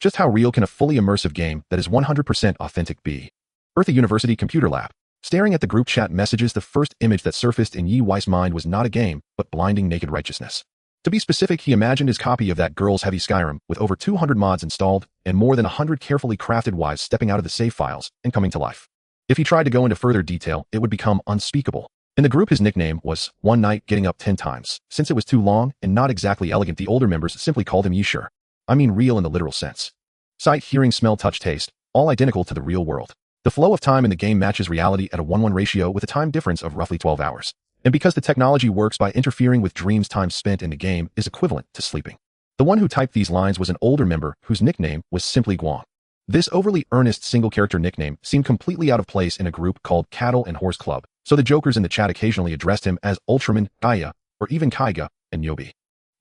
Just how real can a fully immersive game that is 100% authentic be? Earth University Computer Lab. Staring at the group chat messages, the first image that surfaced in Yi Wei's mind was not a game, but blinding naked righteousness. To be specific, he imagined his copy of that girl's heavy Skyrim with over 200 mods installed and more than 100 carefully crafted wives stepping out of the save files and coming to life. If he tried to go into further detail, it would become unspeakable. In the group, his nickname was One Night Getting Up 10 Times. Since it was too long and not exactly elegant, the older members simply called him Yi. Sure. I mean real in the literal sense. Sight, hearing, smell, touch, taste, all identical to the real world. The flow of time in the game matches reality at a 1:1 ratio with a time difference of roughly 12 hours. And because the technology works by interfering with dreams, time spent in the game is equivalent to sleeping. The one who typed these lines was an older member whose nickname was simply Guang. This overly earnest single-character nickname seemed completely out of place in a group called Cattle and Horse Club, so the jokers in the chat occasionally addressed him as Ultraman, Gaia, or even Kaiga and Yobi.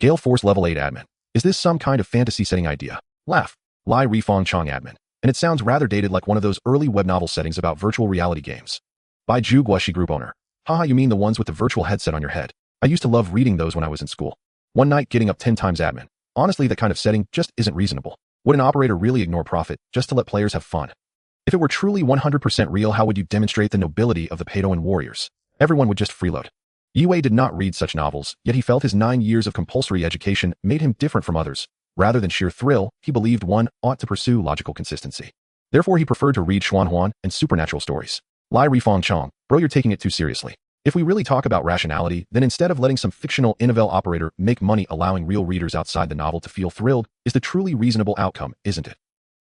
Gale Force Level 8 Admin. Is this some kind of fantasy setting idea? Laugh. Lai Rifong Chong Admin. And it sounds rather dated, like one of those early web novel settings about virtual reality games. By Chu Guang Group Owner. Haha, you mean the ones with the virtual headset on your head. I used to love reading those when I was in school. One Night Getting Up 10 Times Admin. Honestly, that kind of setting just isn't reasonable. Would an operator really ignore profit just to let players have fun? If it were truly 100% real, how would you demonstrate the nobility of the Peidoan warriors? Everyone would just freeload. Yi Wei did not read such novels, yet he felt his 9 years of compulsory education made him different from others. Rather than sheer thrill, he believed one ought to pursue logical consistency. Therefore, he preferred to read Xuanhuan and supernatural stories. Lai Rifong Chong, bro, you're taking it too seriously. If we really talk about rationality, then instead of letting some fictional in-novel operator make money, allowing real readers outside the novel to feel thrilled is the truly reasonable outcome, isn't it?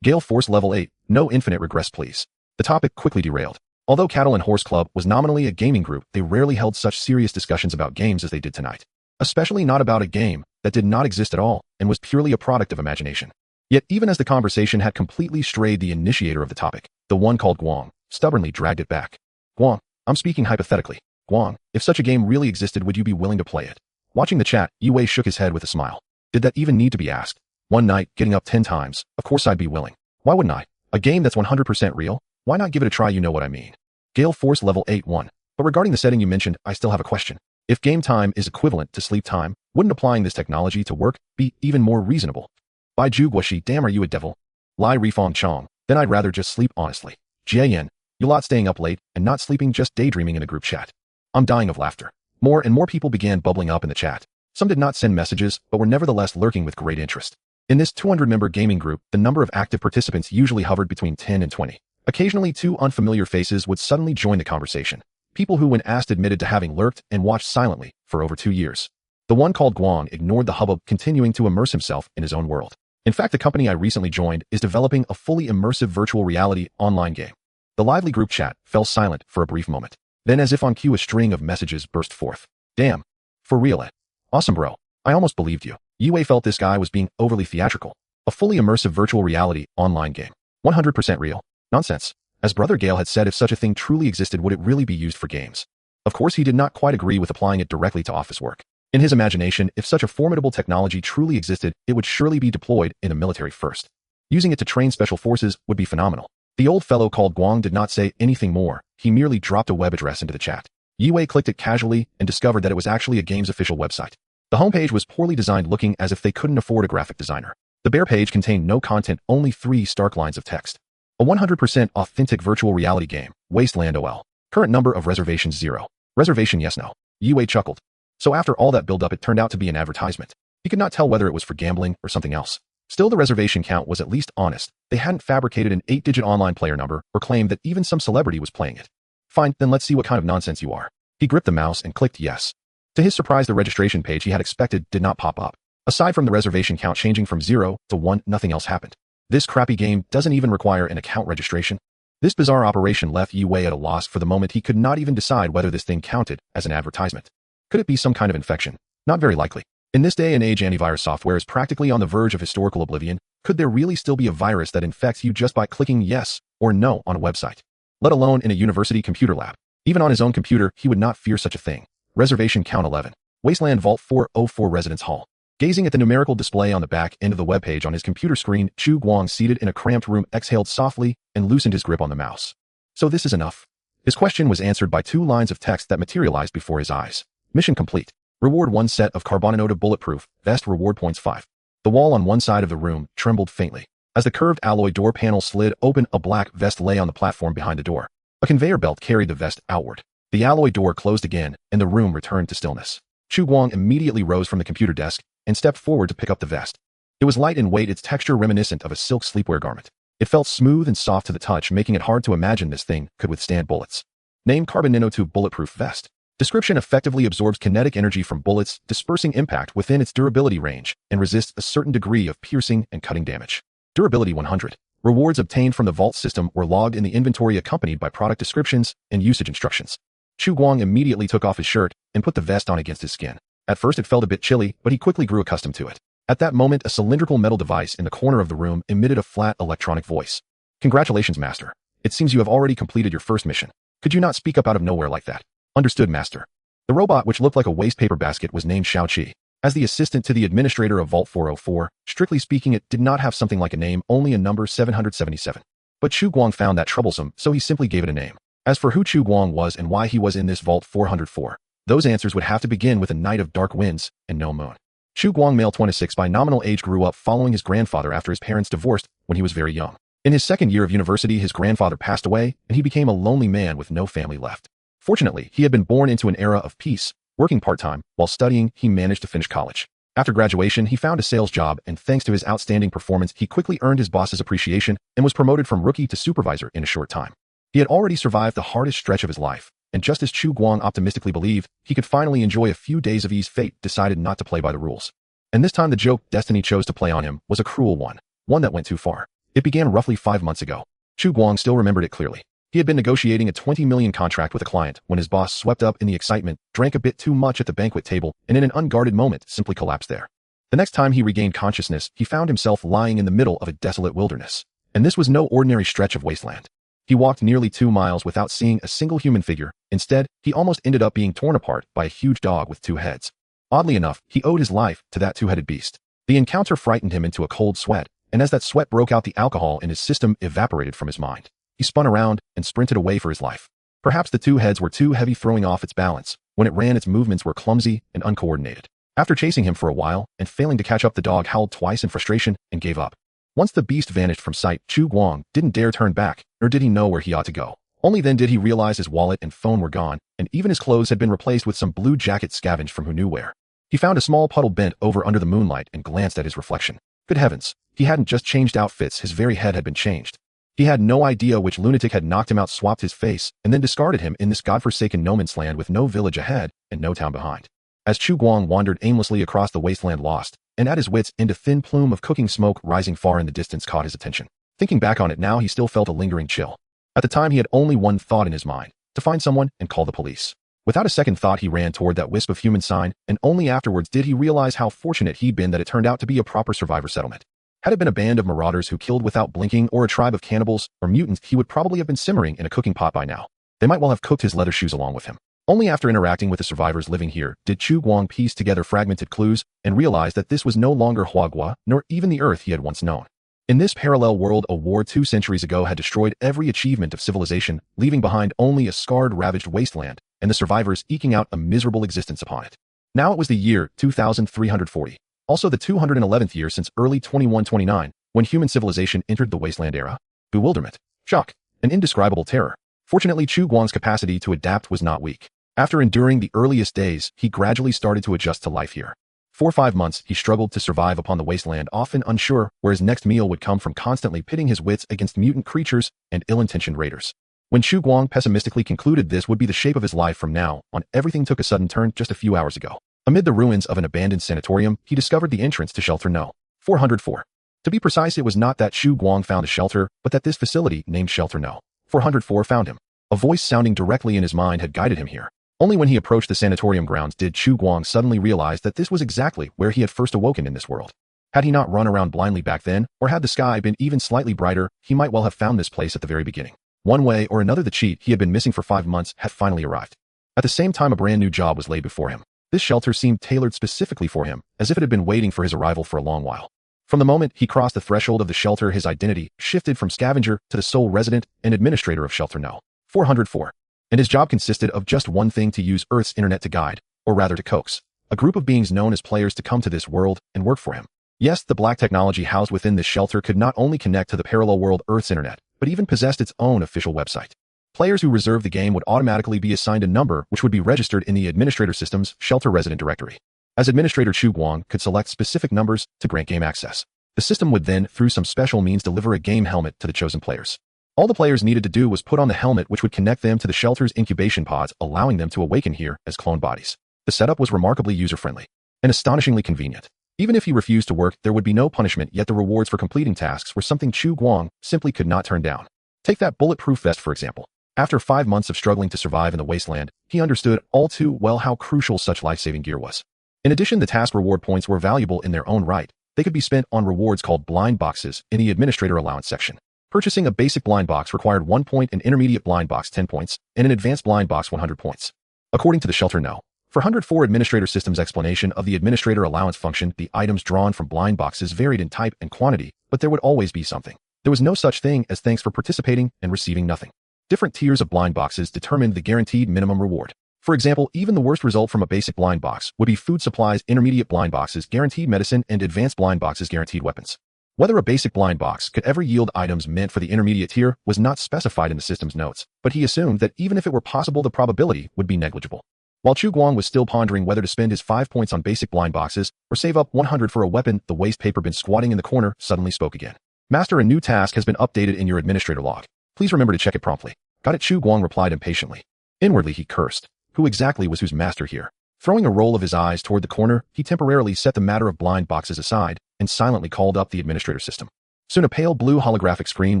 Gale Force Level 8, no infinite regress please. The topic quickly derailed. Although Cattle and Horse Club was nominally a gaming group, they rarely held such serious discussions about games as they did tonight. Especially not about a game that did not exist at all and was purely a product of imagination. Yet even as the conversation had completely strayed, the initiator of the topic, the one called Guang, stubbornly dragged it back. Guang, I'm speaking hypothetically. Guang, if such a game really existed, would you be willing to play it? Watching the chat, Yi Wei shook his head with a smile. Did that even need to be asked? One Night Getting Up 10 Times. Of course I'd be willing. Why wouldn't I? A game that's 100% real? Why not give it a try? You know what I mean. Gale Force Level 8-1. But regarding the setting you mentioned, I still have a question. If game time is equivalent to sleep time, wouldn't applying this technology to work be even more reasonable? By Zhu Guoshi, damn, are you a devil? Lai Rifong Chong. Then I'd rather just sleep, honestly. Jian, you lot staying up late and not sleeping, just daydreaming in a group chat. I'm dying of laughter. More and more people began bubbling up in the chat. Some did not send messages, but were nevertheless lurking with great interest. In this 200-member gaming group, the number of active participants usually hovered between 10 and 20. Occasionally, two unfamiliar faces would suddenly join the conversation. People who, when asked, admitted to having lurked and watched silently for over 2 years. The one called Guang ignored the hubbub, continuing to immerse himself in his own world. In fact, the company I recently joined is developing a fully immersive virtual reality online game. The lively group chat fell silent for a brief moment. Then, as if on cue, a string of messages burst forth. Damn. For real, eh? Awesome, bro. I almost believed you. Yi Wei felt this guy was being overly theatrical. A fully immersive virtual reality online game. 100% real. Nonsense. As Brother Gale had said, if such a thing truly existed, would it really be used for games? Of course, he did not quite agree with applying it directly to office work. In his imagination, if such a formidable technology truly existed, it would surely be deployed in the military first. Using it to train special forces would be phenomenal. The old fellow called Guang did not say anything more. He merely dropped a web address into the chat. Yi Wei clicked it casually and discovered that it was actually a game's official website. The homepage was poorly designed, looking as if they couldn't afford a graphic designer. The bare page contained no content, only 3 stark lines of text. A 100% authentic virtual reality game. Wasteland OL. Current number of reservations 0. Reservation yes no. Yi Wei chuckled. So after all that build-up, it turned out to be an advertisement. He could not tell whether it was for gambling or something else. Still, the reservation count was at least honest. They hadn't fabricated an 8-digit online player number or claimed that even some celebrity was playing it. Fine, then let's see what kind of nonsense you are. He gripped the mouse and clicked yes. To his surprise, the registration page he had expected did not pop up. Aside from the reservation count changing from 0 to 1, nothing else happened. This crappy game doesn't even require an account registration. This bizarre operation left Yi Wei at a loss. For the moment, he could not even decide whether this thing counted as an advertisement. Could it be some kind of infection? Not very likely. In this day and age, antivirus software is practically on the verge of historical oblivion. Could there really still be a virus that infects you just by clicking yes or no on a website? Let alone in a university computer lab. Even on his own computer, he would not fear such a thing. Reservation count 11. Wasteland Vault 404 Residence Hall. Gazing at the numerical display on the back end of the webpage on his computer screen, Chu Guang, seated in a cramped room, exhaled softly and loosened his grip on the mouse. So this is enough. His question was answered by 2 lines of text that materialized before his eyes. Mission complete. Reward 1 set of carbonanoda bulletproof vest, reward points 5. The wall on one side of the room trembled faintly. As the curved alloy door panel slid open, a black vest lay on the platform behind the door. A conveyor belt carried the vest outward. The alloy door closed again, and the room returned to stillness. Chu Guang immediately rose from the computer desk and stepped forward to pick up the vest. It was light in weight, its texture reminiscent of a silk sleepwear garment. It felt smooth and soft to the touch, making it hard to imagine this thing could withstand bullets. Name: carbon nanotube bulletproof vest. Description: effectively absorbs kinetic energy from bullets, dispersing impact within its durability range, and resists a certain degree of piercing and cutting damage. Durability 100. Rewards obtained from the vault system were logged in the inventory accompanied by product descriptions and usage instructions. Chu Guang immediately took off his shirt and put the vest on against his skin. At first it felt a bit chilly, but he quickly grew accustomed to it. At that moment, a cylindrical metal device in the corner of the room emitted a flat electronic voice. "Congratulations, Master. It seems you have already completed your first mission. Could you not speak up out of nowhere like that?" "Understood, Master." The robot, which looked like a waste paper basket, was named Xiaoqi. As the assistant to the administrator of Vault 404, strictly speaking it did not have something like a name, only a number 777. But Chu Guang found that troublesome, so he simply gave it a name. As for who Chu Guang was and why he was in this Vault 404, those answers would have to begin with a night of dark winds and no moon. Chu Guang, male 26 by nominal age, grew up following his grandfather after his parents divorced when he was very young. In his second year of university, his grandfather passed away, and he became a lonely man with no family left. Fortunately, he had been born into an era of peace. Working part-time, while studying, he managed to finish college. After graduation, he found a sales job, and thanks to his outstanding performance, he quickly earned his boss's appreciation and was promoted from rookie to supervisor in a short time. He had already survived the hardest stretch of his life, and just as Chu Guang optimistically believed he could finally enjoy a few days of ease, fate decided not to play by the rules. And this time the joke destiny chose to play on him was a cruel one that went too far. It began roughly 5 months ago. Chu Guang still remembered it clearly. He had been negotiating a 20 million contract with a client when his boss, swept up in the excitement, drank a bit too much at the banquet table and in an unguarded moment simply collapsed there. The next time he regained consciousness, he found himself lying in the middle of a desolate wilderness. And this was no ordinary stretch of wasteland. He walked nearly 2 miles without seeing a single human figure. Instead, he almost ended up being torn apart by a huge dog with 2 heads. Oddly enough, he owed his life to that 2-headed beast. The encounter frightened him into a cold sweat, and as that sweat broke out, the alcohol in his system evaporated from his mind. He spun around and sprinted away for his life. Perhaps the 2 heads were too heavy, throwing off its balance. When it ran, its movements were clumsy and uncoordinated. After chasing him for a while and failing to catch up, the dog howled twice in frustration and gave up. Once the beast vanished from sight, Chu Guang didn't dare turn back, nor did he know where he ought to go. Only then did he realize his wallet and phone were gone, and even his clothes had been replaced with some blue jacket scavenged from who knew where. He found a small puddle bent over under the moonlight and glanced at his reflection. Good heavens, he hadn't just changed outfits, his very head had been changed. He had no idea which lunatic had knocked him out, swapped his face, and then discarded him in this godforsaken no man's land with no village ahead and no town behind. As Chu Guang wandered aimlessly across the wasteland, lost, and at his wits' end, a thin plume of cooking smoke rising far in the distance caught his attention. Thinking back on it now, he still felt a lingering chill. At the time, he had only one thought in his mind: to find someone and call the police. Without a second thought, he ran toward that wisp of human sign, and only afterwards did he realize how fortunate he'd been that it turned out to be a proper survivor settlement. Had it been a band of marauders who killed without blinking, or a tribe of cannibals or mutants, he would probably have been simmering in a cooking pot by now. They might well have cooked his leather shoes along with him. Only after interacting with the survivors living here did Chu Guang piece together fragmented clues and realize that this was no longer Huagua, nor even the Earth he had once known. In this parallel world, a war 2 centuries ago had destroyed every achievement of civilization, leaving behind only a scarred, ravaged wasteland, and the survivors eking out a miserable existence upon it. Now it was the year 2340, also the 211th year since early 2129, when human civilization entered the wasteland era. Bewilderment, shock, and indescribable terror. Fortunately, Chu Guang's capacity to adapt was not weak. After enduring the earliest days, he gradually started to adjust to life here. For 5 months, he struggled to survive upon the wasteland, often unsure where his next meal would come from, constantly pitting his wits against mutant creatures and ill-intentioned raiders. When Chu Guang pessimistically concluded this would be the shape of his life from now on, everything took a sudden turn just a few hours ago. Amid the ruins of an abandoned sanatorium, he discovered the entrance to Shelter No. 404. To be precise, it was not that Chu Guang found a shelter, but that this facility, named Shelter No. 404, found him. A voice sounding directly in his mind had guided him here. Only when he approached the sanatorium grounds did Chu Guang suddenly realize that this was exactly where he had first awoken in this world. Had he not run around blindly back then, or had the sky been even slightly brighter, he might well have found this place at the very beginning. One way or another, the cheat he had been missing for 5 months had finally arrived. At the same time, a brand new job was laid before him. This shelter seemed tailored specifically for him, as if it had been waiting for his arrival for a long while. From the moment he crossed the threshold of the shelter, his identity shifted from scavenger to the sole resident and administrator of Shelter No. 404. And his job consisted of just one thing: to use Earth's internet to guide, or rather to coax, a group of beings known as players to come to this world and work for him. Yes, the black technology housed within this shelter could not only connect to the parallel world Earth's internet, but even possessed its own official website. Players who reserved the game would automatically be assigned a number which would be registered in the administrator system's shelter resident directory. As administrator Chu Guang could select specific numbers to grant game access. The system would then, through some special means, deliver a game helmet to the chosen players. All the players needed to do was put on the helmet, which would connect them to the shelter's incubation pods, allowing them to awaken here as clone bodies. The setup was remarkably user-friendly and astonishingly convenient. Even if he refused to work, there would be no punishment, yet the rewards for completing tasks were something Chu Guang simply could not turn down. Take that bulletproof vest, for example. After 5 months of struggling to survive in the wasteland, he understood all too well how crucial such life-saving gear was. In addition, the task reward points were valuable in their own right. They could be spent on rewards called blind boxes in the administrator allowance section. Purchasing a basic blind box required 1 point, an intermediate blind box 10 points, and an advanced blind box 100 points. According to the shelter no. For 104 administrator system's explanation of the administrator allowance function, the items drawn from blind boxes varied in type and quantity, but there would always be something. There was no such thing as thanks for participating and receiving nothing. Different tiers of blind boxes determined the guaranteed minimum reward. For example, even the worst result from a basic blind box would be food supplies, intermediate blind boxes guaranteed medicine, and advanced blind boxes guaranteed weapons. Whether a basic blind box could ever yield items meant for the intermediate tier was not specified in the system's notes, but he assumed that even if it were possible, the probability would be negligible. While Chu Guang was still pondering whether to spend his 5 points on basic blind boxes or save up 100 for a weapon, the waste paper bin squatting in the corner suddenly spoke again. Master, a new task has been updated in your administrator log. Please remember to check it promptly. Got it, Chu Guang replied impatiently. Inwardly he cursed. Who exactly was whose master here? Throwing a roll of his eyes toward the corner, he temporarily set the matter of blind boxes aside and silently called up the administrator system. Soon a pale blue holographic screen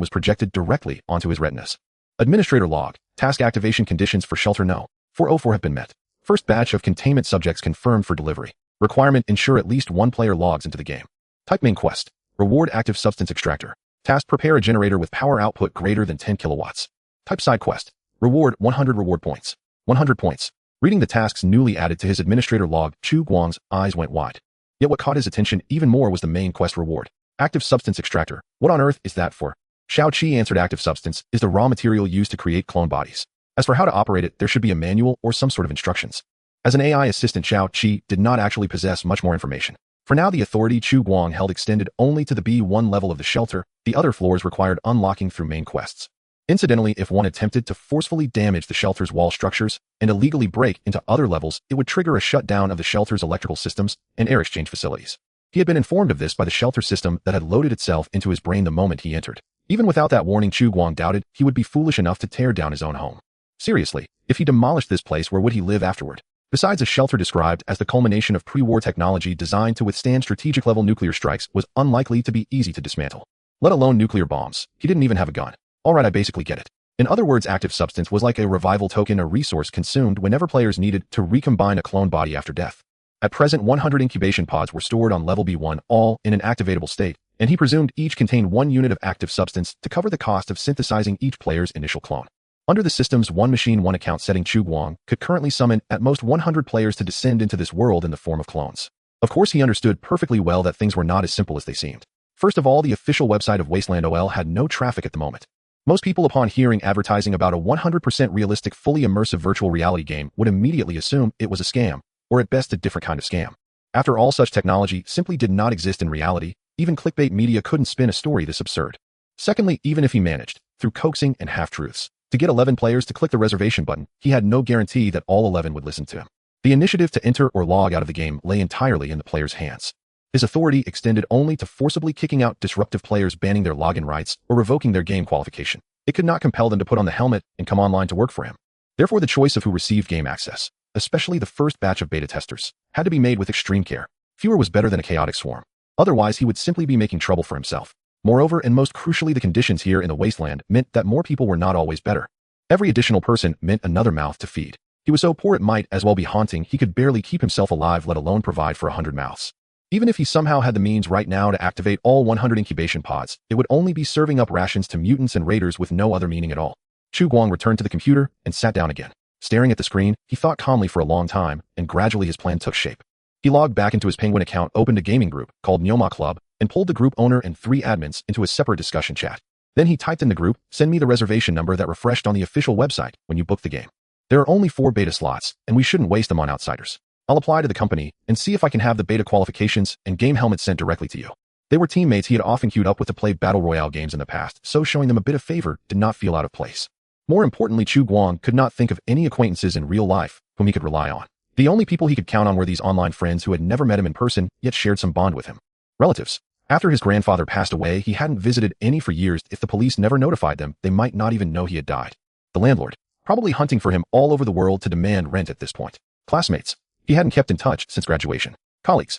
was projected directly onto his retinas. Administrator log. Task activation conditions for shelter no. 404 have been met. First batch of containment subjects confirmed for delivery. Requirement: ensure at least 1 player logs into the game. Type: main quest. Reward: active substance extractor. Task: prepare a generator with power output greater than 10 kilowatts. Type: side quest. Reward: 100 reward points. 100 points. Reading the tasks newly added to his administrator log, Chu Guang's eyes went wide. Yet what caught his attention even more was the main quest reward. Active substance extractor. What on earth is that for? Xiao Qi answered, active substance is the raw material used to create clone bodies. As for how to operate it, there should be a manual or some sort of instructions. As an AI assistant, Xiao Qi did not actually possess much more information. For now, the authority Chu Guang held extended only to the B1 level of the shelter. The other floors required unlocking through main quests. Incidentally, if one attempted to forcefully damage the shelter's wall structures and illegally break into other levels, it would trigger a shutdown of the shelter's electrical systems and air exchange facilities. He had been informed of this by the shelter system that had loaded itself into his brain the moment he entered. Even without that warning, Chu Guang doubted he would be foolish enough to tear down his own home. Seriously, if he demolished this place, where would he live afterward? Besides, a shelter described as the culmination of pre-war technology designed to withstand strategic-level nuclear strikes was unlikely to be easy to dismantle. Let alone nuclear bombs. He didn't even have a gun. Alright, I basically get it. In other words, active substance was like a revival token, a resource consumed whenever players needed to recombine a clone body after death. At present, 100 incubation pods were stored on level B1, all in an activatable state, and he presumed each contained 1 unit of active substance to cover the cost of synthesizing each player's initial clone. Under the system's one machine, one account setting, Chu Guang could currently summon at most 100 players to descend into this world in the form of clones. Of course, he understood perfectly well that things were not as simple as they seemed. First of all, the official website of Wasteland OL had no traffic at the moment. Most people, upon hearing advertising about a 100% realistic, fully immersive virtual reality game, would immediately assume it was a scam, or at best a different kind of scam. After all, such technology simply did not exist in reality. Even clickbait media couldn't spin a story this absurd. Secondly, even if he managed, through coaxing and half-truths, to get 11 players to click the reservation button, he had no guarantee that all 11 would listen to him. The initiative to enter or log out of the game lay entirely in the player's hands. His authority extended only to forcibly kicking out disruptive players, banning their login rights, or revoking their game qualification. It could not compel them to put on the helmet and come online to work for him. Therefore, the choice of who received game access, especially the first batch of beta testers, had to be made with extreme care. Fewer was better than a chaotic swarm. Otherwise, he would simply be making trouble for himself. Moreover, and most crucially, the conditions here in the wasteland meant that more people were not always better. Every additional person meant another mouth to feed. He was so poor it might as well be haunting. He could barely keep himself alive, let alone provide for 100 mouths. Even if he somehow had the means right now to activate all 100 incubation pods, it would only be serving up rations to mutants and raiders with no other meaning at all. Chu Guang returned to the computer and sat down again. Staring at the screen, he thought calmly for a long time, and gradually his plan took shape. He logged back into his Penguin account, opened a gaming group called Nyoma Club, and pulled the group owner and 3 admins into a separate discussion chat. Then he typed in the group, "Send me the reservation number that refreshed on the official website when you book the game. There are only 4 beta slots, and we shouldn't waste them on outsiders." I'll apply to the company and see if I can have the beta qualifications and game helmets sent directly to you. They were teammates he had often queued up with to play Battle Royale games in the past, so showing them a bit of favor did not feel out of place. More importantly, Chu Guang could not think of any acquaintances in real life whom he could rely on. The only people he could count on were these online friends who had never met him in person, yet shared some bond with him. Relatives. After his grandfather passed away, he hadn't visited any for years. If the police never notified them, they might not even know he had died. The landlord. Probably hunting for him all over the world to demand rent at this point. Classmates. He hadn't kept in touch since graduation. Colleagues.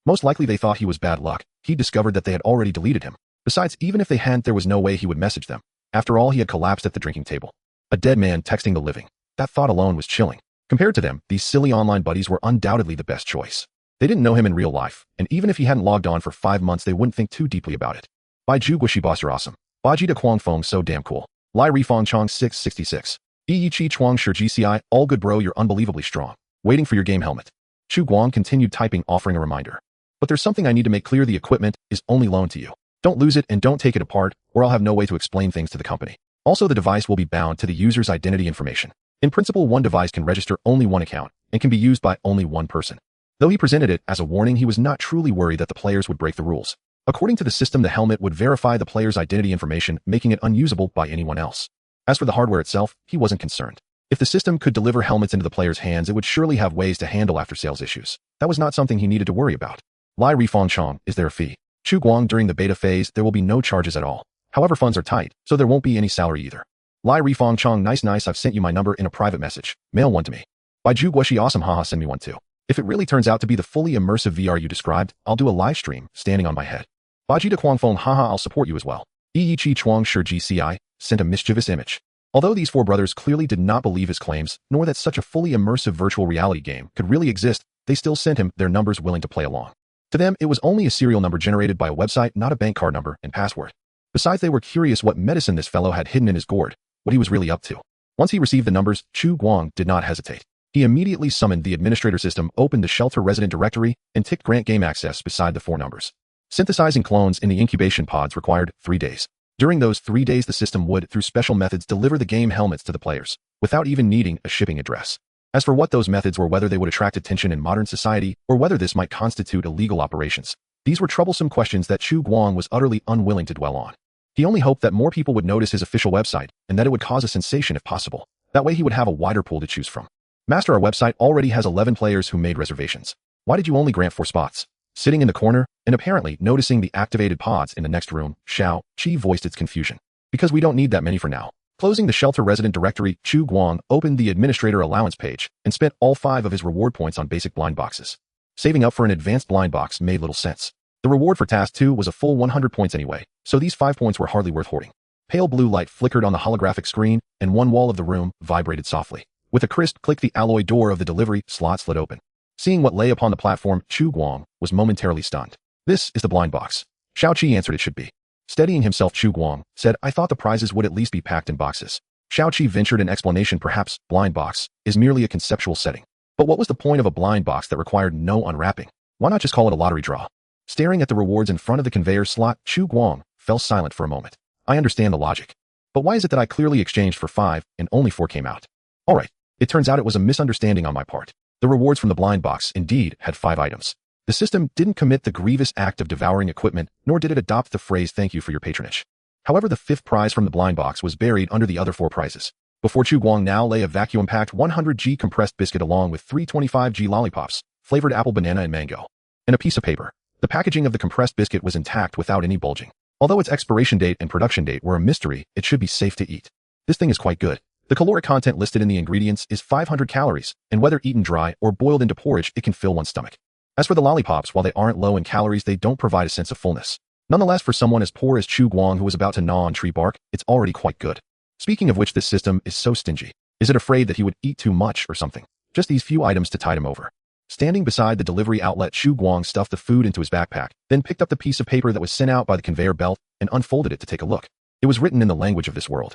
Most likely they thought he was bad luck. He discovered that they had already deleted him. Besides, even if they hadn't, there was no way he would message them. After all, he had collapsed at the drinking table. A dead man texting the living. That thought alone was chilling. Compared to them, these silly online buddies were undoubtedly the best choice. They didn't know him in real life, and even if he hadn't logged on for 5 months, they wouldn't think too deeply about it. Bai Ju Guashi boss, you're awesome. Baji de Quang Feng, so damn cool. Lai Rifang Chong 666. Yi Chi Chuang Shi GCI, all good bro, you're unbelievably strong. Waiting for your game helmet. Chu Guang continued typing, offering a reminder. But there's something I need to make clear. The equipment is only loaned to you. Don't lose it and don't take it apart, or I'll have no way to explain things to the company. Also, the device will be bound to the user's identity information. In principle, one device can register only one account and can be used by only one person. Though he presented it as a warning, he was not truly worried that the players would break the rules. According to the system, the helmet would verify the player's identity information, making it unusable by anyone else. As for the hardware itself, he wasn't concerned. If the system could deliver helmets into the player's hands, it would surely have ways to handle after-sales issues. That was not something he needed to worry about. Lai Rifang Chong, is there a fee? Chu Guang, during the beta phase, there will be no charges at all. However, funds are tight, so there won't be any salary either. Lai Rifang Chong, nice, I've sent you my number in a private message. Mail one to me. Bai Ju Guashi, awesome, haha, send me one too. If it really turns out to be the fully immersive VR you described, I'll do a live stream, standing on my head. Baji de Quang Feng, haha, I'll support you as well. Yi Chi Chuang Shi GCI, sent a mischievous image. Although these four brothers clearly did not believe his claims, nor that such a fully immersive virtual reality game could really exist, they still sent him their numbers willing to play along. To them, it was only a serial number generated by a website, not a bank card number and password. Besides, they were curious what medicine this fellow had hidden in his gourd, what he was really up to. Once he received the numbers, Chu Guang did not hesitate. He immediately summoned the administrator system, opened the shelter resident directory, and ticked grant game access beside the four numbers. Synthesizing clones in the incubation pods required 3 days. During those 3 days, the system would, through special methods, deliver the game helmets to the players, without even needing a shipping address. As for what those methods were, whether they would attract attention in modern society, or whether this might constitute illegal operations, these were troublesome questions that Chu Guang was utterly unwilling to dwell on. He only hoped that more people would notice his official website, and that it would cause a sensation if possible. That way he would have a wider pool to choose from. Master, our website already has 11 players who made reservations. Why did you only grant 4 spots? Sitting in the corner, and apparently noticing the activated pods in the next room, Xiao Qi voiced its confusion. Because we don't need that many for now. Closing the shelter resident directory, Chu Guang opened the administrator allowance page and spent all 5 of his reward points on basic blind boxes. Saving up for an advanced blind box made little sense. The reward for task 2 was a full 100 points anyway, so these 5 points were hardly worth hoarding. Pale blue light flickered on the holographic screen, and one wall of the room vibrated softly. With a crisp click, the alloy door of the delivery slot slid open. Seeing what lay upon the platform, Chu Guang was momentarily stunned. This is the blind box. Xiao Qi answered it should be. Steadying himself, Chu Guang said, I thought the prizes would at least be packed in boxes. Xiao Qi ventured an explanation, perhaps blind box is merely a conceptual setting. But what was the point of a blind box that required no unwrapping? Why not just call it a lottery draw? Staring at the rewards in front of the conveyor slot, Chu Guang fell silent for a moment. I understand the logic. But why is it that I clearly exchanged for 5 and only 4 came out? Alright, it turns out it was a misunderstanding on my part. The rewards from the blind box indeed had 5 items. The system didn't commit the grievous act of devouring equipment, nor did it adopt the phrase thank you for your patronage. However, the 5th prize from the blind box was buried under the other 4 prizes. Before Chu Guang now lay a vacuum-packed 100G compressed biscuit along with 3 25G lollipops, flavored apple, banana, and mango, and a piece of paper. The packaging of the compressed biscuit was intact without any bulging. Although its expiration date and production date were a mystery, it should be safe to eat. This thing is quite good. The caloric content listed in the ingredients is 500 calories, and whether eaten dry or boiled into porridge, it can fill one's stomach. As for the lollipops, while they aren't low in calories, they don't provide a sense of fullness. Nonetheless, for someone as poor as Chu Guang who was about to gnaw on tree bark, it's already quite good. Speaking of which, this system is so stingy. Is it afraid that he would eat too much or something? Just these few items to tide him over. Standing beside the delivery outlet, Chu Guang stuffed the food into his backpack, then picked up the piece of paper that was sent out by the conveyor belt and unfolded it to take a look. It was written in the language of this world.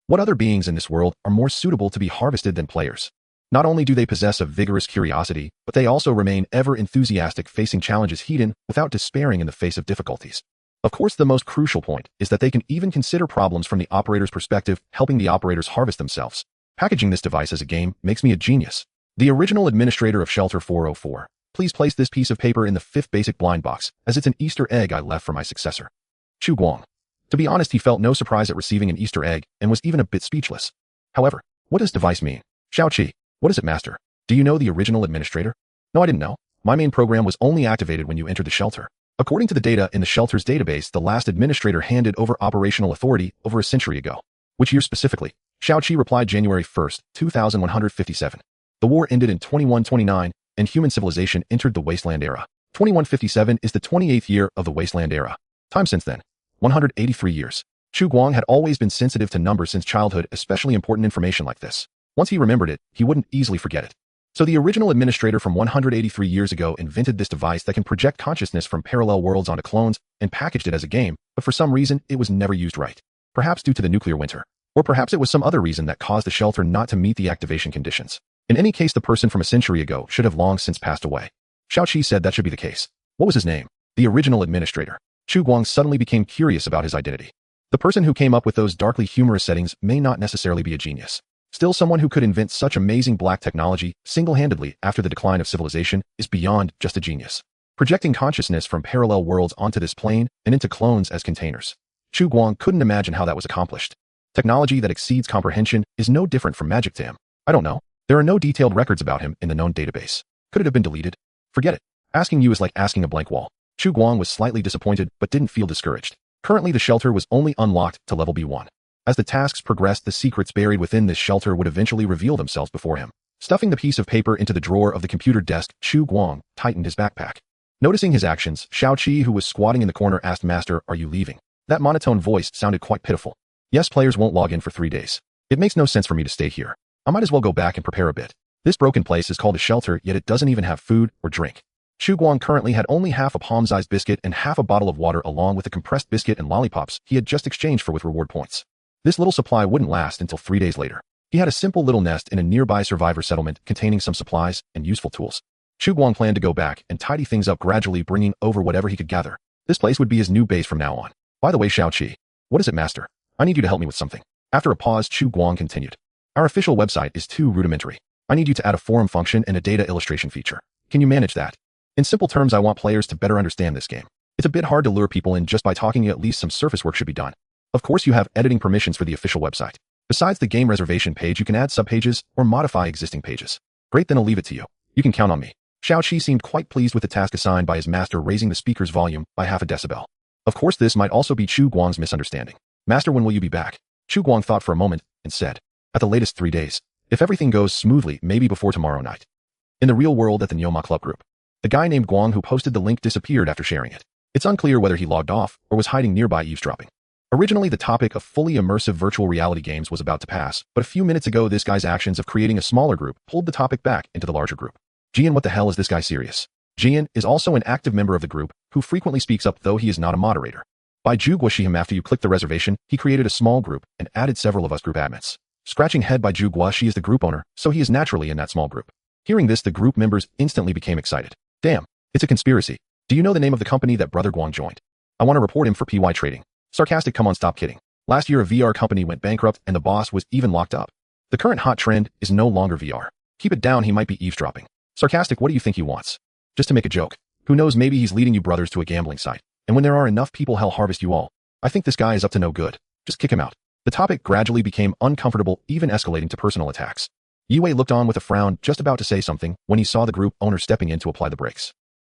What other beings in this world are more suitable to be harvested than players? Not only do they possess a vigorous curiosity, but they also remain ever enthusiastic, facing challenges heat-in without despairing in the face of difficulties. Of course, the most crucial point is that they can even consider problems from the operator's perspective, helping the operators harvest themselves. Packaging this device as a game makes me a genius. The original administrator of Shelter 404. Please place this piece of paper in the 5th basic blind box, as it's an Easter egg I left for my successor. Chu Guang. To be honest, he felt no surprise at receiving an Easter egg and was even a bit speechless. However, what does device mean? Xiaoqi. What is it, master? Do you know the original administrator? No, I didn't know. My main program was only activated when you entered the shelter. According to the data in the shelter's database, the last administrator handed over operational authority over a century ago. Which year specifically? Xiaoqi replied January 1st, 2157. The war ended in 2129, and human civilization entered the wasteland era. 2157 is the 28th year of the wasteland era. Time since then, 183 years. Chu Guang had always been sensitive to numbers since childhood, especially important information like this. Once he remembered it, he wouldn't easily forget it. So the original administrator from 183 years ago invented this device that can project consciousness from parallel worlds onto clones and packaged it as a game, but for some reason, it was never used right. Perhaps due to the nuclear winter. Or perhaps it was some other reason that caused the shelter not to meet the activation conditions. In any case, the person from a century ago should have long since passed away. Xiaoqi said that should be the case. What was his name? The original administrator. Chu Guang suddenly became curious about his identity. The person who came up with those darkly humorous settings may not necessarily be a genius. Still, someone who could invent such amazing black technology single-handedly after the decline of civilization is beyond just a genius. Projecting consciousness from parallel worlds onto this plane and into clones as containers. Chu Guang couldn't imagine how that was accomplished. Technology that exceeds comprehension is no different from magic to him. I don't know. There are no detailed records about him in the known database. Could it have been deleted? Forget it. Asking you is like asking a blank wall. Chu Guang was slightly disappointed but didn't feel discouraged. Currently, the shelter was only unlocked to level B1. As the tasks progressed, the secrets buried within this shelter would eventually reveal themselves before him. Stuffing the piece of paper into the drawer of the computer desk, Chu Guang tightened his backpack. Noticing his actions, Xiaoqi, who was squatting in the corner, asked, "Master, are you leaving?" That monotone voice sounded quite pitiful. Yes, players won't log in for 3 days. It makes no sense for me to stay here. I might as well go back and prepare a bit. This broken place is called a shelter, yet it doesn't even have food or drink. Chu Guang currently had only half a palm-sized biscuit and half a bottle of water along with a compressed biscuit and lollipops he had just exchanged for with reward points. This little supply wouldn't last until 3 days later. He had a simple little nest in a nearby survivor settlement containing some supplies and useful tools. Chu Guang planned to go back and tidy things up, gradually bringing over whatever he could gather. This place would be his new base from now on. By the way, Xiaoqi, what is it, master? I need you to help me with something. After a pause, Chu Guang continued. Our official website is too rudimentary. I need you to add a forum function and a data illustration feature. Can you manage that? In simple terms, I want players to better understand this game. It's a bit hard to lure people in just by talking. At least some surface work should be done. Of course, you have editing permissions for the official website. Besides the game reservation page, you can add subpages or modify existing pages. Great, then I'll leave it to you. You can count on me. Xiaoqi seemed quite pleased with the task assigned by his master, raising the speaker's volume by half a decibel. Of course, this might also be Chu Guang's misunderstanding. Master, when will you be back? Chu Guang thought for a moment and said, at the latest 3 days. If everything goes smoothly, maybe before tomorrow night. In the real world at the Nyoma Club group. The guy named Guang who posted the link disappeared after sharing it. It's unclear whether he logged off or was hiding nearby eavesdropping. Originally, the topic of fully immersive virtual reality games was about to pass, but a few minutes ago, this guy's actions of creating a smaller group pulled the topic back into the larger group. Jian, what the hell is this guy serious? Jian is also an active member of the group who frequently speaks up, though he is not a moderator. By Zhuguashi him, after you click the reservation, he created a small group and added several of us group admins. Scratching head by Zhuguashi is the group owner, so he is naturally in that small group. Hearing this, the group members instantly became excited. Damn, it's a conspiracy. Do you know the name of the company that Brother Guang joined? I want to report him for PY trading. Sarcastic, come on, stop kidding. Last year a VR company went bankrupt and the boss was even locked up. The current hot trend is no longer VR. Keep it down, he might be eavesdropping. Sarcastic, what do you think he wants? Just to make a joke. Who knows, maybe he's leading you brothers to a gambling site. And when there are enough people, he'll harvest you all. I think this guy is up to no good. Just kick him out. The topic gradually became uncomfortable, even escalating to personal attacks. Yue looked on with a frown, just about to say something, when he saw the group owner stepping in to apply the brakes.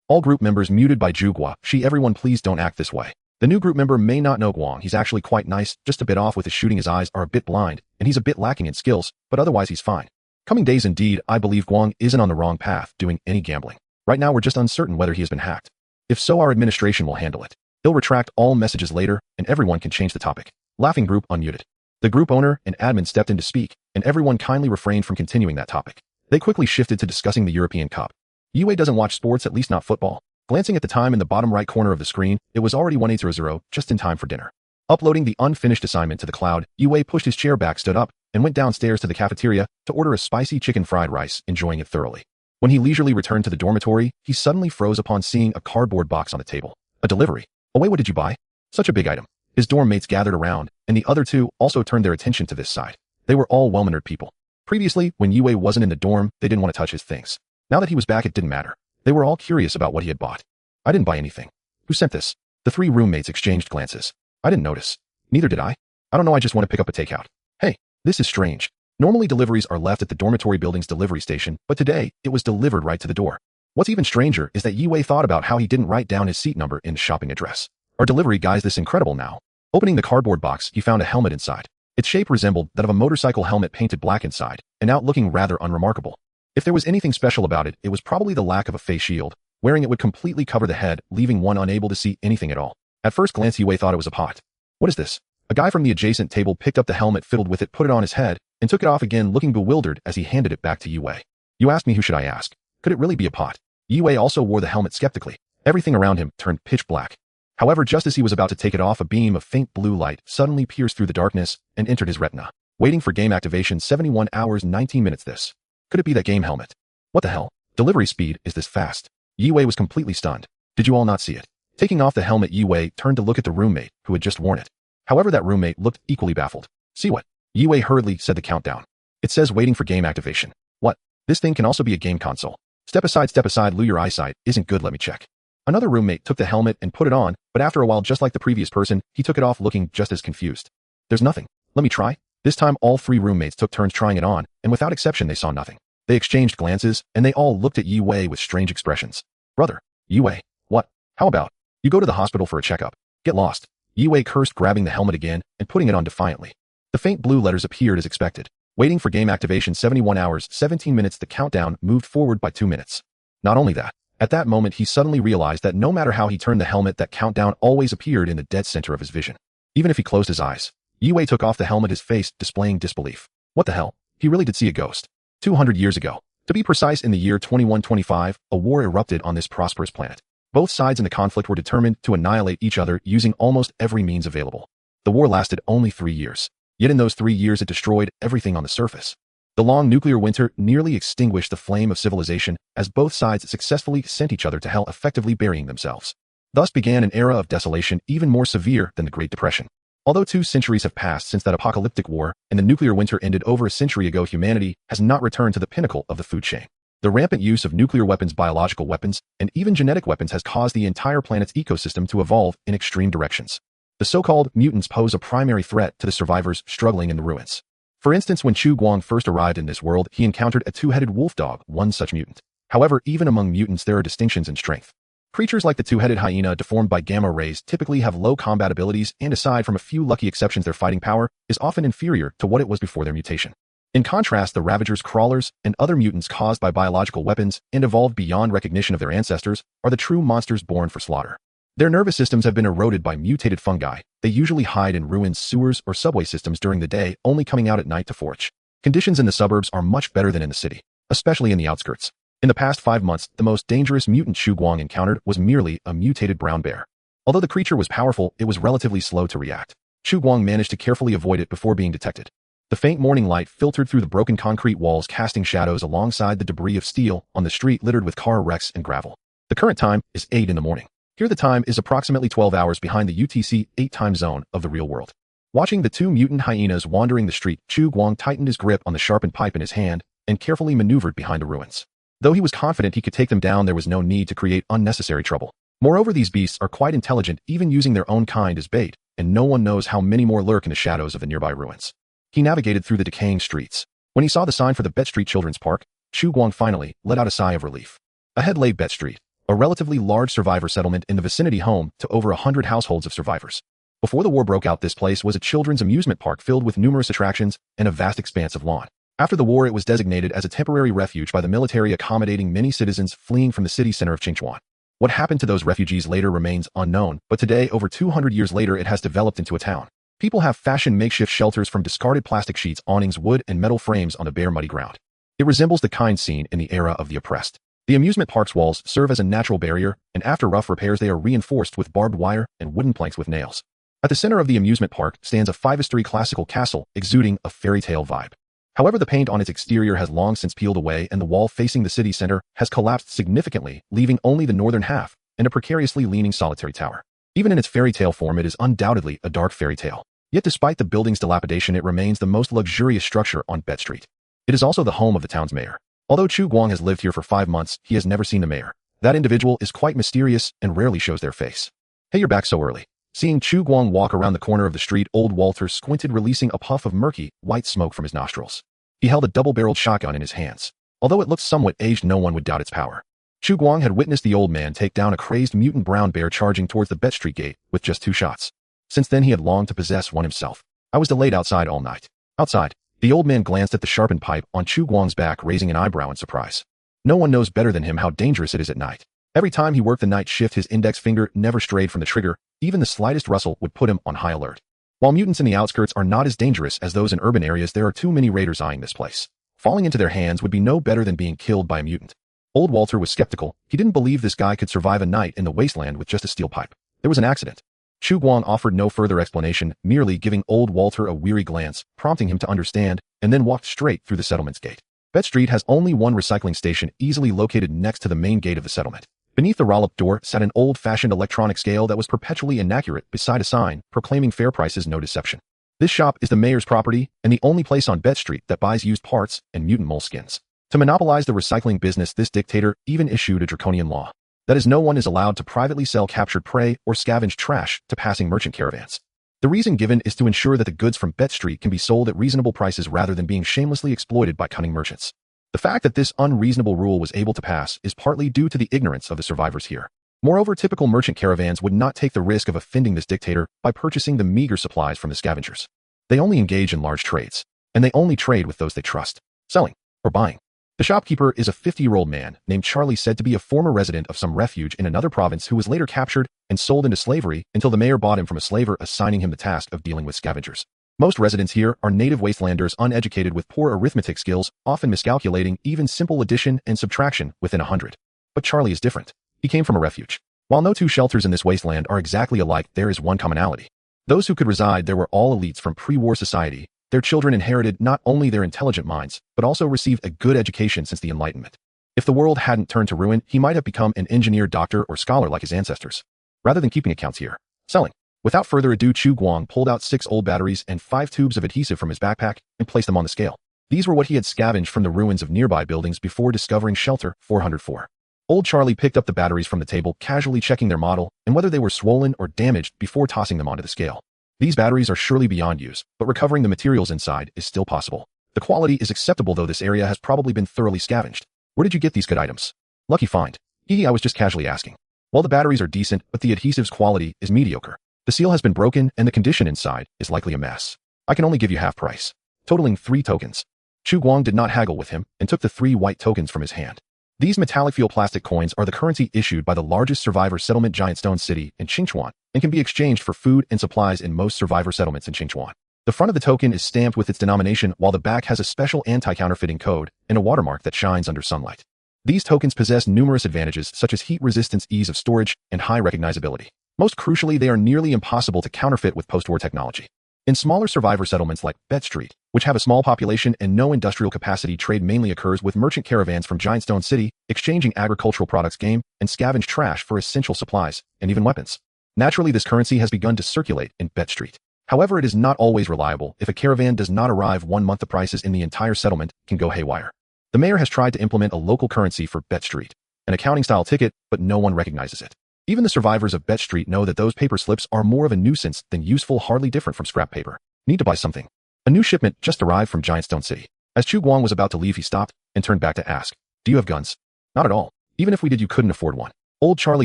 All group members muted by Zhuguashi. Everyone, please don't act this way. The new group member may not know Guang. He's actually quite nice, just a bit off with his shooting. His eyes are a bit blind, and he's a bit lacking in skills, but otherwise he's fine. Coming days indeed, I believe Guang isn't on the wrong path doing any gambling. Right now we're just uncertain whether he has been hacked. If so, our administration will handle it. He'll retract all messages later, and everyone can change the topic. Laughing group unmuted. The group owner and admin stepped in to speak, and everyone kindly refrained from continuing that topic. They quickly shifted to discussing the European Cup. Yue doesn't watch sports, at least not football. Glancing at the time in the bottom right corner of the screen, it was already 1800, just in time for dinner. Uploading the unfinished assignment to the cloud, Yue pushed his chair back, stood up, and went downstairs to the cafeteria to order a spicy chicken fried rice, enjoying it thoroughly. When he leisurely returned to the dormitory, he suddenly froze upon seeing a cardboard box on the table. A delivery. Oh wait, what did you buy? Such a big item. His dorm mates gathered around, and the other two also turned their attention to this side. They were all well-mannered people. Previously, when Yue wasn't in the dorm, they didn't want to touch his things. Now that he was back, it didn't matter. They were all curious about what he had bought. I didn't buy anything. Who sent this? The three roommates exchanged glances. I didn't notice. Neither did I. I don't know, I just want to pick up a takeout. Hey, this is strange. Normally deliveries are left at the dormitory building's delivery station, but today, it was delivered right to the door. What's even stranger is that Yue thought about how he didn't write down his seat number in the shopping address. Our delivery guy's this incredible now. Opening the cardboard box, he found a helmet inside. Its shape resembled that of a motorcycle helmet painted black inside, and out looking rather unremarkable. If there was anything special about it, it was probably the lack of a face shield. Wearing it would completely cover the head, leaving one unable to see anything at all. At first glance, Yue thought it was a pot. What is this? A guy from the adjacent table picked up the helmet, fiddled with it, put it on his head, and took it off again, looking bewildered as he handed it back to Yue. You asked me, who should I ask? Could it really be a pot? Yue also wore the helmet skeptically. Everything around him turned pitch black. However, just as he was about to take it off, a beam of faint blue light suddenly pierced through the darkness and entered his retina. Waiting for game activation, 71 hours 19 minutes. This. Could it be that game helmet? What the hell? Delivery speed is this fast? Yue was completely stunned. Did you all not see it? Taking off the helmet, Yue turned to look at the roommate who had just worn it. However, that roommate looked equally baffled. See what? Yue hurriedly said the countdown. It says waiting for game activation. What? This thing can also be a game console. Step aside, Lou, your eyesight isn't good, let me check. Another roommate took the helmet and put it on, but after a while, just like the previous person, he took it off looking just as confused. There's nothing. Let me try. This time, all three roommates took turns trying it on, and without exception, they saw nothing. They exchanged glances, and they all looked at Yue with strange expressions. Brother. Yue. What? How about you go to the hospital for a checkup? Get lost. Yue cursed, grabbing the helmet again and putting it on defiantly. The faint blue letters appeared as expected. Waiting for game activation, 71 hours, 17 minutes. The countdown moved forward by 2 minutes. Not only that, at that moment he suddenly realized that no matter how he turned the helmet, that countdown always appeared in the dead center of his vision. Even if he closed his eyes. Yue took off the helmet, his face displaying disbelief. What the hell? He really did see a ghost. 200 years ago. To be precise, in the year 2125, a war erupted on this prosperous planet. Both sides in the conflict were determined to annihilate each other using almost every means available. The war lasted only 3 years. Yet in those 3 years it destroyed everything on the surface. The long nuclear winter nearly extinguished the flame of civilization as both sides successfully sent each other to hell, effectively burying themselves. Thus began an era of desolation even more severe than the Great Depression. Although 2 centuries have passed since that apocalyptic war and the nuclear winter ended over a century ago, humanity has not returned to the pinnacle of the food chain. The rampant use of nuclear weapons, biological weapons, and even genetic weapons has caused the entire planet's ecosystem to evolve in extreme directions. The so-called mutants pose a primary threat to the survivors struggling in the ruins. For instance, when Chu Guang first arrived in this world, he encountered a 2-headed wolf dog, one such mutant. However, even among mutants there are distinctions in strength. Creatures like the 2-headed hyena, deformed by gamma rays, typically have low combat abilities, and aside from a few lucky exceptions, their fighting power is often inferior to what it was before their mutation. In contrast, the ravagers, crawlers, and other mutants caused by biological weapons and evolved beyond recognition of their ancestors are the true monsters born for slaughter. Their nervous systems have been eroded by mutated fungi. They usually hide in ruins, sewers, or subway systems during the day, only coming out at night to forage. Conditions in the suburbs are much better than in the city, especially in the outskirts. In the past 5 months, the most dangerous mutant Chu Guang encountered was merely a mutated brown bear. Although the creature was powerful, it was relatively slow to react. Chu Guang managed to carefully avoid it before being detected. The faint morning light filtered through the broken concrete walls, casting shadows alongside the debris of steel on the street littered with car wrecks and gravel. The current time is 8 in the morning. Here the time is approximately 12 hours behind the UTC 8 time zone of the real world. Watching the 2 mutant hyenas wandering the street, Chu Guang tightened his grip on the sharpened pipe in his hand and carefully maneuvered behind the ruins. Though he was confident he could take them down, there was no need to create unnecessary trouble. Moreover, these beasts are quite intelligent, even using their own kind as bait, and no one knows how many more lurk in the shadows of the nearby ruins. He navigated through the decaying streets. When he saw the sign for the Bet Street Children's Park, Chu Guang finally let out a sigh of relief. Ahead lay Bet Street, a relatively large survivor settlement in the vicinity, home to over 100 households of survivors. Before the war broke out, this place was a children's amusement park filled with numerous attractions and a vast expanse of lawn. After the war, it was designated as a temporary refuge by the military, accommodating many citizens fleeing from the city center of Qingchuan. What happened to those refugees later remains unknown, but today, over 200 years later, it has developed into a town. People have fashioned makeshift shelters from discarded plastic sheets, awnings, wood, and metal frames on the bare, muddy ground. It resembles the kind seen in the era of the oppressed. The amusement park's walls serve as a natural barrier, and after rough repairs, they are reinforced with barbed wire and wooden planks with nails. At the center of the amusement park stands a 5-story classical castle, exuding a fairy tale vibe. However, the paint on its exterior has long since peeled away, and the wall facing the city center has collapsed significantly, leaving only the northern half and a precariously leaning solitary tower. Even in its fairy tale form, it is undoubtedly a dark fairy tale. Yet despite the building's dilapidation, it remains the most luxurious structure on Bet Street. It is also the home of the town's mayor. Although Chu Guang has lived here for 5 months, he has never seen the mayor. That individual is quite mysterious and rarely shows their face. Hey, you're back so early. Seeing Chu Guang walk around the corner of the street, old Walter squinted, releasing a puff of murky, white smoke from his nostrils. He held a double-barreled shotgun in his hands. Although it looked somewhat aged, no one would doubt its power. Chu Guang had witnessed the old man take down a crazed mutant brown bear charging towards the Bet Street gate with just 2 shots. Since then he had longed to possess one himself. I was delayed outside all night. Outside, the old man glanced at the sharpened pipe on Chu Guang's back, raising an eyebrow in surprise. No one knows better than him how dangerous it is at night. Every time he worked the night shift, his index finger never strayed from the trigger. Even the slightest rustle would put him on high alert. While mutants in the outskirts are not as dangerous as those in urban areas, there are too many raiders eyeing this place. Falling into their hands would be no better than being killed by a mutant. Old Walter was skeptical. He didn't believe this guy could survive a night in the wasteland with just a steel pipe. There was an accident. Chu Guang offered no further explanation, merely giving old Walter a weary glance, prompting him to understand, and then walked straight through the settlement's gate. Bet Street has only one recycling station, easily located next to the main gate of the settlement. Beneath the roll-up door sat an old-fashioned electronic scale that was perpetually inaccurate beside a sign proclaiming fair prices, no deception. This shop is the mayor's property and the only place on Bet Street that buys used parts and mutant moleskins. To monopolize the recycling business, this dictator even issued a draconian law. That is, no one is allowed to privately sell captured prey or scavenge trash to passing merchant caravans. The reason given is to ensure that the goods from Bet Street can be sold at reasonable prices rather than being shamelessly exploited by cunning merchants. The fact that this unreasonable rule was able to pass is partly due to the ignorance of the survivors here. Moreover, typical merchant caravans would not take the risk of offending this dictator by purchasing the meager supplies from the scavengers. They only engage in large trades, and they only trade with those they trust, selling or buying. The shopkeeper is a 50-year-old man named Charlie, said to be a former resident of some refuge in another province who was later captured and sold into slavery until the mayor bought him from a slaver, assigning him the task of dealing with scavengers. Most residents here are native wastelanders, uneducated with poor arithmetic skills, often miscalculating even simple addition and subtraction within 100. But Charlie is different. He came from a refuge. While no two shelters in this wasteland are exactly alike, there is one commonality. Those who could reside there were all elites from pre-war society. Their children inherited not only their intelligent minds, but also received a good education since the Enlightenment. If the world hadn't turned to ruin, he might have become an engineer, doctor, or scholar like his ancestors. Rather than keeping accounts here, selling. Without further ado, Chu Guang pulled out 6 old batteries and 5 tubes of adhesive from his backpack and placed them on the scale. These were what he had scavenged from the ruins of nearby buildings before discovering shelter 404. Old Charlie picked up the batteries from the table, casually checking their model and whether they were swollen or damaged before tossing them onto the scale. These batteries are surely beyond use, but recovering the materials inside is still possible. The quality is acceptable, though this area has probably been thoroughly scavenged. Where did you get these good items? Lucky find. I was just casually asking. Well, the batteries are decent, but the adhesive's quality is mediocre. The seal has been broken and the condition inside is likely a mess. I can only give you half price, totaling 3 tokens. Chu Guang did not haggle with him and took the 3 white tokens from his hand. These metallic feel plastic coins are the currency issued by the largest survivor settlement, Giant Stone City, in Qingchuan, and can be exchanged for food and supplies in most survivor settlements in Qingchuan. The front of the token is stamped with its denomination, while the back has a special anti-counterfeiting code and a watermark that shines under sunlight. These tokens possess numerous advantages such as heat resistance, ease of storage, and high recognizability. Most crucially, they are nearly impossible to counterfeit with post-war technology. In smaller survivor settlements like Bet Street, which have a small population and no industrial capacity, trade mainly occurs with merchant caravans from Giant Stone City, exchanging agricultural products, game, and scavenge trash for essential supplies, and even weapons. Naturally, this currency has begun to circulate in Bet Street. However, it is not always reliable. If a caravan does not arrive 1 month, the prices in the entire settlement can go haywire. The mayor has tried to implement a local currency for Bet Street, an accounting-style ticket, but no one recognizes it. Even the survivors of Bet Street know that those paper slips are more of a nuisance than useful, hardly different from scrap paper. Need to buy something. A new shipment just arrived from Giant Stone City. As Chu Guang was about to leave, he stopped and turned back to ask, "Do you have guns?" "Not at all. Even if we did, you couldn't afford one." Old Charlie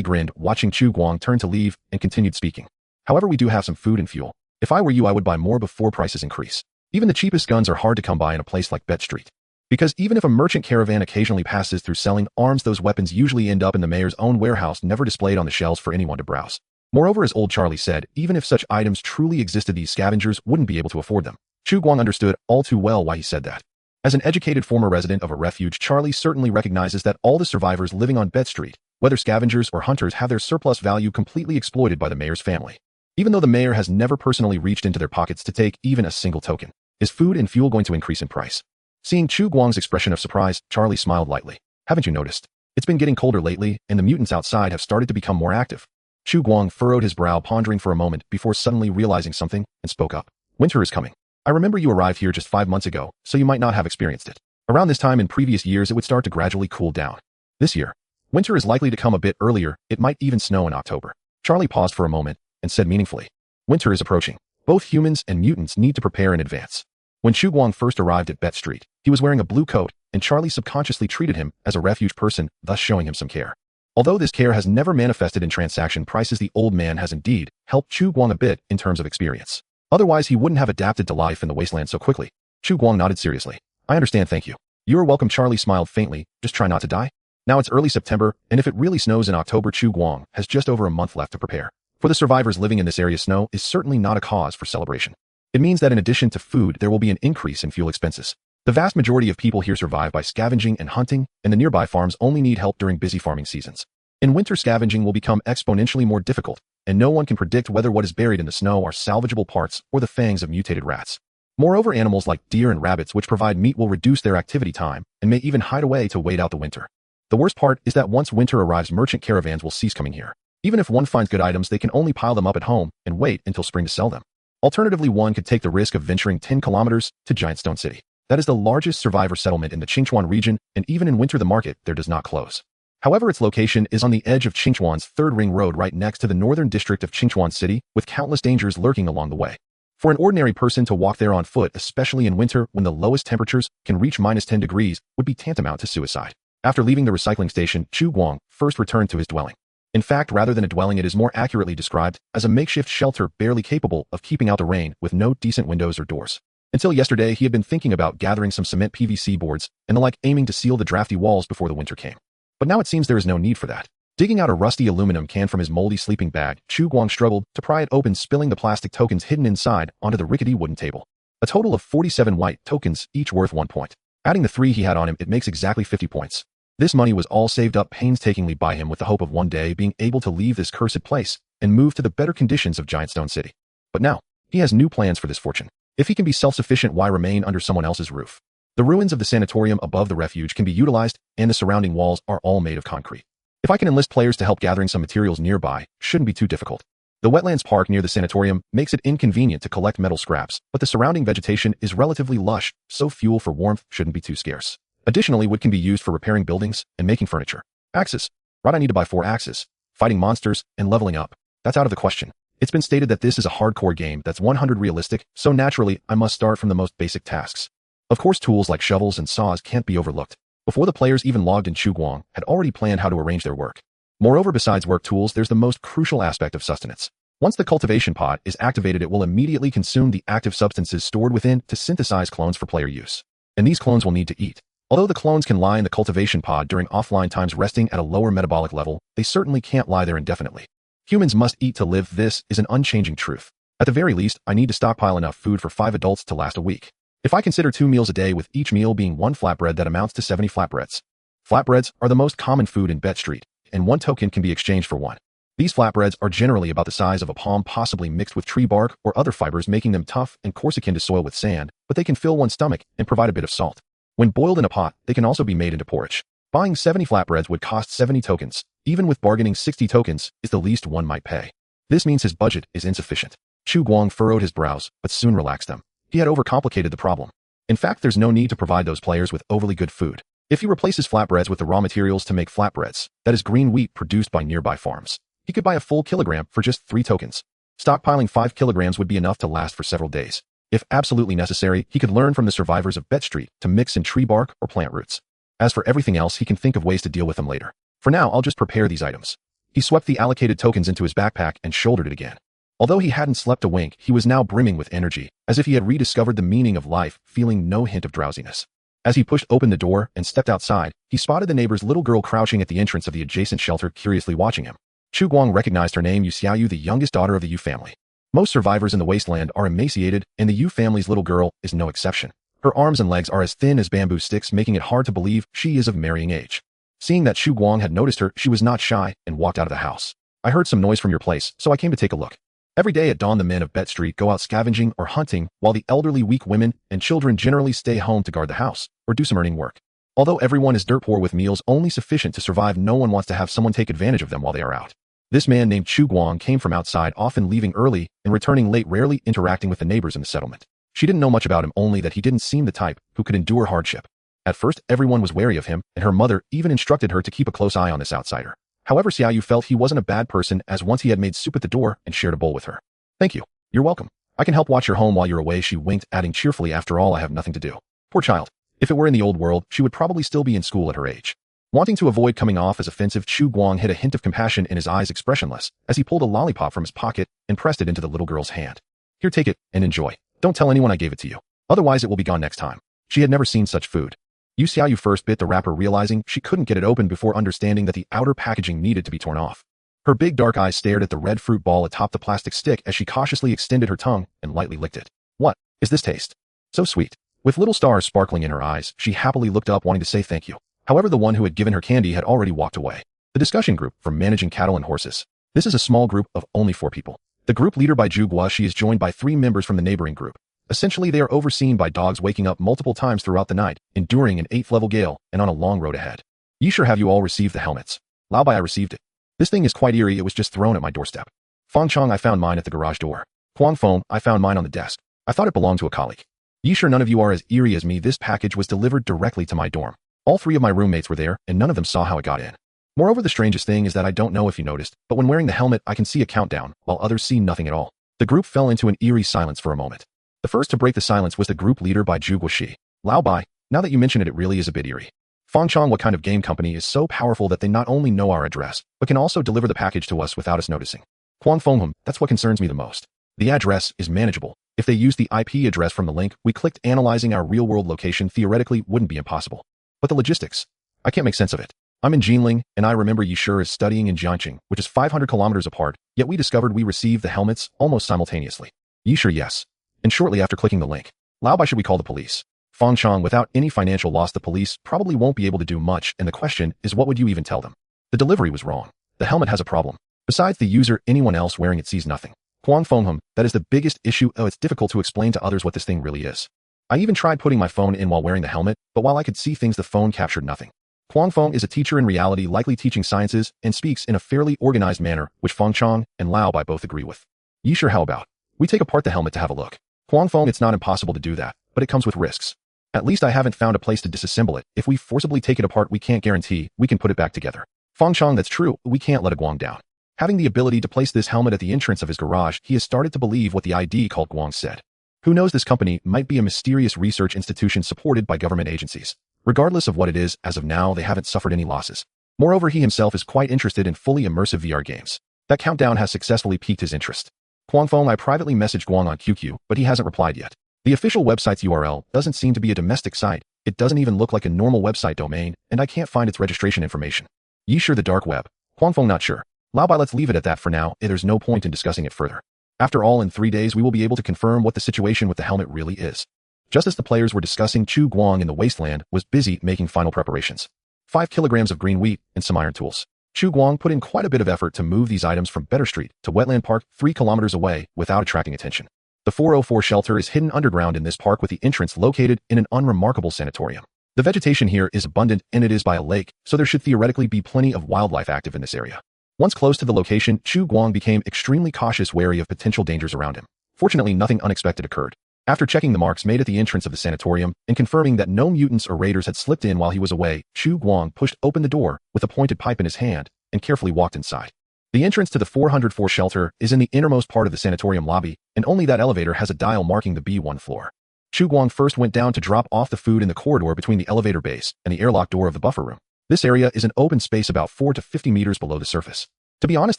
grinned, watching Chu Guang turn to leave, and continued speaking. "However, we do have some food and fuel. If I were you, I would buy more before prices increase. Even the cheapest guns are hard to come by in a place like Bet Street. Because even if a merchant caravan occasionally passes through selling arms, those weapons usually end up in the mayor's own warehouse, never displayed on the shelves for anyone to browse." Moreover, as old Charlie said, even if such items truly existed, these scavengers wouldn't be able to afford them. Chu Guang understood all too well why he said that. As an educated former resident of a refuge, Charlie certainly recognizes that all the survivors living on Bet Street, whether scavengers or hunters, have their surplus value completely exploited by the mayor's family. Even though the mayor has never personally reached into their pockets to take even a single token, is food and fuel going to increase in price? Seeing Chu Guang's expression of surprise, Charlie smiled lightly. "Haven't you noticed? It's been getting colder lately, and the mutants outside have started to become more active." Chu Guang furrowed his brow, pondering for a moment before suddenly realizing something, and spoke up. "Winter is coming. I remember you arrived here just 5 months ago, so you might not have experienced it. Around this time in previous years it would start to gradually cool down. This year, winter is likely to come a bit earlier, it might even snow in October. Charlie paused for a moment and said meaningfully, "Winter is approaching. Both humans and mutants need to prepare in advance." When Chu Guang first arrived at Bet Street, he was wearing a blue coat, and Charlie subconsciously treated him as a refuge person, thus showing him some care. Although this care has never manifested in transaction prices, the old man has indeed helped Chu Guang a bit in terms of experience. Otherwise, he wouldn't have adapted to life in the wasteland so quickly. Chu Guang nodded seriously. "I understand, thank you." "You're welcome." Charlie smiled faintly. "Just try not to die." Now it's early September, and if it really snows in October, Chu Guang has just over a month left to prepare. For the survivors living in this area, snow is certainly not a cause for celebration. It means that in addition to food, there will be an increase in fuel expenses. The vast majority of people here survive by scavenging and hunting, and the nearby farms only need help during busy farming seasons. In winter, scavenging will become exponentially more difficult, and no one can predict whether what is buried in the snow are salvageable parts or the fangs of mutated rats. Moreover, animals like deer and rabbits which provide meat will reduce their activity time and may even hide away to wait out the winter. The worst part is that once winter arrives, merchant caravans will cease coming here. Even if one finds good items, they can only pile them up at home and wait until spring to sell them. Alternatively, one could take the risk of venturing 10 kilometers to Giant Stone City. That is the largest survivor settlement in the Qingchuan region, and even in winter the market there does not close. However, its location is on the edge of Qingchuan's third ring road right next to the northern district of Qingchuan City, with countless dangers lurking along the way. For an ordinary person to walk there on foot, especially in winter when the lowest temperatures can reach -10 degrees, would be tantamount to suicide. After leaving the recycling station, Chu Guang first returned to his dwelling. In fact, rather than a dwelling, it is more accurately described as a makeshift shelter barely capable of keeping out the rain, with no decent windows or doors. Until yesterday, he had been thinking about gathering some cement PVC boards and the like, aiming to seal the drafty walls before the winter came. But now it seems there is no need for that. Digging out a rusty aluminum can from his moldy sleeping bag, Chu Guang struggled to pry it open, spilling the plastic tokens hidden inside onto the rickety wooden table. A total of 47 white tokens, each worth 1 point. Adding the 3 he had on him, it makes exactly 50 points. This money was all saved up painstakingly by him with the hope of one day being able to leave this cursed place and move to the better conditions of Giant Stone City. But now, he has new plans for this fortune. If he can be self-sufficient, why remain under someone else's roof? The ruins of the sanatorium above the refuge can be utilized, and the surrounding walls are all made of concrete. If I can enlist players to help gathering some materials nearby, shouldn't be too difficult. The wetlands park near the sanatorium makes it inconvenient to collect metal scraps, but the surrounding vegetation is relatively lush, so fuel for warmth shouldn't be too scarce. Additionally, wood can be used for repairing buildings and making furniture. Axes. Right, I need to buy 4 axes. Fighting monsters and leveling up. That's out of the question. It's been stated that this is a hardcore game that's 100 realistic, so naturally, I must start from the most basic tasks. Of course, tools like shovels and saws can't be overlooked. Before the players even logged in, Chu Guang had already planned how to arrange their work. Moreover, besides work tools, there's the most crucial aspect of sustenance. Once the cultivation pod is activated, it will immediately consume the active substances stored within to synthesize clones for player use. And these clones will need to eat. Although the clones can lie in the cultivation pod during offline times resting at a lower metabolic level, they certainly can't lie there indefinitely. Humans must eat to live. This is an unchanging truth. At the very least, I need to stockpile enough food for 5 adults to last a week. If I consider 2 meals a day, with each meal being 1 flatbread, that amounts to 70 flatbreads. Flatbreads are the most common food in Bet Street, and 1 token can be exchanged for 1. These flatbreads are generally about the size of a palm, possibly mixed with tree bark or other fibers, making them tough and coarse akin to soil with sand, but they can fill one's stomach and provide a bit of salt. When boiled in a pot, they can also be made into porridge. Buying 70 flatbreads would cost 70 tokens. Even with bargaining, 60 tokens is the least one might pay. This means his budget is insufficient. Chu Guang furrowed his brows, but soon relaxed them. He had overcomplicated the problem. In fact, there's no need to provide those players with overly good food. If he replaces flatbreads with the raw materials to make flatbreads, that is green wheat produced by nearby farms, he could buy a full kilogram for just 3 tokens. Stockpiling 5 kilograms would be enough to last for several days. If absolutely necessary, he could learn from the survivors of Bet Street to mix in tree bark or plant roots. As for everything else, he can think of ways to deal with them later. For now, I'll just prepare these items. He swept the allocated tokens into his backpack and shouldered it again. Although he hadn't slept a wink, he was now brimming with energy, as if he had rediscovered the meaning of life, feeling no hint of drowsiness. As he pushed open the door and stepped outside, he spotted the neighbor's little girl crouching at the entrance of the adjacent shelter, curiously watching him. Chu Guang recognized her name, Yu Xiaoyu, the youngest daughter of the Yu family. Most survivors in the wasteland are emaciated, and the Yu family's little girl is no exception. Her arms and legs are as thin as bamboo sticks, making it hard to believe she is of marrying age. Seeing that Chu Guang had noticed her, she was not shy and walked out of the house. I heard some noise from your place, so I came to take a look. Every day at dawn, the men of Bet Street go out scavenging or hunting, while the elderly, weak women and children generally stay home to guard the house or do some earning work. Although everyone is dirt poor with meals only sufficient to survive, no one wants to have someone take advantage of them while they are out. This man named Chu Guang came from outside, often leaving early and returning late, rarely interacting with the neighbors in the settlement. She didn't know much about him, only that he didn't seem the type who could endure hardship. At first, everyone was wary of him, and her mother even instructed her to keep a close eye on this outsider. However, Xiaoyu felt he wasn't a bad person, as once he had made soup at the door and shared a bowl with her. "Thank you. You're welcome. I can help watch your home while you're away," she winked, adding cheerfully, "After all, I have nothing to do." Poor child. If it were in the old world, she would probably still be in school at her age. Wanting to avoid coming off as offensive, Chu Guang hid a hint of compassion in his eyes, expressionless, as he pulled a lollipop from his pocket and pressed it into the little girl's hand. "Here, take it, and enjoy. Don't tell anyone I gave it to you. Otherwise it will be gone next time." She had never seen such food. Xiaoyu first bit the wrapper, realizing she couldn't get it open before understanding that the outer packaging needed to be torn off. Her big dark eyes stared at the red fruit ball atop the plastic stick as she cautiously extended her tongue and lightly licked it. "What is this taste? So sweet." With little stars sparkling in her eyes, she happily looked up, wanting to say thank you. However, the one who had given her candy had already walked away. The discussion group for managing cattle and horses. This is a small group of only 4 people. The group leader by Chu Guang, she is joined by 3 members from the neighboring group. Essentially, they are overseen by dogs waking up multiple times throughout the night, enduring an 8th level gale, and on a long road ahead. "Ye sure have you all received the helmets?" "Lao Bai, I received it. This thing is quite eerie, it was just thrown at my doorstep." "Fang Chong, I found mine at the garage door." "Huang Feng, I found mine on the desk. I thought it belonged to a colleague." "Ye sure none of you are as eerie as me? This package was delivered directly to my dorm. All 3 of my roommates were there, and none of them saw how it got in. Moreover, the strangest thing is that I don't know if you noticed, but when wearing the helmet I can see a countdown, while others see nothing at all." The group fell into an eerie silence for a moment. The first to break the silence was the group leader by Zhu Guoxi. "Lao Bai, now that you mention it, it really is a bit eerie. Fang Chong, what kind of game company is so powerful that they not only know our address, but can also deliver the package to us without us noticing? Huang Fenghum, that's what concerns me the most. The address is manageable. If they use the IP address from the link we clicked, analyzing our real-world location theoretically wouldn't be impossible. But the logistics, I can't make sense of it. I'm in Jinling, and I remember Yishur is studying in Jiangqing, which is 500 kilometers apart, yet we discovered we received the helmets almost simultaneously." Yishur, yes. And shortly after clicking the link. "Lao Bai, should we call the police?" "Fang Chong, without any financial loss, the police probably won't be able to do much, and the question is, what would you even tell them? The delivery was wrong. The helmet has a problem. Besides the user, anyone else wearing it sees nothing. Huang Fenghum, that is the biggest issue. Oh, it's difficult to explain to others what this thing really is. I even tried putting my phone in while wearing the helmet, but while I could see things, the phone captured nothing." Huang Feng is a teacher in reality, likely teaching sciences, and speaks in a fairly organized manner, which Fang Chong and Lao Bai both agree with. "Ye sure, how about we take apart the helmet to have a look?" "Huang Feng, it's not impossible to do that, but it comes with risks. At least I haven't found a place to disassemble it. If we forcibly take it apart, we can't guarantee we can put it back together." "Fang Chong, that's true, we can't let a Guang down." Having the ability to place this helmet at the entrance of his garage, he has started to believe what the ID called Guang said. Who knows, this company might be a mysterious research institution supported by government agencies. Regardless of what it is, as of now, they haven't suffered any losses. Moreover, he himself is quite interested in fully immersive VR games. That countdown has successfully piqued his interest. "Huang Feng, I privately messaged Guang on QQ, but he hasn't replied yet. The official website's URL doesn't seem to be a domestic site. It doesn't even look like a normal website domain, and I can't find its registration information." "Ye sure, the dark web?" "Huang Feng, not sure. Lao Bai, let's leave it at that for now. There's no point in discussing it further. After all, in 3 days we will be able to confirm what the situation with the helmet really is." Just as the players were discussing, Chu Guang in the wasteland was busy making final preparations. 5 kilograms of green wheat and some iron tools. Chu Guang put in quite a bit of effort to move these items from Better Street to Wetland Park 3 kilometers away without attracting attention. The 404 shelter is hidden underground in this park, with the entrance located in an unremarkable sanatorium. The vegetation here is abundant, and it is by a lake, so there should theoretically be plenty of wildlife active in this area. Once close to the location, Chu Guang became extremely cautious, wary of potential dangers around him. Fortunately, nothing unexpected occurred. After checking the marks made at the entrance of the sanatorium and confirming that no mutants or raiders had slipped in while he was away, Chu Guang pushed open the door with a pointed pipe in his hand and carefully walked inside. The entrance to the 404 shelter is in the innermost part of the sanatorium lobby, and only that elevator has a dial marking the B1 floor. Chu Guang first went down to drop off the food in the corridor between the elevator base and the airlock door of the buffer room. This area is an open space about 4 to 50 meters below the surface. To be honest,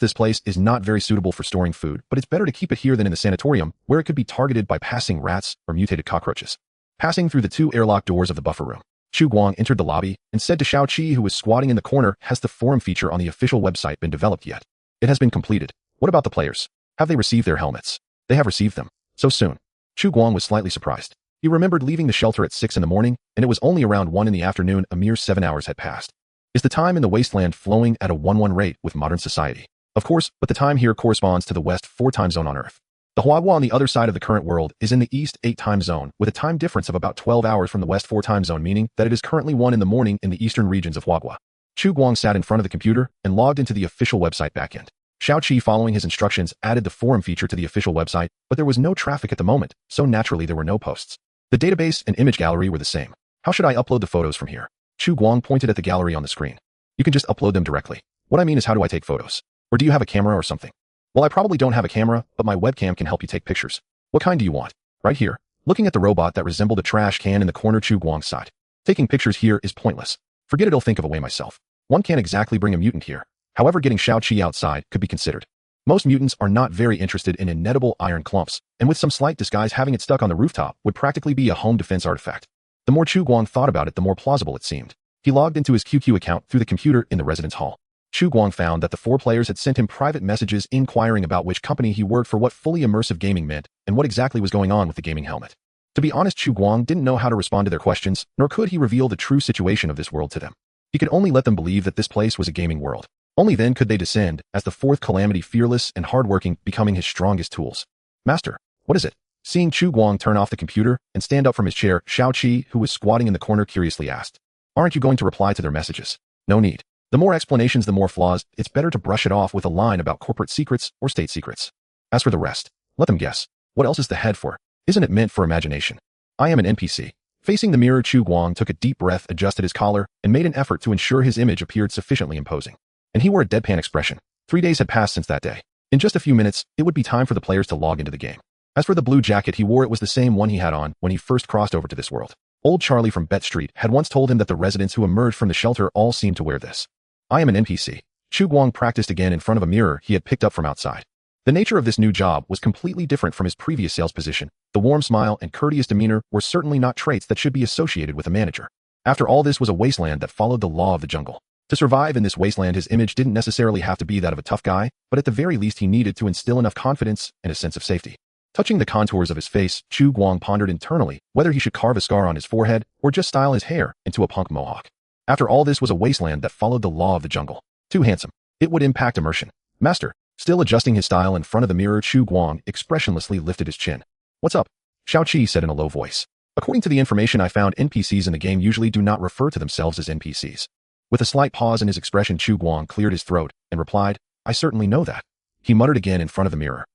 this place is not very suitable for storing food, but it's better to keep it here than in the sanatorium, where it could be targeted by passing rats or mutated cockroaches. Passing through the 2 airlock doors of the buffer room, Chu Guang entered the lobby and said to Xiao Qi, who was squatting in the corner, "Has the forum feature on the official website been developed yet?" "It has been completed. What about the players? Have they received their helmets?" "They have received them. So soon." Chu Guang was slightly surprised. He remembered leaving the shelter at 6 in the morning, and it was only around 1 in the afternoon. A mere 7 hours had passed. Is the time in the wasteland flowing at a 1-1 rate with modern society? Of course, but the time here corresponds to the West 4 time zone on Earth. The Huagua on the other side of the current world is in the East 8 time zone, with a time difference of about 12 hours from the West 4 time zone, meaning that it is currently 1 in the morning in the eastern regions of Huagua. Chu Guang sat in front of the computer and logged into the official website backend. Xiao Qi, following his instructions, added the forum feature to the official website, but there was no traffic at the moment, so naturally there were no posts. The database and image gallery were the same. How should I upload the photos from here? Chu Guang pointed at the gallery on the screen. You can just upload them directly. What I mean is, how do I take photos? Or do you have a camera or something? Well, I probably don't have a camera, but my webcam can help you take pictures. What kind do you want? Right here. Looking at the robot that resembled a trash can in the corner, Chu Guang sighed. Taking pictures here is pointless. Forget it, I'll think of a way myself. One can't exactly bring a mutant here. However, getting Shao-Chi outside could be considered. Most mutants are not very interested in inedible iron clumps, and with some slight disguise, having it stuck on the rooftop would practically be a home defense artifact. The more Chu Guang thought about it, the more plausible it seemed. He logged into his QQ account through the computer in the residence hall. Chu Guang found that the 4 players had sent him private messages inquiring about which company he worked for, what fully immersive gaming meant, and what exactly was going on with the gaming helmet. To be honest, Chu Guang didn't know how to respond to their questions, nor could he reveal the true situation of this world to them. He could only let them believe that this place was a gaming world. Only then could they descend as the 4th calamity, fearless and hardworking, becoming his strongest tools. Master, what is it? Seeing Chu Guang turn off the computer and stand up from his chair, Shao-Chi, who was squatting in the corner, curiously asked, "Aren't you going to reply to their messages?" "No need. The more explanations, the more flaws. It's better to brush it off with a line about corporate secrets or state secrets. As for the rest, let them guess. What else is the head for? Isn't it meant for imagination? I am an NPC." Facing the mirror, Chu Guang took a deep breath, adjusted his collar, and made an effort to ensure his image appeared sufficiently imposing. And he wore a deadpan expression. 3 days had passed since that day. In just a few minutes, it would be time for the players to log into the game. As for the blue jacket he wore, it was the same one he had on when he first crossed over to this world. Old Charlie from Bet Street had once told him that the residents who emerged from the shelter all seemed to wear this. I am an NPC. Chu Guang practiced again in front of a mirror he had picked up from outside. The nature of this new job was completely different from his previous sales position. The warm smile and courteous demeanor were certainly not traits that should be associated with a manager. After all, this was a wasteland that followed the law of the jungle. To survive in this wasteland, his image didn't necessarily have to be that of a tough guy, but at the very least he needed to instill enough confidence and a sense of safety. Touching the contours of his face, Chu Guang pondered internally whether he should carve a scar on his forehead or just style his hair into a punk mohawk. After all, this was a wasteland that followed the law of the jungle. Too handsome. It would impact immersion. Master. Still adjusting his style in front of the mirror, Chu Guang expressionlessly lifted his chin. What's up? Shao-Chi said in a low voice. According to the information I found, NPCs in the game usually do not refer to themselves as NPCs. With a slight pause in his expression, Chu Guang cleared his throat and replied, I certainly know that. He muttered again in front of the mirror.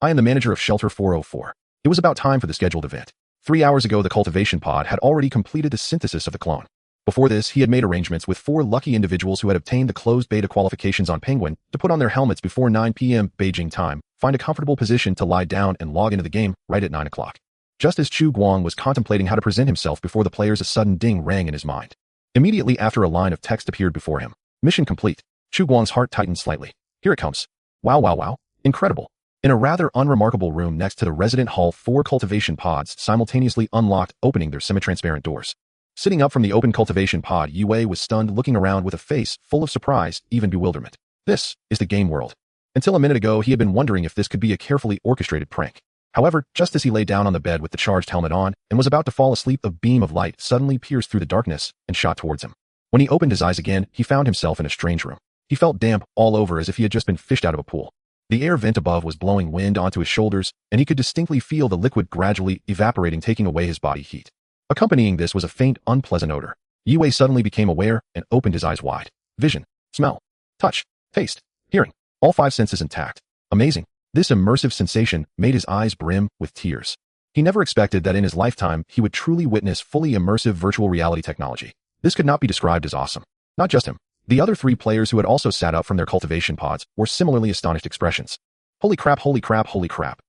I am the manager of Shelter 404. It was about time for the scheduled event. 3 hours ago, the cultivation pod had already completed the synthesis of the clone. Before this, he had made arrangements with 4 lucky individuals who had obtained the closed beta qualifications on Penguin to put on their helmets before 9 p.m. Beijing time, find a comfortable position to lie down and log into the game right at 9 o'clock. Just as Chu Guang was contemplating how to present himself before the players, a sudden ding rang in his mind. Immediately after, a line of text appeared before him. Mission complete. Chu Guang's heart tightened slightly. Here it comes. Wow, wow, wow. Incredible. In a rather unremarkable room next to the resident hall, 4 cultivation pods simultaneously unlocked, opening their semi-transparent doors. Sitting up from the open cultivation pod, Yue was stunned, looking around with a face full of surprise, even bewilderment. This is the game world. Until a minute ago, he had been wondering if this could be a carefully orchestrated prank. However, just as he lay down on the bed with the charged helmet on and was about to fall asleep, a beam of light suddenly pierced through the darkness and shot towards him. When he opened his eyes again, he found himself in a strange room. He felt damp all over, as if he had just been fished out of a pool. The air vent above was blowing wind onto his shoulders, and he could distinctly feel the liquid gradually evaporating, taking away his body heat. Accompanying this was a faint, unpleasant odor. Yue suddenly became aware and opened his eyes wide. Vision, smell, touch, taste, hearing, all 5 senses intact. Amazing. This immersive sensation made his eyes brim with tears. He never expected that in his lifetime he would truly witness fully immersive virtual reality technology. This could not be described as awesome. Not just him. The other 3 players who had also sat up from their cultivation pods wore similarly astonished expressions. Holy crap, holy crap, holy crap.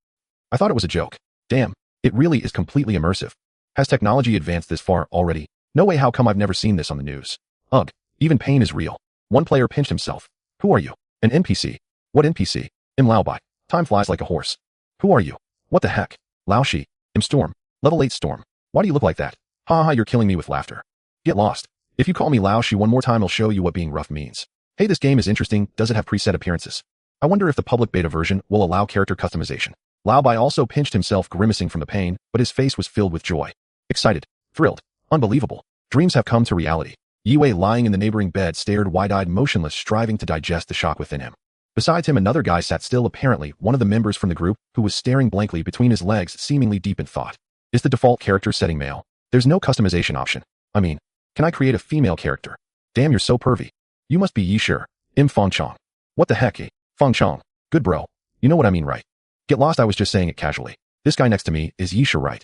I thought it was a joke. Damn, it really is completely immersive. Has technology advanced this far already? No way, how come I've never seen this on the news? Ugh, even pain is real. One player pinched himself. Who are you? An NPC. What NPC? Im Laobai. Time flies like a horse. Who are you? What the heck? Lao Shi. Im Storm. Level 8 Storm. Why do you look like that? Ha ha, you're killing me with laughter. Get lost. If you call me Lao Shi one more time, I'll show you what being rough means. Hey, this game is interesting. Does it have preset appearances? I wonder if the public beta version will allow character customization. Lao Bai also pinched himself, grimacing from the pain, but his face was filled with joy. Excited. Thrilled. Unbelievable. Dreams have come to reality. Yue, lying in the neighboring bed, stared wide-eyed, motionless, striving to digest the shock within him. Besides him, another guy sat still, apparently one of the members from the group, who was staring blankly between his legs, seemingly deep in thought. Is the default character setting male? There's no customization option. I mean, can I create a female character? Damn, you're so pervy. You must be Yi Shi. Im Fong Chong. What the heck, eh? Fong Chong. Good bro. You know what I mean, right? Get lost, I was just saying it casually. This guy next to me is Yi Shi, right?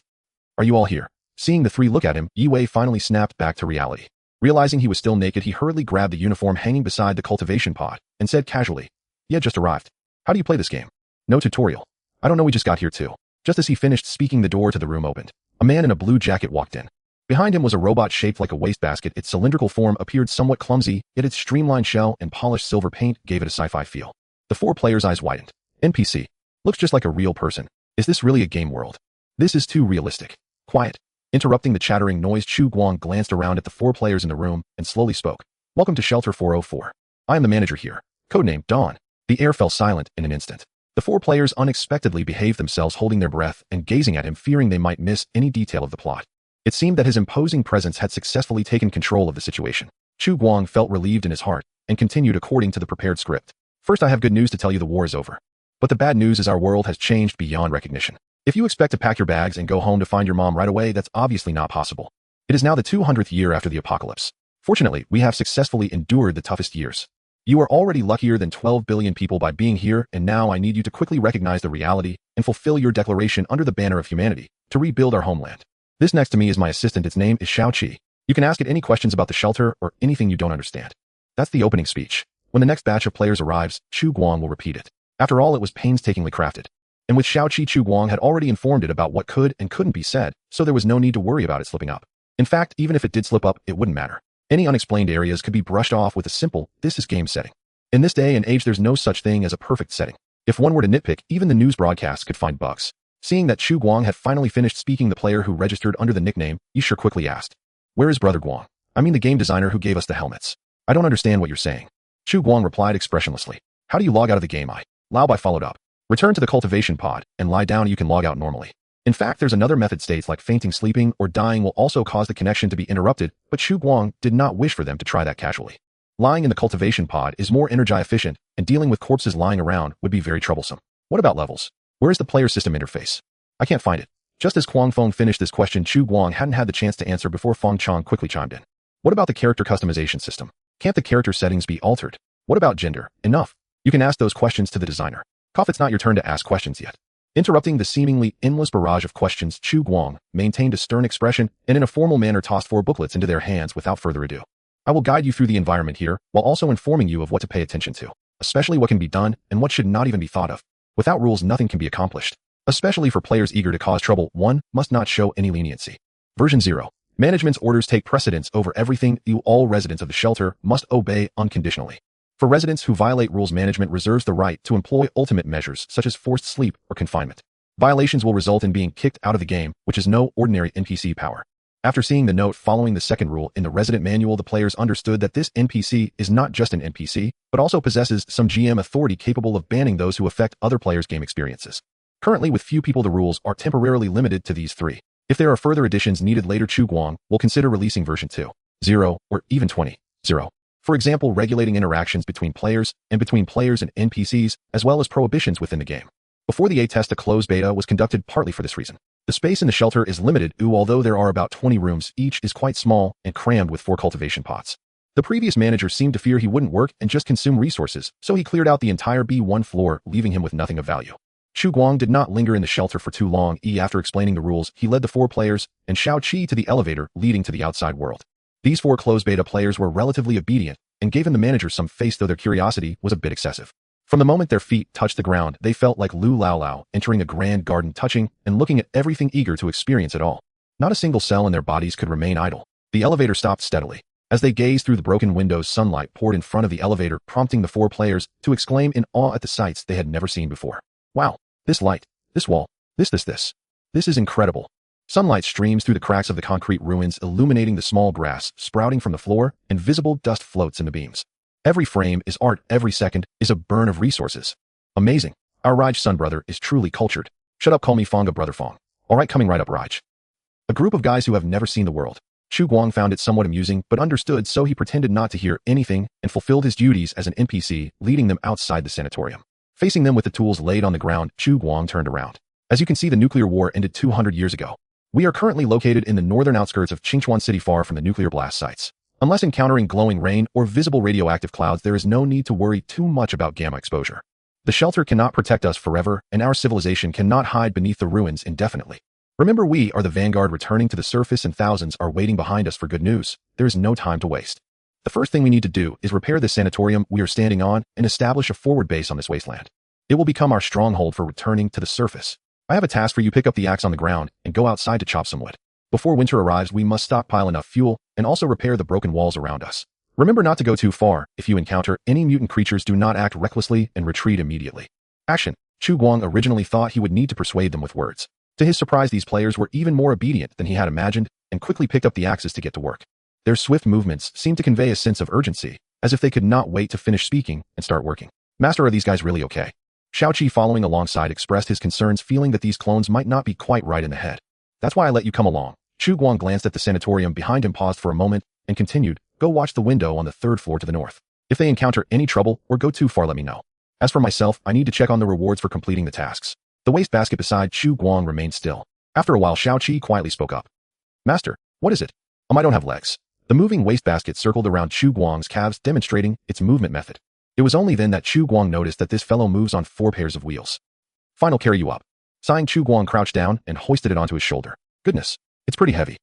Are you all here? Seeing the three look at him, Yi Wei finally snapped back to reality. Realizing he was still naked, he hurriedly grabbed the uniform hanging beside the cultivation pod and said casually, "Yeah, just arrived. How do you play this game? No tutorial. I don't know, we just got here too." Just as he finished speaking, the door to the room opened. A man in a blue jacket walked in. Behind him was a robot shaped like a wastebasket. Its cylindrical form appeared somewhat clumsy, yet its streamlined shell and polished silver paint gave it a sci-fi feel. The four players' eyes widened. NPC. Looks just like a real person. Is this really a game world? This is too realistic. Quiet. Interrupting the chattering noise, Chu Guang glanced around at the four players in the room and slowly spoke. "Welcome to Shelter 404. I am the manager here. Codename Dawn." The air fell silent in an instant. The four players unexpectedly behaved themselves, holding their breath and gazing at him, fearing they might miss any detail of the plot. It seemed that his imposing presence had successfully taken control of the situation. Chu Guang felt relieved in his heart and continued according to the prepared script. "First, I have good news to tell you. The war is over. But the bad news is our world has changed beyond recognition. If you expect to pack your bags and go home to find your mom right away, that's obviously not possible. It is now the 200th year after the apocalypse. Fortunately, we have successfully endured the toughest years. You are already luckier than 12 billion people by being here, and now I need you to quickly recognize the reality and fulfill your declaration under the banner of humanity to rebuild our homeland. This next to me is my assistant. Its name is Xiaoqi. You can ask it any questions about the shelter or anything you don't understand." That's the opening speech. When the next batch of players arrives, Chu Guang will repeat it. After all, it was painstakingly crafted. And with Xiaoqi, Chu Guang had already informed it about what could and couldn't be said, so there was no need to worry about it slipping up. In fact, even if it did slip up, it wouldn't matter. Any unexplained areas could be brushed off with a simple, "This is game setting." In this day and age, there's no such thing as a perfect setting. If one were to nitpick, even the news broadcasts could find bugs. Seeing that Chu Guang had finally finished speaking, the player who registered under the nickname Yishur quickly asked, "Where is Brother Guang? I mean the game designer who gave us the helmets. I don't understand what you're saying." Chu Guang replied expressionlessly, "How do you log out of the game?" Lao Bai followed up. "Return to the cultivation pod and lie down. You can log out normally. In fact, there's another method. States like fainting, sleeping, or dying will also cause the connection to be interrupted, but Chu Guang did not wish for them to try that casually. Lying in the cultivation pod is more energy efficient, and dealing with corpses lying around would be very troublesome. What about levels? Where's the player system interface? I can't find it." Just as Kuang Feng finished this question, Chu Guang hadn't had the chance to answer before Feng Chang quickly chimed in. "What about the character customization system? Can't the character settings be altered? What about gender? Enough. You can ask those questions to the designer. Cough, it's not your turn to ask questions yet." Interrupting the seemingly endless barrage of questions, Chu Guang maintained a stern expression and in a formal manner tossed 4 booklets into their hands without further ado. "I will guide you through the environment here, while also informing you of what to pay attention to, especially what can be done and what should not even be thought of. Without rules, nothing can be accomplished. Especially for players eager to cause trouble, 1 must not show any leniency. Version 0. Management's orders take precedence over everything. You, all residents of the shelter, must obey unconditionally. For residents who violate rules, management reserves the right to employ ultimate measures such as forced sleep or confinement. Violations will result in being kicked out of the game, which is no ordinary NPC power." After seeing the note following the second rule in the resident manual, the players understood that this NPC is not just an NPC, but also possesses some GM authority capable of banning those who affect other players' game experiences. Currently, with few people, the rules are temporarily limited to these 3. If there are further additions needed later, Chu Guang will consider releasing version 2.0 or even 20.0. For example, regulating interactions between players and between players and NPCs, as well as prohibitions within the game. Before the A-test, a closed beta was conducted partly for this reason. The space in the shelter is limited, although there are about 20 rooms, each is quite small and crammed with 4 cultivation pots. The previous manager seemed to fear he wouldn't work and just consume resources, so he cleared out the entire B1 floor, leaving him with nothing of value. Chu Guang did not linger in the shelter for too long. After explaining the rules, he led the 4 players and Xiaoqi to the elevator leading to the outside world. These 4 closed beta players were relatively obedient and gave the manager some face, though their curiosity was a bit excessive. From the moment their feet touched the ground, they felt like Lu Lao Lao entering a grand garden, touching and looking at everything, eager to experience it all. Not a single cell in their bodies could remain idle. The elevator stopped steadily. As they gazed through the broken windows, sunlight poured in front of the elevator, prompting the 4 players to exclaim in awe at the sights they had never seen before. "Wow! This light, this wall, this is incredible." Sunlight streams through the cracks of the concrete ruins, illuminating the small grass sprouting from the floor, and visible dust floats in the beams. Every frame is art, every second is a burn of resources. Amazing. Our Raj son brother is truly cultured. Shut up, call me Fonga brother Fong. Alright, coming right up, Raj. A group of guys who have never seen the world. Chu Guang found it somewhat amusing, but understood, so he pretended not to hear anything and fulfilled his duties as an NPC, leading them outside the sanatorium. Facing them with the tools laid on the ground, Chu Guang turned around. "As you can see, the nuclear war ended 200 years ago. We are currently located in the northern outskirts of Qingchuan City, far from the nuclear blast sites. Unless encountering glowing rain or visible radioactive clouds, there is no need to worry too much about gamma exposure. The shelter cannot protect us forever, and our civilization cannot hide beneath the ruins indefinitely. Remember, we are the vanguard returning to the surface and thousands are waiting behind us for good news. There is no time to waste. The first thing we need to do is repair this sanatorium we are standing on and establish a forward base on this wasteland. It will become our stronghold for returning to the surface. I have a task for you. Pick up the axe on the ground and go outside to chop some wood. Before winter arrives, we must stockpile enough fuel and also repair the broken walls around us. Remember not to go too far. If you encounter any mutant creatures, do not act recklessly and retreat immediately. Action. Chu Guang originally thought he would need to persuade them with words. To his surprise, these players were even more obedient than he had imagined and quickly picked up the axes to get to work. Their swift movements seemed to convey a sense of urgency, as if they could not wait to finish speaking and start working. Master, are these guys really okay? Xiaoqi, following alongside, expressed his concerns, feeling that these clones might not be quite right in the head. That's why I let you come along. Chu Guang glanced at the sanatorium behind him, paused for a moment, and continued, go watch the window on the third floor to the north. If they encounter any trouble or go too far, let me know. As for myself, I need to check on the rewards for completing the tasks. The wastebasket beside Chu Guang remained still. After a while, Xiaoqi quietly spoke up. Master, what is it? I don't have legs. The moving wastebasket circled around Chu Guang's calves, demonstrating its movement method. It was only then that Chu Guang noticed that this fellow moves on 4 pairs of wheels. Fine, I'll carry you up. Sighing, Chu Guang crouched down and hoisted it onto his shoulder. Goodness, it's pretty heavy.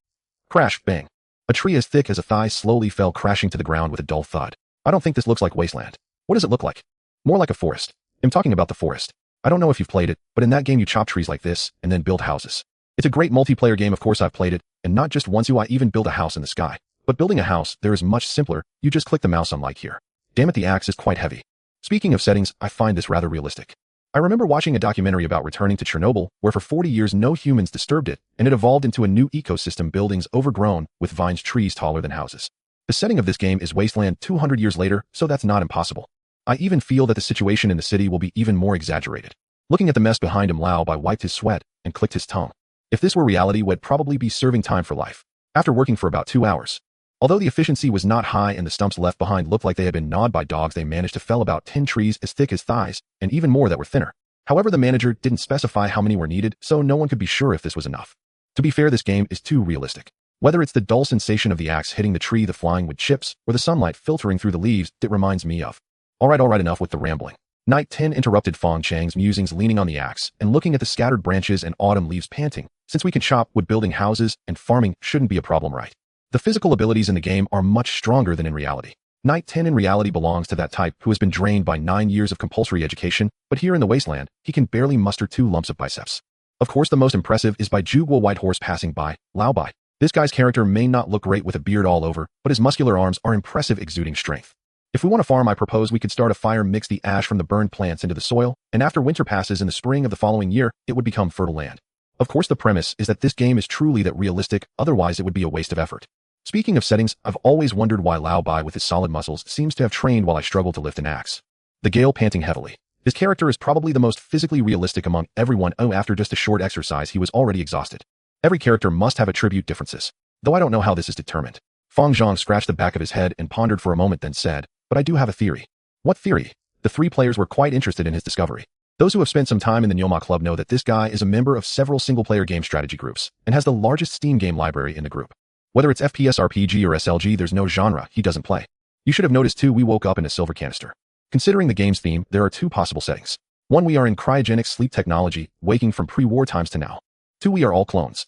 Crash, bang. A tree as thick as a thigh slowly fell crashing to the ground with a dull thud. I don't think this looks like wasteland. What does it look like? More like a forest. I'm talking about the forest. I don't know if you've played it, but in that game you chop trees like this and then build houses. It's a great multiplayer game. Of course I've played it, and not just once. I even build a house in the sky. But building a house there is much simpler. You just click the mouse, unlike here. Damn it, the axe is quite heavy. Speaking of settings, I find this rather realistic. I remember watching a documentary about returning to Chernobyl, where for 40 years no humans disturbed it, and it evolved into a new ecosystem, buildings overgrown with vines, trees taller than houses. The setting of this game is wasteland 200 years later, so that's not impossible. I even feel that the situation in the city will be even more exaggerated. Looking at the mess behind him, Lao Bai wiped his sweat and clicked his tongue. If this were reality, we'd probably be serving time for life. After working for about 2 hours. Although the efficiency was not high and the stumps left behind looked like they had been gnawed by dogs, they managed to fell about 10 trees as thick as thighs, and even more that were thinner. However, the manager didn't specify how many were needed, so no one could be sure if this was enough. To be fair, this game is too realistic. Whether it's the dull sensation of the axe hitting the tree, the flying wood chips, or the sunlight filtering through the leaves, it reminds me of. Alright, enough with the rambling. Night 10 interrupted Fong Chang's musings, leaning on the axe and looking at the scattered branches and autumn leaves, panting. Since we can chop wood, building houses and farming shouldn't be a problem, right? The physical abilities in the game are much stronger than in reality. Night 10 in reality belongs to that type who has been drained by 9 years of compulsory education, but here in the wasteland, he can barely muster 2 lumps of biceps. Of course, the most impressive is by Zhuguo, white horse passing by, Lao Bai. This guy's character may not look great with a beard all over, but his muscular arms are impressive, exuding strength. If we want to farm, I propose we could start a fire, mix the ash from the burned plants into the soil, and after winter passes in the spring of the following year, it would become fertile land. Of course, the premise is that this game is truly that realistic, otherwise it would be a waste of effort. Speaking of settings, I've always wondered why Lao Bai with his solid muscles seems to have trained while I struggle to lift an axe. The Gale, panting heavily. His character is probably the most physically realistic among everyone. Oh, after just a short exercise he was already exhausted. Every character must have attribute differences, though I don't know how this is determined. Fong Zhang scratched the back of his head and pondered for a moment, then said, but I do have a theory. What theory? The 3 players were quite interested in his discovery. Those who have spent some time in the Nyoma Club know that this guy is a member of several single-player game strategy groups and has the largest Steam game library in the group. Whether it's FPS, RPG, or SLG, there's no genre he doesn't play. You should have noticed too, we woke up in a silver canister. Considering the game's theme, there are 2 possible settings. 1, we are in cryogenic sleep technology, waking from pre-war times to now. 2, we are all clones.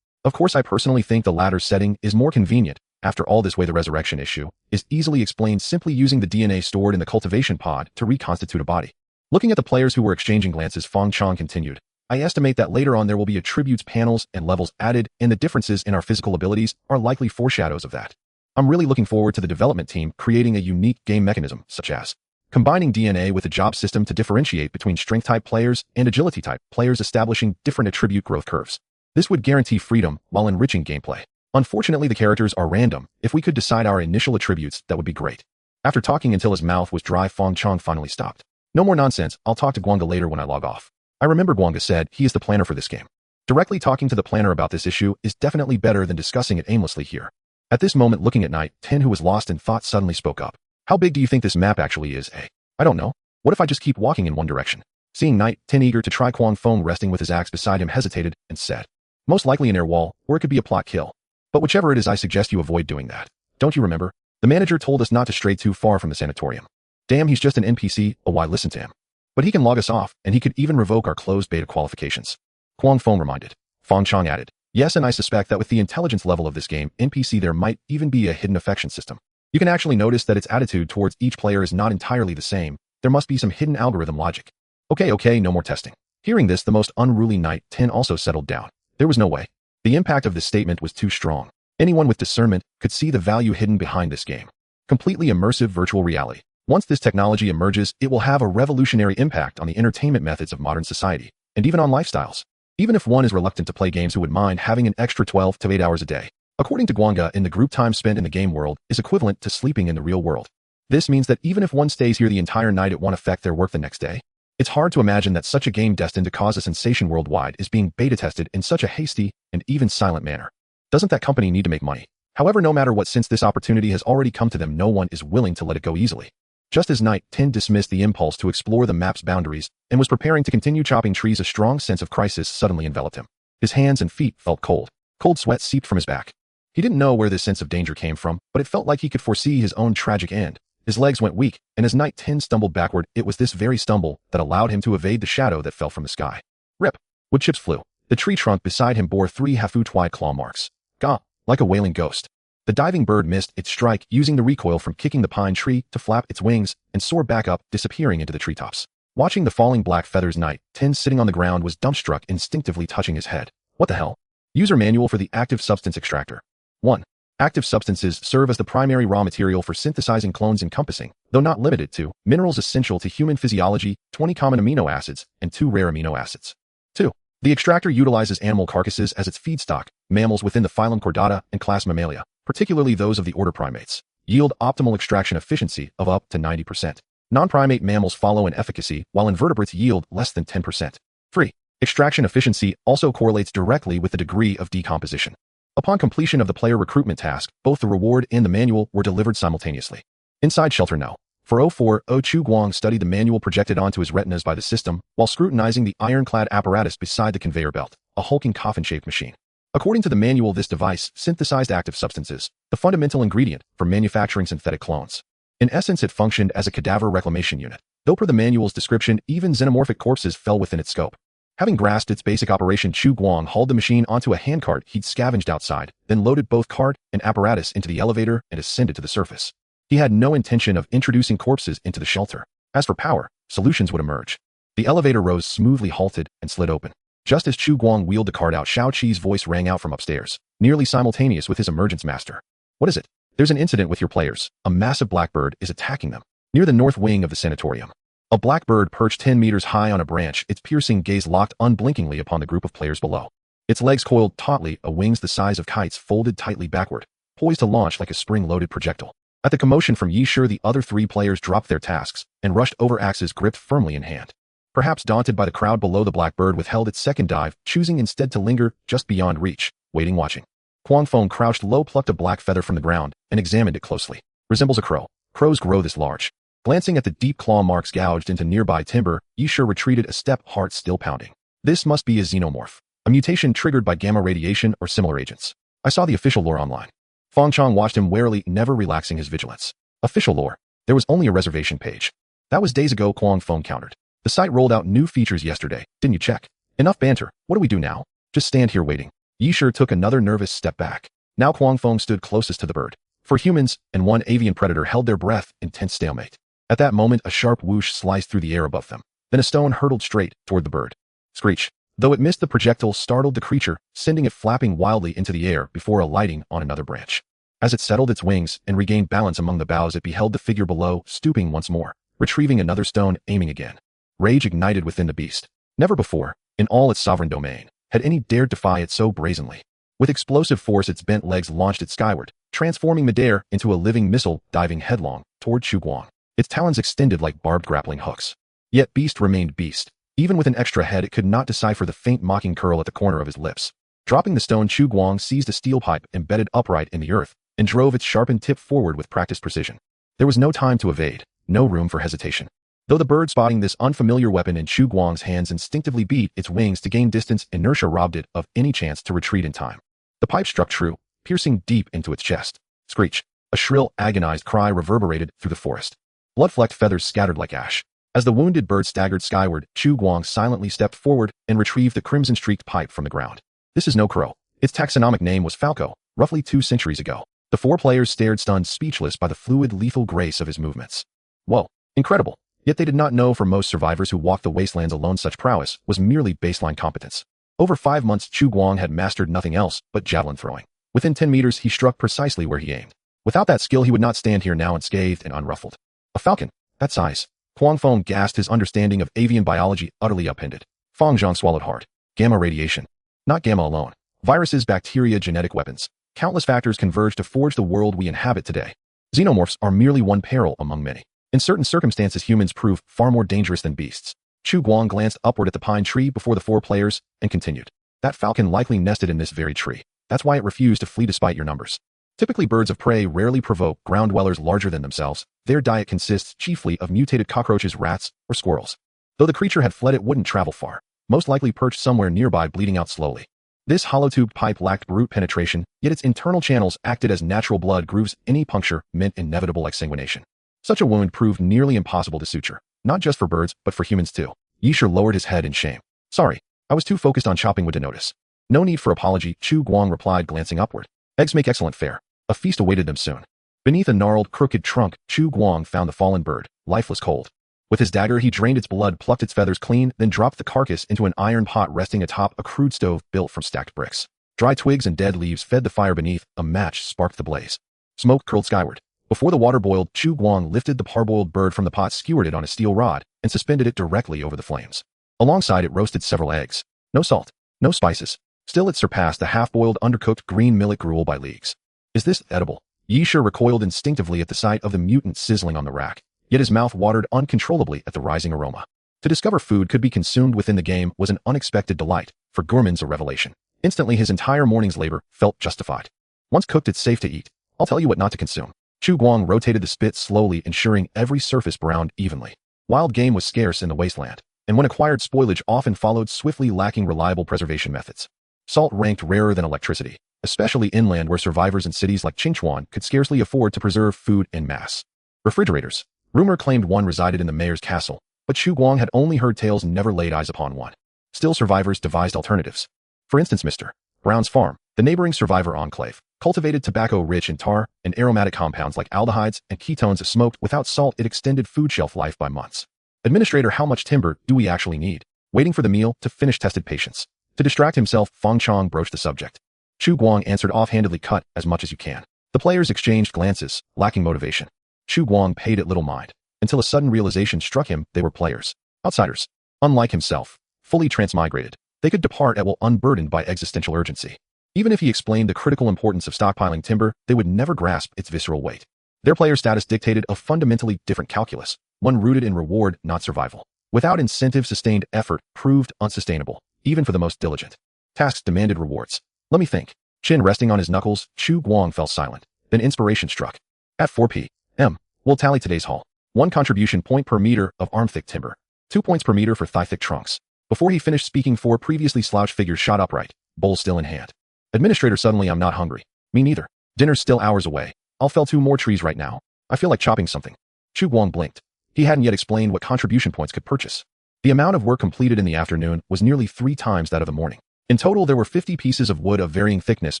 Of course, I personally think the latter setting is more convenient. After all, this way the resurrection issue is easily explained simply using the DNA stored in the cultivation pod to reconstitute a body. Looking at the players who were exchanging glances, Fong Chang continued, I estimate that later on there will be attributes panels and levels added, and the differences in our physical abilities are likely foreshadows of that. I'm really looking forward to the development team creating a unique game mechanism, such as combining DNA with a job system to differentiate between strength-type players and agility-type players, establishing different attribute growth curves. This would guarantee freedom while enriching gameplay. Unfortunately, the characters are random. If we could decide our initial attributes, that would be great. After talking until his mouth was dry, Fong Chang finally stopped. No more nonsense, I'll talk to Guanga later when I log off. I remember Guanga said he is the planner for this game. Directly talking to the planner about this issue is definitely better than discussing it aimlessly here. At this moment, looking at Night 10, who was lost in thought, suddenly spoke up. How big do you think this map actually is, eh? I don't know. What if I just keep walking in one direction? Seeing Night 10 eager to try, Guang Feng resting with his axe beside him hesitated and said, most likely an air wall, or it could be a plot kill. But whichever it is, I suggest you avoid doing that. Don't you remember? The manager told us not to stray too far from the sanatorium. Damn, he's just an NPC, oh why listen to him? But he can log us off, and he could even revoke our closed beta qualifications. Guang Feng reminded. Fong Chong added. Yes, and I suspect that with the intelligence level of this game, NPC there might even be a hidden affection system. You can actually notice that its attitude towards each player is not entirely the same. There must be some hidden algorithm logic. Okay, no more testing. Hearing this, the most unruly Knight 10 also settled down. There was no way. The impact of this statement was too strong. Anyone with discernment could see the value hidden behind this game. Completely immersive virtual reality. Once this technology emerges, it will have a revolutionary impact on the entertainment methods of modern society, and even on lifestyles. Even if one is reluctant to play games, who would mind having an extra 12 to 8 hours a day? According to Guanga, in the group, time spent in the game world is equivalent to sleeping in the real world. This means that even if one stays here the entire night, it won't affect their work the next day. It's hard to imagine that such a game destined to cause a sensation worldwide is being beta tested in such a hasty and even silent manner. Doesn't that company need to make money? However, no matter what, since this opportunity has already come to them, no one is willing to let it go easily. Just as Knight 10 dismissed the impulse to explore the map's boundaries and was preparing to continue chopping trees, a strong sense of crisis suddenly enveloped him. His hands and feet felt cold. Cold sweat seeped from his back. He didn't know where this sense of danger came from, but it felt like he could foresee his own tragic end. His legs went weak, and as Knight 10 stumbled backward, it was this very stumble that allowed him to evade the shadow that fell from the sky. Rip! Wood chips flew. The tree trunk beside him bore 3 half-foot-wide claw marks. Gah! Like a wailing ghost. The diving bird missed its strike, using the recoil from kicking the pine tree to flap its wings and soar back up, disappearing into the treetops. Watching the falling black feathers, Knight 10 sitting on the ground was dumbstruck, instinctively touching his head. What the hell? User manual for the active substance extractor. 1. Active substances serve as the primary raw material for synthesizing clones, encompassing, though not limited to, minerals essential to human physiology, 20 common amino acids, and 2 rare amino acids. 2. The extractor utilizes animal carcasses as its feedstock. Mammals within the phylum Chordata and class Mammalia, particularly those of the order primates, yield optimal extraction efficiency of up to 90%. Non-primate mammals follow in efficacy, while invertebrates yield less than 10%. 3. Extraction efficiency also correlates directly with the degree of decomposition. Upon completion of the player recruitment task, both the reward and the manual were delivered simultaneously. Inside Shelter No. 404, Chu Guang studied the manual projected onto his retinas by the system while scrutinizing the ironclad apparatus beside the conveyor belt, a hulking coffin-shaped machine. According to the manual, this device synthesized active substances, the fundamental ingredient for manufacturing synthetic clones. In essence, it functioned as a cadaver reclamation unit, though per the manual's description, even xenomorphic corpses fell within its scope. Having grasped its basic operation, Chu Guang hauled the machine onto a handcart he'd scavenged outside, then loaded both cart and apparatus into the elevator and ascended to the surface. He had no intention of introducing corpses into the shelter. As for power, solutions would emerge. The elevator rose smoothly, halted, and slid open. Just as Chu Guang wheeled the cart out, Shao Qi's voice rang out from upstairs, nearly simultaneous with his emergence. Master. What is it? There's an incident with your players. A massive blackbird is attacking them, near the north wing of the sanatorium. A blackbird perched 10 meters high on a branch, its piercing gaze locked unblinkingly upon the group of players below. Its legs coiled tautly, wings the size of kites folded tightly backward, poised to launch like a spring-loaded projectile. At the commotion from Yi Shi, the other 3 players dropped their tasks and rushed over, axes gripped firmly in hand. Perhaps daunted by the crowd below, the blackbird withheld its second dive, choosing instead to linger just beyond reach, waiting, watching. Guang Feng crouched low, plucked a black feather from the ground, and examined it closely. Resembles a crow. Crows grow this large. Glancing at the deep claw marks gouged into nearby timber, Yi Shi retreated a step, heart still pounding. This must be a xenomorph, a mutation triggered by gamma radiation or similar agents. I saw the official lore online. Fong Chong watched him warily, never relaxing his vigilance. Official lore. There was only a reservation page. That was days ago, Guang Feng countered. The site rolled out new features yesterday, didn't you check? Enough banter, what do we do now? Just stand here waiting. Yi Shi took another nervous step back. Now Guang Feng stood closest to the bird. 4 humans and 1 avian predator held their breath in tense stalemate. At that moment, a sharp whoosh sliced through the air above them. Then a stone hurtled straight toward the bird. Screech. Though it missed, the projectile startled the creature, sending it flapping wildly into the air before alighting on another branch. As it settled its wings and regained balance among the boughs, it beheld the figure below, stooping once more, retrieving another stone, aiming again. Rage ignited within the beast. Never before, in all its sovereign domain, had any dared defy it so brazenly. With explosive force, its bent legs launched it skyward, transforming midair into a living missile, diving headlong toward Chu Guang. Its talons extended like barbed grappling hooks. Yet beast remained beast. Even with an extra head, it could not decipher the faint mocking curl at the corner of his lips. Dropping the stone, Chu Guang seized a steel pipe embedded upright in the earth and drove its sharpened tip forward with practiced precision. There was no time to evade, no room for hesitation. Though the bird, spotting this unfamiliar weapon in Chu Guang's hands, instinctively beat its wings to gain distance, inertia robbed it of any chance to retreat in time. The pipe struck true, piercing deep into its chest. Screech. A shrill, agonized cry reverberated through the forest. Blood-flecked feathers scattered like ash. As the wounded bird staggered skyward, Chu Guang silently stepped forward and retrieved the crimson-streaked pipe from the ground. This is no crow. Its taxonomic name was Falco, roughly 2 centuries ago. The 4 players stared stunned, speechless by the fluid, lethal grace of his movements. Whoa, incredible. Yet they did not know, for most survivors who walked the wastelands alone, such prowess was merely baseline competence. Over 5 months, Chu Guang had mastered nothing else but javelin throwing. Within 10 meters, he struck precisely where he aimed. Without that skill, he would not stand here now unscathed and unruffled. A falcon? That size? Huang Feng gasped, his understanding of avian biology utterly upended. Fang Zhang swallowed hard. Gamma radiation. Not gamma alone. Viruses, bacteria, genetic weapons. Countless factors converge to forge the world we inhabit today. Xenomorphs are merely one peril among many. In certain circumstances, humans prove far more dangerous than beasts. Chu Guang glanced upward at the pine tree before the 4 players and continued. That falcon likely nested in this very tree. That's why it refused to flee despite your numbers. Typically, birds of prey rarely provoke ground dwellers larger than themselves. Their diet consists chiefly of mutated cockroaches, rats, or squirrels. Though the creature had fled, it wouldn't travel far, most likely perched somewhere nearby, bleeding out slowly. This hollow-tubed pipe lacked brute penetration, yet its internal channels acted as natural blood grooves. Any puncture meant inevitable exsanguination. Such a wound proved nearly impossible to suture, not just for birds, but for humans too. Yishir lowered his head in shame. Sorry, I was too focused on chopping wood to notice. No need for apology, Chu Guang replied, glancing upward. Eggs make excellent fare. A feast awaited them soon. Beneath a gnarled, crooked trunk, Chu Guang found the fallen bird, lifeless cold. With his dagger, he drained its blood, plucked its feathers clean, then dropped the carcass into an iron pot resting atop a crude stove built from stacked bricks. Dry twigs and dead leaves fed the fire beneath. A match sparked the blaze. Smoke curled skyward. Before the water boiled, Chu Guang lifted the parboiled bird from the pot, skewered it on a steel rod, and suspended it directly over the flames. Alongside it roasted several eggs. No salt, no spices. Still, it surpassed the half-boiled, undercooked green millet gruel by leagues. Is this edible? Yishir recoiled instinctively at the sight of the mutant sizzling on the rack, yet his mouth watered uncontrollably at the rising aroma. To discover food could be consumed within the game was an unexpected delight, for gourmands a revelation. Instantly, his entire morning's labor felt justified. Once cooked, it's safe to eat. I'll tell you what not to consume. Chu Guang rotated the spit slowly, ensuring every surface browned evenly. Wild game was scarce in the wasteland, and when acquired, spoilage often followed swiftly, lacking reliable preservation methods. Salt ranked rarer than electricity, especially inland where survivors in cities like Qingchuan could scarcely afford to preserve food en masse. Refrigerators. Rumor claimed one resided in the mayor's castle, but Chu Guang had only heard tales and never laid eyes upon one. Still, survivors devised alternatives. For instance, Mr. Brown's farm, the neighboring survivor enclave, cultivated tobacco rich in tar and aromatic compounds like aldehydes and ketones. Smoked without salt, it extended food shelf life by months. Administrator, how much timber do we actually need? Waiting for the meal to finish, tested patience. To distract himself, Fang Chong broached the subject. Chu Guang answered offhandedly, cut as much as you can. The players exchanged glances, lacking motivation. Chu Guang paid it little mind, until a sudden realization struck him. They were players. Outsiders. Unlike himself. Fully transmigrated. They could depart at will, unburdened by existential urgency. Even if he explained the critical importance of stockpiling timber, they would never grasp its visceral weight. Their player status dictated a fundamentally different calculus, one rooted in reward, not survival. Without incentive, sustained effort proved unsustainable, even for the most diligent. Tasks demanded rewards. Let me think. Chin resting on his knuckles, Chu Guang fell silent. Then inspiration struck. At 4 p.m., we'll tally today's haul. 1 contribution point per meter of arm-thick timber. 2 points per meter for thigh-thick trunks. Before he finished speaking, 4 previously slouched figures shot upright, bowls still in hand. Administrator, suddenly I'm not hungry. Me neither. Dinner's still hours away. I'll fell 2 more trees right now. I feel like chopping something. Chu Guang blinked. He hadn't yet explained what contribution points could purchase. The amount of work completed in the afternoon was nearly 3 times that of the morning. In total, there were 50 pieces of wood of varying thickness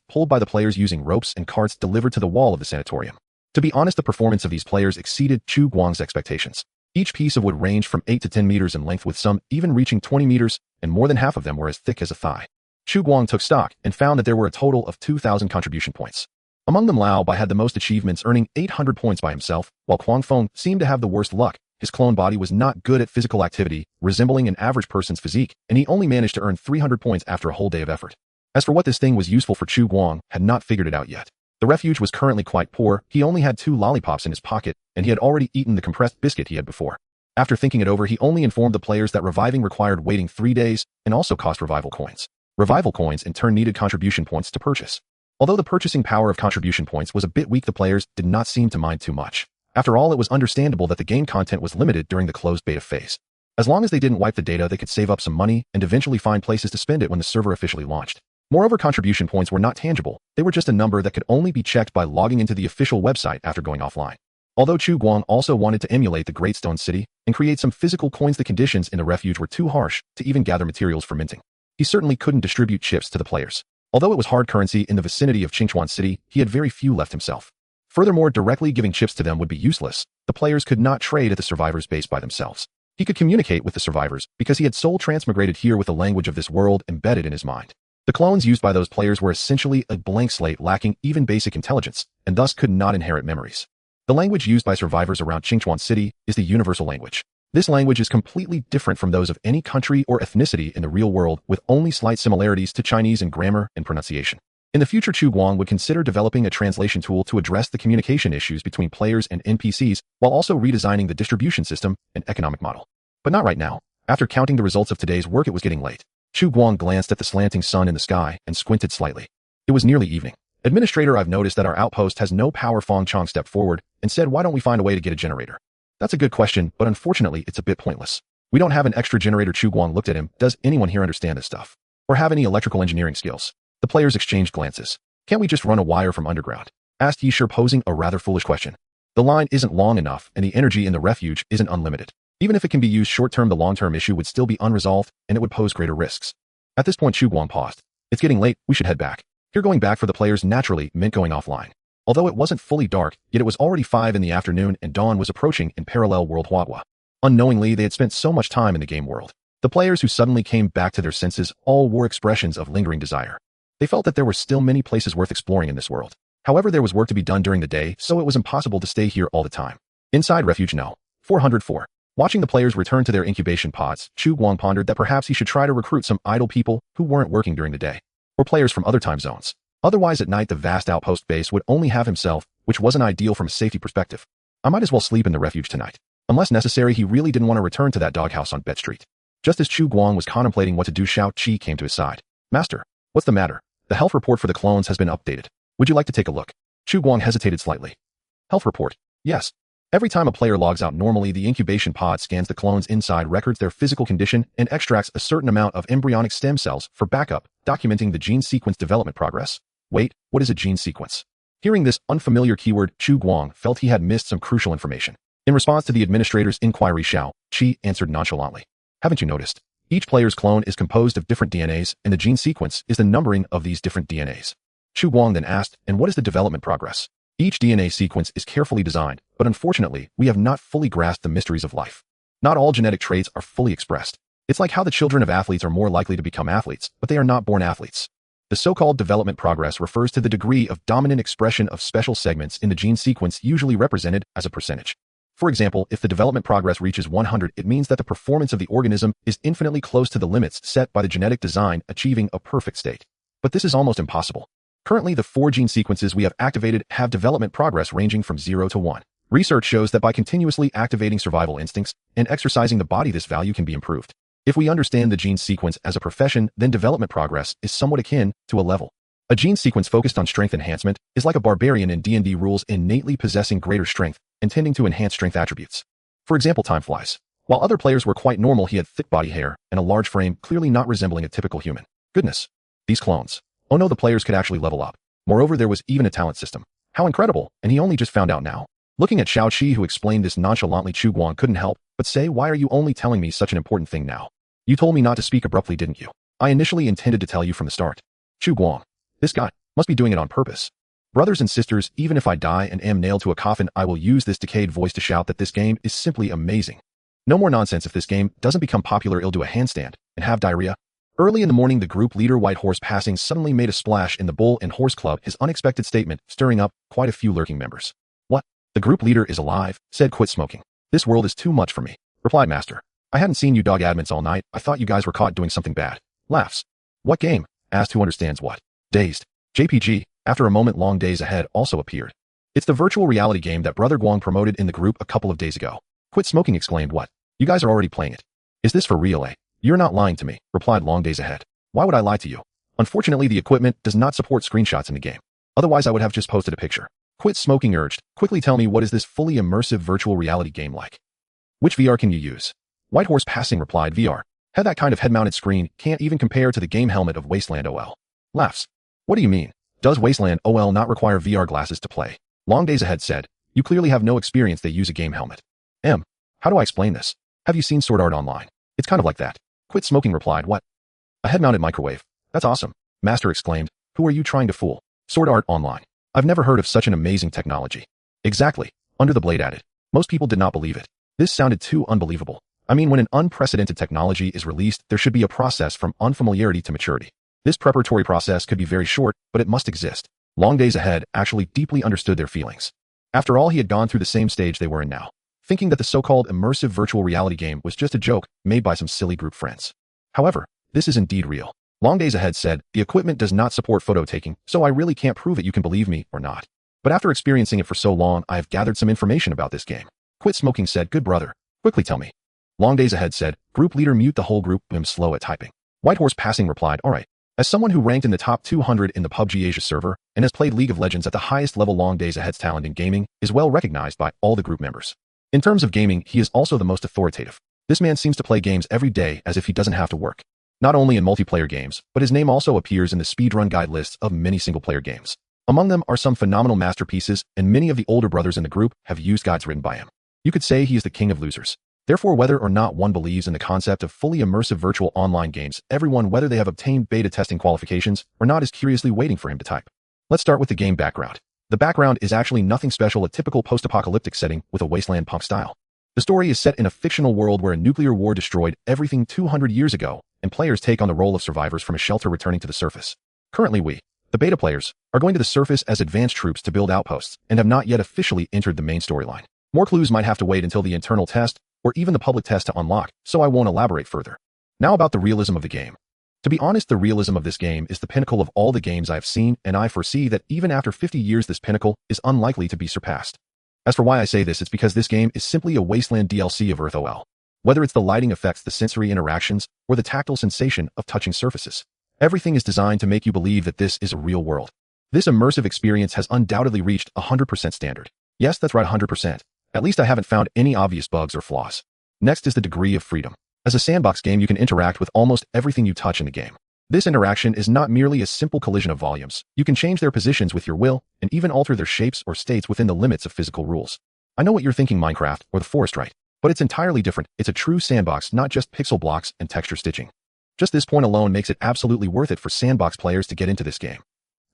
pulled by the players using ropes and carts delivered to the wall of the sanatorium. To be honest, the performance of these players exceeded Chu Guang's expectations. Each piece of wood ranged from 8 to 10 meters in length, with some even reaching 20 meters, and more than half of them were as thick as a thigh. Chu Guang took stock and found that there were a total of 2,000 contribution points. Among them, Lao Bai had the most achievements, earning 800 points by himself, while Huang Feng seemed to have the worst luck. His clone body was not good at physical activity, resembling an average person's physique, and he only managed to earn 300 points after a whole day of effort. As for what this thing was useful for, Chu Guang had not figured it out yet. The refuge was currently quite poor. He only had 2 lollipops in his pocket, and he had already eaten the compressed biscuit he had before. After thinking it over, he only informed the players that reviving required waiting 3 days and also cost revival coins. Revival coins in turn needed contribution points to purchase. Although the purchasing power of contribution points was a bit weak, the players did not seem to mind too much. After all, it was understandable that the game content was limited during the closed beta phase. As long as they didn't wipe the data, they could save up some money and eventually find places to spend it when the server officially launched. Moreover, contribution points were not tangible. They were just a number that could only be checked by logging into the official website after going offline. Although Chu Guang also wanted to emulate the Great Stone City and create some physical coins, the conditions in the refuge were too harsh to even gather materials for minting. he certainly couldn't distribute chips to the players. Although it was hard currency in the vicinity of Qingchuan City, he had very few left himself. Furthermore, directly giving chips to them would be useless. The players could not trade at the survivors' base by themselves. He could communicate with the survivors because he had soul transmigrated here with the language of this world embedded in his mind. The clones used by those players were essentially a blank slate lacking even basic intelligence, and thus could not inherit memories. The language used by survivors around Qingchuan City is the universal language. This language is completely different from those of any country or ethnicity in the real world, with only slight similarities to Chinese in grammar and pronunciation. In the future, Chu Guang would consider developing a translation tool to address the communication issues between players and NPCs, while also redesigning the distribution system and economic model. But not right now. After counting the results of today's work, it was getting late. Chu Guang glanced at the slanting sun in the sky and squinted slightly. It was nearly evening. Administrator, I've noticed that our outpost has no power. Fong Chong stepped forward and said, why don't we find a way to get a generator? That's a good question, but unfortunately, it's a bit pointless. We don't have an extra generator. Chu Guang looked at him. Does anyone here understand this stuff? Or have any electrical engineering skills? The players exchanged glances. Can't we just run a wire from underground? Asked Yishir, posing a rather foolish question. The line isn't long enough, and the energy in the refuge isn't unlimited. Even if it can be used short-term, the long-term issue would still be unresolved, and it would pose greater risks. At this point, Chu Guang paused. It's getting late, we should head back. Here, going back for the players naturally meant going offline. Although it wasn't fully dark, yet it was already 5 in the afternoon and dawn was approaching in parallel world Huahua. Unknowingly, they had spent so much time in the game world. The players who suddenly came back to their senses all wore expressions of lingering desire. They felt that there were still many places worth exploring in this world. However, there was work to be done during the day, so it was impossible to stay here all the time. Inside refuge no. 404. Watching the players return to their incubation pods, Chu Guang pondered that perhaps he should try to recruit some idle people who weren't working during the day, or players from other time zones. Otherwise, at night, the vast outpost base would only have himself, which wasn't ideal from a safety perspective. I might as well sleep in the refuge tonight. Unless necessary, he really didn't want to return to that doghouse on Bet Street. Just as Chu Guang was contemplating what to do, Xiao Qi came to his side. Master, what's the matter? The health report for the clones has been updated. Would you like to take a look? Chu Guang hesitated slightly. Health report? Yes. Every time a player logs out normally, the incubation pod scans the clones inside, records their physical condition, and extracts a certain amount of embryonic stem cells for backup, documenting the gene sequence development progress. Wait, what is a gene sequence? Hearing this unfamiliar keyword, Chu Guang felt he had missed some crucial information. In response to the administrator's inquiry, Xiao Qi answered nonchalantly. Haven't you noticed? Each player's clone is composed of different DNAs, and the gene sequence is the numbering of these different DNAs. Chu Guang then asked, and what is the development progress? Each DNA sequence is carefully designed, but unfortunately, we have not fully grasped the mysteries of life. Not all genetic traits are fully expressed. It's like how the children of athletes are more likely to become athletes, but they are not born athletes. The so-called development progress refers to the degree of dominant expression of special segments in the gene sequence, usually represented as a percentage. For example, if the development progress reaches 100, it means that the performance of the organism is infinitely close to the limits set by the genetic design, achieving a perfect state. But this is almost impossible. Currently, the 4 gene sequences we have activated have development progress ranging from 0 to 1. Research shows that by continuously activating survival instincts and exercising the body, this value can be improved. If we understand the gene sequence as a profession, then development progress is somewhat akin to a level. A gene sequence focused on strength enhancement is like a barbarian in D&D rules, innately possessing greater strength, intending to enhance strength attributes. For example, time flies. While other players were quite normal, he had thick body hair and a large frame, clearly not resembling a typical human. Goodness. These clones. Oh no, the players could actually level up. Moreover, there was even a talent system. How incredible, and he only just found out now. Looking at Xiao Qi, who explained this nonchalantly, Chu Guang couldn't help but say, why are you only telling me such an important thing now? You told me not to speak abruptly, didn't you? I initially intended to tell you from the start. Chu Guang. This guy must be doing it on purpose. Brothers and sisters, even if I die and am nailed to a coffin, I will use this decayed voice to shout that this game is simply amazing. No more nonsense. If this game doesn't become popular, I'll do a handstand and have diarrhea. Early in the morning, the group leader, White Horse Passing, suddenly made a splash in the Bull and Horse Club, his unexpected statement stirring up quite a few lurking members. What? The group leader is alive, said Quit Smoking. This world is too much for me, replied Master. I hadn't seen you dog admins all night. I thought you guys were caught doing something bad. Laughs. What game? Asked Who Understands What. Dazed. JPG, after a moment, Long Days Ahead also appeared. It's the virtual reality game that Brother Guang promoted in the group a couple of days ago. Quit Smoking exclaimed. What? You guys are already playing it? Is this for real, eh? You're not lying to me, replied Long Days Ahead. Why would I lie to you? Unfortunately, the equipment does not support screenshots in the game. Otherwise, I would have just posted a picture. Quit Smoking urged. Quickly tell me, what is this fully immersive virtual reality game like? Which VR can you use? White Horse Passing replied. VR. Had that kind of head-mounted screen, can't even compare to the game helmet of Wasteland OL. Laughs. What do you mean? Does Wasteland OL not require VR glasses to play? Long Days Ahead said. You clearly have no experience. They use a game helmet. How do I explain this? Have you seen Sword Art Online? It's kind of like that. Quit Smoking replied. What? A head-mounted microwave. That's awesome. Master exclaimed. Who are you trying to fool? Sword Art Online. I've never heard of such an amazing technology. Exactly. Under the Blade added. Most people did not believe it. This sounded too unbelievable. I mean, when an unprecedented technology is released, there should be a process from unfamiliarity to maturity. This preparatory process could be very short, but it must exist. Long Days Ahead actually deeply understood their feelings. After all, he had gone through the same stage they were in now, thinking that the so-called immersive virtual reality game was just a joke made by some silly group friends. However, this is indeed real. Long Days Ahead said, the equipment does not support photo taking, so I really can't prove it. You can believe me or not. But after experiencing it for so long, I have gathered some information about this game. Quit Smoking said, good brother. Quickly tell me. Long Days Ahead said, group leader mute the whole group. I'm slow at typing. Whitehorse Passing replied, alright. As someone who ranked in the top 200 in the PUBG Asia server and has played League of Legends at the highest level, Long Days Ahead's talent in gaming is well recognized by all the group members. In terms of gaming, he is also the most authoritative. This man seems to play games every day as if he doesn't have to work. Not only in multiplayer games, but his name also appears in the speedrun guide lists of many single-player games. Among them are some phenomenal masterpieces, and many of the older brothers in the group have used guides written by him. You could say he is the king of losers. Therefore, whether or not one believes in the concept of fully immersive virtual online games, everyone, whether they have obtained beta testing qualifications or not, is curiously waiting for him to type. Let's start with the game background. The background is actually nothing special, a typical post-apocalyptic setting with a wasteland punk style. The story is set in a fictional world where a nuclear war destroyed everything 200 years ago, and players take on the role of survivors from a shelter returning to the surface. Currently we, the beta players, are going to the surface as advanced troops to build outposts and have not yet officially entered the main storyline. More clues might have to wait until the internal test or even the public test to unlock, so I won't elaborate further. Now about the realism of the game. To be honest, the realism of this game is the pinnacle of all the games I have seen, and I foresee that even after 50 years this pinnacle is unlikely to be surpassed. As for why I say this, it's because this game is simply a wasteland DLC of EarthOL. Whether it's the lighting effects, the sensory interactions, or the tactile sensation of touching surfaces, everything is designed to make you believe that this is a real world. This immersive experience has undoubtedly reached 100% standard. Yes, that's right, 100%. At least I haven't found any obvious bugs or flaws. Next is the degree of freedom. As a sandbox game, you can interact with almost everything you touch in the game. This interaction is not merely a simple collision of volumes. You can change their positions with your will and even alter their shapes or states within the limits of physical rules. I know what you're thinking, Minecraft or the Forest, right? But it's entirely different. It's a true sandbox, not just pixel blocks and texture stitching. Just this point alone makes it absolutely worth it for sandbox players to get into this game.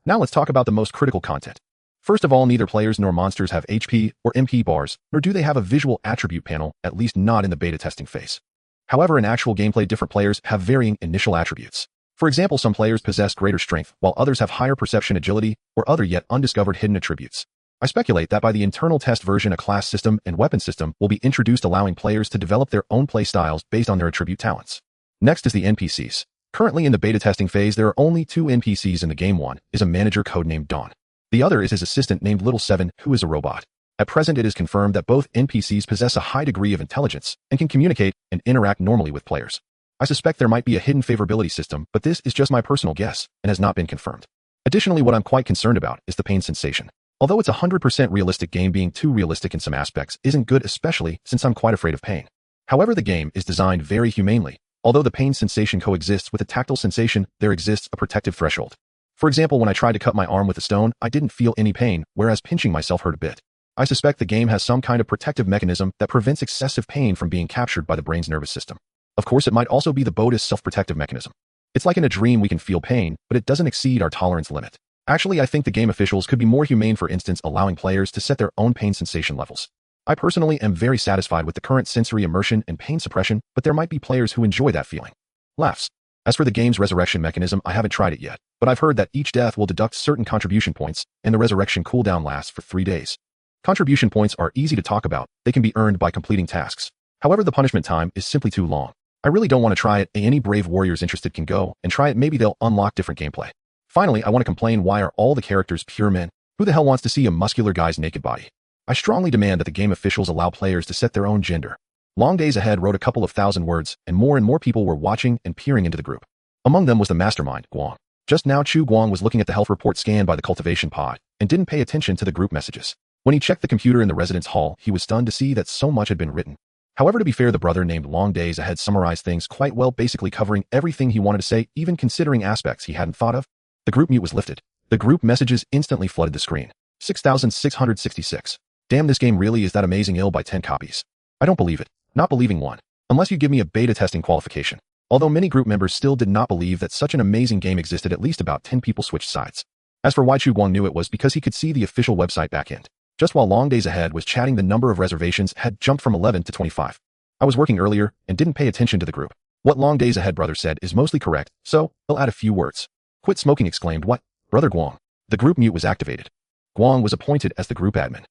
Now let's talk about the most critical content. First of all, neither players nor monsters have HP or MP bars, nor do they have a visual attribute panel, at least not in the beta testing phase. However, in actual gameplay, different players have varying initial attributes. For example, some players possess greater strength, while others have higher perception, agility, or other yet undiscovered hidden attributes. I speculate that by the internal test version, a class system and weapon system will be introduced, allowing players to develop their own play styles based on their attribute talents. Next is the NPCs. Currently in the beta testing phase, there are only 2 NPCs in the game. One is a manager codenamed Dawn. The other is his assistant named Little Seven, who is a robot. At present, it is confirmed that both NPCs possess a high degree of intelligence and can communicate and interact normally with players. I suspect there might be a hidden favorability system, but this is just my personal guess and has not been confirmed. Additionally, what I'm quite concerned about is the pain sensation. Although it's a 100% realistic game, being too realistic in some aspects isn't good, especially since I'm quite afraid of pain. However, the game is designed very humanely. Although the pain sensation coexists with a tactile sensation, there exists a protective threshold. For example, when I tried to cut my arm with a stone, I didn't feel any pain, whereas pinching myself hurt a bit. I suspect the game has some kind of protective mechanism that prevents excessive pain from being captured by the brain's nervous system. Of course, it might also be the body's self-protective mechanism. It's like in a dream, we can feel pain, but it doesn't exceed our tolerance limit. Actually, I think the game officials could be more humane, for instance, allowing players to set their own pain sensation levels. I personally am very satisfied with the current sensory immersion and pain suppression, but there might be players who enjoy that feeling. Laughs. As for the game's resurrection mechanism, I haven't tried it yet, but I've heard that each death will deduct certain contribution points, and the resurrection cooldown lasts for 3 days. Contribution points are easy to talk about. They can be earned by completing tasks. However, the punishment time is simply too long. I really don't want to try it. Any brave warriors interested can go and try it. Maybe they'll unlock different gameplay. Finally, I want to complain, why are all the characters pure men? Who the hell wants to see a muscular guy's naked body? I strongly demand that the game officials allow players to set their own gender. Long Days Ahead wrote a couple of thousand words, and more people were watching and peering into the group. Among them was the mastermind, Guang. Just now, Chu Guang was looking at the health report scanned by the cultivation pod and didn't pay attention to the group messages. When he checked the computer in the residence hall, he was stunned to see that so much had been written. However, to be fair, the brother named Long Days Ahead summarized things quite well, basically covering everything he wanted to say, even considering aspects he hadn't thought of. The group mute was lifted. The group messages instantly flooded the screen. 6,666. Damn, this game really is that amazing. Ill by 10 copies. I don't believe it. Not believing one. Unless you give me a beta testing qualification. Although many group members still did not believe that such an amazing game existed, at least about 10 people switched sides. As for why Chu Guang knew it was because he could see the official website backend. Just while Long Days Ahead was chatting, the number of reservations had jumped from 11 to 25. I was working earlier and didn't pay attention to the group. What Long Days Ahead brother said is mostly correct, so I'll add a few words. Quit smoking, exclaimed what? Brother Guang. The group mute was activated. Guang was appointed as the group admin.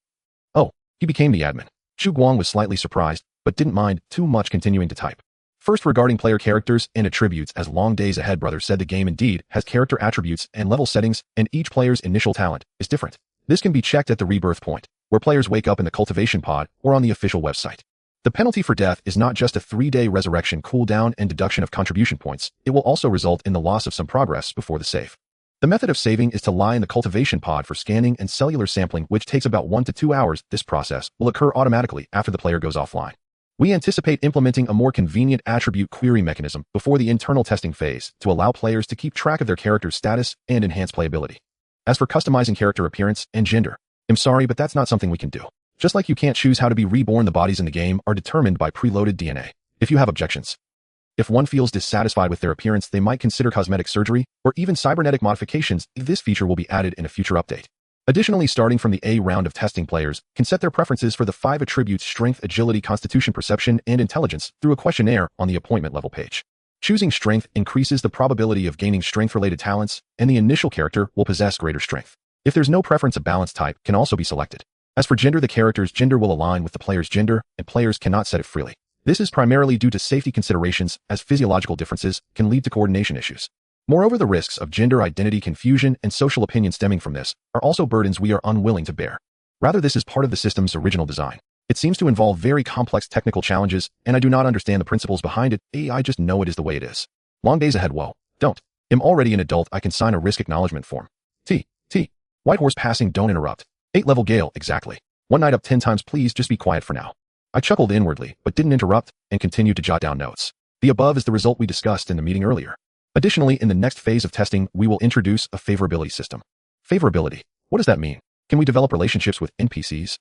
Oh, he became the admin. Chu Guang was slightly surprised, but didn't mind too much, continuing to type. First, regarding player characters and attributes, as Long Days Ahead brother said, the game indeed has character attributes and level settings, and each player's initial talent is different. This can be checked at the rebirth point, where players wake up in the cultivation pod or on the official website. The penalty for death is not just a 3-day resurrection cooldown and deduction of contribution points, it will also result in the loss of some progress before the save. The method of saving is to lie in the cultivation pod for scanning and cellular sampling, which takes about 1 to 2 hours. This process will occur automatically after the player goes offline. We anticipate implementing a more convenient attribute query mechanism before the internal testing phase to allow players to keep track of their character's status and enhance playability. As for customizing character appearance and gender, I'm sorry, but that's not something we can do. Just like you can't choose how to be reborn, the bodies in the game are determined by preloaded DNA. If you have objections, if one feels dissatisfied with their appearance, they might consider cosmetic surgery or even cybernetic modifications. This feature will be added in a future update. Additionally, starting from the A round of testing, players can set their preferences for the 5 attributes: strength, agility, constitution, perception, and intelligence through a questionnaire on the appointment level page. Choosing strength increases the probability of gaining strength-related talents, and the initial character will possess greater strength. If there's no preference, a balance type can also be selected. As for gender, the character's gender will align with the player's gender, and players cannot set it freely. This is primarily due to safety considerations, as physiological differences can lead to coordination issues. Moreover, the risks of gender identity confusion and social opinion stemming from this are also burdens we are unwilling to bear. Rather, this is part of the system's original design. It seems to involve very complex technical challenges, and I do not understand the principles behind it. I just know it is the way it is. Long Days Ahead. Whoa, don't. I'm already an adult. I can sign a risk acknowledgement form. White horse passing, don't interrupt. 8-level Gale, exactly. One night up 10 times, please just be quiet for now. I chuckled inwardly, but didn't interrupt, and continued to jot down notes. The above is the result we discussed in the meeting earlier. Additionally, in the next phase of testing, we will introduce a favorability system. Favorability. What does that mean? Can we develop relationships with NPCs?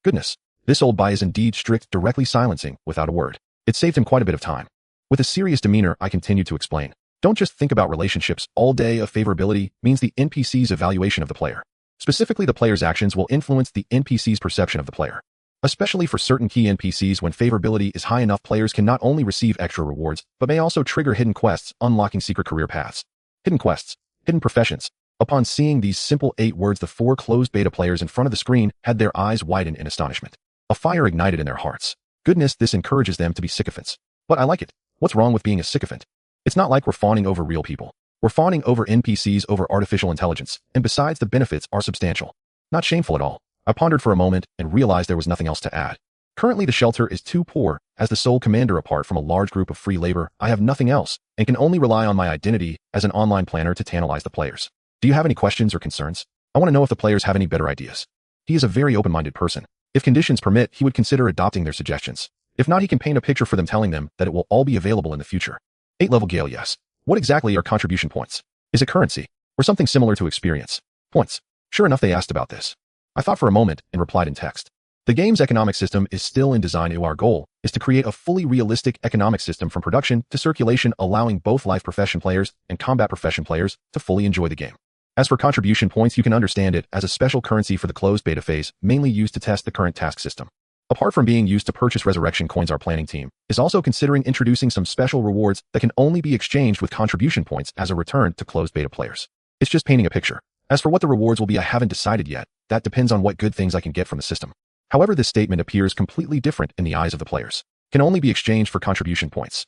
Goodness. This old guy is indeed strict, directly silencing without a word. It saved him quite a bit of time. With a serious demeanor, I continued to explain. Don't just think about relationships all day. A favorability means the NPC's evaluation of the player. Specifically, the player's actions will influence the NPC's perception of the player. Especially for certain key NPCs, when favorability is high enough, players can not only receive extra rewards, but may also trigger hidden quests, unlocking secret career paths. Hidden quests, hidden professions. Upon seeing these simple 8 words, the 4 closed beta players in front of the screen had their eyes widen in astonishment. A fire ignited in their hearts. Goodness, this encourages them to be sycophants. But I like it. What's wrong with being a sycophant? It's not like we're fawning over real people. We're fawning over NPCs, over artificial intelligence, and besides, the benefits are substantial. Not shameful at all. I pondered for a moment and realized there was nothing else to add. Currently, the shelter is too poor. As the sole commander apart from a large group of free labor, I have nothing else, and can only rely on my identity as an online planner to tantalize the players. Do you have any questions or concerns? I want to know if the players have any better ideas. He is a very open-minded person. If conditions permit, he would consider adopting their suggestions. If not, he can paint a picture for them, telling them that it will all be available in the future. 8-level Gale, yes. What exactly are contribution points? Is it currency? Or something similar to experience points? Sure enough, they asked about this. I thought for a moment and replied in text. The game's economic system is still in design. Our goal is to create a fully realistic economic system from production to circulation, allowing both life profession players and combat profession players to fully enjoy the game. As for contribution points, you can understand it as a special currency for the closed beta phase, mainly used to test the current task system. Apart from being used to purchase resurrection coins, our planning team is also considering introducing some special rewards that can only be exchanged with contribution points as a return to closed beta players. It's just painting a picture. As for what the rewards will be, I haven't decided yet. That depends on what good things I can get from the system. However, this statement appears completely different in the eyes of the players. Can only be exchanged for contribution points.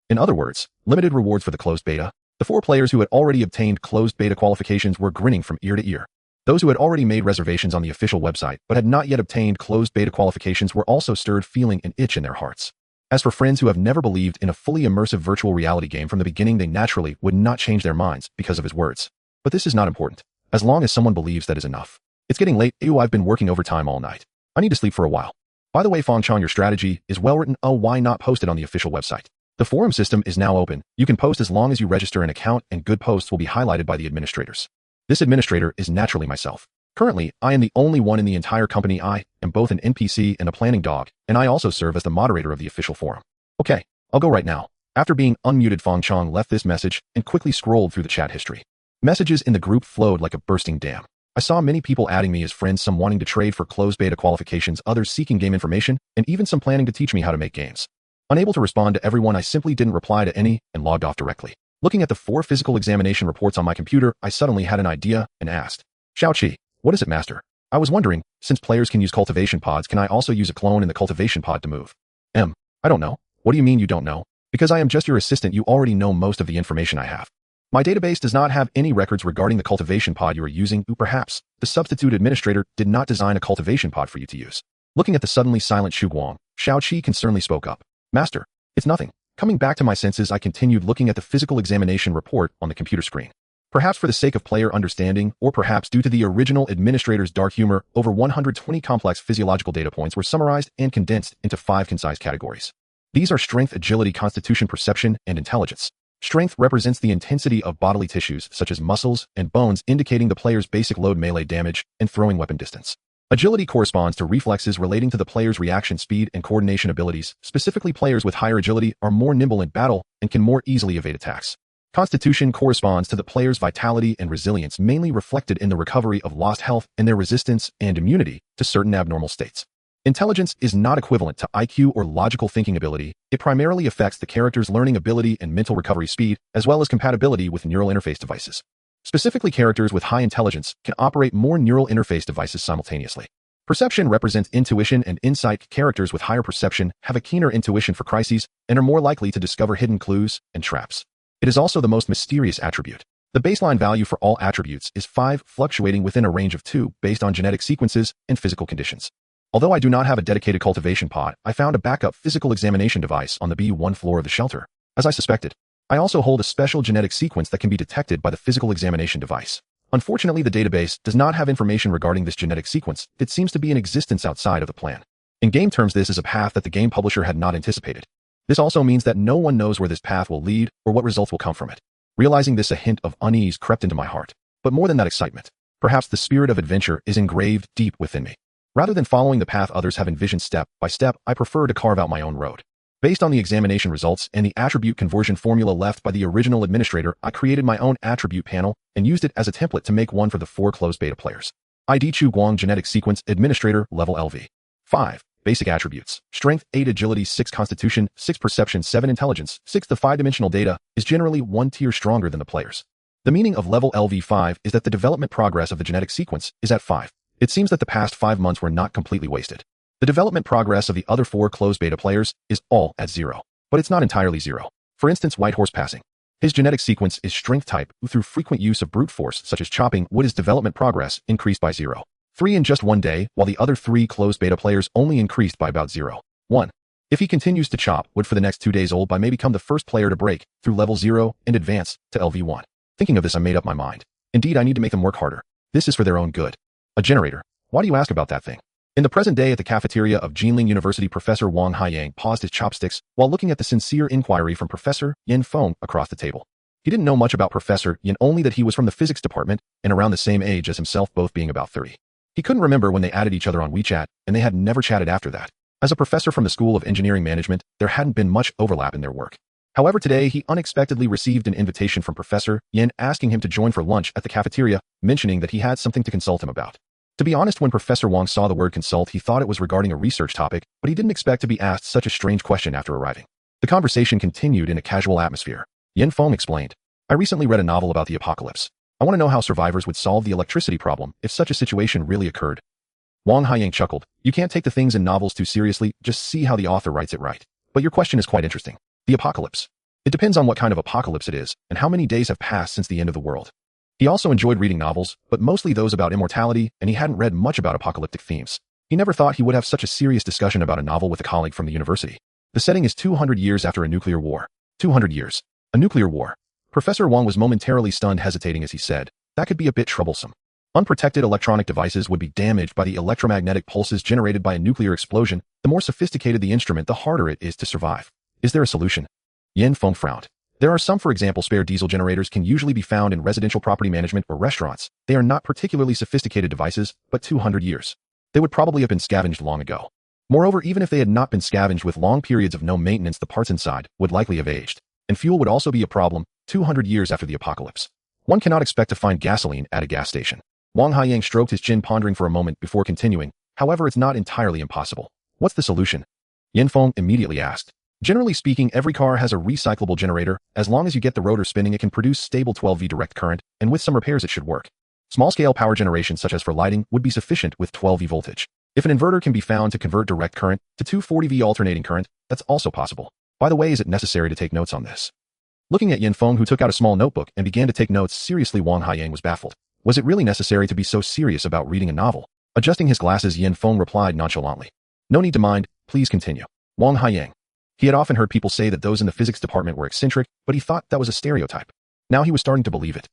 In other words, limited rewards for the closed beta. The 4 players who had already obtained closed beta qualifications were grinning from ear to ear. Those who had already made reservations on the official website but had not yet obtained closed beta qualifications were also stirred, feeling an itch in their hearts. As for friends who have never believed in a fully immersive virtual reality game from the beginning, they naturally would not change their minds because of his words. But this is not important. As long as someone believes, that is enough. It's getting late. I've been working overtime all night. I need to sleep for a while. By the way, Fong Chong, your strategy is well written. Why not post it on the official website? The forum system is now open. You can post as long as you register an account, and good posts will be highlighted by the administrators. This administrator is naturally myself. Currently, I am the only one in the entire company. I am both an NPC and a planning dog, and I also serve as the moderator of the official forum. Okay, I'll go right now. After being unmuted, Fong Chong left this message and quickly scrolled through the chat history. Messages in the group flowed like a bursting dam. I saw many people adding me as friends, some wanting to trade for closed beta qualifications, others seeking game information, and even some planning to teach me how to make games. Unable to respond to everyone, I simply didn't reply to any and logged off directly. Looking at the 4 physical examination reports on my computer, I suddenly had an idea and asked, Xiaoqi, what is it, master? I was wondering, since players can use cultivation pods, can I also use a clone in the cultivation pod to move? I don't know. What do you mean you don't know? Because I am just your assistant, you already know most of the information I have. My database does not have any records regarding the cultivation pod you are using. Perhaps the substitute administrator did not design a cultivation pod for you to use. Looking at the suddenly silent Chu Guang, Xiaoqi concernedly spoke up. Master, it's nothing. Coming back to my senses, I continued looking at the physical examination report on the computer screen. Perhaps for the sake of player understanding, or perhaps due to the original administrator's dark humor, over 120 complex physiological data points were summarized and condensed into 5 concise categories. These are strength, agility, constitution, perception, and intelligence. Strength represents the intensity of bodily tissues, such as muscles and bones, indicating the player's basic load, melee damage, and throwing weapon distance. Agility corresponds to reflexes relating to the player's reaction speed and coordination abilities. Specifically, players with higher agility are more nimble in battle and can more easily evade attacks. Constitution corresponds to the player's vitality and resilience, mainly reflected in the recovery of lost health and their resistance and immunity to certain abnormal states. Intelligence is not equivalent to IQ or logical thinking ability. It primarily affects the character's learning ability and mental recovery speed, as well as compatibility with neural interface devices. Specifically, characters with high intelligence can operate more neural interface devices simultaneously. Perception represents intuition and insight. Characters with higher perception have a keener intuition for crises and are more likely to discover hidden clues and traps. It is also the most mysterious attribute. The baseline value for all attributes is 5, fluctuating within a range of 2 based on genetic sequences and physical conditions. Although I do not have a dedicated cultivation pod, I found a backup physical examination device on the B1 floor of the shelter. As I suspected, I also hold a special genetic sequence that can be detected by the physical examination device. Unfortunately, the database does not have information regarding this genetic sequence. It seems to be in existence outside of the plan. In game terms, this is a path that the game publisher had not anticipated. This also means that no one knows where this path will lead or what results will come from it. Realizing this, a hint of unease crept into my heart. But more than that, excitement. Perhaps the spirit of adventure is engraved deep within me. Rather than following the path others have envisioned step by step, I prefer to carve out my own road. Based on the examination results and the attribute conversion formula left by the original administrator, I created my own attribute panel and used it as a template to make one for the 4 closed beta players. ID Chu Guang Genetic Sequence Administrator Level LV. 5. Basic attributes. Strength 8, Agility 6, Constitution 6, Perception 7, Intelligence 6. The 5-dimensional data is generally 1 tier stronger than the players. The meaning of level LV5 is that the development progress of the genetic sequence is at 5. It seems that the past 5 months were not completely wasted. The development progress of the other 4 closed beta players is all at 0. But it's not entirely 0. For instance, White Horse Passing. His genetic sequence is strength type, who through frequent use of brute force such as chopping wood, his development progress increased by 0.3 in just 1 day, while the other 3 closed beta players only increased by about 0.1. If he continues to chop wood for the next 2 days, Old By may become the first player to break through level 0 and advance to LV1. Thinking of this, I made up my mind. Indeed, I need to make them work harder. This is for their own good. A generator. Why do you ask about that thing? In the present day at the cafeteria of Jinling University, Professor Wang Haiyang paused his chopsticks while looking at the sincere inquiry from Professor Yin Feng across the table. He didn't know much about Professor Yin, only that he was from the physics department and around the same age as himself, both being about 30. He couldn't remember when they added each other on WeChat, and they had never chatted after that. As a professor from the School of Engineering Management, there hadn't been much overlap in their work. However, today he unexpectedly received an invitation from Professor Yin asking him to join for lunch at the cafeteria, mentioning that he had something to consult him about. To be honest, when Professor Wang saw the word consult, he thought it was regarding a research topic, but he didn't expect to be asked such a strange question after arriving. The conversation continued in a casual atmosphere. Yin Feng explained, I recently read a novel about the apocalypse. I want to know how survivors would solve the electricity problem if such a situation really occurred. Wang Haiyang chuckled. You can't take the things in novels too seriously, just see how the author writes it right. But your question is quite interesting. The apocalypse. It depends on what kind of apocalypse it is, and how many days have passed since the end of the world. He also enjoyed reading novels, but mostly those about immortality, and he hadn't read much about apocalyptic themes. He never thought he would have such a serious discussion about a novel with a colleague from the university. The setting is 200 years after a nuclear war. 200 years. A nuclear war. Professor Wang was momentarily stunned, hesitating as he said, that could be a bit troublesome. Unprotected electronic devices would be damaged by the electromagnetic pulses generated by a nuclear explosion. The more sophisticated the instrument, the harder it is to survive. Is there a solution? Yin Feng frowned. There are some. For example, spare diesel generators can usually be found in residential property management or restaurants. They are not particularly sophisticated devices, but 200 years. They would probably have been scavenged long ago. Moreover, even if they had not been scavenged with long periods of no maintenance, the parts inside would likely have aged, and fuel would also be a problem 200 years after the apocalypse. One cannot expect to find gasoline at a gas station. Wang Haiyang stroked his chin, pondering for a moment before continuing. However, it's not entirely impossible. What's the solution? Yin Feng immediately asked. Generally speaking, every car has a recyclable generator. As long as you get the rotor spinning, it can produce stable 12V direct current, and with some repairs it should work. Small-scale power generation, such as for lighting, would be sufficient with 12V voltage. If an inverter can be found to convert direct current to 240V alternating current, that's also possible. By the way, is it necessary to take notes on this? Looking at Yin Feng, who took out a small notebook and began to take notes seriously, Wang Haiyang was baffled. Was it really necessary to be so serious about reading a novel? Adjusting his glasses, Yin Feng replied nonchalantly. No need to mind, please continue. Wang Haiyang. He had often heard people say that those in the physics department were eccentric, but he thought that was a stereotype. Now he was starting to believe it.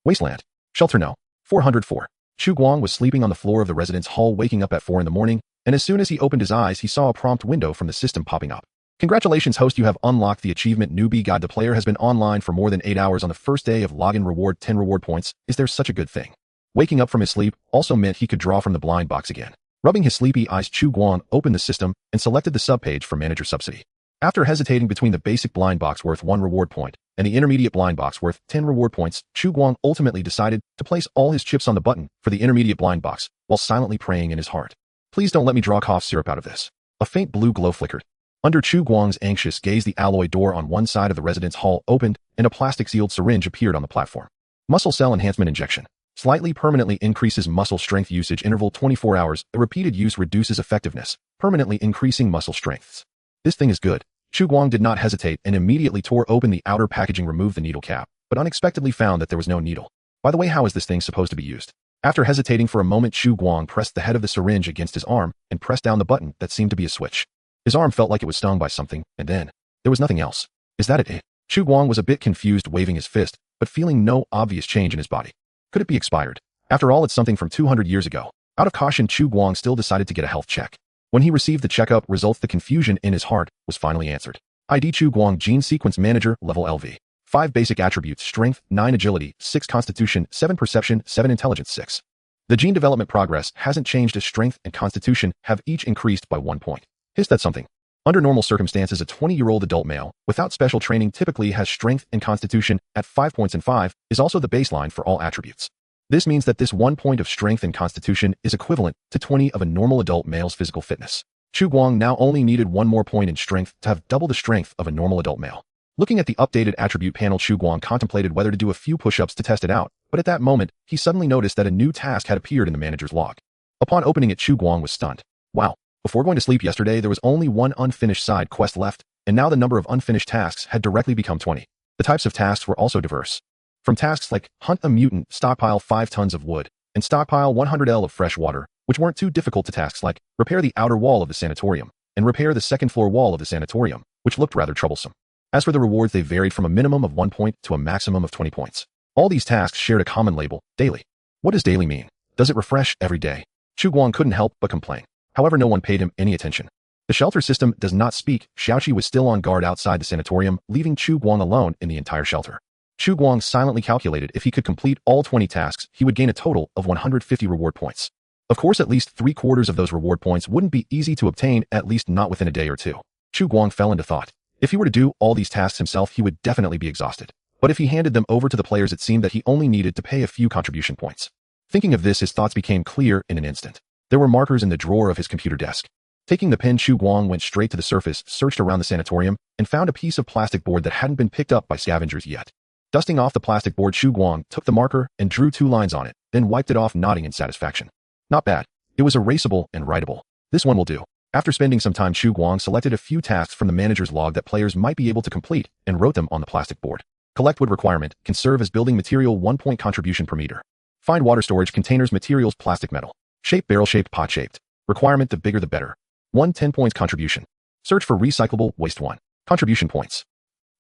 Wasteland. Shelter No. 404. Chu Guang was sleeping on the floor of the residence hall, waking up at 4 in the morning, and as soon as he opened his eyes, he saw a prompt window from the system popping up. Congratulations, host, you have unlocked the achievement Newbie Guide. The player has been online for more than 8 hours on the first day of login. Reward 10 reward points. Is there such a good thing? Waking up from his sleep also meant he could draw from the blind box again. Rubbing his sleepy eyes, Chu Guang opened the system and selected the subpage for manager subsidy. After hesitating between the basic blind box worth 1 reward point and the intermediate blind box worth 10 reward points, Chu Guang ultimately decided to place all his chips on the button for the intermediate blind box while silently praying in his heart. Please don't let me draw cough syrup out of this. A faint blue glow flickered. Under Chu Guang's anxious gaze, the alloy door on one side of the residence hall opened and a plastic-sealed syringe appeared on the platform. Muscle cell enhancement injection. Slightly permanently increases muscle strength. Usage interval 24 hours. A repeated use reduces effectiveness, permanently increasing muscle strengths. This thing is good. Chu Guang did not hesitate and immediately tore open the outer packaging, removed the needle cap, but unexpectedly found that there was no needle. By the way, how is this thing supposed to be used? After hesitating for a moment, Chu Guang pressed the head of the syringe against his arm and pressed down the button that seemed to be a switch. His arm felt like it was stung by something, and then there was nothing else. Is that it? Chu Guang was a bit confused, waving his fist, but feeling no obvious change in his body. Could it be expired? After all, it's something from 200 years ago. Out of caution, Chu Guang still decided to get a health check. When he received the checkup results, the confusion in his heart was finally answered. ID Chu Guang Gene Sequence Manager, Level LV. 5 basic attributes: Strength, 9 Agility, 6 Constitution, 7 Perception, 7 Intelligence, 6. The gene development progress hasn't changed as Strength and Constitution have each increased by 1 point. Is that something? Under normal circumstances, a 20-year-old adult male, without special training, typically has Strength and Constitution at 5 points, and 5 is also the baseline for all attributes. This means that this 1 point of Strength and Constitution is equivalent to 20 of a normal adult male's physical fitness. Chu Guang now only needed 1 more point in strength to have double the strength of a normal adult male. Looking at the updated attribute panel, Chu Guang contemplated whether to do a few push-ups to test it out, but at that moment, he suddenly noticed that a new task had appeared in the manager's log. Upon opening it, Chu Guang was stunned. Wow, before going to sleep yesterday, there was only 1 unfinished side quest left, and now the number of unfinished tasks had directly become 20. The types of tasks were also diverse. From tasks like hunt a mutant, stockpile 5 tons of wood, and stockpile 100 L of fresh water, which weren't too difficult, to tasks like repair the outer wall of the sanatorium and repair the second floor wall of the sanatorium, which looked rather troublesome. As for the rewards, they varied from a minimum of 1 point to a maximum of 20 points. All these tasks shared a common label: daily. What does daily mean? Does it refresh every day? Chu Guang couldn't help but complain. However, no one paid him any attention. The shelter system does not speak. Xiaoqi was still on guard outside the sanatorium, leaving Chu Guang alone in the entire shelter. Chu Guang silently calculated if he could complete all 20 tasks, he would gain a total of 150 reward points. Of course, at least 3/4 of those reward points wouldn't be easy to obtain, at least not within a day or two. Chu Guang fell into thought. If he were to do all these tasks himself, he would definitely be exhausted. But if he handed them over to the players, it seemed that he only needed to pay a few contribution points. Thinking of this, his thoughts became clear in an instant. There were markers in the drawer of his computer desk. Taking the pen, Chu Guang went straight to the surface, searched around the sanatorium, and found a piece of plastic board that hadn't been picked up by scavengers yet. Dusting off the plastic board, Chu Guang took the marker and drew 2 lines on it, then wiped it off, nodding in satisfaction. Not bad. It was erasable and writable. This one will do. After spending some time, Chu Guang selected a few tasks from the manager's log that players might be able to complete and wrote them on the plastic board. Collect wood requirement, can serve as building material, 1 point contribution per meter. Find water storage containers, materials, plastic, metal. Shape, barrel-shaped, pot-shaped. Requirement, the bigger the better. 1 10 points contribution. Search for recyclable waste 1. Contribution points.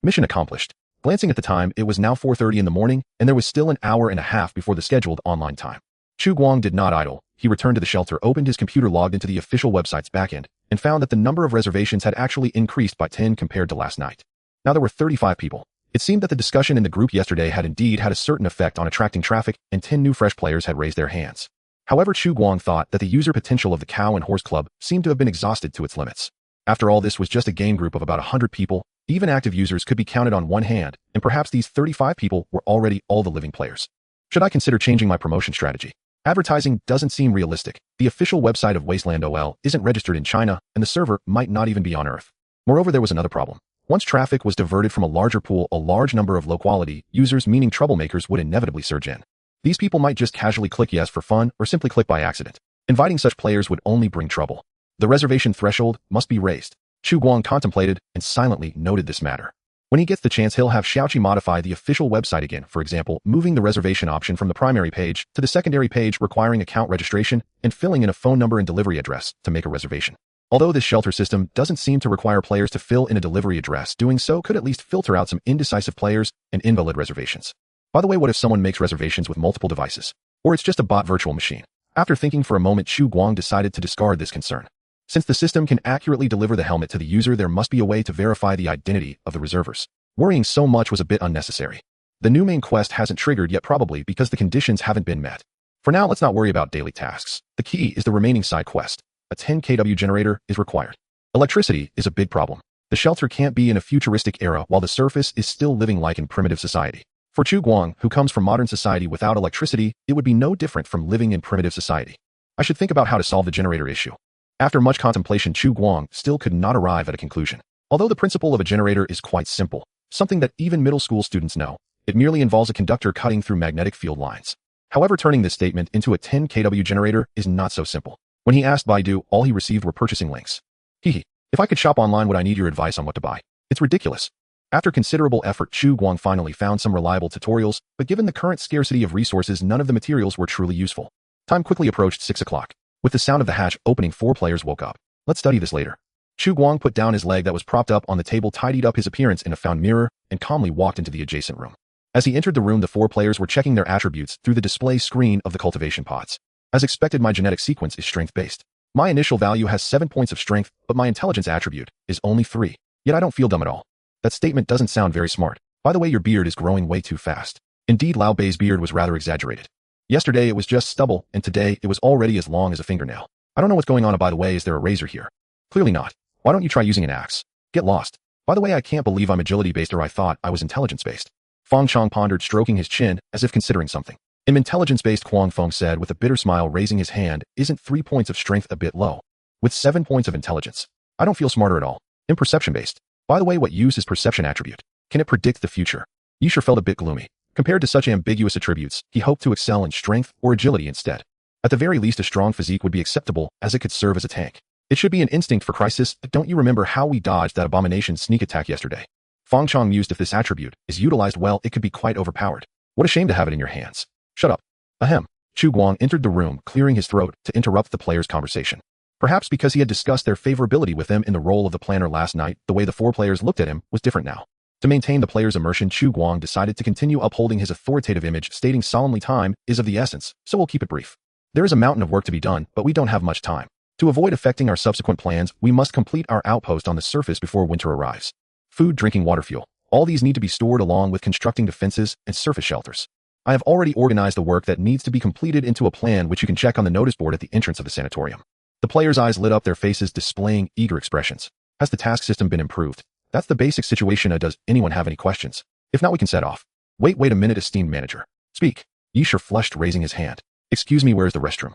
Mission accomplished. Glancing at the time, it was now 4:30 in the morning, and there was still an hour and a half before the scheduled online time. Chu Guang did not idle. He returned to the shelter, opened his computer, logged into the official website's backend, and found that the number of reservations had actually increased by 10 compared to last night. Now there were 35 people. It seemed that the discussion in the group yesterday had indeed had a certain effect on attracting traffic, and 10 new fresh players had raised their hands. However, Chu Guang thought that the user potential of the Cow and Horse Club seemed to have been exhausted to its limits. After all, this was just a game group of about 100 people, even active users could be counted on one hand, and perhaps these 35 people were already all the living players. Should I consider changing my promotion strategy? Advertising doesn't seem realistic. The official website of Wasteland OL isn't registered in China, and the server might not even be on Earth. Moreover, there was another problem. Once traffic was diverted from a larger pool, a large number of low-quality users, meaning troublemakers, would inevitably surge in. These people might just casually click yes for fun or simply click by accident. Inviting such players would only bring trouble. The reservation threshold must be raised. Chu Guang contemplated and silently noted this matter. When he gets the chance, he'll have Xiaoqi modify the official website again, for example, moving the reservation option from the primary page to the secondary page requiring account registration and filling in a phone number and delivery address to make a reservation. Although this shelter system doesn't seem to require players to fill in a delivery address, doing so could at least filter out some indecisive players and invalid reservations. By the way, what if someone makes reservations with multiple devices? Or it's just a bot virtual machine? After thinking for a moment, Chu Guang decided to discard this concern. Since the system can accurately deliver the helmet to the user, there must be a way to verify the identity of the reservers. Worrying so much was a bit unnecessary. The new main quest hasn't triggered yet, probably because the conditions haven't been met. For now, let's not worry about daily tasks. The key is the remaining side quest. A 10 kW generator is required. Electricity is a big problem. The shelter can't be in a futuristic era while the surface is still living like in primitive society. For Chu Guang, who comes from modern society without electricity, it would be no different from living in primitive society. I should think about how to solve the generator issue. After much contemplation, Chu Guang still could not arrive at a conclusion. Although the principle of a generator is quite simple, something that even middle school students know, it merely involves a conductor cutting through magnetic field lines. However, turning this statement into a 10 kW generator is not so simple. When he asked Baidu, all he received were purchasing links. Hehe, if I could shop online, would I need your advice on what to buy? It's ridiculous. After considerable effort, Chu Guang finally found some reliable tutorials, but given the current scarcity of resources, none of the materials were truly useful. Time quickly approached 6 o'clock. With the sound of the hatch opening, 4 players woke up. Let's study this later. Chu Guang put down his leg that was propped up on the table, tidied up his appearance in a found mirror, and calmly walked into the adjacent room. As he entered the room, the 4 players were checking their attributes through the display screen of the cultivation pods. As expected, my genetic sequence is strength-based. My initial value has 7 points of strength, but my intelligence attribute is only 3. Yet I don't feel dumb at all. That statement doesn't sound very smart. By the way, your beard is growing way too fast. Indeed, Lao Bei's beard was rather exaggerated. Yesterday it was just stubble, and today it was already as long as a fingernail. I don't know what's going on. By the way, is there a razor here? Clearly not. Why don't you try using an axe? Get lost. By the way, I can't believe I'm agility-based, or I thought I was intelligence-based. Fong Chong pondered, stroking his chin as if considering something. I'm intelligence-based, Kwang Fong said with a bitter smile, raising his hand. Isn't 3 points of strength a bit low? With 7 points of intelligence, I don't feel smarter at all. I'm perception-based. By the way, what use is perception attribute? Can it predict the future? Yi sure felt a bit gloomy. Compared to such ambiguous attributes, he hoped to excel in strength or agility instead. At the very least, a strong physique would be acceptable, as it could serve as a tank. It should be an instinct for crisis. Don't you remember how we dodged that abomination sneak attack yesterday? Fong Chong mused. If this attribute is utilized well, it could be quite overpowered. What a shame to have it in your hands. Shut up. Ahem. Chu Guang entered the room, clearing his throat to interrupt the players' conversation. Perhaps because he had discussed their favorability with him in the role of the planner last night, the way the 4 players looked at him was different now. To maintain the players' immersion, Chu Guang decided to continue upholding his authoritative image, stating solemnly, time is of the essence, so we'll keep it brief. There is a mountain of work to be done, but we don't have much time. To avoid affecting our subsequent plans, we must complete our outpost on the surface before winter arrives. Food, drinking water, fuel. All these need to be stored along with constructing defenses and surface shelters. I have already organized the work that needs to be completed into a plan which you can check on the notice board at the entrance of the sanatorium. The players' eyes lit up, their faces displaying eager expressions. Has the task system been improved? That's the basic situation. Does anyone have any questions? If not, we can set off. Wait a minute, esteemed manager. Speak. Yi sure flushed, raising his hand. Excuse me, where's the restroom?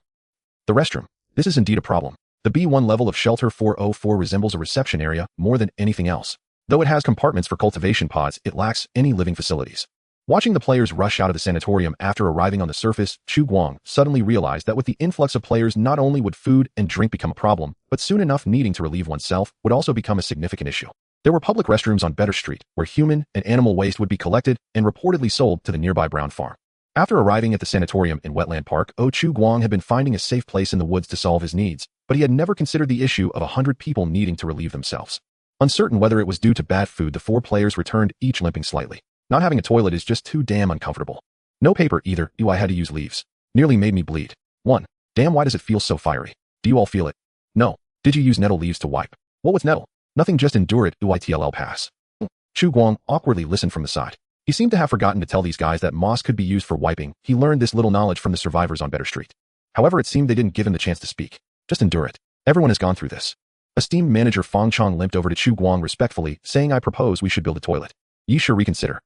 The restroom. This is indeed a problem. The B1 level of Shelter 404 resembles a reception area more than anything else. Though it has compartments for cultivation pods, it lacks any living facilities. Watching the players rush out of the sanatorium after arriving on the surface, Chu Guang suddenly realized that with the influx of players, not only would food and drink become a problem, but soon enough needing to relieve oneself would also become a significant issue. There were public restrooms on Better Street, where human and animal waste would be collected and reportedly sold to the nearby Brown Farm. After arriving at the sanatorium in Wetland Park, Chu Guang had been finding a safe place in the woods to solve his needs, but he had never considered the issue of 100 people needing to relieve themselves. Uncertain whether it was due to bad food, the 4 players returned, each limping slightly. Not having a toilet is just too damn uncomfortable. No paper either. I had to use leaves. Nearly made me bleed. 1. Damn, why does it feel so fiery? Do you all feel it? No. Did you use nettle leaves to wipe? What was nettle? Nothing, just endure it. Itll pass. Chu Guang awkwardly listened from the side. He seemed to have forgotten to tell these guys that moss could be used for wiping. He learned this little knowledge from the survivors on Better Street. However, it seemed they didn't give him the chance to speak. Just endure it. Everyone has gone through this. Esteemed manager Fong Chong limped over to Chu Guang respectfully, saying, I propose we should build a toilet. Ye should reconsider.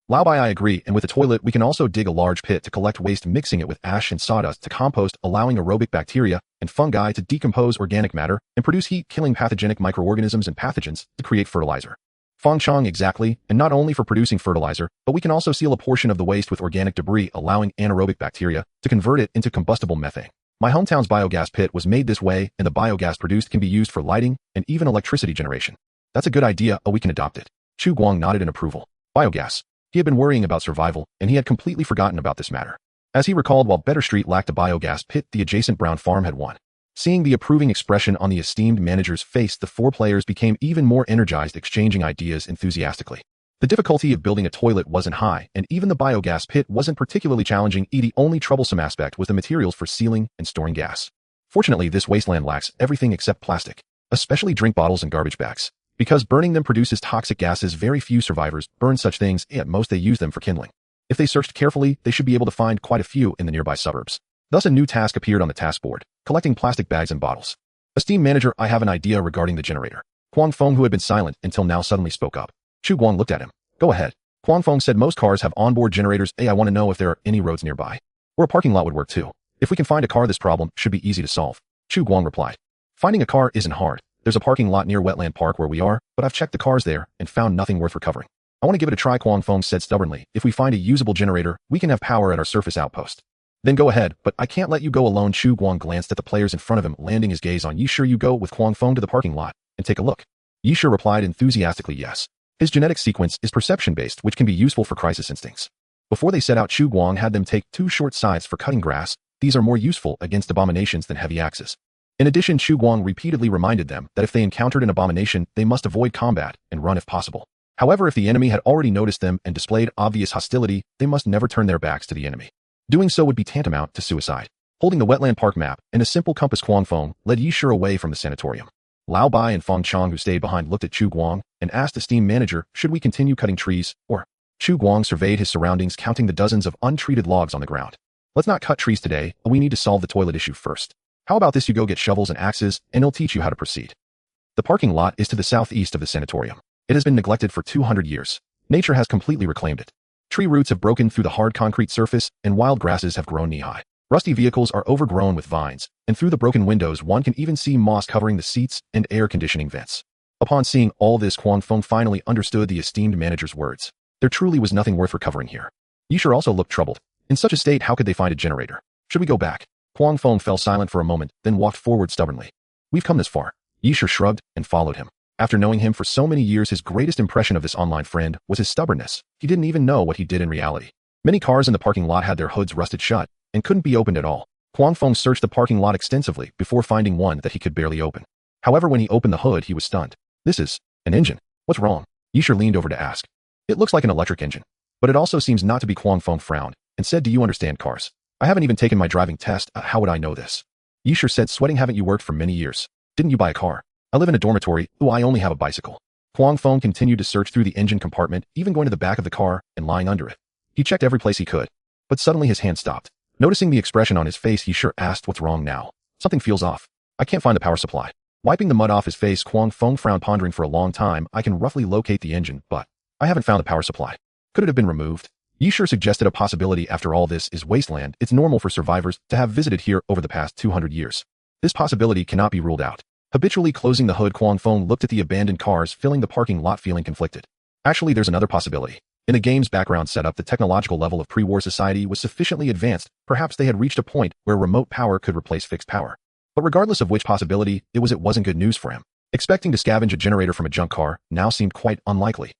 Lao Bai, I agree, and with a toilet we can also dig a large pit to collect waste, mixing it with ash and sawdust to compost, allowing aerobic bacteria and fungi to decompose organic matter and produce heat, killing pathogenic microorganisms and pathogens to create fertilizer. Fong Chong, exactly, and not only for producing fertilizer, but we can also seal a portion of the waste with organic debris, allowing anaerobic bacteria to convert it into combustible methane. My hometown's biogas pit was made this way, and the biogas produced can be used for lighting and even electricity generation. That's a good idea, we can adopt it. Chu Guang nodded in approval. Biogas. He had been worrying about survival, and he had completely forgotten about this matter. As he recalled, while Better Street lacked a biogas pit, the adjacent brown farm had one. Seeing the approving expression on the esteemed manager's face, the four players became even more energized, exchanging ideas enthusiastically. The difficulty of building a toilet wasn't high, and even the biogas pit wasn't particularly challenging. The only troublesome aspect was the materials for sealing and storing gas. Fortunately, this wasteland lacks everything except plastic, especially drink bottles and garbage bags. Because burning them produces toxic gases, very few survivors burn such things, at most they use them for kindling. If they searched carefully, they should be able to find quite a few in the nearby suburbs. Thus a new task appeared on the task board, collecting plastic bags and bottles. Esteemed manager, I have an idea regarding the generator. Kwang Fong, who had been silent until now, suddenly spoke up. Chu Guang looked at him. Go ahead. Kwang Fong said, most cars have onboard generators. I want to know if there are any roads nearby. Or a parking lot would work too. If we can find a car, this problem should be easy to solve. Chu Guang replied. Finding a car isn't hard. There's a parking lot near Wetland Park where we are, but I've checked the cars there and found nothing worth recovering. I want to give it a try, Kwang Fong said stubbornly. If we find a usable generator, we can have power at our surface outpost. Then go ahead, but I can't let you go alone. Chu Guang glanced at the players in front of him, landing his gaze on Yi Sure. You go with Kwang Fong to the parking lot and take a look. Yi Sure replied enthusiastically yes. His genetic sequence is perception-based, which can be useful for crisis instincts. Before they set out, Chu Guang had them take 2 short scythes for cutting grass. These are more useful against abominations than heavy axes. In addition, Chu Guang repeatedly reminded them that if they encountered an abomination, they must avoid combat and run if possible. However, if the enemy had already noticed them and displayed obvious hostility, they must never turn their backs to the enemy. Doing so would be tantamount to suicide. Holding the Wetland Park map and a simple compass, Kwang Fong led Yi Sure away from the sanatorium. Lao Bai and Fong Chong, who stayed behind, looked at Chu Guang and asked esteemed manager, should we continue cutting trees, or? Chu Guang surveyed his surroundings, counting the dozens of untreated logs on the ground. Let's not cut trees today, we need to solve the toilet issue first. How about this, you go get shovels and axes, and I'll teach you how to proceed. The parking lot is to the southeast of the sanatorium. It has been neglected for 200 years. Nature has completely reclaimed it. Tree roots have broken through the hard concrete surface, and wild grasses have grown knee-high. Rusty vehicles are overgrown with vines, and through the broken windows one can even see moss covering the seats and air conditioning vents. Upon seeing all this, Kwang Fong finally understood the esteemed manager's words. There truly was nothing worth recovering here. Yi Sure also looked troubled. In such a state, how could they find a generator? Should we go back? Kwang Fong fell silent for a moment, then walked forward stubbornly. We've come this far. Yi Sure shrugged and followed him. After knowing him for so many years, his greatest impression of this online friend was his stubbornness. He didn't even know what he did in reality. Many cars in the parking lot had their hoods rusted shut and couldn't be opened at all. Kwang Fong searched the parking lot extensively before finding one that he could barely open. However, when he opened the hood, he was stunned. This is an engine. What's wrong? Yi Sure leaned over to ask. It looks like an electric engine, but it also seems not to be. Kwang Fong frowned and said, do you understand cars? I haven't even taken my driving test. How would I know this? Yi Sure said, sweating. Haven't you worked for many years? Didn't you buy a car? I live in a dormitory. I only have a bicycle. Kwang Fong continued to search through the engine compartment, even going to the back of the car and lying under it. He checked every place he could, but suddenly his hand stopped. Noticing the expression on his face, Yi Sure asked, what's wrong now? Something feels off. I can't find the power supply. Wiping the mud off his face, Kwang Fong frowned, pondering for a long time. I can roughly locate the engine, but I haven't found the power supply. Could it have been removed? Yi Sure suggested a possibility. After all, this is Wasteland. It's normal for survivors to have visited here over the past 200 years. This possibility cannot be ruled out. Habitually closing the hood, Kwang Fong looked at the abandoned cars filling the parking lot, feeling conflicted. Actually, there's another possibility. In the game's background setup, the technological level of pre-war society was sufficiently advanced. Perhaps they had reached a point where remote power could replace fixed power. But regardless of which possibility, it wasn't good news for him. Expecting to scavenge a generator from a junk car now seemed quite unlikely.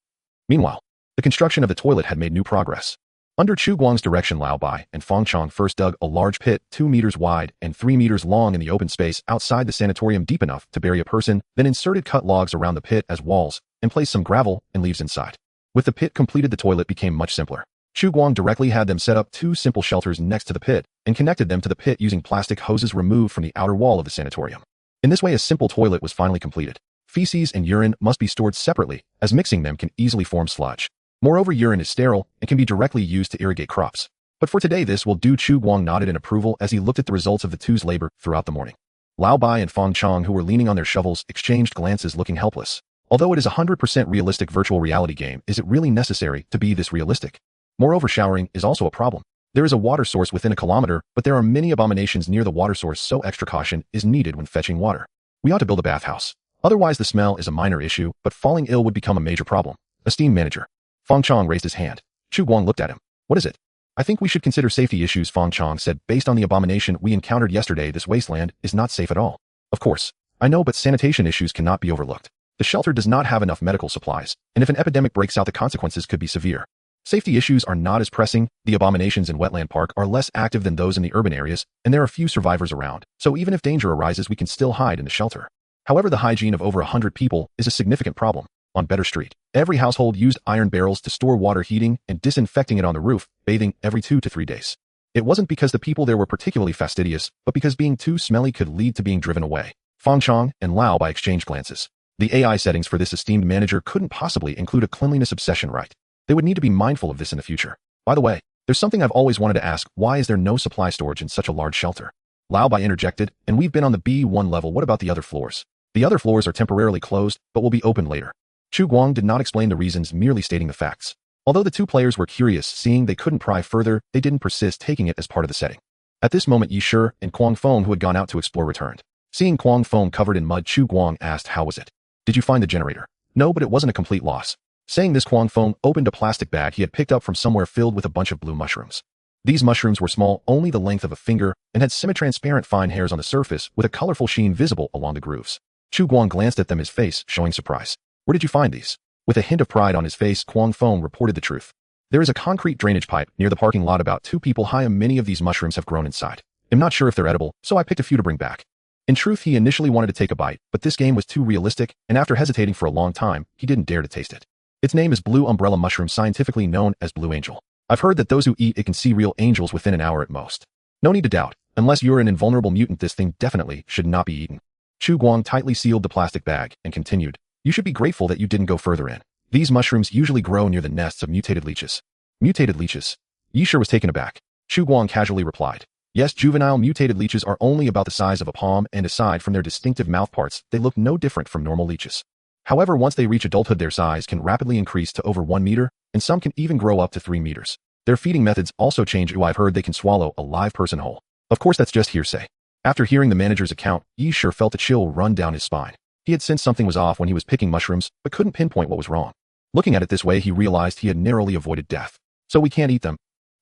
Meanwhile, the construction of the toilet had made new progress. Under Chu Guang's direction, Lao Bai and Fong Chong first dug a large pit 2 meters wide and 3 meters long in the open space outside the sanatorium, deep enough to bury a person, then inserted cut logs around the pit as walls and placed some gravel and leaves inside. With the pit completed, the toilet became much simpler. Chu Guang directly had them set up 2 simple shelters next to the pit and connected them to the pit using plastic hoses removed from the outer wall of the sanatorium. In this way, a simple toilet was finally completed. Feces and urine must be stored separately, as mixing them can easily form sludge. Moreover, urine is sterile and can be directly used to irrigate crops. But for today this will do. Chu Guang nodded in approval as he looked at the results of the two's labor throughout the morning. Lao Bai and Fong Chong, who were leaning on their shovels, exchanged glances looking helpless. Although it is a 100% realistic virtual reality game, is it really necessary to be this realistic? Moreover, showering is also a problem. There is a water source within a kilometer, but there are many abominations near the water source, so extra caution is needed when fetching water. We ought to build a bathhouse. Otherwise the smell is a minor issue, but falling ill would become a major problem. Esteemed manager. Fong Chong raised his hand. Chu Guang looked at him. What is it? I think we should consider safety issues, Fong Chong said. Based on the abomination we encountered yesterday, this wasteland is not safe at all. Of course. I know, but sanitation issues cannot be overlooked. The shelter does not have enough medical supplies, and if an epidemic breaks out, the consequences could be severe. Safety issues are not as pressing. The abominations in Wetland Park are less active than those in the urban areas, and there are few survivors around, so even if danger arises, we can still hide in the shelter. However, the hygiene of over 100 people is a significant problem. On Better Street, every household used iron barrels to store water, heating and disinfecting it on the roof, bathing every 2 to 3 days. It wasn't because the people there were particularly fastidious, but because being too smelly could lead to being driven away. Fong Chong and Lao Bai exchanged glances. The AI settings for this esteemed manager couldn't possibly include a cleanliness obsession, right? They would need to be mindful of this in the future. By the way, there's something I've always wanted to ask. Why is there no supply storage in such a large shelter? Lao Bai interjected, and we've been on the B1 level. What about the other floors? The other floors are temporarily closed, but will be open later. Chu Guang did not explain the reasons, merely stating the facts. Although the two players were curious, seeing they couldn't pry further, they didn't persist, taking it as part of the setting. At this moment, Yi Shi and Kuang Feng, who had gone out to explore, returned. Seeing Kuang Feng covered in mud, Chu Guang asked, how was it? Did you find the generator? No, but it wasn't a complete loss. Saying this, Kuang Feng opened a plastic bag he had picked up from somewhere filled with a bunch of blue mushrooms. These mushrooms were small, only the length of a finger, and had semi-transparent fine hairs on the surface with a colorful sheen visible along the grooves. Chu Guang glanced at them, his face showing surprise. Where did you find these? With a hint of pride on his face, Kuang Feng reported the truth. There is a concrete drainage pipe near the parking lot about 2 people high, and many of these mushrooms have grown inside. I'm not sure if they're edible, so I picked a few to bring back. In truth, he initially wanted to take a bite, but this game was too realistic, and after hesitating for a long time, he didn't dare to taste it. Its name is blue umbrella mushroom, scientifically known as blue angel. I've heard that those who eat it can see real angels within an hour at most. No need to doubt. Unless you're an invulnerable mutant, this thing definitely should not be eaten. Chu Guang tightly sealed the plastic bag and continued. You should be grateful that you didn't go further in. These mushrooms usually grow near the nests of mutated leeches. Mutated leeches? Yi Shi was taken aback. Chu Guang casually replied. Yes, juvenile mutated leeches are only about the size of a palm, and aside from their distinctive mouth parts, they look no different from normal leeches. However, once they reach adulthood, their size can rapidly increase to over 1 meter, and some can even grow up to 3 meters. Their feeding methods also change. I've heard they can swallow a live person whole. Of course, that's just hearsay. After hearing the manager's account, Yi Shi felt a chill run down his spine. He had sensed something was off when he was picking mushrooms, but couldn't pinpoint what was wrong. Looking at it this way, he realized he had narrowly avoided death. So we can't eat them.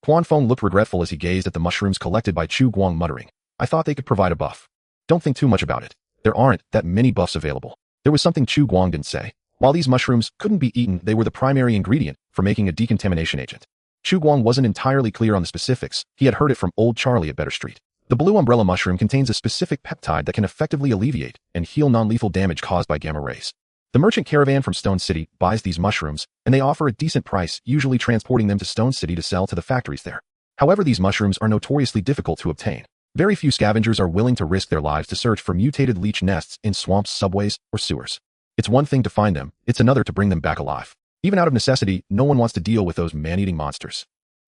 Kuang Feng looked regretful as he gazed at the mushrooms collected by Chu Guang, muttering, I thought they could provide a buff. Don't think too much about it. There aren't that many buffs available. There was something Chu Guang didn't say. While these mushrooms couldn't be eaten, they were the primary ingredient for making a decontamination agent. Chu Guang wasn't entirely clear on the specifics. He had heard it from old Charlie at Better Street. The blue umbrella mushroom contains a specific peptide that can effectively alleviate and heal non-lethal damage caused by gamma rays. The merchant caravan from Stone City buys these mushrooms, and they offer a decent price, usually transporting them to Stone City to sell to the factories there. However, these mushrooms are notoriously difficult to obtain. Very few scavengers are willing to risk their lives to search for mutated leech nests in swamps, subways, or sewers. It's one thing to find them, it's another to bring them back alive. Even out of necessity, no one wants to deal with those man-eating monsters.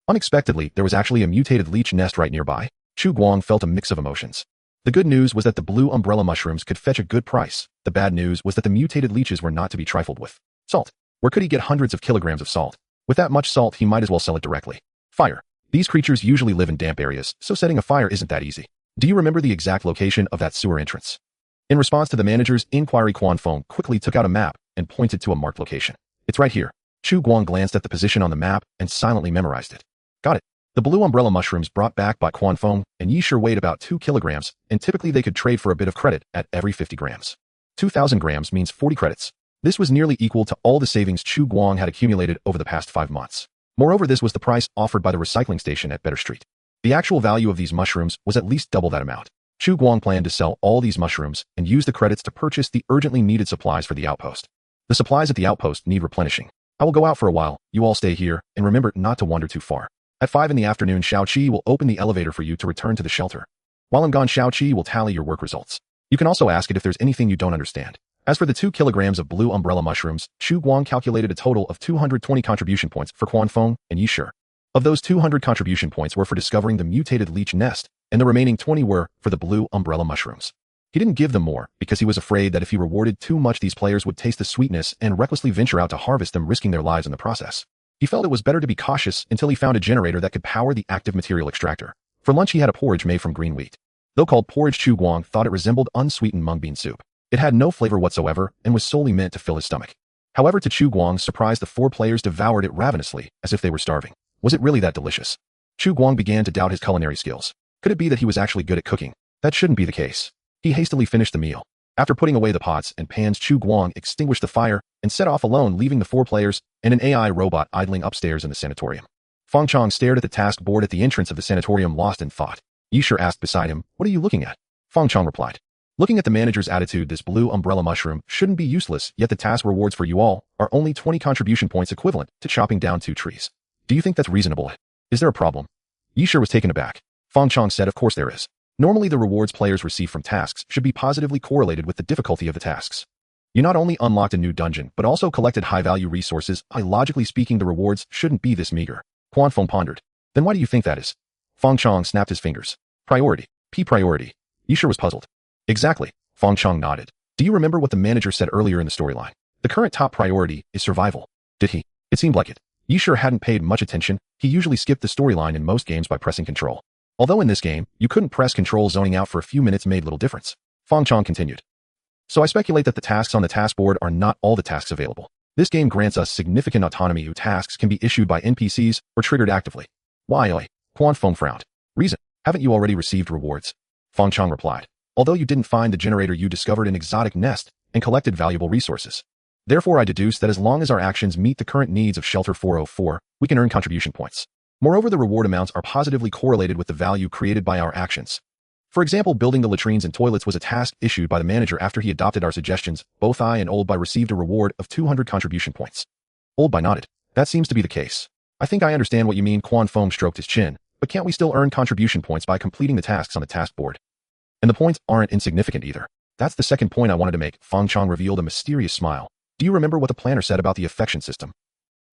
Unexpectedly, there was actually a mutated leech nest right nearby. Chu Guang felt a mix of emotions. The good news was that the blue umbrella mushrooms could fetch a good price. The bad news was that the mutated leeches were not to be trifled with. Salt. Where could he get hundreds of kilograms of salt? With that much salt, he might as well sell it directly. Fire. These creatures usually live in damp areas, so setting a fire isn't that easy. Do you remember the exact location of that sewer entrance? In response to the manager's inquiry, Kuang Feng quickly took out a map and pointed to a marked location. It's right here. Chu Guang glanced at the position on the map and silently memorized it. Got it. The blue umbrella mushrooms brought back by Kuang Feng and Yi Shi weighed about 2 kilograms, and typically they could trade for a bit of credit at every 50 grams. 2,000 grams means 40 credits. This was nearly equal to all the savings Chu Guang had accumulated over the past 5 months. Moreover, this was the price offered by the recycling station at Better Street. The actual value of these mushrooms was at least double that amount. Chu Guang planned to sell all these mushrooms and use the credits to purchase the urgently needed supplies for the outpost. The supplies at the outpost need replenishing. I will go out for a while, you all stay here, and remember not to wander too far. At 5 in the afternoon, Xiaoqi will open the elevator for you to return to the shelter. While I'm gone, Xiaoqi will tally your work results. You can also ask it if there's anything you don't understand. As for the 2 kilograms of blue umbrella mushrooms, Chu Guang calculated a total of 220 contribution points for Kuang Feng and Yi Shi. Of those 200 contribution points were for discovering the mutated leech nest, and the remaining 20 were for the blue umbrella mushrooms. He didn't give them more because he was afraid that if he rewarded too much these players would taste the sweetness and recklessly venture out to harvest them, risking their lives in the process. He felt it was better to be cautious until he found a generator that could power the active material extractor. For lunch he had a porridge made from green wheat. Though called porridge, Chu Guang thought it resembled unsweetened mung bean soup. It had no flavor whatsoever and was solely meant to fill his stomach. However, to Chu Guang's surprise, the 4 players devoured it ravenously, as if they were starving. Was it really that delicious? Chu Guang began to doubt his culinary skills. Could it be that he was actually good at cooking? That shouldn't be the case. He hastily finished the meal. After putting away the pots and pans, Chu Guang extinguished the fire and set off alone, leaving the 4 players and an AI robot idling upstairs in the sanatorium. Feng Chong stared at the task board at the entrance of the sanatorium, lost in thought. Yishur asked beside him, "What are you looking at?" Feng Chong replied, "Looking at the manager's attitude, this blue umbrella mushroom shouldn't be useless, yet the task rewards for you all are only 20 contribution points, equivalent to chopping down 2 trees. Do you think that's reasonable? Is there a problem?" Yishur was taken aback. Feng Chong said, "Of course there is. Normally the rewards players receive from tasks should be positively correlated with the difficulty of the tasks. You not only unlocked a new dungeon, but also collected high-value resources. Logically speaking, the rewards shouldn't be this meager." Quan Feng pondered. "Then why do you think that is?" Feng Chong snapped his fingers. "Priority. P-priority." Yishur was puzzled. "Exactly." Feng Chong nodded. "Do you remember what the manager said earlier in the storyline? The current top priority is survival. Did he?" It seemed like it. Yishur hadn't paid much attention. He usually skipped the storyline in most games by pressing control. Although in this game, you couldn't press control, zoning out for a few minutes made little difference. Feng Chong continued. "So I speculate that the tasks on the task board are not all the tasks available. This game grants us significant autonomy. Tasks can be issued by NPCs or triggered actively." "Why?" Quan Feng frowned. "Reason. Haven't you already received rewards?" Feng Chong replied. "Although you didn't find the generator, you discovered an exotic nest and collected valuable resources. Therefore, I deduce that as long as our actions meet the current needs of Shelter 404, we can earn contribution points. Moreover, the reward amounts are positively correlated with the value created by our actions. For example, building the latrines and toilets was a task issued by the manager after he adopted our suggestions. Both I and Old Bai received a reward of 200 contribution points." Old Bai nodded. "That seems to be the case. I think I understand what you mean." Quan Feng stroked his chin. "But can't we still earn contribution points by completing the tasks on the task board? And the points aren't insignificant either." "That's the second point I wanted to make." Feng Chong revealed a mysterious smile. "Do you remember what the planner said about the affection system?"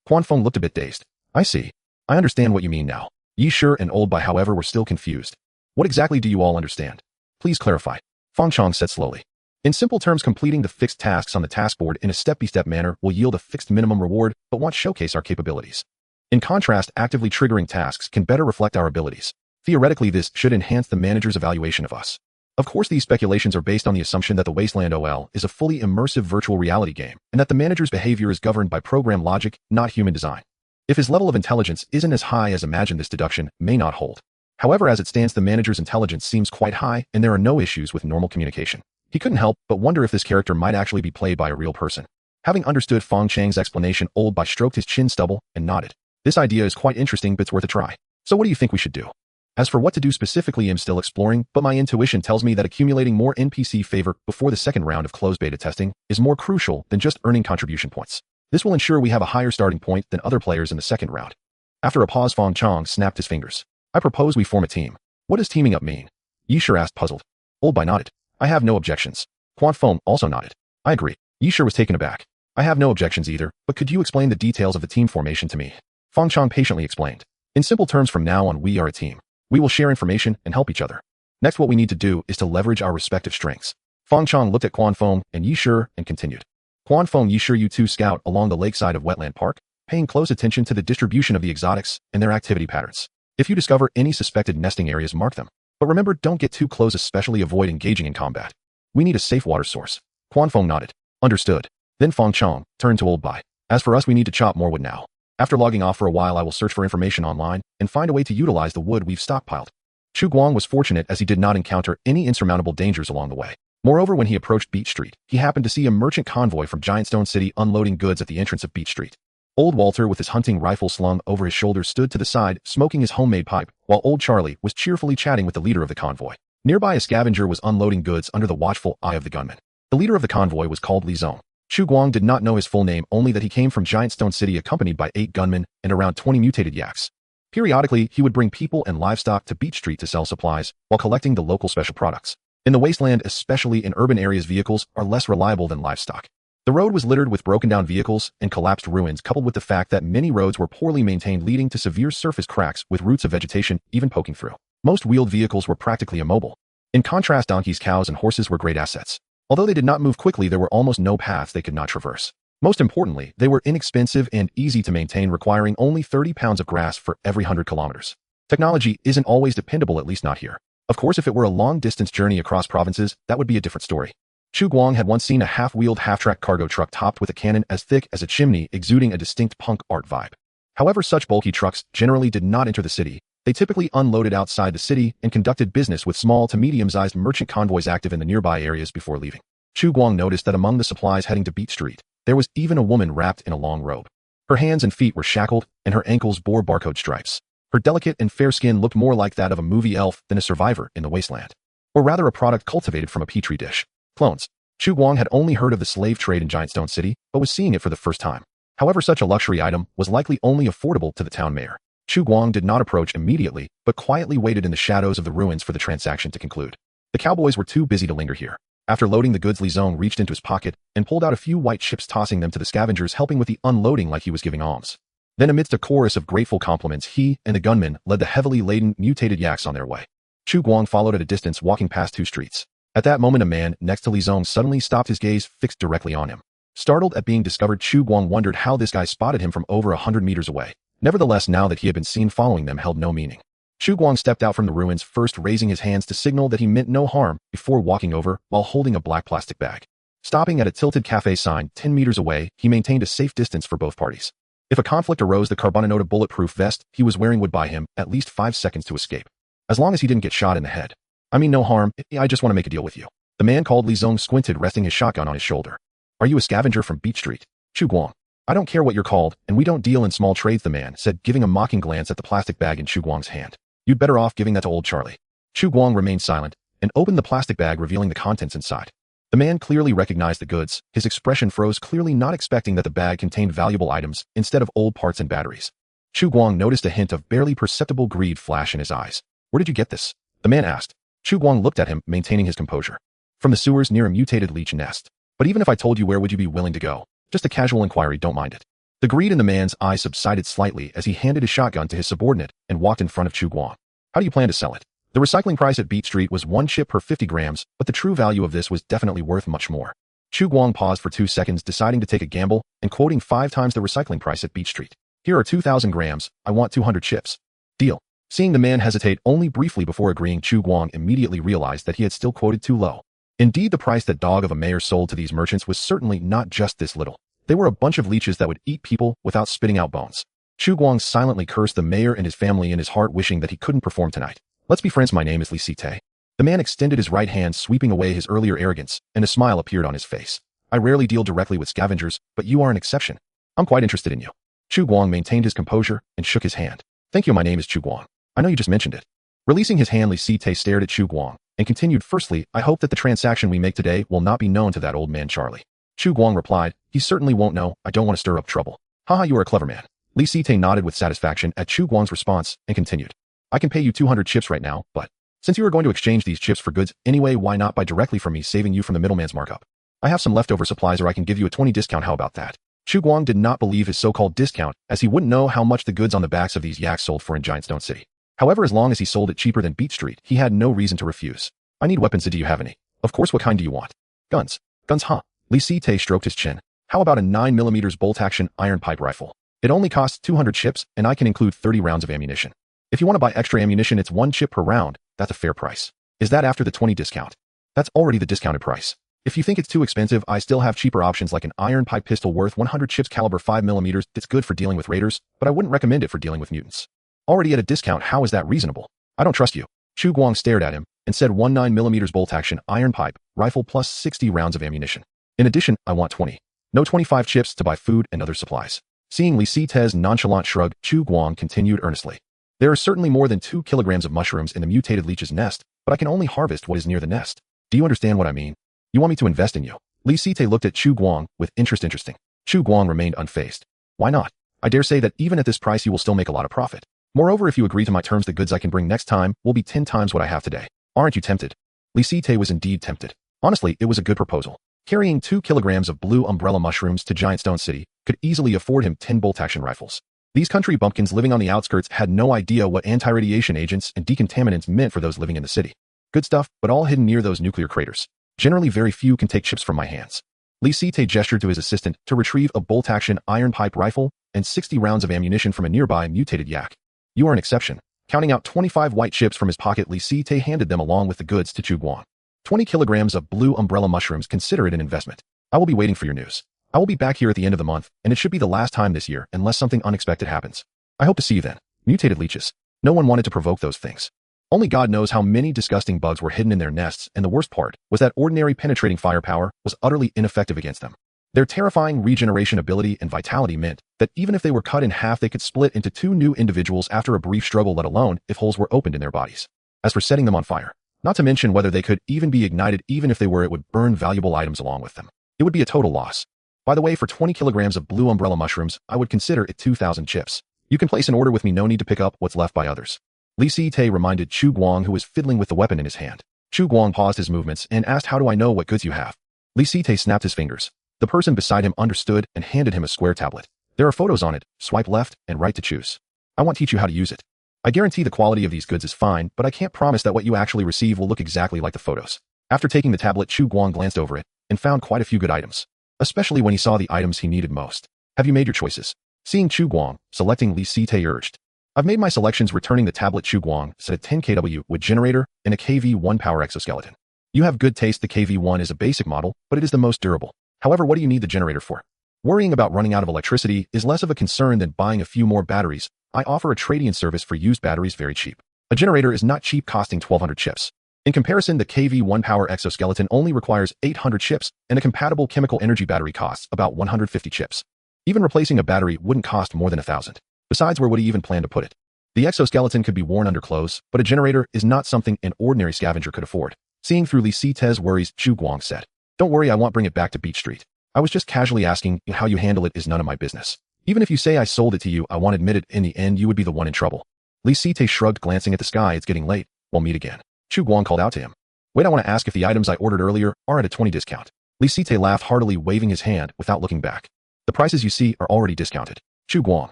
Quan Feng looked a bit dazed. "I see. I understand what you mean now." Yishur and Old Bai, however, were still confused. "What exactly do you all understand? Please clarify." Feng Chong said slowly. "In simple terms, completing the fixed tasks on the task board in a step-by-step manner will yield a fixed minimum reward, but won't showcase our capabilities. In contrast, actively triggering tasks can better reflect our abilities. Theoretically, this should enhance the manager's evaluation of us. Of course, these speculations are based on the assumption that the Wasteland OL is a fully immersive virtual reality game, and that the manager's behavior is governed by program logic, not human design. If his level of intelligence isn't as high as imagined, this deduction may not hold. However, as it stands, the manager's intelligence seems quite high, and there are no issues with normal communication. He couldn't help but wonder if this character might actually be played by a real person. Having understood Feng Chang's explanation, Old Bai stroked his chin stubble and nodded. "This idea is quite interesting, but it's worth a try. So what do you think we should do?" "As for what to do specifically, I'm still exploring, but my intuition tells me that accumulating more NPC favor before the second round of closed beta testing is more crucial than just earning contribution points. This will ensure we have a higher starting point than other players in the second round." After a pause, Feng Chong snapped his fingers. "I propose we form a team." "What does teaming up mean?" Yishur asked, puzzled. Old Bai nodded. "I have no objections." Quan Feng also nodded. "I agree." Yishur was taken aback. "I have no objections either, but could you explain the details of the team formation to me?" Feng Chong patiently explained. "In simple terms, from now on we are a team. We will share information and help each other. Next, what we need to do is to leverage our respective strengths." Feng Chong looked at Quan Feng and Yishur and continued. "Quan Feng, Yishur, you two scout along the lakeside of Wetland Park, paying close attention to the distribution of the exotics and their activity patterns. If you discover any suspected nesting areas, mark them. But remember, don't get too close, especially avoid engaging in combat. We need a safe water source." Quan Feng nodded. "Understood." Then Feng Chong turned to Old Bai. "As for us, we need to chop more wood now. After logging off for a while, I will search for information online and find a way to utilize the wood we've stockpiled." Chu Guang was fortunate as he did not encounter any insurmountable dangers along the way. Moreover, when he approached Beach Street, he happened to see a merchant convoy from Giant Stone City unloading goods at the entrance of Beach Street. Old Walter, with his hunting rifle slung over his shoulder, stood to the side, smoking his homemade pipe, while Old Charlie was cheerfully chatting with the leader of the convoy. Nearby, a scavenger was unloading goods under the watchful eye of the gunman. The leader of the convoy was called Li Zong. Chu Guang did not know his full name, only that he came from Giant Stone City accompanied by 8 gunmen and around 20 mutated yaks. Periodically, he would bring people and livestock to Beach Street to sell supplies, while collecting the local special products. In the wasteland, especially in urban areas, vehicles are less reliable than livestock. The road was littered with broken-down vehicles and collapsed ruins, coupled with the fact that many roads were poorly maintained, leading to severe surface cracks with roots of vegetation even poking through. Most wheeled vehicles were practically immobile. In contrast, donkeys, cows, and horses were great assets. Although they did not move quickly, there were almost no paths they could not traverse. Most importantly, they were inexpensive and easy to maintain, requiring only 30 pounds of grass for every 100 kilometers. Technology isn't always dependable, at least not here. Of course, if it were a long-distance journey across provinces, that would be a different story. Chu Guang had once seen a half-wheeled, half-track cargo truck topped with a cannon as thick as a chimney, exuding a distinct punk art vibe. However, such bulky trucks generally did not enter the city. They typically unloaded outside the city and conducted business with small to medium-sized merchant convoys active in the nearby areas before leaving. Chu Guang noticed that among the supplies heading to Beat Street, there was even a woman wrapped in a long robe. Her hands and feet were shackled, and her ankles bore barcode stripes. Her delicate and fair skin looked more like that of a movie elf than a survivor in the wasteland. Or rather, a product cultivated from a petri dish. Clones. Chu Guang had only heard of the slave trade in Giant Stone City, but was seeing it for the first time. However, such a luxury item was likely only affordable to the town mayor. Chu Guang did not approach immediately, but quietly waited in the shadows of the ruins for the transaction to conclude. The cowboys were too busy to linger here. After loading the goods, Li Zong reached into his pocket and pulled out a few white chips, tossing them to the scavengers, helping with the unloading like he was giving alms. Then, amidst a chorus of grateful compliments, he and the gunmen led the heavily laden, mutated yaks on their way. Chu Guang followed at a distance, walking past two streets. At that moment, a man next to Li Zong suddenly stopped, his gaze fixed directly on him. Startled at being discovered, Chu Guang wondered how this guy spotted him from over 100 meters away. Nevertheless, now that he had been seen following them held no meaning. Chu Guang stepped out from the ruins, first raising his hands to signal that he meant no harm, before walking over while holding a black plastic bag. Stopping at a tilted cafe sign 10 meters away, he maintained a safe distance for both parties. If a conflict arose, the Carbonanoda bulletproof vest he was wearing would buy him at least 5 seconds to escape. As long as he didn't get shot in the head. I mean, no harm, I just want to make a deal with you. The man called Li Zong squinted, resting his shotgun on his shoulder. Are you a scavenger from Beach Street? Chu Guang. I don't care what you're called, and we don't deal in small trades, the man said, giving a mocking glance at the plastic bag in Chu Guang's hand. You'd better off giving that to old Charlie. Chu Guang remained silent and opened the plastic bag, revealing the contents inside. The man clearly recognized the goods. His expression froze, clearly not expecting that the bag contained valuable items instead of old parts and batteries. Chu Guang noticed a hint of barely perceptible greed flash in his eyes. Where did you get this? The man asked. Chu Guang looked at him, maintaining his composure. From the sewers near a mutated leech nest. But even if I told you, where would you be willing to go? Just a casual inquiry, don't mind it. The greed in the man's eyes subsided slightly as he handed his shotgun to his subordinate and walked in front of Chu Guang. How do you plan to sell it? The recycling price at Beat Street was 1 chip per 50 grams, but the true value of this was definitely worth much more. Chu Guang paused for 2 seconds, deciding to take a gamble and quoting 5 times the recycling price at Beat Street. Here are 2,000 grams, I want 200 chips. Deal. Seeing the man hesitate only briefly before agreeing, Chu Guang immediately realized that he had still quoted too low. Indeed, the price that dog of a mayor sold to these merchants was certainly not just this little. They were a bunch of leeches that would eat people without spitting out bones. Chu Guang silently cursed the mayor and his family in his heart, wishing that he couldn't perform tonight. Let's be friends, my name is Li Site. The man extended his right hand, sweeping away his earlier arrogance, and a smile appeared on his face. I rarely deal directly with scavengers, but you are an exception. I'm quite interested in you. Chu Guang maintained his composure and shook his hand. Thank you, my name is Chu Guang. I know you just mentioned it. Releasing his hand, Li Site stared at Chu Guang and continued, firstly, I hope that the transaction we make today will not be known to that old man Charlie. Chu Guang replied, he certainly won't know, I don't want to stir up trouble. Haha, you are a clever man. Li Site nodded with satisfaction at Chu Guang's response and continued. I can pay you 200 chips right now, but since you are going to exchange these chips for goods anyway, why not buy directly from me, saving you from the middleman's markup? I have some leftover supplies, or I can give you a 20% discount, how about that? Chu Guang did not believe his so-called discount, as he wouldn't know how much the goods on the backs of these yaks sold for in Giant Stone City. However, as long as he sold it cheaper than Beat Street, he had no reason to refuse. I need weapons, do you have any? Of course, what kind do you want? Guns. Guns, huh? Li Site stroked his chin. How about a 9mm bolt-action iron pipe rifle? It only costs 200 chips, and I can include 30 rounds of ammunition. If you want to buy extra ammunition, it's 1 chip per round. That's a fair price. Is that after the 20% discount? That's already the discounted price. If you think it's too expensive, I still have cheaper options like an iron pipe pistol worth 100 chips, caliber 5mm. It's good for dealing with raiders, but I wouldn't recommend it for dealing with mutants. Already at a discount, how is that reasonable? I don't trust you. Chu Guang stared at him and said 9mm bolt-action iron pipe rifle plus 60 rounds of ammunition. In addition, I want 20. No 25 chips to buy food and other supplies. Seeing Li Site's nonchalant shrug, Chu Guang continued earnestly. There are certainly more than 2 kilograms of mushrooms in the mutated leech's nest, but I can only harvest what is near the nest. Do you understand what I mean? You want me to invest in you? Li Site looked at Chu Guang with interest. Interesting. Chu Guang remained unfazed. Why not? I dare say that even at this price you will still make a lot of profit. Moreover, if you agree to my terms, the goods I can bring next time will be 10 times what I have today. Aren't you tempted? Li Site was indeed tempted. Honestly, it was a good proposal. Carrying 2 kilograms of blue umbrella mushrooms to Giant Stone City could easily afford him 10 bolt-action rifles. These country bumpkins living on the outskirts had no idea what anti-radiation agents and decontaminants meant for those living in the city. Good stuff, but all hidden near those nuclear craters. Generally, very few can take chips from my hands. Lisite gestured to his assistant to retrieve a bolt-action iron pipe rifle and 60 rounds of ammunition from a nearby mutated yak. You are an exception. Counting out 25 white chips from his pocket, Lisite handed them along with the goods to Chu Guang. 20 kilograms of blue umbrella mushrooms. Consider it an investment. I will be waiting for your news. I will be back here at the end of the month, and it should be the last time this year unless something unexpected happens. I hope to see you then. Mutated leeches. No one wanted to provoke those things. Only God knows how many disgusting bugs were hidden in their nests, and the worst part was that ordinary penetrating firepower was utterly ineffective against them. Their terrifying regeneration ability and vitality meant that even if they were cut in half, they could split into 2 new individuals after a brief struggle, let alone if holes were opened in their bodies. As for setting them on fire, not to mention whether they could even be ignited, even if they were, it would burn valuable items along with them. It would be a total loss. By the way, for 20 kilograms of blue umbrella mushrooms, I would consider it 2,000 chips. You can place an order with me, no need to pick up what's left by others. Lisite reminded Chu Guang, who was fiddling with the weapon in his hand. Chu Guang paused his movements and asked, how do I know what goods you have? Lisite snapped his fingers. The person beside him understood and handed him a square tablet. There are photos on it. Swipe left and right to choose. I want to teach you how to use it. I guarantee the quality of these goods is fine, but I can't promise that what you actually receive will look exactly like the photos. After taking the tablet, Chu Guang glanced over it and found quite a few good items, especially when he saw the items he needed most. Have you made your choices? Seeing Chu Guang, selecting Lisite urged. I've made my selections. Returning the tablet, Chu Guang said a 10 kW wood generator and a KV-1 power exoskeleton. You have good taste. The KV-1 is a basic model, but it is the most durable. However, what do you need the generator for? Worrying about running out of electricity is less of a concern than buying a few more batteries. I offer a trade-in service for used batteries, very cheap. A generator is not cheap, costing 1,200 chips. In comparison, the KV-1 power exoskeleton only requires 800 chips, and a compatible chemical energy battery costs about 150 chips. Even replacing a battery wouldn't cost more than 1,000. Besides, where would he even plan to put it? The exoskeleton could be worn under clothes, but a generator is not something an ordinary scavenger could afford. Seeing through Lisite's worries, Chu Guang said, don't worry, I won't bring it back to Beach Street. I was just casually asking. How you handle it is none of my business. Even if you say I sold it to you, I won't admit it. In the end, you would be the one in trouble. Lisite shrugged, glancing at the sky. It's getting late. We'll meet again. Chu Guang called out to him. Wait, I want to ask if the items I ordered earlier are at a 20 discount. Lisite laughed heartily, waving his hand without looking back. The prices you see are already discounted. Chu Guang,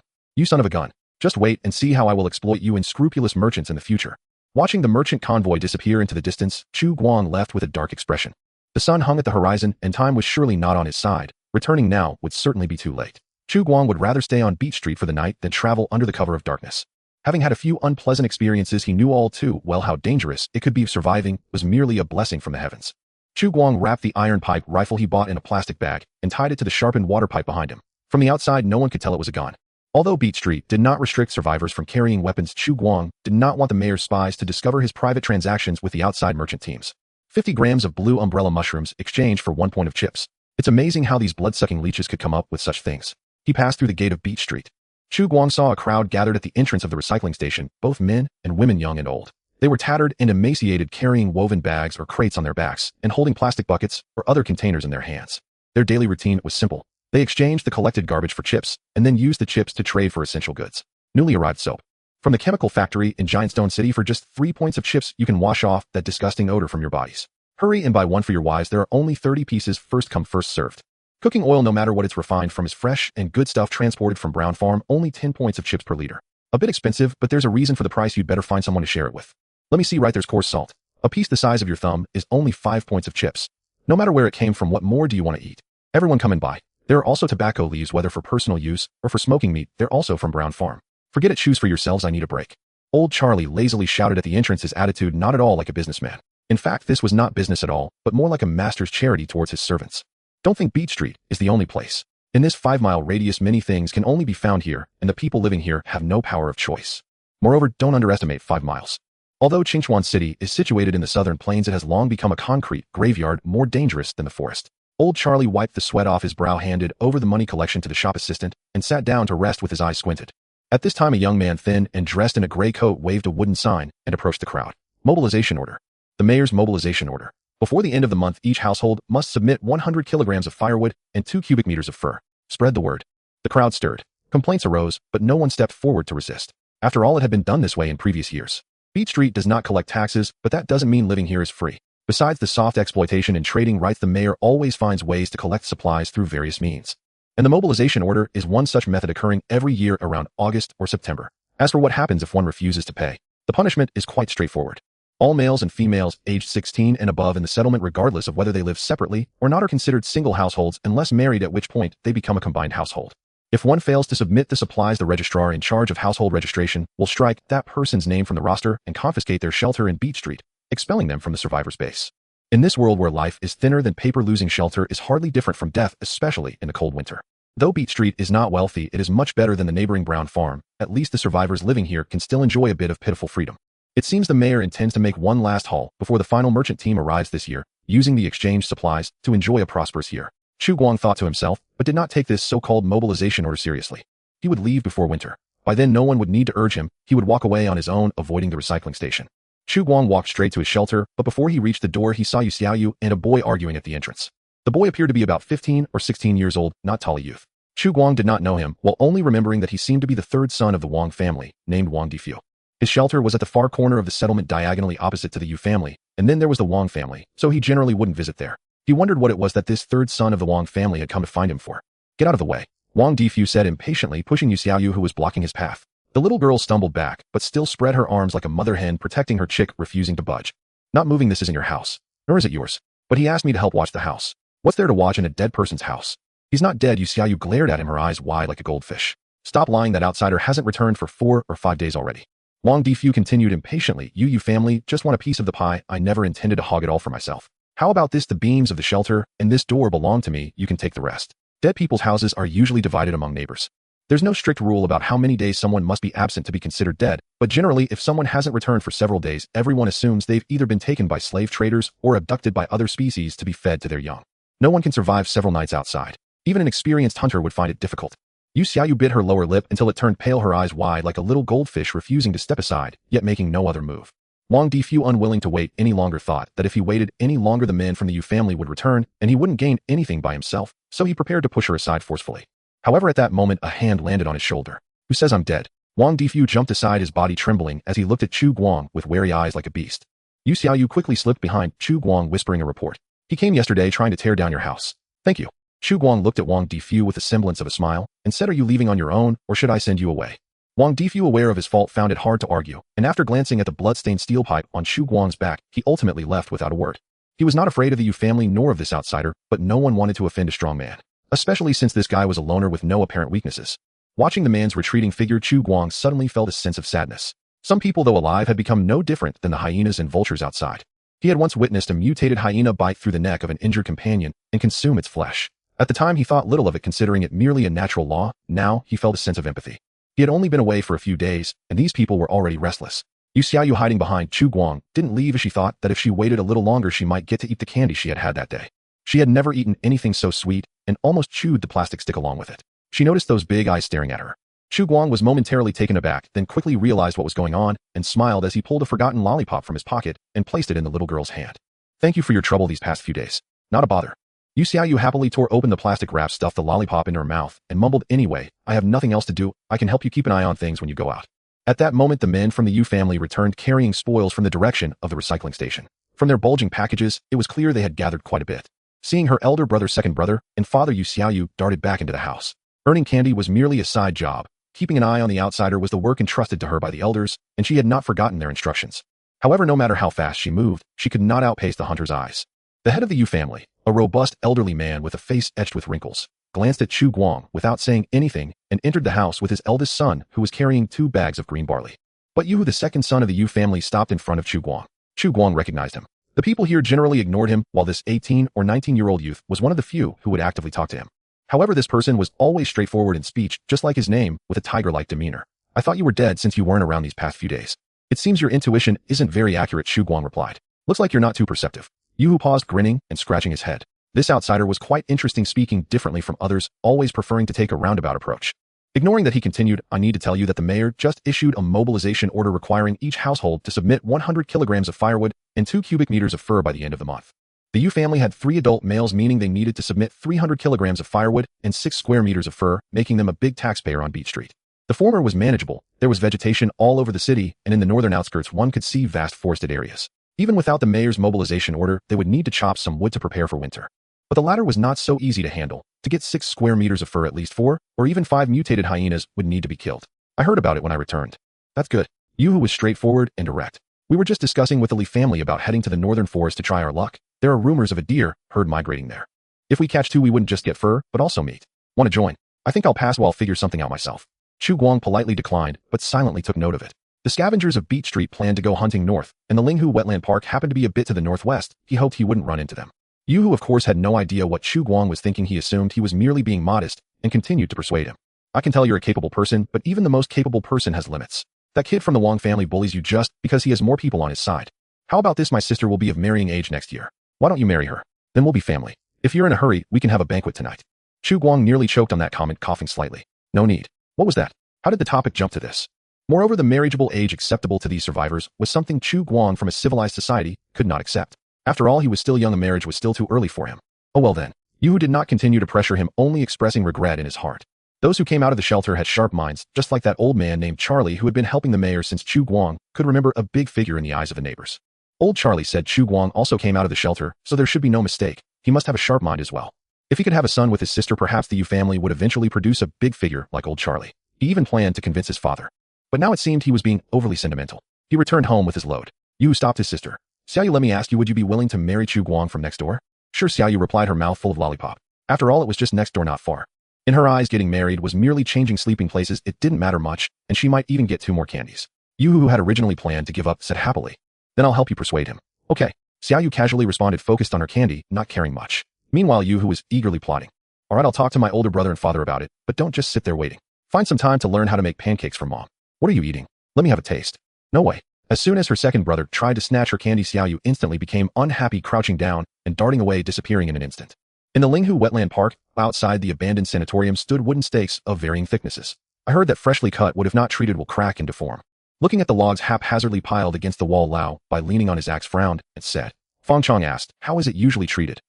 you son of a gun. Just wait and see how I will exploit you unscrupulous merchants in the future. Watching the merchant convoy disappear into the distance, Chu Guang left with a dark expression. The sun hung at the horizon, and time was surely not on his side. Returning now would certainly be too late. Chu Guang would rather stay on Beach Street for the night than travel under the cover of darkness. Having had a few unpleasant experiences, he knew all too well how dangerous it could be. Surviving was merely a blessing from the heavens. Chu Guang wrapped the iron pipe rifle he bought in a plastic bag and tied it to the sharpened water pipe behind him. From the outside, no one could tell it was a gun. Although Beach Street did not restrict survivors from carrying weapons, Chu Guang did not want the mayor's spies to discover his private transactions with the outside merchant teams. 50 grams of blue umbrella mushrooms exchanged for 1 point of chips. It's amazing how these blood-sucking leeches could come up with such things. He passed through the gate of Beach Street. Chu Guang saw a crowd gathered at the entrance of the recycling station, both men and women, young and old. They were tattered and emaciated, carrying woven bags or crates on their backs and holding plastic buckets or other containers in their hands. Their daily routine was simple. They exchanged the collected garbage for chips and then used the chips to trade for essential goods. Newly arrived soap. From the chemical factory in Giant Stone City, for just 3 points of chips, you can wash off that disgusting odor from your bodies. Hurry and buy one for your wives. There are only 30 pieces, first come first served. Cooking oil, no matter what it's refined from, is fresh and good stuff transported from Brown Farm, only 10 points of chips per liter. A bit expensive, but there's a reason for the price. You'd better find someone to share it with. Let me see, right, there's coarse salt. A piece the size of your thumb is only 5 points of chips. No matter where it came from, what more do you want to eat? Everyone come and buy. There are also tobacco leaves, whether for personal use or for smoking meat. They're also from Brown Farm. Forget it, choose for yourselves, I need a break. Old Charlie lazily shouted at the entrance, his attitude not at all like a businessman. In fact, this was not business at all, but more like a master's charity towards his servants. Don't think Beach Street is the only place. In this 5-mile radius, many things can only be found here, and the people living here have no power of choice. Moreover, don't underestimate 5 miles. Although Qingchuan City is situated in the southern plains, it has long become a concrete graveyard, more dangerous than the forest. Old Charlie wiped the sweat off his brow, handed over the money collection to the shop assistant, and sat down to rest with his eyes squinted. At this time, a young man, thin and dressed in a gray coat, waved a wooden sign and approached the crowd. Mobilization order. The mayor's mobilization order. Before the end of the month, each household must submit 100 kilograms of firewood and 2 cubic meters of fur. Spread the word. The crowd stirred. Complaints arose, but no one stepped forward to resist. After all, it had been done this way in previous years. Beach Street does not collect taxes, but that doesn't mean living here is free. Besides the soft exploitation and trading rights, the mayor always finds ways to collect supplies through various means. And the mobilization order is one such method, occurring every year around August or September. As for what happens if one refuses to pay, the punishment is quite straightforward. All males and females aged 16 and above in the settlement, regardless of whether they live separately or not, are considered single households unless married, at which point they become a combined household. If one fails to submit the supplies, the registrar in charge of household registration will strike that person's name from the roster and confiscate their shelter in Beach Street, expelling them from the survivor's base. In this world where life is thinner than paper, losing shelter is hardly different from death, especially in the cold winter. Though Beach Street is not wealthy, it is much better than the neighboring brown farm. At least the survivors living here can still enjoy a bit of pitiful freedom. It seems the mayor intends to make one last haul before the final merchant team arrives this year, using the exchange supplies to enjoy a prosperous year. Chu Guang thought to himself, but did not take this so-called mobilization order seriously. He would leave before winter. By then no one would need to urge him, he would walk away on his own, avoiding the recycling station. Chu Guang walked straight to his shelter, but before he reached the door he saw Yu Xiaoyu and a boy arguing at the entrance. The boy appeared to be about 15 or 16 years old, not tall youth. Chu Guang did not know him, while only remembering that he seemed to be the third son of the Wang family, named Wang Difu. His shelter was at the far corner of the settlement, diagonally opposite to the Yu family, and then there was the Wang family, so he generally wouldn't visit there. He wondered what it was that this third son of the Wang family had come to find him for. Get out of the way, Wang Difu said impatiently, pushing Yu Xiaoyu, who was blocking his path. The little girl stumbled back, but still spread her arms like a mother hen protecting her chick, refusing to budge. Not moving. This isn't your house. Nor is it yours. But he asked me to help watch the house. What's there to watch in a dead person's house? He's not dead. Yu Xiaoyu glared at him, her eyes wide like a goldfish. Stop lying. That outsider hasn't returned for 4 or 5 days already. Wang Difu continued impatiently. You family just want a piece of the pie. I never intended to hog it all for myself. How about this? The beams of the shelter and this door belong to me. You can take the rest. Dead people's houses are usually divided among neighbors. There's no strict rule about how many days someone must be absent to be considered dead, but generally if someone hasn't returned for several days, everyone assumes they've either been taken by slave traders or abducted by other species to be fed to their young. No one can survive several nights outside. Even an experienced hunter would find it difficult. Yu Xiaoyu bit her lower lip until it turned pale, her eyes wide like a little goldfish, refusing to step aside, yet making no other move. Wang Difu, unwilling to wait any longer, thought that if he waited any longer the men from the Yu family would return, and he wouldn't gain anything by himself, so he prepared to push her aside forcefully. However, at that moment a hand landed on his shoulder. Who says I'm dead? Wang Difu jumped aside, his body trembling as he looked at Chu Guang with wary eyes like a beast. Yu Xiaoyu quickly slipped behind Chu Guang, whispering a report. He came yesterday trying to tear down your house. Thank you. Chu Guang looked at Wang Difu with a semblance of a smile and said, are you leaving on your own, or should I send you away? Wang Difu, aware of his fault, found it hard to argue, and after glancing at the blood-stained steel pipe on Chu Guang's back, he ultimately left without a word. He was not afraid of the Yu family nor of this outsider, but no one wanted to offend a strong man, especially since this guy was a loner with no apparent weaknesses. Watching the man's retreating figure, Chu Guang suddenly felt a sense of sadness. Some people, though alive, had become no different than the hyenas and vultures outside. He had once witnessed a mutated hyena bite through the neck of an injured companion and consume its flesh. At the time he thought little of it, considering it merely a natural law. Now he felt a sense of empathy. He had only been away for a few days, and these people were already restless. Yu Xiaoyu, hiding behind Chu Guang, didn't leave as she thought that if she waited a little longer she might get to eat the candy she had had that day. She had never eaten anything so sweet, and almost chewed the plastic stick along with it. She noticed those big eyes staring at her. Chu Guang was momentarily taken aback, then quickly realized what was going on, and smiled as he pulled a forgotten lollipop from his pocket and placed it in the little girl's hand. Thank you for your trouble these past few days. Not a bother. Yu Xiaoyu happily tore open the plastic wrap, stuffed the lollipop into her mouth, and mumbled, anyway, I have nothing else to do. I can help you keep an eye on things when you go out. At that moment the men from the Yu family returned, carrying spoils from the direction of the recycling station. From their bulging packages, it was clear they had gathered quite a bit. Seeing her elder brother, second brother, and father, Yu Xiaoyu darted back into the house. Earning candy was merely a side job. Keeping an eye on the outsider was the work entrusted to her by the elders, and she had not forgotten their instructions. However, no matter how fast she moved, she could not outpace the hunter's eyes. The head of the Yu family, a robust elderly man with a face etched with wrinkles, glanced at Chu Guang without saying anything and entered the house with his eldest son, who was carrying 2 bags of green barley. But Yu, the second son of the Yu family, stopped in front of Chu Guang. Chu Guang recognized him. The people here generally ignored him, while this 18 or 19-year-old youth was one of the few who would actively talk to him. However, this person was always straightforward in speech, just like his name, with a tiger-like demeanor. I thought you were dead since you weren't around these past few days. It seems your intuition isn't very accurate, Chu Guang replied. Looks like you're not too perceptive. Yu paused, grinning and scratching his head. This outsider was quite interesting, speaking differently from others, always preferring to take a roundabout approach. Ignoring that, he continued, I need to tell you that the mayor just issued a mobilization order requiring each household to submit 100 kilograms of firewood and 2 cubic meters of fur by the end of the month. The Yu family had 3 adult males, meaning they needed to submit 300 kilograms of firewood and 6 square meters of fur, making them a big taxpayer on Beach Street. The former was manageable. There was vegetation all over the city, and in the northern outskirts one could see vast forested areas. Even without the mayor's mobilization order, they would need to chop some wood to prepare for winter. But the latter was not so easy to handle. To get 6 square meters of fur, at least 4, or even 5 mutated hyenas would need to be killed. I heard about it when I returned. That's good. Yoo-hoo was straightforward and direct. We were just discussing with the Lee family about heading to the northern forest to try our luck. There are rumors of a deer herd migrating there. If we catch 2, we wouldn't just get fur, but also meat. Want to join? I think I'll pass while I'll figure something out myself. Chu Guang politely declined, but silently took note of it. The scavengers of Beach Street planned to go hunting north, and the Linghu Wetland Park happened to be a bit to the northwest. He hoped he wouldn't run into them. Yoo-hoo of course had no idea what Chu Guang was thinking. He assumed he was merely being modest, and continued to persuade him. I can tell you're a capable person, but even the most capable person has limits. That kid from the Wang family bullies you just because he has more people on his side. How about this? My sister will be of marrying age next year. Why don't you marry her? Then we'll be family. If you're in a hurry, we can have a banquet tonight. Chu Guang nearly choked on that comment, coughing slightly. No need. What was that? How did the topic jump to this? Moreover, the marriageable age acceptable to these survivors was something Chu Guang from a civilized society could not accept. After all, he was still young. A marriage was still too early for him. Oh well then. Yoo-hoo did not continue to pressure him, only expressing regret in his heart. Those who came out of the shelter had sharp minds, just like that old man named Charlie who had been helping the mayor since Chu Guang could remember, a big figure in the eyes of the neighbors. Old Charlie said Chu Guang also came out of the shelter, so there should be no mistake. He must have a sharp mind as well. If he could have a son with his sister, perhaps the Yu family would eventually produce a big figure like old Charlie. He even planned to convince his father. But now it seemed he was being overly sentimental. He returned home with his load. Yu stopped his sister. Xiaoyu, let me ask you, would you be willing to marry Chu Guang from next door? Sure, Xiaoyu replied, her mouth full of lollipop. After all, it was just next door, not far. In her eyes, getting married was merely changing sleeping places. It didn't matter much, and she might even get 2 more candies. Yu, who had originally planned to give up, said happily. Then I'll help you persuade him. Okay. Xiaoyu casually responded, focused on her candy, not caring much. Meanwhile, Yu, who was eagerly plotting. Alright, I'll talk to my older brother and father about it, but don't just sit there waiting. Find some time to learn how to make pancakes for Mom. What are you eating? Let me have a taste. No way. As soon as her second brother tried to snatch her candy, Xiaoyu instantly became unhappy, crouching down and darting away, disappearing in an instant. In the Linghu Wetland Park, outside the abandoned sanatorium, stood wooden stakes of varying thicknesses. I heard that freshly cut wood, if not treated, will crack and deform. Looking at the logs haphazardly piled against the wall, Lao Bai, leaning on his axe, frowned and said. Fang Chong asked, how is it usually treated?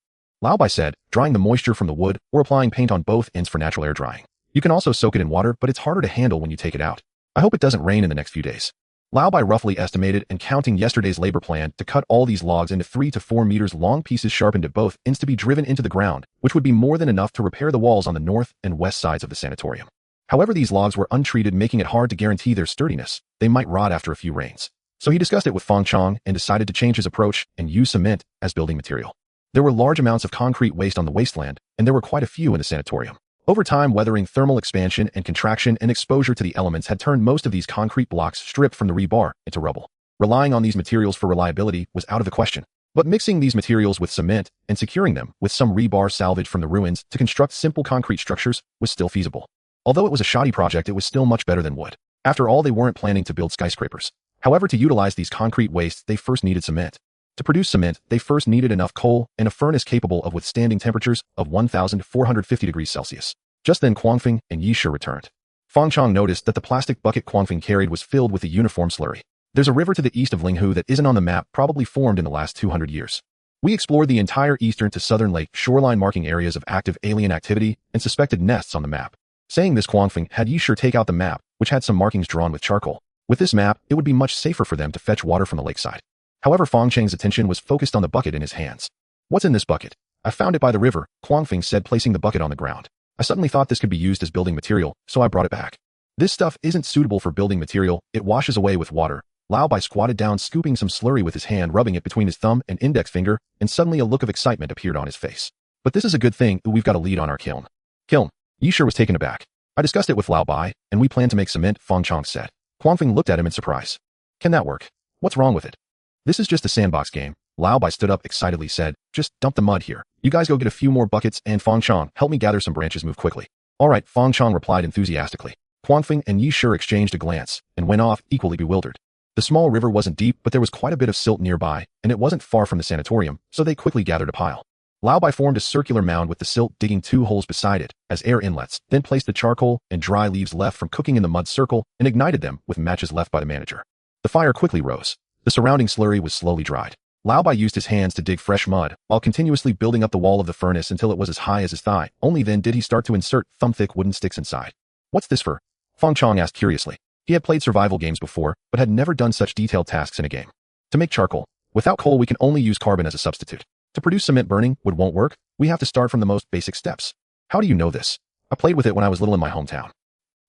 Lao Bai said, drying the moisture from the wood or applying paint on both ends for natural air drying. You can also soak it in water, but it's harder to handle when you take it out. I hope it doesn't rain in the next few days. Lao Bai roughly estimated, and counting yesterday's labor plan, to cut all these logs into 3 to 4 meters long pieces sharpened at both ends to be driven into the ground, which would be more than enough to repair the walls on the north and west sides of the sanatorium. However, these logs were untreated, making it hard to guarantee their sturdiness. They might rot after a few rains. So he discussed it with Fang Chong and decided to change his approach and use cement as building material. There were large amounts of concrete waste on the wasteland, and there were quite a few in the sanatorium. Over time, weathering, thermal expansion and contraction, and exposure to the elements had turned most of these concrete blocks stripped from the rebar into rubble. Relying on these materials for reliability was out of the question. But mixing these materials with cement and securing them with some rebar salvaged from the ruins to construct simple concrete structures was still feasible. Although it was a shoddy project, it was still much better than wood. After all, they weren't planning to build skyscrapers. However, to utilize these concrete wastes, they first needed cement. To produce cement, they first needed enough coal and a furnace capable of withstanding temperatures of 1,450 degrees Celsius. Just then, Guangfeng and Yishe returned. Fang Chong noticed that the plastic bucket Guangfeng carried was filled with a uniform slurry. There's a river to the east of Linghu that isn't on the map, probably formed in the last 200 years. We explored the entire eastern to southern lake shoreline, marking areas of active alien activity and suspected nests on the map. Saying this, Guangfeng had Yishe take out the map, which had some markings drawn with charcoal. With this map, it would be much safer for them to fetch water from the lakeside. However, Fang Cheng's attention was focused on the bucket in his hands. What's in this bucket? I found it by the river, Guangfeng said, placing the bucket on the ground. I suddenly thought this could be used as building material, so I brought it back. This stuff isn't suitable for building material, it washes away with water. Lao Bai squatted down, scooping some slurry with his hand, rubbing it between his thumb and index finger, and suddenly a look of excitement appeared on his face. But this is a good thing, we've got a lead on our kiln. Kiln? Yishe was taken aback. I discussed it with Lao Bai, and we plan to make cement, Fang Chong said. Guangfeng looked at him in surprise. Can that work? What's wrong with it? This is just a sandbox game. Lao Bai stood up excitedly, said, just dump the mud here. You guys go get a few more buckets, and Fang Chong, help me gather some branches, move quickly. Alright, Fang Chong replied enthusiastically. Guangfeng and Yishe exchanged a glance, and went off, equally bewildered. The small river wasn't deep, but there was quite a bit of silt nearby, and it wasn't far from the sanatorium, so they quickly gathered a pile. Lao Bai formed a circular mound with the silt, digging 2 holes beside it as air inlets, then placed the charcoal and dry leaves left from cooking in the mud circle and ignited them with matches left by the manager. The fire quickly rose. The surrounding slurry was slowly dried. Lao Bai used his hands to dig fresh mud, while continuously building up the wall of the furnace until it was as high as his thigh. Only then did he start to insert thumb-thick wooden sticks inside. What's this for? Fang Chong asked curiously. He had played survival games before, but had never done such detailed tasks in a game. To make charcoal. Without coal, we can only use carbon as a substitute. To produce cement, burning wood won't work. We have to start from the most basic steps. How do you know this? I played with it when I was little in my hometown.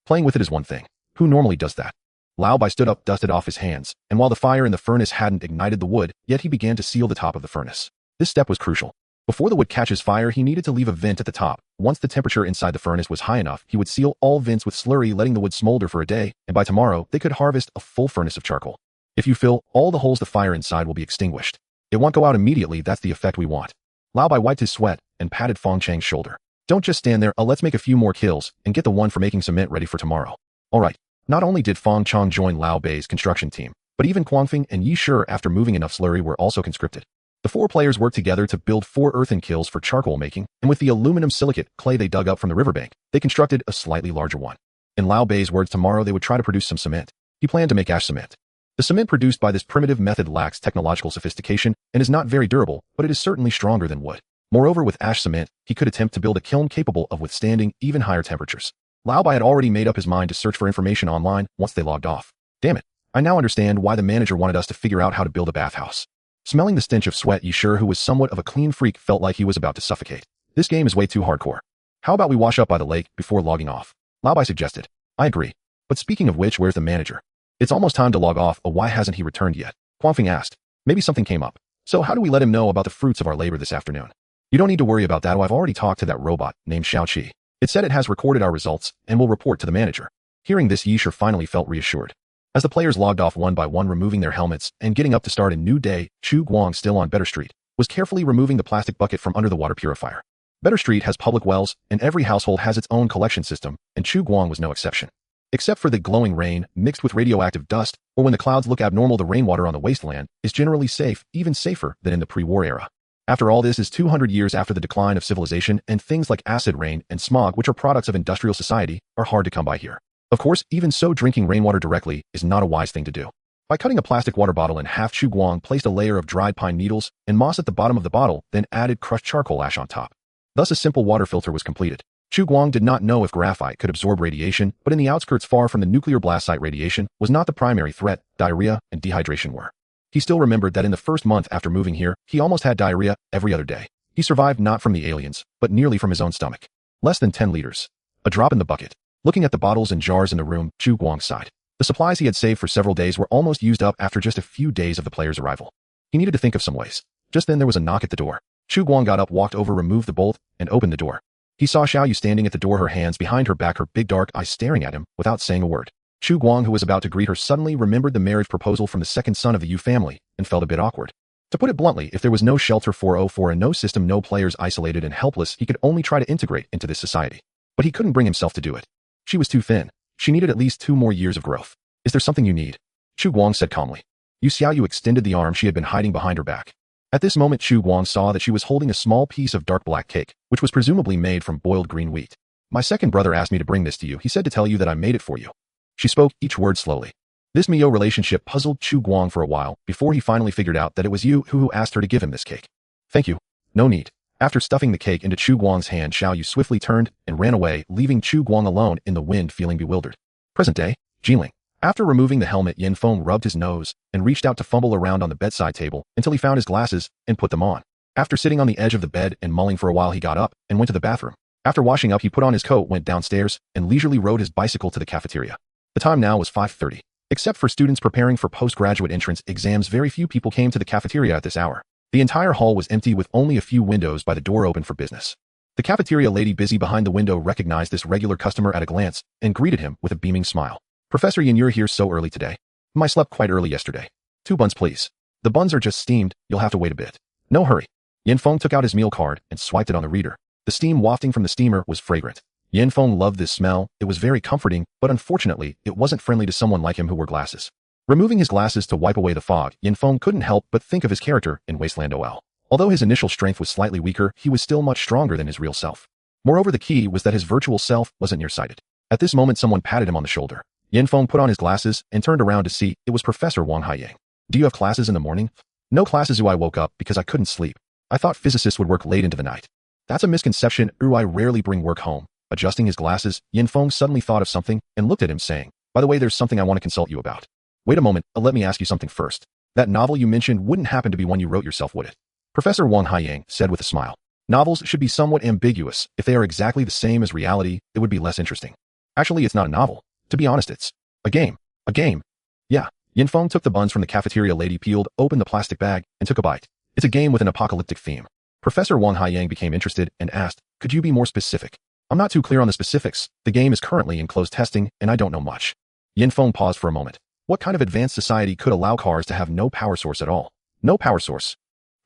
Playing with it is one thing. Who normally does that? Lao Bai stood up, dusted off his hands, and while the fire in the furnace hadn't ignited the wood, yet he began to seal the top of the furnace. This step was crucial. Before the wood catches fire, he needed to leave a vent at the top. Once the temperature inside the furnace was high enough, he would seal all vents with slurry, letting the wood smolder for a day, and by tomorrow, they could harvest a full furnace of charcoal. If you fill all the holes, the fire inside will be extinguished. It won't go out immediately. That's the effect we want. Lao Bai wiped his sweat and patted Fong Chang's shoulder. Don't just stand there. Let's make a few more kills and get the one for making cement ready for tomorrow. All right. Not only did Fong Chang join Lao Bai's construction team, but even Guangfeng and Yi Shi, after moving enough slurry, were also conscripted. The 4 players worked together to build 4 earthen kilns for charcoal making, and with the aluminum silicate clay they dug up from the riverbank, they constructed a slightly larger one. In Lao Bai's words, tomorrow they would try to produce some cement. He planned to make ash cement. The cement produced by this primitive method lacks technological sophistication and is not very durable, but it is certainly stronger than wood. Moreover, with ash cement, he could attempt to build a kiln capable of withstanding even higher temperatures. Lao Bai had already made up his mind to search for information online once they logged off. Damn it. I now understand why the manager wanted us to figure out how to build a bathhouse. Smelling the stench of sweat, Yi Shi, who was somewhat of a clean freak, felt like he was about to suffocate. This game is way too hardcore. How about we wash up by the lake before logging off? Lao Bai suggested. I agree. But speaking of which, where's the manager? It's almost time to log off. Why hasn't he returned yet? Guangfeng asked. Maybe something came up. So how do we let him know about the fruits of our labor this afternoon? You don't need to worry about that. I've already talked to that robot named Xiaoqi. It said it has recorded our results and will report to the manager. Hearing this, Yi Shi finally felt reassured. As the players logged off one by one, removing their helmets and getting up to start a new day, Chu Guang, still on Better Street, was carefully removing the plastic bucket from under the water purifier. Better Street has public wells, and every household has its own collection system, and Chu Guang was no exception. Except for the glowing rain mixed with radioactive dust, or when the clouds look abnormal, the rainwater on the wasteland is generally safe, even safer than in the pre-war era. After all, this is 200 years after the decline of civilization, and things like acid rain and smog, which are products of industrial society, are hard to come by here. Of course, even so, drinking rainwater directly is not a wise thing to do. By cutting a plastic water bottle in half, Chu Guang placed a layer of dried pine needles and moss at the bottom of the bottle, then added crushed charcoal ash on top. Thus, a simple water filter was completed. Chu Guang did not know if graphite could absorb radiation, but in the outskirts far from the nuclear blast site, radiation was not the primary threat. Diarrhea and dehydration were. He still remembered that in the first month after moving here, he almost had diarrhea every other day. He survived not from the aliens, but nearly from his own stomach. Less than 10 liters. A drop in the bucket. Looking at the bottles and jars in the room, Chu Guang sighed. The supplies he had saved for several days were almost used up after just a few days of the players' arrival. He needed to think of some ways. Just then there was a knock at the door. Chu Guang got up, walked over, removed the bolt, and opened the door. He saw Xiao Yu standing at the door, her hands behind her back, her big dark eyes staring at him without saying a word. Chu Guang, who was about to greet her, suddenly remembered the marriage proposal from the second son of the Yu family and felt a bit awkward. To put it bluntly, if there was no shelter 404 and no system, no players, isolated and helpless, he could only try to integrate into this society. But he couldn't bring himself to do it. She was too thin. She needed at least 2 more years of growth. Is there something you need? Chu Guang said calmly. Xiao Yu extended the arm she had been hiding behind her back. At this moment, Chu Guang saw that she was holding a small piece of dark black cake, which was presumably made from boiled green wheat. My second brother asked me to bring this to you. He said to tell you that I made it for you. She spoke each word slowly. This Mio relationship puzzled Chu Guang for a while before he finally figured out that it was Yu who asked her to give him this cake. Thank you. No need. After stuffing the cake into Chu Guang's hand, Xiao Yu swiftly turned and ran away, leaving Chu Guang alone in the wind, feeling bewildered. Present day, Jingling. After removing the helmet, Yin Feng rubbed his nose and reached out to fumble around on the bedside table until he found his glasses and put them on. After sitting on the edge of the bed and mulling for a while, he got up and went to the bathroom. After washing up, he put on his coat, went downstairs, and leisurely rode his bicycle to the cafeteria. The time now was 5:30. Except for students preparing for postgraduate entrance exams, very few people came to the cafeteria at this hour. The entire hall was empty, with only a few windows by the door open for business. The cafeteria lady busy behind the window recognized this regular customer at a glance and greeted him with a beaming smile. Professor Yin, you're here so early today. I slept quite early yesterday. 2 buns, please. The buns are just steamed. You'll have to wait a bit. No hurry. Yin Feng took out his meal card and swiped it on the reader. The steam wafting from the steamer was fragrant. Yin Feng loved this smell. It was very comforting, but unfortunately, it wasn't friendly to someone like him who wore glasses. Removing his glasses to wipe away the fog, Yin Feng couldn't help but think of his character in Wasteland OL. Although his initial strength was slightly weaker, he was still much stronger than his real self. Moreover, the key was that his virtual self wasn't nearsighted. At this moment, someone patted him on the shoulder. Yin Feng put on his glasses and turned around to see it was Professor Wang Haiyang. Do you have classes in the morning? No classes. I woke up because I couldn't sleep. I thought physicists would work late into the night. That's a misconception. I rarely bring work home. Adjusting his glasses, Yin Feng suddenly thought of something and looked at him, saying, by the way, there's something I want to consult you about. Wait a moment, let me ask you something first. That novel you mentioned wouldn't happen to be one you wrote yourself, would it? Professor Wang Haiyang said with a smile. Novels should be somewhat ambiguous. If they are exactly the same as reality, it would be less interesting. Actually, it's not a novel. To be honest, it's a game. A game. Yeah. Yinfeng took the buns from the cafeteria lady, peeled open the plastic bag, and took a bite. It's a game with an apocalyptic theme. Professor Wang Haiyang became interested and asked, could you be more specific? I'm not too clear on the specifics. The game is currently in closed testing, and I don't know much. Yinfeng paused for a moment. What kind of advanced society could allow cars to have no power source at all? No power source.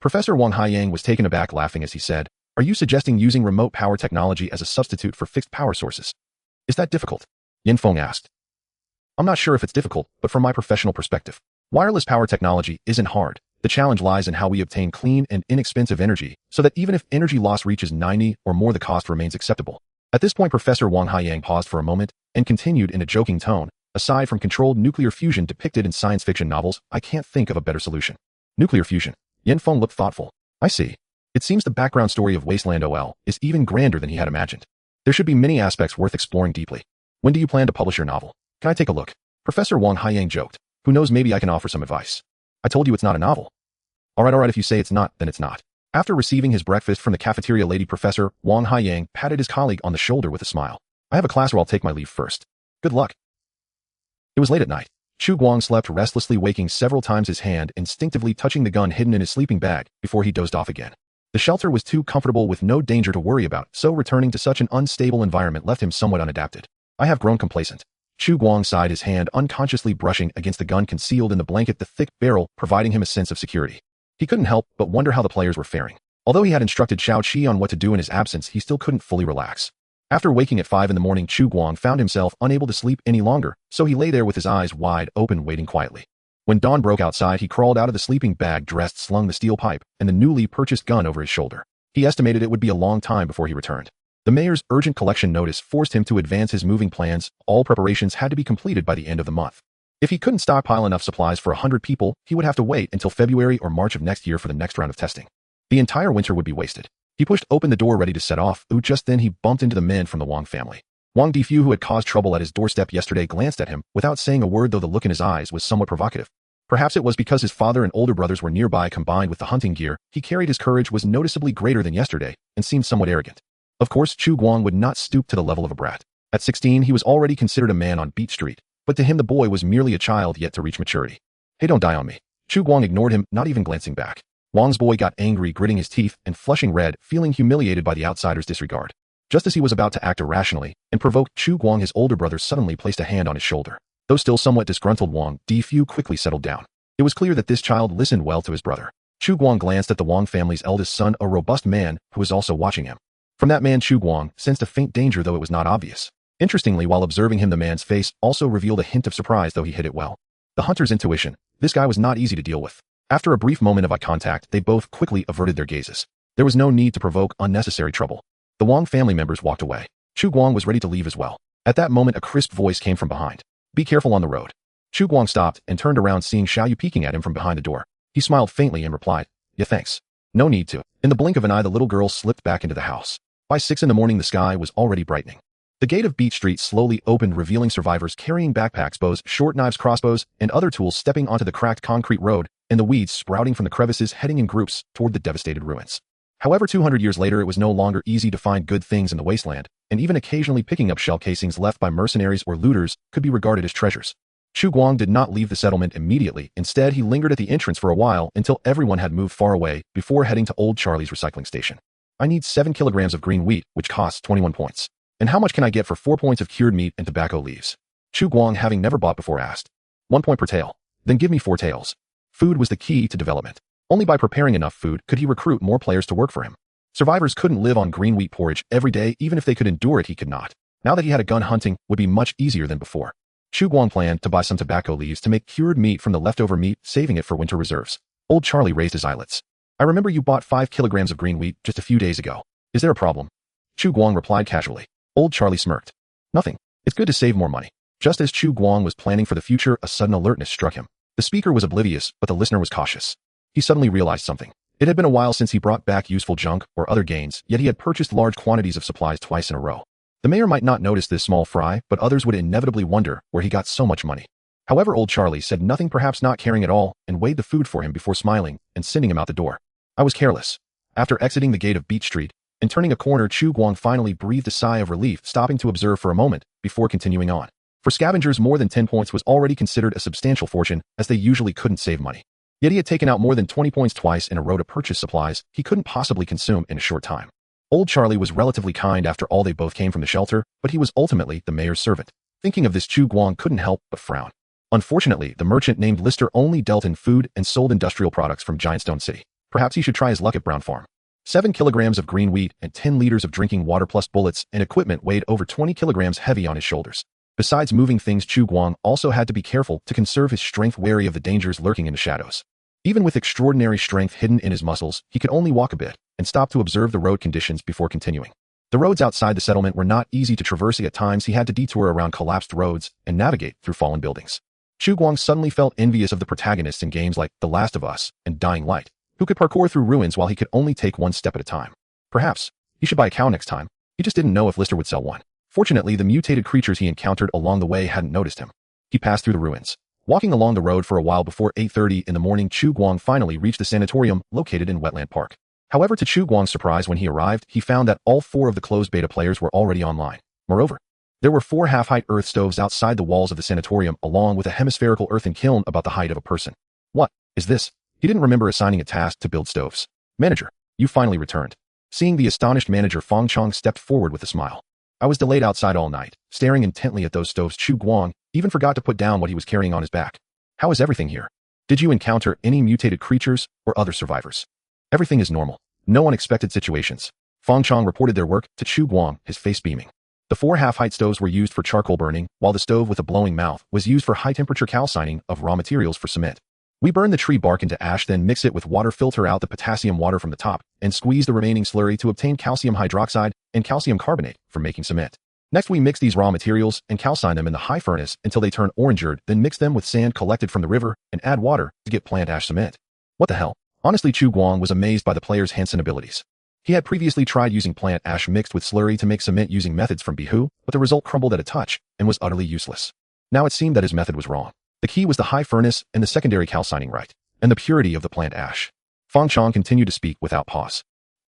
Professor Wang Haiyang was taken aback, laughing as he said, are you suggesting using remote power technology as a substitute for fixed power sources? Is that difficult? Yinfeng asked. I'm not sure if it's difficult, but from my professional perspective, wireless power technology isn't hard. The challenge lies in how we obtain clean and inexpensive energy so that even if energy loss reaches 90 or more, the cost remains acceptable. At this point, Professor Wang Haiyang paused for a moment and continued in a joking tone, aside from controlled nuclear fusion depicted in science fiction novels, I can't think of a better solution. Nuclear fusion. Yinfeng looked thoughtful. I see. It seems the background story of Wasteland OL is even grander than he had imagined. There should be many aspects worth exploring deeply. When do you plan to publish your novel? Can I take a look? Professor Wang Haiyang joked. Who knows, maybe I can offer some advice. I told you it's not a novel. All right, if you say it's not, then it's not. After receiving his breakfast from the cafeteria lady, Professor Wang Haiyang patted his colleague on the shoulder with a smile. I have a class where I'll take my leave first. Good luck. It was late at night. Chu Guang slept restlessly, waking several times, his hand instinctively touching the gun hidden in his sleeping bag before he dozed off again. The shelter was too comfortable with no danger to worry about, so returning to such an unstable environment left him somewhat unadapted. I have grown complacent. Chu Guang sighed, his hand unconsciously brushing against the gun concealed in the blanket, the thick barrel providing him a sense of security. He couldn't help but wonder how the players were faring. Although he had instructed Xiao Qi on what to do in his absence, he still couldn't fully relax. After waking at 5 in the morning, Chu Guang found himself unable to sleep any longer, so he lay there with his eyes wide open, waiting quietly. When dawn broke outside, he crawled out of the sleeping bag, dressed, slung the steel pipe and the newly purchased gun over his shoulder. He estimated it would be a long time before he returned. The mayor's urgent collection notice forced him to advance his moving plans. All preparations had to be completed by the end of the month. If he couldn't stockpile enough supplies for 100 people, he would have to wait until February or March of next year for the next round of testing. The entire winter would be wasted. He pushed open the door, ready to set off. Just then he bumped into the men from the Wang family. Wang Difu, who had caused trouble at his doorstep yesterday, glanced at him without saying a word, though the look in his eyes was somewhat provocative. Perhaps it was because his father and older brothers were nearby. Combined with the hunting gear he carried, his courage was noticeably greater than yesterday and seemed somewhat arrogant. Of course, Chu Guang would not stoop to the level of a brat. At 16, he was already considered a man on Beat Street, but to him the boy was merely a child yet to reach maturity. Hey, don't die on me. Chu Guang ignored him, not even glancing back. Wang's boy got angry, gritting his teeth and flushing red, feeling humiliated by the outsider's disregard. Just as he was about to act irrationally and provoke Chu Guang, his older brother suddenly placed a hand on his shoulder. Though still somewhat disgruntled, Wang Difu quickly settled down. It was clear that this child listened well to his brother. Chu Guang glanced at the Wang family's eldest son, a robust man who was also watching him. From that man, Chu Guang sensed a faint danger, though it was not obvious. Interestingly, while observing him, the man's face also revealed a hint of surprise, though he hid it well. The hunter's intuition. This guy was not easy to deal with. After a brief moment of eye contact, they both quickly averted their gazes. There was no need to provoke unnecessary trouble. The Wang family members walked away. Chu Guang was ready to leave as well. At that moment, a crisp voice came from behind. Be careful on the road. Chu Guang stopped and turned around, seeing Xiao Yu peeking at him from behind the door. He smiled faintly and replied, yeah, thanks. No need to. In the blink of an eye, the little girl slipped back into the house. By 6 in the morning, the sky was already brightening. The gate of Beach Street slowly opened, revealing survivors carrying backpacks, bows, short knives, crossbows, and other tools stepping onto the cracked concrete road, and the weeds sprouting from the crevices, heading in groups toward the devastated ruins. However, 200 years later, it was no longer easy to find good things in the wasteland, and even occasionally picking up shell casings left by mercenaries or looters could be regarded as treasures. Chu Guang did not leave the settlement immediately. Instead, he lingered at the entrance for a while until everyone had moved far away before heading to Old Charlie's recycling station. I need 7 kilograms of green wheat, which costs 21 points. And how much can I get for 4 points of cured meat and tobacco leaves? Chu Guang, having never bought before, asked. 1 point per tail. Then give me 4 tails. Food was the key to development. Only by preparing enough food could he recruit more players to work for him. Survivors couldn't live on green wheat porridge every day. Even if they could endure it, he could not. Now that he had a gun, hunting would be much easier than before. Chu Guang planned to buy some tobacco leaves to make cured meat from the leftover meat, saving it for winter reserves. Old Charlie raised his eyelids. I remember you bought 5 kilograms of green wheat just a few days ago. Is there a problem? Chu Guang replied casually. Old Charlie smirked. Nothing. It's good to save more money. Just as Chu Guang was planning for the future, a sudden alertness struck him. The speaker was oblivious, but the listener was cautious. He suddenly realized something. It had been a while since he brought back useful junk or other gains, yet he had purchased large quantities of supplies twice in a row. The mayor might not notice this small fry, but others would inevitably wonder where he got so much money. However, old Charlie said nothing, perhaps not caring at all, and weighed the food for him before smiling and sending him out the door. I was careless. After exiting the gate of Beach Street and turning a corner, Chu Guang finally breathed a sigh of relief, stopping to observe for a moment before continuing on. For scavengers, more than 10 points was already considered a substantial fortune, as they usually couldn't save money. Yet he had taken out more than 20 points twice in a row to purchase supplies he couldn't possibly consume in a short time. Old Charlie was relatively kind. After all, they both came from the shelter, but he was ultimately the mayor's servant. Thinking of this, Chu Guang couldn't help but frown. Unfortunately, the merchant named Lister only dealt in food and sold industrial products from Giant Stone City. Perhaps he should try his luck at Brown Farm. 7 kilograms of green wheat and 10 liters of drinking water plus bullets and equipment weighed over 20 kilograms heavy on his shoulders. Besides moving things, Chu Guang also had to be careful to conserve his strength, wary of the dangers lurking in the shadows. Even with extraordinary strength hidden in his muscles, he could only walk a bit and stop to observe the road conditions before continuing. The roads outside the settlement were not easy to traverse. At times he had to detour around collapsed roads and navigate through fallen buildings. Chu Guang suddenly felt envious of the protagonists in games like The Last of Us and Dying Light, who could parkour through ruins while he could only take one step at a time. Perhaps he should buy a cow next time. He just didn't know if Lister would sell one. Fortunately, the mutated creatures he encountered along the way hadn't noticed him. He passed through the ruins, walking along the road for a while before 8:30 in the morning. Chu Guang finally reached the sanatorium located in Wetland Park. However, to Chu Guang's surprise, when he arrived, he found that all 4 of the closed beta players were already online. Moreover, there were 4 half-height earth stoves outside the walls of the sanatorium, along with a hemispherical earthen kiln about the height of a person. What is this? He didn't remember assigning a task to build stoves. Manager, you finally returned. Seeing the astonished manager, Fong Chong stepped forward with a smile. I was delayed outside all night, staring intently at those stoves. Chu Guang even forgot to put down what he was carrying on his back. How is everything here? Did you encounter any mutated creatures or other survivors? Everything is normal. No unexpected situations. Fong Chong reported their work to Chu Guang, his face beaming. The 4 half-height stoves were used for charcoal burning, while the stove with a blowing mouth was used for high-temperature calcining of raw materials for cement. We burn the tree bark into ash, then mix it with water, filter out the potassium water from the top, and squeeze the remaining slurry to obtain calcium hydroxide and calcium carbonate for making cement. Next, we mix these raw materials and calcine them in the high furnace until they turn orange-red, then mix them with sand collected from the river and add water to get plant ash cement. What the hell? Honestly, Chu Guang was amazed by the player's Hansen abilities. He had previously tried using plant ash mixed with slurry to make cement using methods from Bihu, but the result crumbled at a touch and was utterly useless. Now it seemed that his method was wrong. The key was the high furnace and the secondary calcining right, and the purity of the plant ash. Fong Chong continued to speak without pause.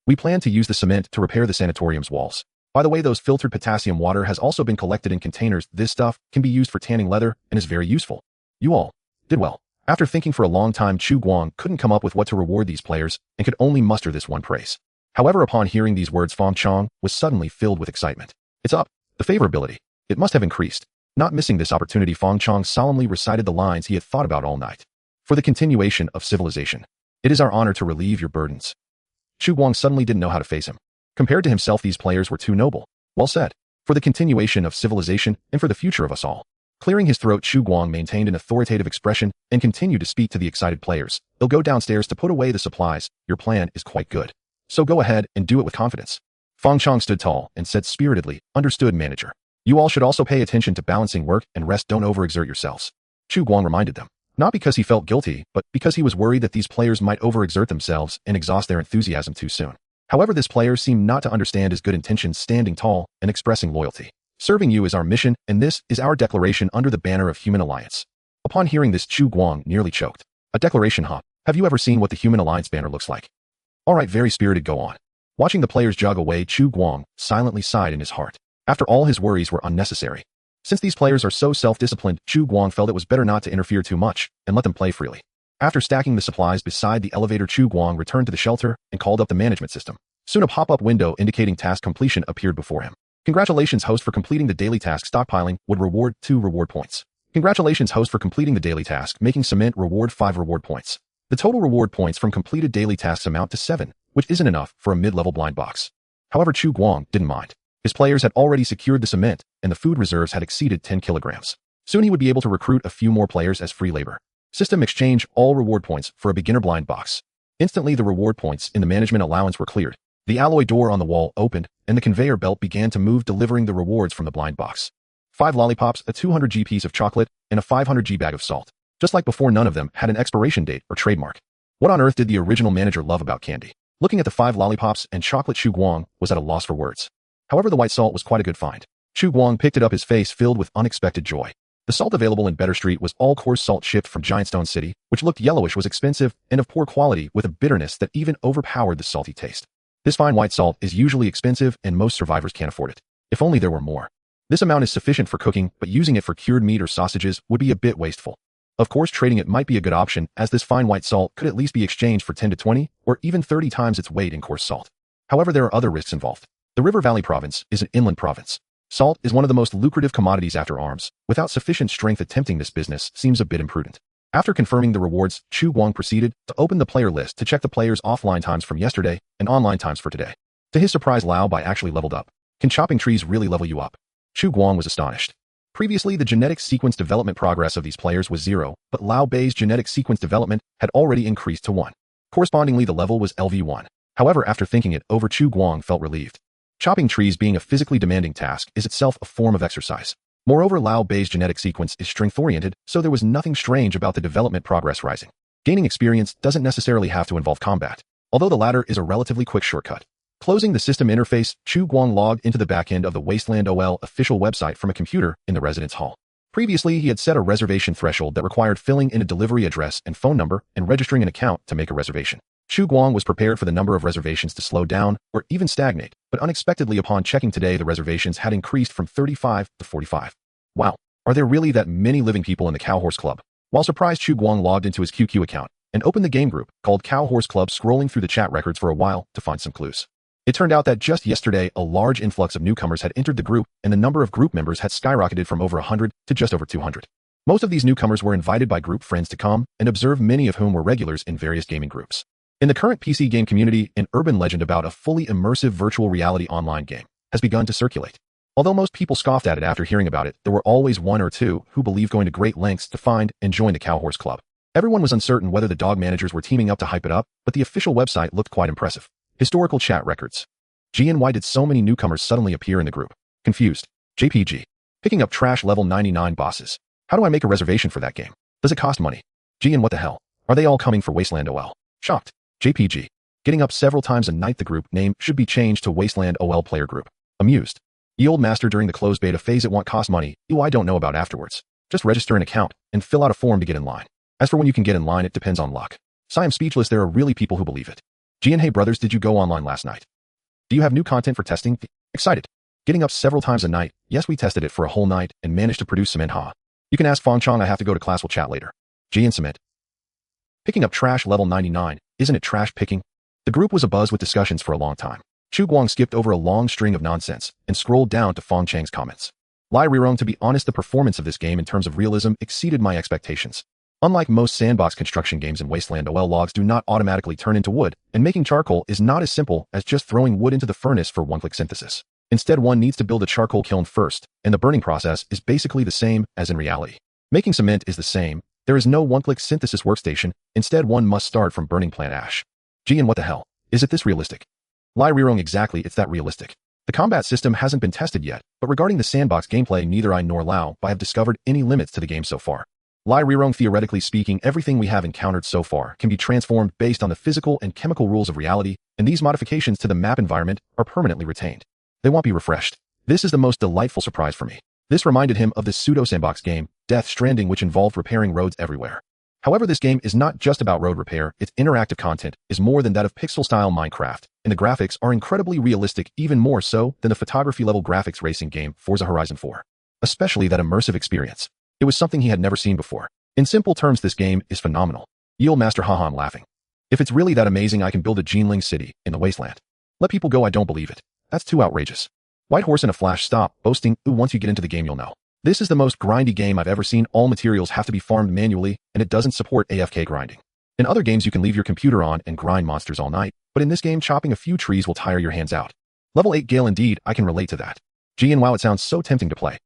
We plan to use the cement to repair the sanatorium's walls. By the way, those filtered potassium water has also been collected in containers. This stuff can be used for tanning leather and is very useful. You all did well. After thinking for a long time, Chu Guang couldn't come up with what to reward these players and could only muster this one praise. However, upon hearing these words, Fong Chong was suddenly filled with excitement. It's up. The favorability. It must have increased. Not missing this opportunity, Fong Chong solemnly recited the lines he had thought about all night. For the continuation of civilization. It is our honor to relieve your burdens. Chu Guang suddenly didn't know how to face him. Compared to himself, these players were too noble. Well said. For the continuation of civilization and for the future of us all. Clearing his throat, Chu Guang maintained an authoritative expression and continued to speak to the excited players. They'll go downstairs to put away the supplies. Your plan is quite good. So go ahead and do it with confidence. Fong Chong stood tall and said spiritedly, understood, manager. You all should also pay attention to balancing work and rest. Don't overexert yourselves. Chu Guang reminded them. Not because he felt guilty, but because he was worried that these players might overexert themselves and exhaust their enthusiasm too soon. However, this player seemed not to understand his good intentions, standing tall and expressing loyalty. Serving you is our mission, and this is our declaration under the banner of Human Alliance. Upon hearing this, Chu Guang nearly choked. A declaration, huh? Have you ever seen what the Human Alliance banner looks like? Alright, very spirited, go on. Watching the players jog away, Chu Guang silently sighed in his heart. After all, his worries were unnecessary. Since these players are so self-disciplined, Chu Guang felt it was better not to interfere too much and let them play freely. After stacking the supplies beside the elevator, Chu Guang returned to the shelter and called up the management system. Soon a pop-up window indicating task completion appeared before him. Congratulations, host, for completing the daily task. Stockpiling would reward 2 reward points. Congratulations, host, for completing the daily task. Making cement reward 5 reward points. The total reward points from completed daily tasks amount to 7, which isn't enough for a mid-level blind box. However, Chu Guang didn't mind. His players had already secured the cement, and the food reserves had exceeded 10 kilograms. Soon he would be able to recruit a few more players as free labor. System exchange all reward points for a beginner blind box. Instantly, the reward points in the management allowance were cleared. The alloy door on the wall opened, and the conveyor belt began to move, delivering the rewards from the blind box. 5 lollipops, a 200g piece of chocolate, and a 500g bag of salt. Just like before, none of them had an expiration date or trademark. What on earth did the original manager love about candy? Looking at the 5 lollipops and chocolate, Chu Guang was at a loss for words. However, the white salt was quite a good find. Chu Guang picked it up, his face filled with unexpected joy. The salt available in Better Street was all coarse salt shipped from Giant Stone City, which looked yellowish, was expensive, and of poor quality with a bitterness that even overpowered the salty taste. This fine white salt is usually expensive and most survivors can't afford it. If only there were more. This amount is sufficient for cooking, but using it for cured meat or sausages would be a bit wasteful. Of course, trading it might be a good option, as this fine white salt could at least be exchanged for 10 to 20 or even 30 times its weight in coarse salt. However, there are other risks involved. The River Valley Province is an inland province. Salt is one of the most lucrative commodities after arms. Without sufficient strength, attempting this business seems a bit imprudent. After confirming the rewards, Chu Guang proceeded to open the player list to check the players' offline times from yesterday and online times for today. To his surprise, Lao Bai actually leveled up. Can chopping trees really level you up? Chu Guang was astonished. Previously, the genetic sequence development progress of these players was 0, but Lao Bai's genetic sequence development had already increased to 1. Correspondingly, the level was LV1. However, after thinking it over, Chu Guang felt relieved. Chopping trees being a physically demanding task is itself a form of exercise. Moreover, Lao Bai's genetic sequence is strength-oriented, so there was nothing strange about the development progress rising. Gaining experience doesn't necessarily have to involve combat, although the latter is a relatively quick shortcut. Closing the system interface, Chu Guang logged into the backend of the Wasteland OL official website from a computer in the residence hall. Previously, he had set a reservation threshold that required filling in a delivery address and phone number and registering an account to make a reservation. Chu Guang was prepared for the number of reservations to slow down or even stagnate, but unexpectedly upon checking today, the reservations had increased from 35 to 45. Wow, are there really that many living people in the Cow Horse Club? While surprised, Chu Guang logged into his QQ account and opened the game group called Cow Horse Club, scrolling through the chat records for a while to find some clues. It turned out that just yesterday, a large influx of newcomers had entered the group, and the number of group members had skyrocketed from over 100 to just over 200. Most of these newcomers were invited by group friends to come and observe, many of whom were regulars in various gaming groups. In the current PC game community, an urban legend about a fully immersive virtual reality online game has begun to circulate. Although most people scoffed at it after hearing about it, there were always one or two who believed going to great lengths to find and join the Cow Horse Club. Everyone was uncertain whether the dog managers were teaming up to hype it up, but the official website looked quite impressive. Historical chat records. Why did so many newcomers suddenly appear in the group? Confused. JPG. Picking up trash level 99 bosses. How do I make a reservation for that game? Does it cost money? What the hell? Are they all coming for Wasteland OL? Shocked. JPG. Getting up several times a night. The group name should be changed to Wasteland OL Player Group. Amused. Old master, during the closed beta phase it won't cost money. I don't know about afterwards. Just register an account and fill out a form to get in line. As for when you can get in line, it depends on luck. I am speechless. There are really people who believe it. Hey brothers, did you go online last night? Do you have new content for testing? Excited. Getting up several times a night. Yes, we tested it for a whole night and managed to produce cement. You can ask Fong Chong. I have to go to class. We'll chat later. Cement. Picking up trash level 99. Isn't it trash picking? The group was abuzz with discussions for a long time. Chu Guang skipped over a long string of nonsense and scrolled down to Fong Chang's comments. Lai Rirong, to be honest, the performance of this game in terms of realism exceeded my expectations. Unlike most sandbox construction games in Wasteland OL, logs do not automatically turn into wood, and making charcoal is not as simple as just throwing wood into the furnace for one-click synthesis. Instead, one needs to build a charcoal kiln first, and the burning process is basically the same as in reality. Making cement is the same. There is no one-click synthesis workstation. Instead, one must start from burning plant ash. What the hell? Is it this realistic? Lai Rirong, exactly, it's that realistic. The combat system hasn't been tested yet, but regarding the sandbox gameplay, neither I nor Lao Bai have discovered any limits to the game so far. Lai Rirong, theoretically speaking, everything we have encountered so far can be transformed based on the physical and chemical rules of reality, and these modifications to the map environment are permanently retained. They won't be refreshed. This is the most delightful surprise for me. This reminded him of the pseudo-sandbox game, Death Stranding, which involved repairing roads everywhere. However, this game is not just about road repair. Its interactive content is more than that of pixel-style Minecraft, and the graphics are incredibly realistic, even more so than the photography-level graphics racing game Forza Horizon 4. Especially that immersive experience. It was something he had never seen before. In simple terms, this game is phenomenal. Yield master, haha, I'm laughing. If it's really that amazing, I can build a Jinling city in the wasteland. Let people go, I don't believe it. That's too outrageous. White horse in a flash, stop boasting. Once you get into the game, you'll know. This is the most grindy game I've ever seen. All materials have to be farmed manually, and it doesn't support AFK grinding. In other games, you can leave your computer on and grind monsters all night, but in this game, chopping a few trees will tire your hands out. Level 8 Gale, indeed, I can relate to that. Wow, it sounds so tempting to play.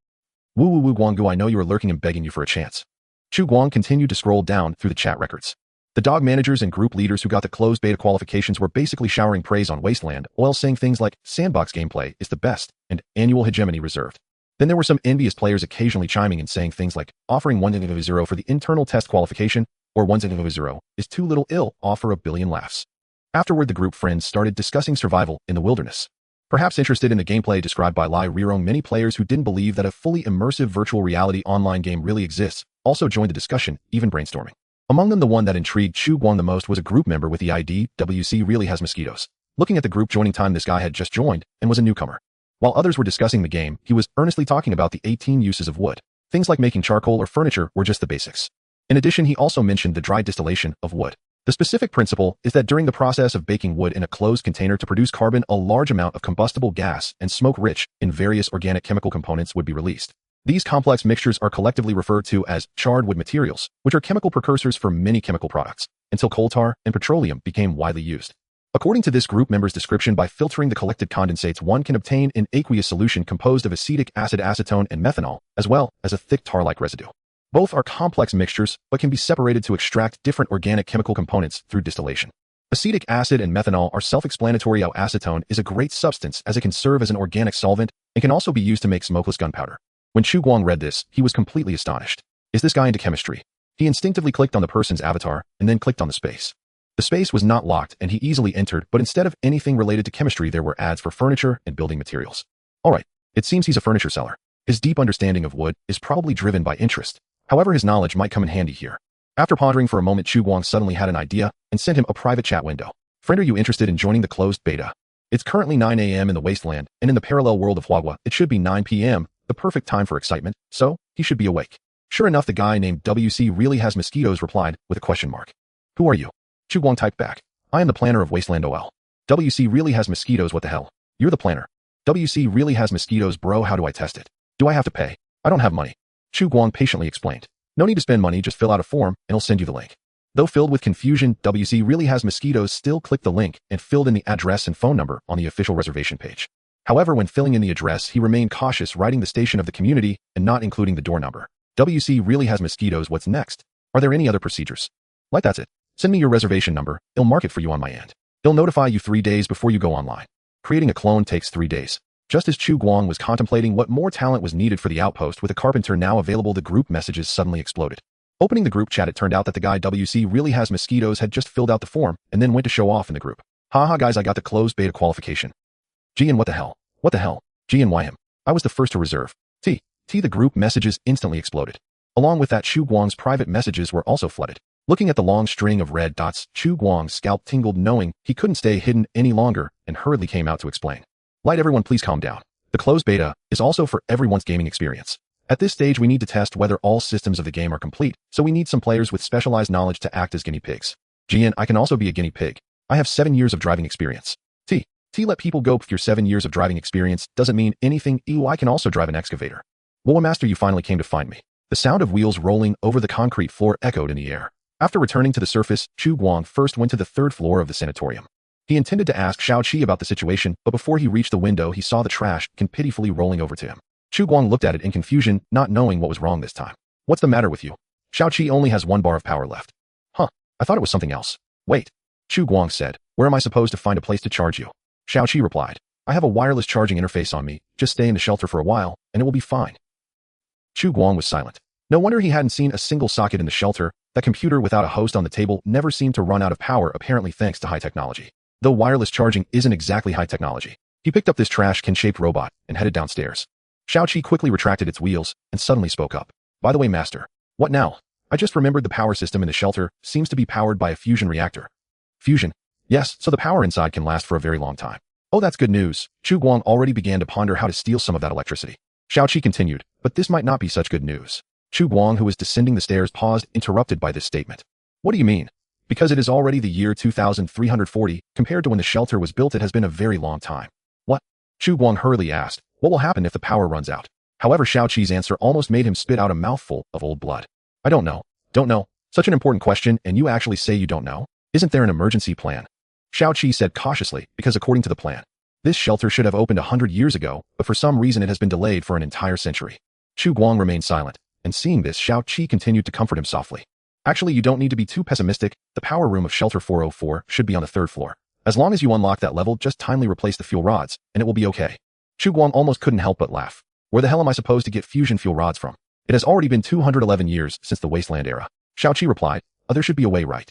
Woo Guanggu, I know you are lurking and begging you for a chance. Chu Guang continued to scroll down through the chat records. The dog managers and group leaders who got the closed beta qualifications were basically showering praise on Wasteland, while saying things like sandbox gameplay is the best and annual hegemony reserved. Then there were some envious players occasionally chiming in, saying things like offering 1.0 for the internal test qualification or 1.0 is too little, offer a billion laughs. Afterward, the group friends started discussing survival in the wilderness. Perhaps interested in the gameplay described by Lai Rirong, many players who didn't believe that a fully immersive virtual reality online game really exists also joined the discussion, even brainstorming. Among them, the one that intrigued Chu Guang the most was a group member with the ID, WC really has mosquitoes. Looking at the group joining time, this guy had just joined and was a newcomer. While others were discussing the game, he was earnestly talking about the 18 uses of wood. Things like making charcoal or furniture were just the basics. In addition, he also mentioned the dry distillation of wood. The specific principle is that during the process of baking wood in a closed container to produce carbon, a large amount of combustible gas and smoke rich in various organic chemical components would be released. These complex mixtures are collectively referred to as charred wood materials, which are chemical precursors for many chemical products, until coal tar and petroleum became widely used. According to this group member's description, by filtering the collected condensates, one can obtain an aqueous solution composed of acetic acid, acetone, and methanol, as well as a thick tar-like residue. Both are complex mixtures, but can be separated to extract different organic chemical components through distillation. Acetic acid and methanol are self-explanatory. Acetone is a great substance as it can serve as an organic solvent and can also be used to make smokeless gunpowder. When Chu Guang read this, he was completely astonished. Is this guy into chemistry? He instinctively clicked on the person's avatar and then clicked on the space. The space was not locked and he easily entered, but instead of anything related to chemistry, there were ads for furniture and building materials. Alright, it seems he's a furniture seller. His deep understanding of wood is probably driven by interest. However, his knowledge might come in handy here. After pondering for a moment, Chu Guang suddenly had an idea and sent him a private chat window. Friend, are you interested in joining the closed beta? It's currently 9 a.m. in the wasteland, and in the parallel world of Huagua, it should be 9 p.m., the perfect time for excitement, so he should be awake. Sure enough, the guy named WC really has mosquitoes replied with a question mark. Who are you? Chu Guang typed back. I am the planner of Wasteland OL. WC really has mosquitoes, what the hell? You're the planner. WC really has mosquitoes, bro, how do I test it? Do I have to pay? I don't have money. Chu Guang patiently explained. No need to spend money, just fill out a form and I'll send you the link. Though filled with confusion, WC really has mosquitoes still clicked the link and filled in the address and phone number on the official reservation page. However, when filling in the address, he remained cautious, writing the station of the community and not including the door number. WC really has mosquitoes, what's next? Are there any other procedures? Like, that's it. Send me your reservation number, I'll mark it for you on my end. I'll notify you 3 days before you go online. Creating a clone takes 3 days. Just as Chu Guang was contemplating what more talent was needed for the outpost with a carpenter now available, the group messages suddenly exploded. Opening the group chat, it turned out that the guy WC really has mosquitoes had just filled out the form and then went to show off in the group. Haha guys, I got the closed beta qualification. GN, what the hell? What the hell? GN, why him? I was the first to reserve. T. The group messages instantly exploded. Along with that, Chu Guang's private messages were also flooded. Looking at the long string of red dots, Chu Guang's scalp tingled, knowing he couldn't stay hidden any longer, and hurriedly came out to explain. Light, everyone, please calm down. The closed beta is also for everyone's gaming experience. At this stage, we need to test whether all systems of the game are complete, so we need some players with specialized knowledge to act as guinea pigs. GN, I can also be a guinea pig. I have 7 years of driving experience. T, let people go. If your 7 years of driving experience doesn't mean anything, I can also drive an excavator. Whoa, master, you finally came to find me. The sound of wheels rolling over the concrete floor echoed in the air. After returning to the surface, Chu Guang first went to the 3rd floor of the sanatorium. He intended to ask Xiao Qi about the situation, but before he reached the window, he saw the trash can pitifully rolling over to him. Chu Guang looked at it in confusion, not knowing what was wrong this time. What's the matter with you? Xiao Qi only has 1 bar of power left. Huh, I thought it was something else. Wait. Chu Guang said, where am I supposed to find a place to charge you? Xiao Qi replied, I have a wireless charging interface on me, just stay in the shelter for a while, and it will be fine. Chu Guang was silent. No wonder he hadn't seen a single socket in the shelter. That computer without a host on the table never seemed to run out of power, apparently thanks to high technology. Though wireless charging isn't exactly high technology. He picked up this trash can-shaped robot and headed downstairs. Xiao Qi quickly retracted its wheels and suddenly spoke up. By the way, master. What now? I just remembered the power system in the shelter seems to be powered by a fusion reactor. Fusion? Yes, so the power inside can last for a very long time. Oh, that's good news. Chu Guang already began to ponder how to steal some of that electricity. Xiao Qi continued, but this might not be such good news. Chu Guang, who was descending the stairs, paused, interrupted by this statement. What do you mean? Because it is already the year 2340, compared to when the shelter was built, it has been a very long time. What? Chu Guang hurriedly asked, what will happen if the power runs out? However, Xiao Qi's answer almost made him spit out a mouthful of old blood. I don't know. Don't know. Such an important question, and you actually say you don't know? Isn't there an emergency plan? Xiao Qi said cautiously, because according to the plan, this shelter should have opened 100 years ago, but for some reason it has been delayed for an entire century. Chu Guang remained silent, and seeing this, Xiao Qi continued to comfort him softly. Actually, you don't need to be too pessimistic. The power room of shelter 404 should be on the 3rd floor. As long as you unlock that level, just timely replace the fuel rods, and it will be okay. Chu Guang almost couldn't help but laugh. Where the hell am I supposed to get fusion fuel rods from? It has already been 211 years since the wasteland era. Xiao Qi replied, there should be a way, right?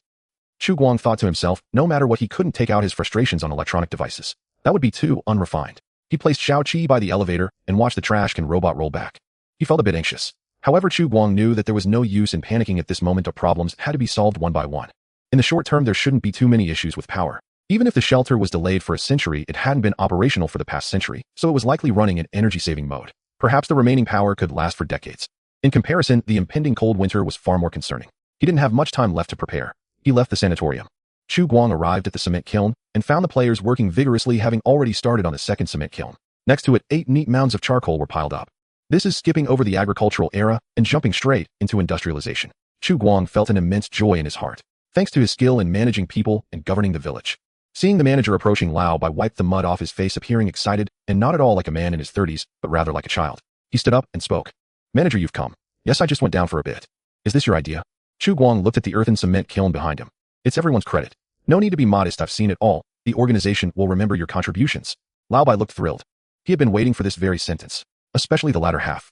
Chu Guang thought to himself, no matter what, he couldn't take out his frustrations on electronic devices. That would be too unrefined. He placed Xiao Qi by the elevator and watched the trash can robot roll back. He felt a bit anxious. However, Chu Guang knew that there was no use in panicking at this moment. Of problems had to be solved one by one. In the short term, there shouldn't be too many issues with power. Even if the shelter was delayed for a century, it hadn't been operational for the past century, so it was likely running in energy-saving mode. Perhaps the remaining power could last for decades. In comparison, the impending cold winter was far more concerning. He didn't have much time left to prepare. He left the sanatorium. Chu Guang arrived at the cement kiln and found the players working vigorously, having already started on the second cement kiln. Next to it, 8 neat mounds of charcoal were piled up. This is skipping over the agricultural era and jumping straight into industrialization. Chu Guang felt an immense joy in his heart, thanks to his skill in managing people and governing the village. Seeing the manager approaching, Lao Bai wiped the mud off his face, appearing excited and not at all like a man in his 30s, but rather like a child. He stood up and spoke. "Manager, you've come." "Yes, I just went down for a bit." "Is this your idea?" Chu Guang looked at the earthen cement kiln behind him. "It's everyone's credit. No need to be modest, I've seen it all. The organization will remember your contributions." Lao Bai looked thrilled. He had been waiting for this very sentence, especially the latter half.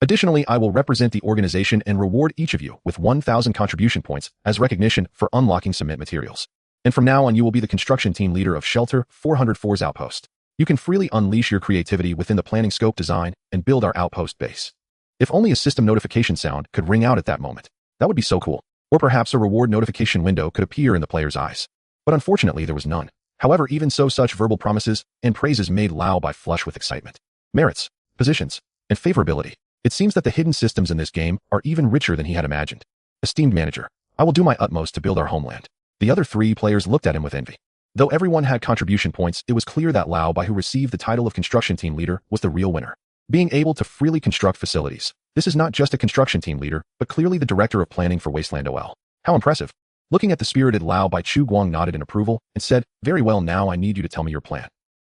"Additionally, I will represent the organization and reward each of you with 1,000 contribution points as recognition for unlocking cement materials. And from now on, you will be the construction team leader of Shelter 404's outpost. You can freely unleash your creativity within the planning scope, design, and build our outpost base." If only a system notification sound could ring out at that moment. That would be so cool. Or perhaps a reward notification window could appear in the player's eyes. But unfortunately, there was none. However, even so, such verbal promises and praises made Lao Bai flush with excitement. Merits, positions, and favorability. It seems that the hidden systems in this game are even richer than he had imagined. "Esteemed manager, I will do my utmost to build our homeland." The other 3 players looked at him with envy. Though everyone had contribution points, it was clear that Lao Bai, who received the title of construction team leader, was the real winner. Being able to freely construct facilities. This is not just a construction team leader, but clearly the director of planning for Wasteland OL. How impressive. Looking at the spirited Lao Bai, Chu Guang nodded in approval and said, "Very well, now I need you to tell me your plan."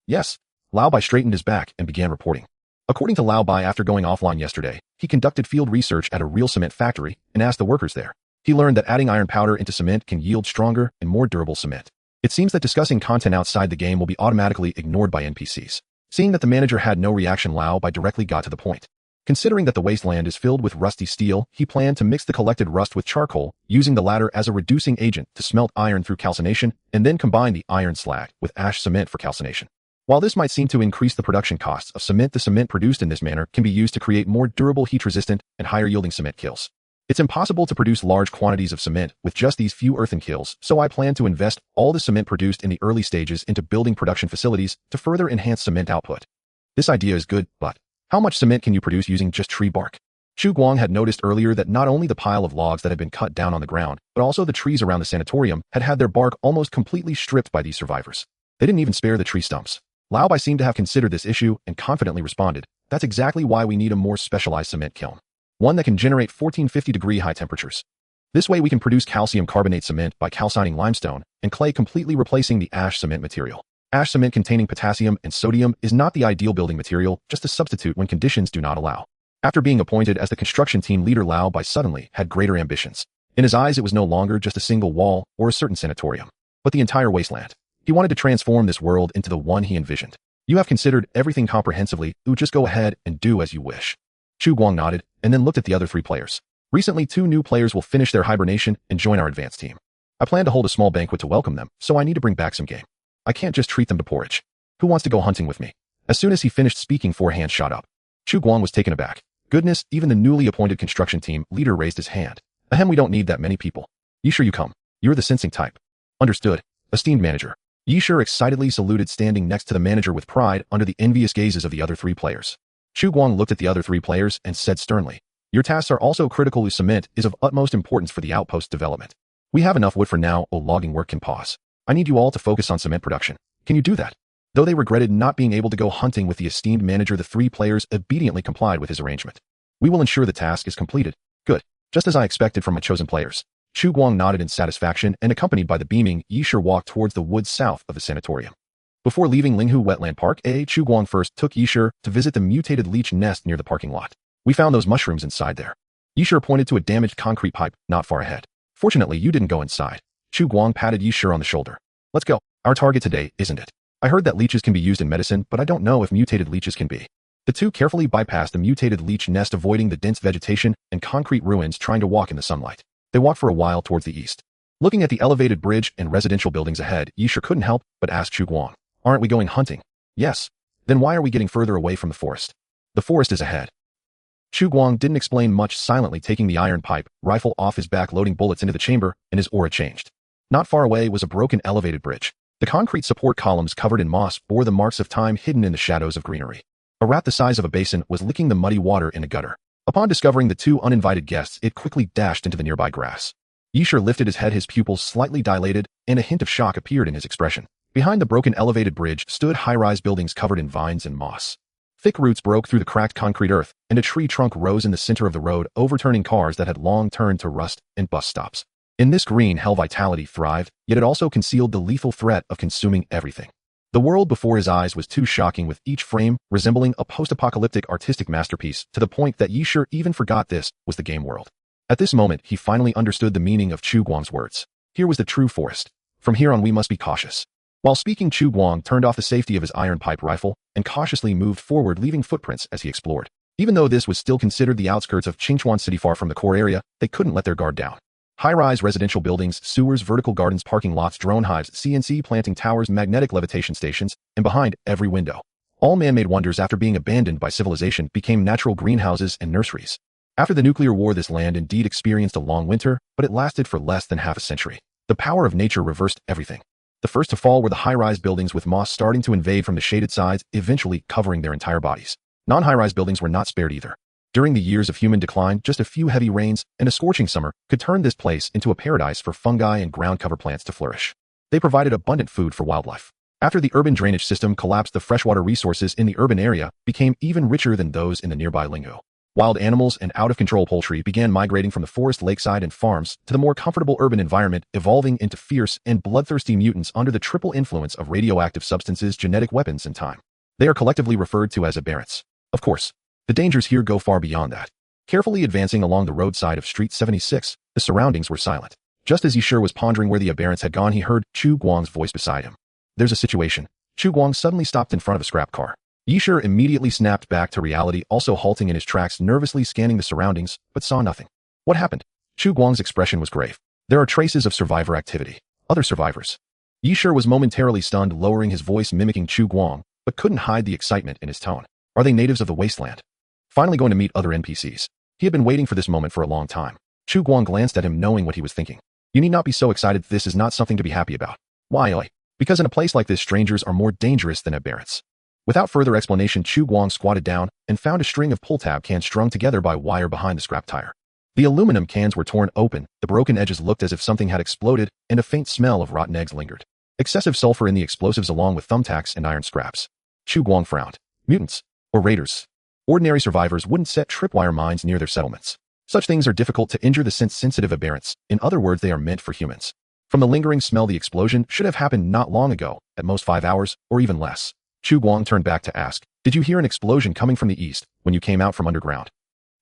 "Yes." Lao Bai straightened his back and began reporting. According to Lao Bai, after going offline yesterday, he conducted field research at a real cement factory and asked the workers there. He learned that adding iron powder into cement can yield stronger and more durable cement. It seems that discussing content outside the game will be automatically ignored by NPCs. Seeing that the manager had no reaction, Lao Bai directly got to the point. Considering that the wasteland is filled with rusty steel, he planned to mix the collected rust with charcoal, using the latter as a reducing agent to smelt iron through calcination, and then combine the iron slag with ash cement for calcination. While this might seem to increase the production costs of cement, the cement produced in this manner can be used to create more durable, heat-resistant, and higher-yielding cement kilns. It's impossible to produce large quantities of cement with just these few earthen kilns, so I plan to invest all the cement produced in the early stages into building production facilities to further enhance cement output. This idea is good, but how much cement can you produce using just tree bark? Chu Guang had noticed earlier that not only the pile of logs that had been cut down on the ground, but also the trees around the sanatorium had had their bark almost completely stripped by these survivors. They didn't even spare the tree stumps. Lao Bai seemed to have considered this issue and confidently responded, "That's exactly why we need a more specialized cement kiln. One that can generate 1450-degree high temperatures. This way we can produce calcium carbonate cement by calcining limestone and clay, completely replacing the ash cement material. Ash cement containing potassium and sodium is not the ideal building material, just a substitute when conditions do not allow." After being appointed as the construction team leader, Lao Bai suddenly had greater ambitions. In his eyes, it was no longer just a single wall or a certain sanatorium, but the entire wasteland. He wanted to transform this world into the one he envisioned. "You have considered everything comprehensively. Just go ahead and do as you wish." Chu Guang nodded and then looked at the other 3 players. "Recently, 2 new players will finish their hibernation and join our advanced team. I plan to hold a small banquet to welcome them, so I need to bring back some game. I can't just treat them to porridge. Who wants to go hunting with me?" As soon as he finished speaking, 4 hands shot up. Chu Guang was taken aback. Goodness, even the newly appointed construction team leader raised his hand. "Ahem, we don't need that many people. You sure you come? You're the sensing type." "Understood, esteemed manager." Yishur excitedly saluted, standing next to the manager with pride under the envious gazes of the other 3 players. Chu Guang looked at the other 3 players and said sternly, "Your tasks are also critical. Cement is of utmost importance for the outpost development. We have enough wood for now. Logging work can pause. I need you all to focus on cement production. Can you do that?" Though they regretted not being able to go hunting with the esteemed manager, the 3 players obediently complied with his arrangement. "We will ensure the task is completed." "Good. Just as I expected from my chosen players." Chu Guang nodded in satisfaction and, accompanied by the beaming Yishur, walked towards the woods south of the sanatorium. Before leaving Linghu Wetland Park, Chu Guang first took Yishur to visit the mutated leech nest near the parking lot. "We found those mushrooms inside there." Yishur pointed to a damaged concrete pipe not far ahead. "Fortunately, you didn't go inside." Chu Guang patted Yishur on the shoulder. "Let's go. Our target today, isn't it? I heard that leeches can be used in medicine, but I don't know if mutated leeches can be." The 2 carefully bypassed the mutated leech nest, avoiding the dense vegetation and concrete ruins, trying to walk in the sunlight. They walked for a while towards the east. Looking at the elevated bridge and residential buildings ahead, Yishur couldn't help but ask Chu Guang, "Aren't we going hunting?" "Yes." Then why are we getting further away from the forest? The forest is ahead. Chu Guang didn't explain much, silently taking the iron pipe rifle off his back, loading bullets into the chamber, and his aura changed. Not far away was a broken elevated bridge. The concrete support columns covered in moss bore the marks of time hidden in the shadows of greenery. A rat the size of a basin was licking the muddy water in a gutter. Upon discovering the two uninvited guests, it quickly dashed into the nearby grass. Yishur lifted his head, his pupils slightly dilated, and a hint of shock appeared in his expression. Behind the broken elevated bridge stood high-rise buildings covered in vines and moss. Thick roots broke through the cracked concrete earth, and a tree trunk rose in the center of the road, overturning cars that had long turned to rust and bus stops. In this green hell, vitality thrived, yet it also concealed the lethal threat of consuming everything. The world before his eyes was too shocking, with each frame resembling a post-apocalyptic artistic masterpiece, to the point that Yishur even forgot this was the game world. At this moment, he finally understood the meaning of Chu Guang's words. Here was the true forest. From here on we must be cautious. While speaking, Chu Guang turned off the safety of his iron pipe rifle and cautiously moved forward, leaving footprints as he explored. Even though this was still considered the outskirts of Qingchuan City, far from the core area, they couldn't let their guard down. High-rise residential buildings, sewers, vertical gardens, parking lots, drone hives, CNC planting towers, magnetic levitation stations, and behind every window, all man-made wonders after being abandoned by civilization became natural greenhouses and nurseries. After the nuclear war, this land indeed experienced a long winter, but it lasted for less than half a century. The power of nature reversed everything. The first to fall were the high-rise buildings, with moss starting to invade from the shaded sides, eventually covering their entire bodies. Non-high-rise buildings were not spared either. During the years of human decline, just a few heavy rains and a scorching summer could turn this place into a paradise for fungi and ground cover plants to flourish. They provided abundant food for wildlife. After the urban drainage system collapsed, the freshwater resources in the urban area became even richer than those in the nearby Linghu. Wild animals and out-of-control poultry began migrating from the forest, lakeside, and farms to the more comfortable urban environment, evolving into fierce and bloodthirsty mutants under the triple influence of radioactive substances, genetic weapons, and time. They are collectively referred to as aberrants. Of course, the dangers here go far beyond that. Carefully advancing along the roadside of Street 76, the surroundings were silent. Just as Yishur was pondering where the aberrants had gone, he heard Chu Guang's voice beside him. There's a situation. Chu Guang suddenly stopped in front of a scrap car. Yishur immediately snapped back to reality, also halting in his tracks, nervously scanning the surroundings, but saw nothing. What happened? Chu Guang's expression was grave. There are traces of survivor activity. Other survivors. Yishur was momentarily stunned, lowering his voice, mimicking Chu Guang, but couldn't hide the excitement in his tone. Are they natives of the wasteland? Finally going to meet other NPCs. He had been waiting for this moment for a long time. Chu Guang glanced at him, knowing what he was thinking. You need not be so excited. This is not something to be happy about. Why? Because in a place like this, strangers are more dangerous than aberrants. Without further explanation, Chu Guang squatted down and found a string of pull-tab cans strung together by wire behind the scrap tire. The aluminum cans were torn open, the broken edges looked as if something had exploded, and a faint smell of rotten eggs lingered. Excessive sulfur in the explosives, along with thumbtacks and iron scraps. Chu Guang frowned. Mutants? Or raiders? Ordinary survivors wouldn't set tripwire mines near their settlements. Such things are difficult to injure the sense-sensitive aberrants. In other words, they are meant for humans. From the lingering smell, the explosion should have happened not long ago, at most 5 hours, or even less. Chu Guang turned back to ask, did you hear an explosion coming from the east when you came out from underground?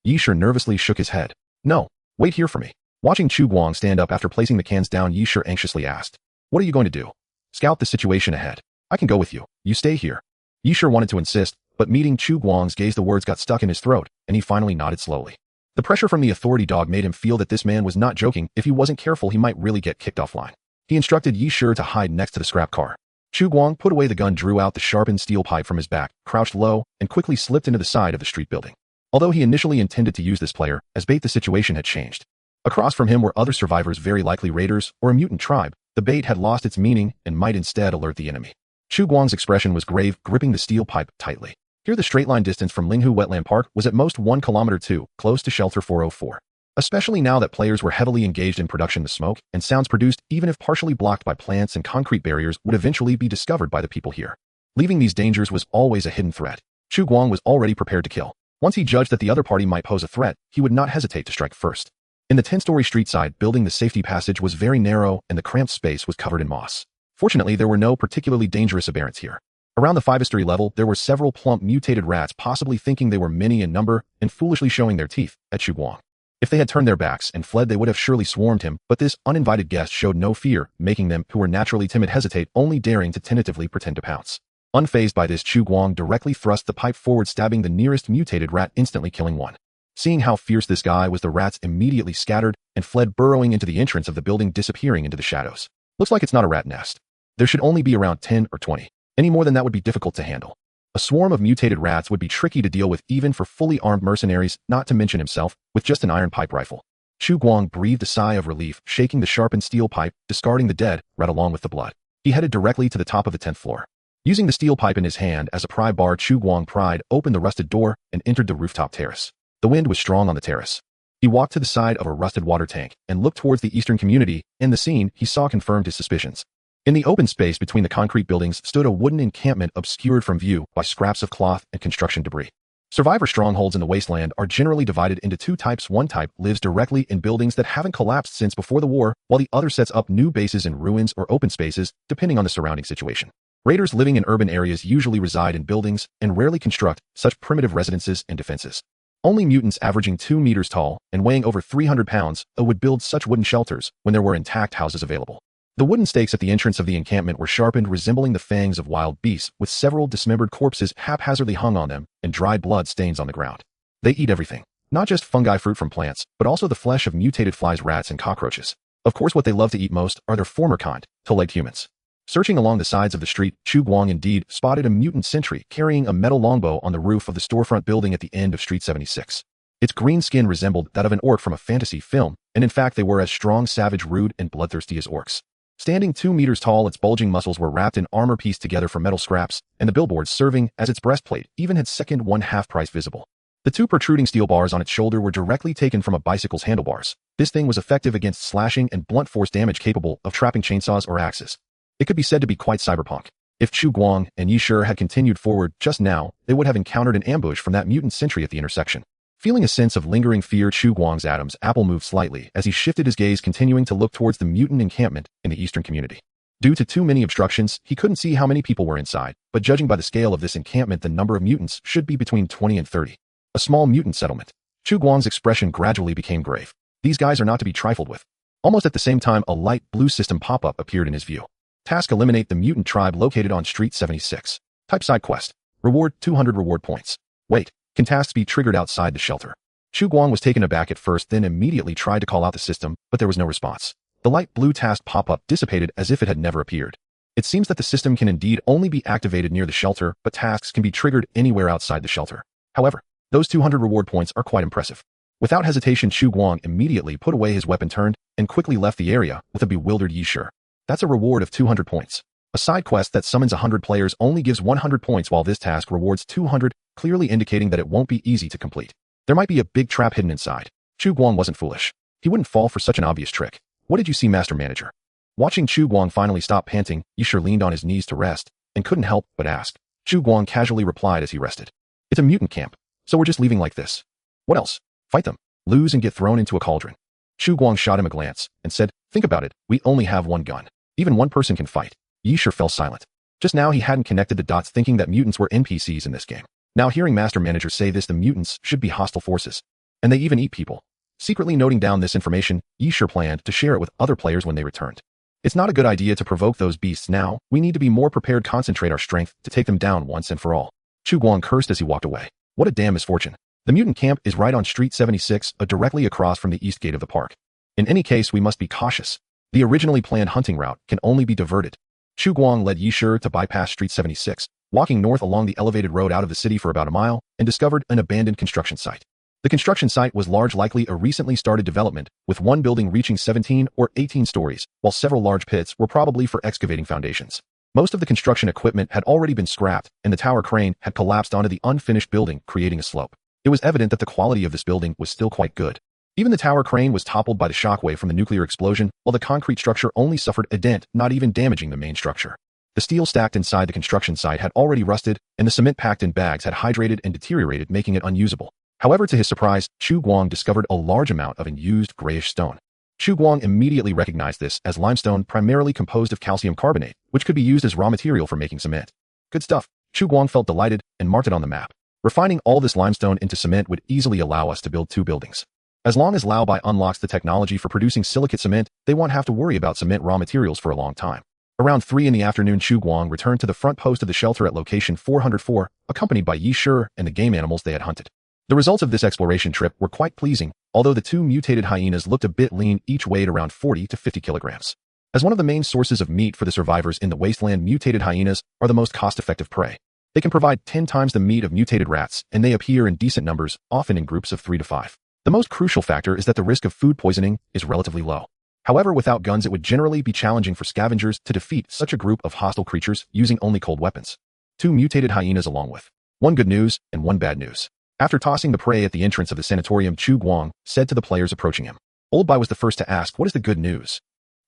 Yishur nervously shook his head. No, wait here for me. Watching Chu Guang stand up after placing the cans down, Yishur anxiously asked, what are you going to do? Scout the situation ahead. I can go with you. You stay here. Yishur wanted to insist, but meeting Chu Guang's gaze, the words got stuck in his throat, and he finally nodded slowly. The pressure from the authority dog made him feel that this man was not joking. If he wasn't careful, he might really get kicked offline. He instructed Yishur to hide next to the scrap car. Chu Guang put away the gun, drew out the sharpened steel pipe from his back, crouched low, and quickly slipped into the side of the street building. Although he initially intended to use this player as bait, the situation had changed. Across from him were other survivors, very likely raiders or a mutant tribe. The bait had lost its meaning and might instead alert the enemy. Chu Guang's expression was grave, gripping the steel pipe tightly. Here the straight line distance from Linghu Wetland Park was at most 1 kilometer, close to Shelter 404. Especially now that players were heavily engaged in production, the smoke and sounds produced, even if partially blocked by plants and concrete barriers, would eventually be discovered by the people here. Leaving these dangers was always a hidden threat. Chu Guang was already prepared to kill. Once he judged that the other party might pose a threat, he would not hesitate to strike first. In the 10-story street side building, the safety passage was very narrow and the cramped space was covered in moss. Fortunately, there were no particularly dangerous aberrants here. Around the 5-story level, there were several plump mutated rats, possibly thinking they were many in number and foolishly showing their teeth at Chu Guang. If they had turned their backs and fled, they would have surely swarmed him, but this uninvited guest showed no fear, making them, who were naturally timid, hesitate, only daring to tentatively pretend to pounce. Unfazed by this, Chu Guang directly thrust the pipe forward, stabbing the nearest mutated rat, instantly killing one. Seeing how fierce this guy was, the rats immediately scattered and fled, burrowing into the entrance of the building, disappearing into the shadows. Looks like it's not a rat nest. There should only be around 10 or 20. Any more than that would be difficult to handle. A swarm of mutated rats would be tricky to deal with even for fully armed mercenaries, not to mention himself, with just an iron pipe rifle. Chu Guang breathed a sigh of relief, shaking the sharpened steel pipe, discarding the dead rat along with the blood. He headed directly to the top of the 10th floor. Using the steel pipe in his hand as a pry bar, Chu Guang pried open the rusted door and entered the rooftop terrace. The wind was strong on the terrace. He walked to the side of a rusted water tank and looked towards the eastern community. In the scene he saw confirmed his suspicions. In the open space between the concrete buildings stood a wooden encampment obscured from view by scraps of cloth and construction debris. Survivor strongholds in the wasteland are generally divided into two types. One type lives directly in buildings that haven't collapsed since before the war, while the other sets up new bases in ruins or open spaces, depending on the surrounding situation. Raiders living in urban areas usually reside in buildings and rarely construct such primitive residences and defenses. Only mutants averaging 2 meters tall and weighing over 300 pounds would build such wooden shelters when there were intact houses available. The wooden stakes at the entrance of the encampment were sharpened, resembling the fangs of wild beasts, with several dismembered corpses haphazardly hung on them and dried blood stains on the ground. They eat everything, not just fungi, fruit from plants, but also the flesh of mutated flies, rats, and cockroaches. Of course, what they love to eat most are their former kind, two-legged humans. Searching along the sides of the street, Chu Guang indeed spotted a mutant sentry carrying a metal longbow on the roof of the storefront building at the end of Street 76. Its green skin resembled that of an orc from a fantasy film, and in fact they were as strong, savage, rude, and bloodthirsty as orcs. Standing 2 meters tall, its bulging muscles were wrapped in armor pieced together from metal scraps, and the billboards serving as its breastplate even had second one-half price visible. The 2 protruding steel bars on its shoulder were directly taken from a bicycle's handlebars. This thing was effective against slashing and blunt force damage, capable of trapping chainsaws or axes. It could be said to be quite cyberpunk. If Chu Guang and Yi Shi had continued forward just now, they would have encountered an ambush from that mutant sentry at the intersection. Feeling a sense of lingering fear, Chu Guang's Adam's apple moved slightly as he shifted his gaze, continuing to look towards the mutant encampment in the eastern community. Due to too many obstructions, he couldn't see how many people were inside, but judging by the scale of this encampment, the number of mutants should be between 20 and 30. A small mutant settlement. Chu Guang's expression gradually became grave. These guys are not to be trifled with. Almost at the same time, a light blue system pop-up appeared in his view. Task: eliminate the mutant tribe located on Street 76. Type: side quest. Reward: 200 reward points. Wait, can tasks be triggered outside the shelter? Chu Guang was taken aback at first, then immediately tried to call out the system, but there was no response. The light blue task pop-up dissipated as if it had never appeared. It seems that the system can indeed only be activated near the shelter, but tasks can be triggered anywhere outside the shelter. However, those 200 reward points are quite impressive. Without hesitation, Chu Guang immediately put away his weapon, turned, and quickly left the area with a bewildered Yi Shi. That's a reward of 200 points. A side quest that summons 100 players only gives 100 points, while this task rewards 200, clearly indicating that it won't be easy to complete. There might be a big trap hidden inside. Chu Guang wasn't foolish. He wouldn't fall for such an obvious trick. What did you see, Master Manager? Watching Chu Guang finally stop panting, Yi Shi leaned on his knees to rest, and couldn't help but ask. Chu Guang casually replied as he rested. It's a mutant camp, so we're just leaving like this. What else? Fight them, lose, and get thrown into a cauldron. Chu Guang shot him a glance and said, think about it, we only have one gun. Even one person can fight. Yi Shi fell silent. Just now he hadn't connected the dots, thinking that mutants were NPCs in this game. Now hearing Master Manager say this, the mutants should be hostile forces. And they even eat people. Secretly noting down this information, Yi Shi planned to share it with other players when they returned. It's not a good idea to provoke those beasts now. We need to be more prepared, concentrate our strength to take them down once and for all. Chu Guang cursed as he walked away. What a damn misfortune. The mutant camp is right on Street 76, directly across from the east gate of the park. In any case, we must be cautious. The originally planned hunting route can only be diverted. Chu Guang led Yi Shi to bypass Street 76, walking north along the elevated road out of the city for about a mile, and discovered an abandoned construction site. The construction site was large, likely a recently started development, with one building reaching 17 or 18 stories, while several large pits were probably for excavating foundations. Most of the construction equipment had already been scrapped, and the tower crane had collapsed onto the unfinished building, creating a slope. It was evident that the quality of this building was still quite good. Even the tower crane was toppled by the shockwave from the nuclear explosion, while the concrete structure only suffered a dent, not even damaging the main structure. The steel stacked inside the construction site had already rusted, and the cement packed in bags had hydrated and deteriorated, making it unusable. However, to his surprise, Chu Guang discovered a large amount of unused grayish stone. Chu Guang immediately recognized this as limestone, primarily composed of calcium carbonate, which could be used as raw material for making cement. Good stuff. Chu Guang felt delighted and marked it on the map. Refining all this limestone into cement would easily allow us to build 2 buildings. As long as Lao Bai unlocks the technology for producing silicate cement, they won't have to worry about cement raw materials for a long time. Around 3 in the afternoon, Chu Guang returned to the front post of the shelter at location 404, accompanied by Yi Shi and the game animals they had hunted. The results of this exploration trip were quite pleasing, although the 2 mutated hyenas looked a bit lean, each weighed around 40 to 50 kilograms. As one of the main sources of meat for the survivors in the wasteland, mutated hyenas are the most cost-effective prey. They can provide 10 times the meat of mutated rats, and they appear in decent numbers, often in groups of 3 to 5. The most crucial factor is that the risk of food poisoning is relatively low. However, without guns it would generally be challenging for scavengers to defeat such a group of hostile creatures using only cold weapons. 2 mutated hyenas along with 1 good news and 1 bad news. After tossing the prey at the entrance of the sanatorium, Chu Guang said to the players approaching him. Old Bai was the first to ask, what is the good news?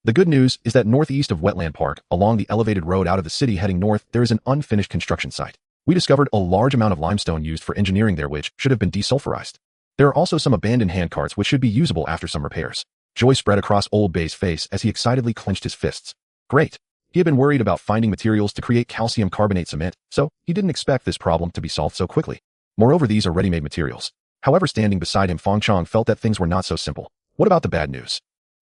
The good news is that northeast of Wetland Park, along the elevated road out of the city heading north, there is an unfinished construction site. We discovered a large amount of limestone used for engineering there which should have been desulfurized. There are also some abandoned handcarts which should be usable after some repairs. Joy spread across Old Bai's face as he excitedly clenched his fists. Great. He had been worried about finding materials to create calcium carbonate cement, so he didn't expect this problem to be solved so quickly. Moreover, these are ready-made materials. However, standing beside him, Fong Chong felt that things were not so simple. What about the bad news?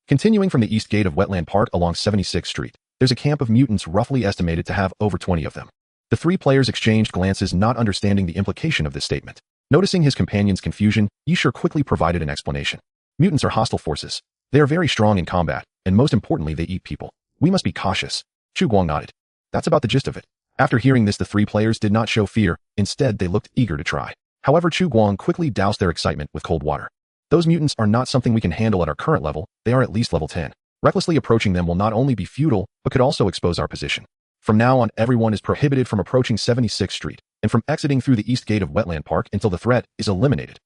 Continuing from the east gate of Wetland Park along 76th Street, there's a camp of mutants roughly estimated to have over 20 of them. The 3 players exchanged glances, not understanding the implication of this statement. Noticing his companion's confusion, Yishur quickly provided an explanation. Mutants are hostile forces. They are very strong in combat, and most importantly, they eat people. We must be cautious. Chu Guang nodded. That's about the gist of it. After hearing this, the 3 players did not show fear. Instead, they looked eager to try. However, Chu Guang quickly doused their excitement with cold water. Those mutants are not something we can handle at our current level. They are at least level 10. Recklessly approaching them will not only be futile, but could also expose our position. From now on, everyone is prohibited from approaching 76th Street, and from exiting through the east gate of Wetland Park until the threat is eliminated.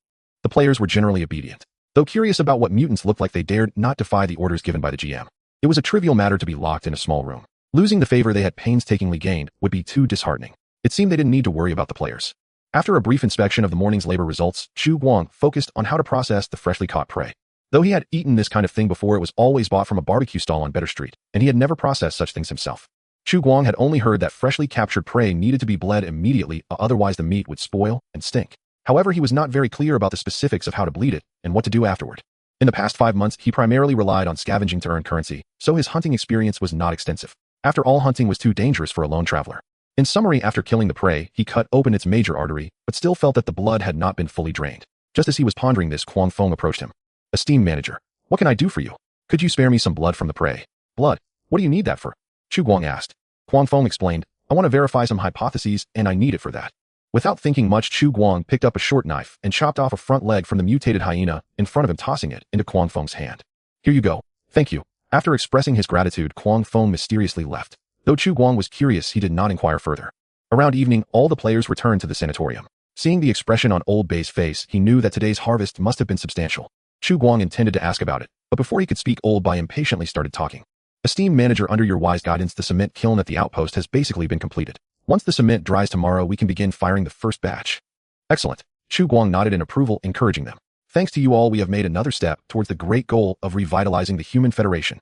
The players were generally obedient. Though curious about what mutants looked like, they dared not defy the orders given by the GM. It was a trivial matter to be locked in a small room. Losing the favor they had painstakingly gained would be too disheartening. It seemed they didn't need to worry about the players. After a brief inspection of the morning's labor results, Chu Guang focused on how to process the freshly caught prey. Though he had eaten this kind of thing before, it was always bought from a barbecue stall on Better Street, and he had never processed such things himself. Chu Guang had only heard that freshly captured prey needed to be bled immediately, otherwise the meat would spoil and stink. However, he was not very clear about the specifics of how to bleed it and what to do afterward. In the past 5 months, he primarily relied on scavenging to earn currency, so his hunting experience was not extensive. After all, hunting was too dangerous for a lone traveler. In summary, after killing the prey, he cut open its major artery, but still felt that the blood had not been fully drained. Just as he was pondering this, Kwang Fong approached him. Esteemed manager, what can I do for you? Could you spare me some blood from the prey? Blood? What do you need that for? Chu Guang asked. Kwang Fong explained, I want to verify some hypotheses, and I need it for that. Without thinking much, Chu Guang picked up a short knife and chopped off a front leg from the mutated hyena in front of him, tossing it into Kwang Fong's hand. Here you go. Thank you. After expressing his gratitude, Kwang Fong mysteriously left. Though Chu Guang was curious, he did not inquire further. Around evening, all the players returned to the sanatorium. Seeing the expression on Old Bai's face, he knew that today's harvest must have been substantial. Chu Guang intended to ask about it, but before he could speak, Old Bai impatiently started talking. Esteemed manager, under your wise guidance, the cement kiln at the outpost has basically been completed. Once the cement dries tomorrow, we can begin firing the first batch. Excellent. Chu Guang nodded in approval, encouraging them. Thanks to you all, we have made another step towards the great goal of revitalizing the Human Federation.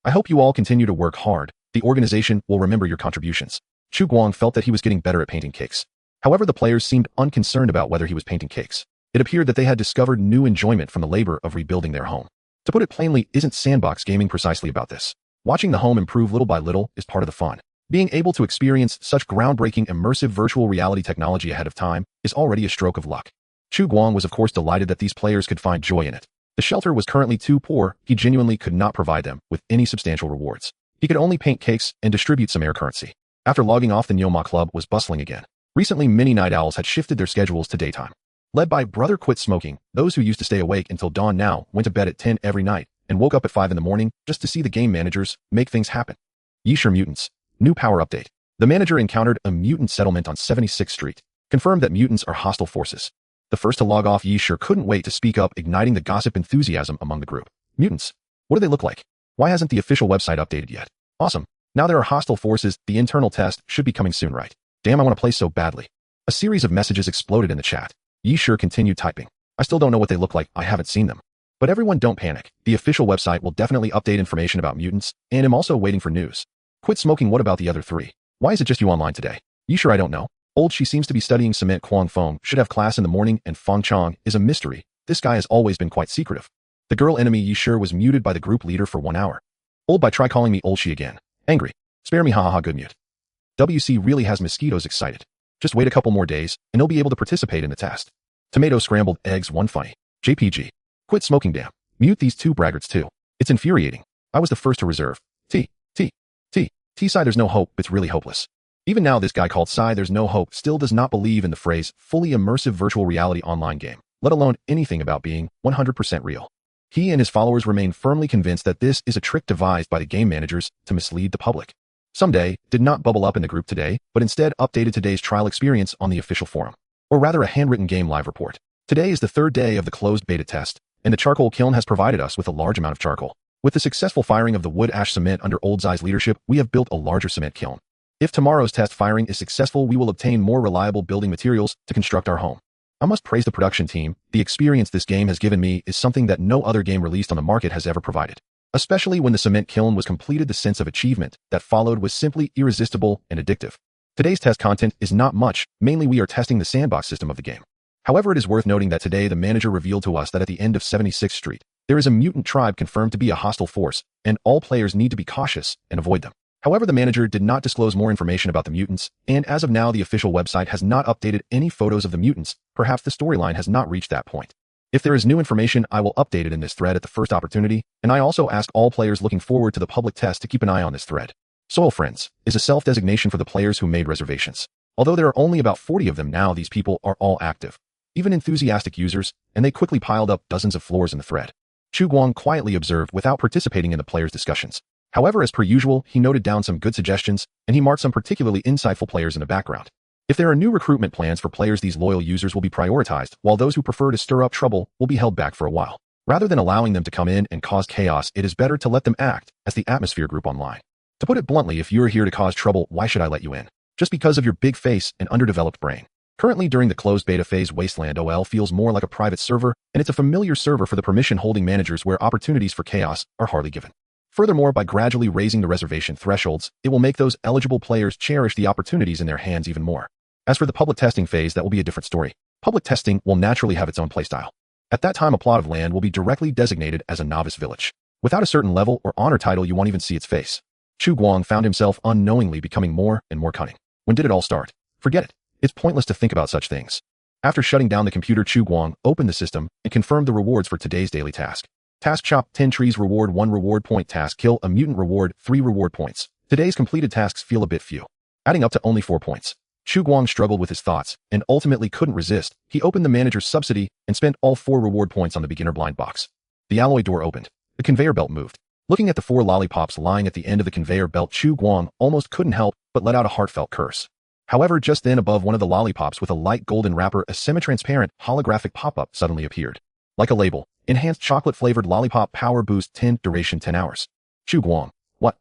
I hope you all continue to work hard. The organization will remember your contributions. Chu Guang felt that he was getting better at painting cakes. However, the players seemed unconcerned about whether he was painting cakes. It appeared that they had discovered new enjoyment from the labor of rebuilding their home. To put it plainly, isn't sandbox gaming precisely about this? Watching the home improve little by little is part of the fun. Being able to experience such groundbreaking immersive virtual reality technology ahead of time is already a stroke of luck. Chu Guang was of course delighted that these players could find joy in it. The shelter was currently too poor, he genuinely could not provide them with any substantial rewards. He could only paint cakes and distribute some air currency. After logging off, the Nyoma Club was bustling again. Recently, many night owls had shifted their schedules to daytime. Led by Brother Quit Smoking, those who used to stay awake until dawn now went to bed at 10 every night and woke up at 5 in the morning just to see the game managers make things happen. Yishur Mutants. New power update. The manager encountered a mutant settlement on 76th Street. Confirmed that mutants are hostile forces. The first to log off, Yishur couldn't wait to speak up, igniting the gossip enthusiasm among the group. Mutants? What do they look like? Why hasn't the official website updated yet? Awesome. Now there are hostile forces. The internal test should be coming soon, right? Damn, I want to play so badly. A series of messages exploded in the chat. Yishur continued typing. I still don't know what they look like. I haven't seen them. But everyone, don't panic. The official website will definitely update information about mutants, and I'm also waiting for news. Quit Smoking. What about the other 3? Why is it just you online today? Yishur, I don't know. Old, she seems to be studying cement. Kwang Fong should have class in the morning, and Fong Chong is a mystery. This guy has always been quite secretive. The girl enemy Yishur was muted by the group leader for 1 hour. Old Bai, try calling me Old She again. Angry. Spare me, hahaha, good mute. WC really has mosquitoes excited. Just wait a couple more days, and they'll be able to participate in the test. Tomato scrambled eggs 1 funny. JPG. Quit Smoking, damn. Mute these 2 braggarts too. It's infuriating. I was the first to reserve. T side, there's no hope, it's really hopeless. Even now, this guy called Sai There's No Hope still does not believe in the phrase fully immersive virtual reality online game, let alone anything about being 100% real. He and his followers remain firmly convinced that this is a trick devised by the game managers to mislead the public. Someday did not bubble up in the group today, but instead updated today's trial experience on the official forum, or rather a handwritten game live report. Today is the third day of the closed beta test, and the charcoal kiln has provided us with a large amount of charcoal. With the successful firing of the wood ash cement under Old Zai's leadership, we have built a larger cement kiln. If tomorrow's test firing is successful, we will obtain more reliable building materials to construct our home. I must praise the production team. The experience this game has given me is something that no other game released on the market has ever provided. Especially when the cement kiln was completed, the sense of achievement that followed was simply irresistible and addictive. Today's test content is not much, mainly we are testing the sandbox system of the game. However, it is worth noting that today the manager revealed to us that at the end of 76th Street, there is a mutant tribe confirmed to be a hostile force, and all players need to be cautious and avoid them. However, the manager did not disclose more information about the mutants, and as of now the official website has not updated any photos of the mutants. Perhaps the storyline has not reached that point. If there is new information, I will update it in this thread at the first opportunity, and I also ask all players looking forward to the public test to keep an eye on this thread. Soil Friends is a self-designation for the players who made reservations. Although there are only about 40 of them now, these people are all active, even enthusiastic users, and they quickly piled up dozens of floors in the thread. Chu Guang quietly observed without participating in the players' discussions. However, as per usual, he noted down some good suggestions, and he marked some particularly insightful players in the background. If there are new recruitment plans for players, these loyal users will be prioritized, while those who prefer to stir up trouble will be held back for a while. Rather than allowing them to come in and cause chaos, it is better to let them act as the atmosphere group online. To put it bluntly, if you're here to cause trouble, why should I let you in? Just because of your big face and underdeveloped brain. Currently during the closed beta phase, Wasteland OL feels more like a private server, and it's a familiar server for the permission-holding managers where opportunities for chaos are hardly given. Furthermore, by gradually raising the reservation thresholds, it will make those eligible players cherish the opportunities in their hands even more. As for the public testing phase, that will be a different story. Public testing will naturally have its own playstyle. At that time, a plot of land will be directly designated as a novice village. Without a certain level or honor title, you won't even see its face. Chu Guang found himself unknowingly becoming more and more cunning. When did it all start? Forget it. It's pointless to think about such things. After shutting down the computer, Chu Guang opened the system and confirmed the rewards for today's daily task. Task: chop 10 trees, reward 1 reward point. Task: kill a mutant, reward 3 reward points. Today's completed tasks feel a bit few, adding up to only 4 points. Chu Guang struggled with his thoughts and ultimately couldn't resist. He opened the manager's subsidy and spent all 4 reward points on the beginner blind box. The alloy door opened. The conveyor belt moved. Looking at the 4 lollipops lying at the end of the conveyor belt, Chu Guang almost couldn't help but let out a heartfelt curse. However, just then above one of the lollipops with a light golden wrapper, a semi-transparent holographic pop-up suddenly appeared. Like a label, enhanced chocolate-flavored lollipop, power boost 10, duration 10 hours. Chu Guang, what?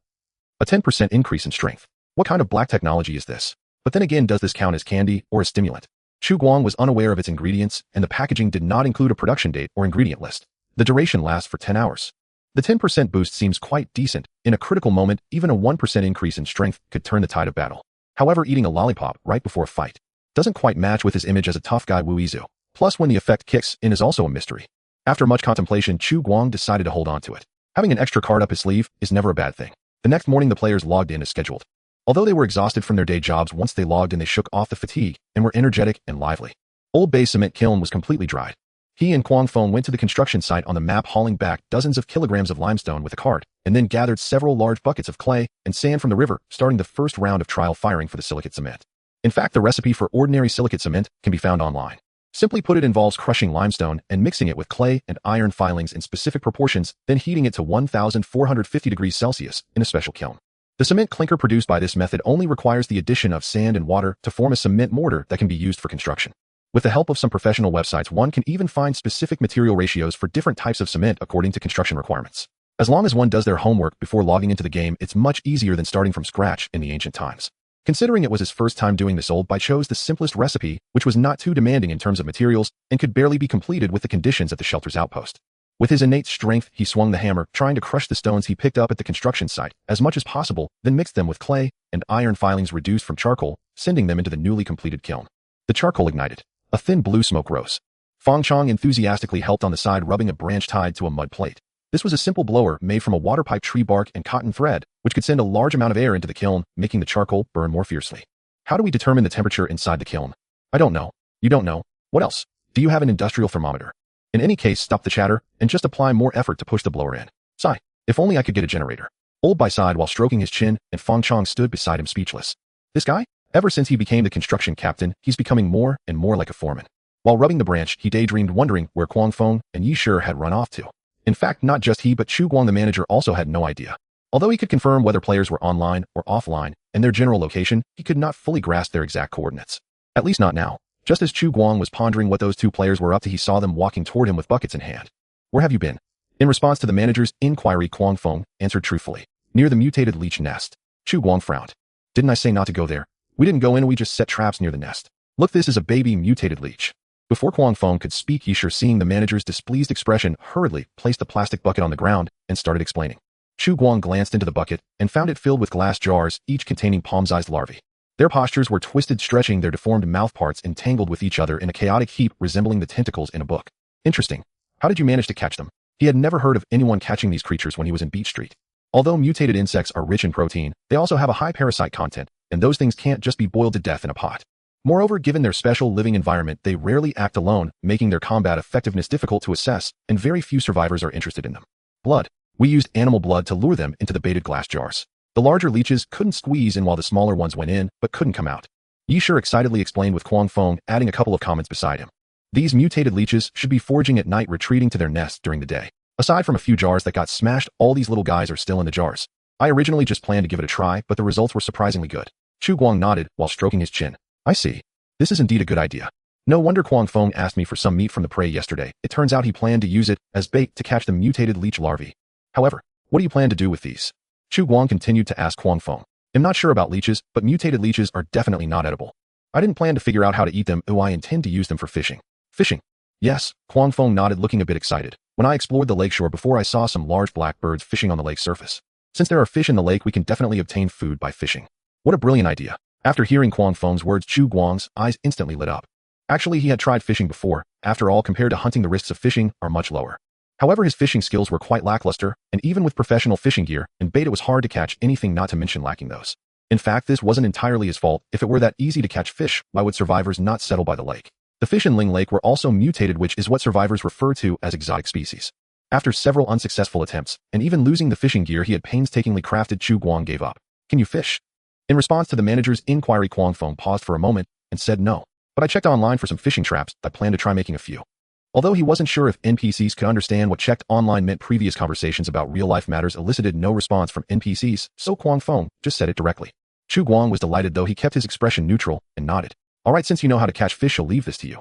A 10% increase in strength. What kind of black technology is this? But then again, does this count as candy or a stimulant? Chu Guang was unaware of its ingredients, and the packaging did not include a production date or ingredient list. The duration lasts for 10 hours. The 10% boost seems quite decent. In a critical moment, even a 1% increase in strength could turn the tide of battle. However, eating a lollipop right before a fight doesn't quite match with his image as a tough guy Wu Izu. Plus, when the effect kicks in is also a mystery. After much contemplation, Chu Guang decided to hold on to it. Having an extra card up his sleeve is never a bad thing. The next morning, the players logged in as scheduled. Although they were exhausted from their day jobs, once they logged in, they shook off the fatigue and were energetic and lively. Old Bay's cement kiln was completely dried. He and Quang Feng went to the construction site on the map, hauling back dozens of kilograms of limestone with a cart, and then gathered several large buckets of clay and sand from the river, starting the first round of trial firing for the silicate cement. In fact, the recipe for ordinary silicate cement can be found online. Simply put, it involves crushing limestone and mixing it with clay and iron filings in specific proportions, then heating it to 1,450 degrees Celsius in a special kiln. The cement clinker produced by this method only requires the addition of sand and water to form a cement mortar that can be used for construction. With the help of some professional websites, one can even find specific material ratios for different types of cement according to construction requirements. As long as one does their homework before logging into the game, it's much easier than starting from scratch in the ancient times. Considering it was his first time doing this, Old Bai chose the simplest recipe, which was not too demanding in terms of materials and could barely be completed with the conditions at the shelter's outpost. With his innate strength, he swung the hammer, trying to crush the stones he picked up at the construction site as much as possible, then mixed them with clay and iron filings reduced from charcoal, sending them into the newly completed kiln. The charcoal ignited. A thin blue smoke rose. Fong Chong enthusiastically helped on the side, rubbing a branch tied to a mud plate. This was a simple blower made from a water pipe, tree bark, and cotton thread, which could send a large amount of air into the kiln, making the charcoal burn more fiercely. How do we determine the temperature inside the kiln? I don't know. You don't know. What else? Do you have an industrial thermometer? In any case, stop the chatter and just apply more effort to push the blower in. Sigh. If only I could get a generator. Old Bai sighed while stroking his chin, and Fong Chong stood beside him speechless. This guy? Ever since he became the construction captain, he's becoming more and more like a foreman. While rubbing the branch, he daydreamed wondering where Guang Feng and Yi Shi had run off to. In fact, not just he but Chu Guang the manager also had no idea. Although he could confirm whether players were online or offline and their general location, he could not fully grasp their exact coordinates. At least not now. Just as Chu Guang was pondering what those two players were up to, he saw them walking toward him with buckets in hand. "Where have you been?" In response to the manager's inquiry, Guang Feng answered truthfully. "Near the mutated leech nest." Chu Guang frowned. "Didn't I say not to go there? We didn't go in, we just set traps near the nest. Look, this is a baby mutated leech." Before Guang Feng could speak, Yi Shi, seeing the manager's displeased expression, hurriedly placed the plastic bucket on the ground and started explaining. Chu Guang glanced into the bucket and found it filled with glass jars, each containing palm-sized larvae. Their postures were twisted, stretching their deformed mouth parts entangled with each other in a chaotic heap resembling the tentacles in a book. "Interesting. How did you manage to catch them?" He had never heard of anyone catching these creatures when he was in Beach Street. Although mutated insects are rich in protein, they also have a high parasite content, and those things can't just be boiled to death in a pot. Moreover, given their special living environment, they rarely act alone, making their combat effectiveness difficult to assess, and very few survivors are interested in them. "Blood. We used animal blood to lure them into the baited glass jars. The larger leeches couldn't squeeze in while the smaller ones went in, but couldn't come out." Yi Shi excitedly explained, with Guang Feng adding a couple of comments beside him. "These mutated leeches should be foraging at night, retreating to their nests during the day. Aside from a few jars that got smashed, all these little guys are still in the jars. I originally just planned to give it a try, but the results were surprisingly good." Chu Guang nodded while stroking his chin. "I see. This is indeed a good idea. No wonder Guang Feng asked me for some meat from the prey yesterday. It turns out he planned to use it as bait to catch the mutated leech larvae. However, what do you plan to do with these?" Chu Guang continued to ask Guang Feng. "I'm not sure about leeches, but mutated leeches are definitely not edible. I didn't plan to figure out how to eat them. I intend to use them for fishing." "Fishing?" "Yes," Guang Feng nodded, looking a bit excited. "When I explored the lakeshore before, I saw some large black birds fishing on the lake surface. Since there are fish in the lake, we can definitely obtain food by fishing." What a brilliant idea. After hearing Guang Feng's words, Chu Guang's eyes instantly lit up. Actually, he had tried fishing before. After all, compared to hunting, the risks of fishing are much lower. However, his fishing skills were quite lackluster, and even with professional fishing gear and bait, it was hard to catch anything, not to mention lacking those. In fact, this wasn't entirely his fault. If it were that easy to catch fish, why would survivors not settle by the lake? The fish in Ling Lake were also mutated, which is what survivors refer to as exotic species. After several unsuccessful attempts, and even losing the fishing gear he had painstakingly crafted, Chu Guang gave up. "Can you fish?" In response to the manager's inquiry, Guang Feng paused for a moment and said no. "But I checked online for some fishing traps. I plan to try making a few." Although he wasn't sure if NPCs could understand what checked online meant, previous conversations about real-life matters elicited no response from NPCs, so Guang Feng just said it directly. Chu Guang was delighted, though he kept his expression neutral and nodded. "All right, since you know how to catch fish, I'll leave this to you."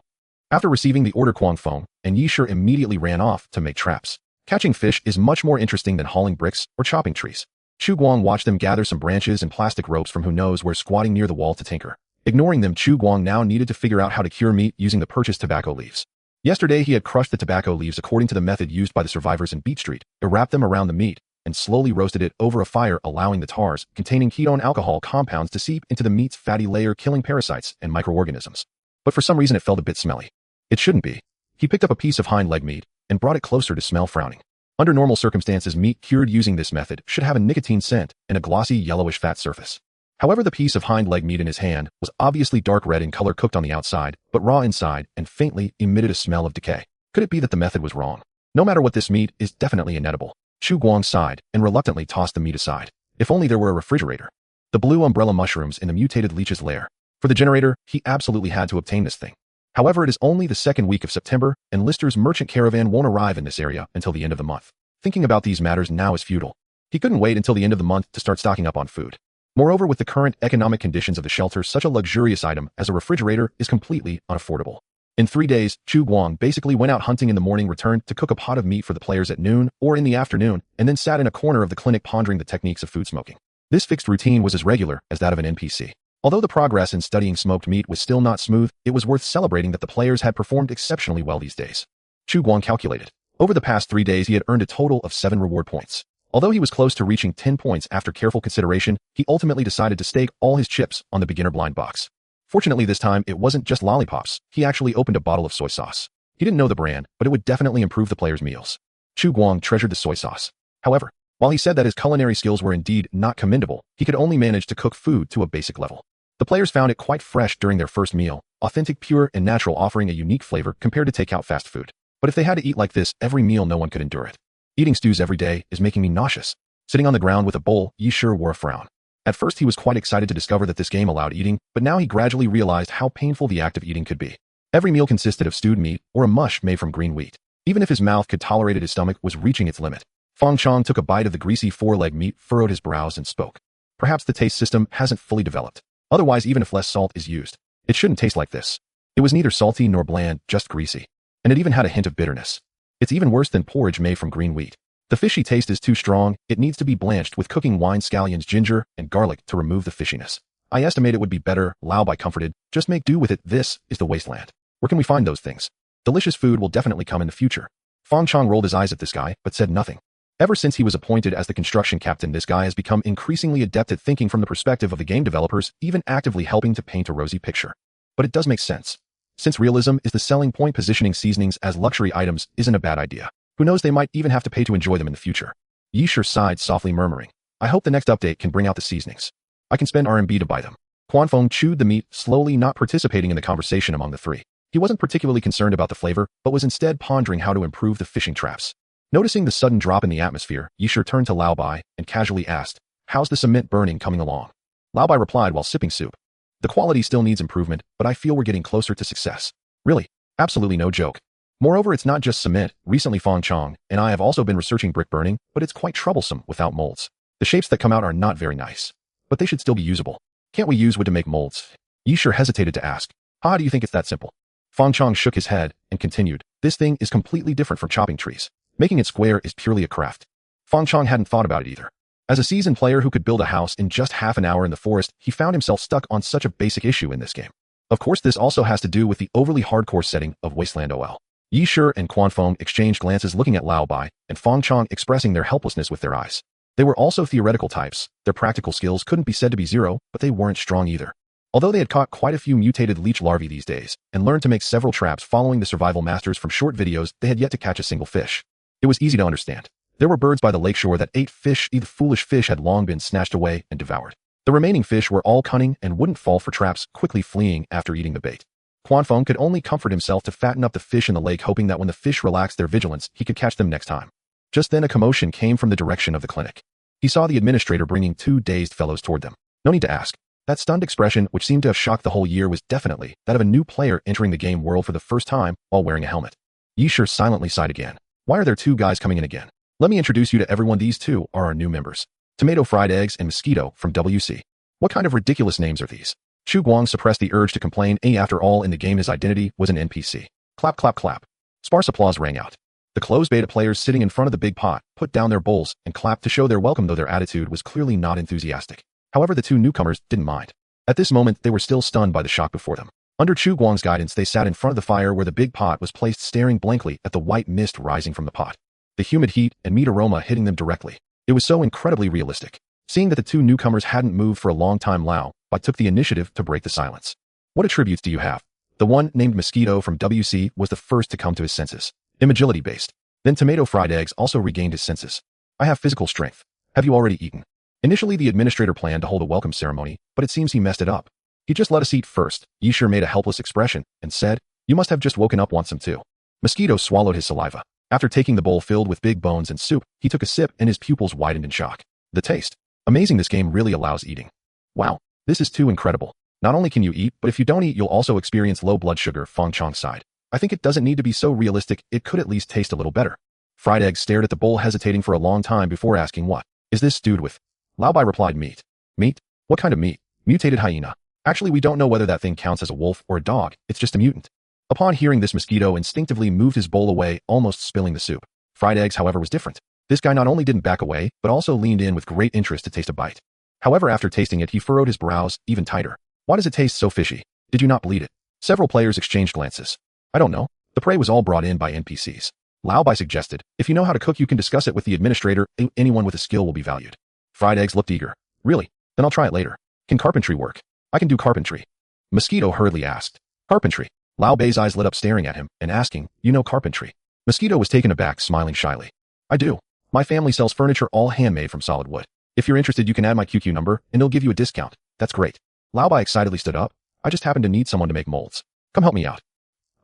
After receiving the order, Guang Feng and Yi Shi immediately ran off to make traps. Catching fish is much more interesting than hauling bricks or chopping trees. Chu Guang watched them gather some branches and plastic ropes from who knows where, squatting near the wall to tinker. Ignoring them, Chu Guang now needed to figure out how to cure meat using the purchased tobacco leaves. Yesterday, he had crushed the tobacco leaves according to the method used by the survivors in Beach Street, wrapped them around the meat, and slowly roasted it over a fire, allowing the tars containing ketone alcohol compounds to seep into the meat's fatty layer, killing parasites and microorganisms. But for some reason, it felt a bit smelly. It shouldn't be. He picked up a piece of hind leg meat and brought it closer to smell, frowning. Under normal circumstances, meat cured using this method should have a nicotine scent and a glossy yellowish fat surface. However, the piece of hind leg meat in his hand was obviously dark red in color, cooked on the outside, but raw inside, and faintly emitted a smell of decay. Could it be that the method was wrong? No matter what, this meat is definitely inedible. Chu Guang sighed and reluctantly tossed the meat aside. If only there were a refrigerator. The blue umbrella mushrooms in the mutated leech's lair. For the generator, he absolutely had to obtain this thing. However, it is only the second week of September, and Lister's merchant caravan won't arrive in this area until the end of the month. Thinking about these matters now is futile. He couldn't wait until the end of the month to start stocking up on food. Moreover, with the current economic conditions of the shelter, such a luxurious item as a refrigerator is completely unaffordable. In 3 days, Chu Guang basically went out hunting in the morning, returned to cook a pot of meat for the players at noon or in the afternoon, and then sat in a corner of the clinic pondering the techniques of food smoking. This fixed routine was as regular as that of an NPC. Although the progress in studying smoked meat was still not smooth, it was worth celebrating that the players had performed exceptionally well these days. Chu Guang calculated. Over the past 3 days, he had earned a total of 7 reward points. Although he was close to reaching 10 points after careful consideration, he ultimately decided to stake all his chips on the beginner blind box. Fortunately, this time, it wasn't just lollipops. He actually opened a bottle of soy sauce. He didn't know the brand, but it would definitely improve the players' meals. Chu Guang treasured the soy sauce. However, while he said that his culinary skills were indeed not commendable, he could only manage to cook food to a basic level. The players found it quite fresh during their first meal, authentic, pure, and natural, offering a unique flavor compared to takeout fast food. But if they had to eat like this every meal, no one could endure it. Eating stews every day is making me nauseous. Sitting on the ground with a bowl, Yi Shi wore a frown. At first he was quite excited to discover that this game allowed eating, but now he gradually realized how painful the act of eating could be. Every meal consisted of stewed meat or a mush made from green wheat. Even if his mouth could tolerate it, his stomach was reaching its limit. Fong Chong took a bite of the greasy four-leg meat, furrowed his brows, and spoke. Perhaps the taste system hasn't fully developed. Otherwise, even if less salt is used, it shouldn't taste like this. It was neither salty nor bland, just greasy. And it even had a hint of bitterness. It's even worse than porridge made from green wheat. The fishy taste is too strong, it needs to be blanched with cooking wine, scallions, ginger, and garlic to remove the fishiness. I estimate it would be better, Lao Bai comforted, just make do with it. This is the wasteland. Where can we find those things? Delicious food will definitely come in the future. Fong Chong rolled his eyes at this guy, but said nothing. Ever since he was appointed as the construction captain, this guy has become increasingly adept at thinking from the perspective of the game developers, even actively helping to paint a rosy picture. But it does make sense. Since realism is the selling point, positioning seasonings as luxury items isn't a bad idea. Who knows, they might even have to pay to enjoy them in the future. Yi Shi sighed, softly murmuring, I hope the next update can bring out the seasonings. I can spend RMB to buy them. Quan Fong chewed the meat, slowly, not participating in the conversation among the three. He wasn't particularly concerned about the flavor, but was instead pondering how to improve the fishing traps. Noticing the sudden drop in the atmosphere, Yi Shi turned to Lao Bai and casually asked, How's the cement burning coming along? Lao Bai replied while sipping soup. The quality still needs improvement, but I feel we're getting closer to success. Really? Absolutely no joke. Moreover, it's not just cement. Recently Fong Chong and I have also been researching brick burning, but it's quite troublesome without molds. The shapes that come out are not very nice. But they should still be usable. Can't we use wood to make molds? Yi Shi hesitated to ask, How do you think it's that simple? Fong Chong shook his head and continued, This thing is completely different from chopping trees. Making it square is purely a craft. Fong Chong hadn't thought about it either. As a seasoned player who could build a house in just half an hour in the forest, he found himself stuck on such a basic issue in this game. Of course, this also has to do with the overly hardcore setting of Wasteland OL. Yi Shi and Quan Fong exchanged glances, looking at Lao Bai and Fong Chong, expressing their helplessness with their eyes. They were also theoretical types. Their practical skills couldn't be said to be zero, but they weren't strong either. Although they had caught quite a few mutated leech larvae these days and learned to make several traps following the survival masters from short videos, they had yet to catch a single fish. It was easy to understand. There were birds by the lakeshore that ate fish. The foolish fish had long been snatched away and devoured. The remaining fish were all cunning and wouldn't fall for traps, quickly fleeing after eating the bait. Quan Fong could only comfort himself to fatten up the fish in the lake, hoping that when the fish relaxed their vigilance, he could catch them next time. Just then a commotion came from the direction of the clinic. He saw the administrator bringing two dazed fellows toward them. No need to ask. That stunned expression, which seemed to have shocked the whole year, was definitely that of a new player entering the game world for the first time while wearing a helmet. Yi Shi silently sighed again. Why are there two guys coming in again? Let me introduce you to everyone. These two are our new members. Tomato, fried eggs, and mosquito from WC. What kind of ridiculous names are these? Chu Guang suppressed the urge to complain. After all, in the game his identity was an NPC. Clap, clap, clap. Sparse applause rang out. The closed beta players sitting in front of the big pot put down their bowls and clapped to show their welcome, though their attitude was clearly not enthusiastic. However, the two newcomers didn't mind. At this moment, they were still stunned by the shock before them. Under Chu Guang's guidance, they sat in front of the fire where the big pot was placed, staring blankly at the white mist rising from the pot. The humid heat and meat aroma hitting them directly. It was so incredibly realistic. Seeing that the two newcomers hadn't moved for a long time, Lao Bai took the initiative to break the silence. What attributes do you have? The one named Mosquito from WC was the first to come to his senses. Agility-based. Then Tomato Fried Eggs also regained his senses. I have physical strength. Have you already eaten? Initially, the administrator planned to hold a welcome ceremony, but it seems he messed it up. He just let us eat first. Yi Shi made a helpless expression and said, You must have just woken up, want some too. Mosquito swallowed his saliva. After taking the bowl filled with big bones and soup, he took a sip and his pupils widened in shock. The taste. Amazing, this game really allows eating. Wow. This is too incredible. Not only can you eat, but if you don't eat, you'll also experience low blood sugar, Fong Chong sighed. I think it doesn't need to be so realistic, it could at least taste a little better. Fried Egg stared at the bowl, hesitating for a long time before asking, What is this stewed with? Lao Bai replied, Meat. Meat? What kind of meat? Mutated hyena. Actually, we don't know whether that thing counts as a wolf or a dog, it's just a mutant. Upon hearing this, Mosquito instinctively moved his bowl away, almost spilling the soup. Fried Eggs, however, was different. This guy not only didn't back away, but also leaned in with great interest to taste a bite. However, after tasting it, he furrowed his brows even tighter. Why does it taste so fishy? Did you not bleed it? Several players exchanged glances. I don't know. The prey was all brought in by NPCs. Lao Bai suggested, If you know how to cook, you can discuss it with the administrator. Anyone with a skill will be valued. Fried Eggs looked eager. Really? Then I'll try it later. Can carpentry work? I can do carpentry. Mosquito hurriedly asked. Carpentry? Lao Bai's eyes lit up, staring at him and asking, You know carpentry? Mosquito was taken aback, smiling shyly. I do. My family sells furniture all handmade from solid wood. If you're interested, you can add my QQ number and they'll give you a discount. That's great. Lao Bai excitedly stood up. I just happen to need someone to make molds. Come help me out.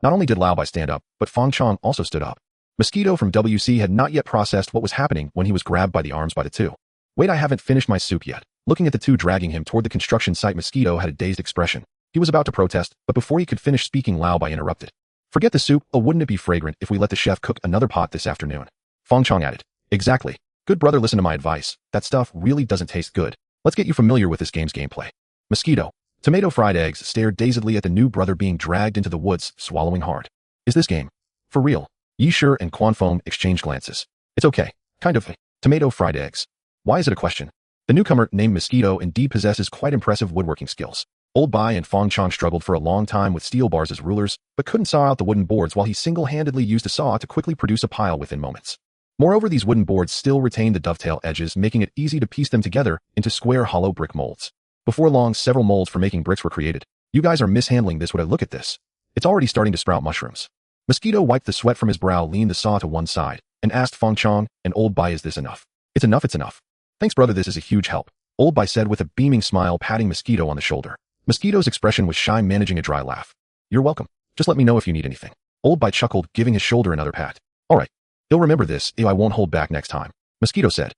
Not only did Lao Bai stand up, but Fong Chong also stood up. Mosquito from WC had not yet processed what was happening when he was grabbed by the arms by the two. Wait, I haven't finished my soup yet. Looking at the two dragging him toward the construction site, Mosquito had a dazed expression. He was about to protest, but before he could finish speaking, Lao Bai interrupted. Forget the soup, wouldn't it be fragrant if we let the chef cook another pot this afternoon? Fong Chong added. Exactly. Good brother, listen to my advice. That stuff really doesn't taste good. Let's get you familiar with this game's gameplay. Mosquito. Tomato fried eggs stared dazedly at the new brother being dragged into the woods, swallowing hard. Is this game for real? Yi Shi and Quan Fong exchanged glances. It's okay. Kind of. Tomato fried eggs. Why is it a question? The newcomer, named Mosquito, indeed possesses quite impressive woodworking skills. Old Bai and Fong Chong struggled for a long time with steel bars as rulers, but couldn't saw out the wooden boards while he single-handedly used a saw to quickly produce a pile within moments. Moreover, these wooden boards still retained the dovetail edges, making it easy to piece them together into square hollow brick molds. Before long, several molds for making bricks were created. You guys are mishandling this. Would I look at this? It's already starting to sprout mushrooms. Mosquito wiped the sweat from his brow, leaned the saw to one side, and asked Fong Chong and Old Bai, is this enough? It's enough, it's enough. Thanks, brother, this is a huge help. Old Bai said with a beaming smile, patting Mosquito on the shoulder. Mosquito's expression was shy, managing a dry laugh. You're welcome. Just let me know if you need anything. Old Bai chuckled, giving his shoulder another pat. All right. You'll remember this. I won't hold back next time. Mosquito said.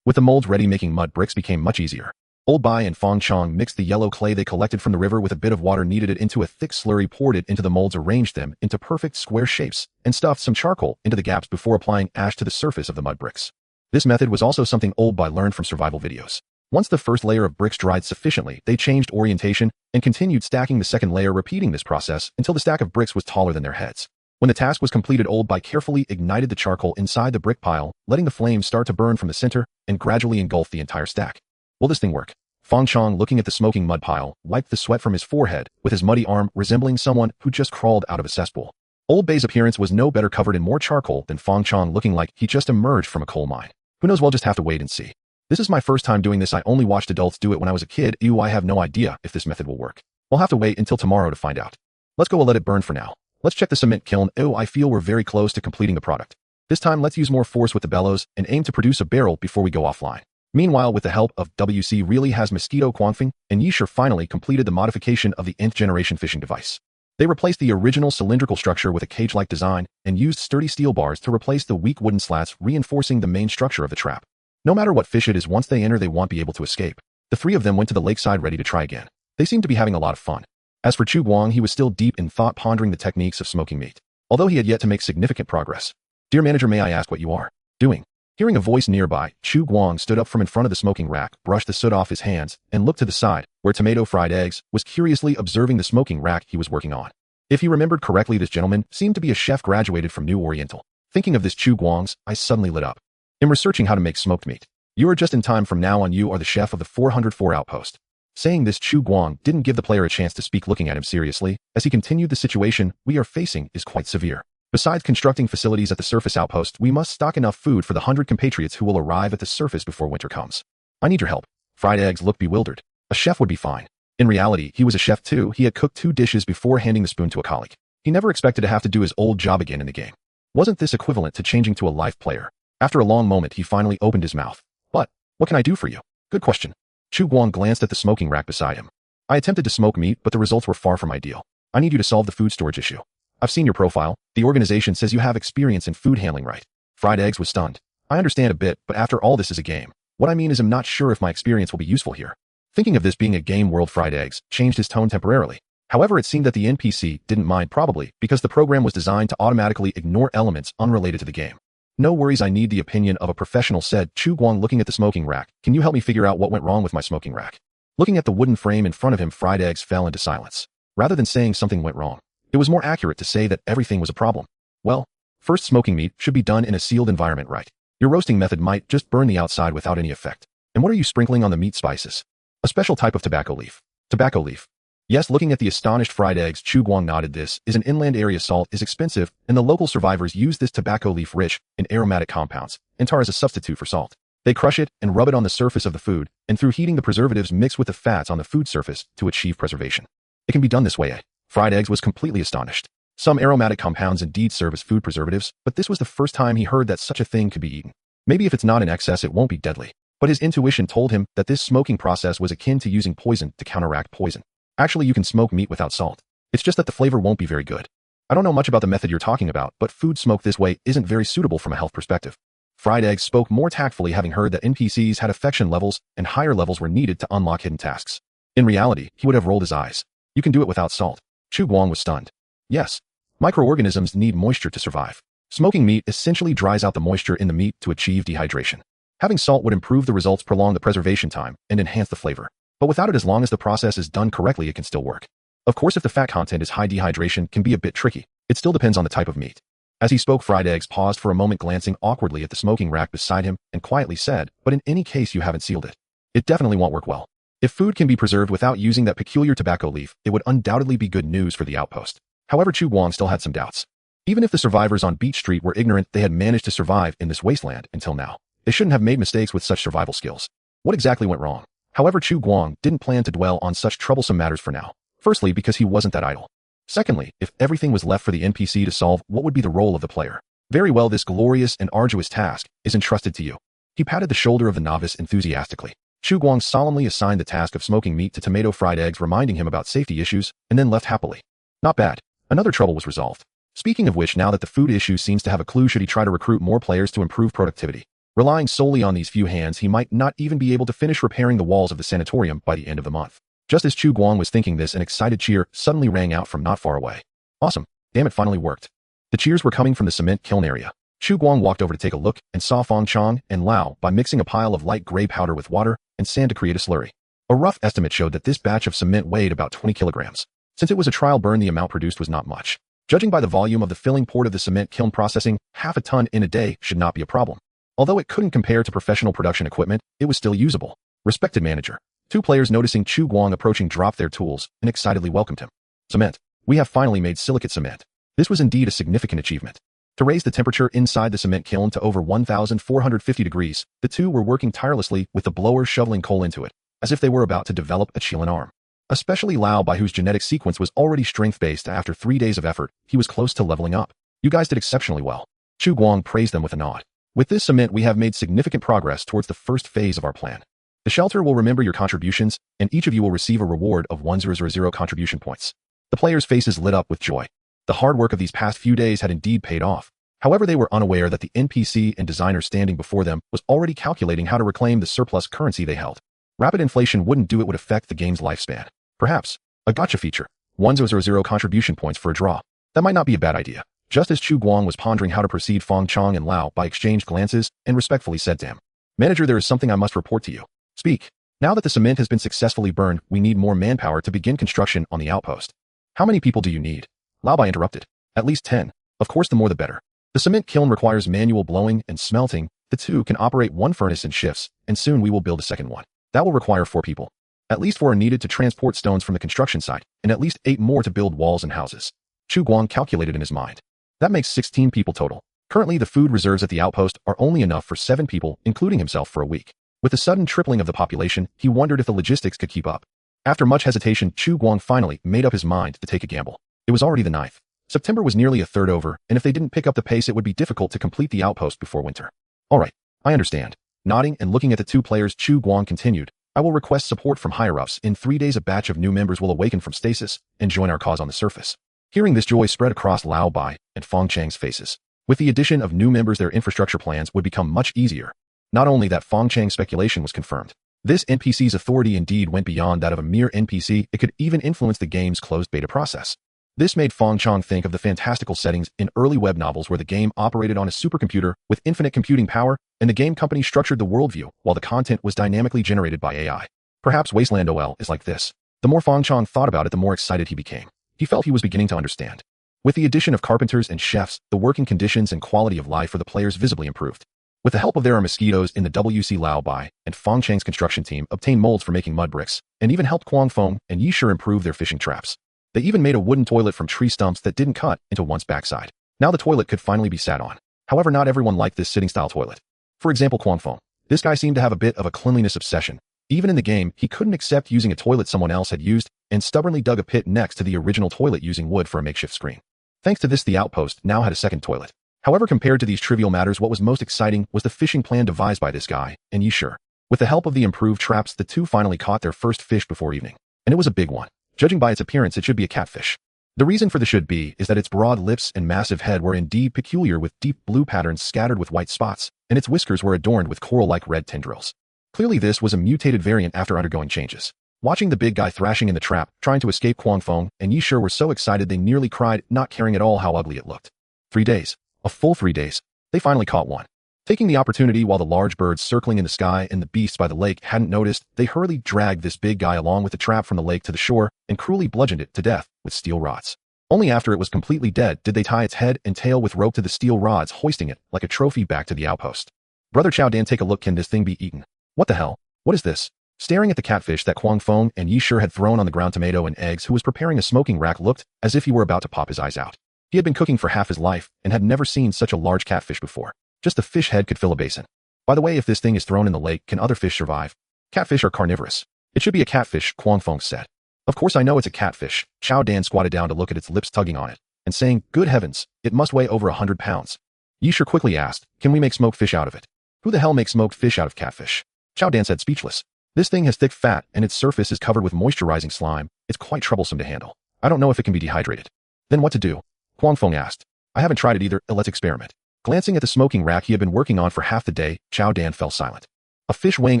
With the molds ready, making mud bricks became much easier. Old Bai and Fong Chong mixed the yellow clay they collected from the river with a bit of water, kneaded it into a thick slurry, poured it into the molds, arranged them into perfect square shapes, and stuffed some charcoal into the gaps before applying ash to the surface of the mud bricks. This method was also something Old Bai learned from survival videos. Once the first layer of bricks dried sufficiently, they changed orientation and continued stacking the second layer, repeating this process until the stack of bricks was taller than their heads. When the task was completed, Old Bai carefully ignited the charcoal inside the brick pile, letting the flames start to burn from the center and gradually engulf the entire stack. Will this thing work? Fong Chong, looking at the smoking mud pile, wiped the sweat from his forehead with his muddy arm, resembling someone who just crawled out of a cesspool. Old Bai's appearance was no better, covered in more charcoal than Fong Chong, looking like he just emerged from a coal mine. Who knows, we'll just have to wait and see. This is my first time doing this. I only watched adults do it when I was a kid. I have no idea if this method will work. We'll have to wait until tomorrow to find out. Let's go and let it burn for now. Let's check the cement kiln. I feel we're very close to completing the product. This time, let's use more force with the bellows and aim to produce a barrel before we go offline. Meanwhile, with the help of WC really has Mosquito, Quanfing, and Yi Shi finally completed the modification of the nth generation fishing device. They replaced the original cylindrical structure with a cage-like design and used sturdy steel bars to replace the weak wooden slats, reinforcing the main structure of the trap. No matter what fish it is, once they enter, they won't be able to escape. The three of them went to the lakeside ready to try again. They seemed to be having a lot of fun. As for Chu Guang, he was still deep in thought, pondering the techniques of smoking meat, although he had yet to make significant progress. Dear manager, may I ask what you are doing? Hearing a voice nearby, Chu Guang stood up from in front of the smoking rack, brushed the soot off his hands, and looked to the side, where tomato fried eggs was curiously observing the smoking rack he was working on. If he remembered correctly, this gentleman seemed to be a chef graduated from New Oriental. Thinking of this, Chu Guang's eyes suddenly lit up. In researching how to make smoked meat, you are just in time. From now on, you are the chef of the 404 outpost. Saying this, Chu Guang didn't give the player a chance to speak, looking at him seriously, as he continued, the situation we are facing is quite severe. Besides constructing facilities at the surface outpost, we must stock enough food for the 100 compatriots who will arrive at the surface before winter comes. I need your help. Fried eggs looked bewildered. A chef would be fine. In reality, he was a chef too. He had cooked 2 dishes before handing the spoon to a colleague. He never expected to have to do his old job again in the game. Wasn't this equivalent to changing to a live player? After a long moment, he finally opened his mouth. What can I do for you? Good question. Chu Guang glanced at the smoking rack beside him. I attempted to smoke meat, but the results were far from ideal. I need you to solve the food storage issue. I've seen your profile. The organization says you have experience in food handling, right? Fried eggs was stunned. I understand a bit, but after all, this is a game. What I mean is, I'm not sure if my experience will be useful here. Thinking of this being a game world, Fried eggs changed his tone temporarily. However, it seemed that the NPC didn't mind, probably because the program was designed to automatically ignore elements unrelated to the game. No worries, I need the opinion of a professional, said Chu Guang, looking at the smoking rack. Can you help me figure out what went wrong with my smoking rack? Looking at the wooden frame in front of him, Fried eggs fell into silence. Rather than saying something went wrong, it was more accurate to say that everything was a problem. Well, first, smoking meat should be done in a sealed environment, right? Your roasting method might just burn the outside without any effect. And what are you sprinkling on the meat? Spices? A special type of tobacco leaf. Tobacco leaf. Yes, looking at the astonished Fried eggs, Chu Guang nodded. This is an inland area. Salt is expensive, and the local survivors use this tobacco leaf, rich in aromatic compounds, and tar as a substitute for salt. They crush it and rub it on the surface of the food, and through heating, the preservatives mix with the fats on the food surface to achieve preservation. It can be done this way, eh? Fried eggs was completely astonished. Some aromatic compounds indeed serve as food preservatives, but this was the first time he heard that such a thing could be eaten. Maybe if it's not in excess, it won't be deadly. But his intuition told him that this smoking process was akin to using poison to counteract poison. Actually, you can smoke meat without salt. It's just that the flavor won't be very good. I don't know much about the method you're talking about, but food smoked this way isn't very suitable from a health perspective. Fried Egg spoke more tactfully, having heard that NPCs had affection levels and higher levels were needed to unlock hidden tasks. In reality, he would have rolled his eyes. You can do it without salt. Chu Guang was stunned. Yes. Microorganisms need moisture to survive. Smoking meat essentially dries out the moisture in the meat to achieve dehydration. Having salt would improve the results, prolong the preservation time, and enhance the flavor. But without it, as long as the process is done correctly, it can still work. Of course, if the fat content is high, dehydration can be a bit tricky. It still depends on the type of meat. As he spoke, Fried Eggs paused for a moment, glancing awkwardly at the smoking rack beside him, and quietly said, "But in any case, you haven't sealed it. It definitely won't work well. If food can be preserved without using that peculiar tobacco leaf, it would undoubtedly be good news for the outpost." However, Chu Guang still had some doubts. Even if the survivors on Beach Street were ignorant, they had managed to survive in this wasteland until now. They shouldn't have made mistakes with such survival skills. What exactly went wrong? However, Chu Guang didn't plan to dwell on such troublesome matters for now. Firstly, because he wasn't that idle. Secondly, if everything was left for the NPC to solve, what would be the role of the player? Very well, this glorious and arduous task is entrusted to you. He patted the shoulder of the novice enthusiastically. Chu Guang solemnly assigned the task of smoking meat to Tomato Fried Eggs, reminding him about safety issues, and then left happily. Not bad. Another trouble was resolved. Speaking of which, now that the food issue seems to have a clue, should he try to recruit more players to improve productivity? Relying solely on these few hands, he might not even be able to finish repairing the walls of the sanatorium by the end of the month. Just as Chu Guang was thinking this, an excited cheer suddenly rang out from not far away. Awesome. Damn, it finally worked. The cheers were coming from the cement kiln area. Chu Guang walked over to take a look and saw Fong Chong and Lao by mixing a pile of light gray powder with water and sand to create a slurry. A rough estimate showed that this batch of cement weighed about 20 kilograms. Since it was a trial burn, the amount produced was not much. Judging by the volume of the filling port of the cement kiln processing, half a ton in a day should not be a problem. Although it couldn't compare to professional production equipment, it was still usable. Respected manager. Two players, noticing Chu Guang approaching, dropped their tools and excitedly welcomed him. Cement. We have finally made silicate cement. This was indeed a significant achievement. To raise the temperature inside the cement kiln to over 1,450 degrees, the two were working tirelessly with the blower, shoveling coal into it, as if they were about to develop a Qilin arm. Especially Lao, by whose genetic sequence was already strength-based. After 3 days of effort, he was close to leveling up. You guys did exceptionally well. Chu Guang praised them with a nod. With this cement, we have made significant progress towards the first phase of our plan. The shelter will remember your contributions, and each of you will receive a reward of 1000 contribution points. The players' faces lit up with joy. The hard work of these past few days had indeed paid off. However, they were unaware that the NPC and designer standing before them was already calculating how to reclaim the surplus currency they held. Rapid inflation wouldn't do it, would affect the game's lifespan. Perhaps a gotcha feature, 1000 contribution points for a draw. That might not be a bad idea. Just as Chu Guang was pondering how to proceed, Fong Chong and Lao by exchanged glances and respectfully said to him, "Manager, there is something I must report to you." "Speak." "Now that the cement has been successfully burned, we need more manpower to begin construction on the outpost." "How many people do you need?" Lao Bai interrupted. "At least 10. Of course, the more the better. The cement kiln requires manual blowing and smelting. The two can operate one furnace in shifts, and soon we will build a second one. That will require 4 people. At least 4 are needed to transport stones from the construction site, and at least 8 more to build walls and houses." Chu Guang calculated in his mind. That makes 16 people total. Currently, the food reserves at the outpost are only enough for 7 people, including himself, for a week. With the sudden tripling of the population, he wondered if the logistics could keep up. After much hesitation, Chu Guang finally made up his mind to take a gamble. It was already the 9th. September was nearly a third over, and if they didn't pick up the pace, it would be difficult to complete the outpost before winter. "All right, I understand." Nodding and looking at the two players, Chu Guang continued, "I will request support from higher-ups. In 3 days, a batch of new members will awaken from stasis and join our cause on the surface." Hearing this, joy spread across Lao Bai and Fong Chang's faces. With the addition of new members, their infrastructure plans would become much easier. Not only that, Fong Chang's speculation was confirmed. This NPC's authority indeed went beyond that of a mere NPC. It could even influence the game's closed beta process. This made Fong Chong think of the fantastical settings in early web novels where the game operated on a supercomputer with infinite computing power, and the game company structured the worldview while the content was dynamically generated by AI. Perhaps Wasteland OL is like this. The more Fong Chong thought about it, the more excited he became. He felt he was beginning to understand. With the addition of carpenters and chefs, the working conditions and quality of life for the players visibly improved. With the help of their mosquitoes in the WC, Lao Bai and Fong Chang's construction team obtained molds for making mud bricks, and even helped Quang Fong and Yi Shi improve their fishing traps. They even made a wooden toilet from tree stumps that didn't cut into one's backside. Now the toilet could finally be sat on. However, not everyone liked this sitting-style toilet. For example, Quang Fong. This guy seemed to have a bit of a cleanliness obsession. Even in the game, he couldn't accept using a toilet someone else had used, and stubbornly dug a pit next to the original toilet using wood for a makeshift screen. Thanks to this, the outpost now had a second toilet. However, compared to these trivial matters, what was most exciting was the fishing plan devised by this guy and Yi Shi. With the help of the improved traps, the two finally caught their first fish before evening. And it was a big one. Judging by its appearance, it should be a catfish. The reason for the should be is that its broad lips and massive head were indeed peculiar with deep blue patterns scattered with white spots, and its whiskers were adorned with coral-like red tendrils. Clearly this was a mutated variant after undergoing changes. Watching the big guy thrashing in the trap, trying to escape Guang Feng and Yi Shi were so excited they nearly cried, not caring at all how ugly it looked. 3 days. A full 3 days. They finally caught one. Taking the opportunity while the large birds circling in the sky and the beasts by the lake hadn't noticed, they hurriedly dragged this big guy along with the trap from the lake to the shore and cruelly bludgeoned it to death with steel rods. Only after it was completely dead did they tie its head and tail with rope to the steel rods, hoisting it like a trophy back to the outpost. Brother Chow Dan, take a look. Can this thing be eaten? What the hell? What is this? Staring at the catfish that Guang Feng and Yi Shi had thrown on the ground, tomato and eggs, who was preparing a smoking rack, looked as if he were about to pop his eyes out. He had been cooking for half his life and had never seen such a large catfish before. Just a fish head could fill a basin. By the way, if this thing is thrown in the lake, can other fish survive? Catfish are carnivorous. It should be a catfish, Guang Feng said. Of course I know it's a catfish. Chow Dan squatted down to look at its lips, tugging on it, and saying, good heavens, it must weigh over 100 pounds. Yi Shi quickly asked, can we make smoked fish out of it? Who the hell makes smoked fish out of catfish? Chow Dan said, speechless. This thing has thick fat and its surface is covered with moisturizing slime. It's quite troublesome to handle. I don't know if it can be dehydrated. Then what to do? Guang Feng asked. I haven't tried it either. Let's experiment. Glancing at the smoking rack he had been working on for half the day, Chow Dan fell silent. A fish weighing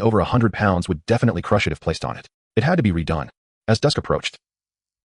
over 100 pounds would definitely crush it if placed on it. It had to be redone. As dusk approached,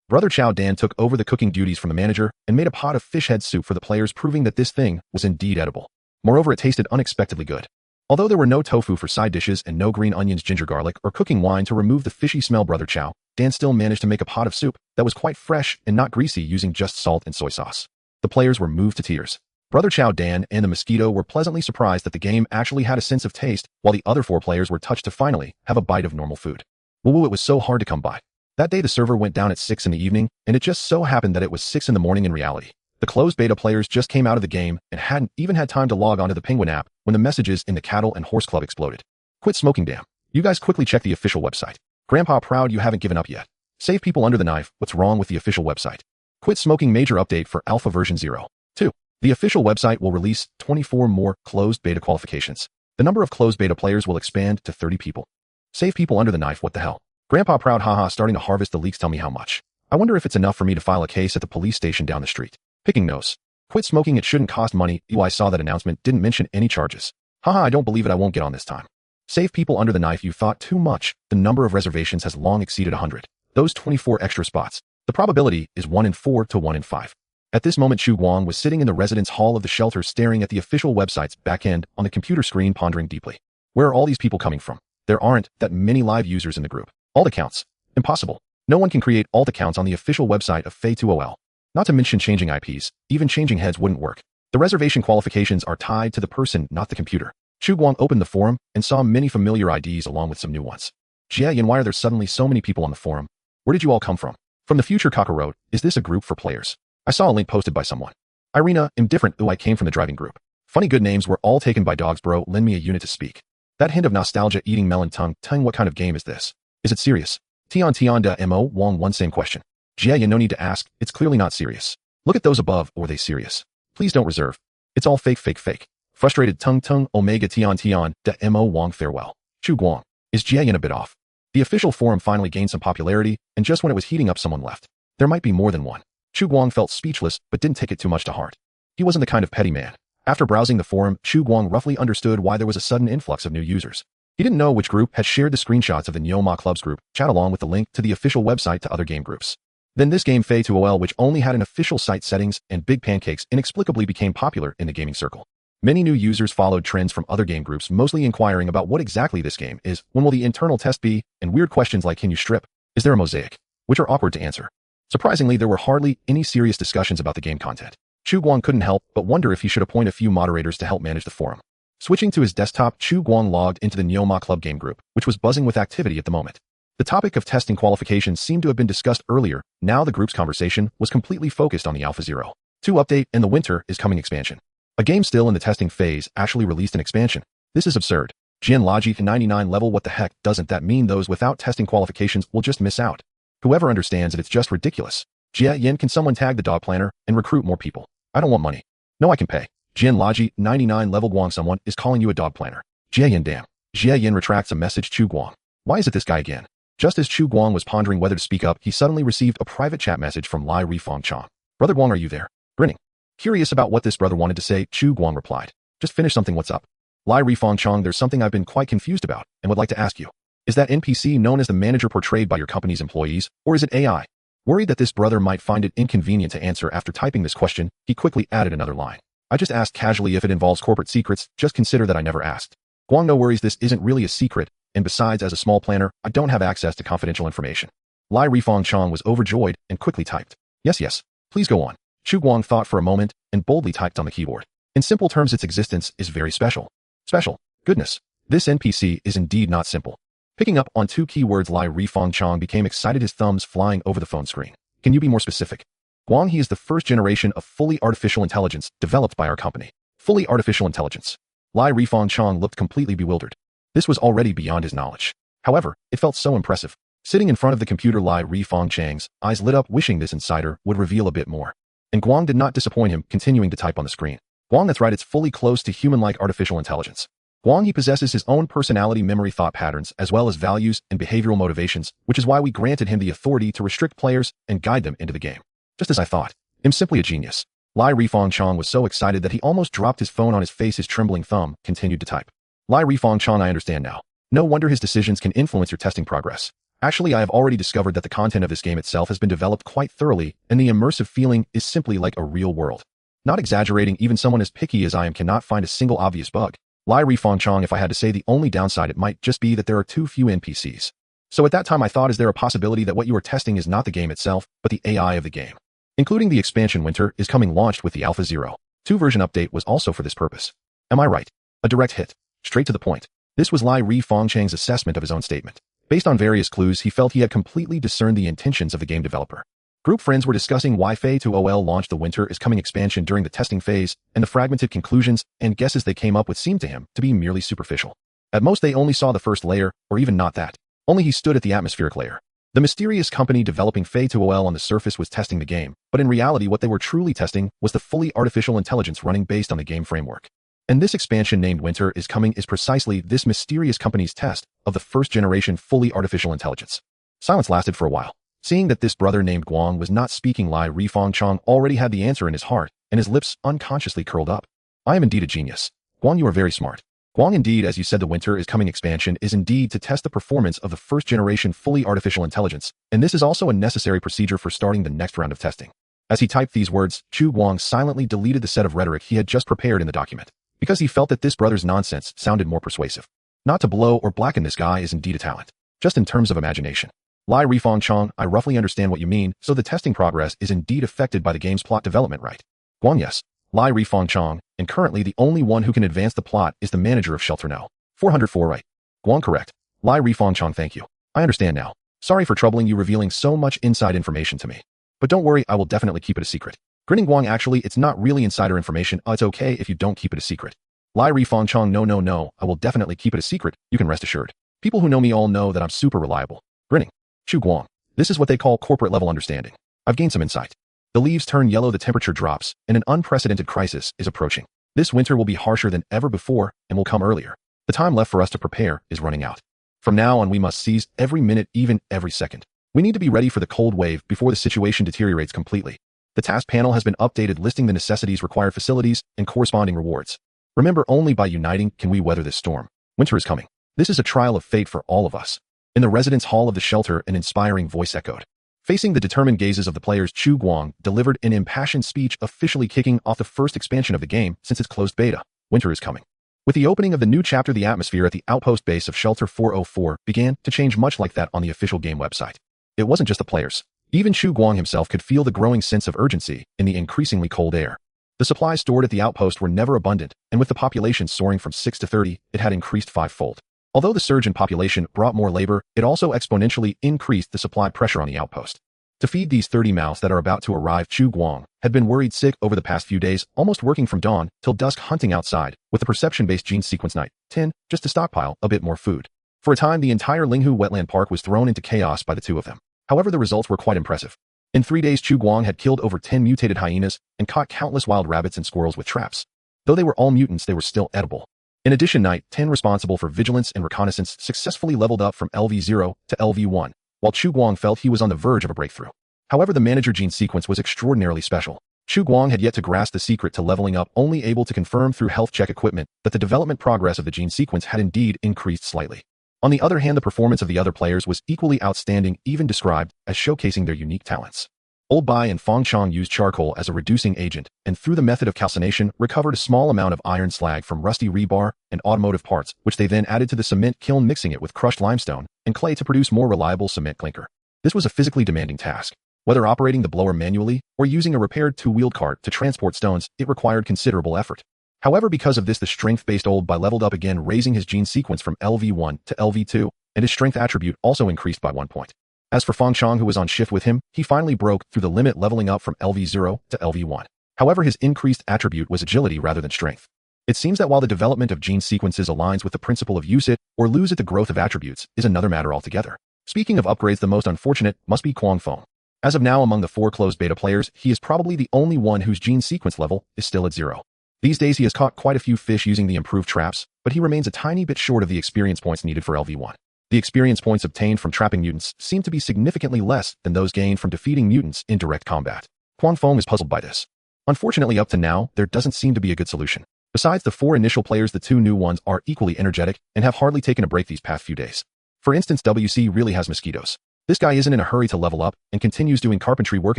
Brother Chow Dan took over the cooking duties from the manager and made a pot of fish head soup for the players, proving that this thing was indeed edible. Moreover, it tasted unexpectedly good. Although there were no tofu for side dishes and no green onions, ginger garlic, or cooking wine to remove the fishy smell, Brother Chow Dan still managed to make a pot of soup that was quite fresh and not greasy, using just salt and soy sauce. The players were moved to tears. Brother Chow Dan and the mosquito were pleasantly surprised that the game actually had a sense of taste, while the other 4 players were touched to finally have a bite of normal food. Woo, it was so hard to come by. That day the server went down at 6 in the evening, and it just so happened that it was 6 in the morning in reality. The closed beta players just came out of the game and hadn't even had time to log onto the Penguin app when the messages in the Cattle and Horse Club exploded. Quit smoking, damn. You guys quickly check the official website. Grandpa proud you haven't given up yet. Save people under the knife. What's wrong with the official website? Quit smoking, major update for alpha version 0.2. The official website will release 24 more closed beta qualifications. The number of closed beta players will expand to 30 people. Save people under the knife. What the hell? Grandpa proud, haha, starting to harvest the leaks. Tell me how much. I wonder if it's enough for me to file a case at the police station down the street. Picking nose. Quit smoking, it shouldn't cost money. Ew, I saw that announcement, didn't mention any charges. Haha, I don't believe it, I won't get on this time. Save people under the knife, you thought too much. The number of reservations has long exceeded 100. Those 24 extra spots. The probability is 1 in 4 to 1 in 5. At this moment, Chu Guang was sitting in the residence hall of the shelter, staring at the official website's backend on the computer screen, pondering deeply. Where are all these people coming from? There aren't that many live users in the group. Alt accounts. Impossible. No one can create alt accounts on the official website of Fei2OL. Not to mention changing IPs, even changing heads wouldn't work. The reservation qualifications are tied to the person, not the computer. Chu Guang opened the forum and saw many familiar IDs along with some new ones. Jia, and why are there suddenly so many people on the forum? Where did you all come from? From the future Kakarot. Is this a group for players? I saw a link posted by someone. Irina, indifferent. Ooh, I came from the driving group. Funny, good names were all taken by dogs, bro. Lend me a unit to speak. That hint of nostalgia, eating melon tongue. What kind of game is this? Is it serious? Tion da mo Wong, one same question. Jia, no need to ask. It's clearly not serious. Look at those above. Or are they serious? Please don't reserve. It's all fake, fake, fake. Frustrated tongue omega Tion da mo Wong, farewell. Chu Guang. Is Jia a bit off? The official forum finally gained some popularity, and just when it was heating up, someone left. There might be more than one. Chu Guang felt speechless, but didn't take it too much to heart. He wasn't the kind of petty man. After browsing the forum, Chu Guang roughly understood why there was a sudden influx of new users. He didn't know which group had shared the screenshots of the Nyoma Club's group chat along with the link to the official website to other game groups. Then this game Fei2OL, which only had an official site settings and big pancakes, inexplicably became popular in the gaming circle. Many new users followed trends from other game groups, mostly inquiring about what exactly this game is, when will the internal test be, and weird questions like can you strip, is there a mosaic, which are awkward to answer. Surprisingly, there were hardly any serious discussions about the game content. Chu Guang couldn't help but wonder if he should appoint a few moderators to help manage the forum. Switching to his desktop, Chu Guang logged into the Nyoma Club game group, which was buzzing with activity at the moment. The topic of testing qualifications seemed to have been discussed earlier. Now the group's conversation was completely focused on the Alpha 0.2 update and the winter is coming expansion. A game still in the testing phase actually released an expansion. This is absurd. Jian Logic 99 level, what the heck? Doesn't that mean those without testing qualifications will just miss out? Whoever understands it, it's just ridiculous. Jia Yin, can someone tag the dog planner and recruit more people? I don't want money. No, I can pay. Jian Logic 99 level, Guang, someone is calling you a dog planner. Jia Yin, damn. Jia Yin retracts a message. Chu Guang. Why is it this guy again? Just as Chu Guang was pondering whether to speak up, he suddenly received a private chat message from Lai Rifang Chong. Brother Guang, are you there? Grinning. Curious about what this brother wanted to say, Chu Guang replied. Just finish something, what's up? Lai Rifang Chong, there's something I've been quite confused about and would like to ask you. Is that NPC known as the manager portrayed by your company's employees, or is it AI? Worried that this brother might find it inconvenient to answer after typing this question, he quickly added another line. I just asked casually if it involves corporate secrets, just consider that I never asked. Guang, no worries, this isn't really a secret, and besides, as a small planner, I don't have access to confidential information. Lai Rifang Chong was overjoyed and quickly typed. Yes, please go on. Chu Guang thought for a moment and boldly typed on the keyboard. In simple terms, its existence is very special. Special? Goodness. This NPC is indeed not simple. Picking up on two keywords, Lai Rifang Chong became excited, his thumbs flying over the phone screen. Can you be more specific? Guang, he is the first generation of fully artificial intelligence developed by our company. Fully artificial intelligence. Lai Rifang Chong looked completely bewildered. This was already beyond his knowledge. However, it felt so impressive. Sitting in front of the computer, Lai Rifang Chang's eyes lit up, wishing this insider would reveal a bit more. And Guang did not disappoint him, continuing to type on the screen. Guang, that's right, it's fully close to human-like artificial intelligence. Guang, he possesses his own personality, memory, thought patterns, as well as values and behavioral motivations, which is why we granted him the authority to restrict players and guide them into the game. Just as I thought. I'm simply a genius. Lai Rifang Chong was so excited that he almost dropped his phone on his face. His trembling thumb continued to type. Lai Rifang Chong, I understand now. No wonder his decisions can influence your testing progress. Actually, I have already discovered that the content of this game itself has been developed quite thoroughly, and the immersive feeling is simply like a real world. Not exaggerating, even someone as picky as I am cannot find a single obvious bug. Lai Rifang Chong, if I had to say the only downside, it might just be that there are too few NPCs. So at that time I thought, is there a possibility that what you are testing is not the game itself, but the AI of the game? Including the expansion Winter is coming launched with the Alpha 0.2 version update was also for this purpose. Am I right? A direct hit. Straight to the point. This was Lai Rifang Chang's assessment of his own statement. Based on various clues, he felt he had completely discerned the intentions of the game developer. Group friends were discussing why Fei 2OL launched the Winter is Coming expansion during the testing phase, and the fragmented conclusions and guesses they came up with seemed to him to be merely superficial. At most, they only saw the first layer, or even not that. Only he stood at the atmospheric layer. The mysterious company developing Fei 2OL on the surface was testing the game, but in reality what they were truly testing was the fully artificial intelligence running based on the game framework. And this expansion named Winter is Coming is precisely this mysterious company's test of the first-generation fully artificial intelligence. Silence lasted for a while. Seeing that this brother named Guang was not speaking, Lai Rifang Chong already had the answer in his heart, and his lips unconsciously curled up. I am indeed a genius. Guang, you are very smart. Guang, indeed, as you said, the Winter is Coming expansion is indeed to test the performance of the first-generation fully artificial intelligence, and this is also a necessary procedure for starting the next round of testing. As he typed these words, Chu Guang silently deleted the set of rhetoric he had just prepared in the document, because he felt that this brother's nonsense sounded more persuasive. Not to blow or blacken this guy is indeed a talent, just in terms of imagination. Lai Rifang Chong, I roughly understand what you mean, so the testing progress is indeed affected by the game's plot development, right? Guang, yes. Lai Rifang Chong, and currently the only one who can advance the plot is the manager of Shelter No. 404, right? Guang, correct. Lai Rifang Chong, thank you. I understand now. Sorry for troubling you revealing so much inside information to me. But don't worry, I will definitely keep it a secret. Grinning Guang, actually, it's not really insider information. It's okay if you don't keep it a secret. Lai Rifang Chong, no, I will definitely keep it a secret, you can rest assured. People who know me all know that I'm super reliable. Grinning. Chu Guang. This is what they call corporate level understanding. I've gained some insight. The leaves turn yellow, the temperature drops, and an unprecedented crisis is approaching. This winter will be harsher than ever before and will come earlier. The time left for us to prepare is running out. From now on, we must seize every minute, even every second. We need to be ready for the cold wave before the situation deteriorates completely. The task panel has been updated, listing the necessities, required facilities, and corresponding rewards. Remember, only by uniting can we weather this storm. Winter is coming. This is a trial of fate for all of us. In the residence hall of the shelter, an inspiring voice echoed. Facing the determined gazes of the players, Chu Guang delivered an impassioned speech, officially kicking off the first expansion of the game since its closed beta. Winter is coming. With the opening of the new chapter, the atmosphere at the outpost base of Shelter 404 began to change, much like that on the official game website. It wasn't just the players. Even Chu Guang himself could feel the growing sense of urgency in the increasingly cold air. The supplies stored at the outpost were never abundant, and with the population soaring from 6 to 30, it had increased fivefold. Although the surge in population brought more labor, it also exponentially increased the supply pressure on the outpost. To feed these 30 mouths that are about to arrive, Chu Guang had been worried sick over the past few days, almost working from dawn till dusk, hunting outside with the perception-based gene sequence night 10 just to stockpile a bit more food. For a time, the entire Linghu wetland park was thrown into chaos by the two of them. However, the results were quite impressive. In 3 days, Chu Guang had killed over 10 mutated hyenas and caught countless wild rabbits and squirrels with traps. Though they were all mutants, they were still edible. In addition, Knight 10 responsible for vigilance and reconnaissance successfully leveled up from LV0 to LV1, while Chu Guang felt he was on the verge of a breakthrough. However, the manager gene sequence was extraordinarily special. Chu Guang had yet to grasp the secret to leveling up, only able to confirm through health check equipment that the development progress of the gene sequence had indeed increased slightly. On the other hand, the performance of the other players was equally outstanding, even described as showcasing their unique talents. Old Bai and Fong Chong used charcoal as a reducing agent, and through the method of calcination recovered a small amount of iron slag from rusty rebar and automotive parts, which they then added to the cement kiln, mixing it with crushed limestone and clay to produce more reliable cement clinker. This was a physically demanding task. Whether operating the blower manually or using a repaired two-wheeled cart to transport stones, it required considerable effort. However, because of this, the strength-based Old Bai leveled up again, raising his gene sequence from LV1 to LV2, and his strength attribute also increased by 1 point. As for Fong Chong, who was on shift with him, he finally broke through the limit, leveling up from LV0 to LV1. However, his increased attribute was agility rather than strength. It seems that while the development of gene sequences aligns with the principle of use it or lose it, the growth of attributes is another matter altogether. Speaking of upgrades, the most unfortunate must be Quang Fong. As of now, among the 4 closed beta players, he is probably the only one whose gene sequence level is still at 0. These days he has caught quite a few fish using the improved traps, but he remains a tiny bit short of the experience points needed for LV1. The experience points obtained from trapping mutants seem to be significantly less than those gained from defeating mutants in direct combat. Quang Fong is puzzled by this. Unfortunately, up to now, there doesn't seem to be a good solution. Besides the 4 initial players, the 2 new ones are equally energetic and have hardly taken a break these past few days. For instance, WC really has mosquitoes. This guy isn't in a hurry to level up and continues doing carpentry work,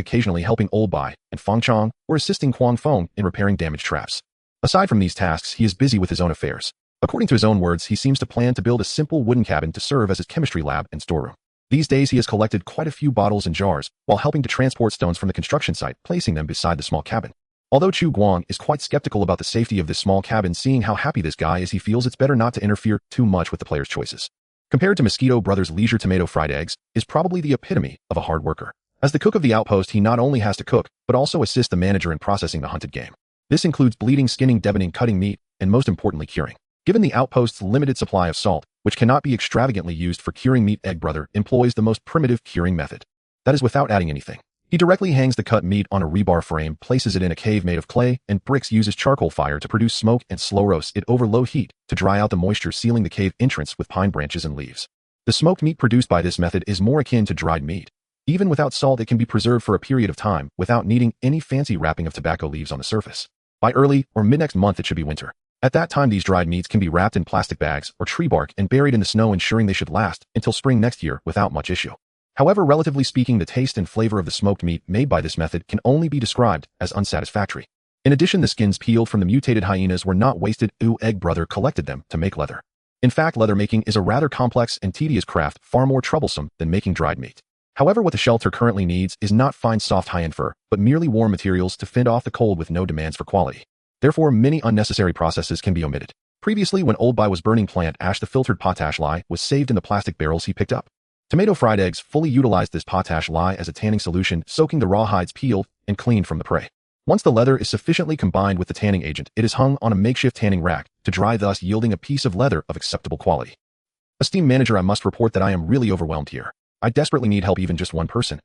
occasionally helping Old Bai and Fong Chong or assisting Quang Fong in repairing damaged traps. Aside from these tasks, he is busy with his own affairs. According to his own words, he seems to plan to build a simple wooden cabin to serve as his chemistry lab and storeroom. These days, he has collected quite a few bottles and jars while helping to transport stones from the construction site, placing them beside the small cabin. Although Chu Guang is quite skeptical about the safety of this small cabin, seeing how happy this guy is, he feels it's better not to interfere too much with the player's choices. Compared to Mosquito Brothers, Leisure Tomato Fried Eggs is probably the epitome of a hard worker. As the cook of the outpost, he not only has to cook, but also assist the manager in processing the hunted game. This includes bleeding, skinning, deboning, cutting meat, and most importantly, curing. Given the outpost's limited supply of salt, which cannot be extravagantly used for curing meat, Egg Brother employs the most primitive curing method. That is without adding anything. He directly hangs the cut meat on a rebar frame, places it in a cave made of clay and bricks, uses charcoal fire to produce smoke, and slow roasts it over low heat to dry out the moisture, sealing the cave entrance with pine branches and leaves. The smoked meat produced by this method is more akin to dried meat. Even without salt, it can be preserved for a period of time without needing any fancy wrapping of tobacco leaves on the surface. By early or mid-next month, it should be winter. At that time, these dried meats can be wrapped in plastic bags or tree bark and buried in the snow, ensuring they should last until spring next year without much issue. However, relatively speaking, the taste and flavor of the smoked meat made by this method can only be described as unsatisfactory. In addition, the skins peeled from the mutated hyenas were not wasted. Egg Brother collected them to make leather. In fact, leather making is a rather complex and tedious craft, far more troublesome than making dried meat. However, what the shelter currently needs is not fine, soft, high-end fur, but merely warm materials to fend off the cold with no demands for quality. Therefore, many unnecessary processes can be omitted. Previously, when Old Bai was burning plant ash, the filtered potash lye was saved in the plastic barrels he picked up. Tomato Fried Eggs fully utilized this potash lye as a tanning solution, soaking the raw hides peeled and cleaned from the prey. Once the leather is sufficiently combined with the tanning agent, it is hung on a makeshift tanning rack to dry, thus yielding a piece of leather of acceptable quality. Esteemed manager, I must report that I am really overwhelmed here. I desperately need help, even just one person.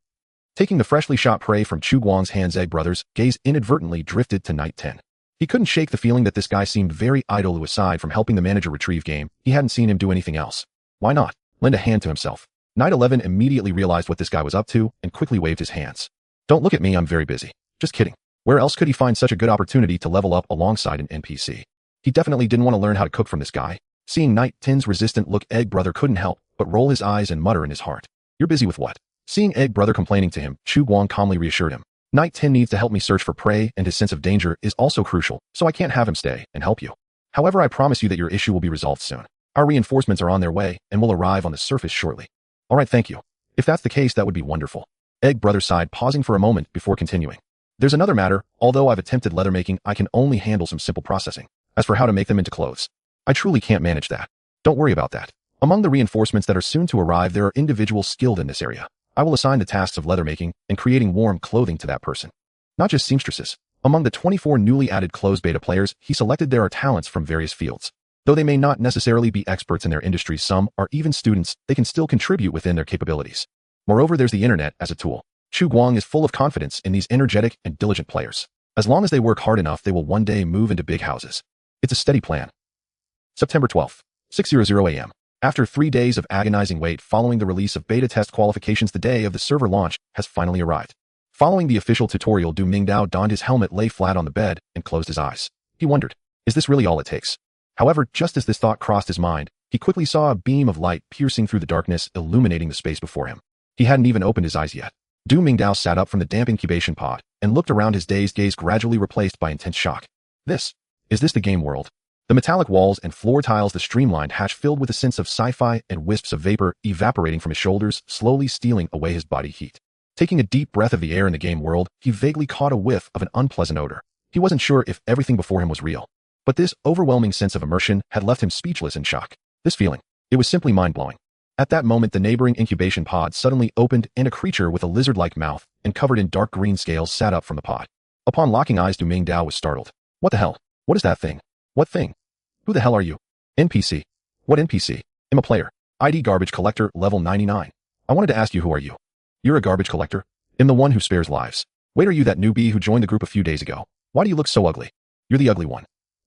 Taking the freshly shot prey from Chu Guang's hands, Egg Brothers' gaze inadvertently drifted to Knight 10. He couldn't shake the feeling that this guy seemed very idle. Aside from helping the manager retrieve game, he hadn't seen him do anything else. Why not lend a hand to himself? Knight 11 immediately realized what this guy was up to and quickly waved his hands. Don't look at me, I'm very busy. Just kidding. Where else could he find such a good opportunity to level up alongside an NPC? He definitely didn't want to learn how to cook from this guy. Seeing Knight 10's resistant look, Egg Brother couldn't help but roll his eyes and mutter in his heart. You're busy with what? Seeing Egg Brother complaining to him, Chu Guang calmly reassured him. Knight 10 needs to help me search for prey, and his sense of danger is also crucial, so I can't have him stay and help you. However, I promise you that your issue will be resolved soon. Our reinforcements are on their way and will arrive on the surface shortly. Alright, thank you. If that's the case, that would be wonderful. Egg Brother sighed, pausing for a moment before continuing. There's another matter. Although I've attempted leather making, I can only handle some simple processing. As for how to make them into clothes, I truly can't manage that. Don't worry about that. Among the reinforcements that are soon to arrive, there are individuals skilled in this area. I will assign the tasks of leather making and creating warm clothing to that person. Not just seamstresses. Among the 24 newly added closed beta players, he selected there are talents from various fields. Though they may not necessarily be experts in their industries, some are even students, they can still contribute within their capabilities. Moreover, there's the internet as a tool. Chu Guang is full of confidence in these energetic and diligent players. As long as they work hard enough, they will one day move into big houses. It's a steady plan. September 12th, 6:00 a.m. After 3 days of agonizing wait following the release of beta test qualifications, the day of the server launch has finally arrived. Following the official tutorial, Du Mingdao donned his helmet, lay flat on the bed, and closed his eyes. He wondered, is this really all it takes? However, just as this thought crossed his mind, he quickly saw a beam of light piercing through the darkness, illuminating the space before him. He hadn't even opened his eyes yet. Du Mingdao sat up from the damp incubation pod and looked around, his dazed gaze gradually replaced by intense shock. Is this the game world? The metallic walls and floor tiles, the streamlined hatch filled with a sense of sci-fi, and wisps of vapor evaporating from his shoulders, slowly stealing away his body heat. Taking a deep breath of the air in the game world, he vaguely caught a whiff of an unpleasant odor. He wasn't sure if everything before him was real, but this overwhelming sense of immersion had left him speechless in shock. This feeling, it was simply mind-blowing. At that moment, the neighboring incubation pod suddenly opened, and a creature with a lizard-like mouth and covered in dark green scales sat up from the pod. Upon locking eyes, Du Mingdao was startled. What the hell? What is that thing? What thing? Who the hell are you? NPC. What NPC? I'm a player. ID garbage collector, level 99. I wanted to ask you, who are you? You're a garbage collector? I'm the one who spares lives. Wait, are you that newbie who joined the group a few days ago? Why do you look so ugly? You're the ugly one.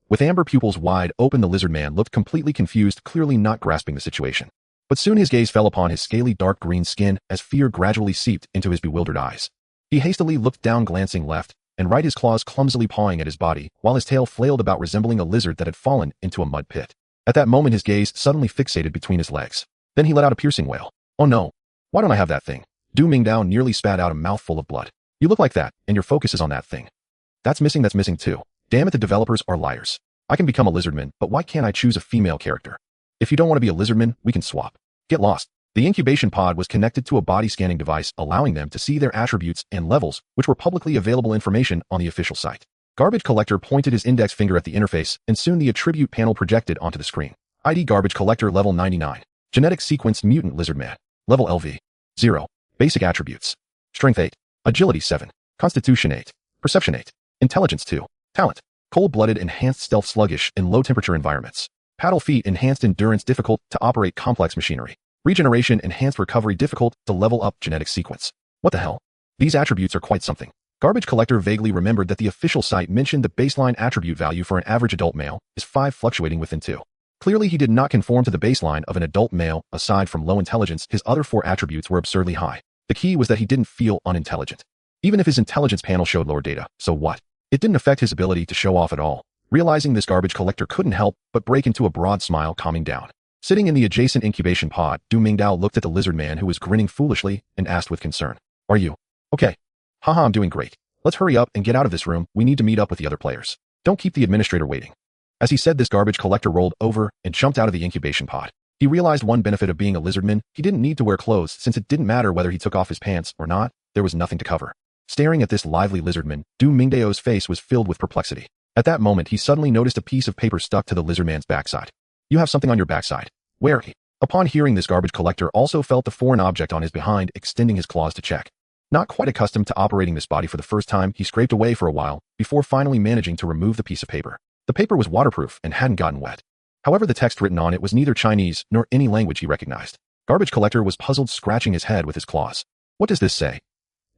With amber pupils wide open, the lizard man looked completely confused, clearly not grasping the situation. But soon his gaze fell upon his scaly dark green skin as fear gradually seeped into his bewildered eyes. He hastily looked down, glancing left and right, his claws clumsily pawing at his body, while his tail flailed about, resembling a lizard that had fallen into a mud pit. At that moment, his gaze suddenly fixated between his legs. Then he let out a piercing wail. Oh no! Why don't I have that thing? Du Mingdao nearly spat out a mouthful of blood. You look like that, and your focus is on that thing. That's missing too. Damn it, the developers are liars. I can become a lizardman, but why can't I choose a female character? If you don't want to be a lizardman, we can swap. Get lost. The incubation pod was connected to a body scanning device, allowing them to see their attributes and levels, which were publicly available information on the official site. Garbage collector pointed his index finger at the interface, and soon the attribute panel projected onto the screen. ID garbage collector, level 99. Genetic sequence mutant lizard man. Level LV. 0. Basic attributes. Strength 8. Agility 7. Constitution 8. Perception 8. Intelligence 2. Talent. Cold-blooded, enhanced stealth, sluggish in low-temperature environments. Paddle feet, enhanced endurance, difficult to operate complex machinery. Regeneration, enhanced recovery, difficult to level up genetic sequence. What the hell? These attributes are quite something. Garbage collector vaguely remembered that the official site mentioned the baseline attribute value for an average adult male is 5, fluctuating within 2. Clearly he did not conform to the baseline of an adult male. Aside from low intelligence, his other 4 attributes were absurdly high. The key was that he didn't feel unintelligent. Even if his intelligence panel showed lower data, so what? It didn't affect his ability to show off at all. Realizing this, garbage collector couldn't help but break into a broad smile, calming down. Sitting in the adjacent incubation pod, Du Mingdao looked at the lizard man, who was grinning foolishly, and asked with concern, Are you okay? Haha, I'm doing great. Let's hurry up and get out of this room. We need to meet up with the other players. Don't keep the administrator waiting. As he said this, garbage collector rolled over and jumped out of the incubation pod. He realized one benefit of being a lizardman: he didn't need to wear clothes, since it didn't matter whether he took off his pants or not, there was nothing to cover. Staring at this lively lizardman, Du Mingdao's face was filled with perplexity. At that moment, he suddenly noticed a piece of paper stuck to the lizardman's backside. You have something on your backside. Where? Upon hearing this, garbage collector also felt the foreign object on his behind, extending his claws to check. Not quite accustomed to operating this body for the first time, he scraped away for a while, before finally managing to remove the piece of paper. The paper was waterproof and hadn't gotten wet. However, the text written on it was neither Chinese nor any language he recognized. Garbage collector was puzzled, scratching his head with his claws. What does this say?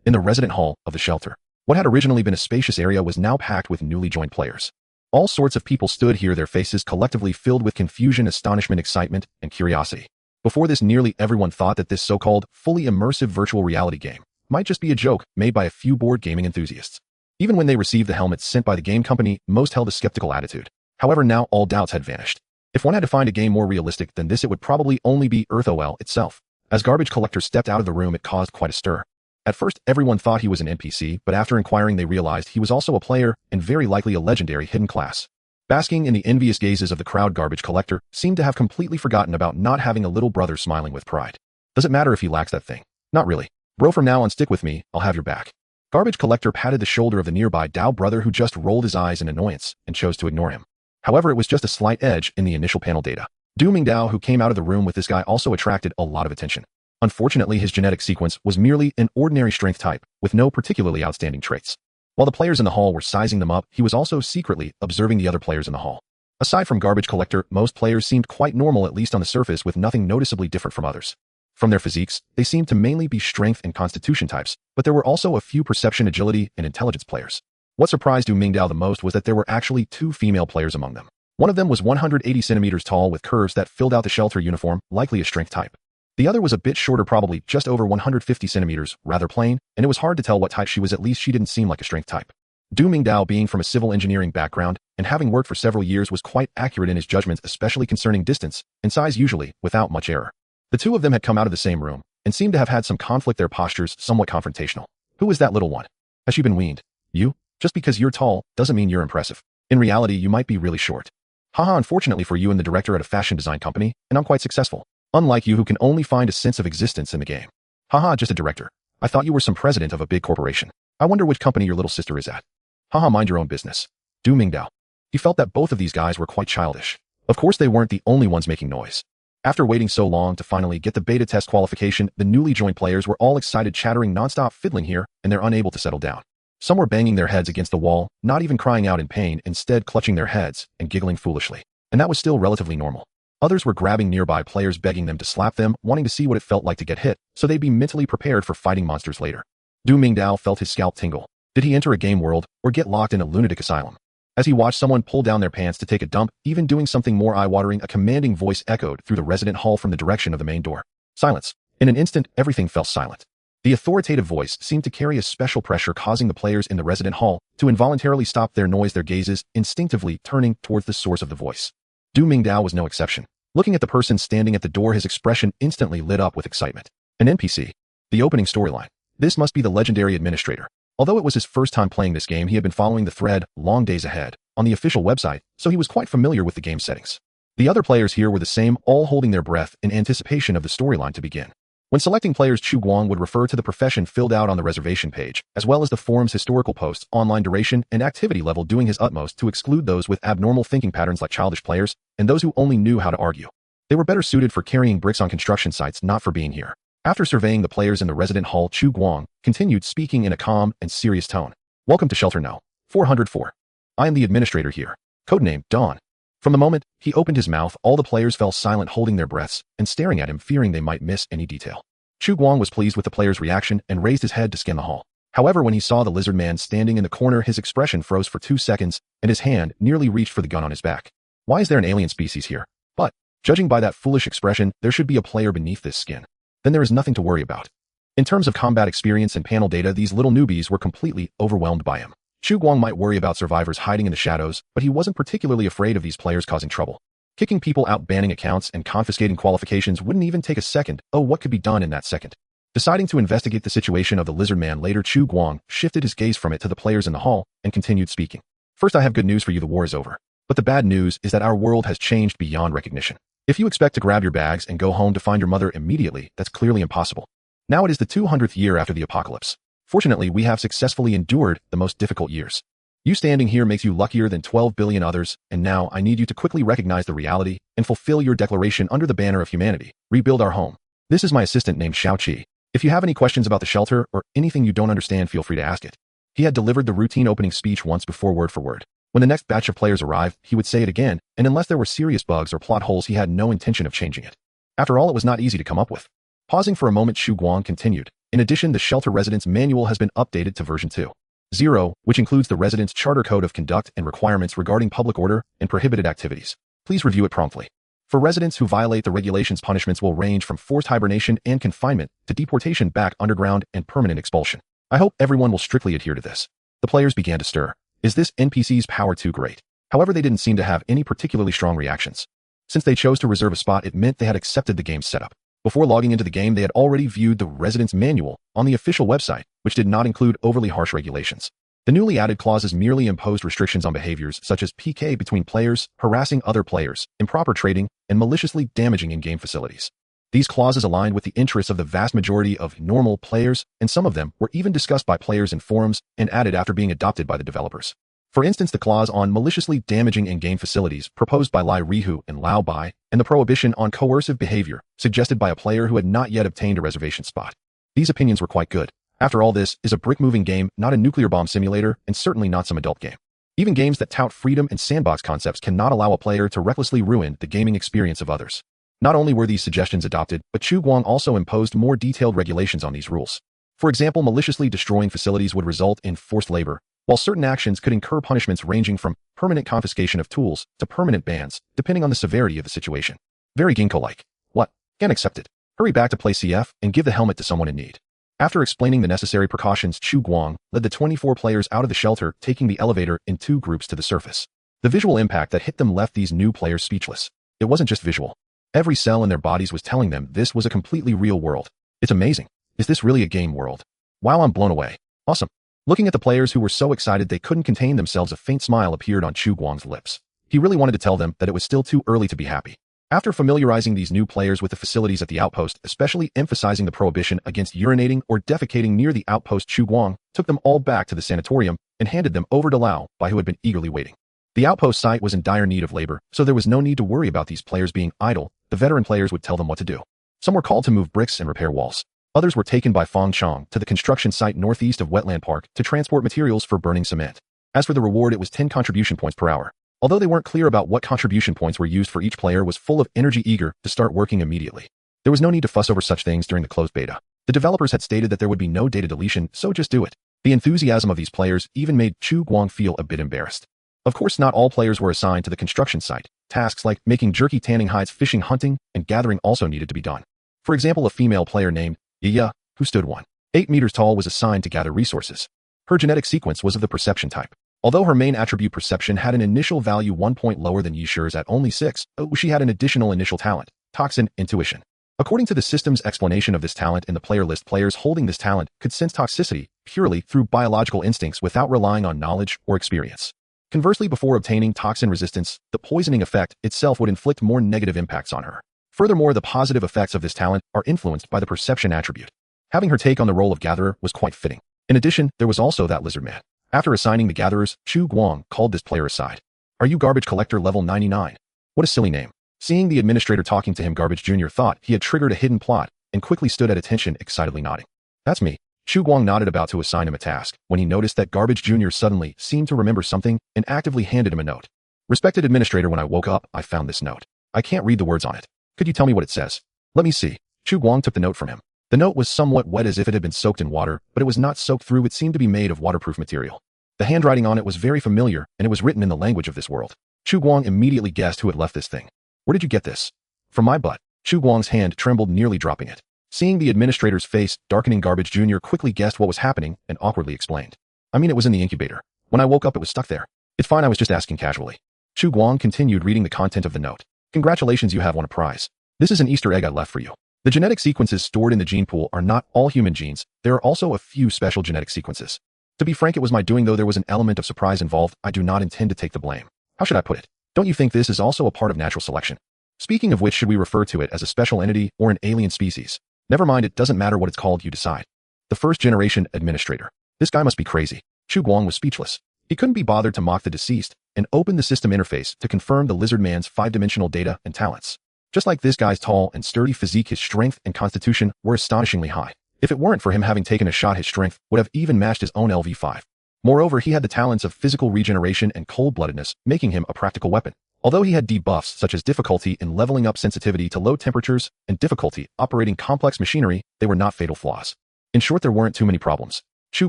In the resident hall of the shelter, what had originally been a spacious area was now packed with newly joined players. All sorts of people stood here, their faces collectively filled with confusion, astonishment, excitement, and curiosity. Before this, nearly everyone thought that this so-called fully immersive virtual reality game might just be a joke made by a few bored gaming enthusiasts. Even when they received the helmets sent by the game company, most held a skeptical attitude. However, now all doubts had vanished. If one had to find a game more realistic than this, it would probably only be EarthOL itself. As garbage collector stepped out of the room, it caused quite a stir. At first, everyone thought he was an NPC, but after inquiring, they realized he was also a player, and very likely a legendary hidden class. Basking in the envious gazes of the crowd, garbage collector seemed to have completely forgotten about not having a little brother smiling with pride. Does it matter if he lacks that thing? Not really. Bro, from now on, stick with me, I'll have your back. Garbage collector patted the shoulder of the nearby Dao brother, who just rolled his eyes in annoyance and chose to ignore him. However, it was just a slight edge in the initial panel data. Du Mingdao, who came out of the room with this guy, also attracted a lot of attention. Unfortunately, his genetic sequence was merely an ordinary strength type, with no particularly outstanding traits. While the players in the hall were sizing them up, he was also secretly observing the other players in the hall. Aside from garbage collector, most players seemed quite normal, at least on the surface, with nothing noticeably different from others. From their physiques, they seemed to mainly be strength and constitution types, but there were also a few perception, agility, and intelligence players. What surprised Du Mingdao the most was that there were actually 2 female players among them. One of them was 180 centimeters tall with curves that filled out the shelter uniform, likely a strength type. The other was a bit shorter, probably just over 150 centimeters, rather plain, and it was hard to tell what type she was. At least she didn't seem like a strength type. Du Mingdao, being from a civil engineering background and having worked for several years, was quite accurate in his judgments, especially concerning distance and size, usually without much error. The two of them had come out of the same room and seemed to have had some conflict, their postures somewhat confrontational. Who is that little one? Has she been weaned? You? Just because you're tall doesn't mean you're impressive. In reality, you might be really short. Haha, unfortunately for you, I'm the director at a fashion design company, and I'm quite successful. Unlike you, who can only find a sense of existence in the game. Haha, just a director. I thought you were some president of a big corporation. I wonder which company your little sister is at. Haha, mind your own business. Du Mingdao. He felt that both of these guys were quite childish. Of course, they weren't the only ones making noise. After waiting so long to finally get the beta test qualification, the newly joined players were all excited, chattering nonstop, fiddling here, and they're unable to settle down. Some were banging their heads against the wall, not even crying out in pain, instead clutching their heads and giggling foolishly. And that was still relatively normal. Others were grabbing nearby players, begging them to slap them, wanting to see what it felt like to get hit, so they'd be mentally prepared for fighting monsters later. Du Mingdao felt his scalp tingle. Did he enter a game world, or get locked in a lunatic asylum? As he watched someone pull down their pants to take a dump, even doing something more eye-watering, a commanding voice echoed through the resident hall from the direction of the main door. Silence. In an instant, everything fell silent. The authoritative voice seemed to carry a special pressure, causing the players in the resident hall to involuntarily stop their noise, their gazes instinctively turning towards the source of the voice. Du Mingdao was no exception. Looking at the person standing at the door, his expression instantly lit up with excitement. An NPC. The opening storyline. This must be the legendary administrator. Although it was his first time playing this game, he had been following the thread, Long Days Ahead, on the official website, so he was quite familiar with the game settings. The other players here were the same, all holding their breath in anticipation of the storyline to begin. When selecting players, Chu Guang would refer to the profession filled out on the reservation page, as well as the forum's historical posts, online duration, and activity level, doing his utmost to exclude those with abnormal thinking patterns like childish players and those who only knew how to argue. They were better suited for carrying bricks on construction sites, not for being here. After surveying the players in the resident hall, Chu Guang continued, speaking in a calm and serious tone. Welcome to Shelter No. 404. I am the administrator here. Codename Dawn. From the moment he opened his mouth, all the players fell silent, holding their breaths and staring at him, fearing they might miss any detail. Chu Guang was pleased with the players' reaction and raised his head to scan the hall. However, when he saw the lizard man standing in the corner, his expression froze for 2 seconds, and his hand nearly reached for the gun on his back. Why is there an alien species here? But, judging by that foolish expression, there should be a player beneath this skin. Then there is nothing to worry about. In terms of combat experience and panel data, these little newbies were completely overwhelmed by him. Chu Guang might worry about survivors hiding in the shadows, but he wasn't particularly afraid of these players causing trouble. Kicking people out, banning accounts, and confiscating qualifications wouldn't even take a second. Oh, what could be done in that second? Deciding to investigate the situation of the lizard man later, Chu Guang shifted his gaze from it to the players in the hall and continued speaking. First, I have good news for you. The war is over. But the bad news is that our world has changed beyond recognition. If you expect to grab your bags and go home to find your mother immediately, that's clearly impossible. Now it is the 200th year after the apocalypse. Fortunately, we have successfully endured the most difficult years. You standing here makes you luckier than 12 billion others, and now I need you to quickly recognize the reality and fulfill your declaration under the banner of humanity. Rebuild our home. This is my assistant named Xiaoqi. If you have any questions about the shelter or anything you don't understand, feel free to ask it. He had delivered the routine opening speech once before, word for word. When the next batch of players arrived, he would say it again, and unless there were serious bugs or plot holes, he had no intention of changing it. After all, it was not easy to come up with. Pausing for a moment, Chu Guang continued. In addition, the shelter residence manual has been updated to version 2.0, which includes the residence charter code of conduct and requirements regarding public order and prohibited activities. Please review it promptly. For residents who violate the regulations, punishments will range from forced hibernation and confinement to deportation back underground and permanent expulsion. I hope everyone will strictly adhere to this. The players began to stir. Is this NPC's power too great? However, they didn't seem to have any particularly strong reactions. Since they chose to reserve a spot, it meant they had accepted the game's setup. Before logging into the game, they had already viewed the residence manual on the official website, which did not include overly harsh regulations. The newly added clauses merely imposed restrictions on behaviors such as PK between players, harassing other players, improper trading, and maliciously damaging in-game facilities. These clauses aligned with the interests of the vast majority of normal players, and some of them were even discussed by players in forums and added after being adopted by the developers. For instance, the clause on maliciously damaging in-game facilities proposed by Lai Rihu and Lao Bai, and the prohibition on coercive behavior suggested by a player who had not yet obtained a reservation spot. These opinions were quite good. After all, this is a brick-moving game, not a nuclear bomb simulator, and certainly not some adult game. Even games that tout freedom and sandbox concepts cannot allow a player to recklessly ruin the gaming experience of others. Not only were these suggestions adopted, but Chu Guang also imposed more detailed regulations on these rules. For example, maliciously destroying facilities would result in forced labor, while certain actions could incur punishments ranging from permanent confiscation of tools to permanent bans, depending on the severity of the situation. Very Ginkgo-like. What? Can't accept it. Hurry back to play CF and give the helmet to someone in need. After explaining the necessary precautions, Chu Guang led the 24 players out of the shelter, taking the elevator in 2 groups to the surface. The visual impact that hit them left these new players speechless. It wasn't just visual. Every cell in their bodies was telling them this was a completely real world. It's amazing. Is this really a game world? Wow, I'm blown away. Awesome. Looking at the players who were so excited they couldn't contain themselves, a faint smile appeared on Chu Guang's lips. He really wanted to tell them that it was still too early to be happy. After familiarizing these new players with the facilities at the outpost, especially emphasizing the prohibition against urinating or defecating near the outpost, Chu Guang took them all back to the sanatorium and handed them over to Lao Bai, who had been eagerly waiting. The outpost site was in dire need of labor, so there was no need to worry about these players being idle. The veteran players would tell them what to do. Some were called to move bricks and repair walls. Others were taken by Fong Chong to the construction site northeast of Wetland Park to transport materials for burning cement. As for the reward, it was 10 contribution points per hour. Although they weren't clear about what contribution points were used for, each player was full of energy, eager to start working immediately. There was no need to fuss over such things during the closed beta. The developers had stated that there would be no data deletion, so just do it. The enthusiasm of these players even made Chu Guang feel a bit embarrassed. Of course, not all players were assigned to the construction site. Tasks like making jerky, tanning hides, fishing, hunting, and gathering also needed to be done. For example, a female player named Yiya, who stood 1.8 meters tall, was assigned to gather resources. Her genetic sequence was of the perception type. Although her main attribute perception had an initial value 1 point lower than Yishu's at only 6, she had an additional initial talent, toxin intuition. According to the system's explanation of this talent in the player list, players holding this talent could sense toxicity purely through biological instincts without relying on knowledge or experience. Conversely, before obtaining toxin resistance, the poisoning effect itself would inflict more negative impacts on her. Furthermore, the positive effects of this talent are influenced by the perception attribute. Having her take on the role of gatherer was quite fitting. In addition, there was also that lizard man. After assigning the gatherers, Chu Guang called this player aside. Are you garbage collector level 99? What a silly name. Seeing the administrator talking to him, Garbage Jr. thought he had triggered a hidden plot and quickly stood at attention, excitedly nodding. That's me. Chu Guang nodded, about to assign him a task, when he noticed that Garbage Jr. suddenly seemed to remember something and actively handed him a note. Respected administrator, when I woke up, I found this note. I can't read the words on it. Could you tell me what it says? Let me see. Chu Guang took the note from him. The note was somewhat wet, as if it had been soaked in water, but it was not soaked through. It seemed to be made of waterproof material. The handwriting on it was very familiar, and it was written in the language of this world. Chu Guang immediately guessed who had left this thing. Where did you get this? From my butt. Chu Guang's hand trembled, nearly dropping it. Seeing the administrator's face darkening, Garbage Jr. quickly guessed what was happening and awkwardly explained. I mean, it was in the incubator. When I woke up, it was stuck there. It's fine, I was just asking casually. Chu Guang continued reading the content of the note. Congratulations, you have won a prize. This is an Easter egg I left for you. The genetic sequences stored in the gene pool are not all human genes. There are also a few special genetic sequences. To be frank, it was my doing, though there was an element of surprise involved. I do not intend to take the blame. How should I put it? Don't you think this is also a part of natural selection? Speaking of which, should we refer to it as a special entity or an alien species? Never mind, it doesn't matter what it's called, you decide. The first generation administrator. This guy must be crazy. Chu Guang was speechless. He couldn't be bothered to mock the deceased and opened the system interface to confirm the lizard man's 5-dimensional data and talents. Just like this guy's tall and sturdy physique, his strength and constitution were astonishingly high. If it weren't for him having taken a shot, his strength would have even matched his own LV5. Moreover, he had the talents of physical regeneration and cold-bloodedness, making him a practical weapon. Although he had debuffs such as difficulty in leveling up sensitivity to low temperatures and difficulty operating complex machinery, they were not fatal flaws. In short, there weren't too many problems. Chu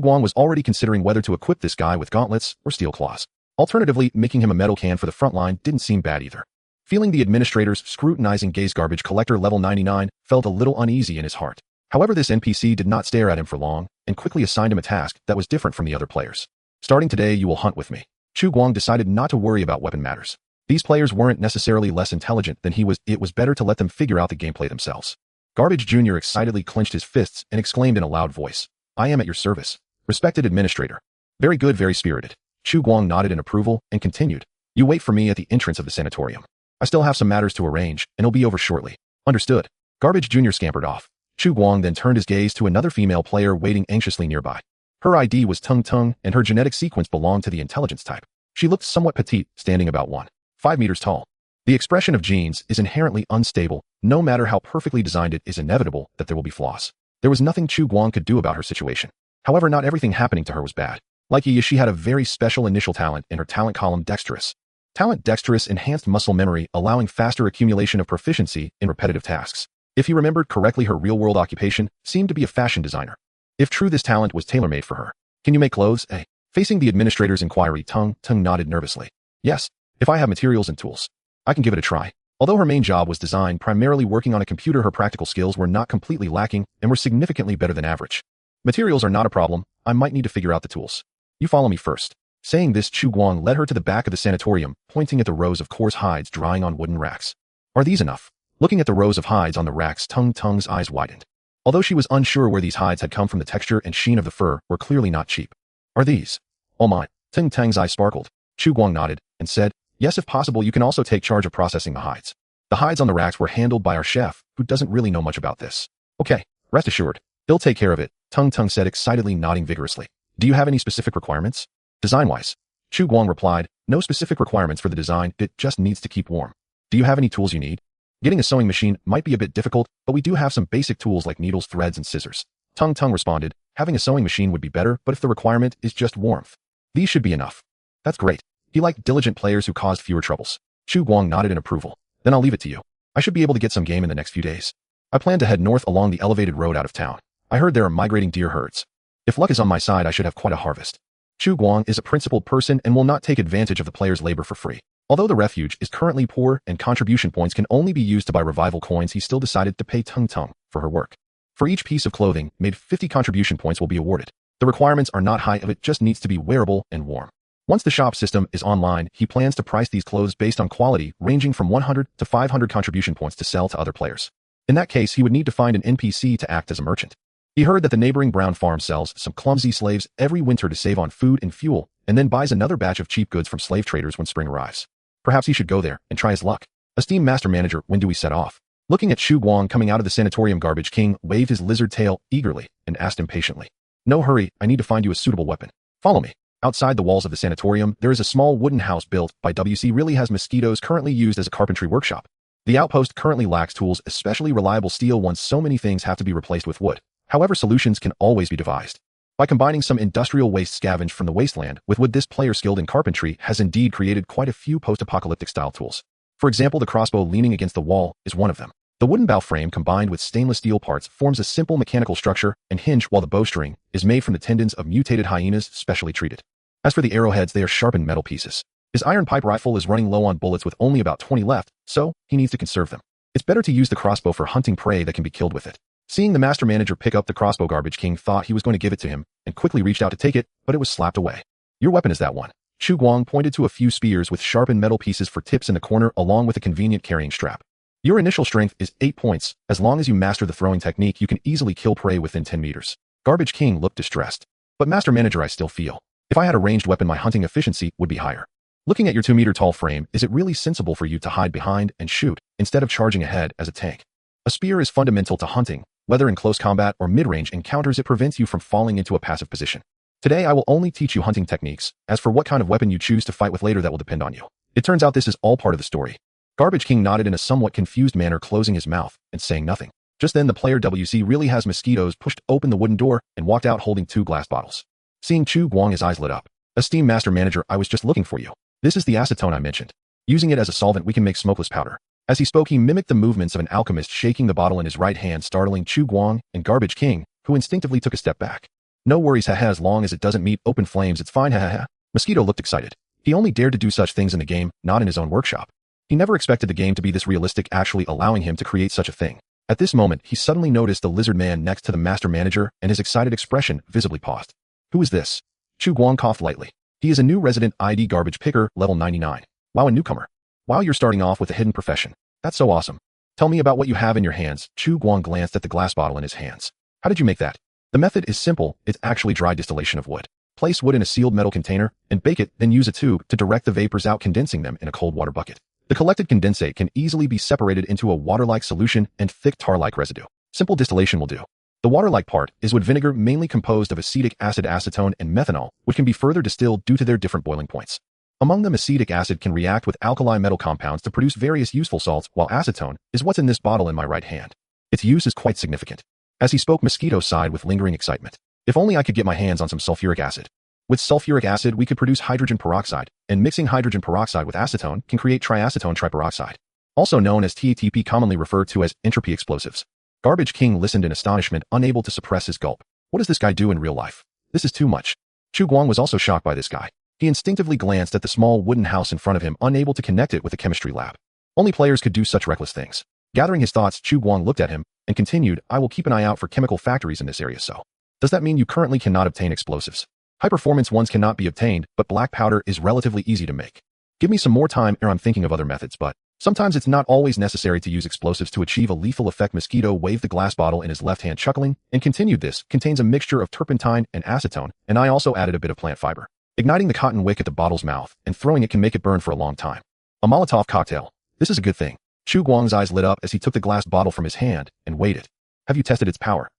Guang was already considering whether to equip this guy with gauntlets or steel claws. Alternatively, making him a metal can for the front line didn't seem bad either. Feeling the administrator's scrutinizing gaze, Garbage Collector level 99 felt a little uneasy in his heart. However, this NPC did not stare at him for long and quickly assigned him a task that was different from the other players. Starting today, you will hunt with me. Chu Guang decided not to worry about weapon matters. These players weren't necessarily less intelligent than he was. It was better to let them figure out the gameplay themselves. Garbage Jr. excitedly clenched his fists and exclaimed in a loud voice, I am at your service. Respected administrator. Very good, very spirited. Chu Guang nodded in approval and continued. You wait for me at the entrance of the sanatorium. I still have some matters to arrange, and it'll be over shortly. Understood. Garbage Jr. scampered off. Chu Guang then turned his gaze to another female player waiting anxiously nearby. Her ID was Tung Tung, and her genetic sequence belonged to the intelligence type. She looked somewhat petite, standing about 1.5 meters tall. The expression of genes is inherently unstable. No matter how perfectly designed, it is inevitable that there will be flaws. There was nothing Chu Guang could do about her situation. However, not everything happening to her was bad. Like Yi, she had a very special initial talent in her talent column, Dexterous. Talent Dexterous enhanced muscle memory, allowing faster accumulation of proficiency in repetitive tasks. If he remembered correctly, her real-world occupation seemed to be a fashion designer. If true, this talent was tailor-made for her. Can you make clothes? Facing the administrator's inquiry, Tung nodded nervously. Yes, if I have materials and tools, I can give it a try. Although her main job was design, primarily working on a computer, her practical skills were not completely lacking and were significantly better than average. Materials are not a problem. I might need to figure out the tools. You follow me first. Saying this, Chu Guang led her to the back of the sanatorium, pointing at the rows of coarse hides drying on wooden racks. Are these enough? Looking at the rows of hides on the racks, Tung's eyes widened. Although she was unsure where these hides had come from, the texture and sheen of the fur were clearly not cheap. Are these? Oh my. Tung's eyes sparkled. Chu Guang nodded and said, yes, if possible, you can also take charge of processing the hides. The hides on the racks were handled by our chef, who doesn't really know much about this. Okay, rest assured, he'll take care of it, Tung said, excitedly nodding vigorously. Do you have any specific requirements? Design-wise, Chu Guang replied, no specific requirements for the design, it just needs to keep warm. Do you have any tools you need? Getting a sewing machine might be a bit difficult, but we do have some basic tools like needles, threads, and scissors. Tung responded, having a sewing machine would be better, but if the requirement is just warmth, these should be enough. That's great. He liked diligent players who caused fewer troubles. Chu Guang nodded in approval. Then I'll leave it to you. I should be able to get some game in the next few days. I plan to head north along the elevated road out of town. I heard there are migrating deer herds. If luck is on my side, I should have quite a harvest. Chu Guang is a principled person and will not take advantage of the player's labor for free. Although the refuge is currently poor and contribution points can only be used to buy revival coins, he still decided to pay Tung for her work. For each piece of clothing made, 50 contribution points will be awarded. The requirements are not high, it just needs to be wearable and warm. Once the shop system is online, he plans to price these clothes based on quality, ranging from 100 to 500 contribution points to sell to other players. In that case, he would need to find an NPC to act as a merchant. He heard that the neighboring brown farm sells some clumsy slaves every winter to save on food and fuel, and then buys another batch of cheap goods from slave traders when spring arrives. Perhaps he should go there and try his luck. Esteemed Master Manager, when do we set off? Looking at Chu Guang coming out of the sanatorium, Garbage King waved his lizard tail eagerly and asked impatiently. No hurry, I need to find you a suitable weapon. Follow me. Outside the walls of the sanatorium, there is a small wooden house built by WC really has mosquitoes, currently used as a carpentry workshop. The outpost currently lacks tools, especially reliable steel, once so many things have to be replaced with wood. However, solutions can always be devised. By combining some industrial waste scavenged from the wasteland with wood, this player skilled in carpentry has indeed created quite a few post-apocalyptic style tools. For example, the crossbow leaning against the wall is one of them. The wooden bow frame combined with stainless steel parts forms a simple mechanical structure and hinge, while the bowstring is made from the tendons of mutated hyenas specially treated. As for the arrowheads, they are sharpened metal pieces. His iron pipe rifle is running low on bullets with only about 20 left, so he needs to conserve them. It's better to use the crossbow for hunting prey that can be killed with it. Seeing the Master Manager pick up the crossbow, Garbage King thought he was going to give it to him and quickly reached out to take it, but it was slapped away. Your weapon is that one. Chu Guang pointed to a few spears with sharpened metal pieces for tips in the corner, along with a convenient carrying strap. Your initial strength is 8 points. As long as you master the throwing technique, you can easily kill prey within 10 meters. Garbage King looked distressed. But Master Manager, I still feel, if I had a ranged weapon, my hunting efficiency would be higher. Looking at your 2-meter-tall frame, is it really sensible for you to hide behind and shoot, instead of charging ahead as a tank? A spear is fundamental to hunting, whether in close combat or mid-range encounters. It prevents you from falling into a passive position. Today I will only teach you hunting techniques. As for what kind of weapon you choose to fight with later, that will depend on you. It turns out this is all part of the story. Garbage King nodded in a somewhat confused manner, closing his mouth and saying nothing. Just then the player WC really has mosquitoes pushed open the wooden door and walked out holding 2 glass bottles. Seeing Chu Guang, his eyes lit up. Esteemed Master Manager, I was just looking for you. This is the acetone I mentioned. Using it as a solvent, we can make smokeless powder. As he spoke, he mimicked the movements of an alchemist, shaking the bottle in his right hand, startling Chu Guang and Garbage King, who instinctively took a step back. No worries, haha, as long as it doesn't meet open flames, it's fine, haha. Mosquito looked excited. He only dared to do such things in the game, not in his own workshop. He never expected the game to be this realistic, actually allowing him to create such a thing. At this moment, he suddenly noticed the lizard man next to the Master Manager, and his excited expression visibly paused. Who is this? Chu Guang coughed lightly. He is a new resident ID garbage picker, level 99. Wow, a newcomer. Wow, you're starting off with a hidden profession. That's so awesome. Tell me about what you have in your hands. Chu Guang glanced at the glass bottle in his hands. How did you make that? The method is simple. It's actually dry distillation of wood. Place wood in a sealed metal container and bake it, then use a tube to direct the vapors out, condensing them in a cold water bucket. The collected condensate can easily be separated into a water-like solution and thick tar-like residue. Simple distillation will do. The water-like part is wood vinegar, mainly composed of acetic acid, acetone, and methanol, which can be further distilled due to their different boiling points. Among them, acetic acid can react with alkali metal compounds to produce various useful salts, while acetone is what's in this bottle in my right hand. Its use is quite significant. As he spoke, Mosquito sighed with lingering excitement. If only I could get my hands on some sulfuric acid. With sulfuric acid, we could produce hydrogen peroxide, and mixing hydrogen peroxide with acetone can create triacetone triperoxide, also known as TATP, commonly referred to as entropy explosives. Garbage King listened in astonishment, unable to suppress his gulp. What does this guy do in real life? This is too much. Chu Guang was also shocked by this guy. He instinctively glanced at the small wooden house in front of him, unable to connect it with the chemistry lab. Only players could do such reckless things. Gathering his thoughts, Chu Guang looked at him and continued, I will keep an eye out for chemical factories in this area. So, does that mean you currently cannot obtain explosives? High-performance ones cannot be obtained, but black powder is relatively easy to make. Give me some more time, or I'm thinking of other methods, but sometimes it's not always necessary to use explosives to achieve a lethal effect. Mosquito waved the glass bottle in his left hand, chuckling, and continued, this contains a mixture of turpentine and acetone, and I also added a bit of plant fiber. Igniting the cotton wick at the bottle's mouth and throwing it can make it burn for a long time. A Molotov cocktail. This is a good thing. Chu Guang's eyes lit up as he took the glass bottle from his hand and waited. Have you tested its power?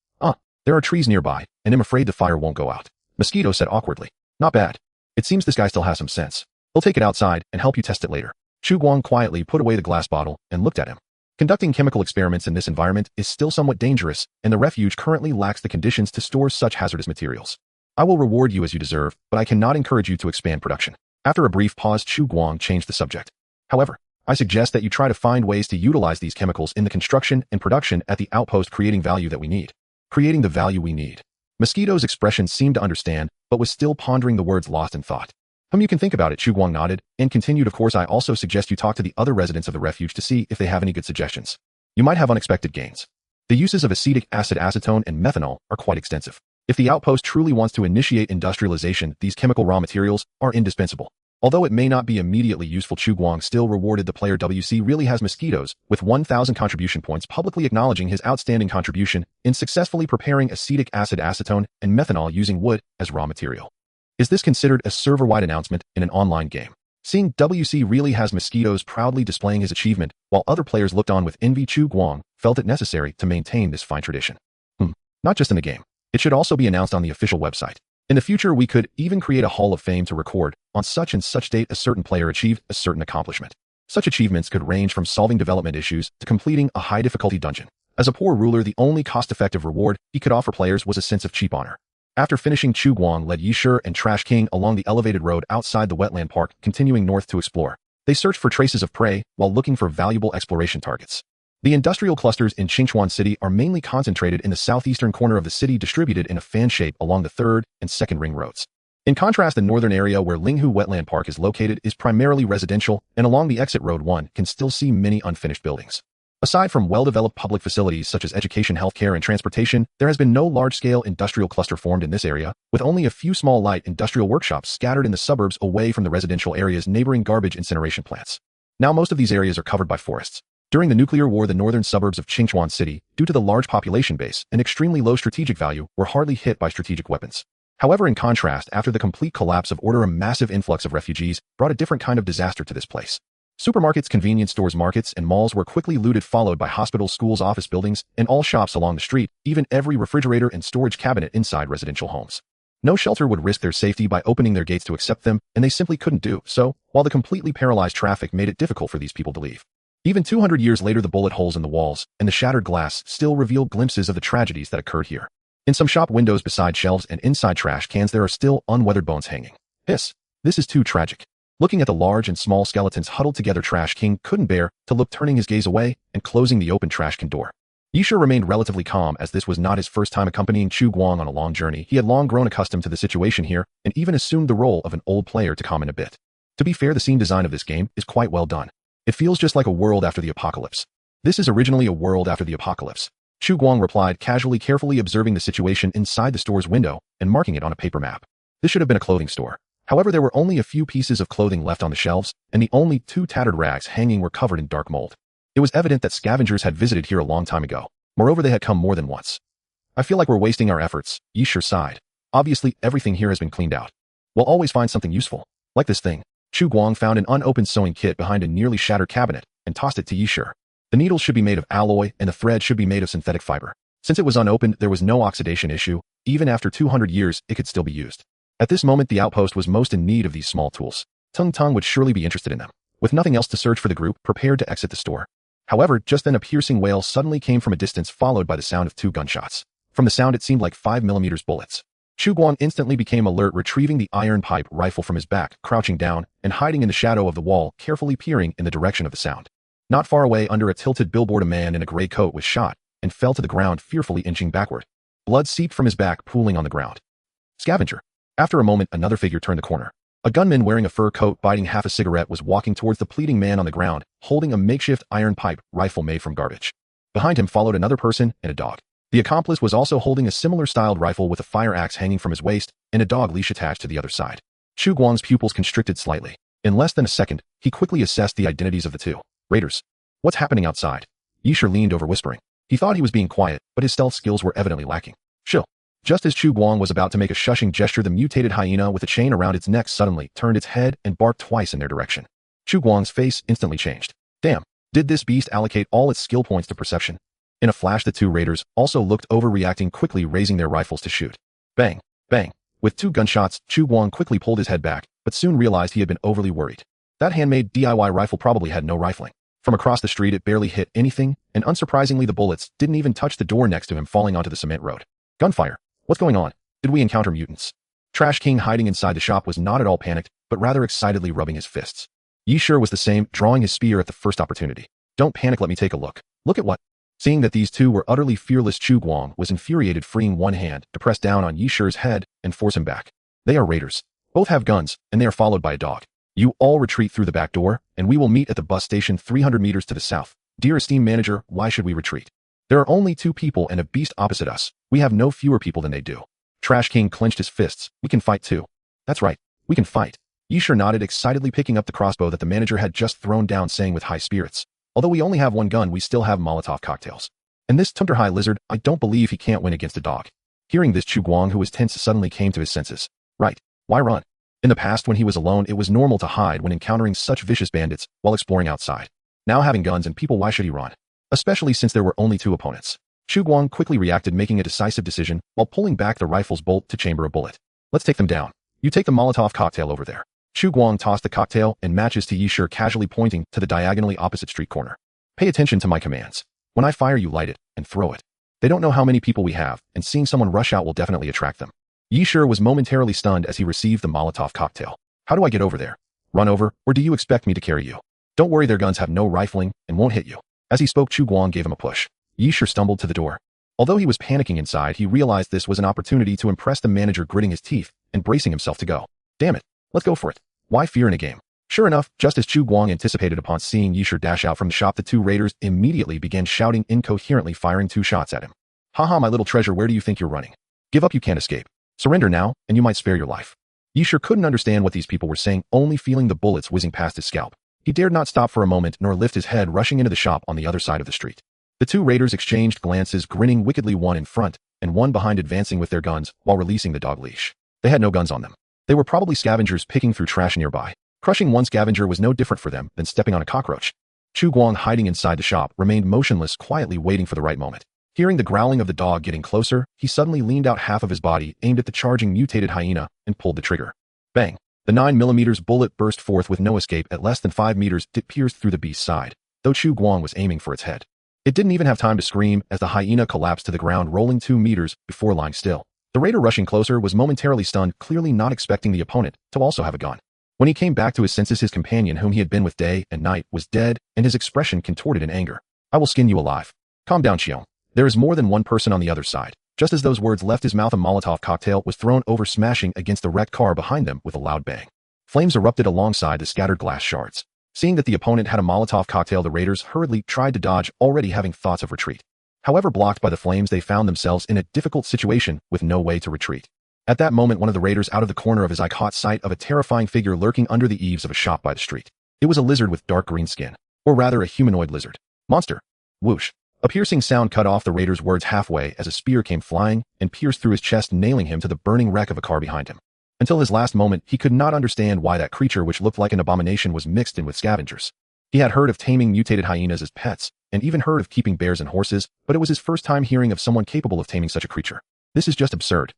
There are trees nearby, and I'm afraid the fire won't go out. Mosquito said awkwardly. Not bad. It seems this guy still has some sense. He'll take it outside and help you test it later. Chu Guang quietly put away the glass bottle and looked at him. Conducting chemical experiments in this environment is still somewhat dangerous, and the refuge currently lacks the conditions to store such hazardous materials. I will reward you as you deserve, but I cannot encourage you to expand production. After a brief pause, Chu Guang changed the subject. However, I suggest that you try to find ways to utilize these chemicals in the construction and production at the outpost, creating value that we need. Creating the value we need. Mosquito's expression seemed to understand, but was still pondering the words, lost in thought. You can think about it. Chu Guang nodded and continued, of course I also suggest you talk to the other residents of the refuge to see if they have any good suggestions. You might have unexpected gains. The uses of acetic acid, acetone, and methanol are quite extensive. If the outpost truly wants to initiate industrialization, these chemical raw materials are indispensable. Although it may not be immediately useful, Chu Guang still rewarded the player. WC really has mosquitoes, with 1,000 contribution points, publicly acknowledging his outstanding contribution in successfully preparing acetic acid, acetone, and methanol using wood as raw material. Is this considered a server-wide announcement in an online game? Seeing WC really has mosquitoes proudly displaying his achievement, while other players looked on with envy, Chu Guang felt it necessary to maintain this fine tradition. Not just in the game. It should also be announced on the official website. In the future, we could even create a Hall of Fame to record, on such and such date a certain player achieved a certain accomplishment. Such achievements could range from solving development issues to completing a high-difficulty dungeon. As a poor ruler, the only cost-effective reward he could offer players was a sense of cheap honor. After finishing, Chu Guang led Yishur and Trash King along the elevated road outside the wetland park, continuing north to explore. They searched for traces of prey while looking for valuable exploration targets. The industrial clusters in Qingchuan City are mainly concentrated in the southeastern corner of the city, distributed in a fan shape along the 3rd and 2nd ring roads. In contrast, the northern area where Linghu Wetland Park is located is primarily residential, and along the exit road 1 can still see many unfinished buildings. Aside from well-developed public facilities such as education, healthcare, and transportation, there has been no large-scale industrial cluster formed in this area, with only a few small light industrial workshops scattered in the suburbs away from the residential areas neighboring garbage incineration plants. Now most of these areas are covered by forests. During the nuclear war, the northern suburbs of Qingchuan City, due to the large population base and extremely low strategic value, were hardly hit by strategic weapons. However, in contrast, after the complete collapse of order, a massive influx of refugees brought a different kind of disaster to this place. Supermarkets, convenience stores, markets, and malls were quickly looted, followed by hospitals, schools, office buildings, and all shops along the street, even every refrigerator and storage cabinet inside residential homes. No shelter would risk their safety by opening their gates to accept them, and they simply couldn't do so, while the completely paralyzed traffic made it difficult for these people to leave. Even 200 years later, the bullet holes in the walls and the shattered glass still revealed glimpses of the tragedies that occurred here. In some shop windows, beside shelves and inside trash cans, there are still unweathered bones hanging. This is too tragic. Looking at the large and small skeletons huddled together, Trash King couldn't bear to look, turning his gaze away and closing the open trash can door. Yishur remained relatively calm, as this was not his first time accompanying Chu Guang on a long journey. He had long grown accustomed to the situation here and even assumed the role of an old player to comment a bit. To be fair, the scene design of this game is quite well done. It feels just like a world after the apocalypse. This is originally a world after the apocalypse. Chu Guang replied, casually, carefully observing the situation inside the store's window and marking it on a paper map. This should have been a clothing store. However, there were only a few pieces of clothing left on the shelves, and the only 2 tattered rags hanging were covered in dark mold. It was evident that scavengers had visited here a long time ago. Moreover, they had come more than once. I feel like we're wasting our efforts, Yishur sighed. Obviously, everything here has been cleaned out. We'll always find something useful. Like this thing. Chu Guang found an unopened sewing kit behind a nearly shattered cabinet and tossed it to Yishur. The needles should be made of alloy and the thread should be made of synthetic fiber. Since it was unopened, there was no oxidation issue. Even after 200 years, it could still be used. At this moment, the outpost was most in need of these small tools. Tung Tung would surely be interested in them. With nothing else to search for, the group prepared to exit the store. However, just then a piercing wail suddenly came from a distance, followed by the sound of 2 gunshots. From the sound, it seemed like 5mm bullets. Chu Guang instantly became alert, retrieving the iron pipe rifle from his back, crouching down and hiding in the shadow of the wall, carefully peering in the direction of the sound. Not far away, under a tilted billboard, a man in a gray coat was shot and fell to the ground, fearfully inching backward. Blood seeped from his back, pooling on the ground. Scavenger. After a moment, another figure turned the corner. A gunman wearing a fur coat biting half a cigarette was walking towards the pleading man on the ground, holding a makeshift iron pipe rifle made from garbage. Behind him followed another person and a dog. The accomplice was also holding a similar styled rifle with a fire axe hanging from his waist and a dog leash attached to the other side. Chu Guang's pupils constricted slightly. In less than a second, he quickly assessed the identities of the two. Raiders. What's happening outside? Yisher leaned over whispering. He thought he was being quiet, but his stealth skills were evidently lacking. Chill. Just as Chu Guang was about to make a shushing gesture, the mutated hyena with a chain around its neck suddenly turned its head and barked twice in their direction. Chu Guang's face instantly changed. Damn. Did this beast allocate all its skill points to perception? In a flash, the two raiders also looked over, reacting quickly, raising their rifles to shoot. Bang. Bang. With 2 gunshots, Chu Guang quickly pulled his head back, but soon realized he had been overly worried. That handmade DIY rifle probably had no rifling. From across the street, it barely hit anything, and unsurprisingly, the bullets didn't even touch the door next to him, falling onto the cement road. Gunfire. What's going on? Did we encounter mutants? Trash King, hiding inside the shop, was not at all panicked, but rather excitedly rubbing his fists. Yisher was the same, drawing his spear at the first opportunity. Don't panic, let me take a look. Look at what? Seeing that these two were utterly fearless, Chu Guang was infuriated, freeing one hand to press down on Yisher's head and force him back. They are raiders. Both have guns, and they are followed by a dog. You all retreat through the back door, and we will meet at the bus station 300 meters to the south. Dear esteemed manager, why should we retreat? There are only 2 people and a beast opposite us. We have no fewer people than they do. Trash King clenched his fists. We can fight too. That's right. We can fight. Yisher nodded, excitedly picking up the crossbow that the manager had just thrown down, saying with high spirits. Although we only have 1 gun, we still have Molotov cocktails. And this Tunterhai lizard, I don't believe he can't win against a dog. Hearing this, Chu Guang, who was tense, suddenly came to his senses. Right. Why run? In the past, when he was alone, it was normal to hide when encountering such vicious bandits while exploring outside. Now, having guns and people, why should he run? Especially since there were only 2 opponents. Chu Guang quickly reacted, making a decisive decision while pulling back the rifle's bolt to chamber a bullet. Let's take them down. You take the Molotov cocktail over there. Chu Guang tossed the cocktail and matches to Yisher, casually pointing to the diagonally opposite street corner. Pay attention to my commands. When I fire, you light it and throw it. They don't know how many people we have, and seeing someone rush out will definitely attract them. Yisher was momentarily stunned as he received the Molotov cocktail. How do I get over there? Run over, or do you expect me to carry you? Don't worry, their guns have no rifling and won't hit you. As he spoke, Chu Guang gave him a push. Yisher stumbled to the door. Although he was panicking inside, he realized this was an opportunity to impress the manager, gritting his teeth and bracing himself to go. Damn it. Let's go for it. Why fear in a game? Sure enough, just as Chu Guang anticipated, upon seeing Yisher dash out from the shop, the 2 raiders immediately began shouting incoherently, firing 2 shots at him. Haha, my little treasure, where do you think you're running? Give up, you can't escape. Surrender now, and you might spare your life. Yisher couldn't understand what these people were saying, only feeling the bullets whizzing past his scalp. He dared not stop for a moment nor lift his head, rushing into the shop on the other side of the street. The 2 raiders exchanged glances, grinning wickedly, one in front and one behind, advancing with their guns while releasing the dog leash. They had no guns on them. They were probably scavengers picking through trash nearby. Crushing one scavenger was no different for them than stepping on a cockroach. Chu Guang, hiding inside the shop, remained motionless, quietly waiting for the right moment. Hearing the growling of the dog getting closer, he suddenly leaned out half of his body, aimed at the charging mutated hyena, and pulled the trigger. Bang! The 9mm bullet burst forth with no escape. At less than 5 meters, it pierced through the beast's side, though Chu Guang was aiming for its head. It didn't even have time to scream as the hyena collapsed to the ground, rolling 2 meters before lying still. The raider rushing closer was momentarily stunned, clearly not expecting the opponent to also have a gun. When he came back to his senses, his companion, whom he had been with day and night, was dead, and his expression contorted in anger. I will skin you alive. Calm down, Chiong. There is more than one person on the other side. Just as those words left his mouth, a Molotov cocktail was thrown over, smashing against the wrecked car behind them with a loud bang. Flames erupted alongside the scattered glass shards. Seeing that the opponent had a Molotov cocktail, the raiders hurriedly tried to dodge, already having thoughts of retreat. However, blocked by the flames, they found themselves in a difficult situation with no way to retreat. At that moment, one of the raiders, out of the corner of his eye, caught sight of a terrifying figure lurking under the eaves of a shop by the street. It was a lizard with dark green skin, or rather a humanoid lizard. Monster. Whoosh. A piercing sound cut off the raider's words halfway as a spear came flying and pierced through his chest, nailing him to the burning wreck of a car behind him. Until his last moment, he could not understand why that creature, which looked like an abomination, was mixed in with scavengers. He had heard of taming mutated hyenas as pets, and even heard of keeping bears and horses, but it was his first time hearing of someone capable of taming such a creature. This is just absurd.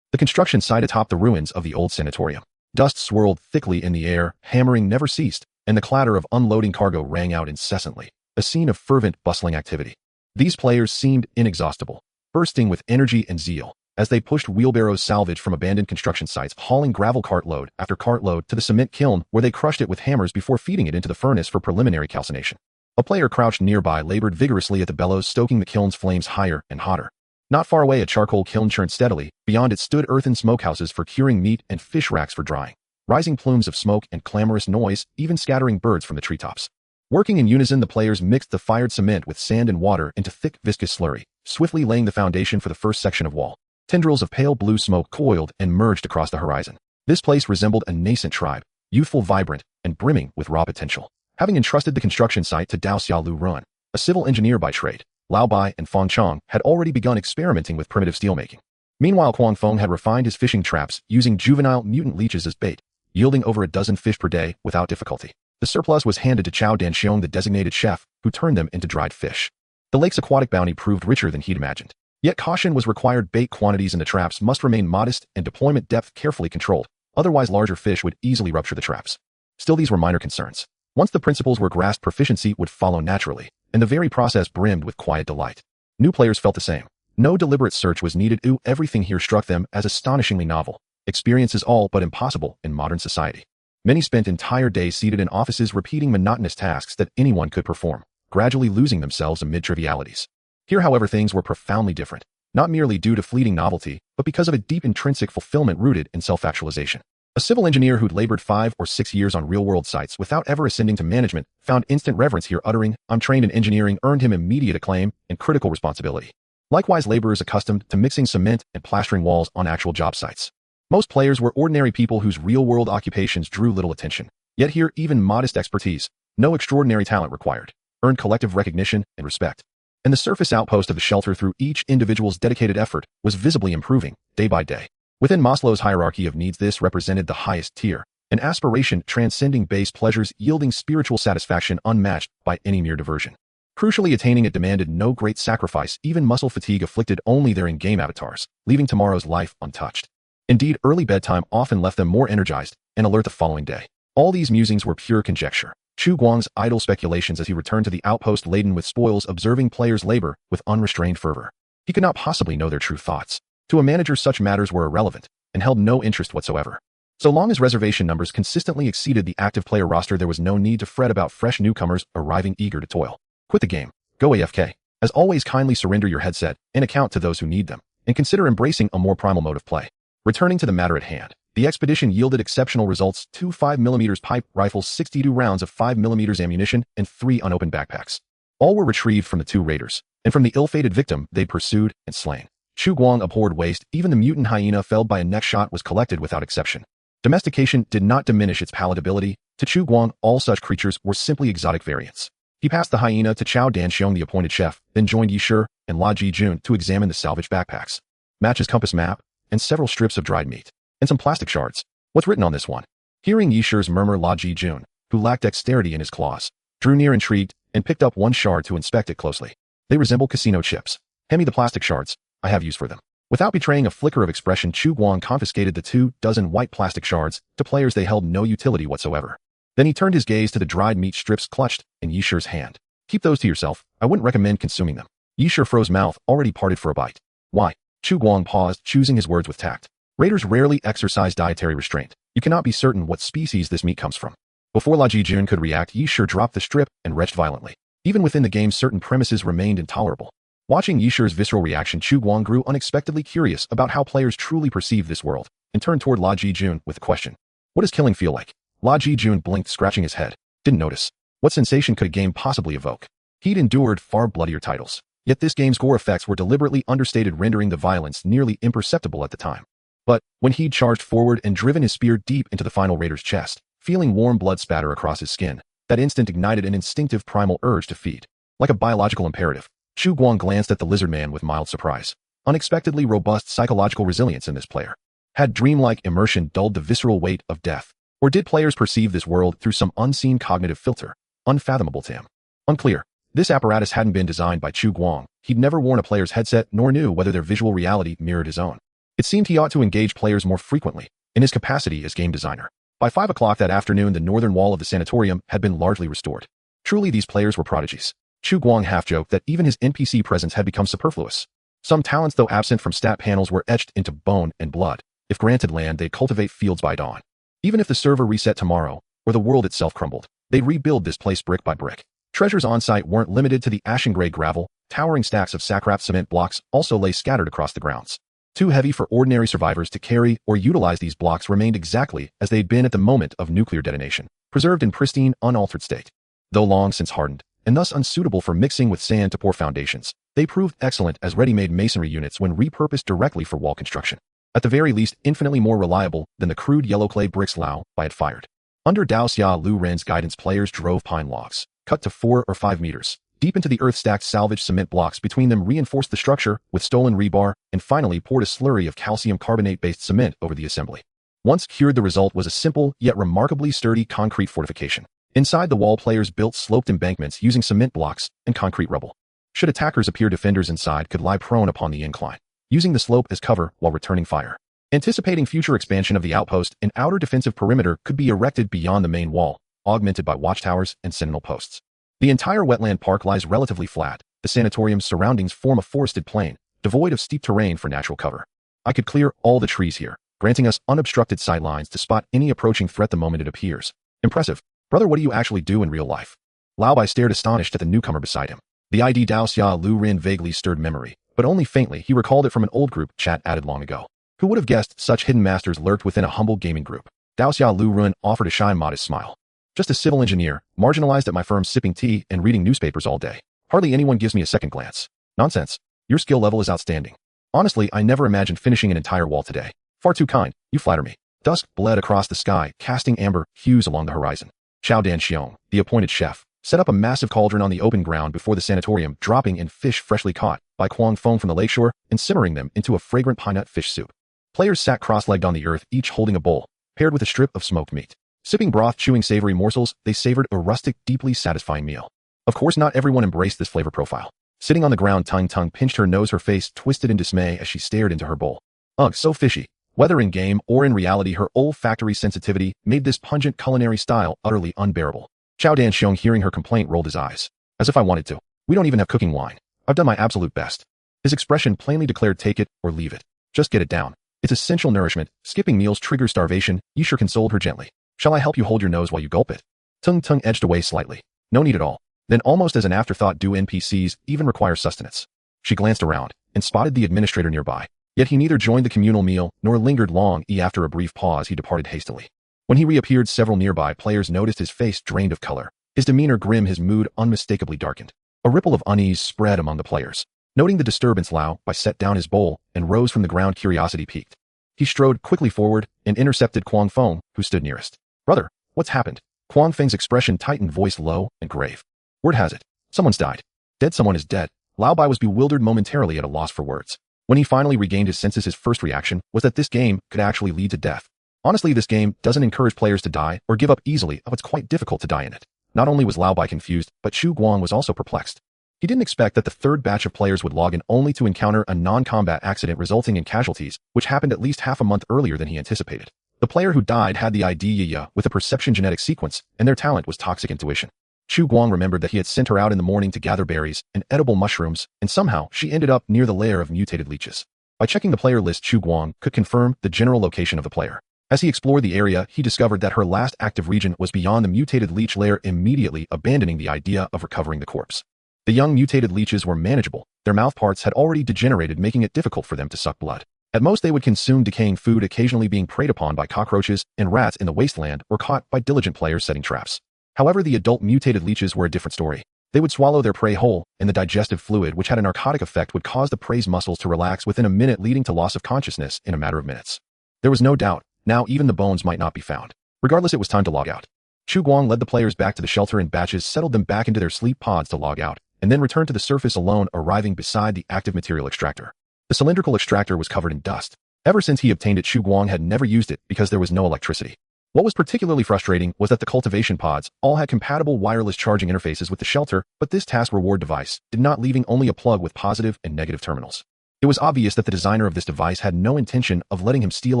The construction site atop the ruins of the old sanatorium. Dust swirled thickly in the air, hammering never ceased, and the clatter of unloading cargo rang out incessantly, a scene of fervent, bustling activity. These players seemed inexhaustible, bursting with energy and zeal, as they pushed wheelbarrows salvage from abandoned construction sites, hauling gravel cartload after cartload to the cement kiln, where they crushed it with hammers before feeding it into the furnace for preliminary calcination. A player crouched nearby labored vigorously at the bellows, stoking the kiln's flames higher and hotter. Not far away, a charcoal kiln churned steadily. Beyond it stood earthen smokehouses for curing meat and fish racks for drying. Rising plumes of smoke and clamorous noise, even scattering birds from the treetops. Working in unison, the players mixed the fired cement with sand and water into thick, viscous slurry, swiftly laying the foundation for the first section of wall. Tendrils of pale blue smoke coiled and merged across the horizon. This place resembled a nascent tribe, youthful, vibrant, and brimming with raw potential. Having entrusted the construction site to Dao Xiaolu Run, a civil engineer by trade, Lao Bai and Fong Chong had already begun experimenting with primitive steelmaking. Meanwhile, Kuang Feng had refined his fishing traps using juvenile mutant leeches as bait, yielding over a dozen fish per day without difficulty. The surplus was handed to Chao Danxiong, the designated chef, who turned them into dried fish. The lake's aquatic bounty proved richer than he'd imagined. Yet caution was required. Bait quantities in the traps must remain modest and deployment depth carefully controlled, otherwise larger fish would easily rupture the traps. Still, these were minor concerns. Once the principles were grasped, proficiency would follow naturally, and the very process brimmed with quiet delight. New players felt the same. No deliberate search was needed. Everything here struck them as astonishingly novel. Experience is all but impossible in modern society. Many spent entire days seated in offices repeating monotonous tasks that anyone could perform, gradually losing themselves amid trivialities. Here, however, things were profoundly different, not merely due to fleeting novelty, but because of a deep intrinsic fulfillment rooted in self-actualization. A civil engineer who'd labored 5 or 6 years on real-world sites without ever ascending to management found instant reverence here. Uttering, "I'm trained in engineering," earned him immediate acclaim and critical responsibility. Likewise, laborers accustomed to mixing cement and plastering walls on actual job sites. Most players were ordinary people whose real-world occupations drew little attention. Yet here, even modest expertise, no extraordinary talent required, earned collective recognition and respect. And the surface outpost of the shelter, through each individual's dedicated effort, was visibly improving, day by day. Within Maslow's hierarchy of needs, this represented the highest tier, an aspiration transcending base pleasures, yielding spiritual satisfaction unmatched by any mere diversion. Crucially, attaining it demanded no great sacrifice. Even muscle fatigue afflicted only their in-game avatars, leaving tomorrow's life untouched. Indeed, early bedtime often left them more energized and alert the following day. All these musings were pure conjecture. Chu Guang's idle speculations as he returned to the outpost laden with spoils, observing players' labor with unrestrained fervor. He could not possibly know their true thoughts. To a manager, such matters were irrelevant and held no interest whatsoever. So long as reservation numbers consistently exceeded the active player roster, there was no need to fret about fresh newcomers arriving eager to toil. Quit the game. Go AFK. As always, kindly surrender your headset and account to those who need them, and consider embracing a more primal mode of play. Returning to the matter at hand, the expedition yielded exceptional results: 2 5mm pipe rifles, 62 rounds of 5mm ammunition, and 3 unopened backpacks. All were retrieved from the 2 raiders, and from the ill-fated victim they'd pursued and slain. Chu Guang abhorred waste. Even the mutant hyena felled by a neck shot was collected without exception. Domestication did not diminish its palatability. To Chu Guang, all such creatures were simply exotic variants. He passed the hyena to Chao Danxiong, the appointed chef, then joined Yi Shi and La Jijun to examine the salvaged backpacks. Match's compass map, and several strips of dried meat, and some plastic shards. What's written on this one? Hearing Yi Shi's murmur, La Jijun, who lacked dexterity in his claws, drew near intrigued and picked up one shard to inspect it closely. They resemble casino chips. Hand me the plastic shards. I have use for them. Without betraying a flicker of expression, Chu Guang confiscated the 24 white plastic shards. To players, they held no utility whatsoever. Then he turned his gaze to the dried meat strips clutched in Yi Shi's hand. Keep those to yourself. I wouldn't recommend consuming them. Yi Shi froze, mouth already parted for a bite. Why? Chu Guang paused, choosing his words with tact. Raiders rarely exercise dietary restraint. You cannot be certain what species this meat comes from. Before La Jijun could react, Yi Shi dropped the strip and retched violently. Even within the game, certain premises remained intolerable. Watching Yi Shi's visceral reaction, Chu Guang grew unexpectedly curious about how players truly perceive this world, and turned toward La Jijun with a question. What does killing feel like? La Jijun blinked, scratching his head. Didn't notice. What sensation could a game possibly evoke? He'd endured far bloodier titles. Yet this game's gore effects were deliberately understated, rendering the violence nearly imperceptible at the time. But when he'd charged forward and driven his spear deep into the final raider's chest, feeling warm blood spatter across his skin, that instant ignited an instinctive primal urge to feed. Like a biological imperative, Chu Guang glanced at the lizard man with mild surprise. Unexpectedly robust psychological resilience in this player. Had dreamlike immersion dulled the visceral weight of death? Or did players perceive this world through some unseen cognitive filter, unfathomable to him? Unclear. This apparatus hadn't been designed by Chu Guang. He'd never worn a player's headset, nor knew whether their visual reality mirrored his own. It seemed he ought to engage players more frequently, in his capacity as game designer. By 5 o'clock that afternoon, the northern wall of the sanatorium had been largely restored. Truly, these players were prodigies. Chu Guang half-joked that even his NPC presence had become superfluous. Some talents, though absent from stat panels, were etched into bone and blood. If granted land, they'd cultivate fields by dawn. Even if the server reset tomorrow, or the world itself crumbled, they'd rebuild this place brick by brick. Treasures on site weren't limited to the ashen-gray gravel. Towering stacks of sackcraft cement blocks also lay scattered across the grounds. Too heavy for ordinary survivors to carry or utilize, these blocks remained exactly as they'd been at the moment of nuclear detonation, preserved in pristine, unaltered state. Though long since hardened, and thus unsuitable for mixing with sand to pour foundations, they proved excellent as ready-made masonry units when repurposed directly for wall construction. At the very least, infinitely more reliable than the crude yellow clay bricks Lao Bai had fired. Under Dao Xia Lu Ren's guidance, players drove pine logs, cut to 4 or 5 meters deep into the earth, stacked salvaged cement blocks between them, reinforced the structure with stolen rebar, and finally poured a slurry of calcium carbonate-based cement over the assembly. Once cured, the result was a simple yet remarkably sturdy concrete fortification. Inside the wall, players built sloped embankments using cement blocks and concrete rubble. Should attackers appear, defenders inside could lie prone upon the incline, using the slope as cover while returning fire. Anticipating future expansion of the outpost, an outer defensive perimeter could be erected beyond the main wall, augmented by watchtowers and sentinel posts. The entire wetland park lies relatively flat. The sanatorium's surroundings form a forested plain, devoid of steep terrain for natural cover. I could clear all the trees here, granting us unobstructed sightlines to spot any approaching threat the moment it appears. Impressive. Brother, what do you actually do in real life? Lao Bai stared astonished at the newcomer beside him. The ID Dao Xia Lu Ren vaguely stirred memory, but only faintly. He recalled it from an old group chat added long ago. Who would have guessed such hidden masters lurked within a humble gaming group? Dao Xia Lu Ren offered a shy, modest smile. Just a civil engineer, marginalized at my firm, sipping tea and reading newspapers all day. Hardly anyone gives me a second glance. Nonsense. Your skill level is outstanding. Honestly, I never imagined finishing an entire wall today. Far too kind. You flatter me. Dusk bled across the sky, casting amber hues along the horizon. Xiao Dan Xiong, the appointed chef, set up a massive cauldron on the open ground before the sanatorium, dropping in fish freshly caught by Guang Feng from the lakeshore and simmering them into a fragrant pine nut fish soup. Players sat cross-legged on the earth, each holding a bowl, paired with a strip of smoked meat. Sipping broth, chewing savory morsels, they savored a rustic, deeply satisfying meal. Of course, not everyone embraced this flavor profile. Sitting on the ground, Tung pinched her nose, her face twisted in dismay as she stared into her bowl. Ugh, so fishy. Whether in game or in reality, her olfactory sensitivity made this pungent culinary style utterly unbearable. Xiao Dan Xiong, hearing her complaint, rolled his eyes. As if I wanted to. We don't even have cooking wine. I've done my absolute best. His expression plainly declared, take it or leave it. Just get it down. It's essential nourishment. Skipping meals triggers starvation. Yisha consoled her gently. Shall I help you hold your nose while you gulp it? Tung edged away slightly. No need at all. Then, almost as an afterthought, do NPCs even require sustenance? She glanced around and spotted the administrator nearby. Yet he neither joined the communal meal nor lingered long. After a brief pause, he departed hastily. When he reappeared, several nearby players noticed his face drained of color, his demeanor grim, his mood unmistakably darkened. A ripple of unease spread among the players. Noting the disturbance, Lao Bai set down his bowl and rose from the ground, curiosity piqued. He strode quickly forward and intercepted Guang Feng, who stood nearest. Brother, what's happened? Guang Feng's expression tightened, voice low and grave. Word has it. Someone's died. Dead someone is dead. Lao Bai was bewildered, momentarily at a loss for words. When he finally regained his senses, his first reaction was that this game could actually lead to death. Honestly, this game doesn't encourage players to die or give up easily. It's quite difficult to die in it. Not only was Lao Bai confused, but Chu Guang was also perplexed. He didn't expect that the third batch of players would log in only to encounter a non-combat accident resulting in casualties, which happened at least half a month earlier than he anticipated. The player who died had the ID with a perception genetic sequence, and their talent was toxic intuition. Chu Guang remembered that he had sent her out in the morning to gather berries and edible mushrooms, and somehow she ended up near the lair of mutated leeches. By checking the player list, Chu Guang could confirm the general location of the player. As he explored the area, he discovered that her last active region was beyond the mutated leech lair, immediately abandoning the idea of recovering the corpse. The young mutated leeches were manageable. Their mouth parts had already degenerated, making it difficult for them to suck blood. At most, they would consume decaying food, occasionally being preyed upon by cockroaches and rats in the wasteland or caught by diligent players setting traps. However, the adult mutated leeches were a different story. They would swallow their prey whole, and the digestive fluid, which had a narcotic effect, would cause the prey's muscles to relax within a minute, leading to loss of consciousness in a matter of minutes. There was no doubt. Now even the bones might not be found. Regardless, it was time to log out. Chu Guang led the players back to the shelter in batches, settled them back into their sleep pods to log out, and then returned to the surface alone, arriving beside the active material extractor. The cylindrical extractor was covered in dust. Ever since he obtained it, Chu Guang had never used it because there was no electricity. What was particularly frustrating was that the cultivation pods all had compatible wireless charging interfaces with the shelter, but this task reward device did not, leaving only a plug with positive and negative terminals. It was obvious that the designer of this device had no intention of letting him steal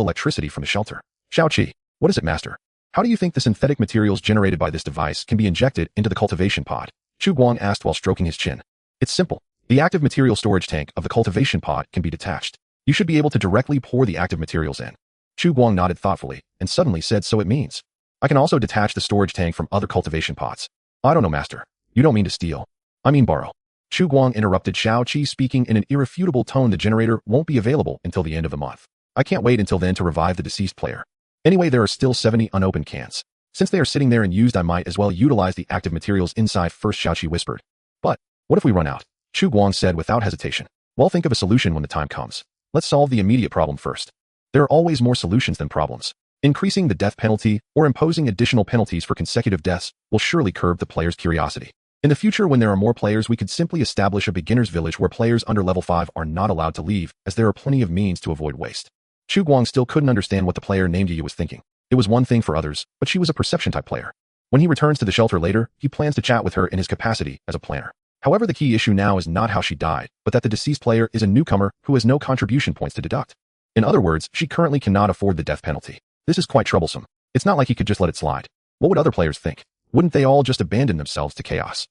electricity from the shelter. Xiaoqi, what is it, master? How do you think the synthetic materials generated by this device can be injected into the cultivation pod? Chu Guang asked while stroking his chin. It's simple. The active material storage tank of the cultivation pod can be detached. You should be able to directly pour the active materials in. Chu Guang nodded thoughtfully and suddenly said, so it means I can also detach the storage tank from other cultivation pods. I don't know, master. You don't mean to steal. I mean borrow. Chu Guang interrupted Xiao Qi, speaking in an irrefutable tone. The generator won't be available until the end of the month. I can't wait until then to revive the deceased player. Anyway, there are still 70 unopened cans. Since they are sitting there and used, I might as well utilize the active materials inside first, Xiao Qi whispered. But what if we run out? Chu Guang said without hesitation. Well, think of a solution when the time comes. Let's solve the immediate problem first. There are always more solutions than problems. Increasing the death penalty or imposing additional penalties for consecutive deaths will surely curb the player's curiosity. In the future, when there are more players, we could simply establish a beginner's village where players under level 5 are not allowed to leave, as there are plenty of means to avoid waste. Chu Guang still couldn't understand what the player named Yu was thinking. It was one thing for others, but she was a perception-type player. When he returns to the shelter later, he plans to chat with her in his capacity as a planner. However, the key issue now is not how she died, but that the deceased player is a newcomer who has no contribution points to deduct. In other words, she currently cannot afford the death penalty. This is quite troublesome. It's not like he could just let it slide. What would other players think? Wouldn't they all just abandon themselves to chaos?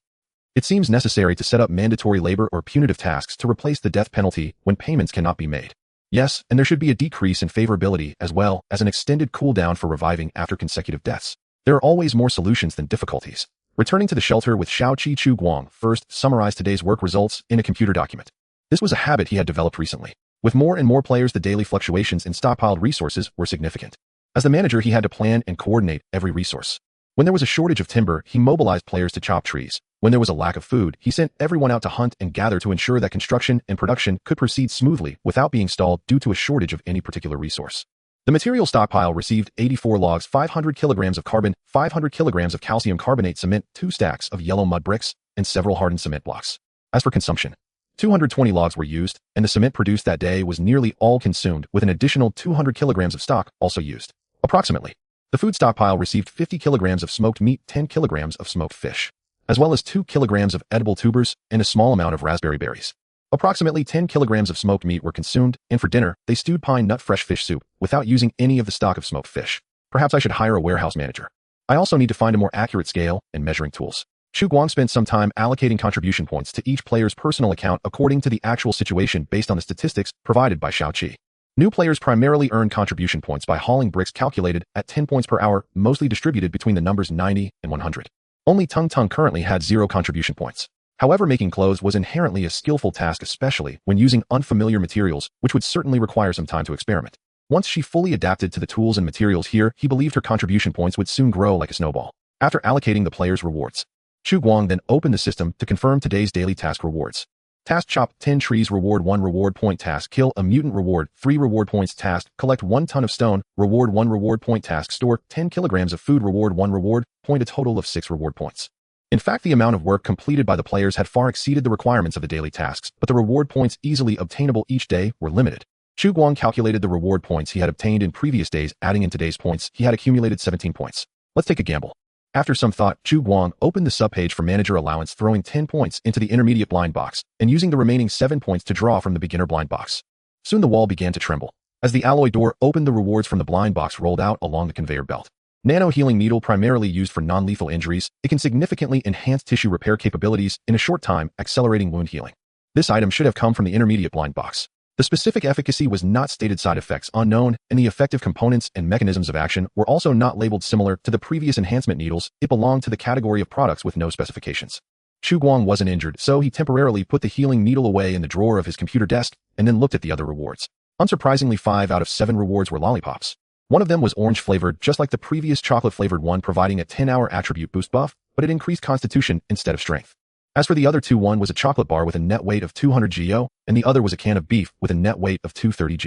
It seems necessary to set up mandatory labor or punitive tasks to replace the death penalty when payments cannot be made. Yes, and there should be a decrease in favorability as well as an extended cooldown for reviving after consecutive deaths. There are always more solutions than difficulties. Returning to the shelter with Xiao Qi, Chu Guang first summarized today's work results in a computer document. This was a habit he had developed recently. With more and more players, the daily fluctuations in stockpiled resources were significant. As the manager, he had to plan and coordinate every resource. When there was a shortage of timber, he mobilized players to chop trees. When there was a lack of food, he sent everyone out to hunt and gather to ensure that construction and production could proceed smoothly without being stalled due to a shortage of any particular resource. The material stockpile received 84 logs, 500 kilograms of carbon, 500 kilograms of calcium carbonate cement, 2 stacks of yellow mud bricks, and several hardened cement blocks. As for consumption, 220 logs were used, and the cement produced that day was nearly all consumed, with an additional 200 kilograms of stock also used. Approximately. The food stockpile received 50 kilograms of smoked meat, 10 kilograms of smoked fish, as well as 2 kilograms of edible tubers and a small amount of raspberry berries. Approximately 10 kilograms of smoked meat were consumed, and for dinner, they stewed pine nut fresh fish soup without using any of the stock of smoked fish. Perhaps I should hire a warehouse manager. I also need to find a more accurate scale and measuring tools. Chu Guang spent some time allocating contribution points to each player's personal account according to the actual situation based on the statistics provided by Xiao Qi. New players primarily earn contribution points by hauling bricks calculated at 10 points per hour, mostly distributed between the numbers 90 and 100. Only Tung Tung currently had 0 contribution points. However, making clothes was inherently a skillful task, especially when using unfamiliar materials, which would certainly require some time to experiment. Once she fully adapted to the tools and materials here, he believed her contribution points would soon grow like a snowball. After allocating the players' rewards, Chu Guang then opened the system to confirm today's daily task rewards. Task: chop 10 trees, reward 1 reward point. Task: kill a mutant, reward 3 reward points. Task: collect 1 ton of stone, reward 1 reward point. Task: store 10 kilograms of food, reward 1 reward point, a total of 6 reward points. In fact, the amount of work completed by the players had far exceeded the requirements of the daily tasks, but the reward points easily obtainable each day were limited. Chu Guang calculated the reward points he had obtained in previous days, adding in today's points, he had accumulated 17 points. Let's take a gamble. After some thought, Chu Guang opened the subpage for manager allowance, throwing 10 points into the intermediate blind box, and using the remaining 7 points to draw from the beginner blind box. Soon the wall began to tremble. As the alloy door opened, the rewards from the blind box rolled out along the conveyor belt. Nano healing needle, primarily used for non-lethal injuries, it can significantly enhance tissue repair capabilities in a short time, accelerating wound healing. This item should have come from the intermediate blind box. The specific efficacy was not stated, side effects unknown, and the effective components and mechanisms of action were also not labeled. Similar to the previous enhancement needles, it belonged to the category of products with no specifications. Chu Guang wasn't injured, so he temporarily put the healing needle away in the drawer of his computer desk and then looked at the other rewards. Unsurprisingly, 5 out of 7 rewards were lollipops. One of them was orange-flavored, just like the previous chocolate-flavored one, providing a 10-hour attribute boost buff, but it increased constitution instead of strength. As for the other 2, one was a chocolate bar with a net weight of 200 GO, and the other was a can of beef with a net weight of 230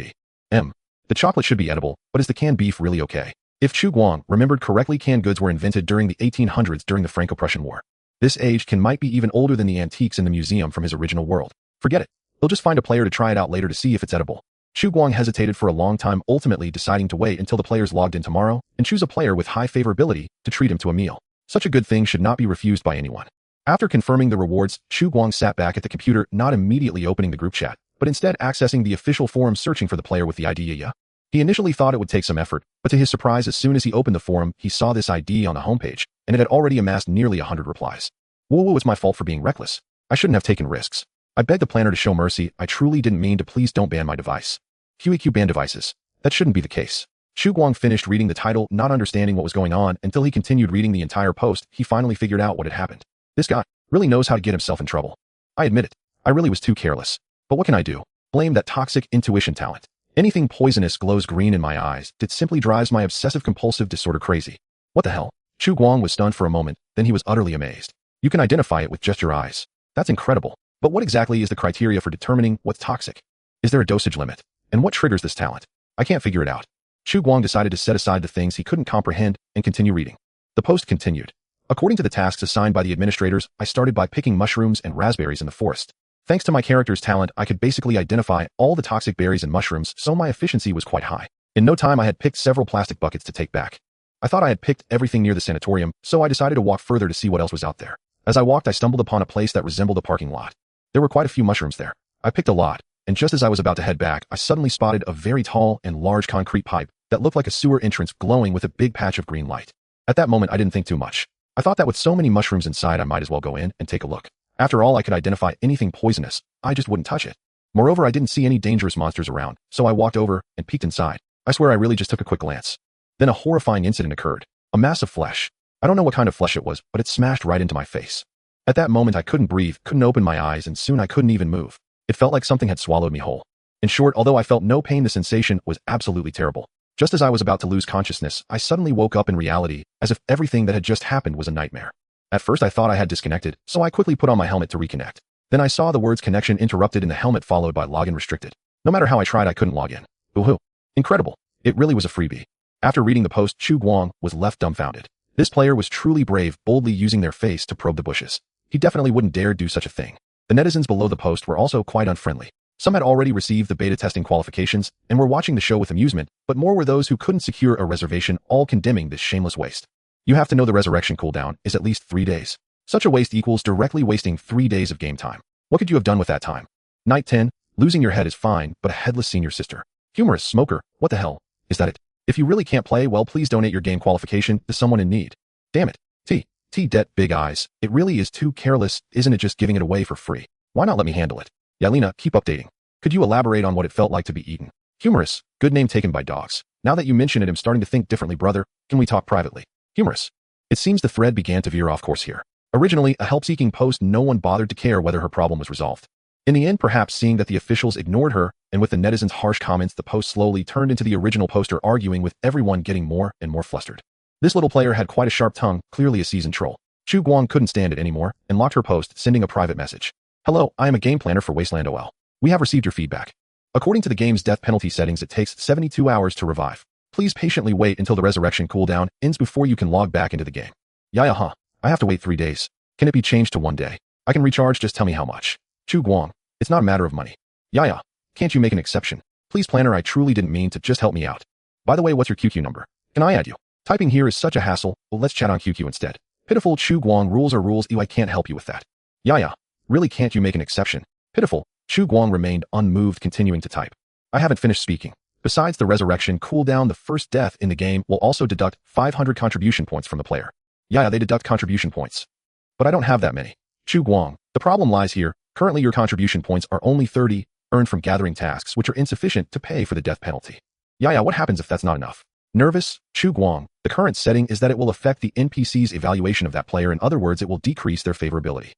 gm. The chocolate should be edible, but is the canned beef really okay? If Chu Guang remembered correctly, canned goods were invented during the 1800s during the Franco-Prussian War. This age might be even older than the antiques in the museum from his original world. Forget it. He'll just find a player to try it out later to see if it's edible. Chu Guang hesitated for a long time, ultimately deciding to wait until the players logged in tomorrow and choose a player with high favorability to treat him to a meal. Such a good thing should not be refused by anyone. After confirming the rewards, Chu Guang sat back at the computer, not immediately opening the group chat, but instead accessing the official forum, searching for the player with the ID. He initially thought it would take some effort, but to his surprise, as soon as he opened the forum, he saw this ID on the homepage, and it had already amassed nearly 100 replies. Whoa, it's my fault for being reckless. I shouldn't have taken risks. I beg the planner to show mercy. I truly didn't mean to. Please don't ban my device. QEQ ban devices. That shouldn't be the case. Chu Guang finished reading the title, not understanding what was going on until he continued reading the entire post. He finally figured out what had happened. This guy, Really knows how to get himself in trouble. I admit it. I really was too careless. But what can I do? Blame that toxic intuition talent. Anything poisonous glows green in my eyes. It simply drives my obsessive-compulsive disorder crazy. What the hell? Chu Guang was stunned for a moment, then he was utterly amazed. You can identify it with just your eyes. That's incredible. But what exactly is the criteria for determining what's toxic? Is there a dosage limit? And what triggers this talent? I can't figure it out. Chu Guang decided to set aside the things he couldn't comprehend and continue reading. The post continued. According to the tasks assigned by the administrators, I started by picking mushrooms and raspberries in the forest. Thanks to my character's talent, I could basically identify all the toxic berries and mushrooms, so my efficiency was quite high. In no time, I had picked several plastic buckets to take back. I thought I had picked everything near the sanatorium, so I decided to walk further to see what else was out there. As I walked, I stumbled upon a place that resembled a parking lot. There were quite a few mushrooms there. I picked a lot, and just as I was about to head back, I suddenly spotted a very tall and large concrete pipe that looked like a sewer entrance glowing with a big patch of green light. At that moment, I didn't think too much. I thought that with so many mushrooms inside, I might as well go in and take a look. After all, I could identify anything poisonous. I just wouldn't touch it. Moreover, I didn't see any dangerous monsters around, so I walked over and peeked inside. I swear I really just took a quick glance. Then a horrifying incident occurred. A mass of flesh. I don't know what kind of flesh it was, but it smashed right into my face. At that moment, I couldn't breathe, couldn't open my eyes, and soon I couldn't even move. It felt like something had swallowed me whole. In short, although I felt no pain, the sensation was absolutely terrible. Just as I was about to lose consciousness, I suddenly woke up in reality, as if everything that had just happened was a nightmare. At first I thought I had disconnected, so I quickly put on my helmet to reconnect. Then I saw the words connection interrupted in the helmet followed by login restricted. No matter how I tried, I couldn't log in. Woohoo. Incredible. It really was a freebie. After reading the post, Chu Guang was left dumbfounded. This player was truly brave, boldly using their face to probe the bushes. He definitely wouldn't dare do such a thing. The netizens below the post were also quite unfriendly. Some had already received the beta testing qualifications and were watching the show with amusement, but more were those who couldn't secure a reservation, all condemning this shameless waste. You have to know the resurrection cooldown is at least 3 days. Such a waste equals directly wasting 3 days of game time. What could you have done with that time? Night 10, losing your head is fine, but a headless senior sister. Humorous smoker, what the hell? Is that it? If you really can't play, well, please donate your game qualification to someone in need. Damn it. Debt big eyes. It really is too careless, isn't it, just giving it away for free? Why not let me handle it? Yelena, keep updating. Could you elaborate on what it felt like to be eaten? Humorous, good name taken by dogs. Now that you mention it, I'm starting to think differently, brother. Can we talk privately? Humorous. It seems the thread began to veer off course here. Originally, a help-seeking post, no one bothered to care whether her problem was resolved. In the end, perhaps seeing that the officials ignored her, and with the netizens' harsh comments, the post slowly turned into the original poster arguing with everyone, getting more and more flustered. This little player had quite a sharp tongue, clearly a seasoned troll. Chu Guang couldn't stand it anymore and locked her post, sending a private message. Hello, I am a game planner for Wasteland OL. We have received your feedback. According to the game's death penalty settings, it takes 72 hours to revive. Please patiently wait until the resurrection cooldown ends before you can log back into the game. Yeah, I have to wait 3 days. Can it be changed to 1 day? I can recharge, just tell me how much. Chu Guang, it's not a matter of money. Yeah, can't you make an exception? Please planner, I truly didn't mean to, just help me out. By the way, what's your QQ number? Can I add you? Typing here is such a hassle, well, let's chat on QQ instead. Pitiful. Chu Guang, rules are rules, I can't help you with that. Yeah, really, can't you make an exception? Pitiful. Chu Guang remained unmoved, continuing to type. I haven't finished speaking. Besides the resurrection cooldown, the first death in the game will also deduct 500 contribution points from the player. Yeah, they deduct contribution points. But I don't have that many. Chu Guang, the problem lies here. Currently your contribution points are only 30, earned from gathering tasks, which are insufficient to pay for the death penalty. Yeah, what happens if that's not enough? Nervous, Chu Guang, the current setting is that it will affect the NPC's evaluation of that player. In other words, it will decrease their favorability.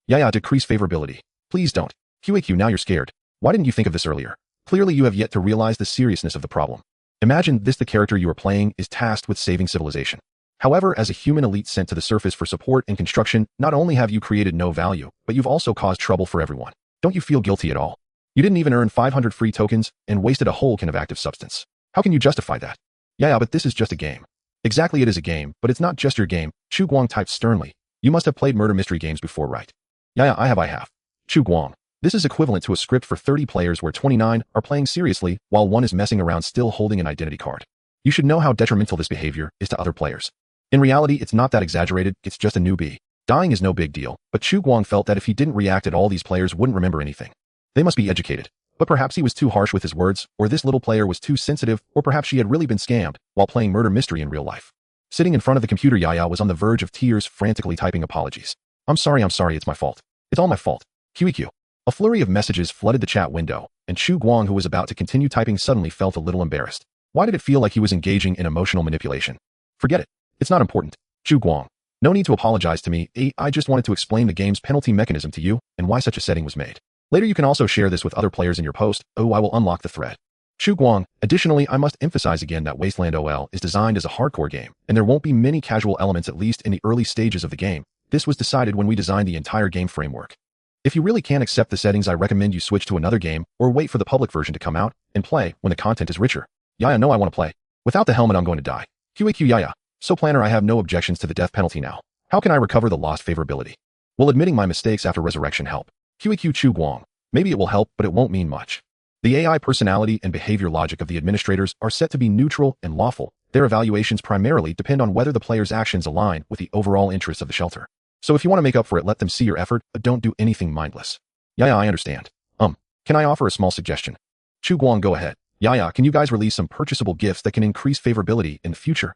Yeah, decrease favorability. Please don't. QAQ, now you're scared. Why didn't you think of this earlier? Clearly you have yet to realize the seriousness of the problem. Imagine this: the character you are playing is tasked with saving civilization. However, as a human elite sent to the surface for support and construction, not only have you created no value, but you've also caused trouble for everyone. Don't you feel guilty at all? You didn't even earn 500 free tokens and wasted a whole can of active substance. How can you justify that? Yeah, but this is just a game. Exactly, it is a game, but it's not just your game. Chu Guang typed sternly. You must have played murder mystery games before, right? Yeah, I have. Chu Guang. This is equivalent to a script for 30 players where 29 are playing seriously while 1 is messing around still holding an identity card. You should know how detrimental this behavior is to other players. In reality, it's not that exaggerated, it's just a newbie. Dying is no big deal, but Chu Guang felt that if he didn't react at all, these players wouldn't remember anything. They must be educated. But perhaps he was too harsh with his words, or this little player was too sensitive, or perhaps she had really been scammed while playing murder mystery in real life. Sitting in front of the computer, Yaya was on the verge of tears, frantically typing apologies. I'm sorry, it's my fault. It's all my fault. QEQ. A flurry of messages flooded the chat window, and Chu Guang, who was about to continue typing, suddenly felt a little embarrassed. Why did it feel like he was engaging in emotional manipulation? Forget it. It's not important. Chu Guang. No need to apologize to me. I just wanted to explain the game's penalty mechanism to you and why such a setting was made. Later you can also share this with other players in your post. Oh, I will unlock the thread. Chu Guang. Additionally, I must emphasize again that Wasteland OL is designed as a hardcore game, and there won't be many casual elements at least in the early stages of the game. This was decided when we designed the entire game framework. If you really can't accept the settings, I recommend you switch to another game or wait for the public version to come out and play when the content is richer. Yaya, no, I want to play. Without the helmet, I'm going to die. QAQ Yaya. So planner, I have no objections to the death penalty now. How can I recover the lost favorability? Will admitting my mistakes after resurrection help? QAQ Chu Guang. Maybe it will help, but it won't mean much. The AI personality and behavior logic of the administrators are set to be neutral and lawful. Their evaluations primarily depend on whether the player's actions align with the overall interests of the shelter. So if you want to make up for it, let them see your effort, but don't do anything mindless. Yaya, I understand. Can I offer a small suggestion? Chu Guang, go ahead. Yaya, can you guys release some purchasable gifts that can increase favorability in the future?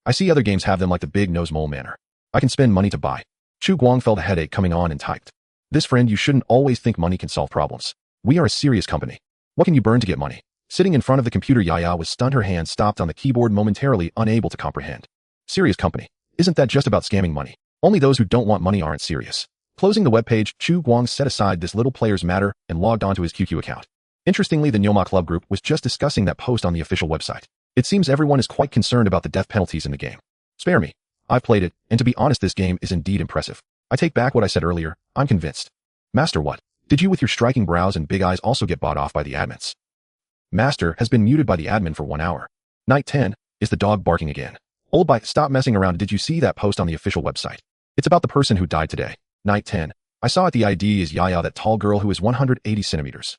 I see other games have them like the Big Nose Mole Manor. I can spend money to buy. Chu Guang felt a headache coming on and typed. This friend, you shouldn't always think money can solve problems. We are a serious company. What can you burn to get money? Sitting in front of the computer, Yaya was stunned, her hand stopped on the keyboard momentarily, unable to comprehend. Serious company. Isn't that just about scamming money? Only those who don't want money aren't serious. Closing the webpage, Chu Guang set aside this little player's matter and logged onto his QQ account. Interestingly, the Nyoma Club group was just discussing that post on the official website. It seems everyone is quite concerned about the death penalties in the game. Spare me. I've played it, and to be honest, this game is indeed impressive. I take back what I said earlier. I'm convinced. Master, what? Did you with your striking brows and big eyes also get bought off by the admins? Master has been muted by the admin for 1 hour. Night 10. Is the dog barking again? Old bye, stop messing around. Did you see that post on the official website? It's about the person who died today. Night 10. I saw it. The ID is Yaya, that tall girl who is 180 centimeters.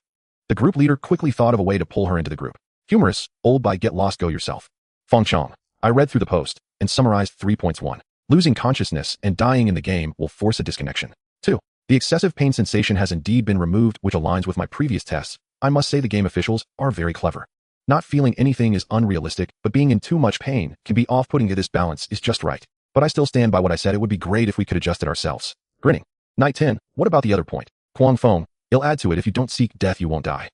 The group leader quickly thought of a way to pull her into the group. Humorous. Old bye, get lost, go yourself. Feng Chong. I read through the post and summarized 3 points. 1. Losing consciousness and dying in the game will force a disconnection. 2. The excessive pain sensation has indeed been removed, which aligns with my previous tests. I must say the game officials are very clever. Not feeling anything is unrealistic, but being in too much pain can be off-putting. This balance is just right. But I still stand by what I said. It would be great if we could adjust it ourselves. Grinning. Night 10. What about the other point? Kuang Feng. I'll add to it. If you don't seek death, you won't die.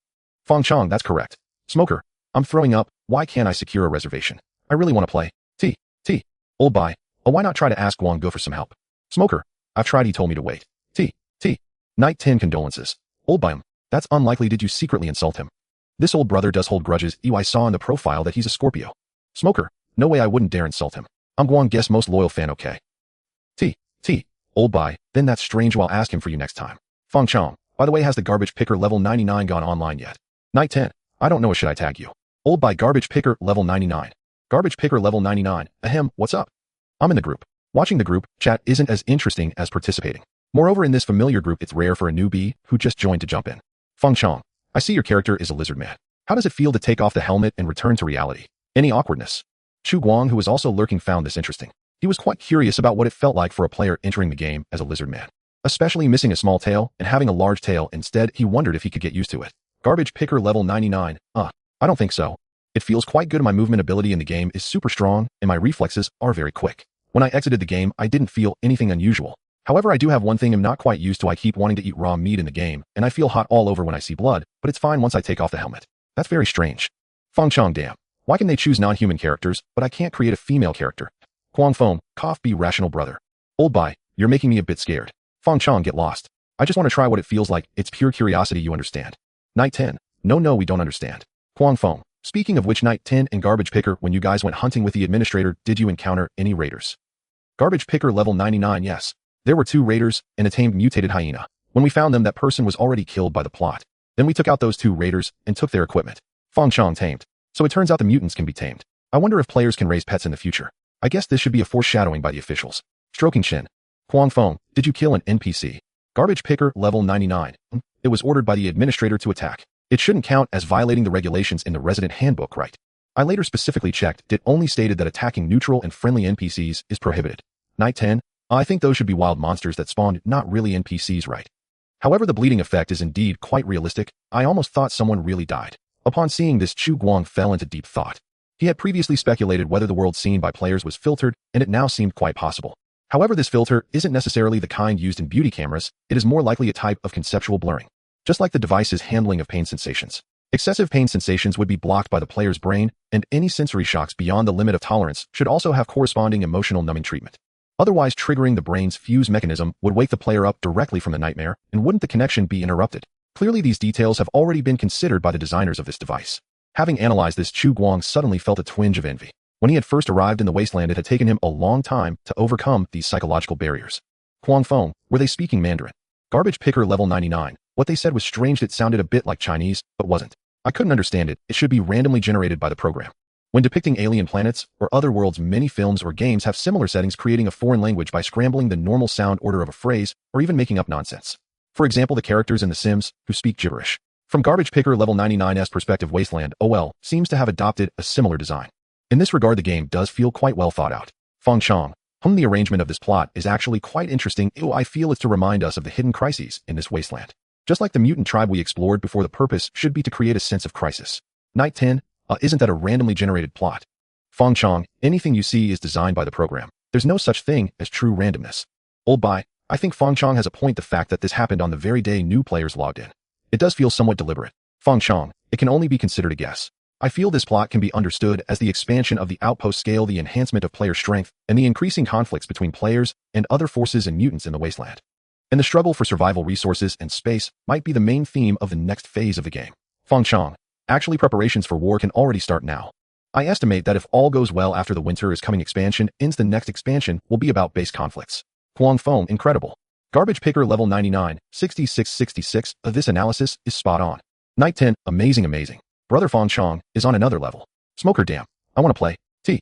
Feng Chong. That's correct. Smoker. I'm throwing up. Why can't I secure a reservation? I really want to play. T. Old bye. Oh, why not try to ask Guang Go for some help? Smoker. I've tried. He told me to wait. T. Night 10. Condolences. Old bye. That's unlikely. Did you secretly insult him? This old brother does hold grudges. I saw in the profile that he's a Scorpio. Smoker. No way, I wouldn't dare insult him. I'm Guang Guess most loyal fan. Okay. T. Old bye. Then that's strange. I'll ask him for you next time. Feng Chong. By the way, has the garbage picker level 99 gone online yet? Night 10. I don't know. Should I tag you? Old bye. Garbage picker level 99. Garbage picker level 99. Ahem, what's up? I'm in the group. Watching the group chat isn't as interesting as participating. Moreover, in this familiar group, it's rare for a newbie who just joined to jump in. Feng Chong. I see your character is a lizard man. How does it feel to take off the helmet and return to reality? Any awkwardness? Chu Guang, who was also lurking, found this interesting. He was quite curious about what it felt like for a player entering the game as a lizard man. Especially missing a small tail and having a large tail instead, he wondered if he could get used to it. Garbage picker level 99. I don't think so. It feels quite good. My movement ability in the game is super strong, and my reflexes are very quick. When I exited the game, I didn't feel anything unusual. However, I do have one thing I'm not quite used to. I keep wanting to eat raw meat in the game, and I feel hot all over when I see blood, but it's fine once I take off the helmet. That's very strange. Feng Chong. Damn. Why can they choose non-human characters, but I can't create a female character? Kuang Feng. Cough. Be rational, brother. Old bye. You're making me a bit scared. Feng Chong. Get lost. I just want to try what it feels like. It's pure curiosity, you understand. Night 10. No, we don't understand. Kuang Feng. Speaking of which, Night 10 and Garbage Picker, when you guys went hunting with the administrator, did you encounter any raiders? Garbage Picker level 99. Yes. There were 2 raiders and a tamed mutated hyena. When we found them, that person was already killed by the plot. Then we took out those 2 raiders and took their equipment. Feng Chong. Tamed. So it turns out the mutants can be tamed. I wonder if players can raise pets in the future. I guess this should be a foreshadowing by the officials. Stroking chin. Kuang Feng. Did you kill an NPC? Garbage Picker level 99. It was ordered by the administrator to attack. It shouldn't count as violating the regulations in the resident handbook, right? I later specifically checked. It only stated that attacking neutral and friendly NPCs is prohibited. Night 10. I think those should be wild monsters that spawned, not really NPCs, right? However, the bleeding effect is indeed quite realistic. I almost thought someone really died. Upon seeing this, Chu Guang fell into deep thought. He had previously speculated whether the world seen by players was filtered, and it now seemed quite possible. However, this filter isn't necessarily the kind used in beauty cameras. It is more likely a type of conceptual blurring. Just like the device's handling of pain sensations. Excessive pain sensations would be blocked by the player's brain, and any sensory shocks beyond the limit of tolerance should also have corresponding emotional numbing treatment. Otherwise, triggering the brain's fuse mechanism would wake the player up directly from the nightmare, and wouldn't the connection be interrupted? Clearly, these details have already been considered by the designers of this device. Having analyzed this, Chu Guang suddenly felt a twinge of envy. When he had first arrived in the wasteland, it had taken him a long time to overcome these psychological barriers. Guangfeng, were they speaking Mandarin? Garbage picker level 99. What they said was strange. It sounded a bit like Chinese, but wasn't. I couldn't understand it. It should be randomly generated by the program. When depicting alien planets or other worlds, many films or games have similar settings, creating a foreign language by scrambling the normal sound order of a phrase or even making up nonsense. For example, the characters in The Sims who speak gibberish. From Garbage Picker level 99's perspective, Wasteland OL seems to have adopted a similar design. In this regard, the game does feel quite well thought out. Feng Chong. The arrangement of this plot is actually quite interesting. I feel it's to remind us of the hidden crises in this wasteland. Just like the mutant tribe we explored before, the purpose should be to create a sense of crisis. Night 10. Isn't that a randomly generated plot? Feng Chong, anything you see is designed by the program. There's no such thing as true randomness. Old bye, I think Feng Chong has a point. The fact that this happened on the very day new players logged in. It does feel somewhat deliberate. Feng Chong, it can only be considered a guess. I feel this plot can be understood as the expansion of the outpost scale, the enhancement of player strength, and the increasing conflicts between players and other forces and mutants in the wasteland. And the struggle for survival, resources, and space might be the main theme of the next phase of the game. Feng Chong, actually preparations for war can already start now. I estimate that if all goes well after the winter is coming expansion ends, the next expansion will be about base conflicts. Guangfeng, incredible. Garbage picker level 99, 6666, this analysis is spot on. Night 10, amazing. Brother Feng Chong is on another level. Smoker, damn, I want to play. T.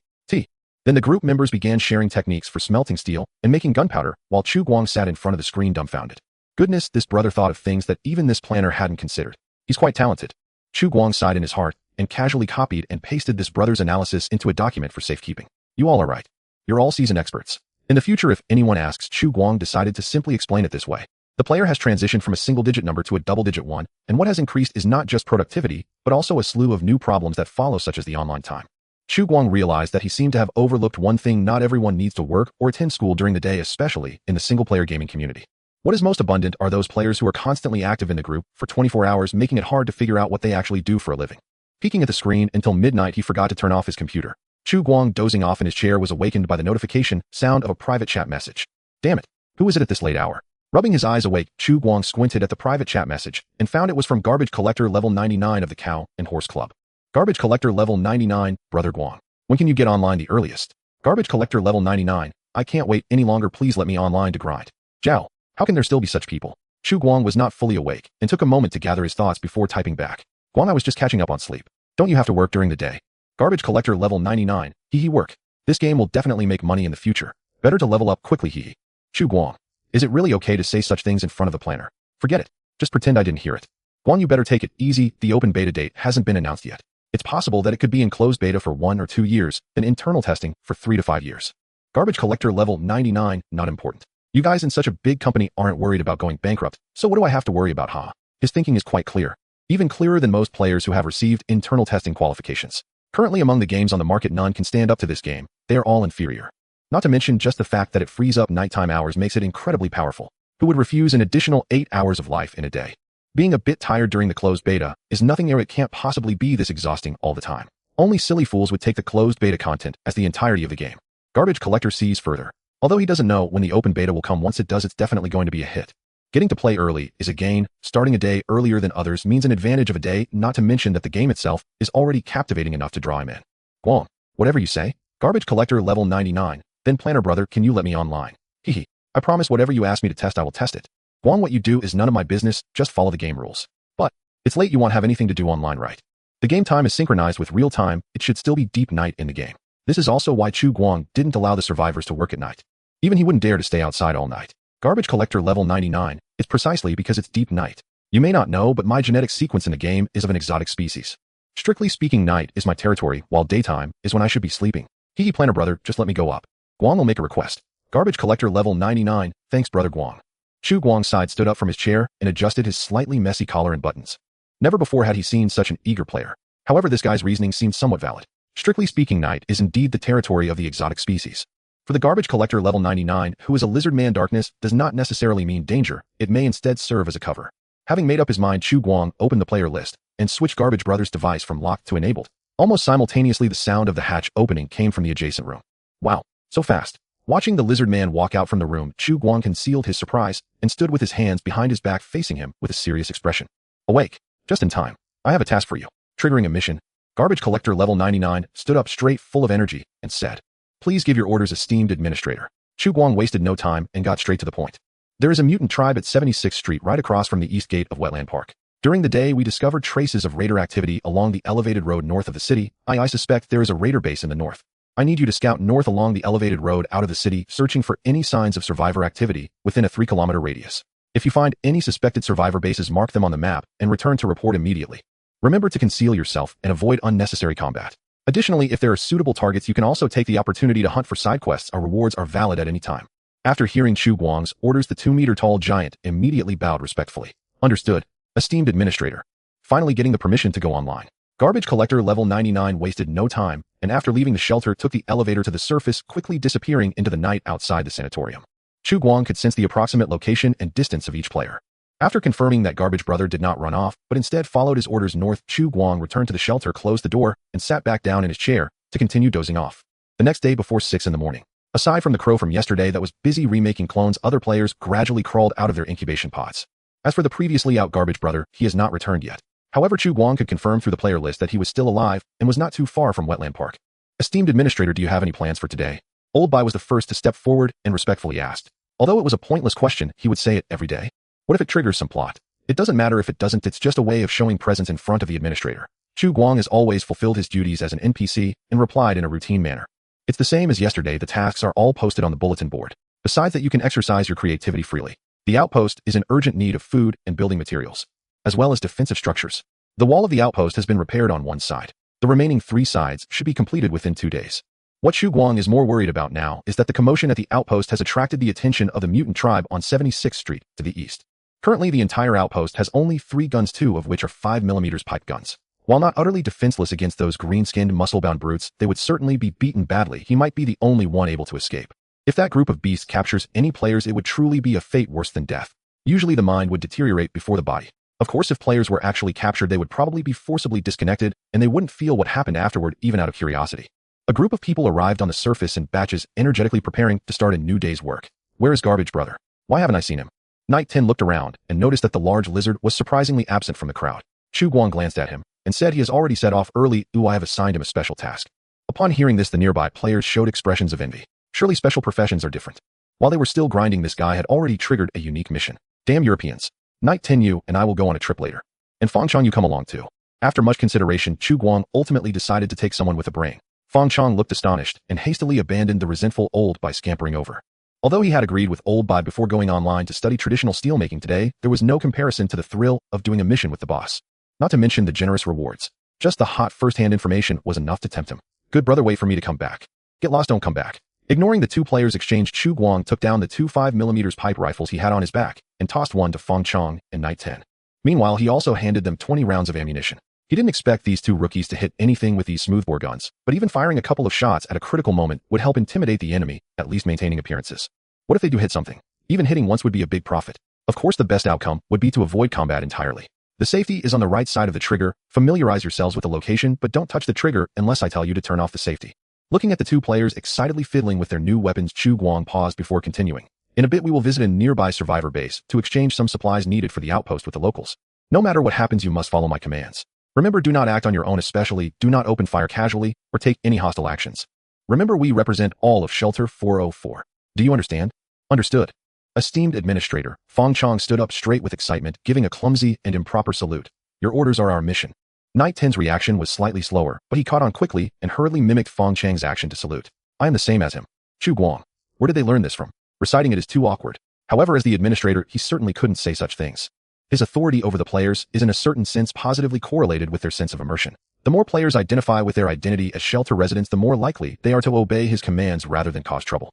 Then the group members began sharing techniques for smelting steel and making gunpowder, while Chu Guang sat in front of the screen dumbfounded. Goodness, this brother thought of things that even this planner hadn't considered. He's quite talented. Chu Guang sighed in his heart and casually copied and pasted this brother's analysis into a document for safekeeping. You all are right. You're all seasoned experts. In the future, if anyone asks, Chu Guang decided to simply explain it this way. The player has transitioned from a single-digit number to a double-digit one, and what has increased is not just productivity, but also a slew of new problems that follow, such as the online time. Chu Guang realized that he seemed to have overlooked one thing: not everyone needs to work or attend school during the day, especially in the single-player gaming community. What is most abundant are those players who are constantly active in the group for 24 hours, making it hard to figure out what they actually do for a living. Peeking at the screen until midnight, he forgot to turn off his computer. Chu Guang, dozing off in his chair, was awakened by the notification sound of a private chat message. Damn it, who is it at this late hour? Rubbing his eyes awake, Chu Guang squinted at the private chat message and found it was from Garbage Collector level 99 of the Cow and Horse Club. Garbage Collector level 99, Brother Guang. When can you get online the earliest? Garbage Collector level 99, I can't wait any longer, please let me online to grind. Zhao, how can there still be such people? Chu Guang was not fully awake and took a moment to gather his thoughts before typing back. Guang, I was just catching up on sleep. Don't you have to work during the day? Garbage Collector level 99, hee work. This game will definitely make money in the future. Better to level up quickly, hee. Chu Guang, is it really okay to say such things in front of the planner? Forget it. Just pretend I didn't hear it. Guang, you better take it easy. The open beta date hasn't been announced yet. It's possible that it could be in closed beta for 1 or 2 years, then internal testing for 3 to 5 years. Garbage Collector level 99, not important. You guys in such a big company aren't worried about going bankrupt, so what do I have to worry about, huh? His thinking is quite clear. Even clearer than most players who have received internal testing qualifications. Currently among the games on the market, none can stand up to this game. They are all inferior. Not to mention just the fact that it frees up nighttime hours makes it incredibly powerful. Who would refuse an additional 8 hours of life in a day? Being a bit tired during the closed beta is nothing there. It can't possibly be this exhausting all the time. Only silly fools would take the closed beta content as the entirety of the game. Garbage Collector sees further. Although he doesn't know when the open beta will come, once it does, it's definitely going to be a hit. Getting to play early is a gain. Starting a day earlier than others means an advantage of a day, not to mention that the game itself is already captivating enough to draw him in. Guang, whatever you say. Garbage Collector level 99. Then planner brother, can you let me online? Hehe. I promise whatever you ask me to test, I will test it. Guang, what you do is none of my business, just follow the game rules. But it's late, you won't have anything to do online, right? The game time is synchronized with real time. It should still be deep night in the game. This is also why Chu Guang didn't allow the survivors to work at night. Even he wouldn't dare to stay outside all night. Garbage Collector level 99. It's precisely because it's deep night. You may not know, but my genetic sequence in the game is of an exotic species. Strictly speaking, night is my territory, while daytime is when I should be sleeping. Hehe, planner brother, just let me go up. Guang will make a request. Garbage Collector level 99. Thanks, brother Guang. Chu Guang sighed, stood up from his chair, and adjusted his slightly messy collar and buttons. Never before had he seen such an eager player. However, this guy's reasoning seemed somewhat valid. Strictly speaking, night is indeed the territory of the exotic species. For the Garbage Collector level 99, who is a lizard man, darkness does not necessarily mean danger. It may instead serve as a cover. Having made up his mind, Chu Guang opened the player list and switched Garbage Brother's device from locked to enabled. Almost simultaneously, the sound of the hatch opening came from the adjacent room. Wow, so fast. Watching the lizard man walk out from the room, Chu Guang concealed his surprise and stood with his hands behind his back facing him with a serious expression. Awake. Just in time. I have a task for you. Triggering a mission. Garbage collector level 99 stood up straight, full of energy, and said, "Please give your orders, esteemed administrator." Chu Guang wasted no time and got straight to the point. There is a mutant tribe at 76th Street right across from the east gate of Wetland Park. During the day, we discovered traces of raider activity along the elevated road north of the city. I suspect there is a raider base in the north. I need you to scout north along the elevated road out of the city, searching for any signs of survivor activity within a 3-kilometer radius. If you find any suspected survivor bases, mark them on the map and return to report immediately. Remember to conceal yourself and avoid unnecessary combat. Additionally, if there are suitable targets, you can also take the opportunity to hunt for side quests. Our rewards are valid at any time. After hearing Chu Guang's orders, the 2-meter-tall giant immediately bowed respectfully. Understood, esteemed administrator. Finally getting the permission to go online. Garbage collector level 99 wasted no time, and after leaving the shelter took the elevator to the surface, quickly disappearing into the night outside the sanatorium. Chu Guang could sense the approximate location and distance of each player. After confirming that Garbage Brother did not run off, but instead followed his orders north, Chu Guang returned to the shelter, closed the door, and sat back down in his chair to continue dozing off. The next day before 6 in the morning. Aside from the crow from yesterday that was busy remaking clones, other players gradually crawled out of their incubation pods. As for the previously out Garbage Brother, he has not returned yet. However, Chu Guang could confirm through the player list that he was still alive and was not too far from Wetland Park. Esteemed administrator, do you have any plans for today? Old Bai was the first to step forward and respectfully asked. Although it was a pointless question, he would say it every day. What if it triggers some plot? It doesn't matter if it doesn't, it's just a way of showing presence in front of the administrator. Chu Guang has always fulfilled his duties as an NPC and replied in a routine manner. It's the same as yesterday, the tasks are all posted on the bulletin board. Besides that, you can exercise your creativity freely. The outpost is in urgent need of food and building materials, as well as defensive structures. The wall of the outpost has been repaired on one side. The remaining 3 sides should be completed within 2 days. What Chu Guang is more worried about now is that the commotion at the outpost has attracted the attention of the mutant tribe on 76th Street to the east. Currently, the entire outpost has only 3 guns, 2 of which are 5mm pipe guns. While not utterly defenseless against those green-skinned, muscle-bound brutes, they would certainly be beaten badly. He might be the only one able to escape. If that group of beasts captures any players, it would truly be a fate worse than death. Usually the mind would deteriorate before the body. Of course, if players were actually captured, they would probably be forcibly disconnected, and they wouldn't feel what happened afterward, even out of curiosity. A group of people arrived on the surface in batches, energetically preparing to start a new day's work. Where is Garbage Brother? Why haven't I seen him? Night 10 looked around and noticed that the large lizard was surprisingly absent from the crowd. Chu Guang glanced at him and said he has already set off early. I have assigned him a special task. Upon hearing this, the nearby players showed expressions of envy. Surely special professions are different. While they were still grinding, this guy had already triggered a unique mission. Damn Europeans. Night 10, you and I will go on a trip later. And Fang Chong, you come along too. After much consideration, Chu Guang ultimately decided to take someone with a brain. Fang Chong looked astonished and hastily abandoned the resentful Old Bai, scampering over. Although he had agreed with Old Bai before going online to study traditional steelmaking today, there was no comparison to the thrill of doing a mission with the boss. Not to mention the generous rewards. Just the hot first-hand information was enough to tempt him. Good brother, wait for me to come back. Get lost, don't come back. Ignoring the 2 players' exchange, Chu Guang took down the 2 5mm pipe rifles he had on his back and tossed one to Fang Chong and Night 10. Meanwhile, he also handed them 20 rounds of ammunition. He didn't expect these 2 rookies to hit anything with these smoothbore guns, but even firing a couple of shots at a critical moment would help intimidate the enemy, at least maintaining appearances. What if they do hit something? Even hitting once would be a big profit. Of course, the best outcome would be to avoid combat entirely. The safety is on the right side of the trigger. Familiarize yourselves with the location, but don't touch the trigger unless I tell you to turn off the safety. Looking at the 2 players excitedly fiddling with their new weapons, Chu Guang paused before continuing. In a bit, we will visit a nearby survivor base to exchange some supplies needed for the outpost with the locals. No matter what happens, you must follow my commands. Remember, do not act on your own, especially do not open fire casually or take any hostile actions. Remember, we represent all of Shelter 404. Do you understand? Understood. Esteemed administrator, Fang Chong stood up straight with excitement, giving a clumsy and improper salute. Your orders are our mission. Night 10's reaction was slightly slower, but he caught on quickly and hurriedly mimicked Fang Chang's action to salute. I am the same as him. Chu Guang. Where did they learn this from? Reciting it is too awkward. However, as the administrator, he certainly couldn't say such things. His authority over the players is in a certain sense positively correlated with their sense of immersion. The more players identify with their identity as shelter residents, the more likely they are to obey his commands rather than cause trouble.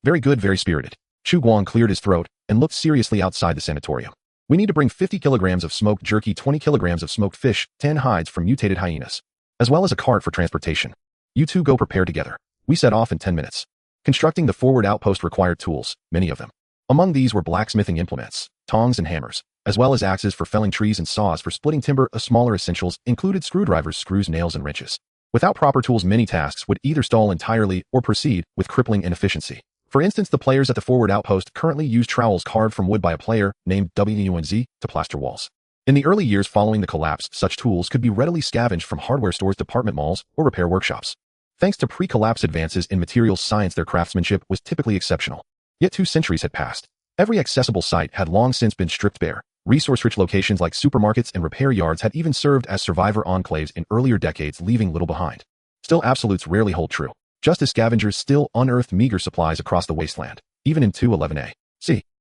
Very good, very spirited. Chu Guang cleared his throat and looked seriously outside the sanatorium. We need to bring 50 kilograms of smoked jerky, 20 kilograms of smoked fish, 10 hides from mutated hyenas, as well as a cart for transportation. You 2 go prepare together. We set off in 10 minutes. Constructing the forward outpost required tools, many of them. Among these were blacksmithing implements, tongs and hammers, as well as axes for felling trees and saws for splitting timber. Smaller essentials included screwdrivers, screws, nails, and wrenches. Without proper tools, many tasks would either stall entirely or proceed with crippling inefficiency. For instance, the players at the forward outpost currently use trowels carved from wood by a player named WUNZ to plaster walls. In the early years following the collapse, such tools could be readily scavenged from hardware stores, department malls, or repair workshops. Thanks to pre-collapse advances in materials science, their craftsmanship was typically exceptional. Yet 2 centuries had passed. Every accessible site had long since been stripped bare. Resource-rich locations like supermarkets and repair yards had even served as survivor enclaves in earlier decades, leaving little behind. Still, absolutes rarely hold true. Just as scavengers still unearthed meager supplies across the wasteland, even in 211A.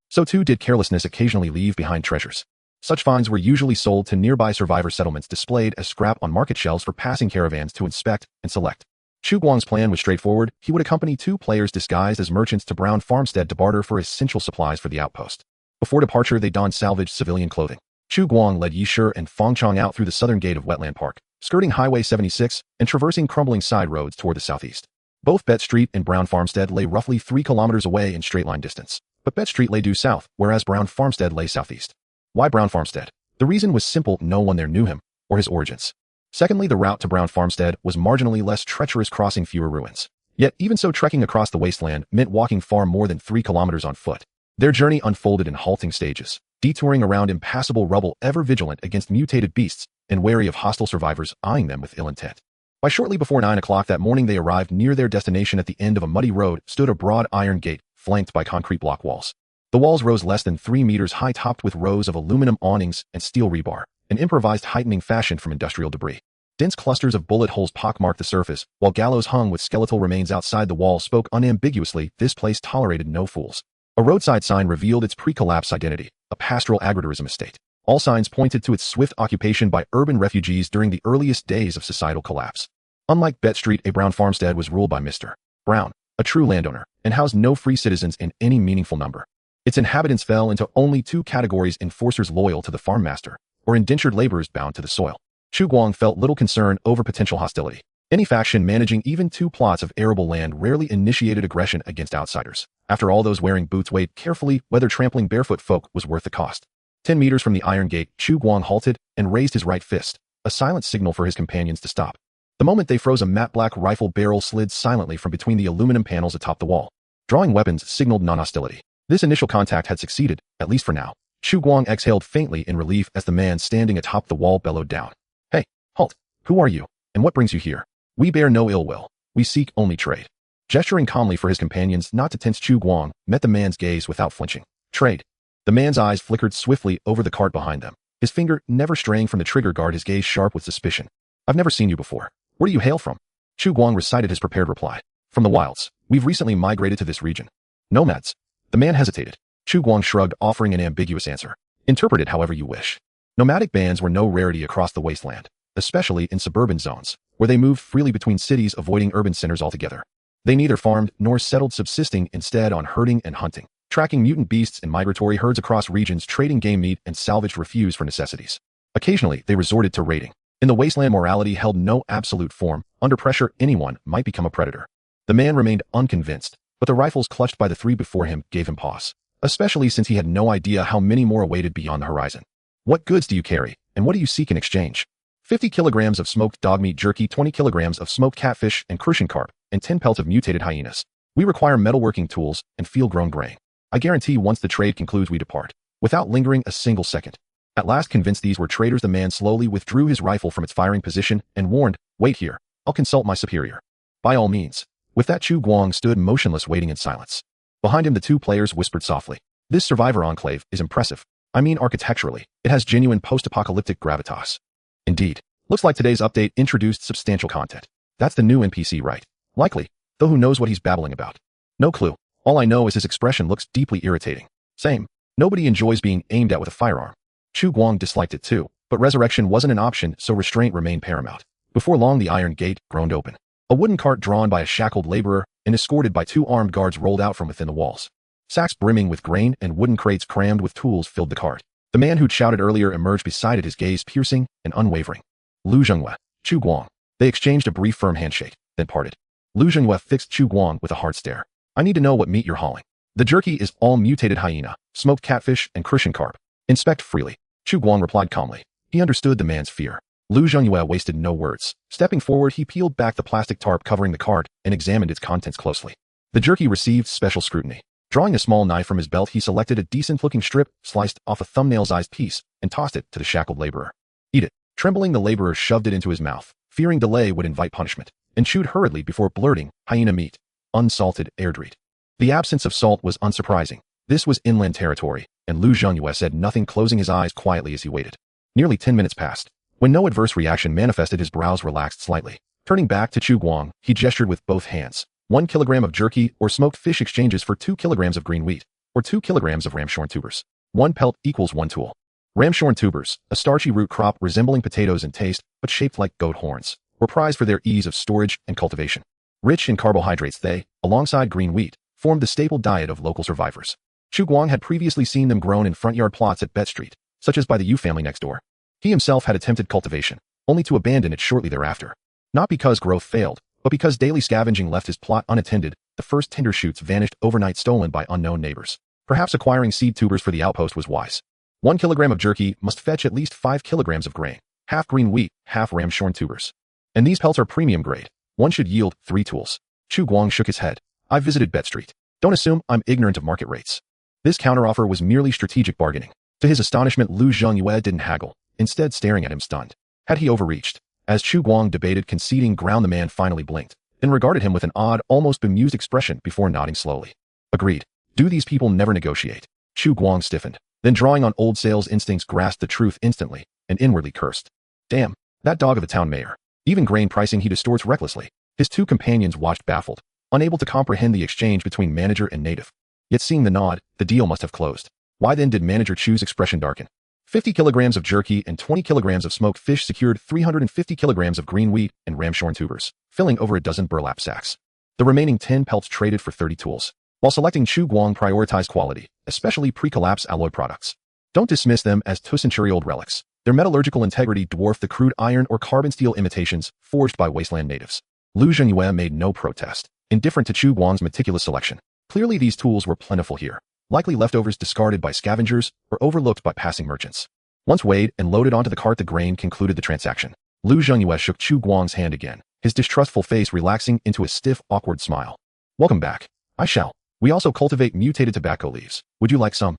So too did carelessness occasionally leave behind treasures. Such finds were usually sold to nearby survivor settlements, displayed as scrap on market shelves for passing caravans to inspect and select. Chu Guang's plan was straightforward. He would accompany 2 players disguised as merchants to Brown Farmstead to barter for essential supplies for the outpost. Before departure, they donned salvaged civilian clothing. Chu Guang led Yi Shi and Fong Chong out through the southern gate of Wetland Park, skirting Highway 76 and traversing crumbling side roads toward the southeast. Both Bet Street and Brown Farmstead lay roughly 3 kilometers away in straight-line distance, but Bet Street lay due south, whereas Brown Farmstead lay southeast. Why Brown Farmstead? The reason was simple: no one there knew him or his origins. Secondly, the route to Brown Farmstead was marginally less treacherous, crossing fewer ruins. Yet, even so, trekking across the wasteland meant walking far more than 3 kilometers on foot. Their journey unfolded in halting stages, detouring around impassable rubble, ever vigilant against mutated beasts and wary of hostile survivors eyeing them with ill intent. By shortly before 9 o'clock that morning, they arrived near their destination. At the end of a muddy road stood a broad iron gate, flanked by concrete block walls. The walls rose less than 3 meters high, topped with rows of aluminum awnings and steel rebar, an improvised heightening fashioned from industrial debris. Dense clusters of bullet holes pockmarked the surface, while gallows hung with skeletal remains outside the wall spoke unambiguously: this place tolerated no fools. A roadside sign revealed its pre-collapse identity: a pastoral agritourism estate. All signs pointed to its swift occupation by urban refugees during the earliest days of societal collapse. Unlike Bet Street, a Brown Farmstead was ruled by Mr. Brown, a true landowner, and housed no free citizens in any meaningful number. Its inhabitants fell into only 2 categories: enforcers loyal to the farm master, or indentured laborers bound to the soil. Chu Guang felt little concern over potential hostility. Any faction managing even 2 plots of arable land rarely initiated aggression against outsiders. After all, those wearing boots weighed carefully whether trampling barefoot folk was worth the cost. 10 meters from the iron gate, Chu Guang halted and raised his right fist, a silent signal for his companions to stop. The moment they froze, a matte black rifle barrel slid silently from between the aluminum panels atop the wall. Drawing weapons signaled non-hostility. This initial contact had succeeded, at least for now. Chu Guang exhaled faintly in relief as the man standing atop the wall bellowed down. "Hey, halt! Who are you, and what brings you here? We bear no ill will. We seek only trade." Gesturing calmly for his companions not to tense, Chu Guang met the man's gaze without flinching. "Trade." The man's eyes flickered swiftly over the cart behind them, his finger never straying from the trigger guard, his gaze sharp with suspicion. "I've never seen you before. Where do you hail from?" Chu Guang recited his prepared reply. "From the wilds. We've recently migrated to this region." "Nomads?" The man hesitated. Chu Guang shrugged, offering an ambiguous answer. "Interpret it however you wish." Nomadic bands were no rarity across the wasteland, especially in suburban zones, where they moved freely between cities, avoiding urban centers altogether. They neither farmed nor settled, subsisting instead on herding and hunting, tracking mutant beasts and migratory herds across regions, trading game meat and salvaged refuse for necessities. Occasionally, they resorted to raiding. In the wasteland, morality held no absolute form. Under pressure, anyone might become a predator. The man remained unconvinced, but the rifles clutched by the 3 before him gave him pause, especially since he had no idea how many more awaited beyond the horizon. "What goods do you carry, and what do you seek in exchange?" 50 kilograms of smoked dog meat jerky, 20 kilograms of smoked catfish and crucian carp, and 10 pelts of mutated hyenas. We require metalworking tools and field-grown grain. I guarantee once the trade concludes, we depart, without lingering a single second. At last convinced these were traders, the man slowly withdrew his rifle from its firing position and warned, "Wait here. I'll consult my superior." "By all means." With that, Chu Guang stood motionless, waiting in silence. Behind him, the 2 players whispered softly. "This survivor enclave is impressive. I mean, architecturally, it has genuine post-apocalyptic gravitas." "Indeed. Looks like today's update introduced substantial content. That's the new NPC, right?" "Likely, though who knows what he's babbling about." "No clue. All I know is his expression looks deeply irritating." "Same. Nobody enjoys being aimed at with a firearm." Chu Guang disliked it too, but resurrection wasn't an option, so restraint remained paramount. Before long, the iron gate groaned open. A wooden cart drawn by a shackled laborer and escorted by 2 armed guards rolled out from within the walls. Sacks brimming with grain and wooden crates crammed with tools filled the cart. The man who'd shouted earlier emerged beside it, his gaze piercing and unwavering. "Lu Zhenghua, Chu Guang." They exchanged a brief firm handshake, then parted. Lu Zhenghua fixed Chu Guang with a hard stare. "I need to know what meat you're hauling." "The jerky is all mutated hyena, smoked catfish, and crucian carp. Inspect freely." Chu Guang replied calmly. He understood the man's fear. Lu Zhenghua wasted no words. Stepping forward, he peeled back the plastic tarp covering the cart and examined its contents closely. The jerky received special scrutiny. Drawing a small knife from his belt, he selected a decent-looking strip, sliced off a thumbnail-sized piece, and tossed it to the shackled laborer. "Eat it." Trembling, the laborer shoved it into his mouth, fearing delay would invite punishment, and chewed hurriedly before blurting, "Hyena meat. Unsalted, airdreed." The absence of salt was unsurprising. This was inland territory, and Lu Zhengyue said nothing, closing his eyes quietly as he waited. Nearly 10 minutes passed. When no adverse reaction manifested, his brows relaxed slightly. Turning back to Chu Guang, he gestured with both hands. 1 kilogram of jerky or smoked fish exchanges for 2 kilograms of green wheat, or 2 kilograms of ramshorn tubers. 1 pelt equals 1 tool. Ramshorn tubers, a starchy root crop resembling potatoes in taste but shaped like goat horns, were prized for their ease of storage and cultivation. Rich in carbohydrates, they, alongside green wheat, formed the staple diet of local survivors. Chu Guang had previously seen them grown in front yard plots at Bet Street, such as by the Yu family next door. He himself had attempted cultivation, only to abandon it shortly thereafter. Not because growth failed, but because daily scavenging left his plot unattended. The first tender shoots vanished overnight, stolen by unknown neighbors. Perhaps acquiring seed tubers for the outpost was wise. 1 kilogram of jerky must fetch at least 5 kilograms of grain, half green wheat, half ramshorn tubers. And these pelts are premium grade. One should yield 3 tools. Chu Guang shook his head. "I've visited Bet Street. Don't assume I'm ignorant of market rates." This counteroffer was merely strategic bargaining. To his astonishment, Lu Zhengyue didn't haggle, instead staring at him stunned. Had he overreached? As Chu Guang debated conceding ground, the man finally blinked, then regarded him with an odd, almost bemused expression before nodding slowly. "Agreed. Do these people never negotiate?" Chu Guang stiffened, then drawing on old sales instincts grasped the truth instantly, and inwardly cursed. Damn, that dog of a town mayor. Even grain pricing he distorts recklessly. His two companions watched baffled, unable to comprehend the exchange between manager and native. Yet seeing the nod, the deal must have closed. Why then did manager Chu's expression darken? 50 kilograms of jerky and 20 kilograms of smoked fish secured 350 kilograms of green wheat and ramshorn tubers, filling over a dozen burlap sacks. The remaining 10 pelts traded for 30 tools. While selecting, Chu Guang prioritized quality, especially pre-collapse alloy products. Don't dismiss them as two-century-old relics. Their metallurgical integrity dwarfed the crude iron or carbon steel imitations forged by wasteland natives. Lu Zhengyue made no protest, indifferent to Chu Guang's meticulous selection. Clearly these tools were plentiful here, likely leftovers discarded by scavengers or overlooked by passing merchants. Once weighed and loaded onto the cart, the grain concluded the transaction. Lu Zhengyue shook Chu Guang's hand again, his distrustful face relaxing into a stiff, awkward smile. "Welcome back. I shall. We also cultivate mutated tobacco leaves. Would you like some?"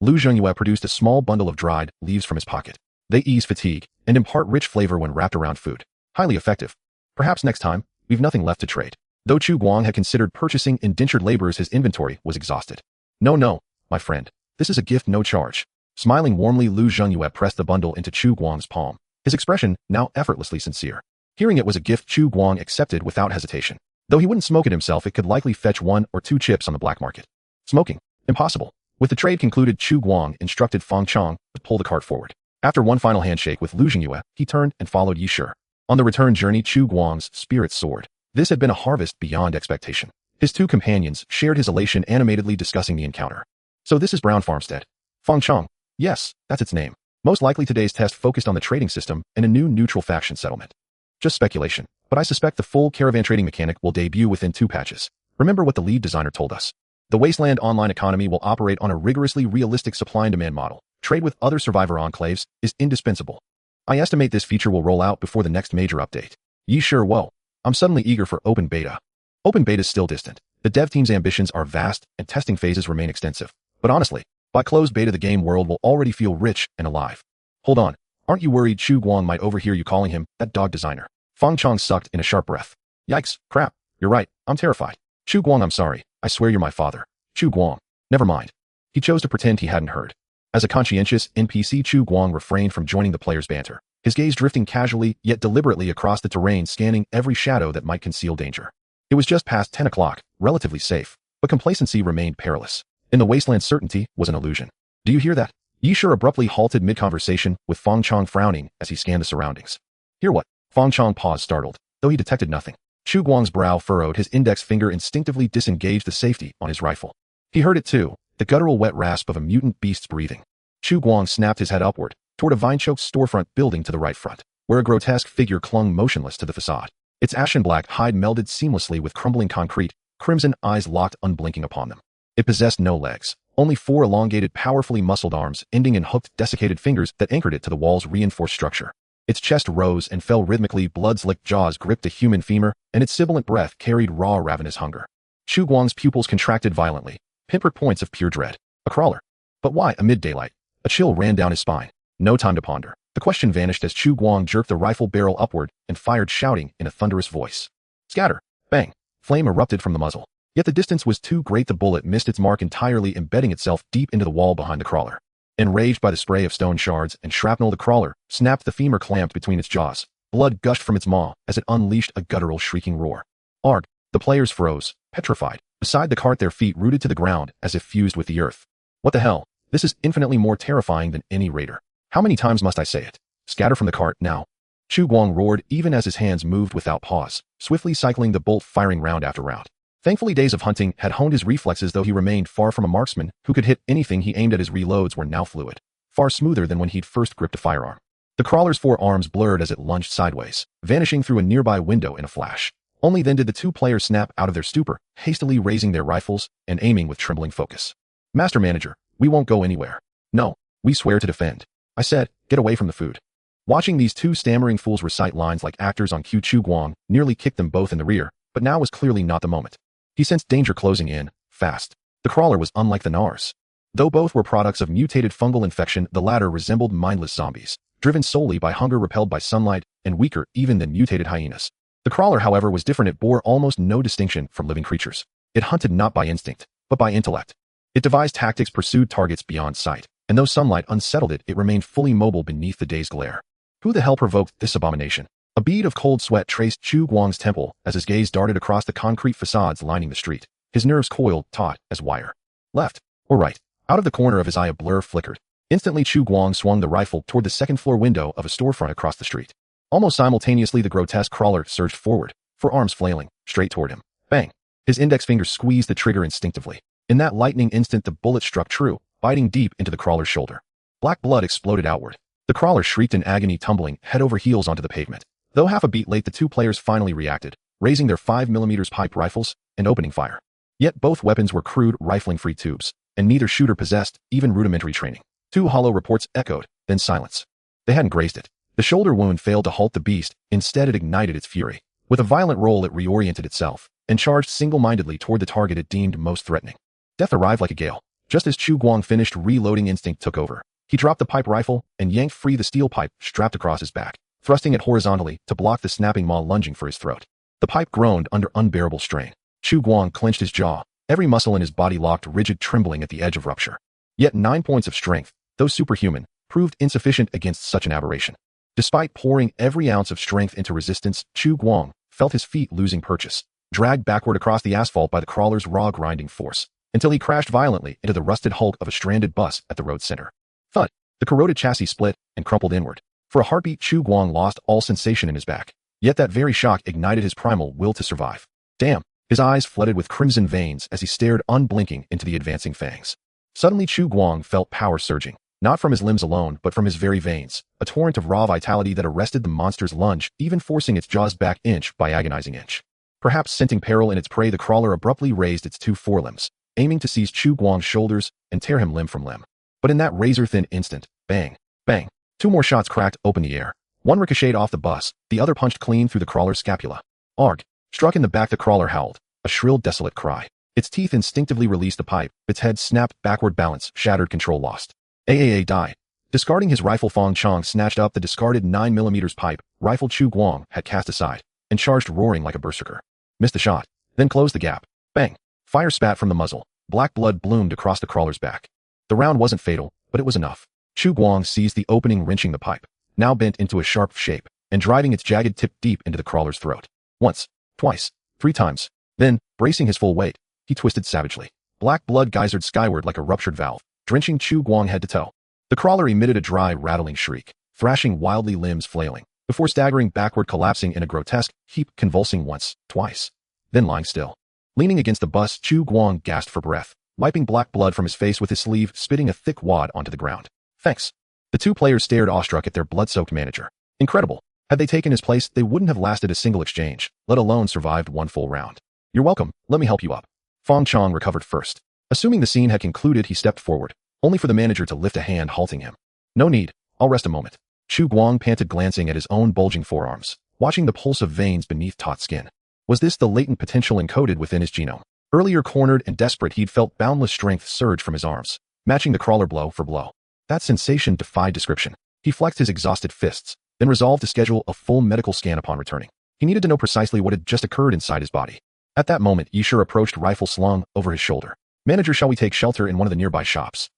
Lu Zhengyue produced a small bundle of dried leaves from his pocket. They ease fatigue and impart rich flavor when wrapped around food. Highly effective. Perhaps next time, we've nothing left to trade. Though Chu Guang had considered purchasing indentured laborers, his inventory was exhausted. No, my friend. This is a gift, no charge." Smiling warmly, Lu Zhengyue pressed the bundle into Chu Guang's palm, his expression now effortlessly sincere. Hearing it was a gift, Chu Guang accepted without hesitation. Though he wouldn't smoke it himself, it could likely fetch 1 or 2 chips on the black market. Smoking? Impossible. With the trade concluded, Chu Guang instructed Feng Chong to pull the cart forward. After one final handshake with Lu Zhengyue, he turned and followed Yi Shi. On the return journey, Chu Guang's spirits soared. This had been a harvest beyond expectation. His two companions shared his elation, animatedly discussing the encounter. "So this is Brown Farmstead?" "Feng Chong. Yes, that's its name. Most likely today's test focused on the trading system and a new neutral faction settlement. Just speculation, but I suspect the full caravan trading mechanic will debut within 2 patches. Remember what the lead designer told us. The Wasteland online economy will operate on a rigorously realistic supply and demand model. Trade with other survivor enclaves is indispensable. I estimate this feature will roll out before the next major update." Yi Shi, whoa. I'm suddenly eager for open beta. Open beta is still distant. The dev team's ambitions are vast and testing phases remain extensive. But honestly, by closed beta the game world will already feel rich and alive. Hold on. Aren't you worried Chu Guang might overhear you calling him that dog designer? Feng Chong sucked in a sharp breath. Yikes, crap. You're right. I'm terrified. Chu Guang, I'm sorry. I swear you're my father. Chu Guang. Never mind. He chose to pretend he hadn't heard. As a conscientious NPC, Chu Guang refrained from joining the players' banter, his gaze drifting casually yet deliberately across the terrain, scanning every shadow that might conceal danger. It was just past 10 o'clock, relatively safe, but complacency remained perilous. In the wasteland, certainty was an illusion. "Do you hear that?" Yi Shi abruptly halted mid-conversation, with Feng Chong frowning as he scanned the surroundings. "Hear what?" Feng Chong paused, startled, though he detected nothing. Chu Guang's brow furrowed, his index finger instinctively disengaged the safety on his rifle. He heard it too, the guttural wet rasp of a mutant beast's breathing. Chu Guang snapped his head upward, toward a vine-choked storefront building to the right front, where a grotesque figure clung motionless to the facade. Its ashen black hide melded seamlessly with crumbling concrete, crimson eyes locked unblinking upon them. It possessed no legs, only 4 elongated, powerfully muscled arms ending in hooked, desiccated fingers that anchored it to the wall's reinforced structure. Its chest rose and fell rhythmically, blood-slicked jaws gripped a human femur, and its sibilant breath carried raw, ravenous hunger. Chu Guang's pupils contracted violently, pinprick points of pure dread. A crawler. But why amid daylight? A chill ran down his spine. No time to ponder. The question vanished as Chu Guang jerked the rifle barrel upward and fired, shouting in a thunderous voice. Scatter! Bang! Flame erupted from the muzzle. Yet the distance was too great. The bullet missed its mark, entirely embedding itself deep into the wall behind the crawler. Enraged by the spray of stone shards and shrapnel, the crawler snapped the femur clamped between its jaws. Blood gushed from its maw as it unleashed a guttural shrieking roar. Arg! The players froze, petrified. Beside the cart, their feet rooted to the ground as if fused with the earth. What the hell? This is infinitely more terrifying than any raider. How many times must I say it? Scatter from the cart, now. Chu Guang roared even as his hands moved without pause, swiftly cycling the bolt, firing round after round. Thankfully, days of hunting had honed his reflexes, though he remained far from a marksman who could hit anything he aimed at. His reloads were now fluid, far smoother than when he'd first gripped a firearm. The crawler's four arms blurred as it lunged sideways, vanishing through a nearby window in a flash. Only then did the two players snap out of their stupor, hastily raising their rifles and aiming with trembling focus. Master Manager, we won't go anywhere. No, we swear to defend. I said, get away from the food. Watching these two stammering fools recite lines like actors on cue, Chu Guang nearly kicked them both in the rear, but now was clearly not the moment. He sensed danger closing in, fast. The crawler was unlike the Nars. Though both were products of mutated fungal infection, the latter resembled mindless zombies, driven solely by hunger, repelled by sunlight, and weaker even than mutated hyenas. The crawler, however, was different. It bore almost no distinction from living creatures. It hunted not by instinct, but by intellect. It devised tactics, pursued targets beyond sight, and though sunlight unsettled it, it remained fully mobile beneath the day's glare. Who the hell provoked this abomination? A bead of cold sweat traced Chu Guang's temple as his gaze darted across the concrete facades lining the street. His nerves coiled, taut as wire. Left or right? Out of the corner of his eye a blur flickered. Instantly Chu Guang swung the rifle toward the second-floor window of a storefront across the street. Almost simultaneously, the grotesque crawler surged forward, forearms flailing, straight toward him. Bang! His index finger squeezed the trigger instinctively. In that lightning instant, the bullet struck true, biting deep into the crawler's shoulder. Black blood exploded outward. The crawler shrieked in agony, tumbling head over heels onto the pavement. Though half a beat late, the two players finally reacted, raising their 5mm pipe rifles and opening fire. Yet both weapons were crude, rifling-free tubes, and neither shooter possessed even rudimentary training. Two hollow reports echoed, then silence. They hadn't grazed it. The shoulder wound failed to halt the beast. Instead, it ignited its fury. With a violent roll, it reoriented itself and charged single-mindedly toward the target it deemed most threatening. Death arrived like a gale. Just as Chu Guang finished reloading, instinct took over. He dropped the pipe rifle and yanked free the steel pipe strapped across his back, thrusting it horizontally to block the snapping maw lunging for his throat. The pipe groaned under unbearable strain. Chu Guang clenched his jaw, every muscle in his body locked rigid, trembling at the edge of rupture. Yet 9 points of strength, though superhuman, proved insufficient against such an aberration. Despite pouring every ounce of strength into resistance, Chu Guang felt his feet losing purchase, dragged backward across the asphalt by the crawler's raw grinding force, until he crashed violently into the rusted hulk of a stranded bus at the road center. Thud! The corroded chassis split and crumpled inward. For a heartbeat, Chu Guang lost all sensation in his back. Yet that very shock ignited his primal will to survive. Damn! His eyes flooded with crimson veins as he stared unblinking into the advancing fangs. Suddenly Chu Guang felt power surging, not from his limbs alone, but from his very veins, a torrent of raw vitality that arrested the monster's lunge, even forcing its jaws back inch by agonizing inch. Perhaps scenting peril in its prey, the crawler abruptly raised its two forelimbs, aiming to seize Chu Guang's shoulders and tear him limb from limb. But in that razor-thin instant, bang, bang, two more shots cracked open the air. One ricocheted off the bus, the other punched clean through the crawler's scapula. Arg! Struck in the back, the crawler howled, a shrill, desolate cry. Its teeth instinctively released the pipe, its head snapped, backward balance shattered, control lost. Die. Discarding his rifle, Fong Chong snatched up the discarded 9mm pipe rifle Chu Guang had cast aside, and charged roaring like a berserker. Missed the shot, then closed the gap. Bang! Fire spat from the muzzle. Black blood bloomed across the crawler's back. The round wasn't fatal, but it was enough. Chu Guang seized the opening, wrenching the pipe, now bent into a sharp shape, and driving its jagged tip deep into the crawler's throat. Once, twice, 3 times. Then, bracing his full weight, he twisted savagely. Black blood geysered skyward like a ruptured valve, drenching Chu Guang head to toe. The crawler emitted a dry, rattling shriek, thrashing wildly, limbs flailing, before staggering backward, collapsing in a grotesque heap, convulsing once, twice, then lying still. Leaning against the bus, Chu Guang gasped for breath, wiping black blood from his face with his sleeve, spitting a thick wad onto the ground. Thanks. The two players stared awestruck at their blood-soaked manager. Incredible. Had they taken his place, they wouldn't have lasted a single exchange, let alone survived one full round. You're welcome, let me help you up. Fong Chong recovered first. Assuming the scene had concluded, he stepped forward, only for the manager to lift a hand, halting him. No need, I'll rest a moment. Chu Guang panted, glancing at his own bulging forearms, watching the pulse of veins beneath taut skin. Was this the latent potential encoded within his genome? Earlier cornered and desperate, he'd felt boundless strength surge from his arms, matching the crawler blow for blow. That sensation defied description. He flexed his exhausted fists, then resolved to schedule a full medical scan upon returning. He needed to know precisely what had just occurred inside his body. At that moment, Yishur approached, rifle slung over his shoulder. Manager, shall we take shelter in one of the nearby shops?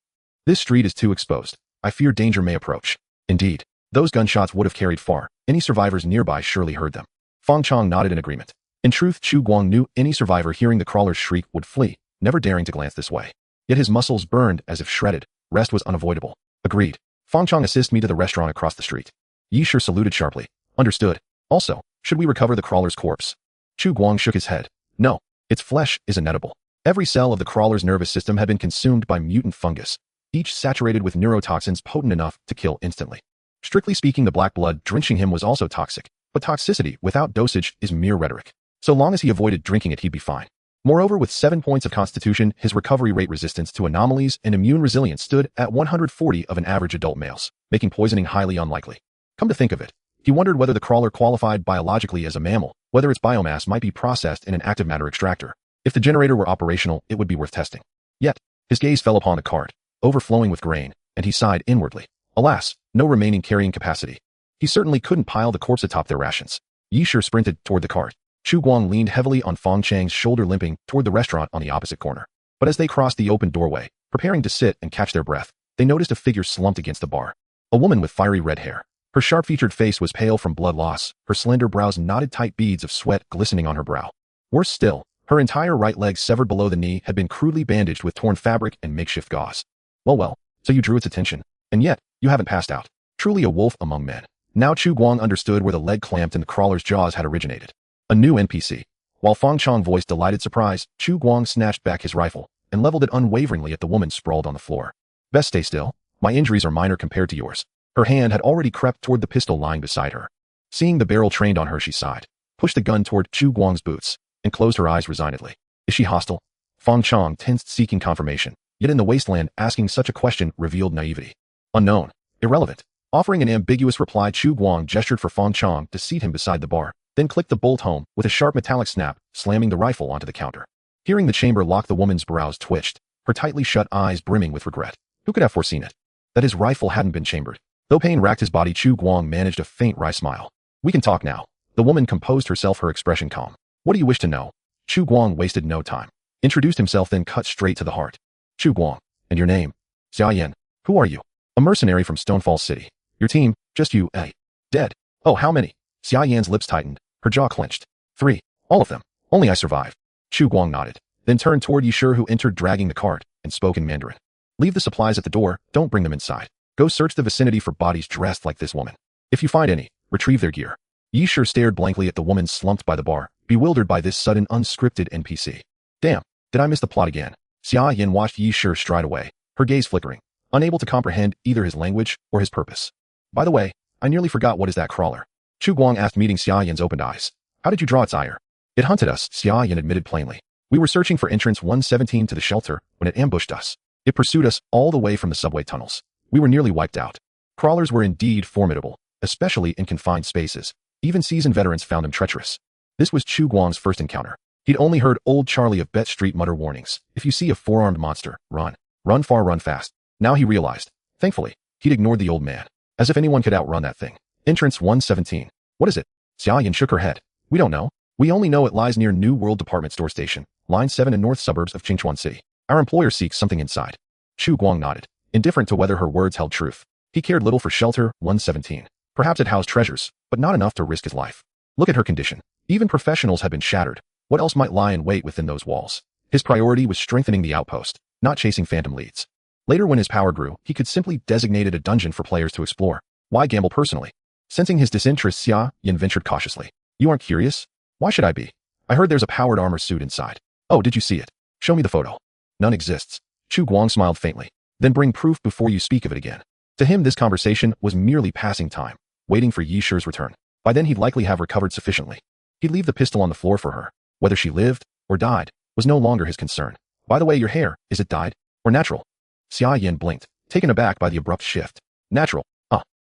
This street is too exposed. I fear danger may approach. Indeed, those gunshots would have carried far. Any survivors nearby surely heard them. Fang Chong nodded in agreement. In truth, Chu Guang knew any survivor hearing the crawler's shriek would flee, never daring to glance this way. Yet his muscles burned as if shredded. Rest was unavoidable. Agreed. Fang Chong, assist me to the restaurant across the street. Yishur saluted sharply. Understood. Also, should we recover the crawler's corpse? Chu Guang shook his head. No. Its flesh is inedible. Every cell of the crawler's nervous system had been consumed by mutant fungus, each saturated with neurotoxins potent enough to kill instantly. Strictly speaking, the black blood drenching him was also toxic, but toxicity without dosage is mere rhetoric. So long as he avoided drinking it, he'd be fine. Moreover, with 7 points of constitution, his recovery rate, resistance to anomalies, and immune resilience stood at 140 of an average adult male's, making poisoning highly unlikely. Come to think of it, he wondered whether the crawler qualified biologically as a mammal, whether its biomass might be processed in an active matter extractor. If the generator were operational, it would be worth testing. Yet, his gaze fell upon the cart, overflowing with grain, and he sighed inwardly. Alas, no remaining carrying capacity. He certainly couldn't pile the corpse atop their rations. Yishur sprinted toward the cart. Chu Guang leaned heavily on Fang Chang's shoulder, limping toward the restaurant on the opposite corner. But as they crossed the open doorway, preparing to sit and catch their breath, they noticed a figure slumped against the bar. A woman with fiery red hair. Her sharp-featured face was pale from blood loss, her slender brows knotted tight, beads of sweat glistening on her brow. Worse still, her entire right leg, severed below the knee, had been crudely bandaged with torn fabric and makeshift gauze. Well, so you drew its attention. And yet, you haven't passed out. Truly a wolf among men. Now Chu Guang understood where the leg clamped in the crawler's jaws had originated. A new NPC. While Fang Chong voiced delighted surprise, Chu Guang snatched back his rifle and leveled it unwaveringly at the woman sprawled on the floor. Best stay still. My injuries are minor compared to yours. Her hand had already crept toward the pistol lying beside her. Seeing the barrel trained on her, she sighed, pushed the gun toward Chu Guang's boots, and closed her eyes resignedly. Is she hostile? Fang Chong tensed, seeking confirmation. Yet in the wasteland, asking such a question revealed naivety. Unknown. Irrelevant. Offering an ambiguous reply, Chu Guang gestured for Fang Chong to seat him beside the bar, then clicked the bolt home with a sharp metallic snap, slamming the rifle onto the counter. Hearing the chamber lock, the woman's brows twitched, her tightly shut eyes brimming with regret. Who could have foreseen it? That his rifle hadn't been chambered. Though pain racked his body, Chu Guang managed a faint wry smile. We can talk now. The woman composed herself, her expression calm. What do you wish to know? Chu Guang wasted no time. Introduced himself, then cut straight to the heart. Chu Guang. And your name? Xia Yan. Who are you? A mercenary from Stonefall City. Your team, just you, eh? Dead. Oh, how many? Xia Yan's lips tightened, her jaw clenched. 3. All of them. Only I survived. Chu Guang nodded, then turned toward Yishur, who entered dragging the cart, and spoke in Mandarin. Leave the supplies at the door, don't bring them inside. Go search the vicinity for bodies dressed like this woman. If you find any, retrieve their gear. Yishur stared blankly at the woman slumped by the bar, bewildered by this sudden unscripted NPC. Damn, did I miss the plot again? Xia Yan watched Yishur stride away, her gaze flickering, unable to comprehend either his language or his purpose. By the way, I nearly forgot, what is that crawler? Chu Guang asked, meeting Xia Yan's opened eyes. How did you draw its ire? It hunted us, Xia Yan admitted plainly. We were searching for entrance 117 to the shelter when it ambushed us. It pursued us all the way from the subway tunnels. We were nearly wiped out. Crawlers were indeed formidable, especially in confined spaces. Even seasoned veterans found them treacherous. This was Chu Guang's first encounter. He'd only heard old Charlie of Bet Street mutter warnings. If you see a four-armed monster, run. Run far, run fast. Now he realized. Thankfully, he'd ignored the old man. As if anyone could outrun that thing. Entrance 117. What is it? Xia Yan shook her head. We don't know. We only know it lies near New World Department Store Station, Line 7 in north suburbs of Qingchuan City. Our employer seeks something inside. Chu Guang nodded, indifferent to whether her words held truth. He cared little for shelter 117. Perhaps it housed treasures, but not enough to risk his life. Look at her condition. Even professionals had been shattered. What else might lie in wait within those walls? His priority was strengthening the outpost, not chasing phantom leads. Later, when his power grew, he could simply designate a dungeon for players to explore. Why gamble personally? Sensing his disinterest, Xia Yan ventured cautiously. You aren't curious? Why should I be? I heard there's a powered armor suit inside. Oh, did you see it? Show me the photo. None exists. Chu Guang smiled faintly. Then bring proof before you speak of it again. To him, this conversation was merely passing time, waiting for Yishur's return. By then, he'd likely have recovered sufficiently. He'd leave the pistol on the floor for her. Whether she lived or died was no longer his concern. By the way, your hair, is it dyed or natural? Xia Yan blinked, taken aback by the abrupt shift. Natural.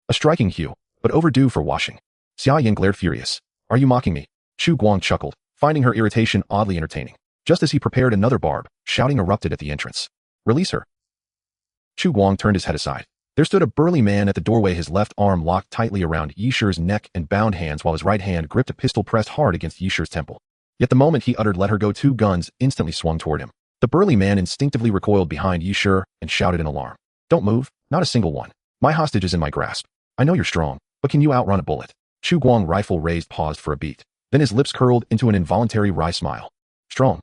A striking hue, but overdue for washing. Xia Yan glared furious. Are you mocking me? Chu Guang chuckled, finding her irritation oddly entertaining. Just as he prepared another barb, shouting erupted at the entrance. "Release her." Chu Guang turned his head aside. There stood a burly man at the doorway, his left arm locked tightly around Yishi's neck and bound hands while his right hand gripped a pistol pressed hard against Yishi's temple. Yet the moment he uttered "let her go," two guns instantly swung toward him. The burly man instinctively recoiled behind Yishi and shouted in alarm. "Don't move, not a single one. My hostage is in my grasp. I know you're strong, but can you outrun a bullet?" Chu Guang, rifle raised, paused for a beat. Then his lips curled into an involuntary wry smile. "Strong?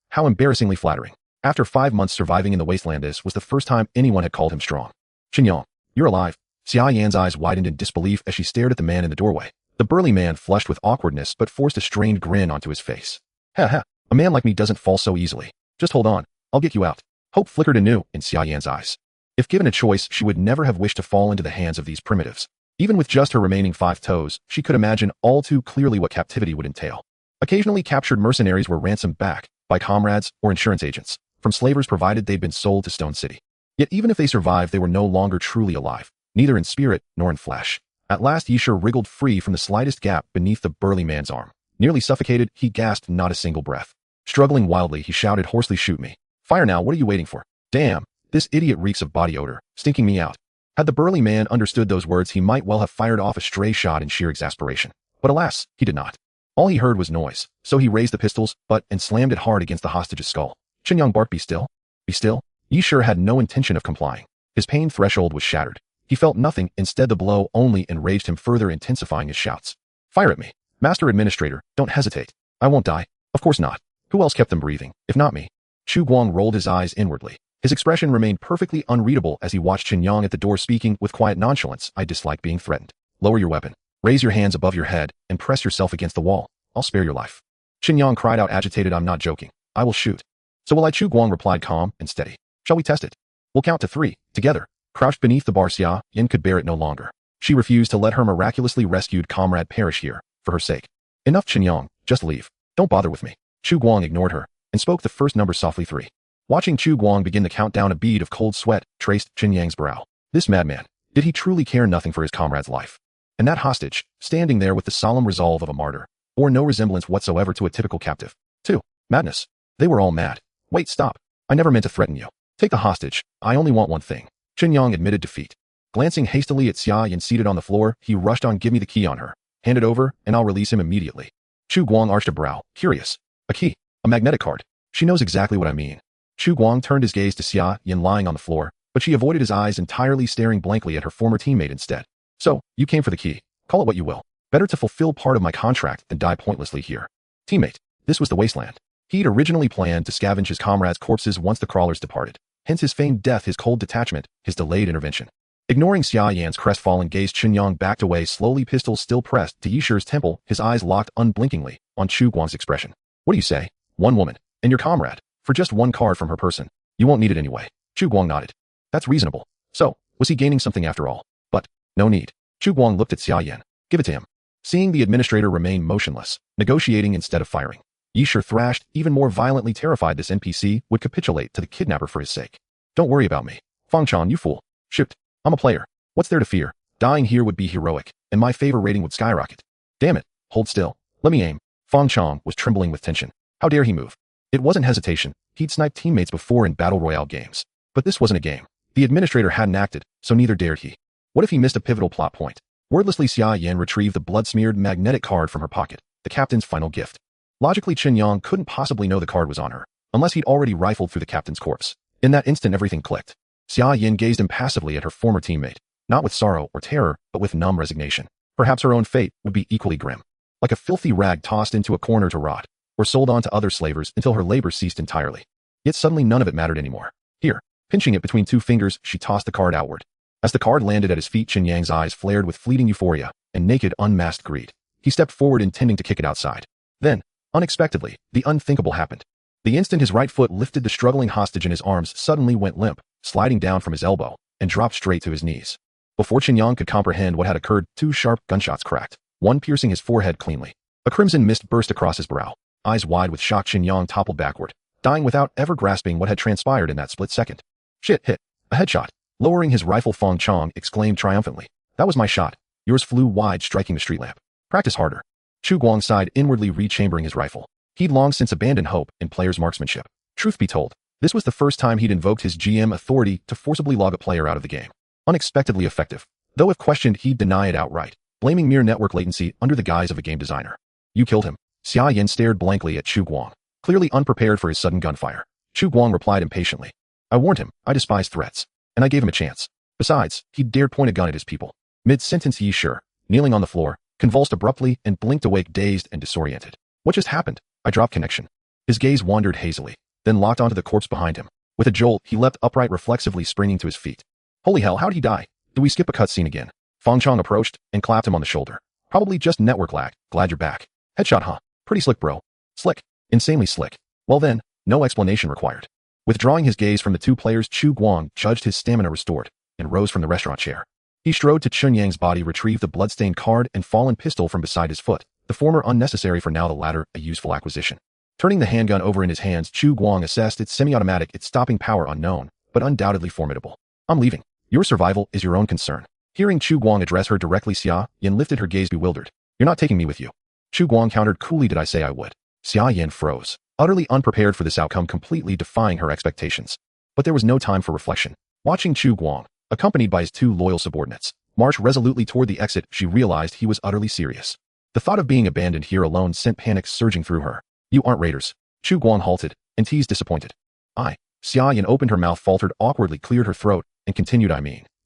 How embarrassingly flattering. After 5 months surviving in the wasteland, this was the first time anyone had called him strong." "Qinyang, you're alive." Xia Yan's eyes widened in disbelief as she stared at the man in the doorway. The burly man flushed with awkwardness but forced a strained grin onto his face. "Ha ha, a man like me doesn't fall so easily. Just hold on, I'll get you out." Hope flickered anew in Xia Yan's eyes. If given a choice, she would never have wished to fall into the hands of these primitives. Even with just her remaining 5 toes, she could imagine all too clearly what captivity would entail. Occasionally captured mercenaries were ransomed back by comrades or insurance agents from slavers, provided they'd been sold to Stone City. Yet even if they survived, they were no longer truly alive, neither in spirit nor in flesh. At last Yishi wriggled free from the slightest gap beneath the burly man's arm. Nearly suffocated, he gasped not a single breath. Struggling wildly, he shouted hoarsely, "Shoot me. Fire now, what are you waiting for? Damn, this idiot reeks of body odor, stinking me out." Had the burly man understood those words, he might well have fired off a stray shot in sheer exasperation. But alas, he did not. All he heard was noise, so he raised the pistol's butt and slammed it hard against the hostage's skull. Qinyang barked, "Be still. Be still." Yishi had no intention of complying. His pain threshold was shattered. He felt nothing, instead the blow only enraged him, further intensifying his shouts. "Fire at me. Master Administrator, don't hesitate. I won't die." "Of course not. Who else kept them breathing, if not me?" Chu Guang rolled his eyes inwardly. His expression remained perfectly unreadable as he watched Qinyang at the door, speaking with quiet nonchalance. "I dislike being threatened. Lower your weapon. Raise your hands above your head and press yourself against the wall. I'll spare your life." Qinyang cried out, agitated. "I'm not joking. I will shoot." "So will I," Chu Guang replied, calm and steady. "Shall we test it? We'll count to 3, together." Crouched beneath the bar, Xia Yan could bear it no longer. She refused to let her miraculously rescued comrade perish here, for her sake. "Enough, Qinyang, just leave. Don't bother with me." Chu Guang ignored her and spoke the first number softly, 3. Watching Chu Guang begin the countdown, a bead of cold sweat traced Qinyang's brow. This madman, did he truly care nothing for his comrade's life? And that hostage, standing there with the solemn resolve of a martyr, bore no resemblance whatsoever to a typical captive. 2. Madness. They were all mad. "Wait, stop. I never meant to threaten you. Take the hostage. I only want one thing." Qinyang admitted defeat. Glancing hastily at Xia Yan seated on the floor, he rushed on. "Give me the key on her. Hand it over, and I'll release him immediately." Chu Guang arched a brow, curious. "A key? A magnetic card? She knows exactly what I mean." Chu Guang turned his gaze to Xia Yan lying on the floor, but she avoided his eyes, entirely staring blankly at her former teammate instead. "So, you came for the key. Call it what you will. Better to fulfill part of my contract than die pointlessly here." "Teammate, this was the wasteland. He'd originally planned to scavenge his comrades' corpses once the crawlers departed. Hence his feigned death, his cold detachment, his delayed intervention." Ignoring Xia Yan's crestfallen gaze, Qinyang backed away slowly, pistol still pressed to Yishi's temple, his eyes locked unblinkingly on Chu Guang's expression. "What do you say? One woman, and your comrade, for just one card from her person. You won't need it anyway." Chu Guang nodded. "That's reasonable. So, was he gaining something after all? But, no need." Chu Guang looked at Xia Yan. "Give it to him." Seeing the administrator remain motionless, negotiating instead of firing, Yishi thrashed even more violently, terrified this NPC would capitulate to the kidnapper for his sake. "Don't worry about me. Fangchong, you fool. Shoot. I'm a player. What's there to fear? Dying here would be heroic, and my favor rating would skyrocket." "Damn it. Hold still. Let me aim." Fangchong was trembling with tension. How dare he move? It wasn't hesitation. He'd sniped teammates before in battle royale games. But this wasn't a game. The administrator hadn't acted, so neither dared he. What if he missed a pivotal plot point? Wordlessly, Xia Yan retrieved the blood-smeared magnetic card from her pocket, the captain's final gift. Logically, Qinyang couldn't possibly know the card was on her, unless he'd already rifled through the captain's corpse. In that instant, everything clicked. Xia Yan gazed impassively at her former teammate, not with sorrow or terror, but with numb resignation. Perhaps her own fate would be equally grim. Like a filthy rag tossed into a corner to rot, or sold on to other slavers until her labor ceased entirely. Yet suddenly none of it mattered anymore. Here, pinching it between 2 fingers, she tossed the card outward. As the card landed at his feet, Qinyang's eyes flared with fleeting euphoria and naked, unmasked greed. He stepped forward, intending to kick it outside. Then, unexpectedly, the unthinkable happened. The instant his right foot lifted the struggling hostage in his arms suddenly went limp, sliding down from his elbow, and dropped straight to his knees. Before Qinyang could comprehend what had occurred, 2 sharp gunshots cracked, one piercing his forehead cleanly. A crimson mist burst across his brow. Eyes wide with shock, Qinyang toppled backward, dying without ever grasping what had transpired in that split second. "Shit, hit. A headshot." Lowering his rifle, Fang Chong exclaimed triumphantly. "That was my shot. Yours flew wide, striking the street lamp. Practice harder." Chu Guang sighed inwardly, rechambering his rifle. He'd long since abandoned hope in players' marksmanship. Truth be told, this was the first time he'd invoked his GM authority to forcibly log a player out of the game. Unexpectedly effective, though if questioned he'd deny it outright, blaming mere network latency under the guise of a game designer. You killed him. Xia Yin stared blankly at Chu Guang, clearly unprepared for his sudden gunfire. Chu Guang replied impatiently. I warned him, I despise threats. And I gave him a chance. Besides, he dared point a gun at his people. Mid-sentence Yi Shi, kneeling on the floor, convulsed abruptly and blinked awake dazed and disoriented. What just happened? I dropped connection. His gaze wandered hazily, then locked onto the corpse behind him. With a jolt, he leapt upright, reflexively springing to his feet. Holy hell, how'd he die? Do we skip a cutscene again? Feng Chong approached and clapped him on the shoulder. Probably just network lag. Glad you're back. Headshot, huh? Pretty slick, bro. Slick. Insanely slick. Well then, no explanation required. Withdrawing his gaze from the two players, Chu Guang judged his stamina restored and rose from the restaurant chair. He strode to Chun Yang's body, retrieved the bloodstained card and fallen pistol from beside his foot, the former unnecessary for now, the latter a useful acquisition. Turning the handgun over in his hands, Chu Guang assessed its semi-automatic, its stopping power unknown, but undoubtedly formidable. I'm leaving. Your survival is your own concern. Hearing Chu Guang address her directly, Xia Yin lifted her gaze, bewildered. You're not taking me with you. Chu Guang countered coolly, did I say I would? Xia Yin froze, utterly unprepared for this outcome, completely defying her expectations. But there was no time for reflection. Watching Chu Guang, accompanied by his two loyal subordinates, march resolutely toward the exit, she realized he was utterly serious. The thought of being abandoned here alone sent panic surging through her. You aren't raiders. Chu Guang halted and teased, disappointed. Xia Yin opened her mouth, faltered awkwardly, cleared her throat, and continued,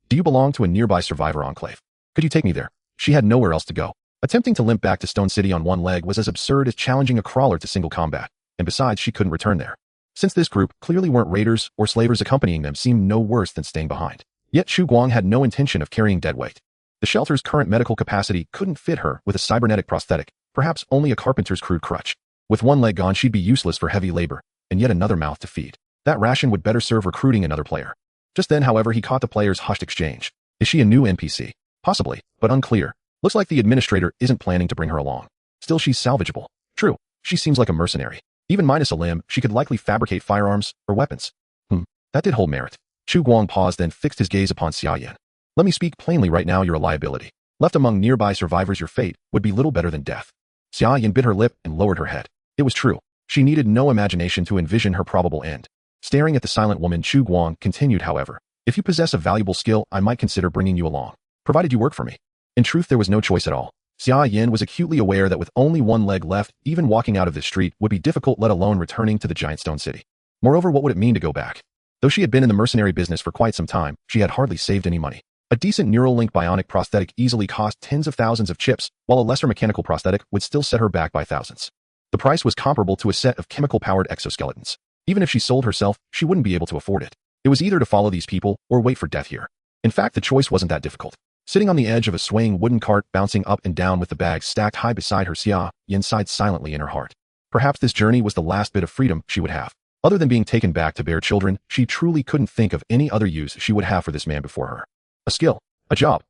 do you belong to a nearby survivor enclave? Could you take me there? She had nowhere else to go. Attempting to limp back to Stone City on one leg was as absurd as challenging a crawler to single combat, and besides, she couldn't return there. Since this group clearly weren't raiders or slavers, accompanying them seemed no worse than staying behind. Yet Chu Guang had no intention of carrying deadweight. The shelter's current medical capacity couldn't fit her with a cybernetic prosthetic, perhaps only a carpenter's crude crutch. With one leg gone, she'd be useless for heavy labor, and yet another mouth to feed. That ration would better serve recruiting another player. Just then, however, he caught the player's hushed exchange. Is she a new NPC? Possibly, but unclear. Looks like the administrator isn't planning to bring her along. Still, she's salvageable. True, she seems like a mercenary. Even minus a limb, she could likely fabricate firearms or weapons. That did hold merit. Chu Guang paused, then fixed his gaze upon Xia Yin. Let me speak plainly right now, you're a liability. Left among nearby survivors, your fate would be little better than death. Xia Yin bit her lip and lowered her head. It was true. She needed no imagination to envision her probable end. Staring at the silent woman, Chu Guang continued, however, if you possess a valuable skill, I might consider bringing you along, provided you work for me. In truth, there was no choice at all. Xia Yin was acutely aware that with only one leg left, even walking out of this street would be difficult, let alone returning to the giant stone city. Moreover, what would it mean to go back? Though she had been in the mercenary business for quite some time, she had hardly saved any money. A decent Neuralink bionic prosthetic easily cost tens of thousands of chips, while a lesser mechanical prosthetic would still set her back by thousands. The price was comparable to a set of chemical-powered exoskeletons. Even if she sold herself, she wouldn't be able to afford it. It was either to follow these people or wait for death here. In fact, the choice wasn't that difficult. Sitting on the edge of a swaying wooden cart, bouncing up and down with the bags stacked high beside her, Xia Yin sighed silently in her heart. Perhaps this journey was the last bit of freedom she would have. Other than being taken back to bear children, she truly couldn't think of any other use she would have for this man before her. A skill. A job.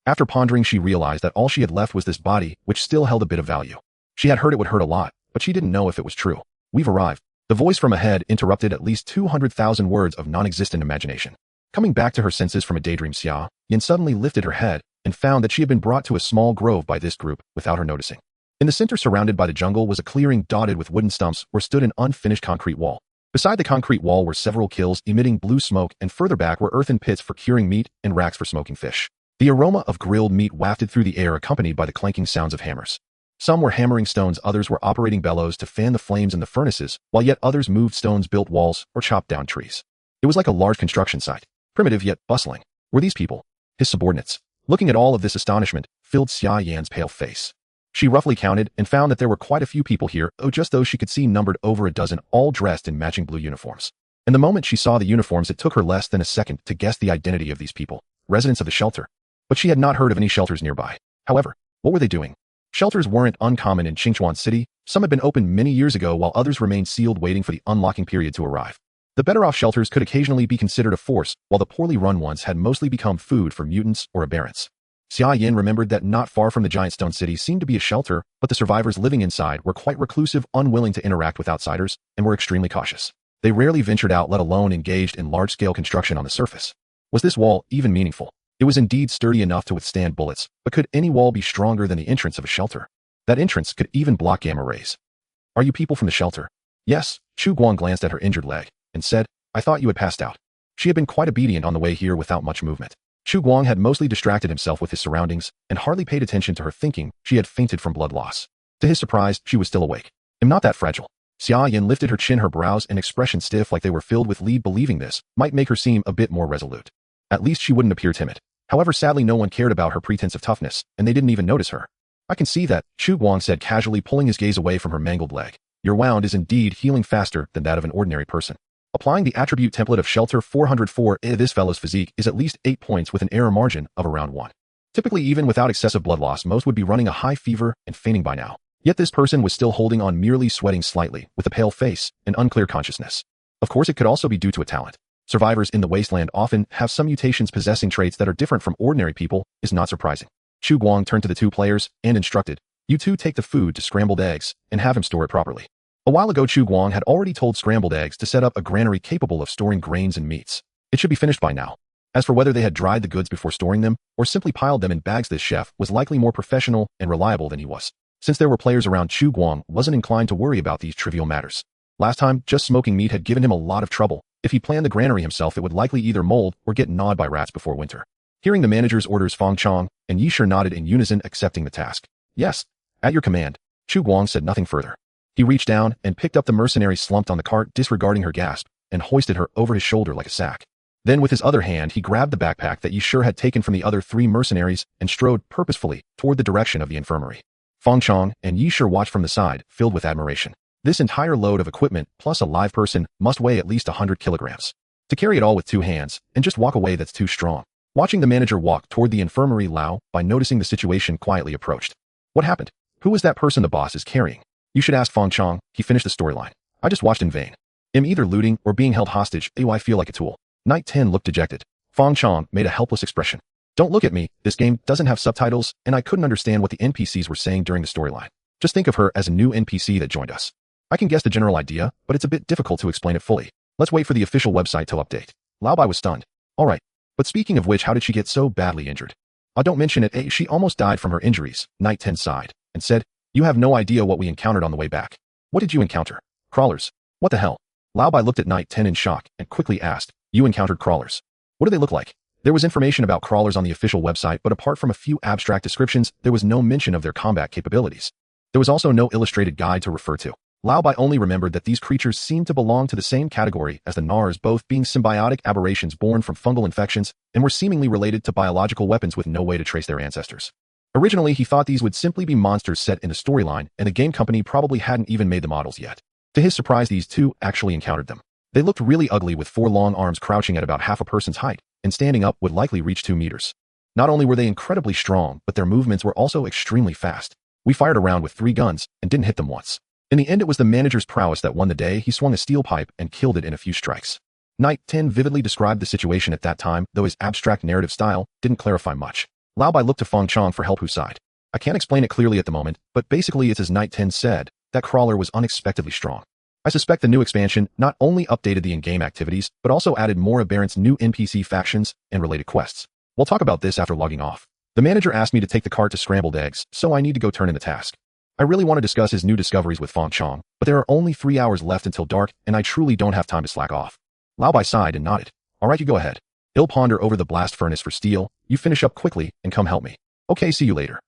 After pondering, she realized that all she had left was this body, which still held a bit of value. She had heard it would hurt a lot, but she didn't know if it was true. We've arrived. The voice from ahead interrupted at least 200,000 words of non-existent imagination. Coming back to her senses from a daydream, Xia Yin suddenly lifted her head and found that she had been brought to a small grove by this group without her noticing. In the center, surrounded by the jungle, was a clearing dotted with wooden stumps where stood an unfinished concrete wall. Beside the concrete wall were several kilns emitting blue smoke, and further back were earthen pits for curing meat and racks for smoking fish. The aroma of grilled meat wafted through the air, accompanied by the clanking sounds of hammers. Some were hammering stones, others were operating bellows to fan the flames in the furnaces, while yet others moved stones, built walls, or chopped down trees. It was like a large construction site, primitive yet bustling. Were these people his subordinates? Looking at all of this, astonishment filled Xia Yan's pale face. She roughly counted and found that there were quite a few people here, just those she could see numbered over a dozen, all dressed in matching blue uniforms. And the moment she saw the uniforms, it took her less than a second to guess the identity of these people, residents of the shelter. But she had not heard of any shelters nearby. However, what were they doing? Shelters weren't uncommon in Qingchuan City. Some had been opened many years ago, while others remained sealed, waiting for the unlocking period to arrive. The better-off shelters could occasionally be considered a force, while the poorly run ones had mostly become food for mutants or aberrants. Xia Yin remembered that not far from the giant stone city seemed to be a shelter, but the survivors living inside were quite reclusive, unwilling to interact with outsiders, and were extremely cautious. They rarely ventured out, let alone engaged in large-scale construction on the surface. Was this wall even meaningful? It was indeed sturdy enough to withstand bullets, but could any wall be stronger than the entrance of a shelter? That entrance could even block gamma rays. Are you people from the shelter? Yes. Chu Guang glanced at her injured leg and said, I thought you had passed out. She had been quite obedient on the way here without much movement. Chu Guang had mostly distracted himself with his surroundings and hardly paid attention to her, thinking she had fainted from blood loss. To his surprise, she was still awake. I'm not that fragile. Xia Yin lifted her chin, her brows and expression stiff like they were filled with lead. Believing this might make her seem a bit more resolute. At least she wouldn't appear timid. However, sadly no one cared about her pretense of toughness, and they didn't even notice her. I can see that, Chu Guang said casually, pulling his gaze away from her mangled leg. Your wound is indeed healing faster than that of an ordinary person. Applying the attribute template of Shelter 404, this fellow's physique is at least 8 points with an error margin of around 1. Typically, even without excessive blood loss, most would be running a high fever and fainting by now. Yet this person was still holding on, merely sweating slightly, with a pale face and unclear consciousness. Of course, it could also be due to a talent. Survivors in the wasteland often have some mutations possessing traits that are different from ordinary people, is not surprising. Chu Guang turned to the two players and instructed, you two take the food to scrambled eggs and have him store it properly. A while ago, Chu Guang had already told scrambled eggs to set up a granary capable of storing grains and meats. It should be finished by now. As for whether they had dried the goods before storing them or simply piled them in bags, this chef was likely more professional and reliable than he was. Since there were players around, Chu Guang wasn't inclined to worry about these trivial matters. Last time, just smoking meat had given him a lot of trouble. If he planned the granary himself, it would likely either mold or get gnawed by rats before winter. Hearing the manager's orders, Fong Chong and Yishir nodded in unison, accepting the task. Yes, at your command. Chu Guang said nothing further. He reached down and picked up the mercenary slumped on the cart, disregarding her gasp, and hoisted her over his shoulder like a sack. Then with his other hand, he grabbed the backpack that Yishir had taken from the other 3 mercenaries and strode purposefully toward the direction of the infirmary. Fong Chong and Yishir watched from the side, filled with admiration. This entire load of equipment, plus a live person, must weigh at least 100 kilograms. To carry it all with 2 hands and just walk away, that's too strong. Watching the manager walk toward the infirmary, Lao, by noticing the situation, quietly approached. What happened? Who was that person the boss is carrying? You should ask Fong Chong. He finished the storyline. I just watched in vain. I'm either looting or being held hostage. I feel like a tool. Knight 10 looked dejected. Fong Chong made a helpless expression. Don't look at me. This game doesn't have subtitles, and I couldn't understand what the NPCs were saying during the storyline. Just think of her as a new NPC that joined us. I can guess the general idea, but it's a bit difficult to explain it fully. Let's wait for the official website to update. Lao Bai was stunned. All right. But speaking of which, how did she get so badly injured? Don't mention it. She almost died from her injuries. Knight 10 sighed and said, you have no idea what we encountered on the way back. What did you encounter? Crawlers. What the hell? Lao Bai looked at Knight 10 in shock and quickly asked, you encountered crawlers? What do they look like? There was information about crawlers on the official website, but apart from a few abstract descriptions, there was no mention of their combat capabilities. There was also no illustrated guide to refer to. Lao Bai only remembered that these creatures seemed to belong to the same category as the Nars, both being symbiotic aberrations born from fungal infections and were seemingly related to biological weapons with no way to trace their ancestors. Originally, he thought these would simply be monsters set in a storyline, and the game company probably hadn't even made the models yet. To his surprise, these two actually encountered them. They looked really ugly, with 4 long arms crouching at about half a person's height, and standing up would likely reach 2 meters. Not only were they incredibly strong, but their movements were also extremely fast. We fired a round with 3 guns and didn't hit them once. In the end, it was the manager's prowess that won the day. He swung a steel pipe and killed it in a few strikes. Knight 10 vividly described the situation at that time, though his abstract narrative style didn't clarify much. Lao Bai looked to Fong Chong for help, who sighed. I can't explain it clearly at the moment, but basically it's as Knight 10 said, that crawler was unexpectedly strong. I suspect the new expansion not only updated the in-game activities, but also added more aberrant new NPC factions and related quests. We'll talk about this after logging off. The manager asked me to take the cart to scrambled eggs, so I need to go turn in the task. I really want to discuss his new discoveries with Fong Chong, but there are only 3 hours left until dark, and I truly don't have time to slack off. Lao Bai sighed and nodded. All right, you go ahead. I'll ponder over the blast furnace for steel. You finish up quickly and come help me. Okay, see you later.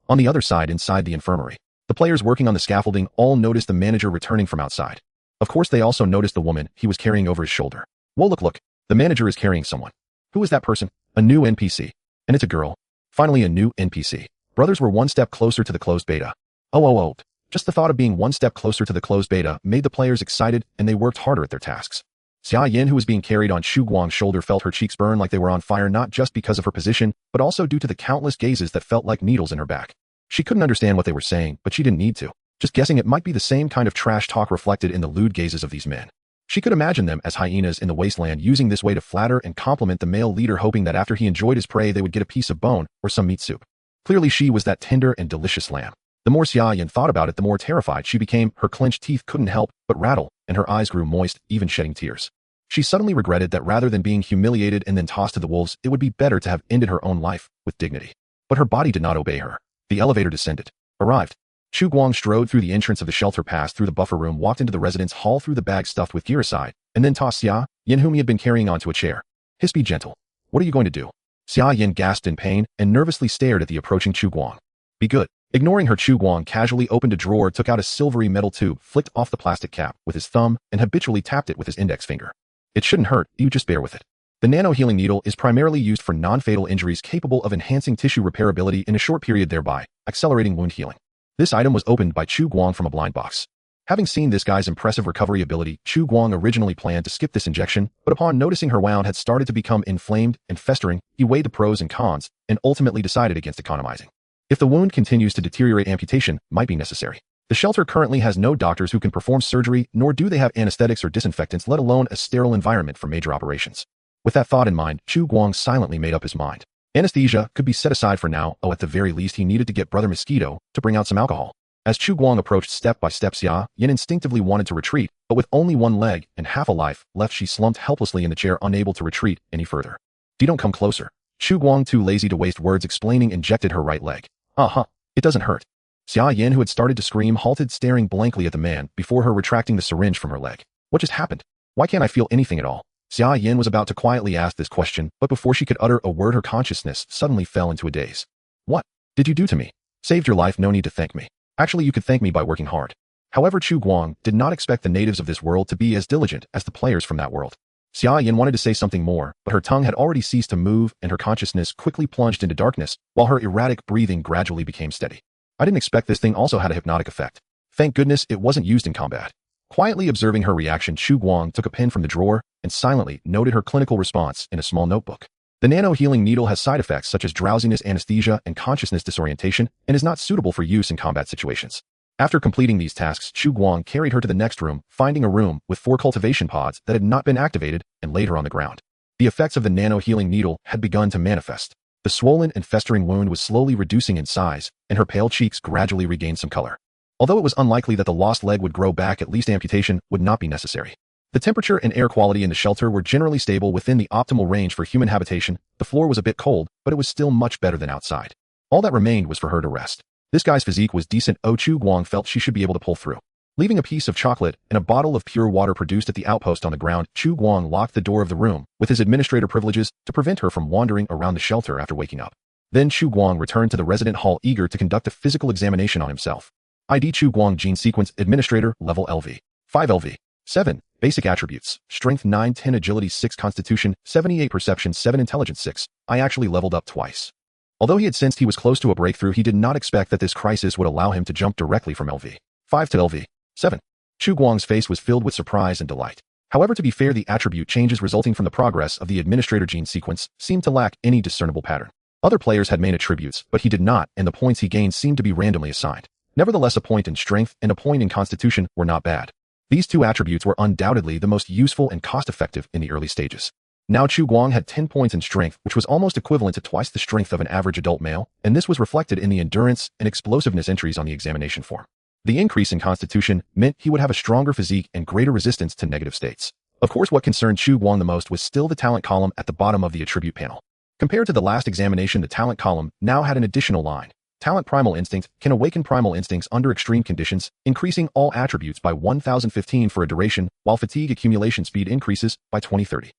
On the other side, inside the infirmary, the players working on the scaffolding all noticed the manager returning from outside. Of course, they also noticed the woman he was carrying over his shoulder. Whoa, look. The manager is carrying someone. Who is that person? A new NPC. And it's a girl. Finally, a new NPC. Brothers were 1 step closer to the closed beta. Oh. Just the thought of being 1 step closer to the closed beta made the players excited, and they worked harder at their tasks. Xia Yin, who was being carried on Chu Guang's shoulder, felt her cheeks burn like they were on fire, not just because of her position, but also due to the countless gazes that felt like needles in her back. She couldn't understand what they were saying, but she didn't need to. Just guessing it might be the same kind of trash talk reflected in the lewd gazes of these men. She could imagine them as hyenas in the wasteland, using this way to flatter and compliment the male leader, hoping that after he enjoyed his prey they would get a piece of bone or some meat soup. Clearly she was that tender and delicious lamb. The more Xia Yin thought about it, the more terrified she became. Her clenched teeth couldn't help but rattle, and her eyes grew moist, even shedding tears. She suddenly regretted that rather than being humiliated and then tossed to the wolves, it would be better to have ended her own life with dignity. But her body did not obey her. The elevator descended. Arrived. Chu Guang strode through the entrance of the shelter, passed through the buffer room, walked into the residence hall, threw the bag stuffed with gear aside, and then tossed Xia Yin, whom he had been carrying, onto a chair. His be gentle. What are you going to do? Xia Yin gasped in pain and nervously stared at the approaching Chu Guang. Be good. Ignoring her, Chu Guang casually opened a drawer, took out a silvery metal tube, flicked off the plastic cap with his thumb, and habitually tapped it with his index finger. It shouldn't hurt, you just bear with it. The nano-healing needle is primarily used for non-fatal injuries, capable of enhancing tissue repairability in a short period, thereby accelerating wound healing. This item was opened by Chu Guang from a blind box. Having seen this guy's impressive recovery ability, Chu Guang originally planned to skip this injection, but upon noticing her wound had started to become inflamed and festering, he weighed the pros and cons and ultimately decided against economizing. If the wound continues to deteriorate, amputation might be necessary. The shelter currently has no doctors who can perform surgery, nor do they have anesthetics or disinfectants, let alone a sterile environment for major operations. With that thought in mind, Chu Guang silently made up his mind. Anesthesia could be set aside for now. At the very least, he needed to get Brother Mosquito to bring out some alcohol. As Chu Guang approached step by step, Xia Yin instinctively wanted to retreat, but with only one leg and half a life left, she slumped helplessly in the chair, unable to retreat any further. Don't come closer. Chu Guang, too lazy to waste words explaining, injected her right leg. It doesn't hurt. Xia Yin, who had started to scream, halted, staring blankly at the man before her, retracting the syringe from her leg. What just happened? Why can't I feel anything at all? Xia Yin was about to quietly ask this question, but before she could utter a word, her consciousness suddenly fell into a daze. What did you do to me? Saved your life, no need to thank me. Actually, you could thank me by working hard. However, Chu Guang did not expect the natives of this world to be as diligent as the players from that world. Xia Yin wanted to say something more, but her tongue had already ceased to move and her consciousness quickly plunged into darkness, while her erratic breathing gradually became steady. I didn't expect this thing also had a hypnotic effect. Thank goodness it wasn't used in combat. Quietly observing her reaction, Chu Guang took a pen from the drawer and silently noted her clinical response in a small notebook. The nano-healing needle has side effects such as drowsiness, anesthesia, and consciousness disorientation, and is not suitable for use in combat situations. After completing these tasks, Chu Guang carried her to the next room, finding a room with 4 cultivation pods that had not been activated, and laid her on the ground. The effects of the nano-healing needle had begun to manifest. The swollen and festering wound was slowly reducing in size, and her pale cheeks gradually regained some color. Although it was unlikely that the lost leg would grow back, at least amputation would not be necessary. The temperature and air quality in the shelter were generally stable, within the optimal range for human habitation. The floor was a bit cold, but it was still much better than outside. All that remained was for her to rest. This guy's physique was decent. Chu Guang felt she should be able to pull through. Leaving a piece of chocolate and a bottle of pure water produced at the outpost on the ground, Chu Guang locked the door of the room with his administrator privileges to prevent her from wandering around the shelter after waking up. Then Chu Guang returned to the resident hall, eager to conduct a physical examination on himself. ID: Chu Guang, Gene Sequence Administrator, Level LV 5, LV 7. Basic Attributes: Strength 9, 10, Agility 6, Constitution 78, Perception 7, Intelligence 6. I actually leveled up twice. Although he had sensed he was close to a breakthrough, he did not expect that this crisis would allow him to jump directly from LV 5 to LV 7. Chu Guang's face was filled with surprise and delight. However, to be fair, the attribute changes resulting from the progress of the Administrator Gene Sequence seemed to lack any discernible pattern. Other players had main attributes, but he did not, and the points he gained seemed to be randomly assigned. Nevertheless, a point in Strength and a point in Constitution were not bad. These 2 attributes were undoubtedly the most useful and cost-effective in the early stages. Now Chu Guang had 10 points in Strength, which was almost equivalent to twice the strength of an average adult male, and this was reflected in the endurance and explosiveness entries on the examination form. The increase in Constitution meant he would have a stronger physique and greater resistance to negative states. Of course, what concerned Chu Guang the most was still the talent column at the bottom of the attribute panel. Compared to the last examination, the talent column now had an additional line. Talent: Primal Instinct can awaken primal instincts under extreme conditions, increasing all attributes by 1015 for a duration, while fatigue accumulation speed increases by 2030.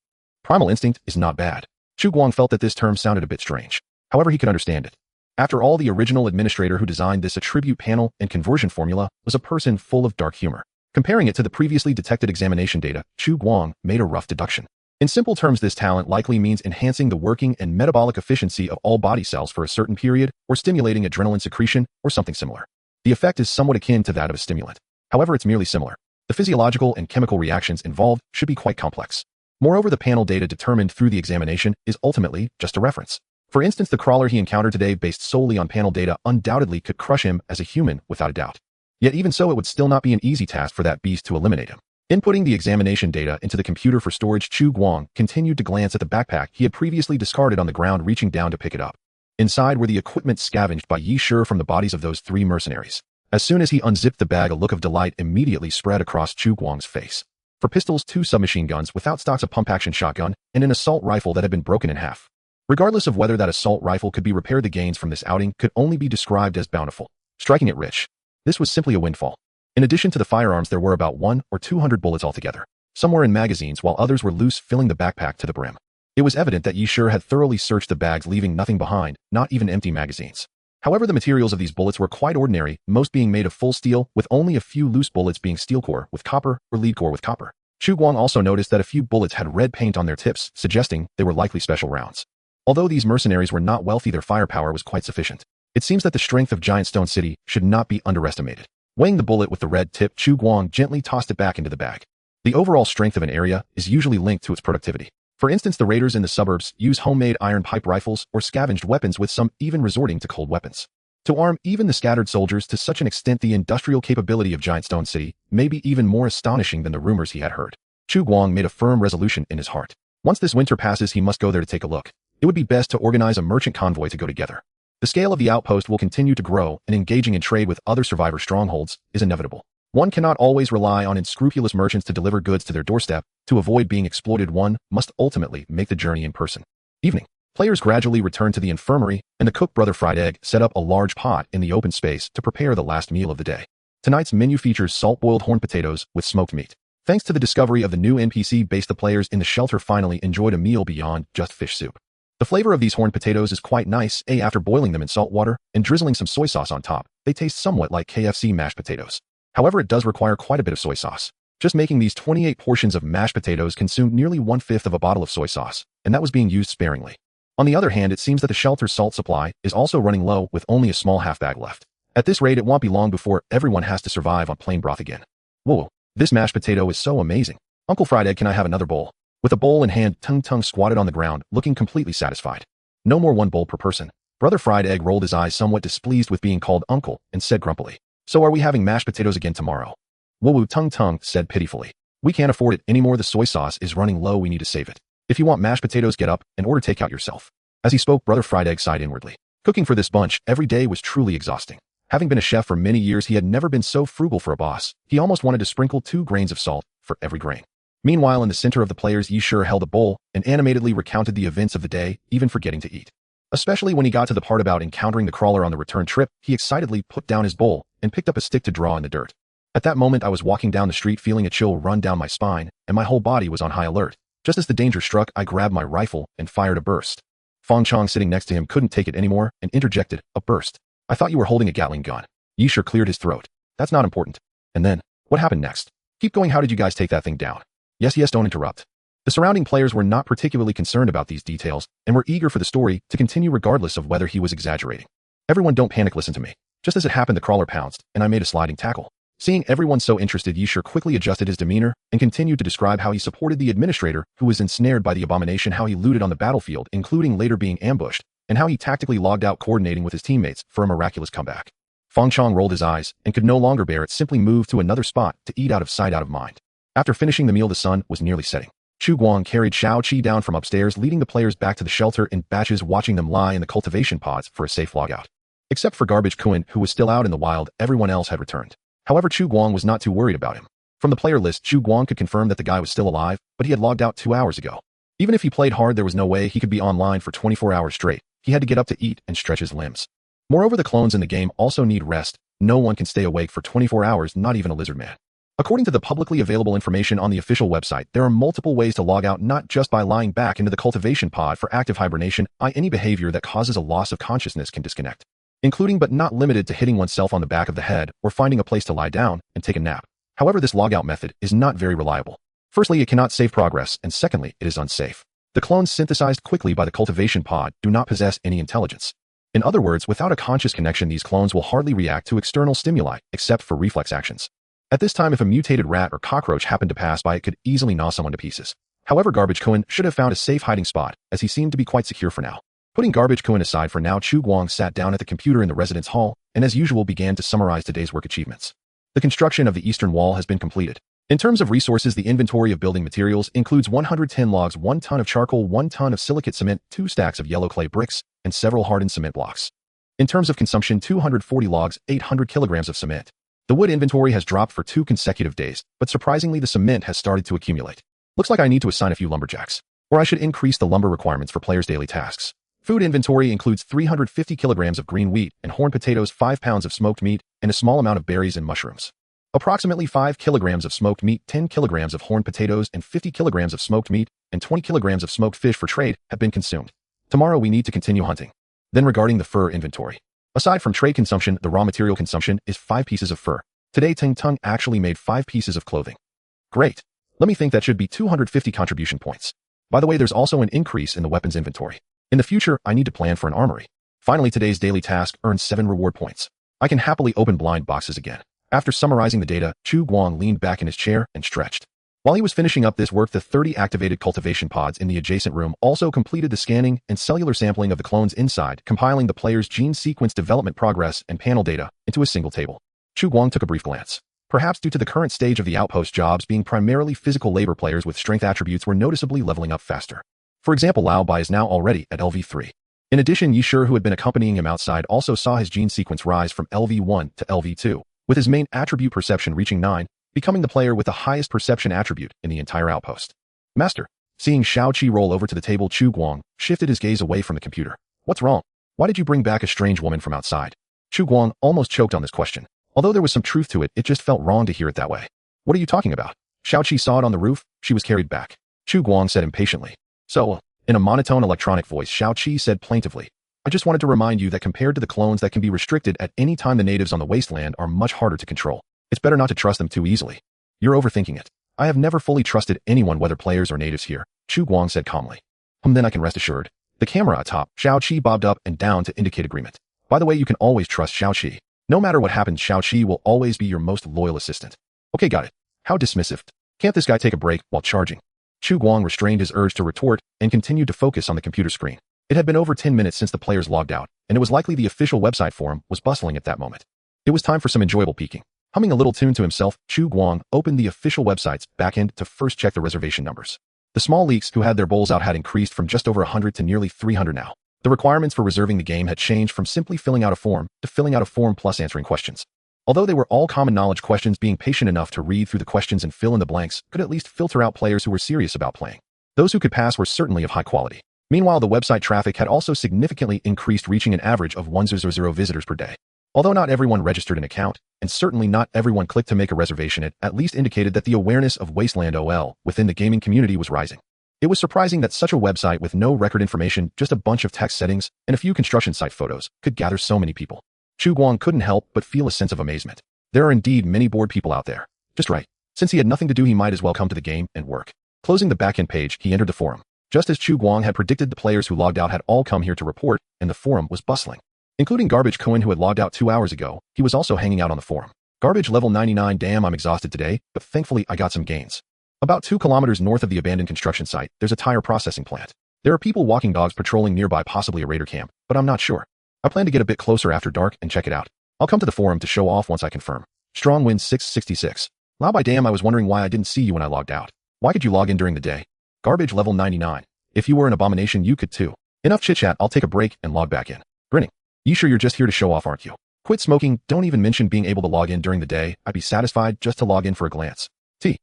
Primal Instinct is not bad. Chu Guang felt that this term sounded a bit strange. However, he could understand it. After all, the original administrator who designed this attribute panel and conversion formula was a person full of dark humor. Comparing it to the previously detected examination data, Chu Guang made a rough deduction. In simple terms, this talent likely means enhancing the working and metabolic efficiency of all body cells for a certain period, or stimulating adrenaline secretion, or something similar. The effect is somewhat akin to that of a stimulant. However, it's merely similar. The physiological and chemical reactions involved should be quite complex. Moreover, the panel data determined through the examination is ultimately just a reference. For instance, the crawler he encountered today, based solely on panel data, undoubtedly could crush him as a human without a doubt. Yet even so, it would still not be an easy task for that beast to eliminate him. Inputting the examination data into the computer for storage, Chu Guang continued to glance at the backpack he had previously discarded on the ground, reaching down to pick it up. Inside were the equipment scavenged by Yi Shi from the bodies of those 3 mercenaries. As soon as he unzipped the bag, a look of delight immediately spread across Chu Guang's face. For pistols, 2 submachine guns without stocks, a pump-action shotgun, and an assault rifle that had been broken in half. Regardless of whether that assault rifle could be repaired, the gains from this outing could only be described as bountiful, striking it rich. This was simply a windfall. In addition to the firearms, there were about 100 or 200 bullets altogether. Some were in magazines while others were loose, filling the backpack to the brim. It was evident that Yi Shi had thoroughly searched the bags, leaving nothing behind, not even empty magazines. However, the materials of these bullets were quite ordinary, most being made of full steel, with only a few loose bullets being steel core with copper or lead core with copper. Chu Guang also noticed that a few bullets had red paint on their tips, suggesting they were likely special rounds. Although these mercenaries were not wealthy, their firepower was quite sufficient. It seems that the strength of Giant Stone City should not be underestimated. Weighing the bullet with the red tip, Chu Guang gently tossed it back into the bag. The overall strength of an area is usually linked to its productivity. For instance, the raiders in the suburbs use homemade iron pipe rifles or scavenged weapons, with some even resorting to cold weapons. To arm even the scattered soldiers to such an extent, the industrial capability of Giant Stone City may be even more astonishing than the rumors he had heard. Chu Guang made a firm resolution in his heart. Once this winter passes, he must go there to take a look. It would be best to organize a merchant convoy to go together. The scale of the outpost will continue to grow, and engaging in trade with other survivor strongholds is inevitable. One cannot always rely on unscrupulous merchants to deliver goods to their doorstep. To avoid being exploited, one must ultimately make the journey in person. Evening. Players gradually returned to the infirmary, and the cook, Brother Fried Egg, set up a large pot in the open space to prepare the last meal of the day. Tonight's menu features salt-boiled horned potatoes with smoked meat. Thanks to the discovery of the new NPC base, the players in the shelter finally enjoyed a meal beyond just fish soup. The flavor of these horned potatoes is quite nice. After boiling them in salt water and drizzling some soy sauce on top, they taste somewhat like KFC mashed potatoes. However, it does require quite a bit of soy sauce. Just making these 28 portions of mashed potatoes consumed nearly 1/5 of a bottle of soy sauce, and that was being used sparingly. On the other hand, it seems that the shelter's salt supply is also running low, with only a small half bag left. At this rate, it won't be long before everyone has to survive on plain broth again. Whoa, this mashed potato is so amazing. Uncle Fried Egg, can I have another bowl? With a bowl in hand, Tung Tung squatted on the ground, looking completely satisfied. No more one bowl per person. Brother Fried Egg rolled his eyes, somewhat displeased with being called uncle, and said grumpily, "So are we having mashed potatoes again tomorrow?" Woo, Tung Tung said pitifully. "We can't afford it anymore. The soy sauce is running low. We need to save it. If you want mashed potatoes, get up and order takeout yourself." As he spoke, Brother Fried Egg sighed inwardly. Cooking for this bunch every day was truly exhausting. Having been a chef for many years, he had never been so frugal for a boss. He almost wanted to sprinkle 2 grains of salt for every grain. Meanwhile, in the center of the players, Yi Shi held a bowl and animatedly recounted the events of the day, even forgetting to eat. Especially when he got to the part about encountering the crawler on the return trip, he excitedly put down his bowl and picked up a stick to draw in the dirt. At that moment, I was walking down the street feeling a chill run down my spine, and my whole body was on high alert. Just as the danger struck, I grabbed my rifle and fired a burst. Fong Chong, sitting next to him, couldn't take it anymore and interjected, "A burst? I thought you were holding a Gatling gun." Yi Shi cleared his throat. "That's not important." And then, what happened next? "Keep going. How did you guys take that thing down?" Yes, don't interrupt. The surrounding players were not particularly concerned about these details and were eager for the story to continue regardless of whether he was exaggerating. "Everyone, don't panic. Listen to me." Just as it happened, the crawler pounced, and I made a sliding tackle. Seeing everyone so interested, Yi Shi quickly adjusted his demeanor and continued to describe how he supported the administrator who was ensnared by the abomination, how he looted on the battlefield, including later being ambushed, and how he tactically logged out, coordinating with his teammates for a miraculous comeback. Fong Chong rolled his eyes and could no longer bear it, simply moved to another spot to eat, out of sight, out of mind. After finishing the meal, the sun was nearly setting. Chu Guang carried Xiao Qi down from upstairs, leading the players back to the shelter in batches, watching them lie in the cultivation pods for a safe logout. Except for Garbage Kuan, who was still out in the wild, everyone else had returned. However, Chu Guang was not too worried about him. From the player list, Chu Guang could confirm that the guy was still alive, but he had logged out 2 hours ago. Even if he played hard, there was no way he could be online for 24 hours straight. He had to get up to eat and stretch his limbs. Moreover, the clones in the game also need rest. No one can stay awake for 24 hours, not even a lizard man. According to the publicly available information on the official website, there are multiple ways to log out, not just by lying back into the cultivation pod for active hibernation. Any behavior that causes a loss of consciousness can disconnect, including but not limited to hitting oneself on the back of the head or finding a place to lie down and take a nap. However, this logout method is not very reliable. Firstly, it cannot save progress, and secondly, it is unsafe. The clones synthesized quickly by the cultivation pod do not possess any intelligence. In other words, without a conscious connection, these clones will hardly react to external stimuli, except for reflex actions. At this time, if a mutated rat or cockroach happened to pass by, it could easily gnaw someone to pieces. However, Garbage Kuan should have found a safe hiding spot, as he seemed to be quite secure for now. Putting Garbage Kuan aside for now, Chu Guang sat down at the computer in the residence hall, and as usual began to summarize today's work achievements. The construction of the eastern wall has been completed. In terms of resources, the inventory of building materials includes 110 logs, 1 ton of charcoal, 1 ton of silicate cement, 2 stacks of yellow clay bricks, and several hardened cement blocks. In terms of consumption, 240 logs, 800 kilograms of cement. The wood inventory has dropped for 2 consecutive days, but surprisingly the cement has started to accumulate. Looks like I need to assign a few lumberjacks. Or I should increase the lumber requirements for players' daily tasks. Food inventory includes 350 kilograms of green wheat and horn potatoes, 5 pounds of smoked meat, and a small amount of berries and mushrooms. Approximately 5 kilograms of smoked meat, 10 kilograms of horn potatoes, and 50 kilograms of smoked meat, and 20 kilograms of smoked fish for trade have been consumed. Tomorrow we need to continue hunting. Then regarding the fur inventory. Aside from trade consumption, the raw material consumption is 5 pieces of fur. Today Ting Tung actually made 5 pieces of clothing. Great. Let me think that should be 250 contribution points. By the way, there's also an increase in the weapons inventory. In the future, I need to plan for an armory. Finally, today's daily task earns 7 reward points. I can happily open blind boxes again. After summarizing the data, Chu Guang leaned back in his chair and stretched. While he was finishing up this work, the 30 activated cultivation pods in the adjacent room also completed the scanning and cellular sampling of the clones inside, compiling the player's gene sequence development progress and panel data into a single table. Chu Guang took a brief glance. Perhaps due to the current stage of the outpost jobs being primarily physical labor, players with strength attributes were noticeably leveling up faster. For example, Lao Bai is now already at LV3. In addition, Yishur, who had been accompanying him outside, also saw his gene sequence rise from LV1 to LV2, with his main attribute perception reaching 9, becoming the player with the highest perception attribute in the entire outpost. Master. Seeing Shao Qi roll over to the table, Chu Guang shifted his gaze away from the computer. What's wrong? Why did you bring back a strange woman from outside? Chu Guang almost choked on this question. Although there was some truth to it, it just felt wrong to hear it that way. What are you talking about? Shao Qi saw it on the roof. She was carried back. Chu Guang said impatiently. So, in a monotone electronic voice, Shao Qi said plaintively, I just wanted to remind you that compared to the clones that can be restricted at any time, the natives on the wasteland are much harder to control. It's better not to trust them too easily. You're overthinking it. I have never fully trusted anyone, whether players or natives here, Chu Guang said calmly. Then I can rest assured. The camera atop Shao Qi bobbed up and down to indicate agreement. By the way, you can always trust Shao Qi. No matter what happens, Shao Qi will always be your most loyal assistant. Okay, got it. How dismissive. Can't this guy take a break while charging? Chu Guang restrained his urge to retort and continued to focus on the computer screen. It had been over 10 minutes since the players logged out, and it was likely the official website forum was bustling at that moment. It was time for some enjoyable peeking. Humming a little tune to himself, Chu Guang opened the official website's backend to first check the reservation numbers. The small leaks who had their bowls out had increased from just over 100 to nearly 300 now. The requirements for reserving the game had changed from simply filling out a form to filling out a form plus answering questions. Although they were all common knowledge questions, being patient enough to read through the questions and fill in the blanks could at least filter out players who were serious about playing. Those who could pass were certainly of high quality. Meanwhile, the website traffic had also significantly increased, reaching an average of 100 visitors per day. Although not everyone registered an account, and certainly not everyone clicked to make a reservation, it at least indicated that the awareness of Wasteland OL within the gaming community was rising. It was surprising that such a website with no record information, just a bunch of text settings, and a few construction site photos, could gather so many people. Chu Guang couldn't help but feel a sense of amazement. There are indeed many bored people out there. Just right. Since he had nothing to do, he might as well come to the game and work. Closing the backend page, he entered the forum. Just as Chu Guang had predicted, the players who logged out had all come here to report, and the forum was bustling. Including Garbage Cohen, who had logged out 2 hours ago. He was also hanging out on the forum. Garbage level 99. Damn, I'm exhausted today, but thankfully I got some gains. About 2 kilometers north of the abandoned construction site, there's a tire processing plant. There are people walking dogs patrolling nearby, possibly a raider camp, but I'm not sure. I plan to get a bit closer after dark and check it out. I'll come to the forum to show off once I confirm. Strong Wind 666. Lao by damn, I was wondering why I didn't see you when I logged out. Why could you log in during the day? Garbage level 99. If you were an abomination, you could too. Enough chit-chat, I'll take a break and log back in. Grinning. You sure you're just here to show off, aren't you? Quit smoking, don't even mention being able to log in during the day. I'd be satisfied just to log in for a glance. T.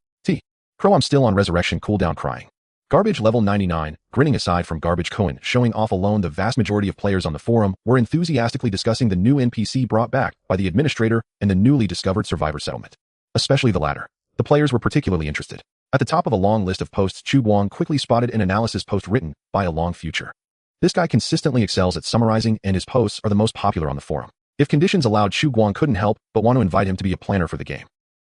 Crow, I'm still on resurrection cooldown crying. Garbage level 99, grinning. Aside from Garbage Cohen showing off alone, the vast majority of players on the forum were enthusiastically discussing the new NPC brought back by the administrator and the newly discovered survivor settlement. Especially the latter. The players were particularly interested. At the top of a long list of posts, Chu Guang quickly spotted an analysis post written by a long future. This guy consistently excels at summarizing, and his posts are the most popular on the forum. If conditions allowed, Chu Guang couldn't help but want to invite him to be a planner for the game.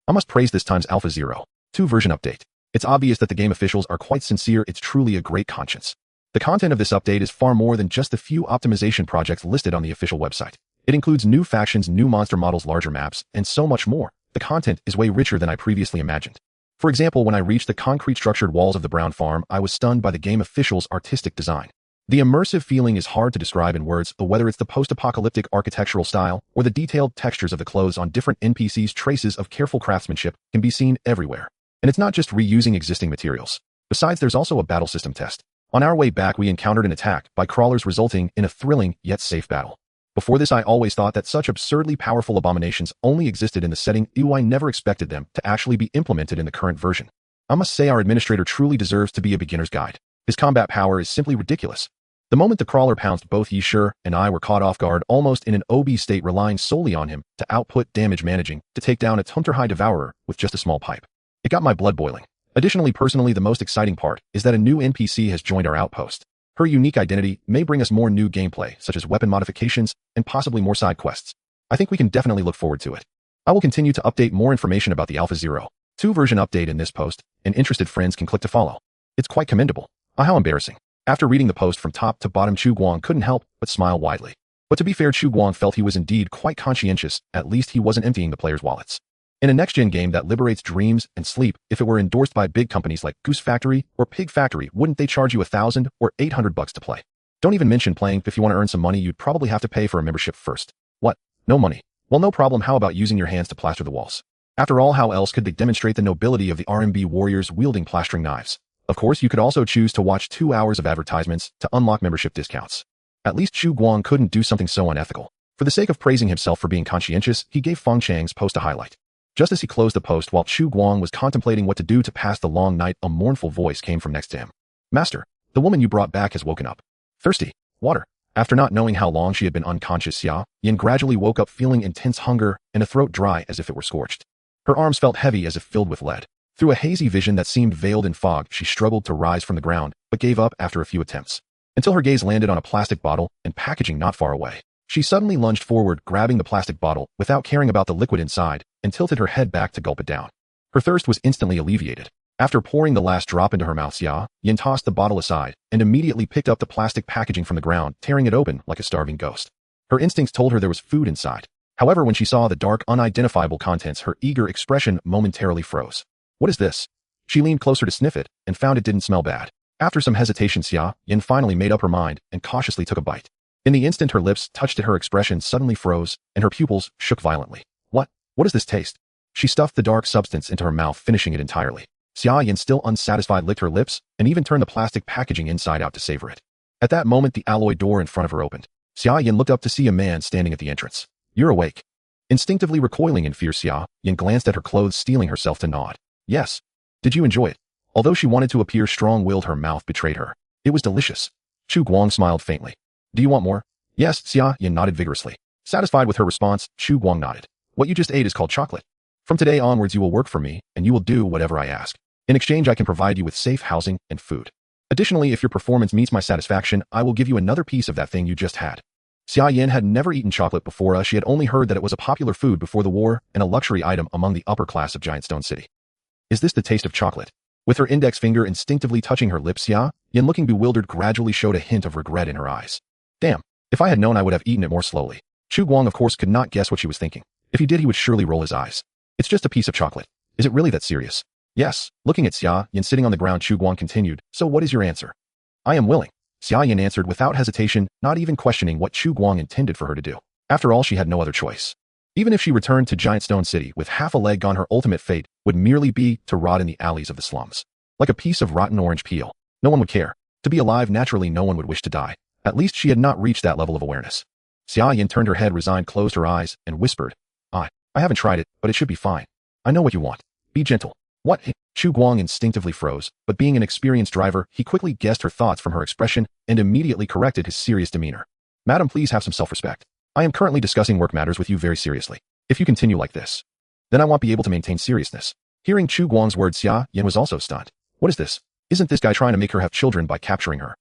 I must praise this time's Alpha 0.2 version update. It's obvious that the game officials are quite sincere. It's truly a great conscience. The content of this update is far more than just the few optimization projects listed on the official website. It includes new factions, new monster models, larger maps, and so much more. The content is way richer than I previously imagined. For example, when I reached the concrete structured walls of the Brown Farm, I was stunned by the game officials' artistic design. The immersive feeling is hard to describe in words, whether it's the post-apocalyptic architectural style or the detailed textures of the clothes on different NPCs. Traces of careful craftsmanship can be seen everywhere. And it's not just reusing existing materials. Besides, there's also a battle system test. On our way back, we encountered an attack by crawlers, resulting in a thrilling yet safe battle. Before this, I always thought that such absurdly powerful abominations only existed in the setting. I never expected them to actually be implemented in the current version. I must say, our administrator truly deserves to be a beginner's guide. His combat power is simply ridiculous. The moment the crawler pounced, both Yi Shi and I were caught off guard, almost in an OB state, relying solely on him to output damage, managing to take down a Tunter High Devourer with just a small pipe. It got my blood boiling. Additionally, personally, the most exciting part is that a new NPC has joined our outpost. Her unique identity may bring us more new gameplay, such as weapon modifications and possibly more side quests. I think we can definitely look forward to it. I will continue to update more information about the Alpha 0.2 version update in this post, and interested friends can click to follow. It's quite commendable. How embarrassing. After reading the post from top to bottom, Chu Guang couldn't help but smile widely. But to be fair, Chu Guang felt he was indeed quite conscientious. At least he wasn't emptying the players' wallets. In a next-gen game that liberates dreams and sleep, if it were endorsed by big companies like Goose Factory or Pig Factory, wouldn't they charge you $1,000 or $800 to play? Don't even mention playing. If you want to earn some money, you'd probably have to pay for a membership first. What? No money? Well, no problem. How about using your hands to plaster the walls? After all, how else could they demonstrate the nobility of the RMB warriors wielding plastering knives? Of course, you could also choose to watch 2 hours of advertisements to unlock membership discounts. At least Chu Guang couldn't do something so unethical. For the sake of praising himself for being conscientious, he gave Feng Chang's post a highlight. Just as he closed the post, while Chu Guang was contemplating what to do to pass the long night, a mournful voice came from next to him. Master, the woman you brought back has woken up. Thirsty. Water. After not knowing how long she had been unconscious, Xia Yin gradually woke up feeling intense hunger and a throat dry as if it were scorched. Her arms felt heavy as if filled with lead. Through a hazy vision that seemed veiled in fog, she struggled to rise from the ground, but gave up after a few attempts. Until her gaze landed on a plastic bottle and packaging not far away. She suddenly lunged forward, grabbing the plastic bottle without caring about the liquid inside, and tilted her head back to gulp it down. Her thirst was instantly alleviated. After pouring the last drop into her mouth, Xia Yin tossed the bottle aside and immediately picked up the plastic packaging from the ground, tearing it open like a starving ghost. Her instincts told her there was food inside. However, when she saw the dark, unidentifiable contents, her eager expression momentarily froze. What is this? She leaned closer to sniff it and found it didn't smell bad. After some hesitation, Xia Yin finally made up her mind and cautiously took a bite. In the instant her lips touched it, her expression suddenly froze and her pupils shook violently. What does this taste? She stuffed the dark substance into her mouth, finishing it entirely. Xia Yin, still unsatisfied, licked her lips and even turned the plastic packaging inside out to savor it. At that moment, the alloy door in front of her opened. Xia Yin looked up to see a man standing at the entrance. You're awake. Instinctively recoiling in fear, Xia Yin glanced at her clothes, steeling herself to nod. Yes. Did you enjoy it? Although she wanted to appear strong-willed, her mouth betrayed her. It was delicious. Chu Guang smiled faintly. Do you want more? Yes, Xia Yin nodded vigorously. Satisfied with her response, Chu Guang nodded. What you just ate is called chocolate. From today onwards, you will work for me, and you will do whatever I ask. In exchange, I can provide you with safe housing and food. Additionally, if your performance meets my satisfaction, I will give you another piece of that thing you just had. Xia Yin had never eaten chocolate before. She had only heard that it was a popular food before the war and a luxury item among the upper class of Giant Stone City. Is this the taste of chocolate? With her index finger instinctively touching her lips, Xia Yin, looking bewildered, gradually showed a hint of regret in her eyes. Damn, if I had known, I would have eaten it more slowly. Chu Guang, of course, could not guess what she was thinking. If he did, he would surely roll his eyes. It's just a piece of chocolate. Is it really that serious? Yes. Looking at Xia Yin sitting on the ground, Chu Guang continued. So what is your answer? I am willing. Xia Yin answered without hesitation, not even questioning what Chu Guang intended for her to do. After all, she had no other choice. Even if she returned to Giant Stone City with half a leg gone, her ultimate fate would merely be to rot in the alleys of the slums. Like a piece of rotten orange peel. No one would care. To be alive, naturally, no one would wish to die. At least she had not reached that level of awareness. Xia Yin turned her head, resigned, closed her eyes, and whispered, I haven't tried it, but it should be fine. I know what you want. Be gentle. What? Chu Guang instinctively froze, but being an experienced driver, he quickly guessed her thoughts from her expression and immediately corrected his serious demeanor. Madam, please have some self-respect. I am currently discussing work matters with you very seriously. If you continue like this, then I won't be able to maintain seriousness. Hearing Chu Guang's words, Xia Yin was also stunned. What is this? Isn't this guy trying to make her have children by capturing her?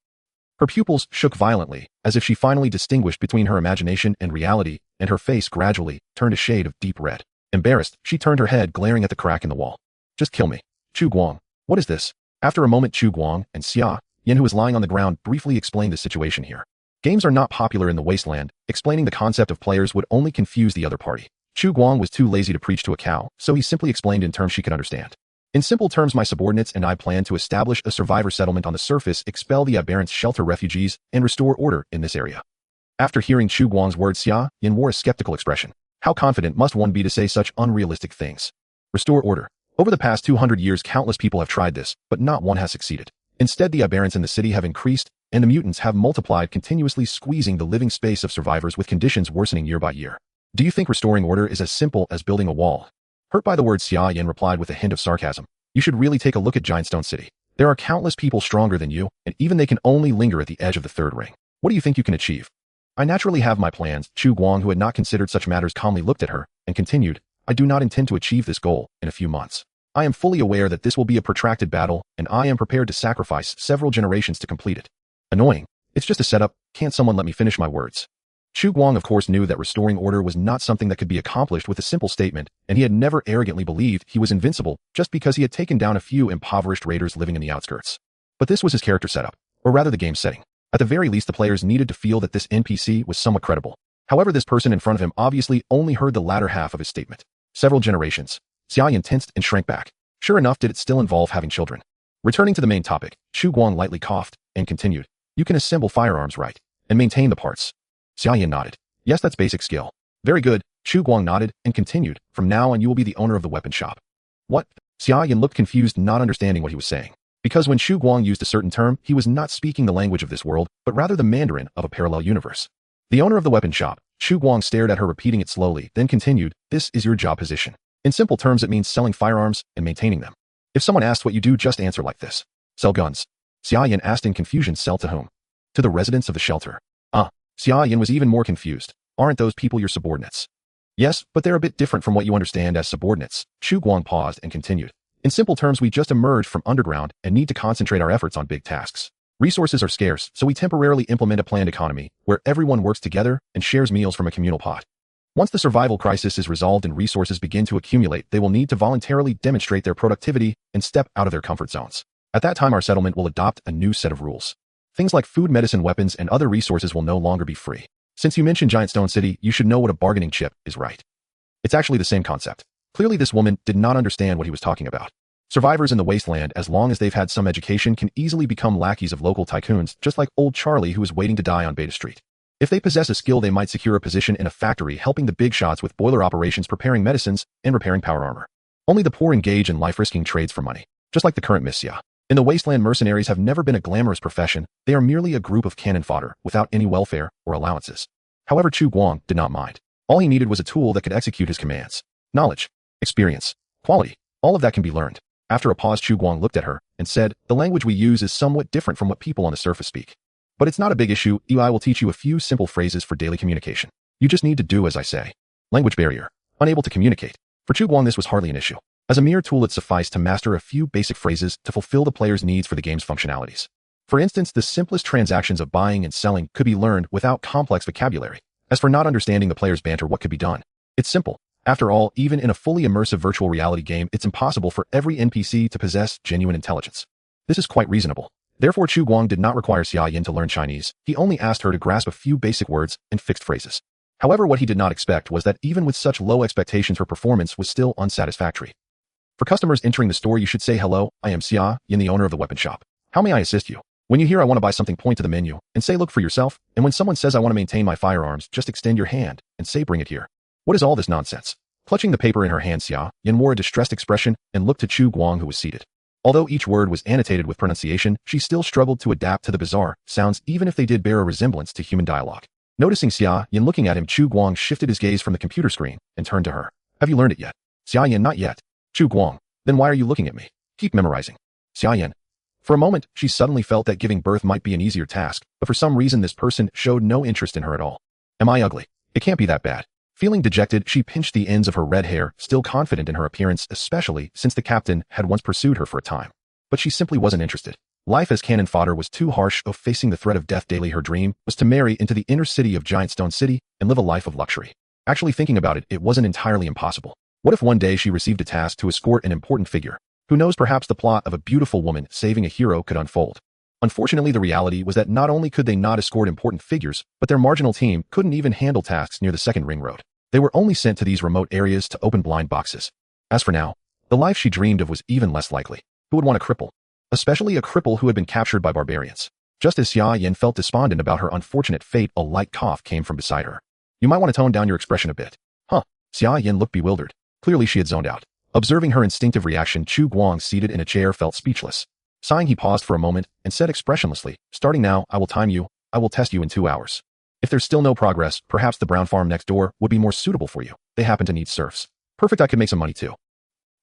Her pupils shook violently, as if she finally distinguished between her imagination and reality, and her face gradually turned a shade of deep red. Embarrassed, she turned her head, glaring at the crack in the wall. Just kill me. Chu Guang, what is this? After a moment, Chu Guang and Xia Yin, who was lying on the ground, briefly explained the situation here. Games are not popular in the wasteland. Explaining the concept of players would only confuse the other party. Chu Guang was too lazy to preach to a cow, so he simply explained in terms she could understand. In simple terms, my subordinates and I plan to establish a survivor settlement on the surface, expel the aberrants, shelter refugees, and restore order in this area. After hearing Chu Guang's words, Xia Yin wore a skeptical expression. How confident must one be to say such unrealistic things? Restore order. Over the past 200 years, countless people have tried this, but not one has succeeded. Instead, the aberrants in the city have increased, and the mutants have multiplied, continuously squeezing the living space of survivors, with conditions worsening year by year. Do you think restoring order is as simple as building a wall? Hurt by the words, Xia Yin replied with a hint of sarcasm. You should really take a look at Giant Stone City. There are countless people stronger than you, and even they can only linger at the edge of the third ring. What do you think you can achieve? I naturally have my plans. Chu Guang, who had not considered such matters, calmly looked at her and continued, I do not intend to achieve this goal in a few months. I am fully aware that this will be a protracted battle, and I am prepared to sacrifice several generations to complete it. Annoying. It's just a setup. Can't someone let me finish my words? Chu Guang of course knew that restoring order was not something that could be accomplished with a simple statement, and he had never arrogantly believed he was invincible just because he had taken down a few impoverished raiders living in the outskirts. But this was his character setup, or rather the game setting. At the very least, the players needed to feel that this NPC was somewhat credible. However, this person in front of him obviously only heard the latter half of his statement. Several generations. Xia Yan tensed and shrank back. Sure enough, did it still involve having children? Returning to the main topic, Chu Guang lightly coughed and continued, you can assemble firearms, right? And maintain the parts. Xia Yan nodded. Yes, that's basic skill. Very good. Chu Guang nodded and continued, from now on you will be the owner of the weapon shop. What? Xia Yan looked confused, not understanding what he was saying. Because when Chu Guang used a certain term, he was not speaking the language of this world, but rather the Mandarin of a parallel universe. The owner of the weapon shop. Chu Guang stared at her, repeating it slowly, then continued, this is your job position. In simple terms, it means selling firearms and maintaining them. If someone asks what you do, just answer like this. Sell guns. Xia Yan asked in confusion, sell to whom? To the residents of the shelter. Xia Yan was even more confused. Aren't those people your subordinates? Yes, but they're a bit different from what you understand as subordinates. Chu Guang paused and continued. In simple terms, we just emerged from underground and need to concentrate our efforts on big tasks. Resources are scarce, so we temporarily implement a planned economy where everyone works together and shares meals from a communal pot. Once the survival crisis is resolved and resources begin to accumulate, they will need to voluntarily demonstrate their productivity and step out of their comfort zones. At that time, our settlement will adopt a new set of rules. Things like food, medicine, weapons, and other resources will no longer be free. Since you mentioned Giant Stone City, you should know what a bargaining chip is, right? It's actually the same concept. Clearly, this woman did not understand what he was talking about. Survivors in the wasteland, as long as they've had some education, can easily become lackeys of local tycoons, just like old Charlie who is waiting to die on Beta Street. If they possess a skill, they might secure a position in a factory helping the big shots with boiler operations, preparing medicines, and repairing power armor. Only the poor engage in life-risking trades for money, just like the current Miss Xia. In the wasteland, mercenaries have never been a glamorous profession. They are merely a group of cannon fodder without any welfare or allowances. However, Chu Guang did not mind. All he needed was a tool that could execute his commands. Knowledge, experience, quality, all of that can be learned. After a pause, Chu Guang looked at her and said, the language we use is somewhat different from what people on the surface speak. But it's not a big issue. I will teach you a few simple phrases for daily communication. You just need to do as I say. Language barrier. Unable to communicate. For Chu Guang, this was hardly an issue. As a mere tool, it sufficed to master a few basic phrases to fulfill the player's needs for the game's functionalities. For instance, the simplest transactions of buying and selling could be learned without complex vocabulary. As for not understanding the player's banter, what could be done? It's simple. After all, even in a fully immersive virtual reality game, it's impossible for every NPC to possess genuine intelligence. This is quite reasonable. Therefore, Chu Guang did not require Xia Yan to learn Chinese. He only asked her to grasp a few basic words and fixed phrases. However, what he did not expect was that even with such low expectations, her performance was still unsatisfactory. For customers entering the store, you should say, hello, I am Xia Yan, the owner of the weapon shop. How may I assist you? When you hear I want to buy something, point to the menu and say look for yourself. And when someone says I want to maintain my firearms, just extend your hand and say bring it here. What is all this nonsense? Clutching the paper in her hand, Xia Yan wore a distressed expression and looked to Chu Guang, who was seated. Although each word was annotated with pronunciation, she still struggled to adapt to the bizarre sounds, even if they did bear a resemblance to human dialogue. Noticing Xia Yan looking at him, Chu Guang shifted his gaze from the computer screen and turned to her. Have you learned it yet? Xia Yan, not yet. Chu Guang. Then why are you looking at me? Keep memorizing. Xia Yan. For a moment, she suddenly felt that giving birth might be an easier task, but for some reason this person showed no interest in her at all. Am I ugly? It can't be that bad. Feeling dejected, she pinched the ends of her red hair, still confident in her appearance, especially since the captain had once pursued her for a time. But she simply wasn't interested. Life as cannon fodder was too harsh. Of facing the threat of death daily, her dream was to marry into the inner city of Giant Stone City and live a life of luxury. Actually, thinking about it, it wasn't entirely impossible. What if one day she received a task to escort an important figure? Who knows, perhaps the plot of a beautiful woman saving a hero could unfold. Unfortunately, the reality was that not only could they not escort important figures, but their marginal team couldn't even handle tasks near the second ring road. They were only sent to these remote areas to open blind boxes. As for now, the life she dreamed of was even less likely. Who would want a cripple? Especially a cripple who had been captured by barbarians. Just as Xia Yan felt despondent about her unfortunate fate, a light cough came from beside her. You might want to tone down your expression a bit. Huh? Xia Yan looked bewildered. Clearly she had zoned out. Observing her instinctive reaction, Chu Guang, seated in a chair, felt speechless. Sighing, he paused for a moment and said expressionlessly, starting now, I will time you. I will test you in 2 hours. If there's still no progress, perhaps the brown farm next door would be more suitable for you. They happen to need serfs. Perfect, I could make some money too.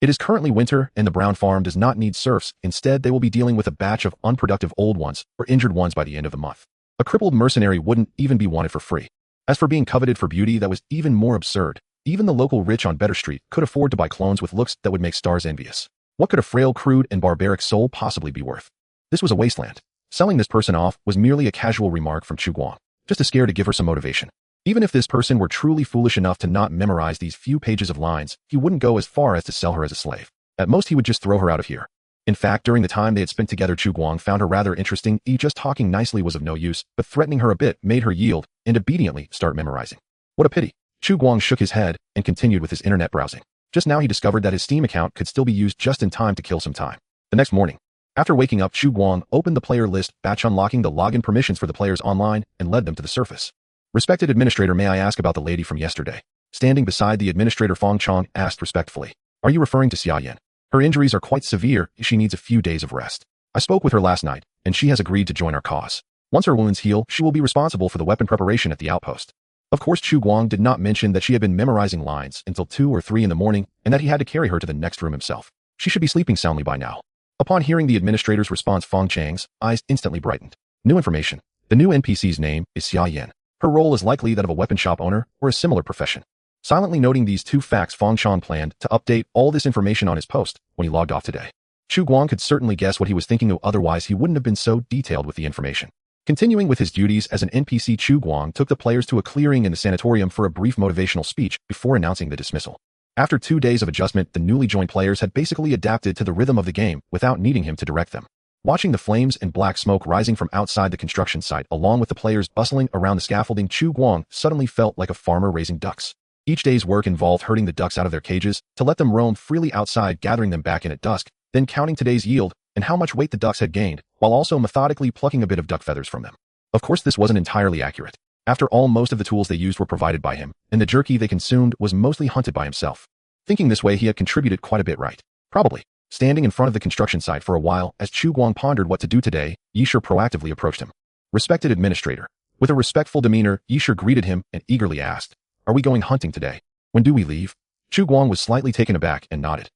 It is currently winter and the brown farm does not need serfs. Instead, they will be dealing with a batch of unproductive old ones or injured ones by the end of the month. A crippled mercenary wouldn't even be wanted for free. As for being coveted for beauty, that was even more absurd. Even the local rich on Better Street could afford to buy clones with looks that would make stars envious. What could a frail, crude, and barbaric soul possibly be worth? This was a wasteland. Selling this person off was merely a casual remark from Chu Guang, just a scare to give her some motivation. Even if this person were truly foolish enough to not memorize these few pages of lines, he wouldn't go as far as to sell her as a slave. At most, he would just throw her out of here. In fact, during the time they had spent together, Chu Guang found her rather interesting. Just talking nicely was of no use, but threatening her a bit made her yield and obediently start memorizing. What a pity. Chu Guang shook his head and continued with his internet browsing. Just now he discovered that his Steam account could still be used just in time to kill some time. The next morning, after waking up, Chu Guang opened the player list batch, unlocking the login permissions for the players online, and led them to the surface. Respected administrator, may I ask about the lady from yesterday? Standing beside the administrator, Fong Chong asked respectfully. Are you referring to Xia Yan? Her injuries are quite severe. She needs a few days of rest. I spoke with her last night, and she has agreed to join our cause. Once her wounds heal, she will be responsible for the weapon preparation at the outpost. Of course, Chu Guang did not mention that she had been memorizing lines until 2 or 3 in the morning and that he had to carry her to the next room himself. She should be sleeping soundly by now. Upon hearing the administrator's response, Fong Chang's eyes instantly brightened. New information. The new NPC's name is Xia Yan. Her role is likely that of a weapon shop owner or a similar profession. Silently noting these 2 facts, Fong Chong planned to update all this information on his post when he logged off today. Chu Guang could certainly guess what he was thinking of, otherwise he wouldn't have been so detailed with the information. Continuing with his duties as an NPC, Chu Guang took the players to a clearing in the sanatorium for a brief motivational speech before announcing the dismissal. After 2 days of adjustment, the newly joined players had basically adapted to the rhythm of the game without needing him to direct them. Watching the flames and black smoke rising from outside the construction site along with the players bustling around the scaffolding, Chu Guang suddenly felt like a farmer raising ducks. Each day's work involved herding the ducks out of their cages to let them roam freely outside, gathering them back in at dusk, then counting today's yield and how much weight the ducks had gained, while also methodically plucking a bit of duck feathers from them. Of course, this wasn't entirely accurate. After all, most of the tools they used were provided by him, and the jerky they consumed was mostly hunted by himself. Thinking this way, he had contributed quite a bit right. Probably. Standing in front of the construction site for a while as Chu Guang pondered what to do today, Yisher proactively approached him. Respected administrator. With a respectful demeanor, Yisher greeted him and eagerly asked, Are we going hunting today? When do we leave? Chu Guang was slightly taken aback and nodded.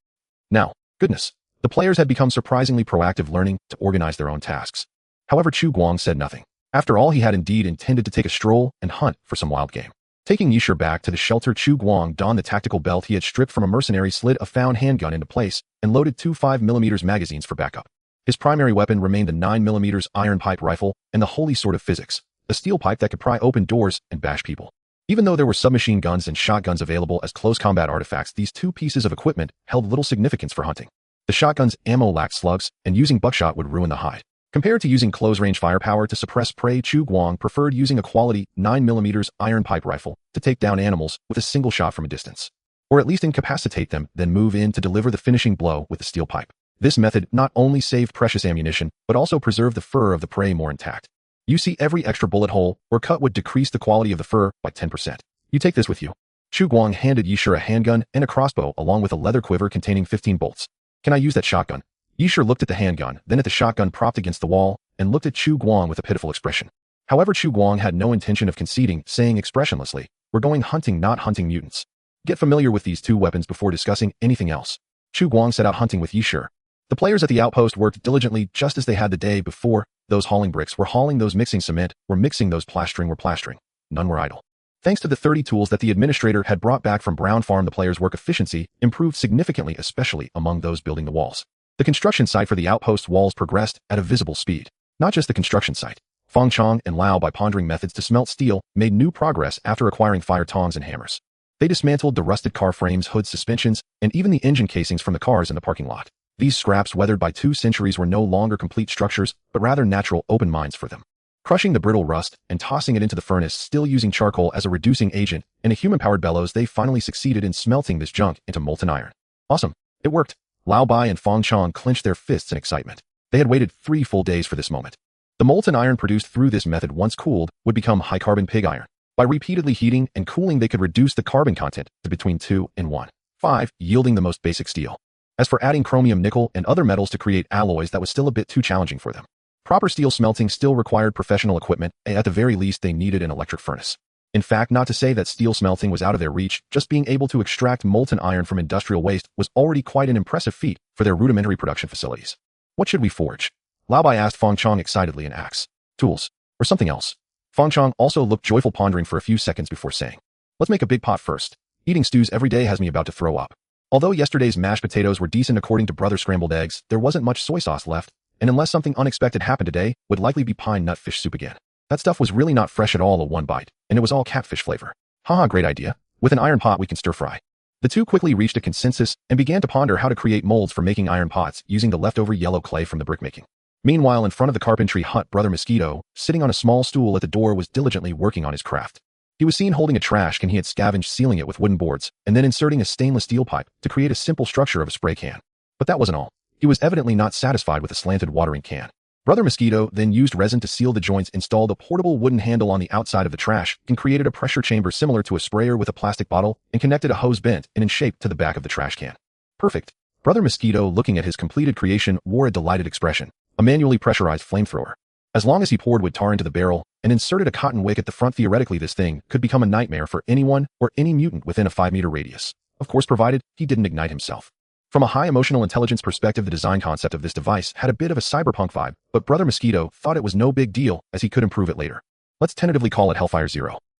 Now, goodness. The players had become surprisingly proactive, learning to organize their own tasks. However, Chu Guang said nothing. After all, he had indeed intended to take a stroll and hunt for some wild game. Taking Yisher back to the shelter, Chu Guang donned the tactical belt he had stripped from a mercenary, slid a found handgun into place, and loaded 2 5mm magazines for backup. His primary weapon remained a 9mm iron pipe rifle and the holy sword of physics, a steel pipe that could pry open doors and bash people. Even though there were submachine guns and shotguns available as close combat artifacts, these 2 pieces of equipment held little significance for hunting. The shotgun's ammo lacked slugs, and using buckshot would ruin the hide. Compared to using close-range firepower to suppress prey, Chu Guang preferred using a quality 9mm iron pipe rifle to take down animals with a single shot from a distance. Or at least incapacitate them, then move in to deliver the finishing blow with the steel pipe. This method not only saved precious ammunition, but also preserved the fur of the prey more intact. You see, every extra bullet hole or cut would decrease the quality of the fur by 10%. You take this with you. Chu Guang handed Yisher a handgun and a crossbow along with a leather quiver containing 15 bolts. Can I use that shotgun? Yisher looked at the handgun, then at the shotgun propped against the wall, and looked at Chu Guang with a pitiful expression. However, Chu Guang had no intention of conceding, saying expressionlessly, We're going hunting, not hunting mutants. Get familiar with these 2 weapons before discussing anything else. Chu Guang set out hunting with Yisher. The players at the outpost worked diligently just as they had the day before. Those hauling bricks were hauling, those mixing cement were mixing, those plastering were plastering. None were idle. Thanks to the 30 tools that the administrator had brought back from Brown Farm, the players' work efficiency improved significantly, especially among those building the walls. The construction site for the outpost walls progressed at a visible speed. Not just the construction site. Fong Chong and Lao, by pondering methods to smelt steel, made new progress after acquiring fire tongs and hammers. They dismantled the rusted car frames, hoods, suspensions, and even the engine casings from the cars in the parking lot. These scraps, weathered by 2 centuries, were no longer complete structures, but rather natural open mines for them. Crushing the brittle rust and tossing it into the furnace, still using charcoal as a reducing agent and a human-powered bellows, they finally succeeded in smelting this junk into molten iron. Awesome. It worked. Lao Bai and Fong Chong clenched their fists in excitement. They had waited 3 full days for this moment. The molten iron produced through this method, once cooled, would become high-carbon pig iron. By repeatedly heating and cooling, they could reduce the carbon content to between 2 and 1.5, yielding the most basic steel. As for adding chromium, nickel, and other metals to create alloys, that was still a bit too challenging for them. Proper steel smelting still required professional equipment, and at the very least they needed an electric furnace. In fact, not to say that steel smelting was out of their reach, just being able to extract molten iron from industrial waste was already quite an impressive feat for their rudimentary production facilities. What should we forge? Lao Bai asked Fong Chong excitedly. An axe. Tools. or something else? Fang Chong also looked joyful, pondering for a few seconds before saying, "Let's make a big pot first. Eating stews every day has me about to throw up." Although yesterday's mashed potatoes were decent according to Brother Scrambled Eggs, there wasn't much soy sauce left, and unless something unexpected happened today, would likely be pine nut fish soup again. That stuff was really not fresh at all at one bite, and it was all catfish flavor. Haha, great idea. With an iron pot we can stir fry. The two quickly reached a consensus and began to ponder how to create molds for making iron pots using the leftover yellow clay from the brickmaking. Meanwhile, in front of the carpentry hut, Brother Mosquito, sitting on a small stool at the door, was diligently working on his craft. He was seen holding a trash can he had scavenged, sealing it with wooden boards, and then inserting a stainless steel pipe to create a simple structure of a spray can. But that wasn't all. He was evidently not satisfied with a slanted watering can. Brother Mosquito then used resin to seal the joints, installed a portable wooden handle on the outside of the trash, and created a pressure chamber similar to a sprayer with a plastic bottle, and connected a hose bent and in shape to the back of the trash can. Perfect. Brother Mosquito, looking at his completed creation, wore a delighted expression. A manually pressurized flamethrower. As long as he poured wood tar into the barrel and inserted a cotton wick at the front, theoretically this thing could become a nightmare for anyone or any mutant within a 5-meter radius. Of course, provided he didn't ignite himself. From a high emotional intelligence perspective, the design concept of this device had a bit of a cyberpunk vibe, but Brother Mosquito thought it was no big deal as he could improve it later. Let's tentatively call it Hellfire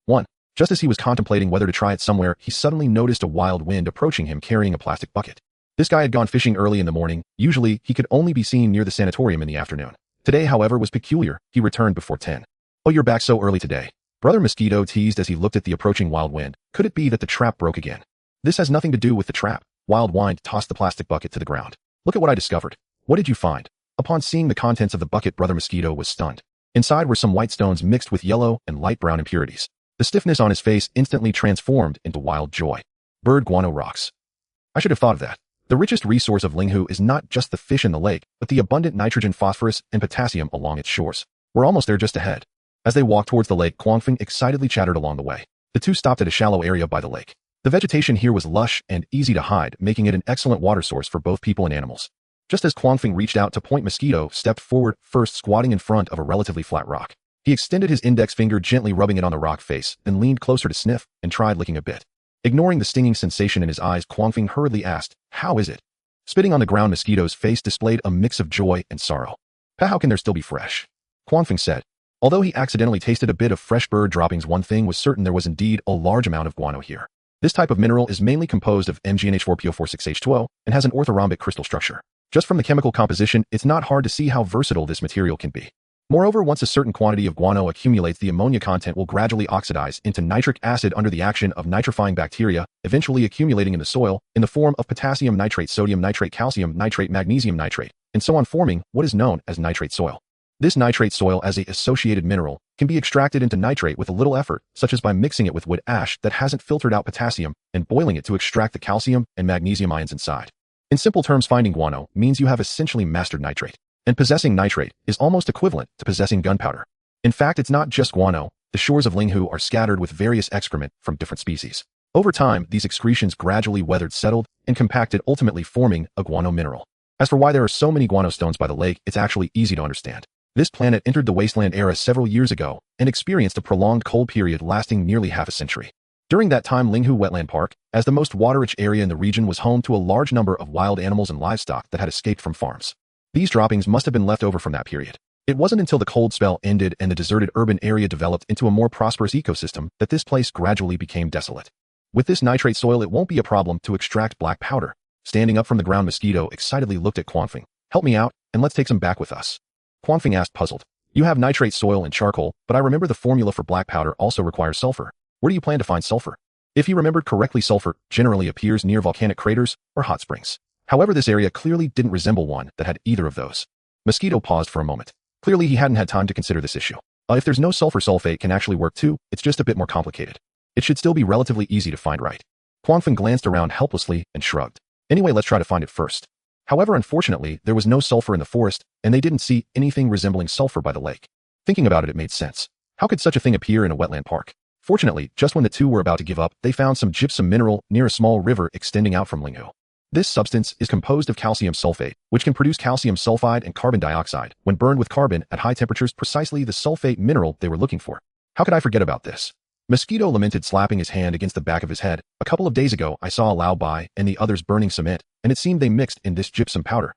01. Just as he was contemplating whether to try it somewhere, he suddenly noticed a wild wind approaching him carrying a plastic bucket. This guy had gone fishing early in the morning. Usually, he could only be seen near the sanatorium in the afternoon. Today, however, was peculiar. He returned before 10. "Oh, you're back so early today?" Brother Mosquito teased as he looked at the approaching wild wind. Could it be that the trap broke again? "This has nothing to do with the trap." Wild Wind tossed the plastic bucket to the ground. "Look at what I discovered." "What did you find?" Upon seeing the contents of the bucket, Brother Mosquito was stunned. Inside were some white stones mixed with yellow and light brown impurities. The stiffness on his face instantly transformed into wild joy. "Bird guano rocks. I should have thought of that. The richest resource of Linghu is not just the fish in the lake, but the abundant nitrogen, phosphorus, and potassium along its shores. We're almost there, just ahead." As they walked towards the lake, Guangfeng excitedly chattered along the way. The two stopped at a shallow area by the lake. The vegetation here was lush and easy to hide, making it an excellent water source for both people and animals. Just as Guangfeng reached out to point, Mosquito stepped forward, first squatting in front of a relatively flat rock. He extended his index finger, gently rubbing it on the rock face, then leaned closer to sniff and tried licking a bit. Ignoring the stinging sensation in his eyes, Guangfeng hurriedly asked, "How is it?" Spitting on the ground, Mosquito's face displayed a mix of joy and sorrow. "How can there still be fresh?" Guangfeng said. Although he accidentally tasted a bit of fresh bird droppings, one thing was certain: there was indeed a large amount of guano here. This type of mineral is mainly composed of MgNH4PO46H2O and has an orthorhombic crystal structure. Just from the chemical composition, it's not hard to see how versatile this material can be. Moreover, once a certain quantity of guano accumulates, the ammonia content will gradually oxidize into nitric acid under the action of nitrifying bacteria, eventually accumulating in the soil in the form of potassium nitrate, sodium nitrate, calcium nitrate, magnesium nitrate, and so on, forming what is known as nitrate soil. This nitrate soil, as an associated mineral, can be extracted into nitrate with a little effort, such as by mixing it with wood ash that hasn't filtered out potassium and boiling it to extract the calcium and magnesium ions inside. In simple terms, finding guano means you have essentially mastered nitrate, and possessing nitrate is almost equivalent to possessing gunpowder. In fact, it's not just guano. The shores of Linghu are scattered with various excrement from different species. Over time, these excretions gradually weathered, settled, and compacted, ultimately forming a guano mineral. As for why there are so many guano stones by the lake, it's actually easy to understand. This planet entered the wasteland era several years ago and experienced a prolonged cold period lasting nearly half a century. During that time, Linghu Wetland Park, as the most water-rich area in the region, was home to a large number of wild animals and livestock that had escaped from farms. These droppings must have been left over from that period. It wasn't until the cold spell ended and the deserted urban area developed into a more prosperous ecosystem that this place gradually became desolate. With this nitrate soil, it won't be a problem to extract black powder. Standing up from the ground, Mosquito excitedly looked at Guangfeng. "Help me out, and let's take some back with us." Guangfeng asked, puzzled. "You have nitrate soil and charcoal, but I remember the formula for black powder also requires sulfur. Where do you plan to find sulfur?" If he remembered correctly, sulfur generally appears near volcanic craters or hot springs. However, this area clearly didn't resemble one that had either of those. Mosquito paused for a moment. Clearly, he hadn't had time to consider this issue. If there's no sulfur, sulfate can actually work too. It's just a bit more complicated. It should still be relatively easy to find, right? Guangfeng glanced around helplessly and shrugged. "Anyway, let's try to find it first." However, unfortunately, there was no sulfur in the forest, and they didn't see anything resembling sulfur by the lake. Thinking about it, it made sense. How could such a thing appear in a wetland park? Fortunately, just when the two were about to give up, they found some gypsum mineral near a small river extending out from Linghu. This substance is composed of calcium sulfate, which can produce calcium sulfide and carbon dioxide when burned with carbon at high temperatures, precisely the sulfate mineral they were looking for. How could I forget about this? Mosquito lamented, slapping his hand against the back of his head. "A couple of days ago, I saw a Lao Bai and the others burning cement, and it seemed they mixed in this gypsum powder."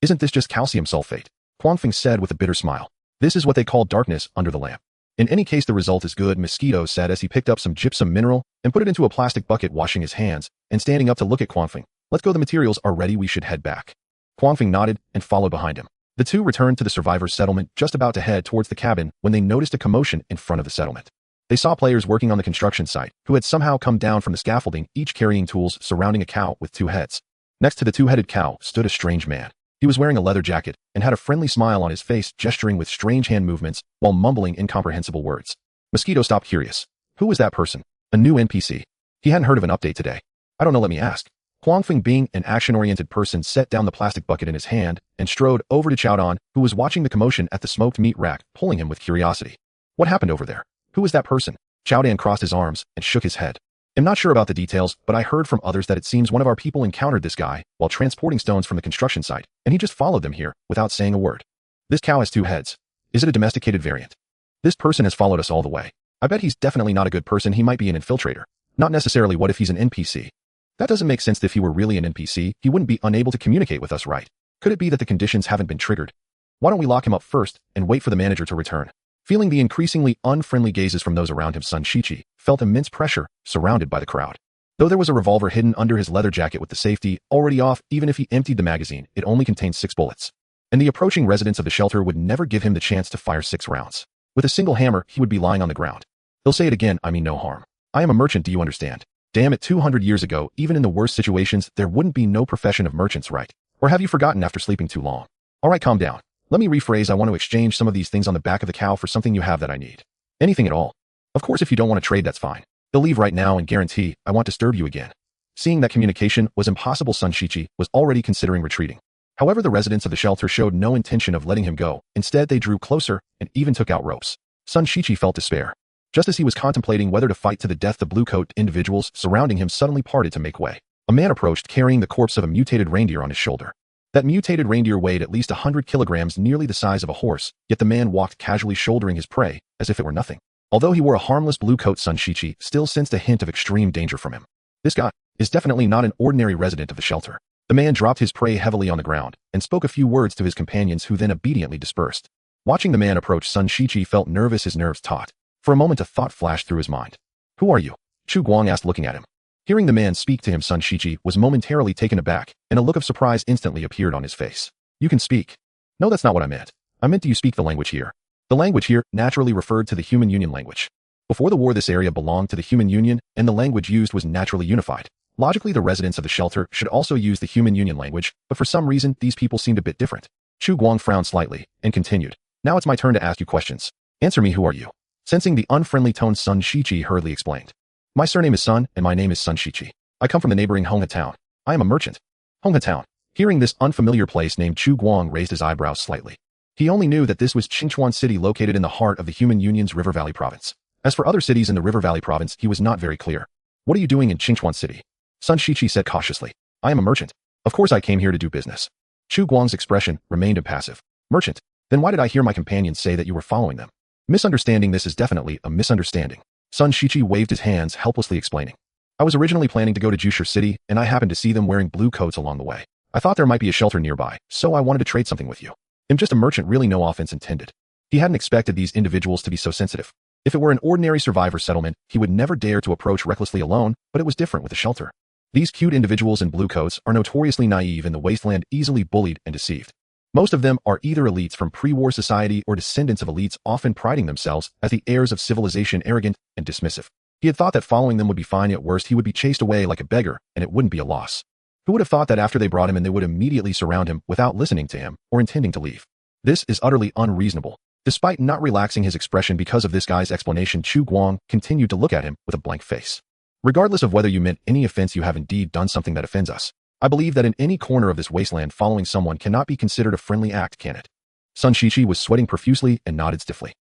"Isn't this just calcium sulfate?" Guangfeng said with a bitter smile. "This is what they call darkness under the lamp. In any case, the result is good, Mosquito said as he picked up some gypsum mineral and put it into a plastic bucket, washing his hands and standing up to look at Guangfeng. Let's go, the materials are ready, we should head back. Guangfeng nodded and followed behind him. The two returned to the survivors' settlement, just about to head towards the cabin when they noticed a commotion in front of the settlement. They saw players working on the construction site who had somehow come down from the scaffolding, each carrying tools, surrounding a cow with two heads. Next to the two-headed cow stood a strange man. He was wearing a leather jacket and had a friendly smile on his face, gesturing with strange hand movements while mumbling incomprehensible words. Mosquito stopped, curious. Who was that person? A new NPC. He hadn't heard of an update today. I don't know, let me ask. Guangfeng, being an action-oriented person, set down the plastic bucket in his hand and strode over to Chowdan, who was watching the commotion at the smoked meat rack, pulling him with curiosity. What happened over there? Who was that person? Chowdan crossed his arms and shook his head. I'm not sure about the details, but I heard from others that it seems one of our people encountered this guy while transporting stones from the construction site, and he just followed them here without saying a word. This cow has two heads. Is it a domesticated variant? This person has followed us all the way. I bet he's definitely not a good person. He might be an infiltrator. Not necessarily. What if he's an NPC? That doesn't make sense. If he were really an NPC, he wouldn't be unable to communicate with us, right? Could it be that the conditions haven't been triggered? Why don't we lock him up first and wait for the manager to return? Feeling the increasingly unfriendly gazes from those around him, Sun Shichi felt immense pressure, surrounded by the crowd. Though there was a revolver hidden under his leather jacket with the safety already off, even if he emptied the magazine, it only contained 6 bullets. And the approaching residents of the shelter would never give him the chance to fire 6 rounds. With a single hammer, he would be lying on the ground. He'll say it again, I mean no harm. I am a merchant, do you understand? Damn it, 200 years ago, even in the worst situations, there wouldn't be no profession of merchants, right? Or have you forgotten after sleeping too long? Alright, calm down. Let me rephrase, I want to exchange some of these things on the back of the cow for something you have that I need. Anything at all. Of course, if you don't want to trade, that's fine. They'll leave right now and guarantee I won't disturb you again. Seeing that communication was impossible, Sun Shichi was already considering retreating. However, the residents of the shelter showed no intention of letting him go. Instead, they drew closer and even took out ropes. Sun Shichi felt despair. Just as he was contemplating whether to fight to the death, the blue-coat individuals surrounding him suddenly parted to make way. A man approached, carrying the corpse of a mutated reindeer on his shoulder. That mutated reindeer weighed at least 100 kilograms, nearly the size of a horse, yet the man walked casually, shouldering his prey as if it were nothing. Although he wore a harmless blue coat, Sun Shichi still sensed a hint of extreme danger from him. This guy is definitely not an ordinary resident of the shelter. The man dropped his prey heavily on the ground and spoke a few words to his companions, who then obediently dispersed. Watching the man approach, Sun Shichi felt nervous, his nerves taut. For a moment, a thought flashed through his mind. Who are you? Chu Guang asked, looking at him. Hearing the man speak to him, Sun Shichi was momentarily taken aback, and a look of surprise instantly appeared on his face. You can speak. No, that's not what I meant. I meant, do you speak the language here? The language here naturally referred to the Human Union language. Before the war, this area belonged to the Human Union, and the language used was naturally unified. Logically, the residents of the shelter should also use the Human Union language, but for some reason, these people seemed a bit different. Chu Guang frowned slightly and continued. Now it's my turn to ask you questions. Answer me, who are you? Sensing the unfriendly tone, Sun Shichi hurriedly explained. My surname is Sun, and my name is Sun Shichi. I come from the neighboring Honghe town. I am a merchant. Honghe town. Hearing this unfamiliar place name, Chu Guang raised his eyebrows slightly. He only knew that this was Qingchuan City, located in the heart of the Human Union's River Valley province. As for other cities in the River Valley province, he was not very clear. What are you doing in Qingchuan City? Sun Shichi said cautiously. I am a merchant. Of course I came here to do business. Chu Guang's expression remained impassive. Merchant? Then why did I hear my companions say that you were following them? Misunderstanding, this is definitely a misunderstanding. Sun Shichi waved his hands, helplessly explaining. I was originally planning to go to Jushur City, and I happened to see them wearing blue coats along the way. I thought there might be a shelter nearby, so I wanted to trade something with you. I'm just a merchant, really, no offense intended. He hadn't expected these individuals to be so sensitive. If it were an ordinary survivor settlement, he would never dare to approach recklessly alone, but it was different with the shelter. These cute individuals in blue coats are notoriously naive in the wasteland, easily bullied and deceived. Most of them are either elites from pre-war society or descendants of elites, often priding themselves as the heirs of civilization, arrogant and dismissive. He had thought that following them would be fine. At worst, he would be chased away like a beggar, and it wouldn't be a loss. Who would have thought that after they brought him in, they would immediately surround him without listening to him or intending to leave? This is utterly unreasonable. Despite not relaxing his expression because of this guy's explanation, Chu Guang continued to look at him with a blank face. Regardless of whether you meant any offense, you have indeed done something that offends us. I believe that in any corner of this wasteland, following someone cannot be considered a friendly act, can it? Sun Shichi was sweating profusely and nodded stiffly.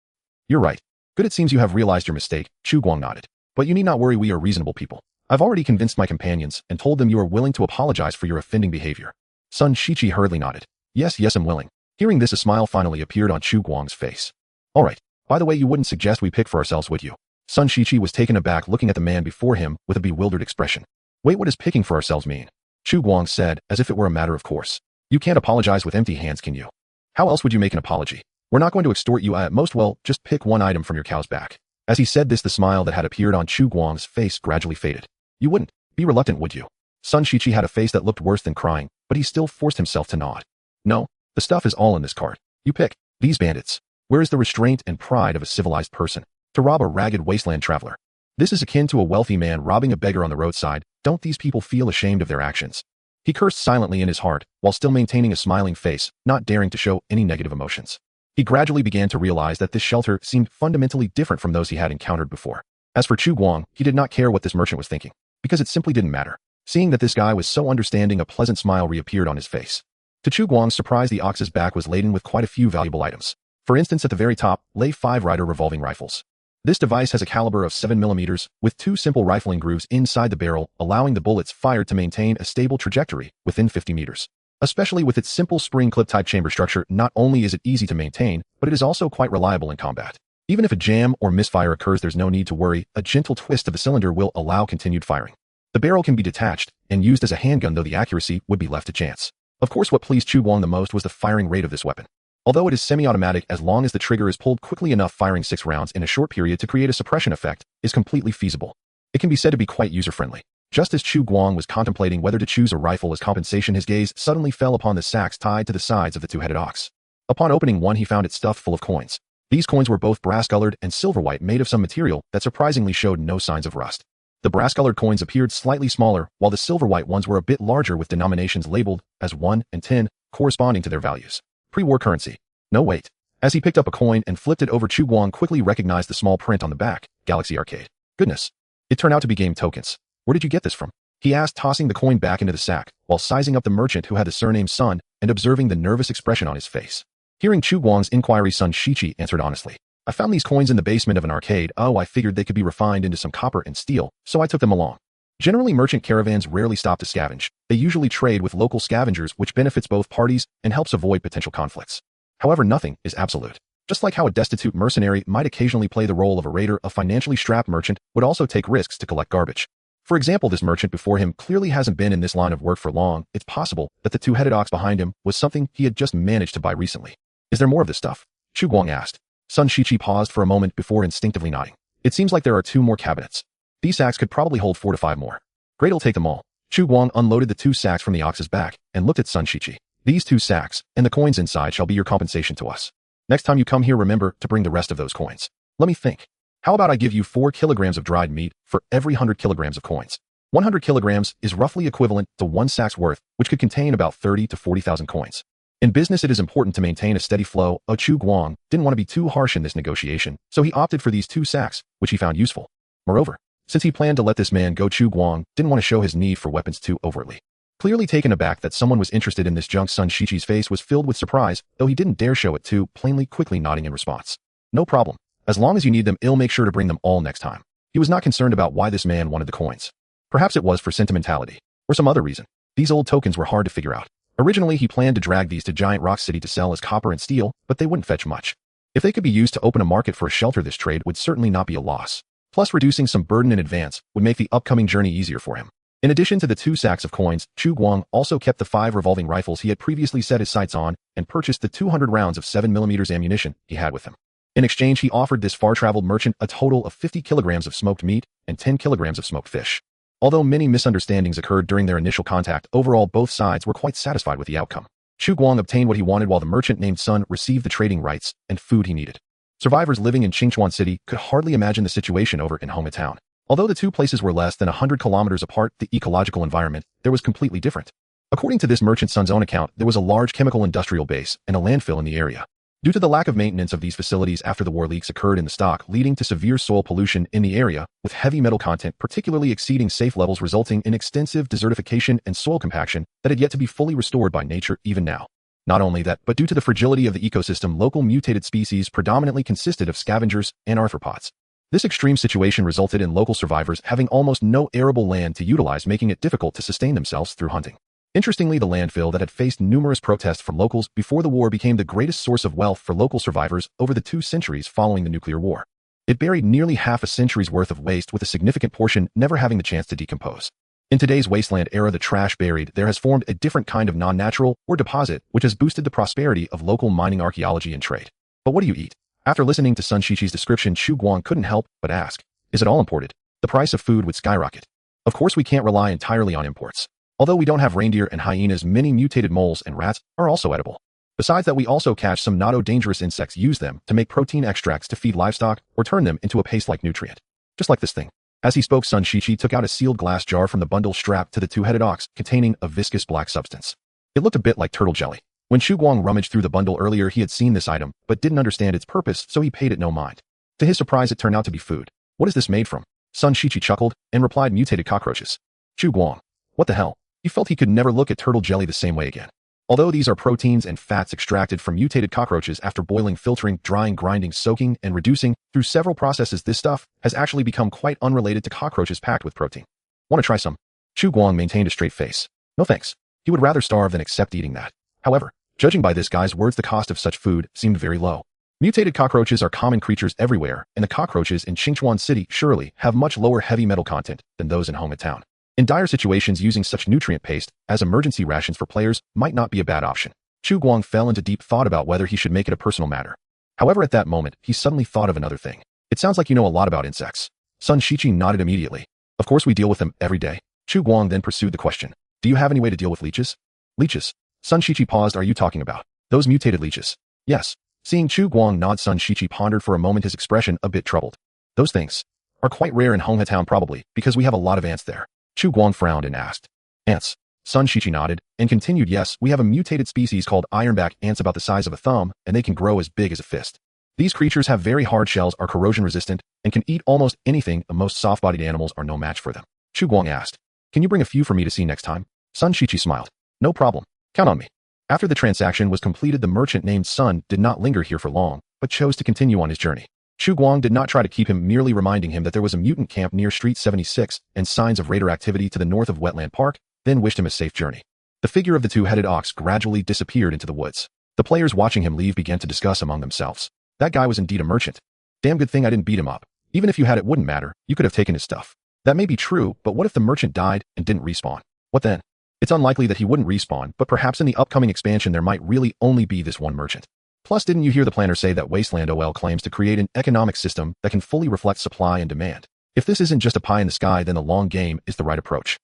You're right. Good, it seems you have realized your mistake, Chu Guang nodded. But you need not worry, we are reasonable people. I've already convinced my companions and told them you are willing to apologize for your offending behavior. Sun Shichi hurriedly nodded. Yes, I'm willing. Hearing this, a smile finally appeared on Chu Guang's face. Alright, by the way, you wouldn't suggest we pick for ourselves, would you? Sun Shichi was taken aback, looking at the man before him with a bewildered expression. Wait, what does picking for ourselves mean? Chu Guang said, as if it were a matter of course. You can't apologize with empty hands, can you? How else would you make an apology? We're not going to extort you at most, well, just pick one item from your cow's back. As he said this, the smile that had appeared on Chu Guang's face gradually faded. You wouldn't be reluctant, would you? Sun Shiqi had a face that looked worse than crying, but he still forced himself to nod. No, the stuff is all in this cart. You pick. These bandits. Where is the restraint and pride of a civilized person? To rob a ragged wasteland traveler. This is akin to a wealthy man robbing a beggar on the roadside. Don't these people feel ashamed of their actions? He cursed silently in his heart, while still maintaining a smiling face, not daring to show any negative emotions. He gradually began to realize that this shelter seemed fundamentally different from those he had encountered before. As for Chu Guang, he did not care what this merchant was thinking, because it simply didn't matter. Seeing that this guy was so understanding, a pleasant smile reappeared on his face. To Chu Guang's surprise, the ox's back was laden with quite a few valuable items. For instance, at the very top lay 5 Rider revolving rifles. This device has a caliber of 7mm, with 2 simple rifling grooves inside the barrel, allowing the bullets fired to maintain a stable trajectory within 50 meters. Especially with its simple spring clip-type chamber structure, not only is it easy to maintain, but it is also quite reliable in combat. Even if a jam or misfire occurs, there's no need to worry. A gentle twist of the cylinder will allow continued firing. The barrel can be detached and used as a handgun, though the accuracy would be left to chance. Of course, what pleased Chu Guang the most was the firing rate of this weapon. Although it is semi-automatic, as long as the trigger is pulled quickly enough, firing 6 rounds in a short period to create a suppression effect is completely feasible. It can be said to be quite user-friendly. Just as Chu Guang was contemplating whether to choose a rifle as compensation, his gaze suddenly fell upon the sacks tied to the sides of the 2-headed ox. Upon opening one, he found it stuffed full of coins. These coins were both brass-colored and silver-white, made of some material that surprisingly showed no signs of rust. The brass-colored coins appeared slightly smaller, while the silver-white ones were a bit larger, with denominations labeled as 1 and 10, corresponding to their values. Pre-war currency. No, wait. As he picked up a coin and flipped it over, Chu Guang quickly recognized the small print on the back, Galaxy Arcade. Goodness. It turned out to be game tokens. Where did you get this from? He asked, tossing the coin back into the sack, while sizing up the merchant who had the surname Sun and observing the nervous expression on his face. Hearing Chu Guang's inquiry, Sun Shiqi answered honestly. I found these coins in the basement of an arcade. Oh, I figured they could be refined into some copper and steel, so I took them along. Generally, merchant caravans rarely stop to scavenge. They usually trade with local scavengers, which benefits both parties and helps avoid potential conflicts. However, nothing is absolute. Just like how a destitute mercenary might occasionally play the role of a raider, a financially strapped merchant would also take risks to collect garbage. For example, this merchant before him clearly hasn't been in this line of work for long. It's possible that the 2-headed ox behind him was something he had just managed to buy recently. Is there more of this stuff? Chu Guang asked. Sun Shiqi paused for a moment before instinctively nodding. It seems like there are 2 more cabinets. These sacks could probably hold 4 to 5 more. Great, I'll take them all. Chu Guang unloaded the 2 sacks from the ox's back and looked at Sun Shiqi. These 2 sacks and the coins inside shall be your compensation to us. Next time you come here, remember to bring the rest of those coins. Let me think. How about I give you 4 kilograms of dried meat for every 100 kilograms of coins? 100 kilograms is roughly equivalent to 1 sack's worth, which could contain about 30 to 40,000 coins. In business, it is important to maintain a steady flow. Chu Guang didn't want to be too harsh in this negotiation, so he opted for these 2 sacks, which he found useful. Moreover, since he planned to let this man go, Chu Guang didn't want to show his need for weapons too overtly. Clearly taken aback that someone was interested in this junk, Sun Shiqi's face was filled with surprise, though he didn't dare show it too plainly, quickly nodding in response. No problem. As long as you need them, I'll make sure to bring them all next time. He was not concerned about why this man wanted the coins. Perhaps it was for sentimentality, or some other reason. These old tokens were hard to figure out. Originally, he planned to drag these to Giant Rock City to sell as copper and steel, but they wouldn't fetch much. If they could be used to open a market for a shelter, this trade would certainly not be a loss. Plus, reducing some burden in advance would make the upcoming journey easier for him. In addition to the 2 sacks of coins, Chu Guang also kept the 5 revolving rifles he had previously set his sights on and purchased the 200 rounds of 7mm ammunition he had with him. In exchange, he offered this far-traveled merchant a total of 50 kilograms of smoked meat and 10 kilograms of smoked fish. Although many misunderstandings occurred during their initial contact, overall both sides were quite satisfied with the outcome. Chu Guang obtained what he wanted, while the merchant named Sun received the trading rights and food he needed. Survivors living in Qingchuan City could hardly imagine the situation over in Homa Town. Although the 2 places were less than 100 kilometers apart, the ecological environment there was completely different. According to this merchant Sun's own account, there was a large chemical industrial base and a landfill in the area. Due to the lack of maintenance of these facilities after the war, leaks occurred in the stock, leading to severe soil pollution in the area, with heavy metal content particularly exceeding safe levels, resulting in extensive desertification and soil compaction that had yet to be fully restored by nature even now. Not only that, but due to the fragility of the ecosystem, local mutated species predominantly consisted of scavengers and arthropods. This extreme situation resulted in local survivors having almost no arable land to utilize, making it difficult to sustain themselves through hunting. Interestingly, the landfill that had faced numerous protests from locals before the war became the greatest source of wealth for local survivors over the 2 centuries following the nuclear war. It buried nearly half a century's worth of waste, with a significant portion never having the chance to decompose. In today's wasteland era, the trash buried there has formed a different kind of non-natural or deposit, which has boosted the prosperity of local mining, archaeology, and trade. But what do you eat? After listening to Sun Shiqi's description, Chu Guang couldn't help but ask, is it all imported? The price of food would skyrocket. Of course we can't rely entirely on imports. Although we don't have reindeer and hyenas, many mutated moles and rats are also edible. Besides that, we also catch some not-so-dangerous insects, use them to make protein extracts to feed livestock or turn them into a paste-like nutrient. Just like this thing. As he spoke, Sun Shiqi took out a sealed glass jar from the bundle strapped to the two-headed ox, containing a viscous black substance. It looked a bit like turtle jelly. When Chu Guang rummaged through the bundle earlier, he had seen this item, but didn't understand its purpose, so he paid it no mind. To his surprise, it turned out to be food. What is this made from? Sun Shiqi chuckled and replied, mutated cockroaches. Chu Guang. What the hell? He felt he could never look at turtle jelly the same way again. Although these are proteins and fats extracted from mutated cockroaches after boiling, filtering, drying, grinding, soaking, and reducing through several processes, this stuff has actually become quite unrelated to cockroaches packed with protein. Want to try some? Chu Guang maintained a straight face. No thanks. He would rather starve than accept eating that. However, judging by this guy's words, the cost of such food seemed very low. Mutated cockroaches are common creatures everywhere, and the cockroaches in Qingchuan City surely have much lower heavy metal content than those in Hongma Town. In dire situations, using such nutrient paste as emergency rations for players might not be a bad option. Chu Guang fell into deep thought about whether he should make it a personal matter. However, at that moment, he suddenly thought of another thing. It sounds like you know a lot about insects. Sun Shiqi nodded immediately. Of course we deal with them every day. Chu Guang then pursued the question. Do you have any way to deal with leeches? Leeches? Sun Shiqi paused. Are you talking about those mutated leeches? Yes. Seeing Chu Guang nod, Sun Shiqi pondered for a moment, his expression a bit troubled. Those things are quite rare in Hongha Town, probably because we have a lot of ants there. Chu Guang frowned and asked. Ants? Sun Shiqi nodded and continued, yes, we have a mutated species called ironback ants about the size of a thumb, and they can grow as big as a fist. These creatures have very hard shells, are corrosion resistant, and can eat almost anything. Most soft-bodied animals are no match for them. Chu Guang asked, can you bring a few for me to see next time? Sun Shiqi smiled. No problem. Count on me. After the transaction was completed, the merchant named Sun did not linger here for long, but chose to continue on his journey. Chu Guang did not try to keep him, merely reminding him that there was a mutant camp near Street 76 and signs of raider activity to the north of Wetland Park, then wished him a safe journey. The figure of the two-headed ox gradually disappeared into the woods. The players watching him leave began to discuss among themselves. That guy was indeed a merchant. Damn good thing I didn't beat him up. Even if you had, it wouldn't matter. You could have taken his stuff. That may be true, but what if the merchant died and didn't respawn? What then? It's unlikely that he wouldn't respawn, but perhaps in the upcoming expansion there might really only be this one merchant. Plus, didn't you hear the planner say that Wasteland OL claims to create an economic system that can fully reflect supply and demand? If this isn't just a pie in the sky, then the long game is the right approach.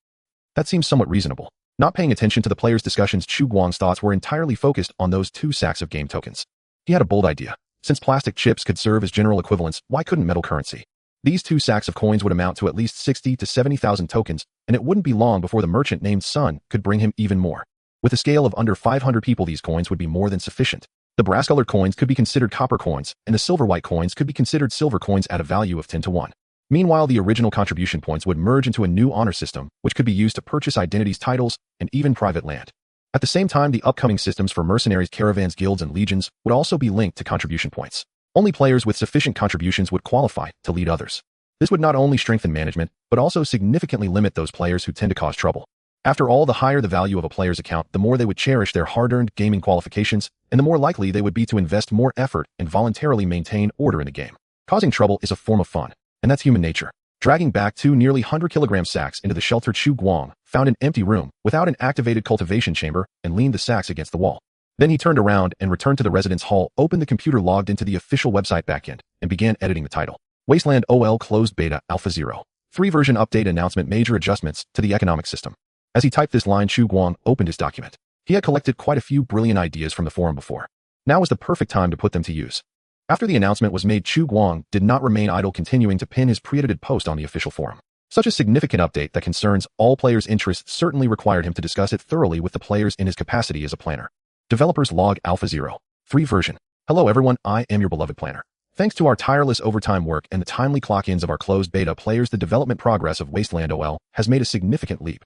That seems somewhat reasonable. Not paying attention to the players' discussions, Chu Guang's thoughts were entirely focused on those 2 sacks of game tokens. He had a bold idea. Since plastic chips could serve as general equivalents, why couldn't metal currency? These 2 sacks of coins would amount to at least 60 to 70,000 tokens, and it wouldn't be long before the merchant named Sun could bring him even more. With a scale of under 500 people, these coins would be more than sufficient. The brass-colored coins could be considered copper coins, and the silver-white coins could be considered silver coins at a value of 10 to 1. Meanwhile, the original contribution points would merge into a new honor system, which could be used to purchase identities, titles, and even private land. At the same time, the upcoming systems for mercenaries, caravans, guilds, and legions would also be linked to contribution points. Only players with sufficient contributions would qualify to lead others. This would not only strengthen management, but also significantly limit those players who tend to cause trouble. After all, the higher the value of a player's account, the more they would cherish their hard-earned gaming qualifications, and the more likely they would be to invest more effort and voluntarily maintain order in the game. Causing trouble is a form of fun, and that's human nature. Dragging back 2 nearly 100-kilogram sacks into the shelter, Chu Guang found an empty room without an activated cultivation chamber and leaned the sacks against the wall. Then he turned around and returned to the residence hall, opened the computer, logged into the official website backend, and began editing the title. Wasteland OL Closed Beta Alpha 0.3 version update announcement, major adjustments to the economic system. As he typed this line, Chu Guang opened his document. He had collected quite a few brilliant ideas from the forum before. Now was the perfect time to put them to use. After the announcement was made, Chu Guang did not remain idle, continuing to pin his pre-edited post on the official forum. Such a significant update that concerns all players' interests certainly required him to discuss it thoroughly with the players in his capacity as a planner. Developers log Alpha 0.3 version. Hello everyone, I am your beloved planner. Thanks to our tireless overtime work and the timely clock-ins of our closed beta players, the development progress of Wasteland OL has made a significant leap.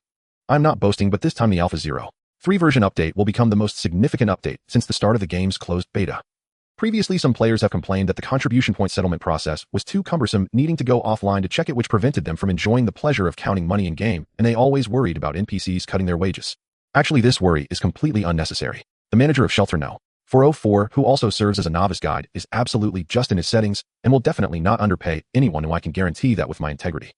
I'm not boasting, but this time the Alpha 0.3 version update will become the most significant update since the start of the game's closed beta. Previously, some players have complained that the contribution point settlement process was too cumbersome, needing to go offline to check it, which prevented them from enjoying the pleasure of counting money in-game, and they always worried about NPCs cutting their wages. Actually, this worry is completely unnecessary. The manager of Shelter No. 404, who also serves as a novice guide, is absolutely just in his settings and will definitely not underpay anyone, who I can guarantee that with my integrity.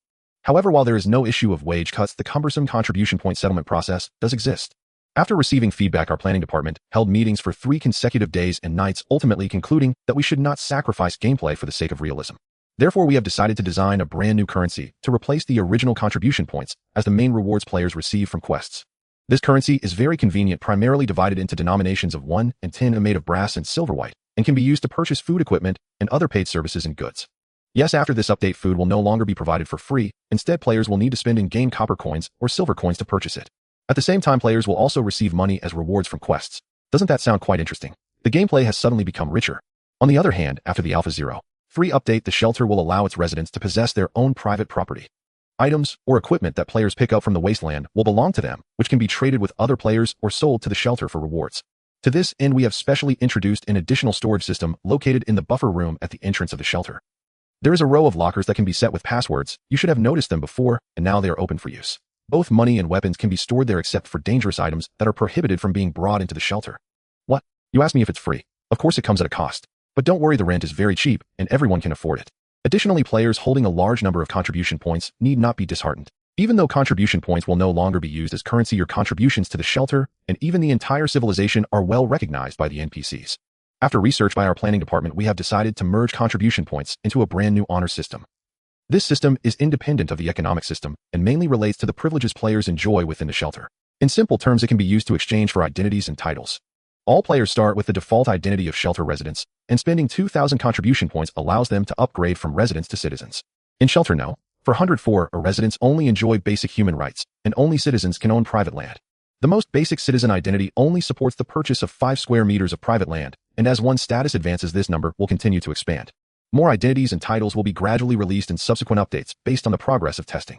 However, while there is no issue of wage cuts, the cumbersome contribution point settlement process does exist. After receiving feedback, our planning department held meetings for 3 consecutive days and nights, ultimately concluding that we should not sacrifice gameplay for the sake of realism. Therefore, we have decided to design a brand new currency to replace the original contribution points as the main rewards players receive from quests. This currency is very convenient, primarily divided into denominations of 1 and 10 and made of brass and silver white, and can be used to purchase food equipment and other paid services and goods. Yes, after this update, food will no longer be provided for free. Instead, players will need to spend in-game copper coins or silver coins to purchase it. At the same time, players will also receive money as rewards from quests. Doesn't that sound quite interesting? The gameplay has suddenly become richer. On the other hand, after the Alpha 0 free update, the shelter will allow its residents to possess their own private property. Items or equipment that players pick up from the wasteland will belong to them, which can be traded with other players or sold to the shelter for rewards. To this end, we have specially introduced an additional storage system located in the buffer room at the entrance of the shelter. There is a row of lockers that can be set with passwords. You should have noticed them before, and now they are open for use. Both money and weapons can be stored there except for dangerous items that are prohibited from being brought into the shelter. What? You asked me if it's free. Of course it comes at a cost. But don't worry, the rent is very cheap, and everyone can afford it. Additionally, players holding a large number of contribution points need not be disheartened. Even though contribution points will no longer be used as currency, your contributions to the shelter and even the entire civilization are well recognized by the NPCs. After research by our planning department, we have decided to merge contribution points into a brand new honor system. This system is independent of the economic system and mainly relates to the privileges players enjoy within the shelter. In simple terms, it can be used to exchange for identities and titles. All players start with the default identity of shelter residents, and spending 2,000 contribution points allows them to upgrade from residents to citizens. In Shelter No. 404, residents only enjoy basic human rights, and only citizens can own private land. The most basic citizen identity only supports the purchase of 5 square meters of private land, and as one's status advances, this number will continue to expand. More identities and titles will be gradually released in subsequent updates based on the progress of testing.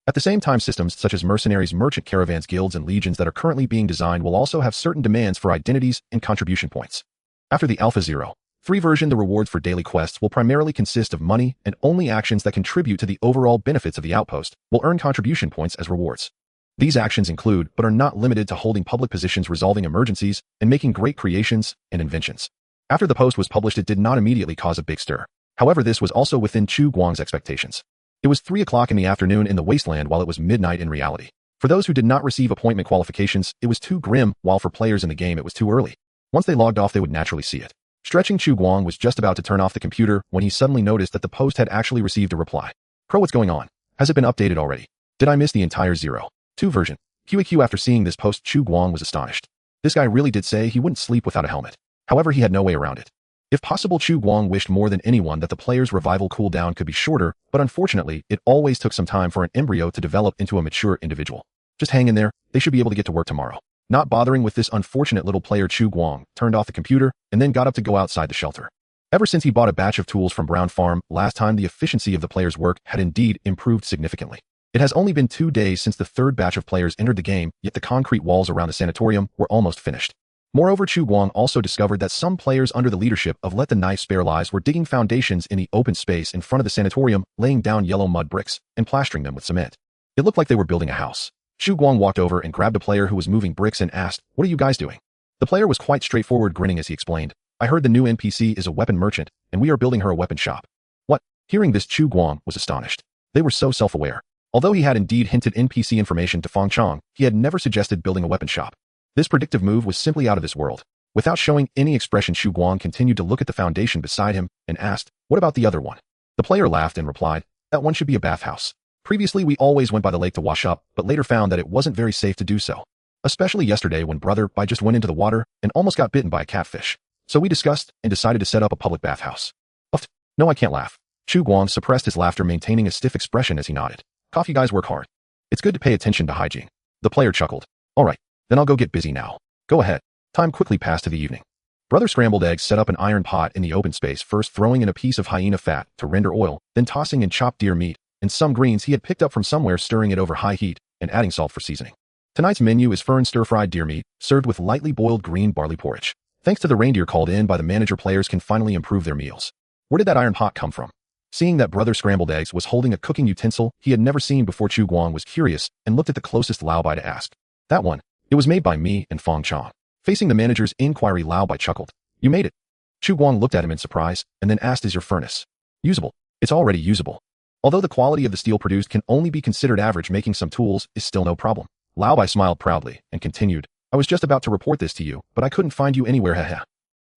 At the same time, systems such as mercenaries, merchant caravans, guilds, and legions that are currently being designed will also have certain demands for identities and contribution points. After the Alpha 0 free version, the rewards for daily quests will primarily consist of money, and only actions that contribute to the overall benefits of the outpost will earn contribution points as rewards. These actions include, but are not limited to, holding public positions, resolving emergencies, and making great creations and inventions. After the post was published, it did not immediately cause a big stir. However, this was also within Chu Guang's expectations. It was 3 o'clock in the afternoon in the wasteland, while it was midnight in reality. For those who did not receive appointment qualifications, it was too grim, while for players in the game it was too early. Once they logged off, they would naturally see it. Stretching, Chu Guang was just about to turn off the computer when he suddenly noticed that the post had actually received a reply. Crow, what's going on? Has it been updated already? Did I miss the entire 0.2 version? QAQ. After seeing this post, Chu Guang was astonished. This guy really did say he wouldn't sleep without a helmet. However, he had no way around it. If possible, Chu Guang wished more than anyone that the player's revival cooldown could be shorter, but unfortunately, it always took some time for an embryo to develop into a mature individual. Just hang in there, they should be able to get to work tomorrow. Not bothering with this unfortunate little player, Chu Guang turned off the computer and then got up to go outside the shelter. Ever since he bought a batch of tools from Brown Farm last time, the efficiency of the player's work had indeed improved significantly. It has only been 2 days since the 3rd batch of players entered the game, yet the concrete walls around the sanatorium were almost finished. Moreover, Chu Guang also discovered that some players under the leadership of Let the Knife Spare Lives were digging foundations in the open space in front of the sanatorium, laying down yellow mud bricks and plastering them with cement. It looked like they were building a house. Chu Guang walked over and grabbed a player who was moving bricks and asked, "What are you guys doing?" The player was quite straightforward, grinning as he explained, "I heard the new NPC is a weapon merchant, and we are building her a weapon shop." What? Hearing this, Chu Guang was astonished. They were so self-aware. Although he had indeed hinted NPC information to Fong Chong, he had never suggested building a weapon shop. This predictive move was simply out of this world. Without showing any expression, Chu Guang continued to look at the foundation beside him and asked, "What about the other one?" The player laughed and replied, "That one should be a bathhouse. Previously, we always went by the lake to wash up, but later found that it wasn't very safe to do so. Especially yesterday when Brother Bai just went into the water and almost got bitten by a catfish. So we discussed and decided to set up a public bathhouse." Uffed. No, I can't laugh. Chu Guang suppressed his laughter, maintaining a stiff expression as he nodded. "Coffee guys work hard. It's good to pay attention to hygiene." The player chuckled. "All right, then I'll go get busy now. Go ahead." Time quickly passed to the evening. Brother Scrambled Eggs set up an iron pot in the open space, first throwing in a piece of hyena fat to render oil, then tossing in chopped deer meat and some greens he had picked up from somewhere, stirring it over high heat and adding salt for seasoning. Tonight's menu is fern stir-fried deer meat, served with lightly boiled green barley porridge. Thanks to the reindeer called in by the manager, players can finally improve their meals. Where did that iron pot come from? Seeing that Brother Scrambled Eggs was holding a cooking utensil he had never seen before, Chu Guang was curious and looked at the closest Lao Bai to ask, "That one? It was made by me and Fong Chong." Facing the manager's inquiry, Lao Bai chuckled. "You made it?" Chu Guang looked at him in surprise and then asked, "Is your furnace usable?" "It's already usable. Although the quality of the steel produced can only be considered average, making some tools is still no problem." Lao Bai smiled proudly and continued, I was just about to report this to you, but I couldn't find you anywhere, haha.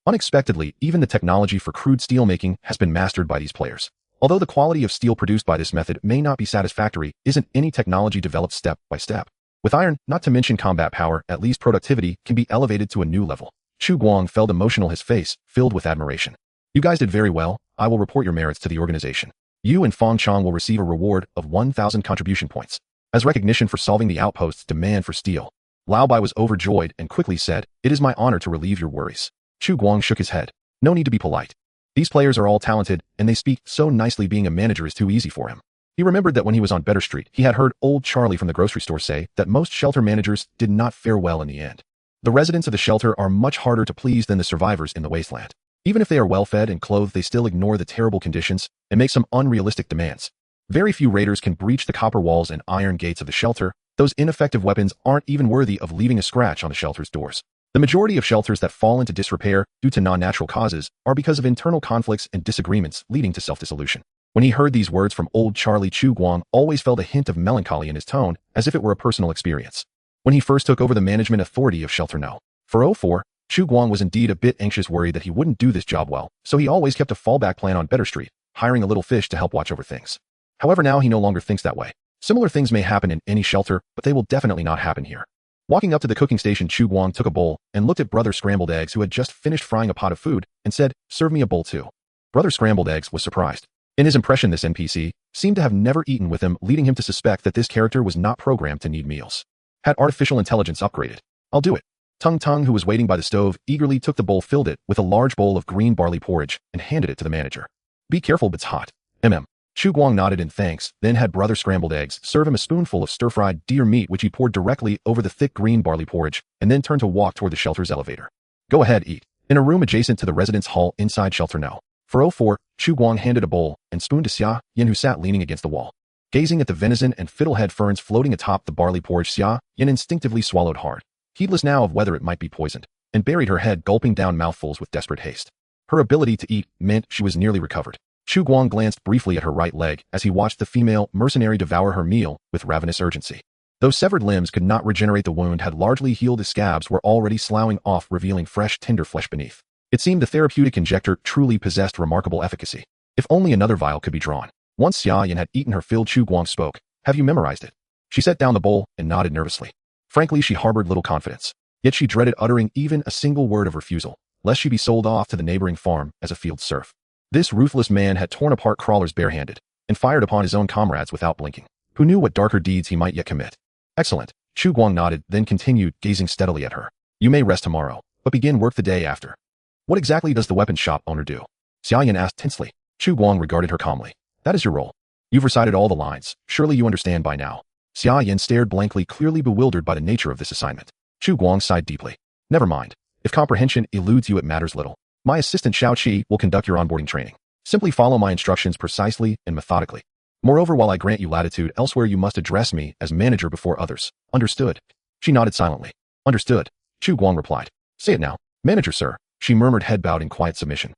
Unexpectedly, even the technology for crude steelmaking has been mastered by these players. Although the quality of steel produced by this method may not be satisfactory, isn't any technology developed step by step? With iron, not to mention combat power, at least productivity can be elevated to a new level. Chu Guang felt emotional, his face filled with admiration. You guys did very well. I will report your merits to the organization. You and Fong Chong will receive a reward of 1,000 contribution points as recognition for solving the outpost's demand for steel. Lao Bai was overjoyed and quickly said, "It is my honor to relieve your worries." Chu Guang shook his head. No need to be polite. These players are all talented, and they speak so nicely. Being a manager is too easy for him. He remembered that when he was on Better Street, he had heard old Charlie from the grocery store say that most shelter managers did not fare well in the end. The residents of the shelter are much harder to please than the survivors in the wasteland. Even if they are well-fed and clothed, they still ignore the terrible conditions and make some unrealistic demands. Very few raiders can breach the copper walls and iron gates of the shelter. Those ineffective weapons aren't even worthy of leaving a scratch on the shelter's doors. The majority of shelters that fall into disrepair due to non-natural causes are because of internal conflicts and disagreements leading to self-dissolution. When he heard these words from old Charlie, Chu Guang always felt a hint of melancholy in his tone, as if it were a personal experience. When he first took over the management authority of Shelter No. 404, Chu Guang was indeed a bit anxious, worried that he wouldn't do this job well, so he always kept a fallback plan on Better Street, hiring a little fish to help watch over things. However, now he no longer thinks that way. Similar things may happen in any shelter, but they will definitely not happen here. Walking up to the cooking station, Chu Guang took a bowl and looked at Brother Scrambled Eggs, who had just finished frying a pot of food, and said, "Serve me a bowl too." Brother Scrambled Eggs was surprised. In his impression, this NPC seemed to have never eaten with him, leading him to suspect that this character was not programmed to need meals. Had artificial intelligence upgraded? "I'll do it." Tung Tung, who was waiting by the stove, eagerly took the bowl, filled it with a large bowl of green barley porridge, and handed it to the manager. "Be careful, it's hot." Chu Guang nodded in thanks, then had Brother Scrambled Eggs serve him a spoonful of stir-fried deer meat, which he poured directly over the thick green barley porridge, and then turned to walk toward the shelter's elevator. "Go ahead, eat." In a room adjacent to the residence hall inside Shelter No. 404, Chu Guang handed a bowl and spoon to Xia Yin, who sat leaning against the wall. Gazing at the venison and fiddlehead ferns floating atop the barley porridge, Xia Yin instinctively swallowed hard, heedless now of whether it might be poisoned, and buried her head, gulping down mouthfuls with desperate haste. Her ability to eat meant she was nearly recovered. Chu Guang glanced briefly at her right leg as he watched the female mercenary devour her meal with ravenous urgency. Those severed limbs could not regenerate. The wound had largely healed. The scabs were already sloughing off, revealing fresh, tender flesh beneath. It seemed the therapeutic injector truly possessed remarkable efficacy. If only another vial could be drawn. Once Xia Yin had eaten her fill, Chu Guang spoke. "Have you memorized it?" She set down the bowl and nodded nervously. Frankly, she harbored little confidence. Yet she dreaded uttering even a single word of refusal, lest she be sold off to the neighboring farm as a field serf. This ruthless man had torn apart crawlers barehanded and fired upon his own comrades without blinking. Who knew what darker deeds he might yet commit? "Excellent." Chu Guang nodded, then continued, gazing steadily at her. "You may rest tomorrow, but begin work the day after." "What exactly does the weapon shop owner do?" Xia Yin asked tensely. Chu Guang regarded her calmly. "That is your role. You've recited all the lines. Surely you understand by now." Xia Yin stared blankly, clearly bewildered by the nature of this assignment. Chu Guang sighed deeply. "Never mind. If comprehension eludes you, it matters little. My assistant Xiao Qi will conduct your onboarding training. Simply follow my instructions precisely and methodically. Moreover, while I grant you latitude elsewhere, you must address me as manager before others. Understood?" She nodded silently. "Understood," Chu Guang replied. "Say it now." "Manager, sir," she murmured, head bowed in quiet submission.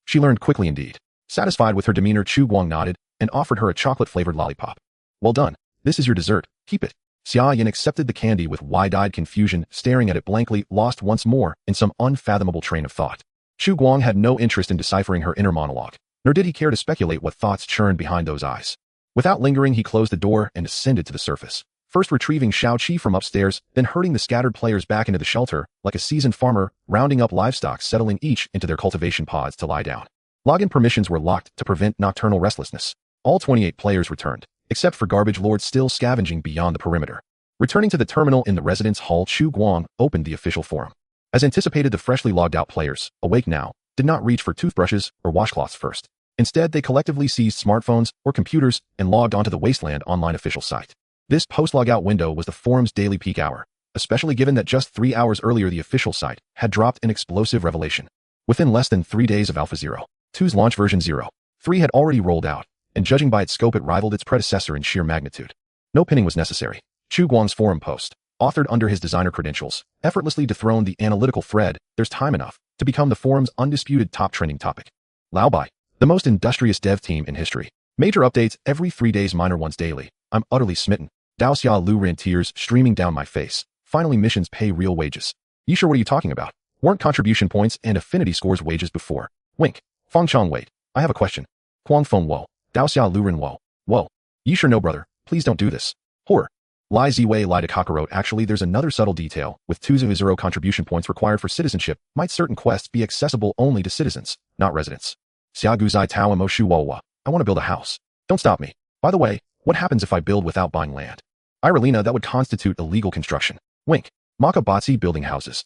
She learned quickly indeed. Satisfied with her demeanor, Chu Guang nodded and offered her a chocolate-flavored lollipop. "Well done. This is your dessert. Keep it." Xia Yin accepted the candy with wide-eyed confusion, staring at it blankly, lost once more in some unfathomable train of thought. Chu Guang had no interest in deciphering her inner monologue, nor did he care to speculate what thoughts churned behind those eyes. Without lingering, he closed the door and ascended to the surface, first retrieving Xiao Qi from upstairs, then herding the scattered players back into the shelter, like a seasoned farmer, rounding up livestock, settling each into their cultivation pods to lie down. Login permissions were locked to prevent nocturnal restlessness. All 28 players returned, except for Garbage Lord still scavenging beyond the perimeter. Returning to the terminal in the residence hall, Chu Guang opened the official forum. As anticipated, the freshly logged out players, awake now, did not reach for toothbrushes or washcloths first. Instead, they collectively seized smartphones or computers and logged onto the Wasteland online official site. This post-logout window was the forum's daily peak hour, especially given that just 3 hours earlier the official site had dropped an explosive revelation. Within less than 3 days of Alpha 02's launch, version 03 had already rolled out, and judging by its scope, it rivaled its predecessor in sheer magnitude. No pinning was necessary. Chu Guang's forum post, authored under his designer credentials, effortlessly dethroned the analytical thread. There's time enough to become the forum's undisputed top trending topic. Lao Bai, the most industrious dev team in history. Major updates every 3 days, minor ones daily. I'm utterly smitten. Dao Xia Lu ran, tears streaming down my face. Finally, missions pay real wages. You sure what are you talking about? Weren't contribution points and affinity scores wages before? Wink. Feng Chong, wait. I have a question. Kuang Feng Wo. Dao Xia Luren Wo. Whoa. You sure no, brother. Please don't do this. Horror. Lai Ziwei Lai de Kakarot. Actually, there's another subtle detail. With 200 contribution points required for citizenship, might certain quests be accessible only to citizens, not residents. Xia Guzai Tao Mo Shu Wowa. I want to build a house. Don't stop me. By the way, what happens if I build without buying land? Irelina, that would constitute illegal construction. Wink. Maka Batsi building houses.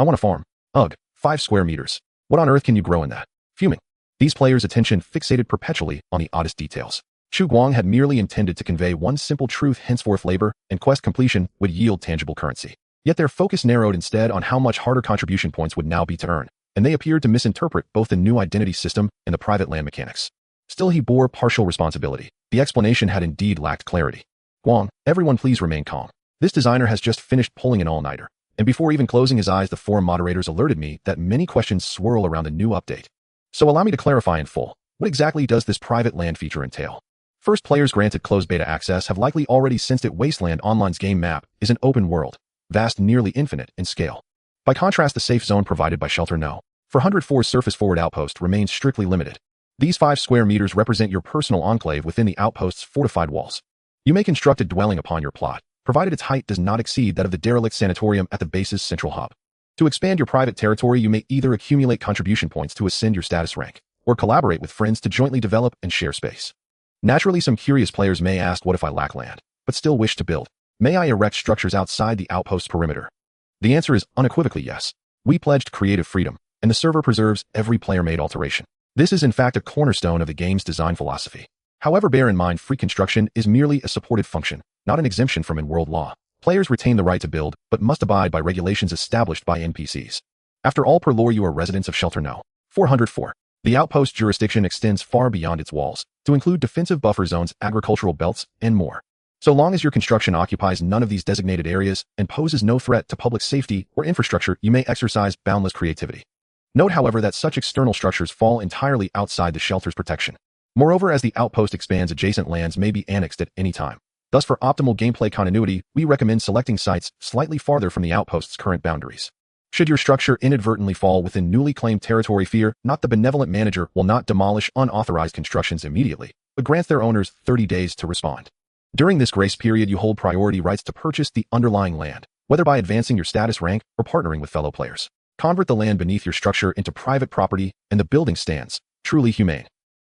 I want a farm. Ugh. 5 square meters. What on earth can you grow in that? Fuming. These players' attention fixated perpetually on the oddest details. Chu Guang had merely intended to convey one simple truth: henceforth labor and quest completion would yield tangible currency. Yet their focus narrowed instead on how much harder contribution points would now be to earn, and they appeared to misinterpret both the new identity system and the private land mechanics. Still, he bore partial responsibility. The explanation had indeed lacked clarity. Guang, everyone please remain calm. This designer has just finished pulling an all-nighter, and before even closing his eyes, the forum moderators alerted me that many questions swirl around the new update. So allow me to clarify in full. What exactly does this private land feature entail? First, players granted closed beta access have likely already sensed it. Wasteland Online's game map is an open world, vast, nearly infinite in scale. By contrast, the safe zone provided by Shelter No. 404's surface forward outpost remains strictly limited. These 5 square meters represent your personal enclave within the outpost's fortified walls. You may construct a dwelling upon your plot, provided its height does not exceed that of the derelict sanatorium at the base's central hub. To expand your private territory, you may either accumulate contribution points to ascend your status rank, or collaborate with friends to jointly develop and share space. Naturally, some curious players may ask, what if I lack land, but still wish to build? May I erect structures outside the outpost's perimeter? The answer is unequivocally yes. We pledged creative freedom, and the server preserves every player-made alteration. This is in fact a cornerstone of the game's design philosophy. However, bear in mind, free construction is merely a supported function, not an exemption from in-world law. Players retain the right to build, but must abide by regulations established by NPCs. After all, per lore, you are residents of Shelter No. 404. The outpost jurisdiction extends far beyond its walls, to include defensive buffer zones, agricultural belts, and more. So long as your construction occupies none of these designated areas and poses no threat to public safety or infrastructure, you may exercise boundless creativity. Note, however, that such external structures fall entirely outside the shelter's protection. Moreover, as the outpost expands, adjacent lands may be annexed at any time. Thus, for optimal gameplay continuity, we recommend selecting sites slightly farther from the outpost's current boundaries. Should your structure inadvertently fall within newly claimed territory, fear not. The benevolent manager will not demolish unauthorized constructions immediately, but grants their owners 30 days to respond. During this grace period, you hold priority rights to purchase the underlying land, whether by advancing your status rank or partnering with fellow players. Convert the land beneath your structure into private property, and the building stands, truly humane.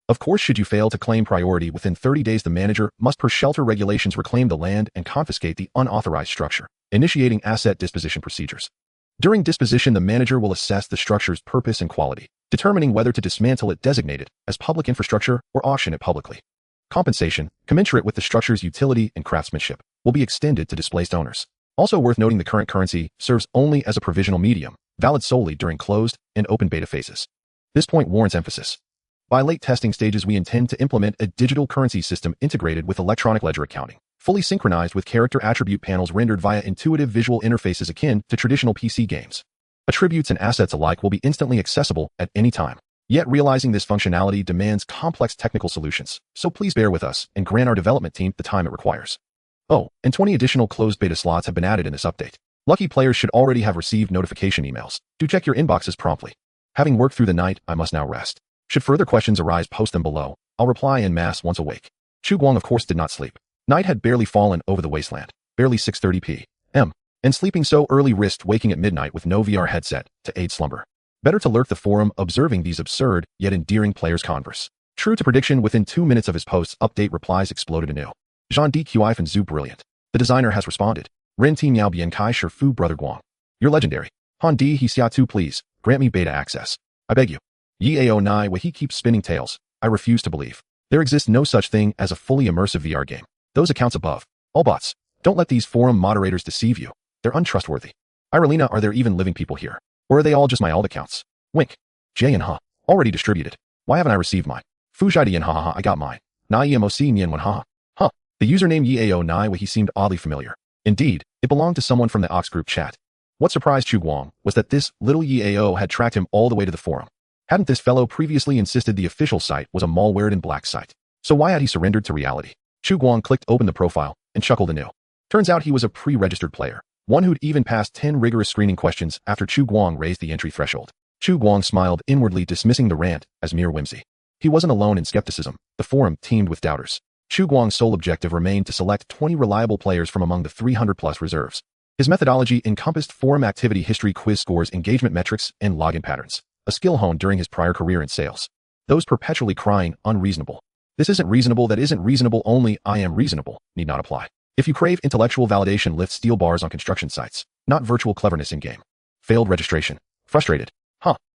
Of course, should you fail to claim priority within 30 days, the manager must, per shelter regulations, reclaim the land and confiscate the unauthorized structure, initiating asset disposition procedures. During disposition, the manager will assess the structure's purpose and quality, determining whether to dismantle it, designate it as public infrastructure, or auction it publicly. Compensation, commensurate with the structure's utility and craftsmanship, will be extended to displaced owners. Also worth noting, the current currency serves only as a provisional medium, valid solely during closed and open beta phases. This point warrants emphasis. By late testing stages, we intend to implement a digital currency system integrated with electronic ledger accounting, fully synchronized with character attribute panels rendered via intuitive visual interfaces akin to traditional PC games. Attributes and assets alike will be instantly accessible at any time. Yet realizing this functionality demands complex technical solutions, so please bear with us and grant our development team the time it requires. Oh, and 20 additional closed beta slots have been added in this update. Lucky players should already have received notification emails. Do check your inboxes promptly. Having worked through the night, I must now rest. Should further questions arise, post them below. I'll reply en masse once awake. Chu Guang, of course, did not sleep. Night had barely fallen over the wasteland, barely 6:30 p.m., and sleeping so early risked waking at midnight with no VR headset to aid slumber. Better to lurk the forum, observing these absurd yet endearing players' converse. True to prediction, within 2 minutes of his post's update, replies exploded anew. Jean DQI and Zhu, brilliant. The designer has responded. Ren Ti Miao Bien Kai Shifu, brother Guang. You're legendary. Han Di He Xia Tu, please grant me beta access. I beg you. Yi Ao Nai, where he keeps spinning tales. I refuse to believe. There exists no such thing as a fully immersive VR game. Those accounts above. All bots. Don't let these forum moderators deceive you. They're untrustworthy. Irelina, are there even living people here? Or are they all just my old accounts? Wink. J and Ha. Already distributed. Why haven't I received mine? Fujai and ha, I got mine. Na Emoc Nian Wan ha. Huh. The username Yi Ao Nai, where he seemed oddly familiar. Indeed, it belonged to someone from the Ox group chat. What surprised Chu Guang was that this little Yi Ao had tracked him all the way to the forum. Hadn't this fellow previously insisted the official site was a malwared and black site? So why had he surrendered to reality? Chu Guang clicked open the profile and chuckled anew. Turns out he was a pre-registered player, one who'd even passed 10 rigorous screening questions after Chu Guang raised the entry threshold. Chu Guang smiled inwardly, dismissing the rant as mere whimsy. He wasn't alone in skepticism. The forum teemed with doubters. Chu Guang's sole objective remained to select 20 reliable players from among the 300-plus reserves. His methodology encompassed forum activity history, quiz scores, engagement metrics, and login patterns, a skill honed during his prior career in sales. Those perpetually crying, unreasonable. This isn't reasonable, that isn't reasonable, only I am reasonable, need not apply. If you crave intellectual validation, lift steel bars on construction sites, not virtual cleverness in-game. Failed registration. Frustrated.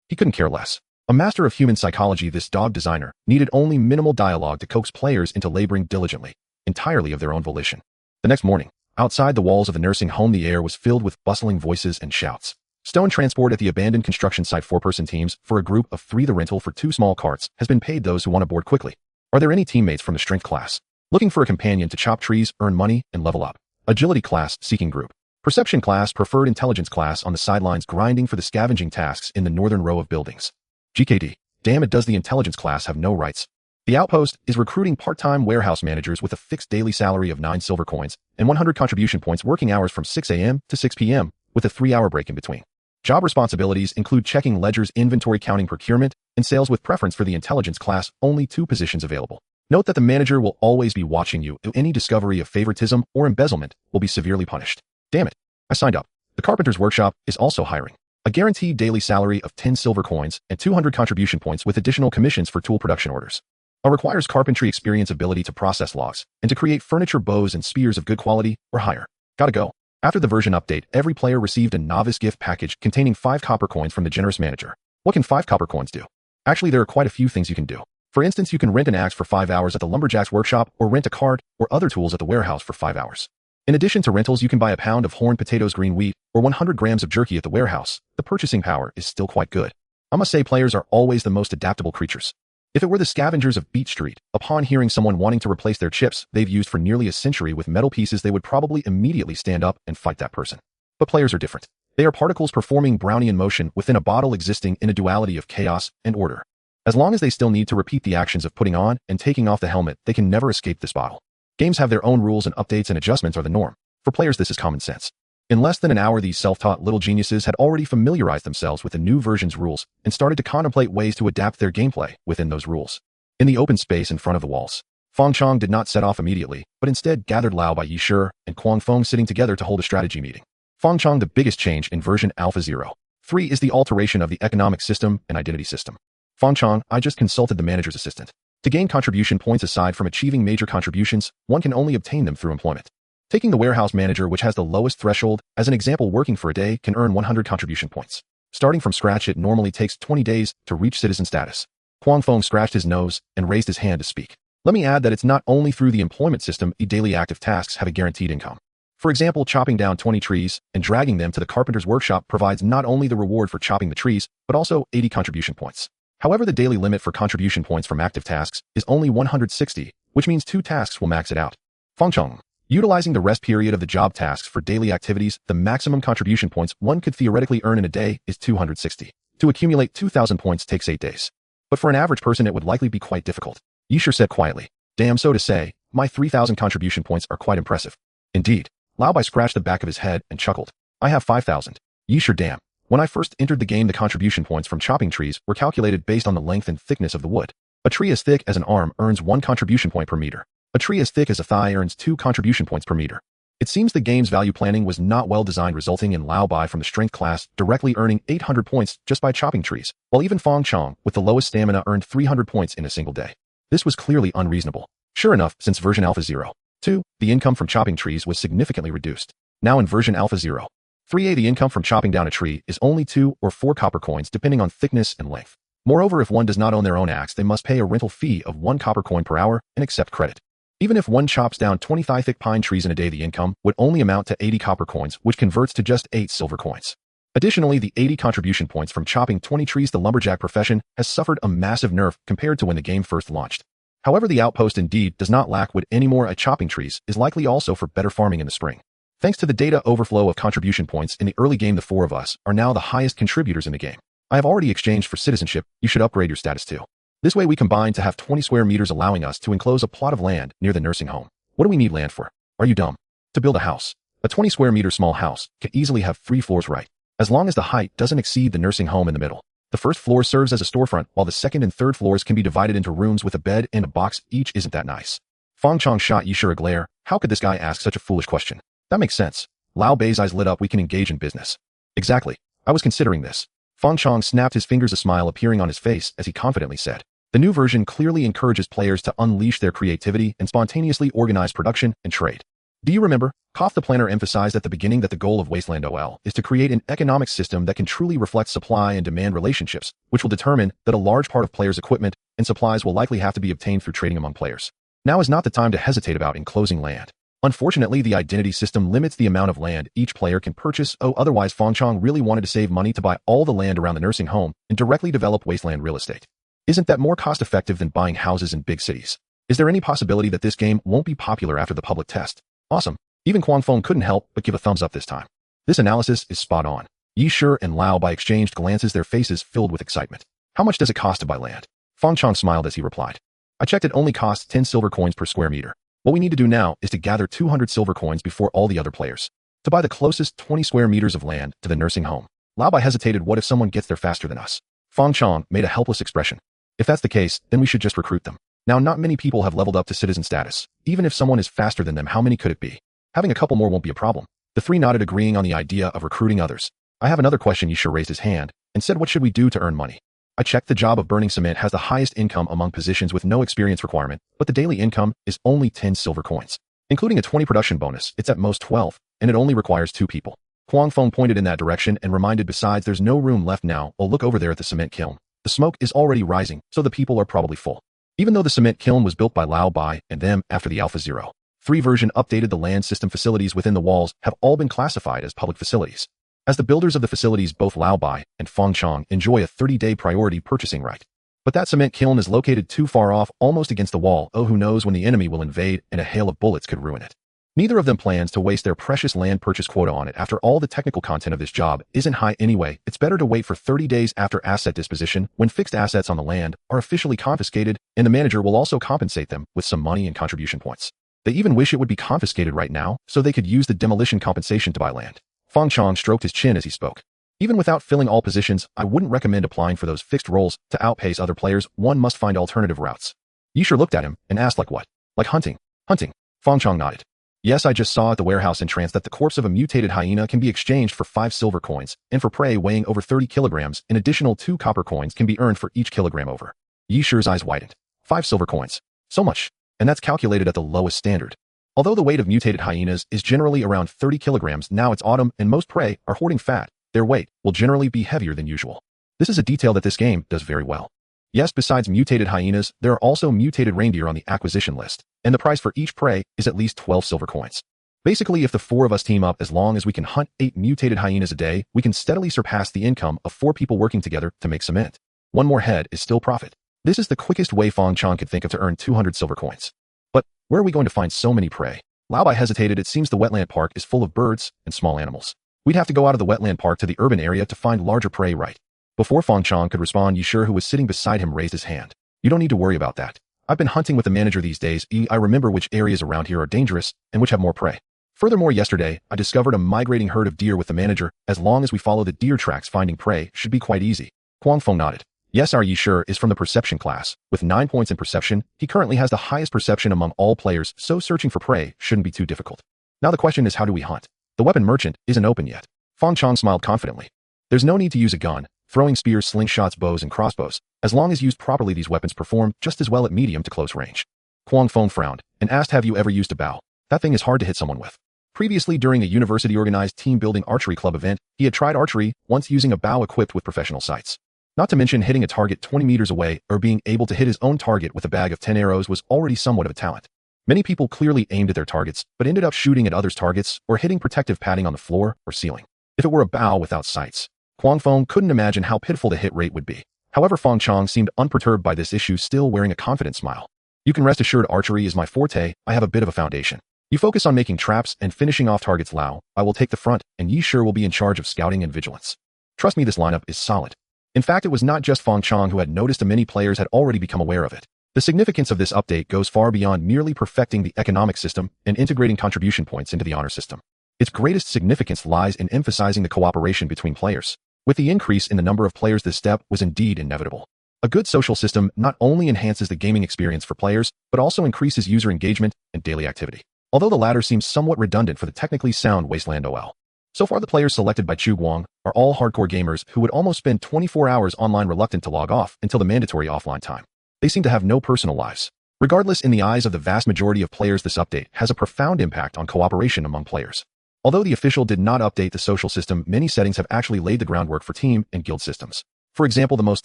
He couldn't care less. A master of human psychology, this dog designer needed only minimal dialogue to coax players into laboring diligently, entirely of their own volition. The next morning, outside the walls of the nursing home, the air was filled with bustling voices and shouts. Stone transport at the abandoned construction site. 4-person teams for a group of 3. The rental for 2 small carts has been paid. Those who want to board quickly. Are there any teammates from the strength class looking for a companion to chop trees, earn money, and level up? Agility class seeking group. Perception class preferred. Intelligence class on the sidelines grinding for the scavenging tasks in the northern row of buildings. GKD. Damn it, does the intelligence class have no rights? The outpost is recruiting part-time warehouse managers with a fixed daily salary of 9 silver coins and 100 contribution points, working hours from 6 a.m. to 6 p.m. with a 3-hour break in between. Job responsibilities include checking ledgers, inventory counting, procurement, and sales, with preference for the intelligence class. Only 2 positions available. Note that the manager will always be watching you. Any discovery of favoritism or embezzlement will be severely punished. Damn it. I signed up. The carpenter's workshop is also hiring. A guaranteed daily salary of 10 silver coins and 200 contribution points with additional commissions for tool production orders. Requires carpentry experience, ability to process logs, and to create furniture, bows, and spears of good quality or higher. Gotta go. After the version update, every player received a novice gift package containing 5 copper coins from the generous manager. What can 5 copper coins do? Actually, there are quite a few things you can do. For instance, you can rent an axe for 5 hours at the lumberjack's workshop, or rent a cart or other tools at the warehouse for 5 hours. In addition to rentals, you can buy a pound of horned potatoes, green wheat, or 100 grams of jerky at the warehouse. The purchasing power is still quite good. I must say, players are always the most adaptable creatures. If it were the scavengers of Beach Street, upon hearing someone wanting to replace their chips they've used for nearly a century with metal pieces, they would probably immediately stand up and fight that person. But players are different. They are particles performing Brownian motion within a bottle, existing in a duality of chaos and order. As long as they still need to repeat the actions of putting on and taking off the helmet, they can never escape this bottle. Games have their own rules, and updates and adjustments are the norm. For players, this is common sense. In less than an hour, these self-taught little geniuses had already familiarized themselves with the new version's rules and started to contemplate ways to adapt their gameplay within those rules. In the open space in front of the walls, Feng Chong did not set off immediately, but instead gathered Lao Bai, Yi Shi, and Kuang Feng sitting together to hold a strategy meeting. Feng Chong, the biggest change in version Alpha 0.3 is the alteration of the economic system and identity system. Feng Chong, I just consulted the manager's assistant. To gain contribution points, aside from achieving major contributions, one can only obtain them through employment. Taking the warehouse manager, which has the lowest threshold, as an example, working for a day can earn 100 contribution points. Starting from scratch, it normally takes 20 days to reach citizen status. Kuang Feng scratched his nose and raised his hand to speak. Let me add that it's not only through the employment system daily active tasks have a guaranteed income. For example, chopping down 20 trees and dragging them to the carpenter's workshop provides not only the reward for chopping the trees, but also 80 contribution points. However, the daily limit for contribution points from active tasks is only 160, which means 2 tasks will max it out. Feng Chong. Utilizing the rest period of the job tasks for daily activities, the maximum contribution points one could theoretically earn in a day is 260. To accumulate 2,000 points takes 8 days. But for an average person, it would likely be quite difficult. Yi Shi said quietly. Damn, so to say, my 3,000 contribution points are quite impressive. Indeed. Lao Bai scratched the back of his head and chuckled. I have 5,000. Yi Shi, damn. When I first entered the game, the contribution points from chopping trees were calculated based on the length and thickness of the wood. A tree as thick as an arm earns 1 contribution point per meter. A tree as thick as a thigh earns 2 contribution points per meter. It seems the game's value planning was not well designed, resulting in Lao Bai from the strength class directly earning 800 points just by chopping trees, while even Feng Chong, with the lowest stamina, earned 300 points in a single day. This was clearly unreasonable. Sure enough, since version Alpha 0.2, the income from chopping trees was significantly reduced. Now in version Alpha 0.3a, the income from chopping down a tree is only 2 or 4 copper coins depending on thickness and length. Moreover, if one does not own their own axe, they must pay a rental fee of 1 copper coin per hour and accept credit. Even if one chops down 20 thigh-thick pine trees in a day, the income would only amount to 80 copper coins, which converts to just 8 silver coins. Additionally, the 80 contribution points from chopping 20 trees, the lumberjack profession, has suffered a massive nerf compared to when the game first launched. However, the outpost indeed does not lack wood anymore. A chopping trees is likely also for better farming in the spring. Thanks to the data overflow of contribution points in the early game, the 4 of us are now the highest contributors in the game. I have already exchanged for citizenship. You should upgrade your status too. This way we combine to have 20 square meters, allowing us to enclose a plot of land near the nursing home. What do we need land for? Are you dumb? To build a house. A 20 square meter small house can easily have 3 floors right, as long as the height doesn't exceed the nursing home in the middle. The first floor serves as a storefront, while the second and third floors can be divided into rooms with a bed and a box each. Isn't that nice? Fong Chong shot Yi Shi a glare. How could this guy ask such a foolish question? That makes sense. Lao Bei's eyes lit up. We can engage in business. Exactly. I was considering this. Fong Chong snapped his fingers, a smile appearing on his face as he confidently said. The new version clearly encourages players to unleash their creativity and spontaneously organize production and trade. Do you remember? Koth the planner emphasized at the beginning that the goal of Wasteland OL is to create an economic system that can truly reflect supply and demand relationships, which will determine that a large part of players' equipment and supplies will likely have to be obtained through trading among players. Now is not the time to hesitate about enclosing land. Unfortunately, the identity system limits the amount of land each player can purchase. Otherwise, Fong Chong really wanted to save money to buy all the land around the nursing home and directly develop wasteland real estate. Isn't that more cost-effective than buying houses in big cities? Is there any possibility that this game won't be popular after the public test? Awesome. Even Kwang Fong couldn't help but give a thumbs up this time. This analysis is spot on. Yi Shi and Lao Bai exchanged glances, their faces filled with excitement. How much does it cost to buy land? Fong Chong smiled as he replied. I checked, it only costs 10 silver coins per square meter. What we need to do now is to gather 200 silver coins before all the other players to buy the closest 20 square meters of land to the nursing home. Lao Bai hesitated. What if someone gets there faster than us? Fong Chong made a helpless expression. If that's the case, then we should just recruit them. Now, not many people have leveled up to citizen status. Even if someone is faster than them, how many could it be? Having a couple more won't be a problem. The three nodded, agreeing on the idea of recruiting others. I have another question. Yi Shi raised his hand and said, what should we do to earn money? I checked. The job of burning cement has the highest income among positions with no experience requirement, but the daily income is only 10 silver coins. Including a 20 production bonus, it's at most 12, and it only requires 2 people. Kwang Fong pointed in that direction and reminded, besides, there's no room left now. Oh, look over there at the cement kiln. The smoke is already rising, so the people are probably full. Even though the cement kiln was built by Lao Bai and them after the Alpha 03 version updated, the land system facilities within the walls have all been classified as public facilities. As the builders of the facilities, both Lao Bai and Fong Chong enjoy a 30-day priority purchasing right. But that cement kiln is located too far off, almost against the wall. Oh, who knows when the enemy will invade and a hail of bullets could ruin it. Neither of them plans to waste their precious land purchase quota on it. After all, the technical content of this job isn't high anyway. It's better to wait for 30 days after asset disposition, when fixed assets on the land are officially confiscated, and the manager will also compensate them with some money and contribution points. They even wish it would be confiscated right now, so they could use the demolition compensation to buy land. Fong Chong stroked his chin as he spoke. Even without filling all positions, I wouldn't recommend applying for those fixed roles to outpace other players. One must find alternative routes. Yi Shi looked at him and asked, like what? Like hunting? Hunting. Fong Chong nodded. Yes, I just saw at the warehouse entrance that the corpse of a mutated hyena can be exchanged for 5 silver coins, and for prey weighing over 30 kilograms, an additional 2 copper coins can be earned for each kilogram over. Yi Shi's eyes widened. 5 silver coins. So much. And that's calculated at the lowest standard. Although the weight of mutated hyenas is generally around 30 kilograms, now it's autumn and most prey are hoarding fat. Their weight will generally be heavier than usual. This is a detail that this game does very well. Yes, besides mutated hyenas, there are also mutated reindeer on the acquisition list, and the price for each prey is at least 12 silver coins. Basically, if the 4 of us team up, as long as we can hunt 8 mutated hyenas a day, we can steadily surpass the income of 4 people working together to make cement. 1 more head is still profit. This is the quickest way Fong Chong could think of to earn 200 silver coins. But where are we going to find so many prey? Lao Bai hesitated. It seems the wetland park is full of birds and small animals. We'd have to go out of the wetland park to the urban area to find larger prey, right? Before Fong Chong could respond, Yi Shi, who was sitting beside him, raised his hand. You don't need to worry about that. I've been hunting with the manager these days. I remember which areas around here are dangerous and which have more prey. Furthermore, yesterday, I discovered a migrating herd of deer with the manager. As long as we follow the deer tracks, finding prey should be quite easy. Kwang Fong nodded. Yes, our Yi Shi is from the perception class. With 9 points in perception, he currently has the highest perception among all players, so searching for prey shouldn't be too difficult. Now the question is, how do we hunt? The weapon merchant isn't open yet. Fong Chong smiled confidently. There's no need to use a gun, throwing spears, slingshots, bows, and crossbows. As long as used properly, these weapons perform just as well at medium to close range. Kwang Fong frowned and asked, have you ever used a bow? That thing is hard to hit someone with. Previously, during a university-organized team-building archery club event, he had tried archery, once using a bow equipped with professional sights. Not to mention hitting a target 20 meters away or being able to hit his own target with a bag of 10 arrows was already somewhat of a talent. Many people clearly aimed at their targets, but ended up shooting at others' targets or hitting protective padding on the floor or ceiling. If it were a bow without sights, Kwang Fong couldn't imagine how pitiful the hit rate would be. However, Fong Chong seemed unperturbed by this issue, still wearing a confident smile. You can rest assured, archery is my forte. I have a bit of a foundation. You focus on making traps and finishing off targets, Lao. I will take the front, and Yi Shi will be in charge of scouting and vigilance. Trust me, this lineup is solid. In fact, it was not just Fong Chong who had noticed, and many players had already become aware of it. The significance of this update goes far beyond merely perfecting the economic system and integrating contribution points into the honor system. Its greatest significance lies in emphasizing the cooperation between players. With the increase in the number of players, this step was indeed inevitable. A good social system not only enhances the gaming experience for players, but also increases user engagement and daily activity. Although the latter seems somewhat redundant for the technically sound Wasteland OL. So far, the players selected by Chu Guang are all hardcore gamers who would almost spend 24 hours online reluctant to log off until the mandatory offline time. They seem to have no personal lives. Regardless, in the eyes of the vast majority of players, this update has a profound impact on cooperation among players. Although the official did not update the social system, many settings have actually laid the groundwork for team and guild systems. For example, the most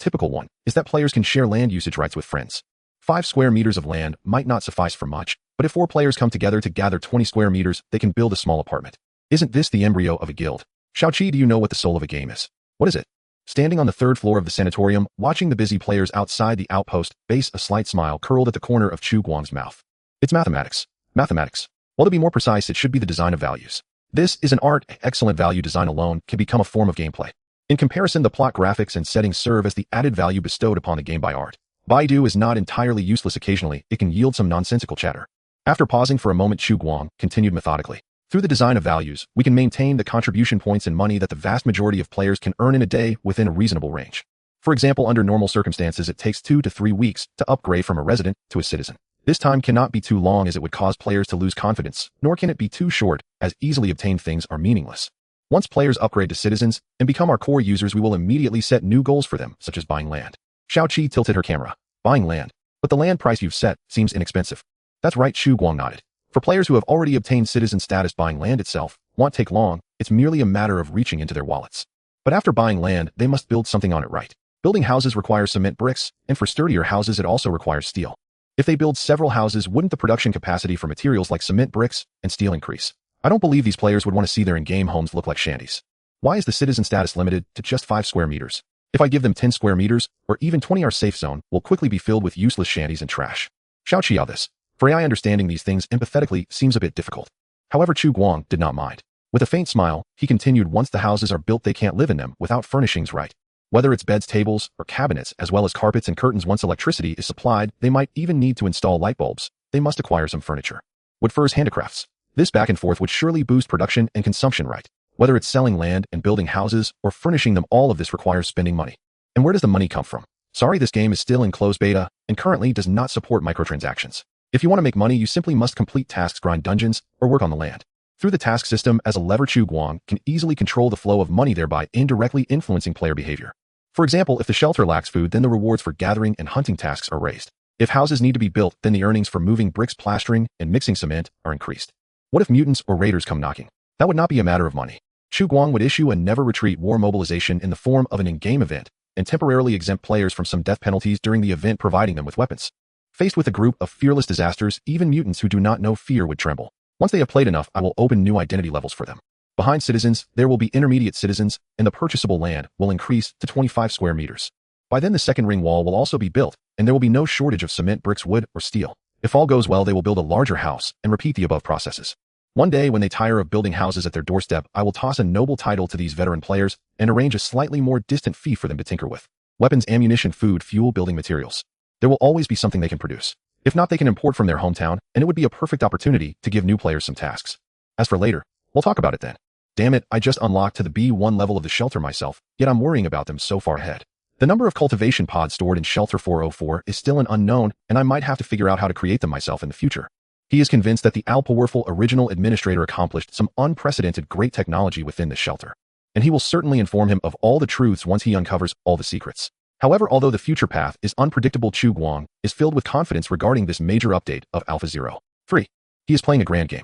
typical one is that players can share land usage rights with friends. 5 square meters of land might not suffice for much, but if 4 players come together to gather 20 square meters, they can build a small apartment. Isn't this the embryo of a guild? Xiaoqi, do you know what the soul of a game is? What is it? Standing on the 3rd floor of the sanatorium, watching the busy players outside the outpost base, a slight smile curled at the corner of Chu Guang's mouth. It's mathematics. Mathematics. Well, to be more precise, it should be the design of values. This is an art. Excellent value design alone can become a form of gameplay. In comparison, the plot, graphics, and settings serve as the added value bestowed upon the game by art. Baidu is not entirely useless. Occasionally, it can yield some nonsensical chatter. After pausing for a moment, Chu Guang continued methodically. Through the design of values, we can maintain the contribution points and money that the vast majority of players can earn in a day within a reasonable range. For example, under normal circumstances, it takes 2 to 3 weeks to upgrade from a resident to a citizen. This time cannot be too long, as it would cause players to lose confidence, nor can it be too short, as easily obtained things are meaningless. Once players upgrade to citizens and become our core users, we will immediately set new goals for them, such as buying land. Xiaoqi tilted her camera. Buying land. But the land price you've set seems inexpensive. That's right, Chu Guang nodded. For players who have already obtained citizen status, buying land itself won't take long. It's merely a matter of reaching into their wallets. But after buying land, they must build something on it, right? Building houses requires cement bricks, and for sturdier houses it also requires steel. If they build several houses, wouldn't the production capacity for materials like cement bricks and steel increase? I don't believe these players would want to see their in-game homes look like shanties. Why is the citizen status limited to just 5 square meters? If I give them 10 square meters, or even 20, our safe zone will quickly be filled with useless shanties and trash. Xiaoqi, this. For AI, understanding these things empathetically seems a bit difficult. However, Chu Guang did not mind. With a faint smile, he continued, once the houses are built, they can't live in them without furnishings, right? Whether it's beds, tables, or cabinets, as well as carpets and curtains. Once electricity is supplied, they might even need to install light bulbs. They must acquire some furniture. Wood, furs, handicrafts. This back and forth would surely boost production and consumption, right? Whether it's selling land and building houses or furnishing them, all of this requires spending money. And where does the money come from? Sorry, this game is still in closed beta and currently does not support microtransactions. If you want to make money, you simply must complete tasks, grind dungeons, or work on the land. Through the task system as a lever, Chu Guang can easily control the flow of money, thereby indirectly influencing player behavior. For example, if the shelter lacks food, then the rewards for gathering and hunting tasks are raised. If houses need to be built, then the earnings for moving bricks, plastering, and mixing cement are increased. What if mutants or raiders come knocking? That would not be a matter of money. Chu Guang would issue a never retreat war mobilization in the form of an in-game event and temporarily exempt players from some death penalties during the event, providing them with weapons. Faced with a group of fearless disasters, even mutants who do not know fear would tremble. Once they have played enough, I will open new identity levels for them. Behind citizens, there will be intermediate citizens, and the purchasable land will increase to 25 square meters. By then, the second ring wall will also be built, and there will be no shortage of cement, bricks, wood, or steel. If all goes well, they will build a larger house and repeat the above processes. One day, when they tire of building houses at their doorstep, I will toss a noble title to these veteran players and arrange a slightly more distant fee for them to tinker with. Weapons, ammunition, food, fuel, building materials. There will always be something they can produce. If not, they can import from their hometown, and it would be a perfect opportunity to give new players some tasks. As for later, we'll talk about it then. Damn it, I just unlocked to the B1 level of the shelter myself, yet I'm worrying about them so far ahead. The number of cultivation pods stored in Shelter 404 is still an unknown, and I might have to figure out how to create them myself in the future. He is convinced that the all-powerful original administrator accomplished some unprecedented great technology within this shelter, and he will certainly inform him of all the truths once he uncovers all the secrets. However, although the future path is unpredictable, Chu Guang is filled with confidence regarding this major update of Alpha 03. He is playing a grand game.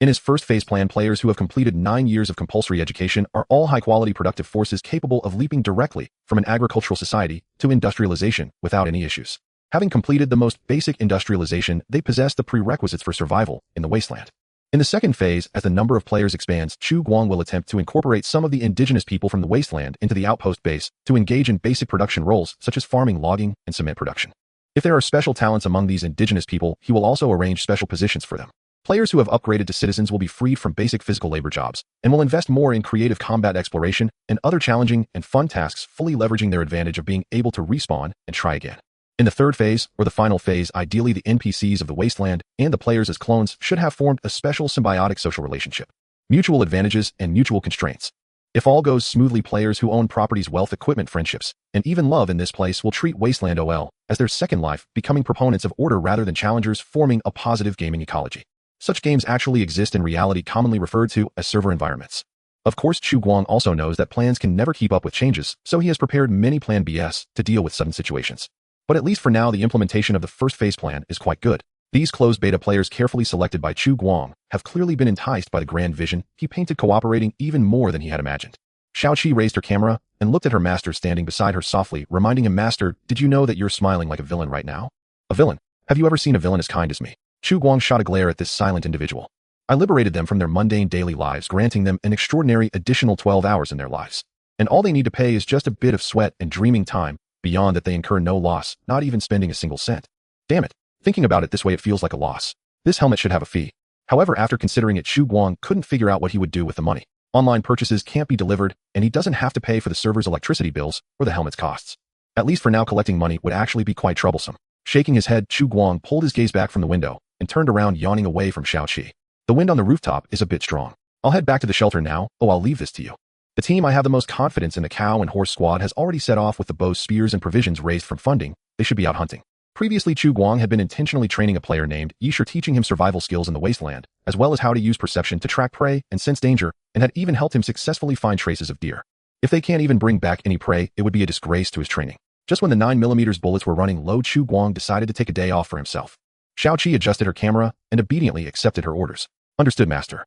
In his first phase plan, players who have completed 9 years of compulsory education are all high-quality productive forces capable of leaping directly from an agricultural society to industrialization without any issues. Having completed the most basic industrialization, they possess the prerequisites for survival in the wasteland. In the second phase, as the number of players expands, Chu Guang will attempt to incorporate some of the indigenous people from the wasteland into the outpost base to engage in basic production roles such as farming, logging, and cement production. If there are special talents among these indigenous people, he will also arrange special positions for them. Players who have upgraded to citizens will be freed from basic physical labor jobs and will invest more in creative combat exploration and other challenging and fun tasks, fully leveraging their advantage of being able to respawn and try again. In the third phase, or the final phase, ideally the NPCs of the wasteland and the players as clones should have formed a special symbiotic social relationship. Mutual advantages and mutual constraints. If all goes smoothly, players who own properties, wealth, equipment, friendships, and even love in this place will treat Wasteland OL as their second life, becoming proponents of order rather than challengers, forming a positive gaming ecology. Such games actually exist in reality, commonly referred to as server environments. Of course, Chu Guang also knows that plans can never keep up with changes, so he has prepared many plan Bs to deal with sudden situations. But at least for now, the implementation of the first phase plan is quite good. These closed beta players carefully selected by Chu Guang have clearly been enticed by the grand vision he painted, cooperating even more than he had imagined. Xiaoqi raised her camera and looked at her master standing beside her softly, reminding him, "Master, did you know that you're smiling like a villain right now?" "A villain? Have you ever seen a villain as kind as me?" Chu Guang shot a glare at this silent individual. "I liberated them from their mundane daily lives, granting them an extraordinary additional 12 hours in their lives. And all they need to pay is just a bit of sweat and dreaming time. Beyond that, they incur no loss, not even spending a single cent. Damn it. Thinking about it this way, it feels like a loss. This helmet should have a fee." However, after considering it, Chu Guang couldn't figure out what he would do with the money. Online purchases can't be delivered, and he doesn't have to pay for the server's electricity bills or the helmet's costs. At least for now, collecting money would actually be quite troublesome. Shaking his head, Chu Guang pulled his gaze back from the window and turned around, yawning away from Xiaoqi. "The wind on the rooftop is a bit strong. I'll head back to the shelter now. Oh, I'll leave this to you." The team I have the most confidence in, the cow and horse squad, has already set off with the bows, spears, and provisions raised from funding. They should be out hunting. Previously, Chu Guang had been intentionally training a player named Yisher, teaching him survival skills in the wasteland, as well as how to use perception to track prey and sense danger, and had even helped him successfully find traces of deer. If they can't even bring back any prey, it would be a disgrace to his training. Just when the 9mm bullets were running low, Chu Guang decided to take a day off for himself. Xiaoqi adjusted her camera and obediently accepted her orders. "Understood, master."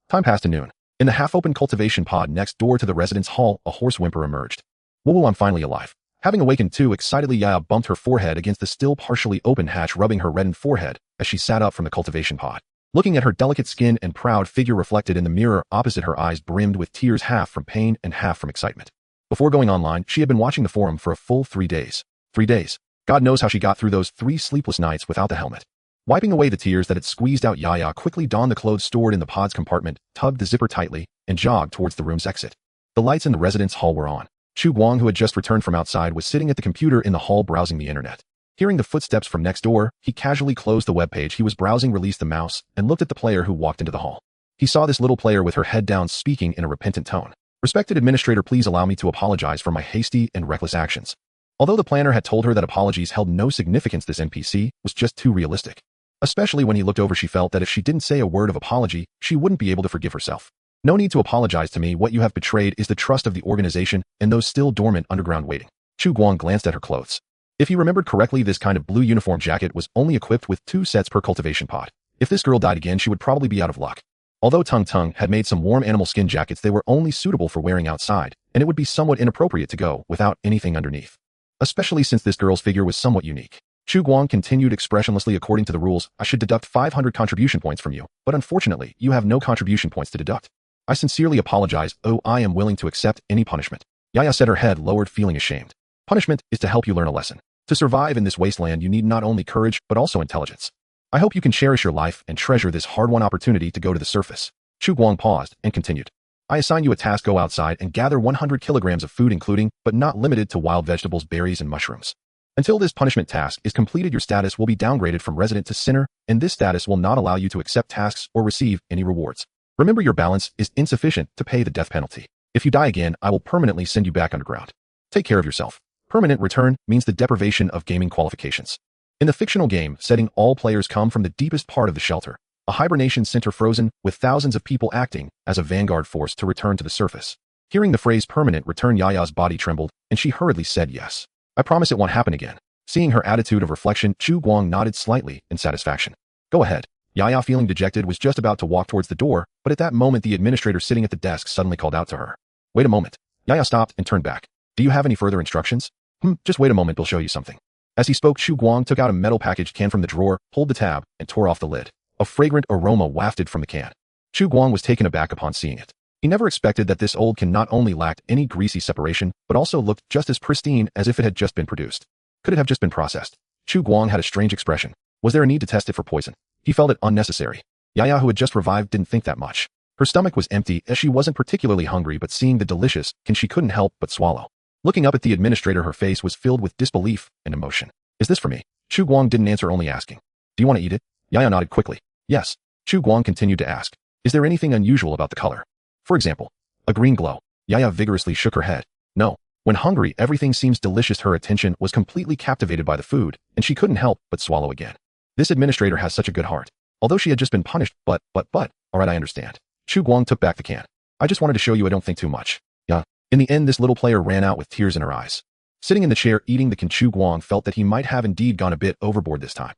Time passed to noon. In the half-open cultivation pod next door to the residence hall, a hoarse whimper emerged. "Whoa, I'm finally alive." Having awakened too excitedly, Yaya bumped her forehead against the still partially open hatch, rubbing her reddened forehead as she sat up from the cultivation pod. Looking at her delicate skin and proud figure reflected in the mirror opposite, her eyes brimmed with tears, half from pain and half from excitement. Before going online, she had been watching the forum for a full 3 days. 3 days. God knows how she got through those 3 sleepless nights without the helmet. Wiping away the tears that had squeezed out, Yaya quickly donned the clothes stored in the pod's compartment, tugged the zipper tightly, and jogged towards the room's exit. The lights in the residence hall were on. Chu Guang, who had just returned from outside, was sitting at the computer in the hall browsing the internet. Hearing the footsteps from next door, he casually closed the webpage he was browsing, released the mouse, and looked at the player who walked into the hall. He saw this little player with her head down, speaking in a repentant tone. "Respected administrator, please allow me to apologize for my hasty and reckless actions." Although the planner had told her that apologies held no significance, this NPC was just too realistic. Especially when he looked over, she felt that if she didn't say a word of apology, she wouldn't be able to forgive herself. "No need to apologize to me. What you have betrayed is the trust of the organization and those still dormant underground waiting." Chu Guang glanced at her clothes. If he remembered correctly, this kind of blue uniform jacket was only equipped with 2 sets per cultivation pod. If this girl died again, she would probably be out of luck. Although Tung Tung had made some warm animal skin jackets, they were only suitable for wearing outside, and it would be somewhat inappropriate to go without anything underneath. Especially since this girl's figure was somewhat unique. Chu Guang continued expressionlessly, "According to the rules, I should deduct 500 contribution points from you, but unfortunately, you have no contribution points to deduct. I sincerely apologize. Oh, I am willing to accept any punishment." Yaya said, her head lowered, feeling ashamed. "Punishment is to help you learn a lesson. To survive in this wasteland, you need not only courage, but also intelligence. I hope you can cherish your life and treasure this hard-won opportunity to go to the surface." Chu Guang paused and continued. "I assign you a task. Go outside and gather 100 kilograms of food, including, but not limited to, wild vegetables, berries, and mushrooms. Until this punishment task is completed, your status will be downgraded from resident to sinner, and this status will not allow you to accept tasks or receive any rewards. Remember, your balance is insufficient to pay the death penalty. If you die again, I will permanently send you back underground. Take care of yourself." Permanent return means the deprivation of gaming qualifications. In the fictional game setting, all players come from the deepest part of the shelter, a hibernation center frozen, with thousands of people acting as a vanguard force to return to the surface. Hearing the phrase permanent return, Yaya's body trembled, and she hurriedly said yes. "I promise it won't happen again." Seeing her attitude of reflection, Chu Guang nodded slightly in satisfaction. "Go ahead." Yaya, feeling dejected, was just about to walk towards the door, but at that moment the administrator sitting at the desk suddenly called out to her. "Wait a moment." Yaya stopped and turned back. "Do you have any further instructions?" Just wait a moment, we'll show you something." As he spoke, Chu Guang took out a metal package can from the drawer, pulled the tab, and tore off the lid. A fragrant aroma wafted from the can. Chu Guang was taken aback upon seeing it. He never expected that this old can not only lacked any greasy separation, but also looked just as pristine as if it had just been produced. Could it have just been processed? Chu Guang had a strange expression. Was there a need to test it for poison? He felt it unnecessary. Yaya, who had just revived, didn't think that much. Her stomach was empty, as she wasn't particularly hungry, but seeing the delicious can, she couldn't help but swallow. Looking up at the administrator, her face was filled with disbelief and emotion. "Is this for me?" Chu Guang didn't answer, only asking. "Do you want to eat it?" Yaya nodded quickly. "Yes." Chu Guang continued to ask. Is there anything unusual about the color? For example, a green glow. Yaya vigorously shook her head. No. When hungry, everything seems delicious. Her attention was completely captivated by the food, and she couldn't help but swallow again. This administrator has such a good heart. Although she had just been punished, but, alright, I understand. Chu Guang took back the can. I just wanted to show you I don't think too much. Yeah. In the end, this little player ran out with tears in her eyes. Sitting in the chair eating the can, Chu Guang felt that he might have indeed gone a bit overboard this time.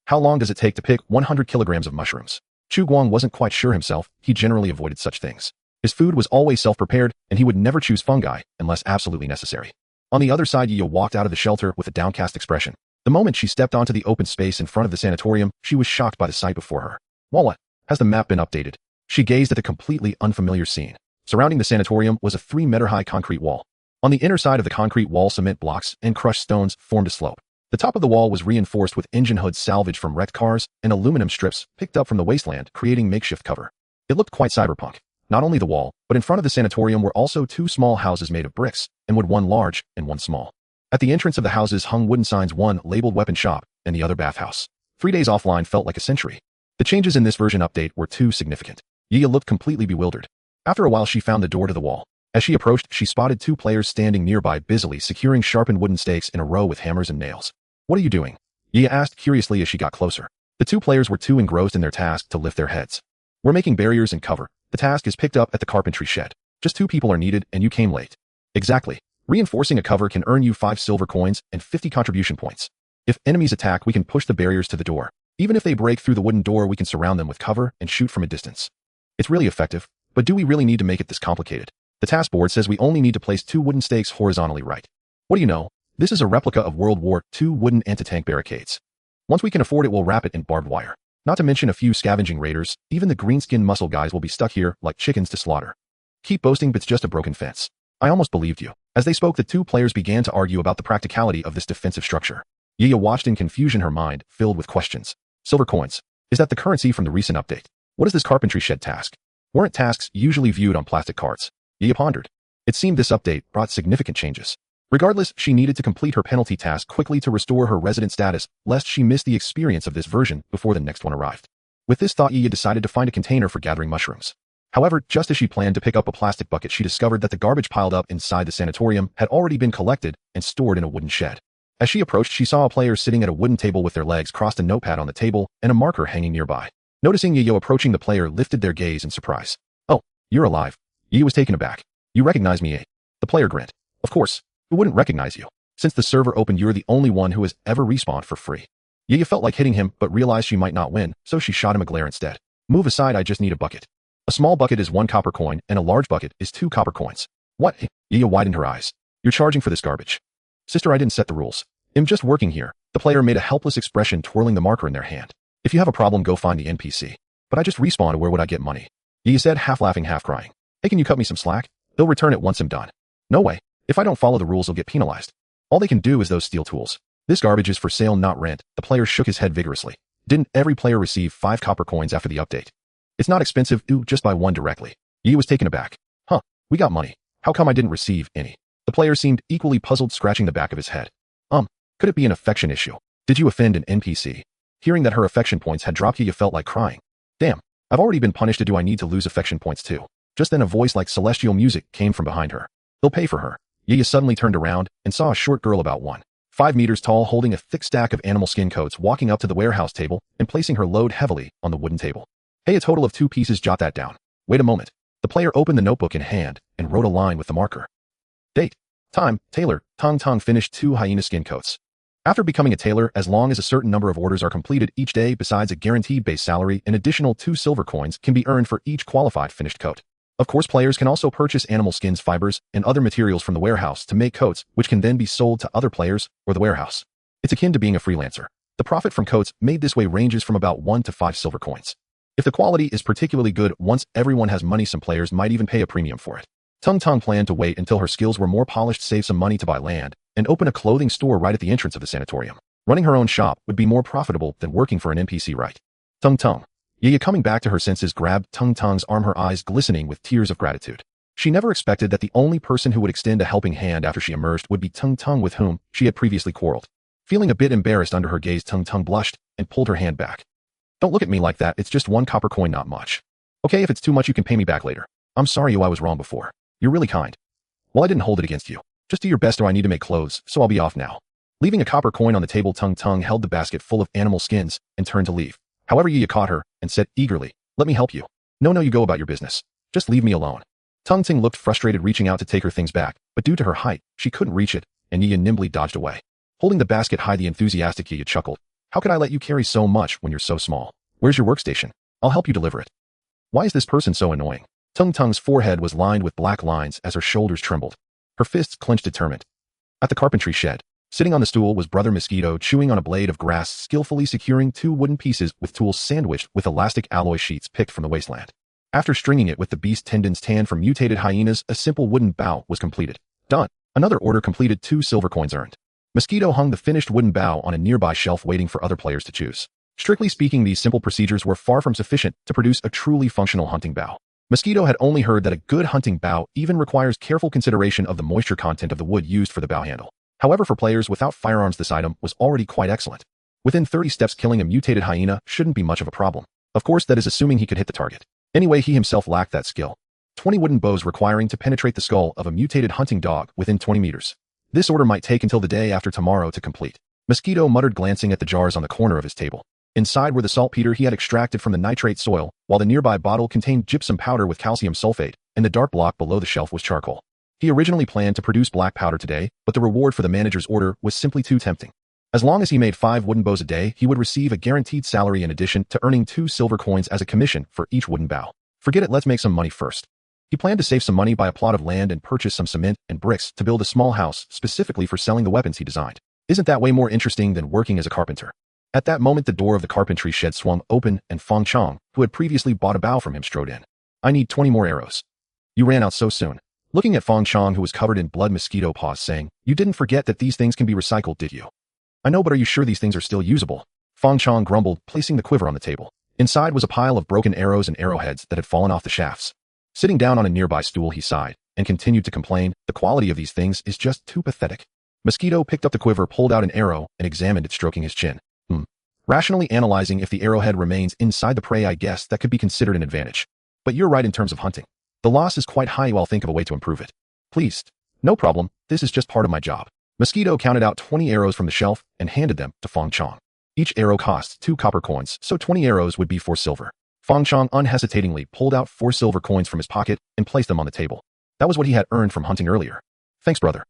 How long does it take to pick 100 kilograms of mushrooms? Chu Guang wasn't quite sure himself. He generally avoided such things. His food was always self-prepared, and he would never choose fungi unless absolutely necessary. On the other side, Yiya walked out of the shelter with a downcast expression. The moment she stepped onto the open space in front of the sanatorium, she was shocked by the sight before her. What? Has the map been updated? She gazed at the completely unfamiliar scene. Surrounding the sanatorium was a 3-meter-high concrete wall. On the inner side of the concrete wall, cement blocks and crushed stones formed a slope. The top of the wall was reinforced with engine hoods salvaged from wrecked cars and aluminum strips picked up from the wasteland, creating makeshift cover. It looked quite cyberpunk. Not only the wall, but in front of the sanatorium were also 2 small houses made of bricks, and one large and one small. At the entrance of the houses hung wooden signs, one labeled weapon shop and the other bathhouse. 3 days offline felt like a century. The changes in this version update were too significant. Yiya looked completely bewildered. After a while, she found the door to the wall. As she approached, she spotted 2 players standing nearby, busily securing sharpened wooden stakes in a row with hammers and nails. What are you doing? Yiya asked curiously as she got closer. The 2 players were too engrossed in their task to lift their heads. We're making barriers and cover. The task is picked up at the carpentry shed. Just 2 people are needed, and you came late. Exactly. Reinforcing a cover can earn you 5 silver coins and 50 contribution points. If enemies attack, we can push the barriers to the door. Even if they break through the wooden door, we can surround them with cover and shoot from a distance. It's really effective, but do we really need to make it this complicated? The task board says we only need to place 2 wooden stakes horizontally right. What do you know? This is a replica of World War II wooden anti-tank barricades. Once we can afford it, we'll wrap it in barbed wire. Not to mention a few scavenging raiders. Even the green-skinned muscle guys will be stuck here like chickens to slaughter. Keep boasting, but it's just a broken fence. I almost believed you. As they spoke, the 2 players began to argue about the practicality of this defensive structure. Yiya watched in confusion, her mind filled with questions. Silver coins. Is that the currency from the recent update? What is this carpentry shed task? Weren't tasks usually viewed on plastic cards? Yiya pondered. It seemed this update brought significant changes. Regardless, she needed to complete her penalty task quickly to restore her resident status, lest she miss the experience of this version before the next one arrived. With this thought, Yiya decided to find a container for gathering mushrooms. However, just as she planned to pick up a plastic bucket, she discovered that the garbage piled up inside the sanatorium had already been collected and stored in a wooden shed. As she approached, she saw a player sitting at a wooden table with their legs crossed, a notepad on the table, and a marker hanging nearby. Noticing Yiya approaching, the player lifted their gaze in surprise. Oh, you're alive. Yiya was taken aback. You recognize me, eh? The player grinned. Of course. Who wouldn't recognize you? Since the server opened, you're the only one who has ever respawned for free. Yiya felt like hitting him, but realized she might not win, so she shot him a glare instead. Move aside, I just need a bucket. A small bucket is 1 copper coin, and a large bucket is 2 copper coins. What? Yiya widened her eyes. You're charging for this garbage. Sister, I didn't set the rules. I'm just working here. The player made a helpless expression, twirling the marker in their hand. If you have a problem, go find the NPC. But I just respawned, where would I get money? Yiya said, half laughing, half crying. Hey, can you cut me some slack? They'll return it once I'm done. No way. If I don't follow the rules, I'll get penalized. All they can do is those steel tools. This garbage is for sale, not rent. The player shook his head vigorously. Didn't every player receive 5 copper coins after the update? It's not expensive, just buy 1 directly. Yiya was taken aback. Huh, we got money. How come I didn't receive any? The player seemed equally puzzled, scratching the back of his head. Could it be an affection issue? Did you offend an NPC? Hearing that her affection points had dropped, Yiya felt like crying. Damn, I've already been punished. Do I need to lose affection points too? Just then a voice like celestial music came from behind her. They'll pay for her. Yiya suddenly turned around and saw a short girl about 1.5 meters tall, holding a thick stack of animal skin coats, walking up to the warehouse table and placing her load heavily on the wooden table. Hey, a total of 2 pieces, jot that down. Wait a moment. The player opened the notebook in hand and wrote a line with the marker. Date. Time. Tailor. Tong finished 2 hyena skin coats. After becoming a tailor, as long as a certain number of orders are completed each day, besides a guaranteed base salary, an additional 2 silver coins can be earned for each qualified finished coat. Of course, players can also purchase animal skins, fibers, and other materials from the warehouse to make coats, which can then be sold to other players or the warehouse. It's akin to being a freelancer. The profit from coats made this way ranges from about 1 to 5 silver coins. If the quality is particularly good, once everyone has money, some players might even pay a premium for it. Tong planned to wait until her skills were more polished, save some money to buy land, and open a clothing store right at the entrance of the sanatorium. Running her own shop would be more profitable than working for an NPC, right? Tung. Yiya, coming back to her senses, grabbed Tung's arm, her eyes glistening with tears of gratitude. She never expected that the only person who would extend a helping hand after she emerged would be Tung, with whom she had previously quarreled. Feeling a bit embarrassed under her gaze, Tung blushed and pulled her hand back. Don't look at me like that, it's just 1 copper coin, not much. Okay, if it's too much you can pay me back later. I'm sorry I was wrong before. You're really kind. Well, I didn't hold it against you. Just do your best or I need to make clothes, so I'll be off now. Leaving a copper coin on the table, Tung held the basket full of animal skins and turned to leave. However, Yi caught her and said eagerly, "Let me help you." No, you go about your business. Just leave me alone." Tung looked frustrated, reaching out to take her things back, but due to her height, she couldn't reach it, and Yi nimbly dodged away. Holding the basket high, the enthusiastic Yi chuckled. "How could I let you carry so much when you're so small? Where's your workstation? I'll help you deliver it." Why is this person so annoying? Tung's forehead was lined with black lines as her shoulders trembled. Her fists clenched determined. At the carpentry shed, sitting on the stool was Brother Mosquito, chewing on a blade of grass, skillfully securing 2 wooden pieces with tools sandwiched with elastic alloy sheets picked from the wasteland. After stringing it with the beast tendons tanned from mutated hyenas, a simple wooden bow was completed. Done. Another order completed, 2 silver coins earned. Mosquito hung the finished wooden bow on a nearby shelf, waiting for other players to choose. Strictly speaking, these simple procedures were far from sufficient to produce a truly functional hunting bow. Mosquito had only heard that a good hunting bow even requires careful consideration of the moisture content of the wood used for the bow handle. However, for players without firearms, this item was already quite excellent. Within 30 steps, killing a mutated hyena shouldn't be much of a problem. Of course, that is assuming he could hit the target. Anyway, he himself lacked that skill. 20 wooden bows requiring to penetrate the skull of a mutated hunting dog within 20 meters. This order might take until the day after tomorrow to complete. Mosquito muttered, glancing at the jars on the corner of his table. Inside were the saltpeter he had extracted from the nitrate soil, while the nearby bottle contained gypsum powder with calcium sulfate, and the dark block below the shelf was charcoal. He originally planned to produce black powder today, but the reward for the manager's order was simply too tempting. As long as he made 5 wooden bows a day, he would receive a guaranteed salary in addition to earning 2 silver coins as a commission for each wooden bow. Forget it, let's make some money first. He planned to save some money, buy a plot of land and purchase some cement and bricks to build a small house specifically for selling the weapons he designed. Isn't that way more interesting than working as a carpenter? At that moment, the door of the carpentry shed swung open and Fong Chong, who had previously bought a bow from him, strode in. "I need 20 more arrows." "You ran out so soon." Looking at Fong Chong, who was covered in blood, Mosquito paused, saying, "You didn't forget that these things can be recycled, did you?" "I know, but are you sure these things are still usable?" Fong Chong grumbled, placing the quiver on the table. Inside was a pile of broken arrows and arrowheads that had fallen off the shafts. Sitting down on a nearby stool, he sighed and continued to complain, "The quality of these things is just too pathetic." Mosquito picked up the quiver, pulled out an arrow, and examined it, stroking his chin. Rationally analyzing, if the arrowhead remains inside the prey, I guess that could be considered an advantage. But you're right in terms of hunting. The loss is quite high. I'll think of a way to improve it. Please. No problem. This is just part of my job. Mosquito counted out 20 arrows from the shelf and handed them to Fong Chong. Each arrow costs 2 copper coins, so 20 arrows would be 4 silver. Fong Chong unhesitatingly pulled out 4 silver coins from his pocket and placed them on the table. That was what he had earned from hunting earlier. "Thanks, brother."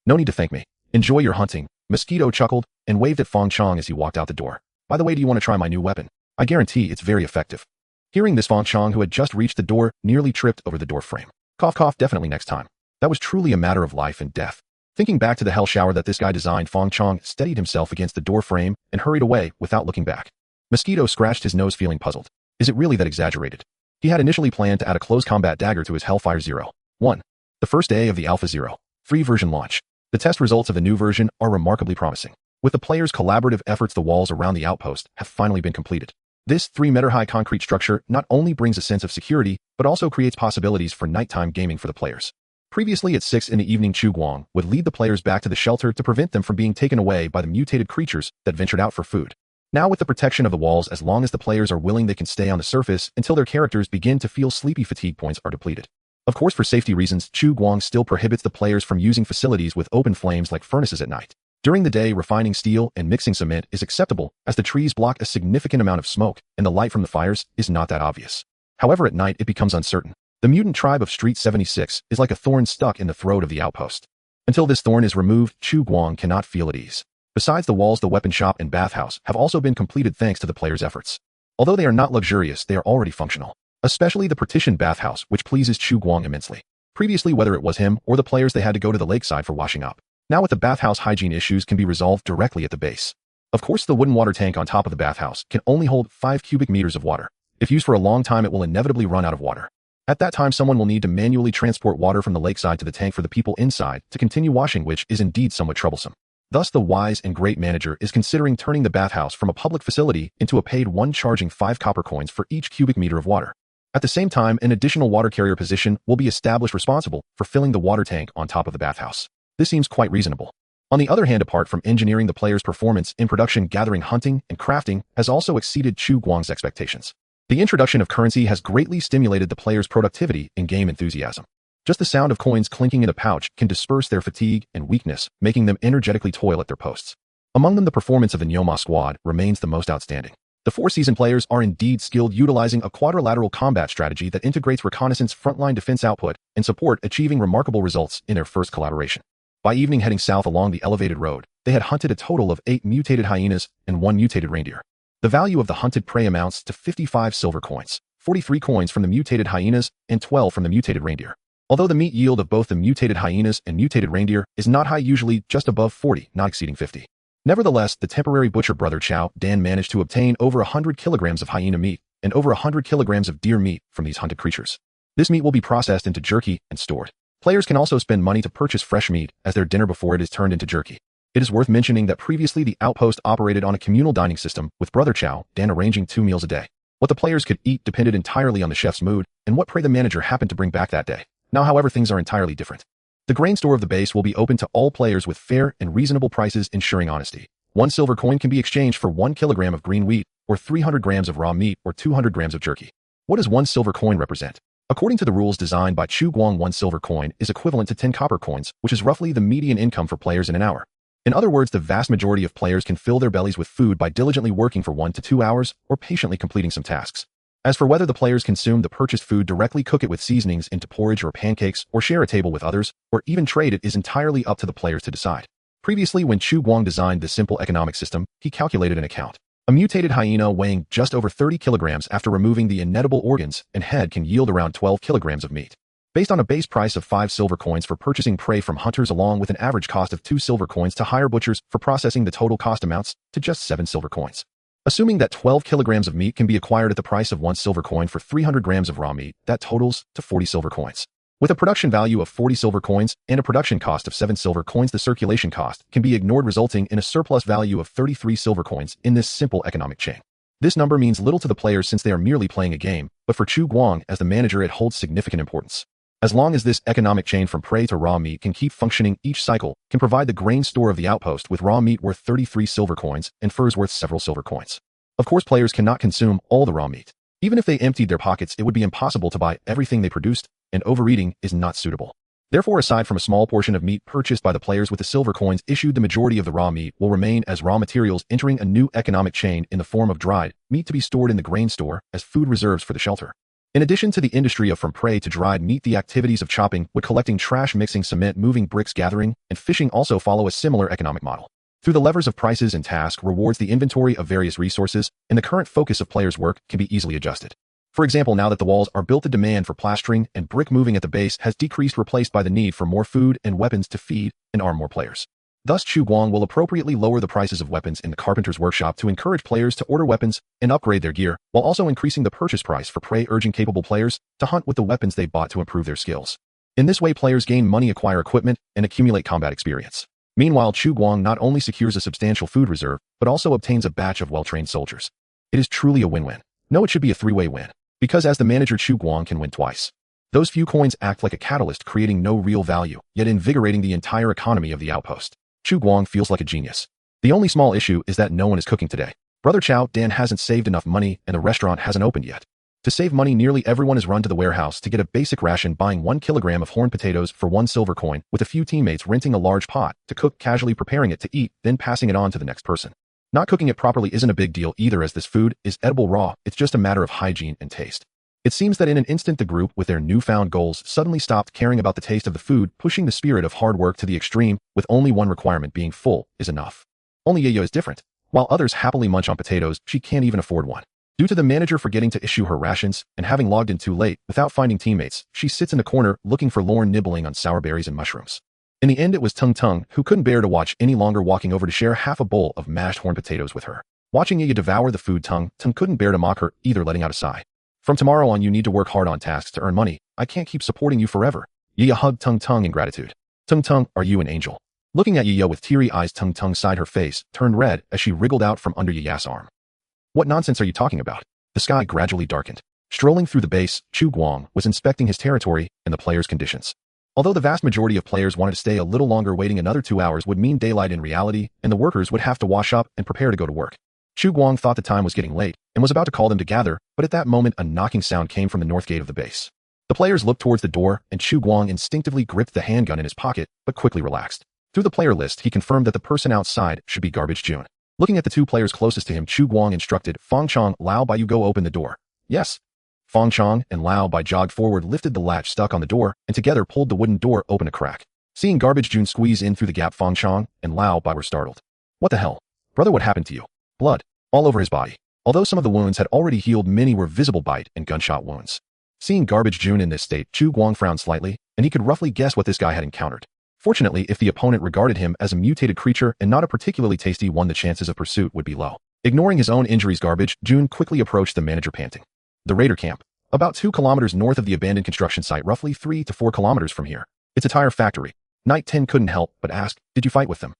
"No need to thank me. Enjoy your hunting." Mosquito chuckled and waved at Fong Chong as he walked out the door. "By the way, do you want to try my new weapon? I guarantee it's very effective." Hearing this, Fong Chong, who had just reached the door, nearly tripped over the door frame. Cough, cough, definitely next time. That was truly a matter of life and death. Thinking back to the hell shower that this guy designed, Fong Chong steadied himself against the door frame and hurried away without looking back. Mosquito scratched his nose, feeling puzzled. Is it really that exaggerated? He had initially planned to add a close combat dagger to his Hellfire 01. The first day of the Alpha 0. Free version launch. The test results of the new version are remarkably promising. With the players' collaborative efforts, the walls around the outpost have finally been completed. This 3-meter-high concrete structure not only brings a sense of security, but also creates possibilities for nighttime gaming for the players. Previously at 6 in the evening, Chu Guang would lead the players back to the shelter to prevent them from being taken away by the mutated creatures that ventured out for food. Now, with the protection of the walls, as long as the players are willing, they can stay on the surface until their characters begin to feel sleepy. Fatigue points are depleted. Of course, for safety reasons, Chu Guang still prohibits the players from using facilities with open flames like furnaces at night. During the day, refining steel and mixing cement is acceptable, as the trees block a significant amount of smoke and the light from the fires is not that obvious. However, at night it becomes uncertain. The mutant tribe of Street 76 is like a thorn stuck in the throat of the outpost. Until this thorn is removed, Chu Guang cannot feel at ease. Besides the walls, the weapon shop and bathhouse have also been completed thanks to the players' efforts. Although they are not luxurious, they are already functional. Especially the partitioned bathhouse, which pleases Chu Guang immensely. Previously, whether it was him or the players, they had to go to the lakeside for washing up. Now with the bathhouse, hygiene issues can be resolved directly at the base. Of course, the wooden water tank on top of the bathhouse can only hold 5 cubic meters of water. If used for a long time, it will inevitably run out of water. At that time, someone will need to manually transport water from the lakeside to the tank for the people inside to continue washing, which is indeed somewhat troublesome. Thus, the wise and great manager is considering turning the bathhouse from a public facility into a paid one, charging 5 copper coins for each cubic meter of water. At the same time, an additional water carrier position will be established responsible for filling the water tank on top of the bathhouse. This seems quite reasonable. On the other hand, apart from engineering, the players' performance in production, gathering, hunting, and crafting has also exceeded Chu Guang's expectations. The introduction of currency has greatly stimulated the players' productivity and game enthusiasm. Just the sound of coins clinking in a pouch can disperse their fatigue and weakness, making them energetically toil at their posts. Among them, the performance of the Nyoma squad remains the most outstanding. The 4 seasoned players are indeed skilled, utilizing a quadrilateral combat strategy that integrates reconnaissance, frontline defense output, and support, achieving remarkable results in their first collaboration. By evening, heading south along the elevated road, they had hunted a total of 8 mutated hyenas and 1 mutated reindeer. The value of the hunted prey amounts to 55 silver coins, 43 coins from the mutated hyenas and 12 from the mutated reindeer. Although the meat yield of both the mutated hyenas and mutated reindeer is not high, usually just above 40, not exceeding 50. Nevertheless, the temporary butcher brother Chow Dan managed to obtain over 100 kilograms of hyena meat and over 100 kilograms of deer meat from these hunted creatures. This meat will be processed into jerky and stored. Players can also spend money to purchase fresh meat as their dinner before it is turned into jerky. It is worth mentioning that previously the outpost operated on a communal dining system, with brother Chow Dan arranging 2 meals a day. What the players could eat depended entirely on the chef's mood and what prey the manager happened to bring back that day. Now, however, things are entirely different. The grain store of the base will be open to all players with fair and reasonable prices, ensuring honesty. 1 silver coin can be exchanged for 1 kilogram of green wheat, or 300 grams of raw meat, or 200 grams of jerky. What does 1 silver coin represent? According to the rules designed by Chu Guang, 1 silver coin is equivalent to 10 copper coins, which is roughly the median income for players in an hour. In other words, the vast majority of players can fill their bellies with food by diligently working for 1 to 2 hours, or patiently completing some tasks. As for whether the players consume the purchased food directly, cook it with seasonings into porridge or pancakes, or share a table with others, or even trade it, is entirely up to the players to decide. Previously, when Chu Guang designed this simple economic system, he calculated an account. A mutated hyena weighing just over 30 kilograms after removing the inedible organs and head can yield around 12 kilograms of meat. Based on a base price of 5 silver coins for purchasing prey from hunters, along with an average cost of 2 silver coins to hire butchers for processing, the total cost amounts to just 7 silver coins. Assuming that 12 kilograms of meat can be acquired at the price of 1 silver coin for 300 grams of raw meat, that totals to 40 silver coins. With a production value of 40 silver coins and a production cost of 7 silver coins, the circulation cost can be ignored, resulting in a surplus value of 33 silver coins in this simple economic chain. This number means little to the players since they are merely playing a game, but for Chu Guang as the manager, it holds significant importance. As long as this economic chain from prey to raw meat can keep functioning, each cycle can provide the grain store of the outpost with raw meat worth 33 silver coins and furs worth several silver coins. Of course, players cannot consume all the raw meat. Even if they emptied their pockets, it would be impossible to buy everything they produced, and overeating is not suitable. Therefore, aside from a small portion of meat purchased by the players with the silver coins issued, the majority of the raw meat will remain as raw materials, entering a new economic chain in the form of dried meat to be stored in the grain store as food reserves for the shelter. In addition to the industry of from prey to dried meat, the activities of chopping, wood collecting, trash mixing, cement moving, bricks gathering, and fishing also follow a similar economic model. Through the levers of prices and task rewards, the inventory of various resources and the current focus of players' work can be easily adjusted. For example, now that the walls are built, the demand for plastering and brick moving at the base has decreased, replaced by the need for more food and weapons to feed and arm more players. Thus, Chu Guang will appropriately lower the prices of weapons in the carpenter's workshop to encourage players to order weapons and upgrade their gear, while also increasing the purchase price for prey, urging capable players to hunt with the weapons they bought to improve their skills. In this way, players gain money, acquire equipment, and accumulate combat experience. Meanwhile, Chu Guang not only secures a substantial food reserve, but also obtains a batch of well-trained soldiers. It is truly a win-win. No, it should be a three-way win. Because as the manager, Chu Guang can win twice. Those few coins act like a catalyst, creating no real value, yet invigorating the entire economy of the outpost. Chu Guang feels like a genius. The only small issue is that no one is cooking today. Brother Chow Dan hasn't saved enough money and the restaurant hasn't opened yet. To save money, nearly everyone is run to the warehouse to get a basic ration, buying 1 kilogram of horned potatoes for 1 silver coin, with a few teammates renting a large pot to cook, casually preparing it to eat, then passing it on to the next person. Not cooking it properly isn't a big deal either, as this food is edible raw. It's just a matter of hygiene and taste. It seems that in an instant, the group, with their newfound goals, suddenly stopped caring about the taste of the food, pushing the spirit of hard work to the extreme, with only one requirement: being full is enough. Only Yayo is different. While others happily munch on potatoes, she can't even afford one. Due to the manager forgetting to issue her rations and having logged in too late without finding teammates, she sits in the corner looking forlorn, nibbling on sour berries and mushrooms. In the end, it was Tung Tung who couldn't bear to watch any longer, walking over to share half a bowl of mashed horned potatoes with her. Watching Yaya devour the food, Tung couldn't bear to mock her either, letting out a sigh. From tomorrow on, you need to work hard on tasks to earn money. I can't keep supporting you forever. Yaya hugged Tung in gratitude. Tung, are you an angel? Looking at Yaya with teary eyes, Tung sighed, her face turned red as she wriggled out from under Yaya's arm. What nonsense are you talking about? The sky gradually darkened. Strolling through the base, Chu Guang was inspecting his territory and the players' conditions. Although the vast majority of players wanted to stay a little longer, waiting another 2 hours would mean daylight in reality, and the workers would have to wash up and prepare to go to work. Chu Guang thought the time was getting late and was about to call them to gather, but at that moment a knocking sound came from the north gate of the base. The players looked towards the door, and Chu Guang instinctively gripped the handgun in his pocket, but quickly relaxed. Through the player list, he confirmed that the person outside should be Garbage June. Looking at the two players closest to him, Chu Guang instructed, "Fong Chong, Lao Bai, you go open the door." "Yes." Fong Chong and Lao Bai jogged forward, lifted the latch stuck on the door, and together pulled the wooden door open a crack. Seeing Garbage June squeeze in through the gap, Fong Chong and Lao Bai were startled. "What the hell? Brother, what happened to you?" "Blood all over his body." Although some of the wounds had already healed, many were visible bite and gunshot wounds. Seeing Garbage June in this state, Chu Guang frowned slightly, and he could roughly guess what this guy had encountered. Fortunately, if the opponent regarded him as a mutated creature and not a particularly tasty one, the chances of pursuit would be low. Ignoring his own injuries, Garbage June quickly approached the manager, panting. The raider camp. About 2 kilometers north of the abandoned construction site, roughly 3 to 4 kilometers from here. It's a tire factory. Night 10 couldn't help but ask, "Did you fight with them?"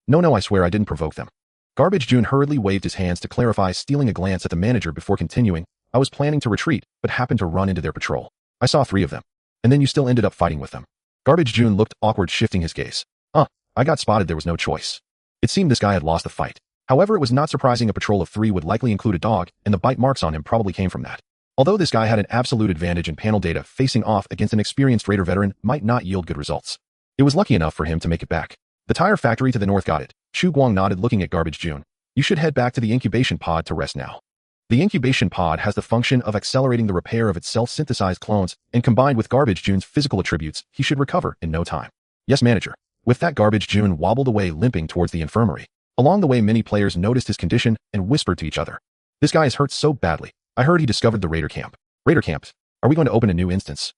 No, I swear I didn't provoke them." Garbage June hurriedly waved his hands to clarify, stealing a glance at the manager before continuing, "I was planning to retreat, but happened to run into their patrol. I saw 3 of them. And then you still ended up fighting with them." Garbage June looked awkward, shifting his gaze. I got spotted, there was no choice." It seemed this guy had lost the fight. However, it was not surprising a patrol of 3 would likely include a dog, and the bite marks on him probably came from that. Although this guy had an absolute advantage in panel data, facing off against an experienced raider veteran might not yield good results. It was lucky enough for him to make it back. The tire factory to the north, got it. Chu Guang nodded, looking at Garbage June. "You should head back to the incubation pod to rest now." The incubation pod has the function of accelerating the repair of its self-synthesized clones, and combined with Garbage June's physical attributes, he should recover in no time. "Yes, manager." With that, Garbage June wobbled away, limping towards the infirmary. Along the way, many players noticed his condition and whispered to each other, "This guy is hurt so badly. I heard he discovered the raider camp." "Raider camps? Are we going to open a new instance?"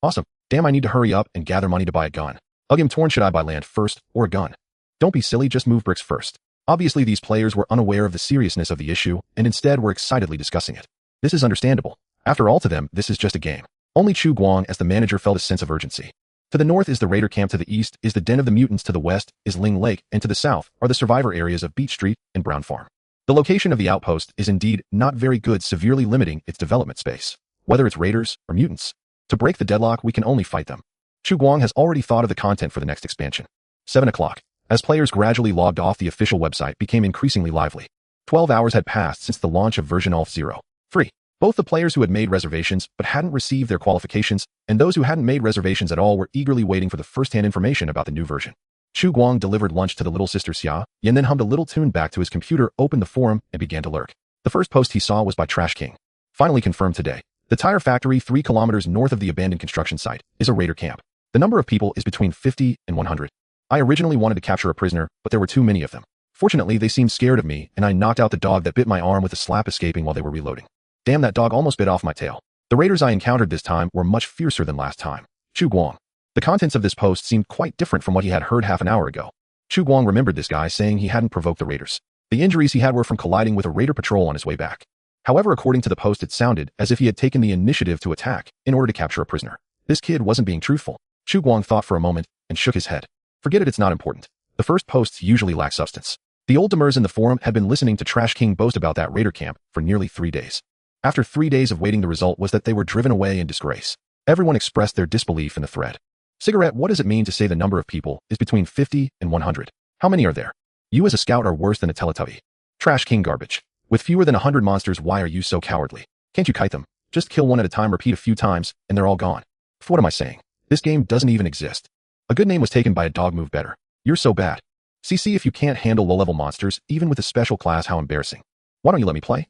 "Awesome. Damn, I need to hurry up and gather money to buy a gun." "I'm torn. Should I buy land first or a gun?" "Don't be silly, just move bricks first." Obviously, these players were unaware of the seriousness of the issue and instead were excitedly discussing it. This is understandable. After all, to them, this is just a game. Only Chu Guang, as the manager, felt a sense of urgency. To the north is the raider camp, to the east is the den of the mutants, to the west is Ling Lake, and to the south are the survivor areas of Beach Street and Brown Farm. The location of the outpost is indeed not very good, severely limiting its development space. Whether it's raiders or mutants, to break the deadlock, we can only fight them. Chu Guang has already thought of the content for the next expansion. 7 o'clock. As players gradually logged off, the official website became increasingly lively. 12 hours had passed since the launch of version Alpha 0.3. Both the players who had made reservations but hadn't received their qualifications, and those who hadn't made reservations at all, were eagerly waiting for the first-hand information about the new version. Chu Guang delivered lunch to the little sister Xia, and then hummed a little tune back to his computer, opened the forum, and began to lurk. The first post he saw was by Trash King. Finally confirmed today. The tire factory, 3 kilometers north of the abandoned construction site, is a raider camp. The number of people is between 50 and 100. I originally wanted to capture a prisoner, but there were too many of them. Fortunately, they seemed scared of me, and I knocked out the dog that bit my arm with a slap, escaping while they were reloading. Damn, that dog almost bit off my tail. The raiders I encountered this time were much fiercer than last time. Chu Guang. The contents of this post seemed quite different from what he had heard half an hour ago. Chu Guang remembered this guy saying he hadn't provoked the raiders. The injuries he had were from colliding with a raider patrol on his way back. However, according to the post, it sounded as if he had taken the initiative to attack in order to capture a prisoner. This kid wasn't being truthful. Chu Guang thought for a moment and shook his head. Forget it, it's not important. The first posts usually lack substance. The old demers in the forum had been listening to Trash King boast about that raider camp for nearly 3 days. After 3 days of waiting, the result was that they were driven away in disgrace. Everyone expressed their disbelief in the thread. Cigarette, what does it mean to say the number of people is between 50 and 100? How many are there? You as a scout are worse than a Teletubby. Trash King garbage. With fewer than 100 monsters, why are you so cowardly? Can't you kite them? Just kill one at a time, repeat a few times, and they're all gone. What am I saying? This game doesn't even exist. A good name was taken by a dog move better. You're so bad. See if you can't handle low-level monsters, even with a special class, how embarrassing. Why don't you let me play?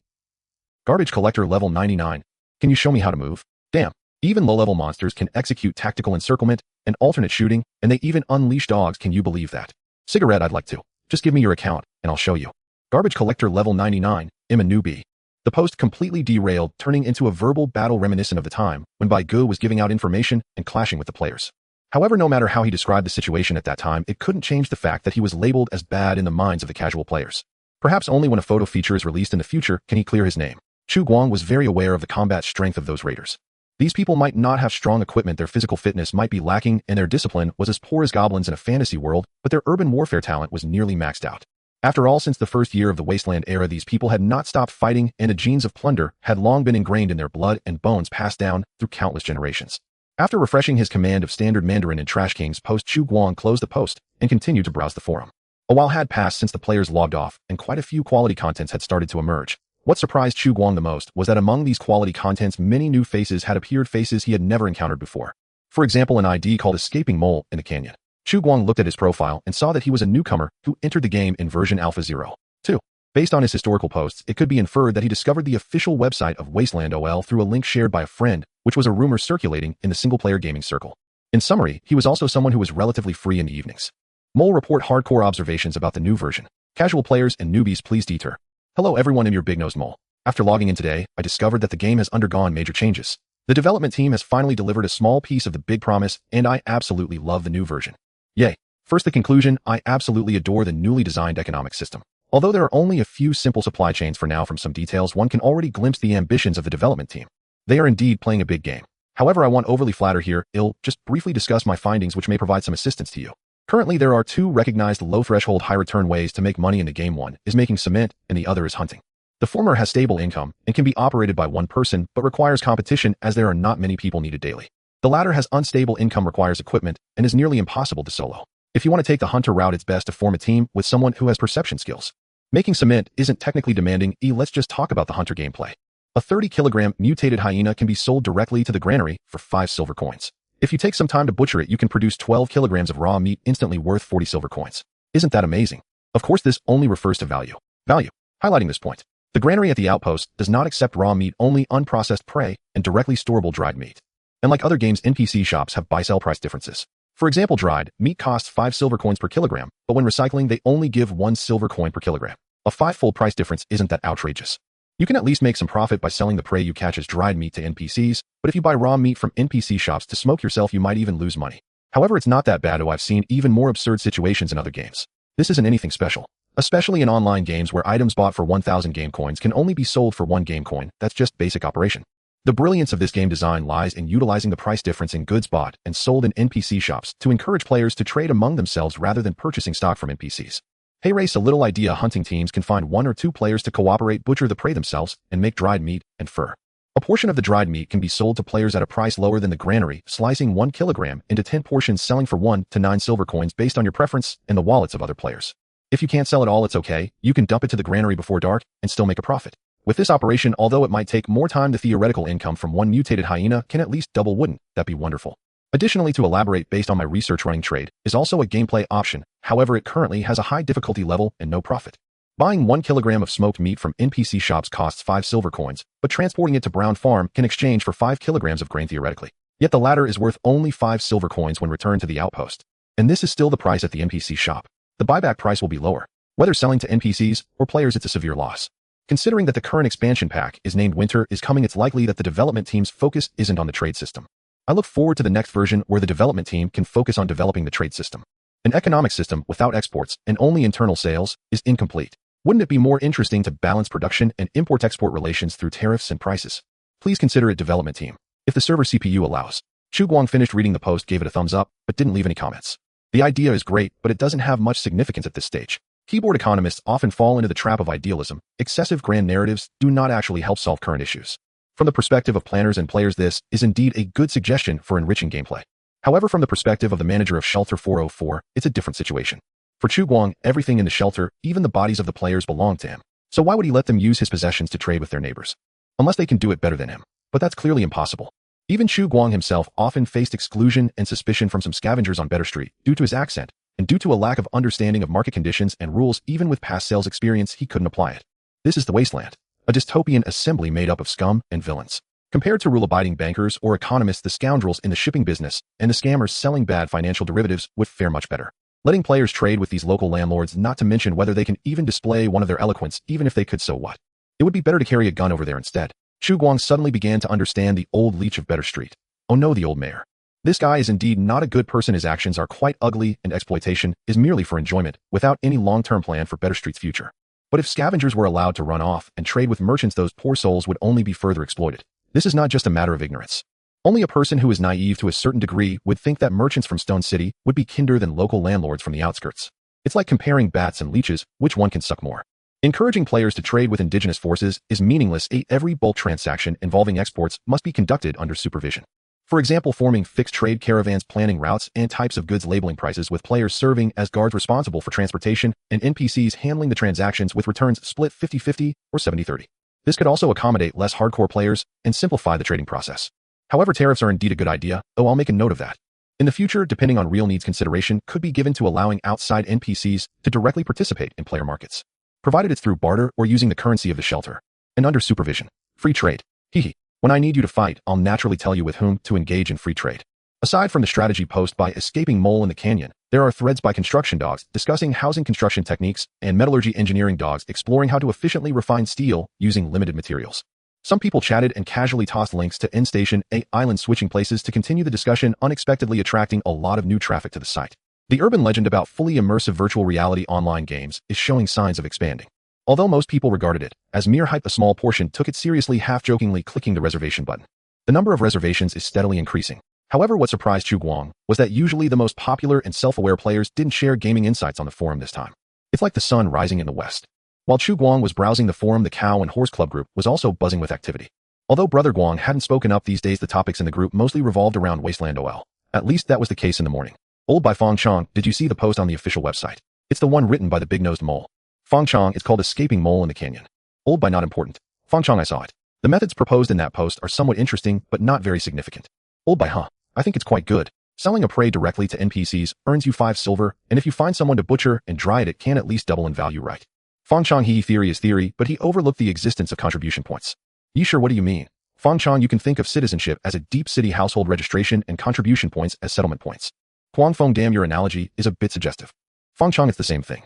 Garbage collector level 99. Can you show me how to move? Damn. Even low-level monsters can execute tactical encirclement and alternate shooting, and they even unleash dogs. Can you believe that? Cigarette, I'd like to. Just give me your account, and I'll show you. Garbage collector level 99. I'm a newbie. The post completely derailed, turning into a verbal battle reminiscent of the time when Bai Gu was giving out information and clashing with the players. However, no matter how he described the situation at that time, it couldn't change the fact that he was labeled as bad in the minds of the casual players. Perhaps only when a photo feature is released in the future can he clear his name. Chu Guang was very aware of the combat strength of those raiders. These people might not have strong equipment, their physical fitness might be lacking, and their discipline was as poor as goblins in a fantasy world, but their urban warfare talent was nearly maxed out. After all, since the first year of the wasteland era, these people had not stopped fighting, and the genes of plunder had long been ingrained in their blood and bones, passed down through countless generations. After refreshing his command of standard Mandarin in Trash King's post, Chu Guang closed the post and continued to browse the forum. A while had passed since the players logged off, and quite a few quality contents had started to emerge. What surprised Chu Guang the most was that among these quality contents, many new faces had appeared, faces he had never encountered before. For example, an ID called Escaping Mole in the Canyon. Chu Guang looked at his profile and saw that he was a newcomer who entered the game in version Alpha 0.2. Based on his historical posts, it could be inferred that he discovered the official website of Wasteland OL through a link shared by a friend, which was a rumor circulating in the single-player gaming circle. In summary, he was also someone who was relatively free in the evenings. Mole report hardcore observations about the new version. Casual players and newbies, please deter. Hello everyone, I'm your big-nosed mole. After logging in today, I discovered that the game has undergone major changes. The development team has finally delivered a small piece of the big promise, and I absolutely love the new version. Yay. First, the conclusion, I absolutely adore the newly designed economic system. Although there are only a few simple supply chains for now, from some details one can already glimpse the ambitions of the development team. They are indeed playing a big game. However, I won't overly flatter here, I'll just briefly discuss my findings which may provide some assistance to you. Currently, there are two recognized low-threshold, high-return ways to make money in the game. One is making cement, and the other is hunting. The former has stable income and can be operated by one person, but requires competition as there are not many people needed daily. The latter has unstable income, requires equipment, and is nearly impossible to solo. If you want to take the hunter route, it's best to form a team with someone who has perception skills. Making cement isn't technically demanding. Let's just talk about the hunter gameplay. A 30-kilogram mutated hyena can be sold directly to the granary for 5 silver coins. If you take some time to butcher it, you can produce 12 kilograms of raw meat instantly, worth 40 silver coins. Isn't that amazing? Of course, this only refers to value. Highlighting this point. The granary at the outpost does not accept raw meat, only unprocessed prey and directly storable dried meat. Unlike other games, NPC shops have buy-sell price differences. For example, dried meat costs 5 silver coins per kilogram, but when recycling, they only give 1 silver coin per kilogram. A 5-fold price difference isn't that outrageous. You can at least make some profit by selling the prey you catch as dried meat to NPCs, but if you buy raw meat from NPC shops to smoke yourself, you might even lose money. However, it's not that bad. I've seen even more absurd situations in other games. This isn't anything special. Especially in online games where items bought for 1,000 game coins can only be sold for 1 game coin. That's just basic operation. The brilliance of this game design lies in utilizing the price difference in goods bought and sold in NPC shops to encourage players to trade among themselves rather than purchasing stock from NPCs. Hey Race, a little idea: hunting teams can find 1 or 2 players to cooperate, butcher the prey themselves, and make dried meat and fur. A portion of the dried meat can be sold to players at a price lower than the granary, slicing 1 kilogram into 10 portions, selling for 1 to 9 silver coins based on your preference and the wallets of other players. If you can't sell it all, it's okay. You can dump it to the granary before dark and still make a profit. With this operation, although it might take more time, the theoretical income from 1 mutated hyena can at least double. Wouldn't that be wonderful? Additionally, to elaborate, based on my research, running trade is also a gameplay option. However, it currently has a high difficulty level and no profit. Buying 1 kilogram of smoked meat from NPC shops costs 5 silver coins, but transporting it to Brown Farm can exchange for 5 kilograms of grain theoretically. Yet the latter is worth only 5 silver coins when returned to the outpost. And this is still the price at the NPC shop. The buyback price will be lower. Whether selling to NPCs or players, it's a severe loss. Considering that the current expansion pack is named Winter is coming, it's likely that the development team's focus isn't on the trade system. I look forward to the next version where the development team can focus on developing the trade system. An economic system without exports and only internal sales is incomplete. Wouldn't it be more interesting to balance production and import-export relations through tariffs and prices? Please consider it, development team, if the server CPU allows. Chu Guang finished reading the post, gave it a thumbs up, but didn't leave any comments. The idea is great, but it doesn't have much significance at this stage. Keyboard economists often fall into the trap of idealism. Excessive grand narratives do not actually help solve current issues. From the perspective of planners and players, this is indeed a good suggestion for enriching gameplay. However, from the perspective of the manager of Shelter 404, it's a different situation. For Chu Guang, everything in the shelter, even the bodies of the players, belong to him. So why would he let them use his possessions to trade with their neighbors? Unless they can do it better than him. But that's clearly impossible. Even Chu Guang himself often faced exclusion and suspicion from some scavengers on Better Street due to his accent, and due to a lack of understanding of market conditions and rules. Even with past sales experience, he couldn't apply it. This is the wasteland, a dystopian assembly made up of scum and villains. Compared to rule-abiding bankers or economists, the scoundrels in the shipping business and the scammers selling bad financial derivatives would fare much better. Letting players trade with these local landlords, not to mention whether they can even display one of their eloquence, even if they could, so what? It would be better to carry a gun over there instead. Chu Guang suddenly began to understand the old leech of Better Street. Oh no, the old mayor. This guy is indeed not a good person. His actions are quite ugly, and exploitation is merely for enjoyment, without any long-term plan for Better Street's future. But if scavengers were allowed to run off and trade with merchants, those poor souls would only be further exploited. This is not just a matter of ignorance. Only a person who is naive to a certain degree would think that merchants from Stone City would be kinder than local landlords from the outskirts. It's like comparing bats and leeches, which one can suck more. Encouraging players to trade with indigenous forces is meaningless. Every bulk transaction involving exports must be conducted under supervision. For example, forming fixed trade caravans, planning routes and types of goods, labeling prices, with players serving as guards responsible for transportation and NPCs handling the transactions, with returns split 50-50 or 70-30. This could also accommodate less hardcore players and simplify the trading process. However, tariffs are indeed a good idea, though I'll make a note of that. In the future, depending on real needs, consideration could be given to allowing outside NPCs to directly participate in player markets, provided it's through barter or using the currency of the shelter, and under supervision. Free trade. Hehe. When I need you to fight, I'll naturally tell you with whom to engage in free trade. Aside from the strategy post by Escaping Mole in the Canyon, there are threads by Construction Dogs discussing housing construction techniques and Metallurgy Engineering Dogs exploring how to efficiently refine steel using limited materials. Some people chatted and casually tossed links to End Station A island switching places to continue the discussion, unexpectedly attracting a lot of new traffic to the site. The urban legend about fully immersive virtual reality online games is showing signs of expanding. Although most people regarded it as mere hype, a small portion took it seriously, half-jokingly clicking the reservation button. The number of reservations is steadily increasing. However, what surprised Chu Guang was that usually the most popular and self-aware players didn't share gaming insights on the forum this time. It's like the sun rising in the west. While Chu Guang was browsing the forum, the Cow and Horse Club group was also buzzing with activity. Although Brother Guang hadn't spoken up these days, the topics in the group mostly revolved around Wasteland OL. At least that was the case in the morning. Old by Fong Chong, did you see the post on the official website? It's the one written by the big-nosed mole. Fong Chong, it's called Escaping Mole in the Canyon. Old by not important. Fong Chong, I saw it. The methods proposed in that post are somewhat interesting, but not very significant. Old by I think it's quite good. Selling a prey directly to NPCs earns you 5 silver, and if you find someone to butcher and dry it can at least double in value, right? Fong Chong, theory is theory, but he overlooked the existence of contribution points. You sure, what do you mean? Fong Chong, you can think of citizenship as a deep city household registration and contribution points as settlement points. Huang Feng, damn, your analogy is a bit suggestive. Fong Chong, it's the same thing.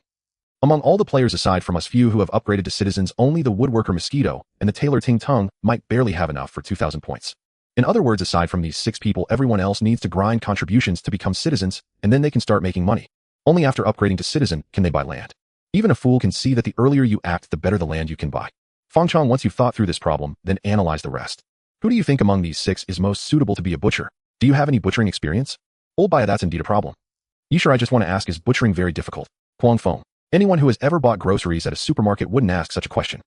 Among all the players aside from us few who have upgraded to citizens, only the woodworker Mosquito and the tailor Ting Tung might barely have enough for 2,000 points. In other words, aside from these 6 people, everyone else needs to grind contributions to become citizens, and then they can start making money. Only after upgrading to citizen can they buy land. Even a fool can see that the earlier you act, the better the land you can buy. Fong Chong, once you've thought through this problem, then analyze the rest. Who do you think among these 6 is most suitable to be a butcher? Do you have any butchering experience? Old by, that's indeed a problem. You sure, I just want to ask, is butchering very difficult? Huang Feng. Anyone who has ever bought groceries at a supermarket wouldn't ask such a question.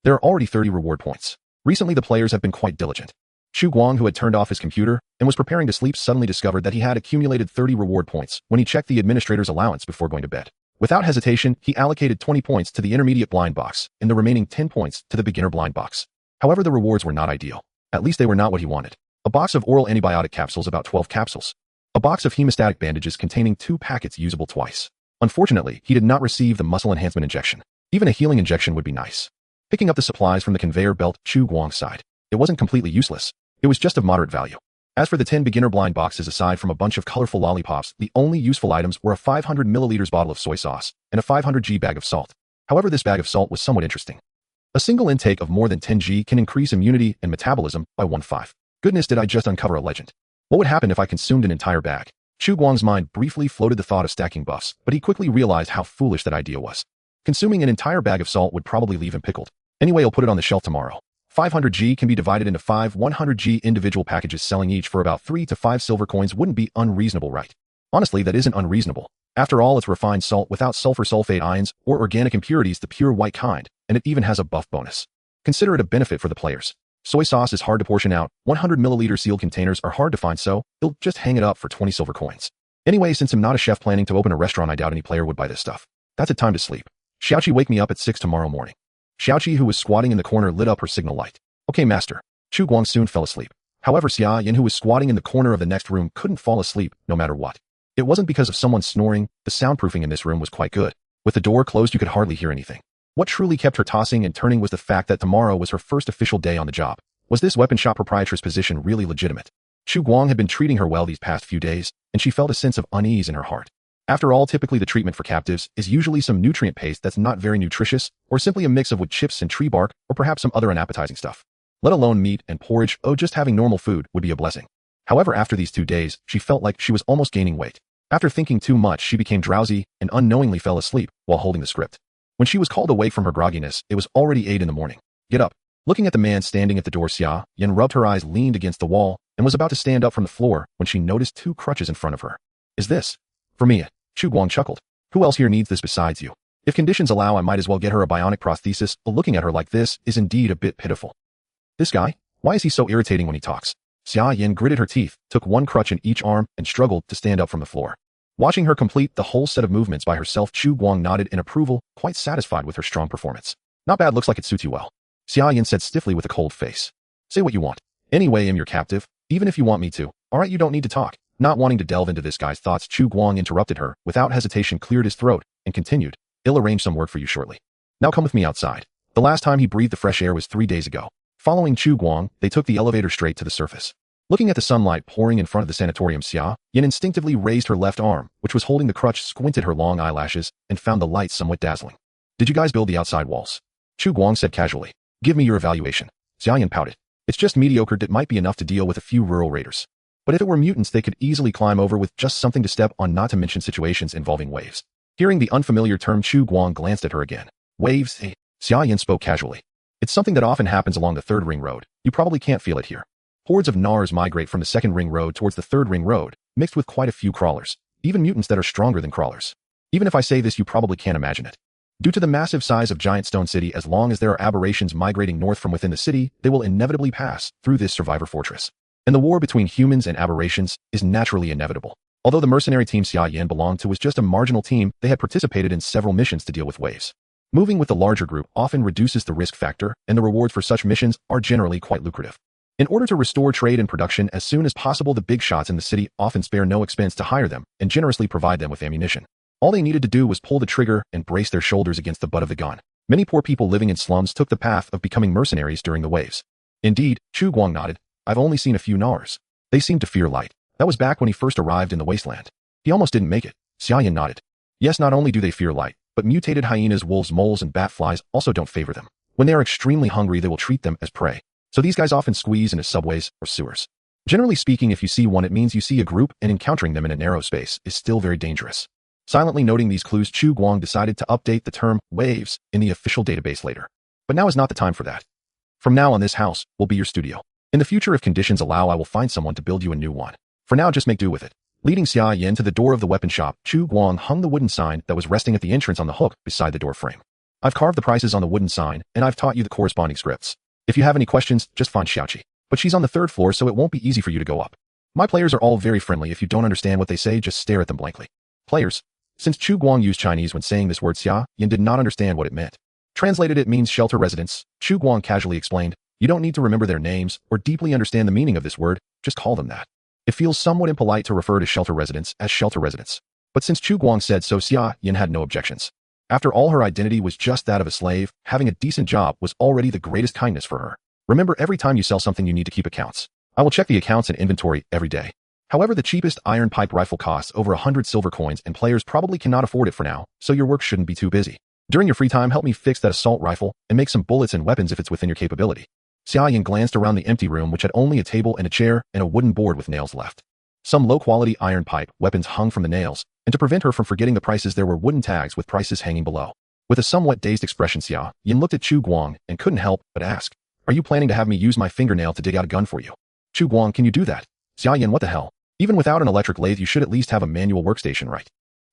There are already 30 reward points. Recently the players have been quite diligent. Chu Guang, who had turned off his computer and was preparing to sleep, suddenly discovered that he had accumulated 30 reward points when he checked the administrator's allowance before going to bed. Without hesitation, he allocated 20 points to the intermediate blind box and the remaining 10 points to the beginner blind box. However, the rewards were not ideal. At least they were not what he wanted. A box of oral antibiotic capsules, about 12 capsules. A box of hemostatic bandages containing 2 packets, usable twice. Unfortunately, he did not receive the muscle enhancement injection. Even a healing injection would be nice. Picking up the supplies from the conveyor belt, Chu Guang sighed. It wasn't completely useless. It was just of moderate value. As for the 10 beginner blind boxes, aside from a bunch of colorful lollipops, the only useful items were a 500 milliliters bottle of soy sauce and a 500 g bag of salt. However, this bag of salt was somewhat interesting. A single intake of more than 10 g can increase immunity and metabolism by 1/5. Goodness, did I just uncover a legend. What would happen if I consumed an entire bag? Chu Guang's mind briefly floated the thought of stacking buffs, but he quickly realized how foolish that idea was. Consuming an entire bag of salt would probably leave him pickled. Anyway, I'll put it on the shelf tomorrow. 500 g can be divided into 5 100 g individual packages, selling each for about 3 to 5 silver coins wouldn't be unreasonable, right? Honestly, that isn't unreasonable. After all, it's refined salt without sulfur sulfate ions or organic impurities, the pure white kind, and it even has a buff bonus. Consider it a benefit for the players. Soy sauce is hard to portion out. 100 milliliter sealed containers are hard to find, so he'll just hang it up for 20 silver coins. Anyway, since I'm not a chef planning to open a restaurant, I doubt any player would buy this stuff. That's it, time to sleep. Xiaoqi, wake me up at 6 tomorrow morning. Xiaoqi, who was squatting in the corner, lit up her signal light. Okay, master. Chu Guang soon fell asleep. However, Xia Yan, who was squatting in the corner of the next room, couldn't fall asleep, no matter what. It wasn't because of someone snoring. The soundproofing in this room was quite good. With the door closed, you could hardly hear anything. What truly kept her tossing and turning was the fact that tomorrow was her first official day on the job. Was this weapon shop proprietress position really legitimate? Chu Guang had been treating her well these past few days, and she felt a sense of unease in her heart. After all, typically the treatment for captives is usually some nutrient paste that's not very nutritious, or simply a mix of wood chips and tree bark, or perhaps some other unappetizing stuff. Let alone meat and porridge. Just having normal food would be a blessing. However, after these 2 days, she felt like she was almost gaining weight. After thinking too much, she became drowsy and unknowingly fell asleep while holding the script. When she was called awake from her grogginess, it was already 8 in the morning. Get up. Looking at the man standing at the door, Xia Yan rubbed her eyes, leaned against the wall, and was about to stand up from the floor when she noticed 2 crutches in front of her. Is this for me? Chu Guang chuckled. Who else here needs this besides you? If conditions allow, I might as well get her a bionic prosthesis, but looking at her like this is indeed a bit pitiful. This guy? Why is he so irritating when he talks? Xia Yin gritted her teeth, took one crutch in each arm, and struggled to stand up from the floor. Watching her complete the whole set of movements by herself, Chu Guang nodded in approval, quite satisfied with her strong performance. Not bad, looks like it suits you well. Xia Yin said stiffly with a cold face. Say what you want. Anyway, I'm your captive, even if you want me to. Alright, you don't need to talk. Not wanting to delve into this guy's thoughts, Chu Guang interrupted her, without hesitation cleared his throat, and continued, I'll arrange some work for you shortly. Now come with me outside. The last time he breathed the fresh air was 3 days ago. Following Chu Guang, they took the elevator straight to the surface. Looking at the sunlight pouring in front of the sanatorium, Xia Yin instinctively raised her left arm, which was holding the crutch, squinted her long eyelashes, and found the light somewhat dazzling. Did you guys build the outside walls? Chu Guang said casually. Give me your evaluation. Xia Yin pouted. It's just mediocre. It might be enough to deal with a few rural raiders. But if it were mutants, they could easily climb over with just something to step on, not to mention situations involving waves. Hearing the unfamiliar term, Chu Guang glanced at her again. Waves? Xia Yin spoke casually. It's something that often happens along the third ring road. You probably can't feel it here. Hordes of gnars migrate from the second ring road towards the third ring road, mixed with quite a few crawlers, even mutants that are stronger than crawlers. Even if I say this, you probably can't imagine it. Due to the massive size of Giant Stone City, as long as there are aberrations migrating north from within the city, they will inevitably pass through this survivor fortress. And the war between humans and aberrations is naturally inevitable. Although the mercenary team Xia Yin belonged to was just a marginal team, they had participated in several missions to deal with waves. Moving with the larger group often reduces the risk factor, and the rewards for such missions are generally quite lucrative. In order to restore trade and production as soon as possible, the big shots in the city often spare no expense to hire them and generously provide them with ammunition. All they needed to do was pull the trigger and brace their shoulders against the butt of the gun. Many poor people living in slums took the path of becoming mercenaries during the waves. Indeed, Chu Guang nodded. I've only seen a few gnars. They seem to fear light. That was back when he first arrived in the wasteland. He almost didn't make it. Xia Yin nodded. Yes, not only do they fear light, but mutated hyenas, wolves, moles, and bat flies also don't favor them. When they are extremely hungry, they will treat them as prey. So these guys often squeeze into subways or sewers. Generally speaking, if you see one, it means you see a group, and encountering them in a narrow space is still very dangerous. Silently noting these clues, Chu Guang decided to update the term waves in the official database later. But now is not the time for that. From now on, this house will be your studio. In the future, if conditions allow, I will find someone to build you a new one. For now, just make do with it. Leading Xia Yin to the door of the weapon shop, Chu Guang hung the wooden sign that was resting at the entrance on the hook beside the door frame. I've carved the prices on the wooden sign, and I've taught you the corresponding scripts. If you have any questions, just find Xiaoqi. But she's on the third floor, so it won't be easy for you to go up. My players are all very friendly. If you don't understand what they say, just stare at them blankly. Players. Since Chu Guang used Chinese when saying this word, Xia Yin did not understand what it meant. Translated, it means shelter residents. Chu Guang casually explained, you don't need to remember their names or deeply understand the meaning of this word, just call them that. It feels somewhat impolite to refer to shelter residents as shelter residents. But since Chu Guang said so, Xia Yin had no objections. After all, her identity was just that of a slave. Having a decent job was already the greatest kindness for her. Remember, every time you sell something, you need to keep accounts. I will check the accounts and inventory every day. However, the cheapest iron pipe rifle costs over 100 silver coins, and players probably cannot afford it for now, so your work shouldn't be too busy. During your free time, help me fix that assault rifle and make some bullets and weapons if it's within your capability. Xia Yin glanced around the empty room, which had only a table and a chair and a wooden board with nails left. Some low-quality iron pipe weapons hung from the nails, and to prevent her from forgetting the prices, there were wooden tags with prices hanging below. With a somewhat dazed expression, Xia Yin looked at Chu Guang and couldn't help but ask, are you planning to have me use my fingernail to dig out a gun for you? Chu Guang, can you do that? Xia Yin, what the hell? Even without an electric lathe, you should at least have a manual workstation, right?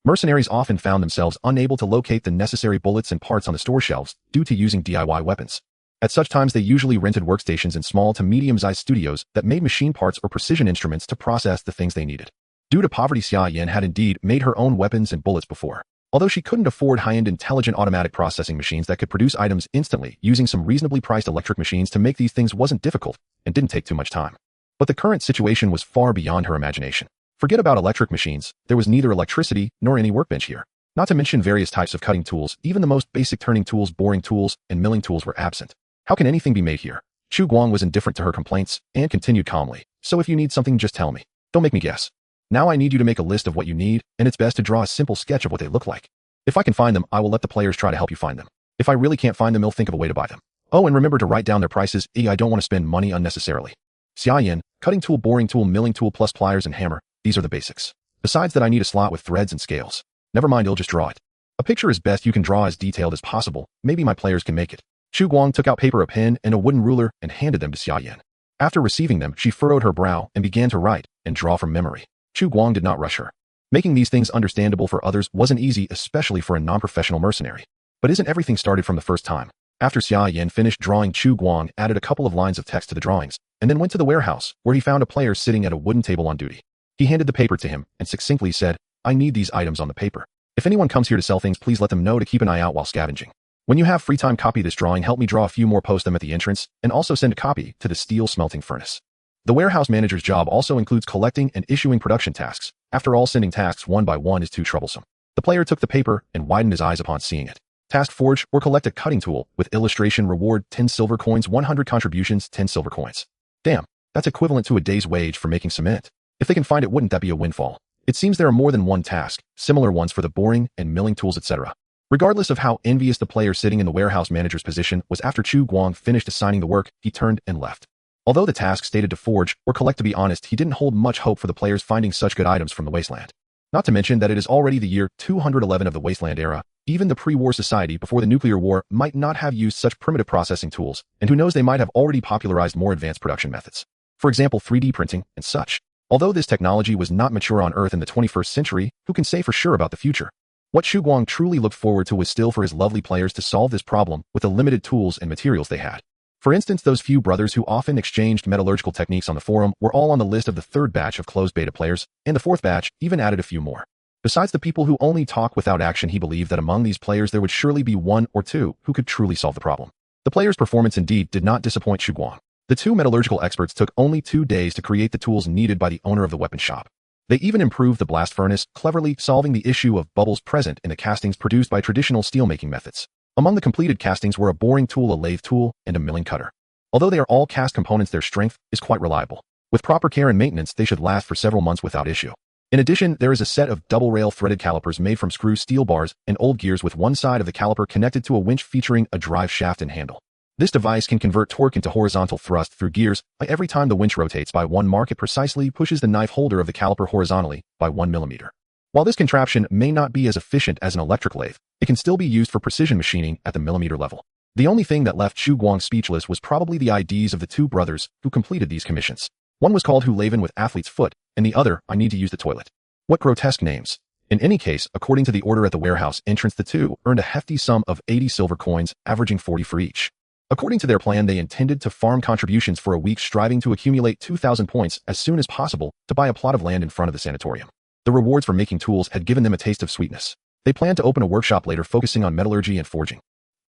Mercenaries often found themselves unable to locate the necessary bullets and parts on the store shelves due to using DIY weapons. At such times, they usually rented workstations in small to medium-sized studios that made machine parts or precision instruments to process the things they needed. Due to poverty, Xia Yin had indeed made her own weapons and bullets before. Although she couldn't afford high-end intelligent automatic processing machines that could produce items instantly, using some reasonably priced electric machines to make these things wasn't difficult and didn't take too much time. But the current situation was far beyond her imagination. Forget about electric machines, there was neither electricity nor any workbench here. Not to mention various types of cutting tools, even the most basic turning tools, boring tools, and milling tools were absent. How can anything be made here? Chu Guang was indifferent to her complaints and continued calmly. So if you need something, just tell me. Don't make me guess. Now I need you to make a list of what you need, and it's best to draw a simple sketch of what they look like. If I can find them, I will let the players try to help you find them. If I really can't find them, they'll think of a way to buy them. Oh, and remember to write down their prices. I don't want to spend money unnecessarily. Xia Yin, cutting tool, boring tool, milling tool plus pliers and hammer. These are the basics. Besides that, I need a slot with threads and scales. Never mind, I'll just draw it. A picture is best. You can draw as detailed as possible. Maybe my players can make it. Chu Guang took out paper, a pen, and a wooden ruler and handed them to Xia Yin. After receiving them, she furrowed her brow and began to write and draw from memory. Chu Guang did not rush her. Making these things understandable for others wasn't easy, especially for a non-professional mercenary. But isn't everything started from the first time? After Xia Yin finished drawing, Chu Guang added a couple of lines of text to the drawings and then went to the warehouse, where he found a player sitting at a wooden table on duty. He handed the paper to him and succinctly said, "I need these items on the paper. If anyone comes here to sell things, please let them know to keep an eye out while scavenging. When you have free time, copy this drawing, help me draw a few more, post them at the entrance, and also send a copy to the steel smelting furnace." The warehouse manager's job also includes collecting and issuing production tasks. After all, sending tasks one by one is too troublesome. The player took the paper and widened his eyes upon seeing it. Task: forge or collect a cutting tool with illustration, reward 10 silver coins, 100 contributions, 10 silver coins. Damn, that's equivalent to a day's wage for making cement. If they can find it, wouldn't that be a windfall? It seems there are more than one task, similar ones for the boring and milling tools, etc. Regardless of how envious the player sitting in the warehouse manager's position was, after Chu Guang finished assigning the work, he turned and left. Although the task stated to forge or collect, to be honest, he didn't hold much hope for the players finding such good items from the wasteland. Not to mention that it is already the year 211 of the wasteland era. Even the pre-war society before the nuclear war might not have used such primitive processing tools, and who knows, they might have already popularized more advanced production methods. For example, 3D printing and such. Although this technology was not mature on Earth in the 21st century, who can say for sure about the future? What Chu Guang truly looked forward to was still for his lovely players to solve this problem with the limited tools and materials they had. For instance, those few brothers who often exchanged metallurgical techniques on the forum were all on the list of the third batch of closed beta players, and the fourth batch even added a few more. Besides the people who only talk without action, he believed that among these players there would surely be one or two who could truly solve the problem. The players' performance indeed did not disappoint Chu Guang. The two metallurgical experts took only 2 days to create the tools needed by the owner of the weapon shop. They even improved the blast furnace, cleverly solving the issue of bubbles present in the castings produced by traditional steelmaking methods. Among the completed castings were a boring tool, a lathe tool, and a milling cutter. Although they are all cast components, their strength is quite reliable. With proper care and maintenance, they should last for several months without issue. In addition, there is a set of double-rail threaded calipers made from screw steel bars and old gears, with one side of the caliper connected to a winch featuring a drive shaft and handle. This device can convert torque into horizontal thrust through gears by every time the winch rotates by 1 mark. It precisely pushes the knife holder of the caliper horizontally by 1 millimeter. While this contraption may not be as efficient as an electric lathe, it can still be used for precision machining at the millimeter level. The only thing that left Chu Guang speechless was probably the IDs of the 2 brothers who completed these commissions. One was called Hu Laven with athlete's foot, and the other, I need to use the toilet. What grotesque names. In any case, according to the order at the warehouse entrance, the 2 earned a hefty sum of 80 silver coins, averaging 40 for each. According to their plan, they intended to farm contributions for a week, striving to accumulate 2,000 points as soon as possible to buy a plot of land in front of the sanatorium. The rewards for making tools had given them a taste of sweetness. They planned to open a workshop later, focusing on metallurgy and forging.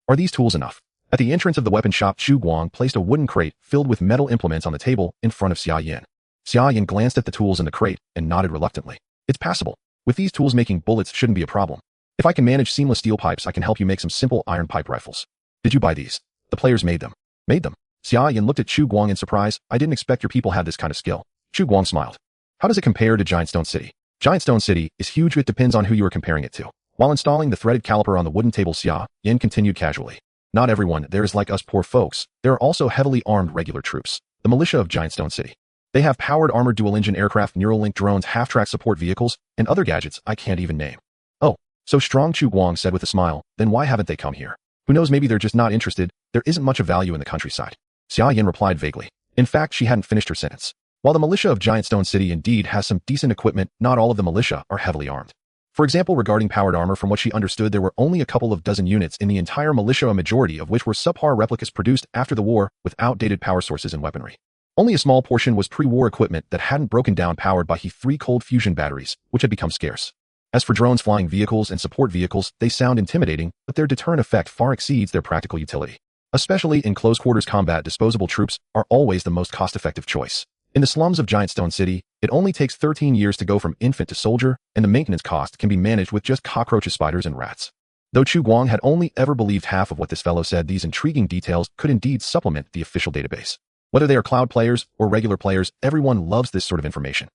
Are these tools enough? At the entrance of the weapon shop, Chu Guang placed a wooden crate filled with metal implements on the table in front of Xia Yin. Xia Yin glanced at the tools in the crate and nodded reluctantly. It's passable. With these tools, making bullets shouldn't be a problem. If I can manage seamless steel pipes, I can help you make some simple iron pipe rifles. Did you buy these? The players made them. Made them? Xia Yin looked at Chu Guang in surprise. I didn't expect your people had this kind of skill. Chu Guang smiled. How does it compare to Giant Stone City? Giant Stone City is huge. It depends on who you are comparing it to. While installing the threaded caliper on the wooden table, Xia Yin continued casually. Not everyone there is like us poor folks. There are also heavily armed regular troops, the militia of Giant Stone City. They have powered armored dual-engine aircraft, Neuralink drones, half-track support vehicles, and other gadgets I can't even name. Oh, so strong, Chu Guang said with a smile. Then why haven't they come here? Who knows, maybe they're just not interested. There isn't much of value in the countryside. Xia Yin replied vaguely. In fact, she hadn't finished her sentence. While the militia of Giant Stone City indeed has some decent equipment, not all of the militia are heavily armed. For example, regarding powered armor, from what she understood, there were only a couple of dozen units in the entire militia, a majority of which were subpar replicas produced after the war with outdated power sources and weaponry. Only a small portion was pre-war equipment that hadn't broken down, powered by He3 cold fusion batteries, which had become scarce. As for drones, flying vehicles, and support vehicles, they sound intimidating, but their deterrent effect far exceeds their practical utility. Especially in close quarters combat, disposable troops are always the most cost-effective choice. In the slums of Giant Stone City, it only takes 13 years to go from infant to soldier, and the maintenance cost can be managed with just cockroaches, spiders, and rats. Though Chu Guang had only ever believed half of what this fellow said, these intriguing details could indeed supplement the official database. Whether they are cloud players or regular players, everyone loves this sort of information.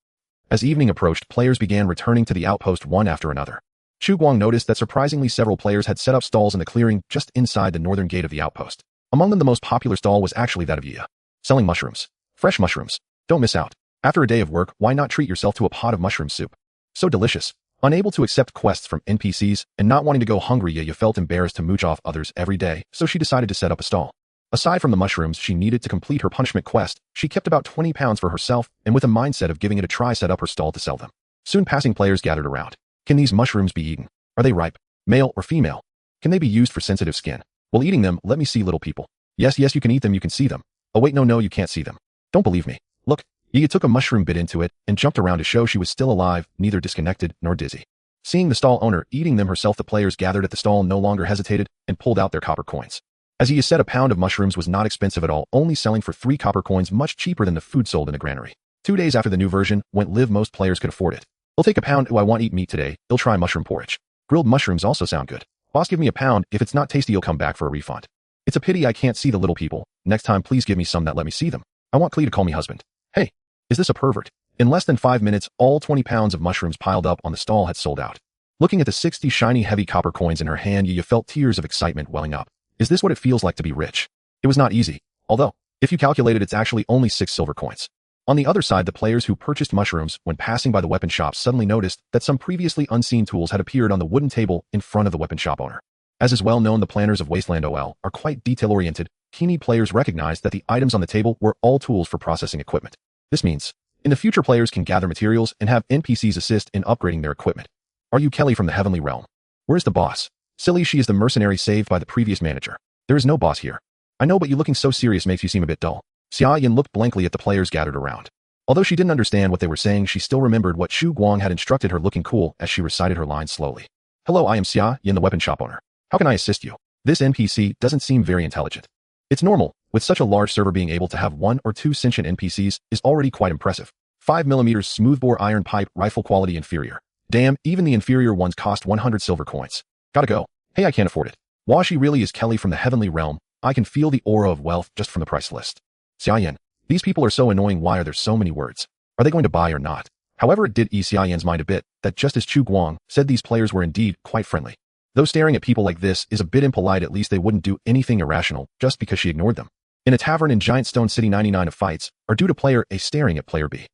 As evening approached, players began returning to the outpost one after another. Chu Guang noticed that surprisingly several players had set up stalls in the clearing just inside the northern gate of the outpost. Among them, the most popular stall was actually that of Yi, selling mushrooms. Fresh mushrooms. Don't miss out. After a day of work, why not treat yourself to a pot of mushroom soup? So delicious. Unable to accept quests from NPCs and not wanting to go hungry, Yi felt embarrassed to mooch off others every day, so she decided to set up a stall. Aside from the mushrooms she needed to complete her punishment quest, she kept about 20 pounds for herself and, with a mindset of giving it a try, set up her stall to sell them. Soon passing players gathered around. Can these mushrooms be eaten? Are they ripe? Male or female? Can they be used for sensitive skin? While eating them, let me see, little people. Yes, you can eat them, you can see them. Oh wait, no, you can't see them. Don't believe me. Look, Yi took a mushroom bit into it and jumped around to show she was still alive, neither disconnected nor dizzy. Seeing the stall owner eating them herself, the players gathered at the stall no longer hesitated and pulled out their copper coins. As Yi said, a pound of mushrooms was not expensive at all, only selling for 3 copper coins, much cheaper than the food sold in the granary. 2 days after the new version went live, most players could afford it. I'll take a pound. I want to eat meat today. I'll try mushroom porridge. Grilled mushrooms also sound good. Boss, give me a pound. If it's not tasty, you'll come back for a refund. It's a pity I can't see the little people. Next time, please give me some that let me see them. I want Clee to call me husband. Hey, is this a pervert? In less than 5 minutes, all 20 pounds of mushrooms piled up on the stall had sold out. Looking at the 60 shiny heavy copper coins in her hand, Yi felt tears of excitement welling up. Is this what it feels like to be rich? It was not easy. Although, if you calculated, it's actually only 6 silver coins. On the other side, the players who purchased mushrooms when passing by the weapon shop suddenly noticed that some previously unseen tools had appeared on the wooden table in front of the weapon shop owner. As is well known, the planners of Wasteland OL are quite detail-oriented. Keen players recognized that the items on the table were all tools for processing equipment. This means, in the future, players can gather materials and have NPCs assist in upgrading their equipment. Are you Kelly from the Heavenly Realm? Where's the boss? Silly, she is the mercenary saved by the previous manager. There is no boss here. I know, but you looking so serious makes you seem a bit dull. Xia Yin looked blankly at the players gathered around. Although she didn't understand what they were saying, she still remembered what Chu Guang had instructed her, looking cool as she recited her lines slowly. Hello, I am Xia Yin, the weapon shop owner. How can I assist you? This NPC doesn't seem very intelligent. It's normal. With such a large server, being able to have 1 or 2 sentient NPCs is already quite impressive. 5mm smoothbore iron pipe rifle, quality inferior. Damn, even the inferior ones cost 100 silver coins. Gotta go. Hey, I can't afford it. Wow, she really is Kelly from the Heavenly Realm. I can feel the aura of wealth just from the price list. Xia Yin, these people are so annoying. Why are there so many words? Are they going to buy or not? However, it did ease Xia Yin's mind a bit that just as Chu Guang said, these players were indeed quite friendly. Though staring at people like this is a bit impolite, at least they wouldn't do anything irrational just because she ignored them. In a tavern in Giant Stone City, 99 of fights are due to player A staring at player B.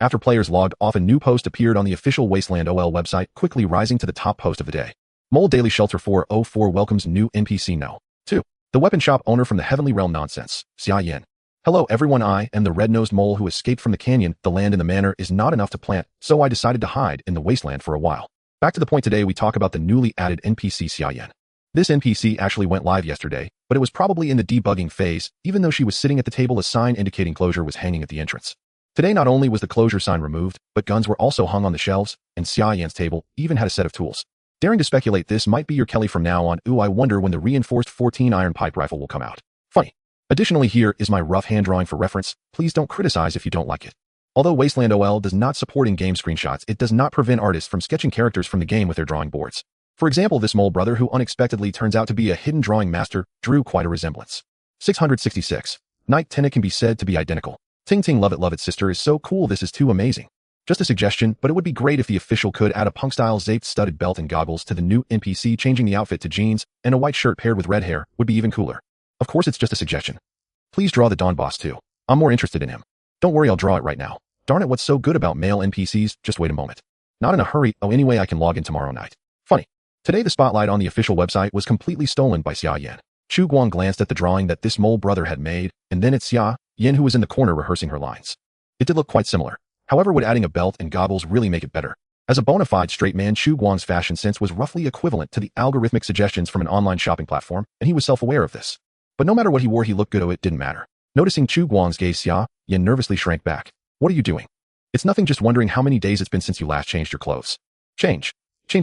After players logged off, a new post appeared on the official Wasteland OL website, quickly rising to the top post of the day. Mole Daily Shelter 404 welcomes new NPC No. 2. The weapon shop owner from the Heavenly Realm. Nonsense. Xia Yin. Hello everyone, I am the red-nosed mole who escaped from the canyon. The land in the manor is not enough to plant, so I decided to hide in the wasteland for a while. Back to the point, today we talk about the newly added NPC Xia Yin. This NPC actually went live yesterday, but it was probably in the debugging phase. Even though she was sitting at the table, a sign indicating closure was hanging at the entrance. Today, not only was the closure sign removed, but guns were also hung on the shelves, and Xia Yin's table even had a set of tools. Daring to speculate, this might be your Kelly from now on. Ooh, I wonder when the reinforced 14 iron pipe rifle will come out. Funny. Additionally, here is my rough hand drawing for reference. Please don't criticize if you don't like it. Although Wasteland OL does not support in-game screenshots, it does not prevent artists from sketching characters from the game with their drawing boards. For example, this mole brother, who unexpectedly turns out to be a hidden drawing master, drew quite a resemblance. 666. Night Tenna can be said to be identical. Ting Ting love it sister is so cool, this is too amazing. Just a suggestion, but it would be great if the official could add a punk-style Zaped studded belt and goggles to the new NPC. Changing the outfit to jeans and a white shirt paired with red hair would be even cooler. Of course, it's just a suggestion. Please draw the Dawn boss too. I'm more interested in him. Don't worry, I'll draw it right now. Darn it, what's so good about male NPCs? Just wait a moment. Not in a hurry. Oh, anyway, I can log in tomorrow night. Funny. Today, the spotlight on the official website was completely stolen by Xia Yin. Chu Guang glanced at the drawing that this mole brother had made, and then at Xia Yin, who was in the corner rehearsing her lines. It did look quite similar. However, would adding a belt and goggles really make it better? As a bona fide straight man, Chu Guang's fashion sense was roughly equivalent to the algorithmic suggestions from an online shopping platform, and he was self-aware of this. But no matter what he wore, he looked good. Oh, it didn't matter. Noticing Chu Guang's gaze, Xia Yin nervously shrank back. What are you doing? It's nothing, just wondering how many days it's been since you last changed your clothes. Change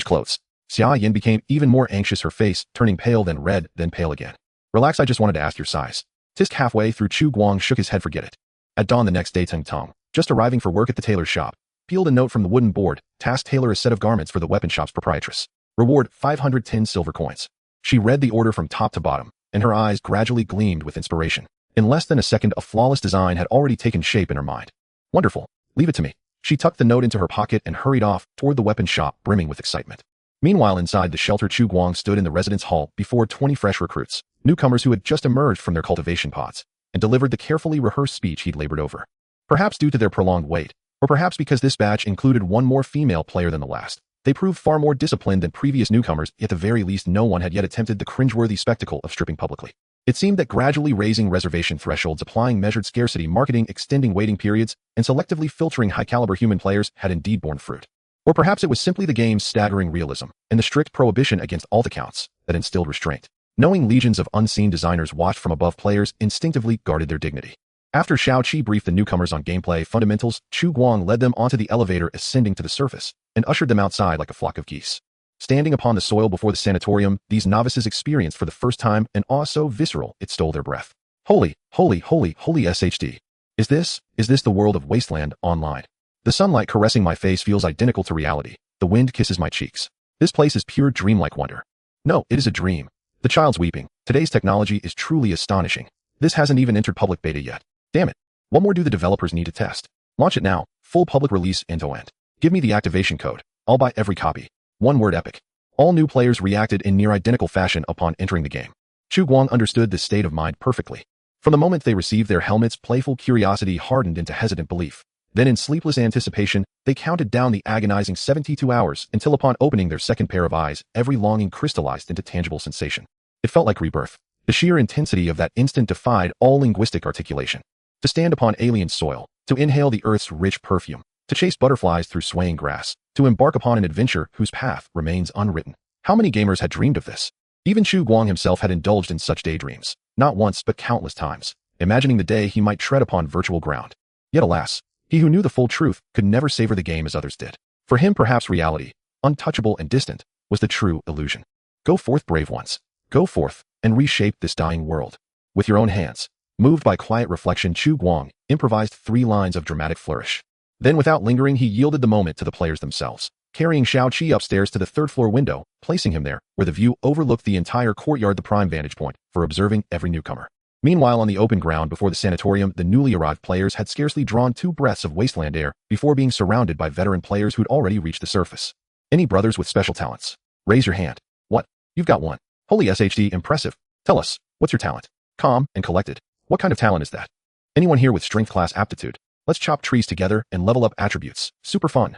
clothes. Xia Yin became even more anxious, her face turning pale, then red, then pale again. Relax, I just wanted to ask your size. Tisk halfway through, Chu Guang shook his head. Forget it. At dawn the next day, Teng Tong, just arriving for work at the tailor's shop, peeled a note from the wooden board, tasked tailor a set of garments for the weapon shop's proprietress. Reward 510 silver coins. She read the order from top to bottom, and her eyes gradually gleamed with inspiration. In less than a second, a flawless design had already taken shape in her mind. Wonderful. Leave it to me. She tucked the note into her pocket and hurried off toward the weapon shop, brimming with excitement. Meanwhile, inside the shelter, Chu Guang stood in the residence hall before 20 fresh recruits, newcomers who had just emerged from their cultivation pods, and delivered the carefully rehearsed speech he'd labored over. Perhaps due to their prolonged wait, or perhaps because this batch included one more female player than the last, they proved far more disciplined than previous newcomers. At the very least, no one had yet attempted the cringeworthy spectacle of stripping publicly. It seemed that gradually raising reservation thresholds, applying measured scarcity marketing, extending waiting periods, and selectively filtering high-caliber human players had indeed borne fruit. Or perhaps it was simply the game's staggering realism and the strict prohibition against alt accounts that instilled restraint. Knowing legions of unseen designers watched from above, players instinctively guarded their dignity. After Xiao Qi briefed the newcomers on gameplay fundamentals, Chu Guang led them onto the elevator ascending to the surface and ushered them outside like a flock of geese. Standing upon the soil before the sanatorium, these novices experienced for the first time an awe so visceral it stole their breath. Holy, holy, holy, holy SHD. Is this the world of Wasteland online? The sunlight caressing my face feels identical to reality. The wind kisses my cheeks. This place is pure dreamlike wonder. No, it is a dream. The child's weeping. Today's technology is truly astonishing. This hasn't even entered public beta yet. Damn it. What more do the developers need to test? Launch it now. Full public release end-to-end. Give me the activation code. I'll buy every copy. One word epic. All new players reacted in near identical fashion upon entering the game. Chu Guang understood this state of mind perfectly. From the moment they received their helmets, playful curiosity hardened into hesitant belief. Then in sleepless anticipation, they counted down the agonizing 72 hours until upon opening their second pair of eyes, every longing crystallized into tangible sensation. It felt like rebirth. The sheer intensity of that instant defied all linguistic articulation. To stand upon alien soil, to inhale the earth's rich perfume, to chase butterflies through swaying grass, to embark upon an adventure whose path remains unwritten. How many gamers had dreamed of this? Even Chu Guang himself had indulged in such daydreams, not once but countless times, imagining the day he might tread upon virtual ground. Yet alas, he who knew the full truth could never savor the game as others did. For him perhaps reality, untouchable and distant, was the true illusion. Go forth, brave ones. Go forth, and reshape this dying world. With your own hands. Moved by quiet reflection, Chu Guang improvised 3 lines of dramatic flourish. Then without lingering he yielded the moment to the players themselves, carrying Xiao Qi upstairs to the 3rd floor window, placing him there, where the view overlooked the entire courtyard, the prime vantage point for observing every newcomer. Meanwhile, on the open ground before the sanatorium, the newly arrived players had scarcely drawn 2 breaths of wasteland air before being surrounded by veteran players who'd already reached the surface. Any brothers with special talents? Raise your hand. What? You've got one. Holy SHD, impressive. Tell us, what's your talent? Calm and collected. What kind of talent is that? Anyone here with strength class aptitude? Let's chop trees together and level up attributes. Super fun.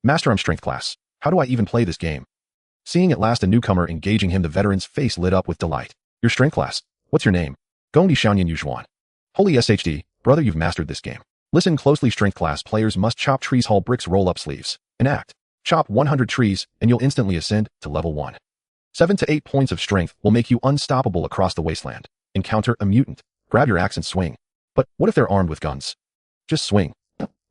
Master, I'm strength class. How do I even play this game? Seeing at last a newcomer engaging him, the veteran's face lit up with delight. Your strength class? What's your name? Gongdi Xiaoyan Yujuan. Holy SHD, brother, you've mastered this game. Listen closely, strength class players must chop trees, haul bricks, roll up sleeves. Enact. Chop 100 trees, and you'll instantly ascend to level 1. 7 to 8 points of strength will make you unstoppable across the wasteland. Encounter a mutant. Grab your axe and swing. But what if they're armed with guns? Just swing.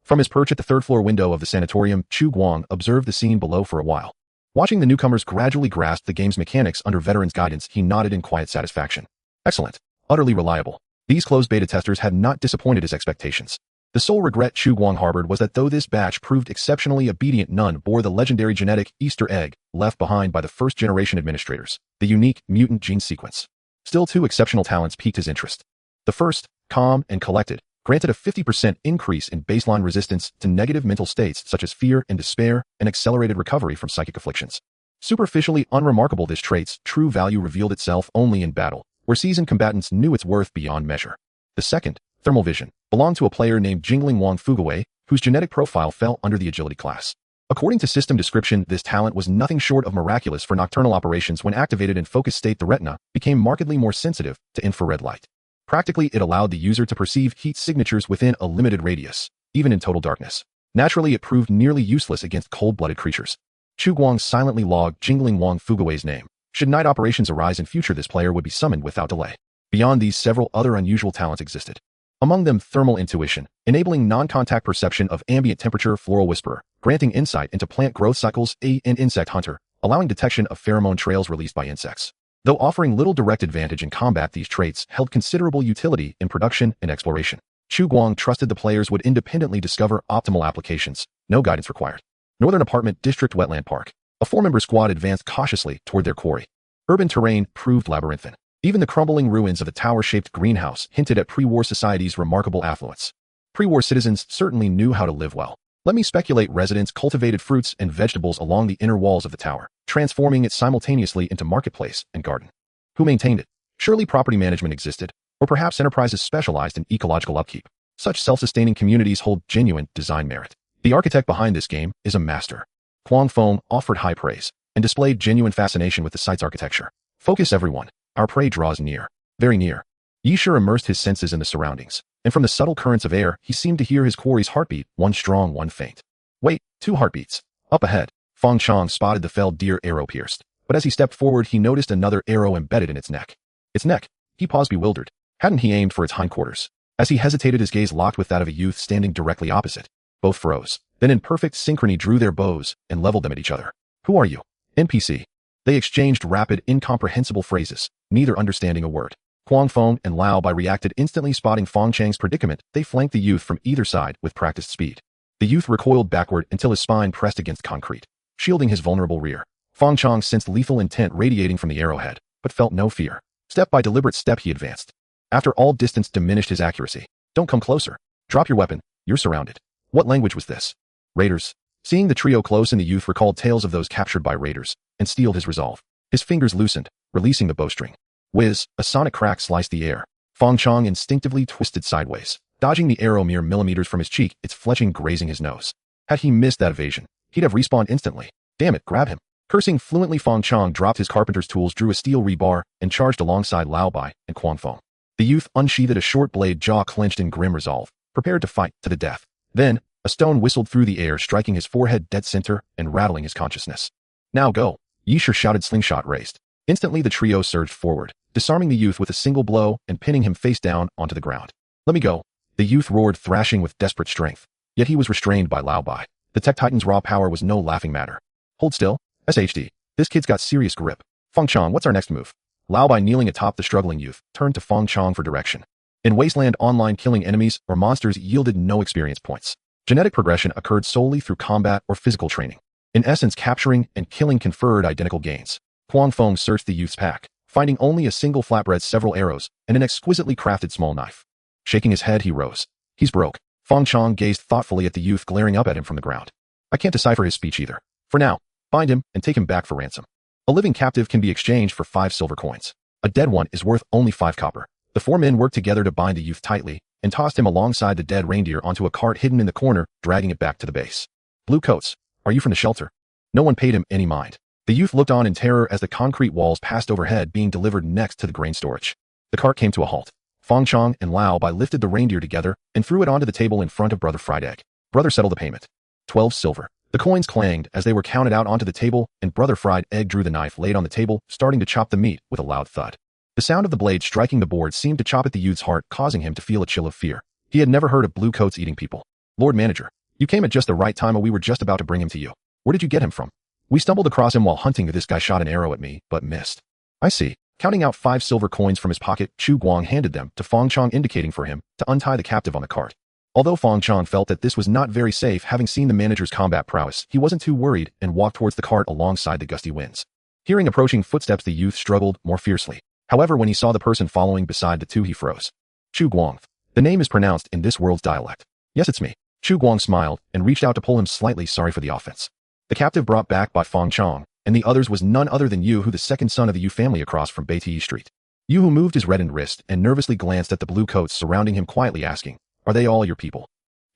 From his perch at the 3rd floor window of the sanatorium, Chu Guang observed the scene below for a while. Watching the newcomers gradually grasp the game's mechanics under veterans' guidance, he nodded in quiet satisfaction. Excellent. Utterly reliable. These closed beta testers had not disappointed his expectations. The sole regret Chu Guang harbored was that though this batch proved exceptionally obedient, none bore the legendary genetic Easter egg left behind by the first-generation administrators, the unique mutant gene sequence. Still, 2 exceptional talents piqued his interest. The first, calm and collected, granted a 50% increase in baseline resistance to negative mental states such as fear and despair, and accelerated recovery from psychic afflictions. Superficially unremarkable, this trait's true value revealed itself only in battle, where seasoned combatants knew its worth beyond measure. The second, thermal vision, belonged to a player named Jingling Wang Fuguwei, whose genetic profile fell under the agility class. According to system description, this talent was nothing short of miraculous for nocturnal operations. When activated in focused state, the retina became markedly more sensitive to infrared light. Practically, it allowed the user to perceive heat signatures within a limited radius, even in total darkness. Naturally, it proved nearly useless against cold-blooded creatures. Chu Guang silently logged Jingling Wang Fuguwei's name. Should night operations arise in future, this player would be summoned without delay. Beyond these, several other unusual talents existed. Among them, thermal intuition, enabling non-contact perception of ambient temperature, floral whisperer, granting insight into plant growth cycles, and insect hunter, allowing detection of pheromone trails released by insects. Though offering little direct advantage in combat, these traits held considerable utility in production and exploration. Chu Guang trusted the players would independently discover optimal applications, no guidance required. Northern Apartment District Wetland Park. A 4-member squad advanced cautiously toward their quarry. Urban terrain proved labyrinthine. Even the crumbling ruins of the tower-shaped greenhouse hinted at pre-war society's remarkable affluence. Pre-war citizens certainly knew how to live well. Let me speculate, residents cultivated fruits and vegetables along the inner walls of the tower, transforming it simultaneously into marketplace and garden. Who maintained it? Surely property management existed, or perhaps enterprises specialized in ecological upkeep. Such self-sustaining communities hold genuine design merit. The architect behind this game is a master. Huang Feng offered high praise and displayed genuine fascination with the site's architecture. Focus, everyone. Our prey draws near. Very near. Yi Shi immersed his senses in the surroundings, and from the subtle currents of air, he seemed to hear his quarry's heartbeat, one strong, one faint. Wait, 2 heartbeats. Up ahead, Feng Chang spotted the felled deer arrow pierced, but as he stepped forward, he noticed another arrow embedded in its neck. Its neck. He paused bewildered. Hadn't he aimed for its hindquarters? As he hesitated, his gaze locked with that of a youth standing directly opposite. Both froze, then in perfect synchrony drew their bows and leveled them at each other. Who are you? NPC. They exchanged rapid, incomprehensible phrases, neither understanding a word. Huang Feng and Lao Bai reacted instantly. Spotting Feng Chang's predicament, they flanked the youth from either side with practiced speed. The youth recoiled backward until his spine pressed against concrete, shielding his vulnerable rear. Feng Chang sensed lethal intent radiating from the arrowhead, but felt no fear. Step by deliberate step he advanced. After all distance diminished his accuracy. Don't come closer. Drop your weapon. You're surrounded. What language was this? Raiders. Seeing the trio close in, the youth recalled tales of those captured by raiders and steeled his resolve. His fingers loosened, releasing the bowstring. Whiz, a sonic crack sliced the air. Feng Chang instinctively twisted sideways, dodging the arrow mere millimeters from his cheek, its fletching grazing his nose. Had he missed that evasion, he'd have respawned instantly. Damn it, grab him. Cursing fluently, Feng Chang dropped his carpenter's tools, drew a steel rebar, and charged alongside Lao Bai and Huang Feng. The youth unsheathed a short blade, jaw clenched in grim resolve, prepared to fight to the death. Then, a stone whistled through the air, striking his forehead dead center and rattling his consciousness. Now go. Yisher shouted, slingshot raised. Instantly the trio surged forward, disarming the youth with a single blow and pinning him face down onto the ground. Let me go. The youth roared, thrashing with desperate strength. Yet he was restrained by Lao Bai. The Tech Titan's raw power was no laughing matter. Hold still. SHD. This kid's got serious grip. Feng Chang, what's our next move? Lao Bai, kneeling atop the struggling youth, turned to Feng Chang for direction. In Wasteland Online, killing enemies or monsters yielded no experience points. Genetic progression occurred solely through combat or physical training. In essence, capturing and killing conferred identical gains. Huang Feng searched the youth's pack, finding only a single flatbread, several arrows, and an exquisitely crafted small knife. Shaking his head, he rose. He's broke. Feng Chang gazed thoughtfully at the youth glaring up at him from the ground. I can't decipher his speech either. For now, find him and take him back for ransom. A living captive can be exchanged for 5 silver coins. A dead one is worth only 5 copper. The 4 men worked together to bind the youth tightly and tossed him alongside the dead reindeer onto a cart hidden in the corner, dragging it back to the base. Blue coats, are you from the shelter? No one paid him any mind. The youth looked on in terror as the concrete walls passed overhead, being delivered next to the grain storage. The cart came to a halt. Feng Chang and Lao Bai lifted the reindeer together and threw it onto the table in front of Brother Fried Egg. Brother settled the payment. 12 silver. The coins clanged as they were counted out onto the table, and Brother Fried Egg drew the knife laid on the table, starting to chop the meat with a loud thud. The sound of the blade striking the board seemed to chop at the youth's heart, causing him to feel a chill of fear. He had never heard of blue coats eating people. Lord Manager, you came at just the right time. We were just about to bring him to you. Where did you get him from? We stumbled across him while hunting. This guy shot an arrow at me, but missed. I see. Counting out 5 silver coins from his pocket, Chu Guang handed them to Feng Chang, indicating for him to untie the captive on the cart. Although Feng Chang felt that this was not very safe, having seen the manager's combat prowess, he wasn't too worried and walked towards the cart alongside the gusty winds. Hearing approaching footsteps, the youth struggled more fiercely. However, when he saw the person following beside the two, he froze. Chu Guang. The name is pronounced in this world's dialect. Yes, it's me. Chu Guang smiled and reached out to pull him slightly, sorry for the offense. The captive brought back by Feng Chang and the others was none other than Yu Hu, the second son of the Yu family across from Beitii Street. Yu Hu moved his reddened wrist and nervously glanced at the blue coats surrounding him, quietly asking, "Are they all your people?"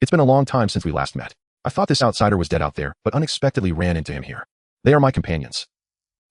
It's been a long time since we last met. I thought this outsider was dead out there, but unexpectedly ran into him here. They are my companions.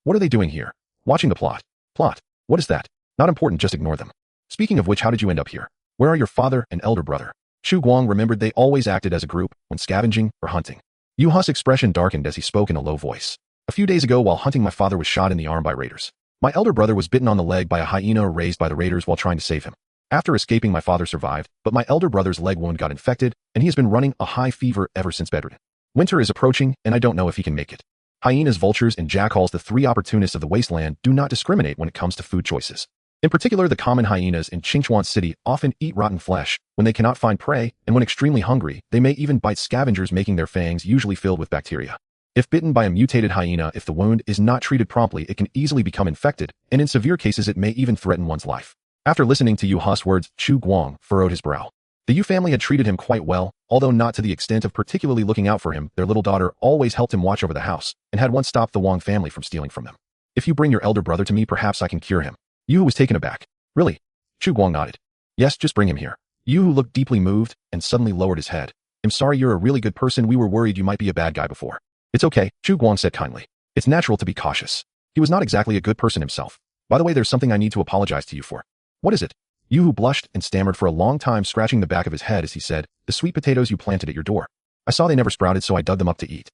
What are they doing here? Watching the plot. Plot? What is that? Not important, just ignore them. Speaking of which, how did you end up here? Where are your father and elder brother? Chu Guang remembered they always acted as a group when scavenging or hunting. Yu Hu's expression darkened as he spoke in a low voice. A few days ago, while hunting, my father was shot in the arm by raiders. My elder brother was bitten on the leg by a hyena raised by the raiders while trying to save him. After escaping, my father survived, but my elder brother's leg wound got infected, and he has been running a high fever ever since bedridden. Winter is approaching, and I don't know if he can make it. Hyenas, vultures, and jackals, the 3 opportunists of the wasteland, do not discriminate when it comes to food choices. In particular, the common hyenas in Qingchuan City often eat rotten flesh when they cannot find prey, and when extremely hungry, they may even bite scavengers, making their fangs usually filled with bacteria. If bitten by a mutated hyena, if the wound is not treated promptly, it can easily become infected, and in severe cases it may even threaten one's life. After listening to Yu Hu's words, Chu Guang furrowed his brow. The Yu family had treated him quite well, although not to the extent of particularly looking out for him. Their little daughter always helped him watch over the house, and had once stopped the Wang family from stealing from them. If you bring your elder brother to me, perhaps I can cure him. Yu Hu was taken aback. Really? Chu Guang nodded. Yes, just bring him here. Yu Hu looked deeply moved and suddenly lowered his head. I'm sorry, you're a really good person. We were worried you might be a bad guy before. It's okay, Chu Guang said kindly. It's natural to be cautious. He was not exactly a good person himself. By the way, there's something I need to apologize to you for. What is it? Yu Hu blushed and stammered for a long time, scratching the back of his head as he said, "The sweet potatoes you planted at your door. I saw they never sprouted, so I dug them up to eat."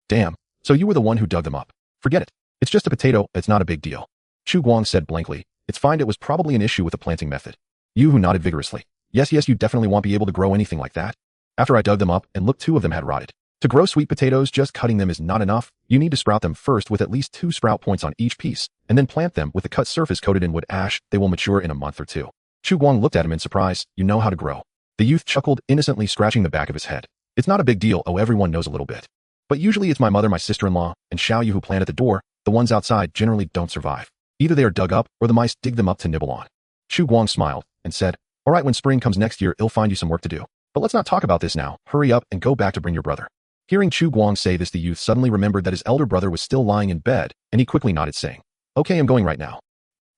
Damn, so you were the one who dug them up. Forget it. It's just a potato, it's not a big deal. Chu Guang said blankly, "It's fine, it was probably an issue with the planting method." Yu Hu nodded vigorously. Yes, you definitely won't be able to grow anything like that. After I dug them up and looked, 2 of them had rotted. To grow sweet potatoes, just cutting them is not enough. You need to sprout them first with at least 2 sprout points on each piece, and then plant them with the cut surface coated in wood ash. They will mature in a month or 2. Chu Guang looked at him in surprise. You know how to grow. The youth chuckled, innocently scratching the back of his head. It's not a big deal. Oh, everyone knows a little bit. But usually it's my mother, my sister-in-law, and Xiao Yu who plant at the door. The ones outside generally don't survive. Either they are dug up or the mice dig them up to nibble on. Chu Guang smiled and said, all right, when spring comes next year, I'll find you some work to do. But let's not talk about this now. Hurry up and go back to bring your brother. Hearing Chu Guang say this, the youth suddenly remembered that his elder brother was still lying in bed, and he quickly nodded, saying, okay, I'm going right now.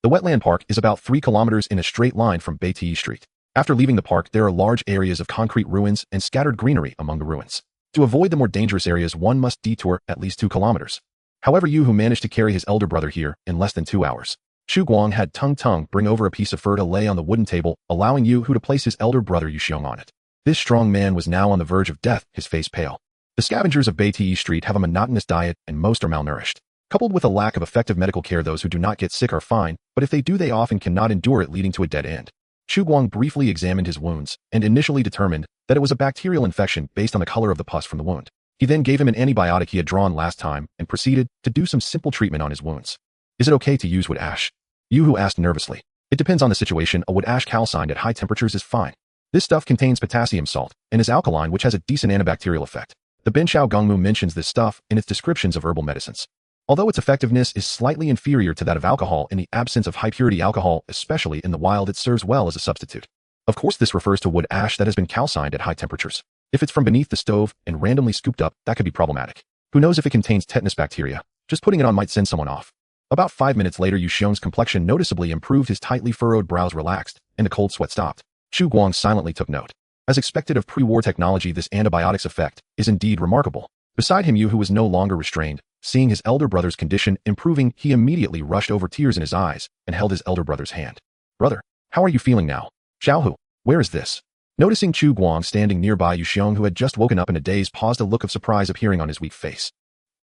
The wetland park is about 3 kilometers in a straight line from Beitii Street. After leaving the park, there are large areas of concrete ruins and scattered greenery among the ruins. To avoid the more dangerous areas, one must detour at least 2 kilometers. However, Yu who managed to carry his elder brother here in less than 2 hours. Chu Guang had Tung bring over a piece of fur to lay on the wooden table, allowing Yu who to place his elder brother Yu Xiong on it. This strong man was now on the verge of death, his face pale. The scavengers of Beitii Street have a monotonous diet and most are malnourished. Coupled with a lack of effective medical care, those who do not get sick are fine, but if they do, they often cannot endure it, leading to a dead end. Chu Guang briefly examined his wounds and initially determined that it was a bacterial infection based on the color of the pus from the wound. He then gave him an antibiotic he had drawn last time and proceeded to do some simple treatment on his wounds. Is it okay to use wood ash? Yu Hu asked nervously. It depends on the situation. A wood ash calcined at high temperatures is fine. This stuff contains potassium salt and is alkaline, which has a decent antibacterial effect. The Benshao Gongmu mentions this stuff in its descriptions of herbal medicines. Although its effectiveness is slightly inferior to that of alcohol in the absence of high-purity alcohol, especially in the wild, it serves well as a substitute. Of course, this refers to wood ash that has been calcined at high temperatures. If it's from beneath the stove and randomly scooped up, that could be problematic. Who knows if it contains tetanus bacteria? Just putting it on might send someone off. About 5 minutes later, Yu Xiong's complexion noticeably improved, his tightly furrowed brows relaxed, and the cold sweat stopped. Chu Guang silently took note. As expected of pre-war technology, this antibiotic's effect is indeed remarkable. Beside him, Yu Hu was no longer restrained. Seeing his elder brother's condition improving, he immediately rushed over, tears in his eyes, and held his elder brother's hand. Brother, how are you feeling now? Xiao Hu, where is this? Noticing Chu Guang standing nearby, Yu Xiong, who had just woken up in a daze, paused, a look of surprise appearing on his weak face.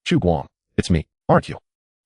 Chu Guang, it's me, aren't you?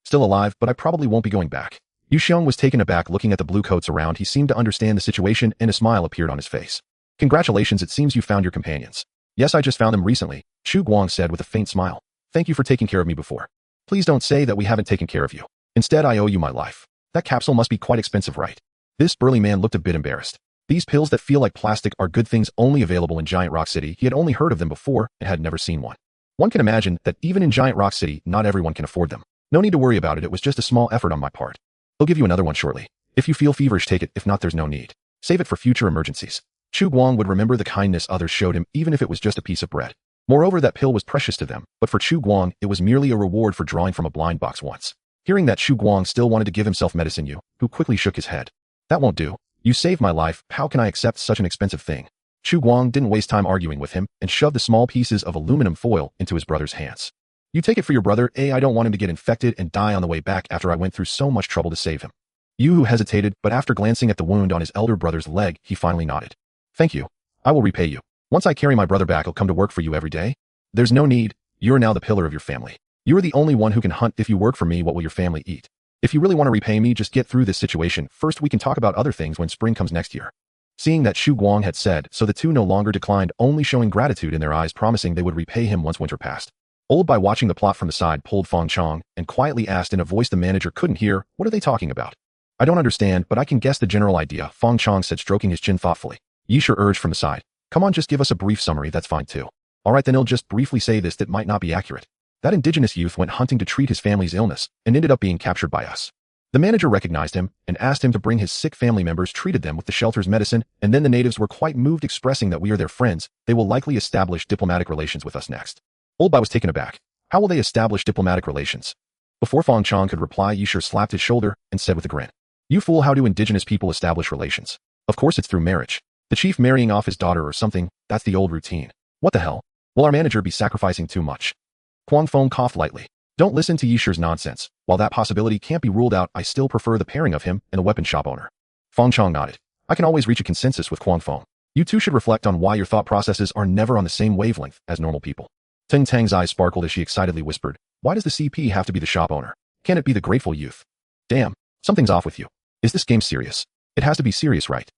Still alive, but I probably won't be going back. Yu Xiong was taken aback looking at the blue coats around. He seemed to understand the situation, and a smile appeared on his face. Congratulations, it seems you found your companions. Yes, I just found them recently, Chu Guang said with a faint smile. Thank you for taking care of me before. Please don't say that we haven't taken care of you. Instead, I owe you my life. That capsule must be quite expensive, right? This burly man looked a bit embarrassed. These pills that feel like plastic are good things only available in Giant Rock City. He had only heard of them before and had never seen one. One can imagine that even in Giant Rock City, not everyone can afford them. No need to worry about it. It was just a small effort on my part. He'll give you another one shortly. If you feel feverish, take it. If not, there's no need. Save it for future emergencies. Chu Guang would remember the kindness others showed him, even if it was just a piece of bread. Moreover, that pill was precious to them, but for Chu Guang, it was merely a reward for drawing from a blind box once. Hearing that, Chu Guang still wanted to give himself medicine. Yu Hu quickly shook his head. That won't do. You saved my life. How can I accept such an expensive thing? Chu Guang didn't waste time arguing with him and shoved the small pieces of aluminum foil into his brother's hands. You take it for your brother. I don't want him to get infected and die on the way back after I went through so much trouble to save him. Yu Hu hesitated, but after glancing at the wound on his elder brother's leg, he finally nodded. Thank you. I will repay you. Once I carry my brother back, I'll come to work for you every day. There's no need. You're now the pillar of your family. You are the only one who can hunt. If you work for me, what will your family eat? If you really want to repay me, just get through this situation. First, we can talk about other things when spring comes next year. Seeing that Chu Guang had said so, the two no longer declined, only showing gratitude in their eyes, promising they would repay him once winter passed. Old by watching the plot from the side pulled Fong Chong and quietly asked in a voice the manager couldn't hear, what are they talking about? I don't understand, but I can guess the general idea, Fong Chong said, stroking his chin thoughtfully. Yisha urged from the side. Come on, just give us a brief summary, that's fine too. Alright, then I'll just briefly say this that might not be accurate. That indigenous youth went hunting to treat his family's illness and ended up being captured by us. The manager recognized him and asked him to bring his sick family members, treated them with the shelter's medicine, and then the natives were quite moved, expressing that we are their friends. They will likely establish diplomatic relations with us next. Old Bai was taken aback. How will they establish diplomatic relations? Before Fong Chong could reply, Yisha slapped his shoulder and said with a grin. You fool, how do indigenous people establish relations? Of course it's through marriage. The chief marrying off his daughter or something, that's the old routine. What the hell? Will our manager be sacrificing too much? Kwang Fong coughed lightly. Don't listen to Yisha's nonsense. While that possibility can't be ruled out, I still prefer the pairing of him and a weapon shop owner. Fong Chong nodded. I can always reach a consensus with Kwang Fong. You two should reflect on why your thought processes are never on the same wavelength as normal people. Ting Tang's eyes sparkled as she excitedly whispered, why does the CP have to be the shop owner? Can't it be the grateful youth? Damn, something's off with you. Is this game serious? It has to be serious, right?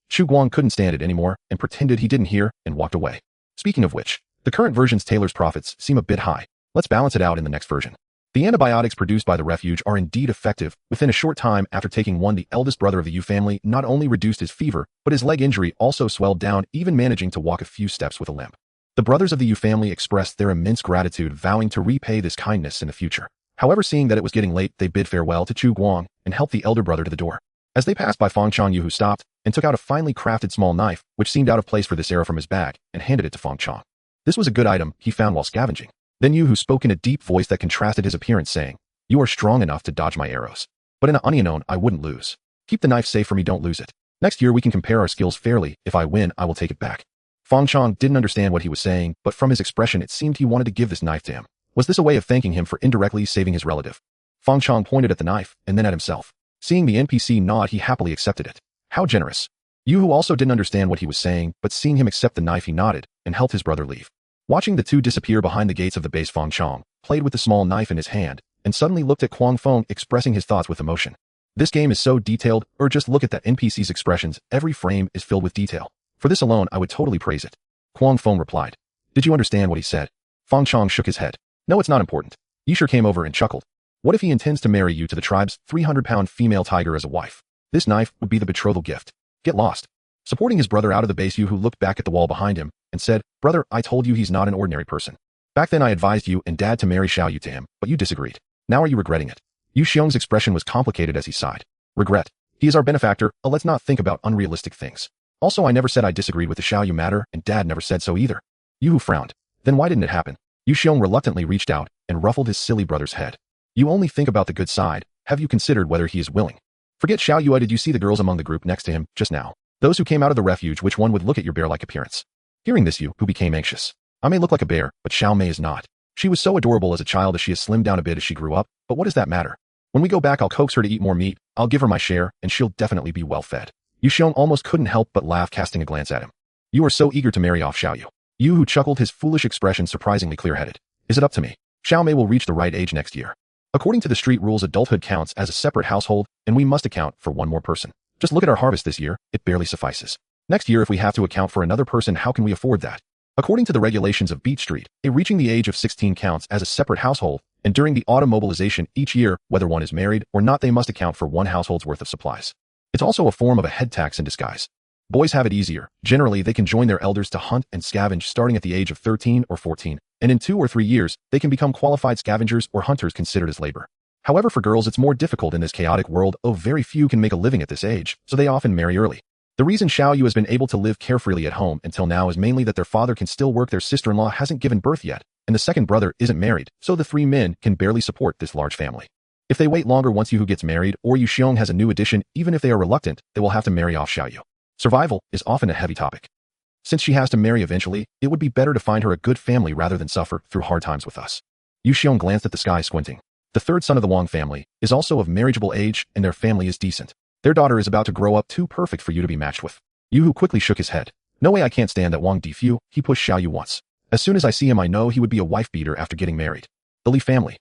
Chu Guang couldn't stand it anymore and pretended he didn't hear and walked away. Speaking of which, the current version's tailor's profits seem a bit high. Let's balance it out in the next version. The antibiotics produced by the refuge are indeed effective. Within a short time after taking one, the eldest brother of the Yu family not only reduced his fever, but his leg injury also swelled down, even managing to walk a few steps with a limp. The brothers of the Yu family expressed their immense gratitude, vowing to repay this kindness in the future. However, seeing that it was getting late, they bid farewell to Chu Guang and helped the elder brother to the door. As they passed by Fangchang, Yu stopped and took out a finely crafted small knife, which seemed out of place for this era, from his bag, and handed it to Fangchang. This was a good item he found while scavenging. Then Yu spoke in a deep voice that contrasted his appearance, saying, "You are strong enough to dodge my arrows. But in an unknown, I wouldn't lose. Keep the knife safe for me, don't lose it. Next year we can compare our skills fairly. If I win, I will take it back." Fangchang didn't understand what he was saying, but from his expression it seemed he wanted to give this knife to him. Was this a way of thanking him for indirectly saving his relative? Fangchang pointed at the knife, and then at himself. Seeing the NPC nod, he happily accepted it. How generous. Yu also didn't understand what he was saying, but seeing him accept the knife, he nodded and helped his brother leave. Watching the two disappear behind the gates of the base, Fangchang played with the small knife in his hand and suddenly looked at Kuang Feng, expressing his thoughts with emotion. This game is so detailed, or just look at that NPC's expressions. Every frame is filled with detail. For this alone, I would totally praise it. Kuang Feng replied. Did you understand what he said? Fangchang shook his head. No, it's not important. Yishur came over and chuckled. What if he intends to marry you to the tribe's 300-pound female tiger as a wife? This knife would be the betrothal gift. Get lost. Supporting his brother out of the base, Yu looked back at the wall behind him and said, Brother, I told you he's not an ordinary person. Back then I advised you and Dad to marry Xiao Yu to him, but you disagreed. Now are you regretting it? Yu Xiong's expression was complicated as he sighed. Regret. He is our benefactor, let's not think about unrealistic things. Also, I never said I disagreed with the Xiao Yu matter, and Dad never said so either. Yu frowned. Then why didn't it happen? Yu Xiong reluctantly reached out and ruffled his silly brother's head. You only think about the good side. Have you considered whether he is willing? Forget Xiao Yu. Did you see the girls among the group next to him just now? Those who came out of the refuge, which one would look at your bear-like appearance? Hearing this, Yu became anxious. I may look like a bear, but Xiao Mei is not. She was so adorable as a child as she has slimmed down a bit as she grew up, but what does that matter? When we go back, I'll coax her to eat more meat, I'll give her my share, and she'll definitely be well fed. Yu Xiong almost couldn't help but laugh, casting a glance at him. You are so eager to marry off Xiao Yu. Yu chuckled, his foolish expression surprisingly clear-headed. Is it up to me? Xiao Mei will reach the right age next year. According to the street rules, adulthood counts as a separate household, and we must account for one more person. Just look at our harvest this year, it barely suffices. Next year, if we have to account for another person, how can we afford that? According to the regulations of Beach Street, reaching the age of 16 counts as a separate household, and during the autumn mobilization each year, whether one is married or not, they must account for one household's worth of supplies. It's also a form of a head tax in disguise. Boys have it easier. Generally, they can join their elders to hunt and scavenge starting at the age of 13 or 14, and in 2 or 3 years, they can become qualified scavengers or hunters considered as labor. However, for girls, it's more difficult in this chaotic world. Very few can make a living at this age, so they often marry early. The reason Xiao Yu has been able to live carefreely at home until now is mainly that their father can still work, their sister-in-law hasn't given birth yet, and the second brother isn't married, so the 3 men can barely support this large family. If they wait longer, once Yu gets married or Yu Xiong has a new addition, even if they are reluctant, they will have to marry off Xiao Yu. Survival is often a heavy topic. Since she has to marry eventually, it would be better to find her a good family rather than suffer through hard times with us. Yu Xiong glanced at the sky, squinting. The third son of the Wang family is also of marriageable age, and their family is decent. Their daughter is about to grow up too perfect for you to be matched with. Yu quickly shook his head. No way, I can't stand that Wang Difu. He pushed Xiao Yu once. As soon as I see him, I know he would be a wife beater after getting married. The Li family.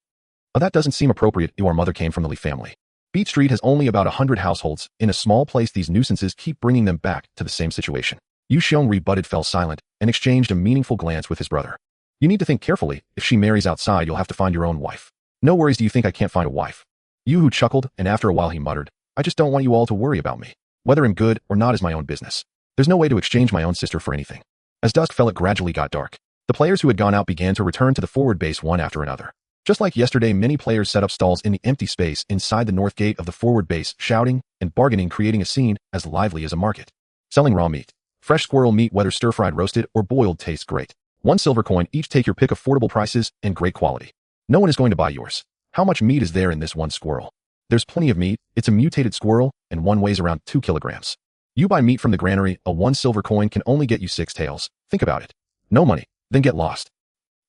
Oh, that doesn't seem appropriate. Our mother came from the Li family. Beach Street has only about 100 households. In a small place, these nuisances keep bringing them back to the same situation. Yu Xiong rebutted, fell silent, and exchanged a meaningful glance with his brother. You need to think carefully. If she marries outside, you'll have to find your own wife. No worries, do you think I can't find a wife? Yu chuckled, and after a while he muttered, I just don't want you all to worry about me. Whether I'm good or not is my own business. There's no way to exchange my own sister for anything. As dusk fell, it gradually got dark. The players who had gone out began to return to the forward base one after another. Just like yesterday, many players set up stalls in the empty space inside the north gate of the forward base, shouting and bargaining, creating a scene as lively as a market. Selling raw meat. Fresh squirrel meat, whether stir-fried, roasted, or boiled, tastes great. 1 silver coin each. Take your pick. Affordable prices and great quality. No one is going to buy yours. How much meat is there in this one squirrel? There's plenty of meat. It's a mutated squirrel, and one weighs around 2 kilograms. You buy meat from the granary, a 1 silver coin can only get you 6 tails. Think about it. No money, then get lost.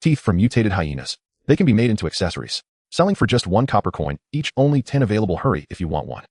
Teeth from mutated hyenas. They can be made into accessories. Selling for just 1 copper coin each, only 10 available. Hurry if you want one.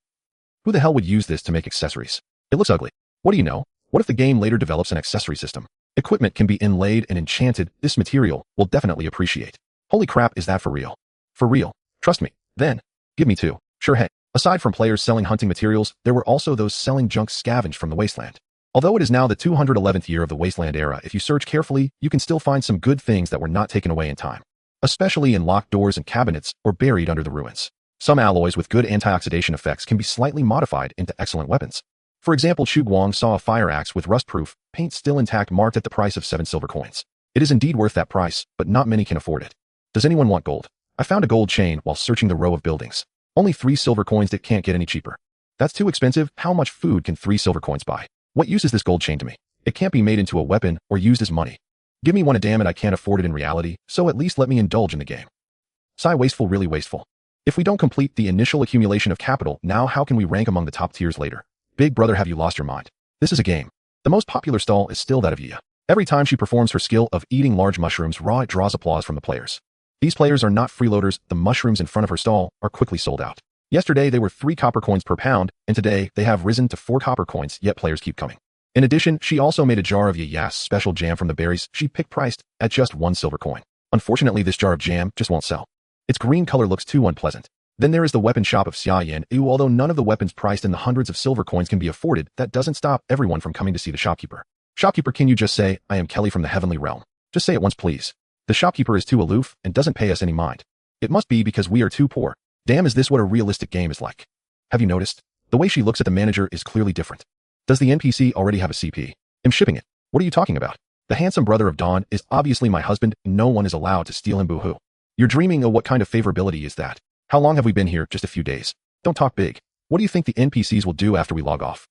Who the hell would use this to make accessories? It looks ugly. What do you know? What if the game later develops an accessory system? Equipment can be inlaid and enchanted. This material will definitely appreciate. Holy crap, is that for real? For real. Trust me. Then, give me 2. Sure. Hey, aside from players selling hunting materials, there were also those selling junk scavenged from the wasteland. Although it is now the 211th year of the Wasteland era, if you search carefully, you can still find some good things that were not taken away in time, especially in locked doors and cabinets or buried under the ruins. Some alloys with good antioxidation effects can be slightly modified into excellent weapons. For example, Chu Guang saw a fire axe with rust-proof paint still intact marked at the price of 7 silver coins. It is indeed worth that price, but not many can afford it. Does anyone want gold? I found a gold chain while searching the row of buildings. Only 3 silver coins, that can't get any cheaper. That's too expensive. How much food can 3 silver coins buy? What use is this gold chain to me? It can't be made into a weapon or used as money. Give me one, damn it, I can't afford it in reality, so at least let me indulge in the game. Sigh, wasteful, really wasteful. If we don't complete the initial accumulation of capital, now how can we rank among the top tiers later? Big brother, have you lost your mind? This is a game. The most popular stall is still that of Yia. Every time she performs her skill of eating large mushrooms raw, it draws applause from the players. These players are not freeloaders. The mushrooms in front of her stall are quickly sold out. Yesterday they were 3 copper coins per pound, and today they have risen to 4 copper coins, yet players keep coming. In addition, she also made a jar of Yaya's special jam from the berries she picked, priced at just 1 silver coin. Unfortunately, this jar of jam just won't sell. Its green color looks too unpleasant. Then there is the weapon shop of Xia Yan. Although none of the weapons priced in the hundreds of silver coins can be afforded, that doesn't stop everyone from coming to see the shopkeeper. Shopkeeper, can you just say, I am Kelly from the heavenly realm? Just say it once, please. The shopkeeper is too aloof and doesn't pay us any mind. It must be because we are too poor. Damn, is this what a realistic game is like? Have you noticed? The way she looks at the manager is clearly different. Does the NPC already have a CP? I'm shipping it. What are you talking about? The handsome brother of Dawn is obviously my husband, and no one is allowed to steal him, boo-hoo. You're dreaming. Of what kind of favorability is that? How long have we been here? Just a few days. Don't talk big. What do you think the NPCs will do after we log off?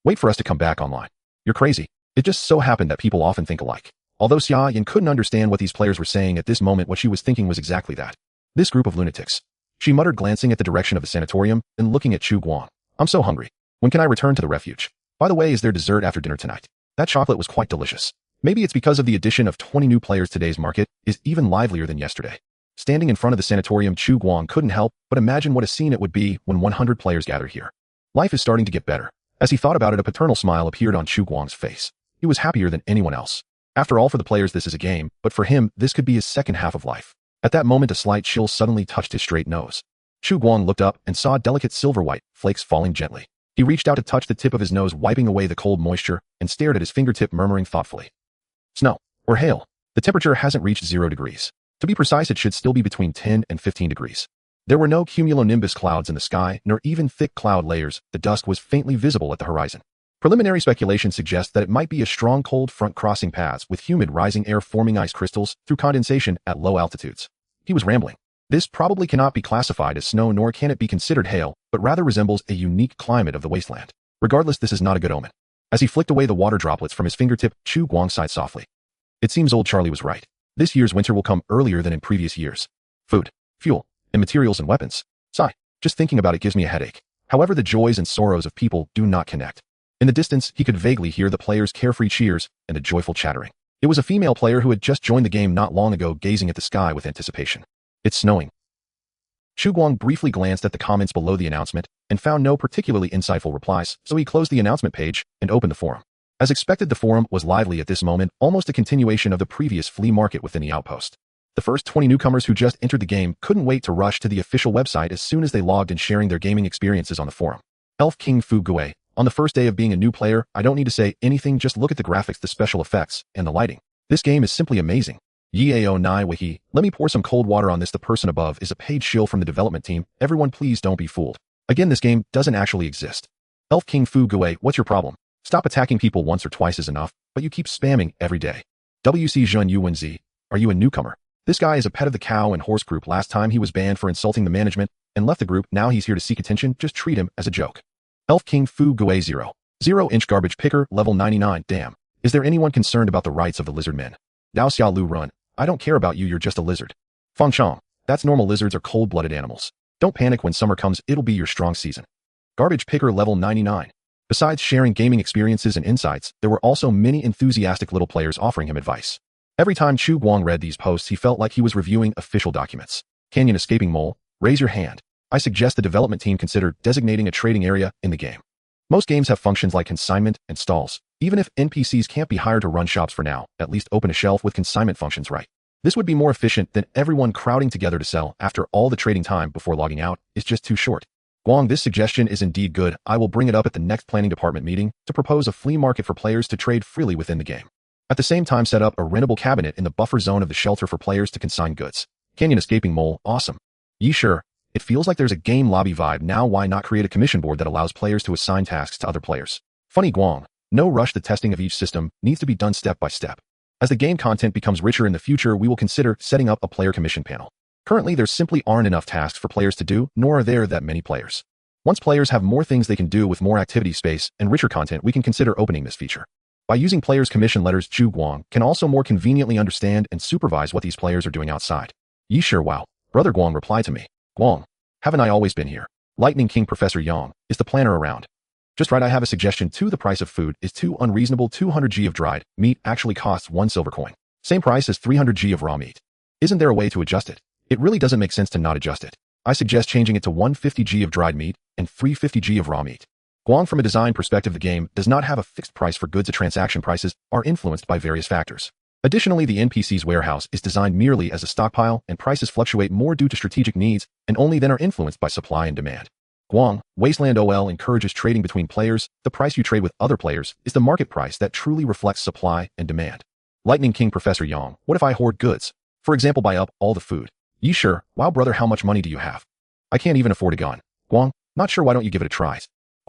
Wait for us to come back online. You're crazy. It just so happened that people often think alike. Although Xia Yan couldn't understand what these players were saying at this moment, what she was thinking was exactly that. This group of lunatics. She muttered, glancing at the direction of the sanatorium and looking at Chu Guang. I'm so hungry. When can I return to the refuge? By the way, is there dessert after dinner tonight? That chocolate was quite delicious. Maybe it's because of the addition of 20 new players. Today's market is even livelier than yesterday. Standing in front of the sanatorium, Chu Guang couldn't help but imagine what a scene it would be when 100 players gather here. Life is starting to get better. As he thought about it, a paternal smile appeared on Chu Guang's face. He was happier than anyone else. After all, for the players this is a game, but for him this could be his second half of life. At that moment, a slight chill suddenly touched his straight nose. Chu Guang looked up and saw delicate silver-white flakes falling gently. He reached out to touch the tip of his nose, wiping away the cold moisture, and stared at his fingertip, murmuring thoughtfully. Snow. Or hail. The temperature hasn't reached 0 degrees. To be precise, it should still be between 10 and 15 degrees. There were no cumulonimbus clouds in the sky, nor even thick cloud layers. The dust was faintly visible at the horizon. Preliminary speculation suggests that it might be a strong cold front crossing paths with humid rising air forming ice crystals through condensation at low altitudes. He was rambling. This probably cannot be classified as snow, nor can it be considered hail, but rather resembles a unique climate of the wasteland. Regardless, this is not a good omen. As he flicked away the water droplets from his fingertip, Chu Guang sighed softly. It seems old Charlie was right. This year's winter will come earlier than in previous years. Food, fuel, and materials and weapons. Sigh. Just thinking about it gives me a headache. However, the joys and sorrows of people do not connect. In the distance, he could vaguely hear the players' carefree cheers and a joyful chattering. It was a female player who had just joined the game not long ago, gazing at the sky with anticipation. It's snowing. Chu Guang briefly glanced at the comments below the announcement and found no particularly insightful replies, so he closed the announcement page and opened the forum. As expected, the forum was lively at this moment, almost a continuation of the previous flea market within the outpost. The first 20 newcomers who just entered the game couldn't wait to rush to the official website as soon as they logged in, sharing their gaming experiences on the forum. Elf King Fu Gui. On the first day of being a new player, I don't need to say anything, just look at the graphics, the special effects, and the lighting. This game is simply amazing. Yao Nai Wahi, let me pour some cold water on this. The person above is a paid shill from the development team. Everyone please don't be fooled. Again, this game doesn't actually exist. Elf King Fu Gui, what's your problem? Stop attacking people. Once or twice is enough, but you keep spamming every day. WC Jun Yuwenzi, are you a newcomer? This guy is a pet of the cow and horse group. Last time he was banned for insulting the management and left the group. Now he's here to seek attention. Just treat him as a joke. Elf King Fu Gui 0-inch garbage picker, level 99. Damn. Is there anyone concerned about the rights of the lizard men? Dao Xiao Lu Run. I don't care about you, you're just a lizard. Feng Chong. That's normal, lizards are cold-blooded animals. Don't panic, when summer comes, it'll be your strong season. Garbage picker level 99. Besides sharing gaming experiences and insights, there were also many enthusiastic little players offering him advice. Every time Chu Guang read these posts, he felt like he was reviewing official documents. Canyon escaping mole, raise your hand. I suggest the development team consider designating a trading area in the game. Most games have functions like consignment and stalls. Even if NPCs can't be hired to run shops for now, at least open a shelf with consignment functions, right? This would be more efficient than everyone crowding together to sell. After all, the trading time before logging out is just too short. Guang, this suggestion is indeed good. I will bring it up at the next planning department meeting to propose a flea market for players to trade freely within the game. At the same time, set up a rentable cabinet in the buffer zone of the shelter for players to consign goods. Canyon escaping mole, awesome. Yi sure. It feels like there's a game lobby vibe now. Why not create a commission board that allows players to assign tasks to other players? Funny Guang. No rush, the testing of each system needs to be done step by step. As the game content becomes richer in the future, we will consider setting up a player commission panel. Currently, there simply aren't enough tasks for players to do, nor are there that many players. Once players have more things they can do with more activity space and richer content, we can consider opening this feature. By using players' commission letters, Chu Guang can also more conveniently understand and supervise what these players are doing outside. Yi sure, wow. Brother Guang replied to me. Guang, haven't I always been here? Lightning King Professor Yang is the planner around. Just right, I have a suggestion too. The price of food is too unreasonable. 200 G of dried meat actually costs 1 silver coin. Same price as 300 G of raw meat. Isn't there a way to adjust it? It really doesn't make sense to not adjust it. I suggest changing it to 150 G of dried meat and 350 G of raw meat. Guang, from a design perspective, the game does not have a fixed price for goods. The transaction prices are influenced by various factors. Additionally, the NPC's warehouse is designed merely as a stockpile, and prices fluctuate more due to strategic needs and only then are influenced by supply and demand. Guang, Wasteland OL encourages trading between players. The price you trade with other players is the market price that truly reflects supply and demand. Lightning King Professor Yang, what if I hoard goods? For example, buy up all the food. Yi sure, wow brother, how much money do you have? I can't even afford a gun. Guang, not sure, why don't you give it a try?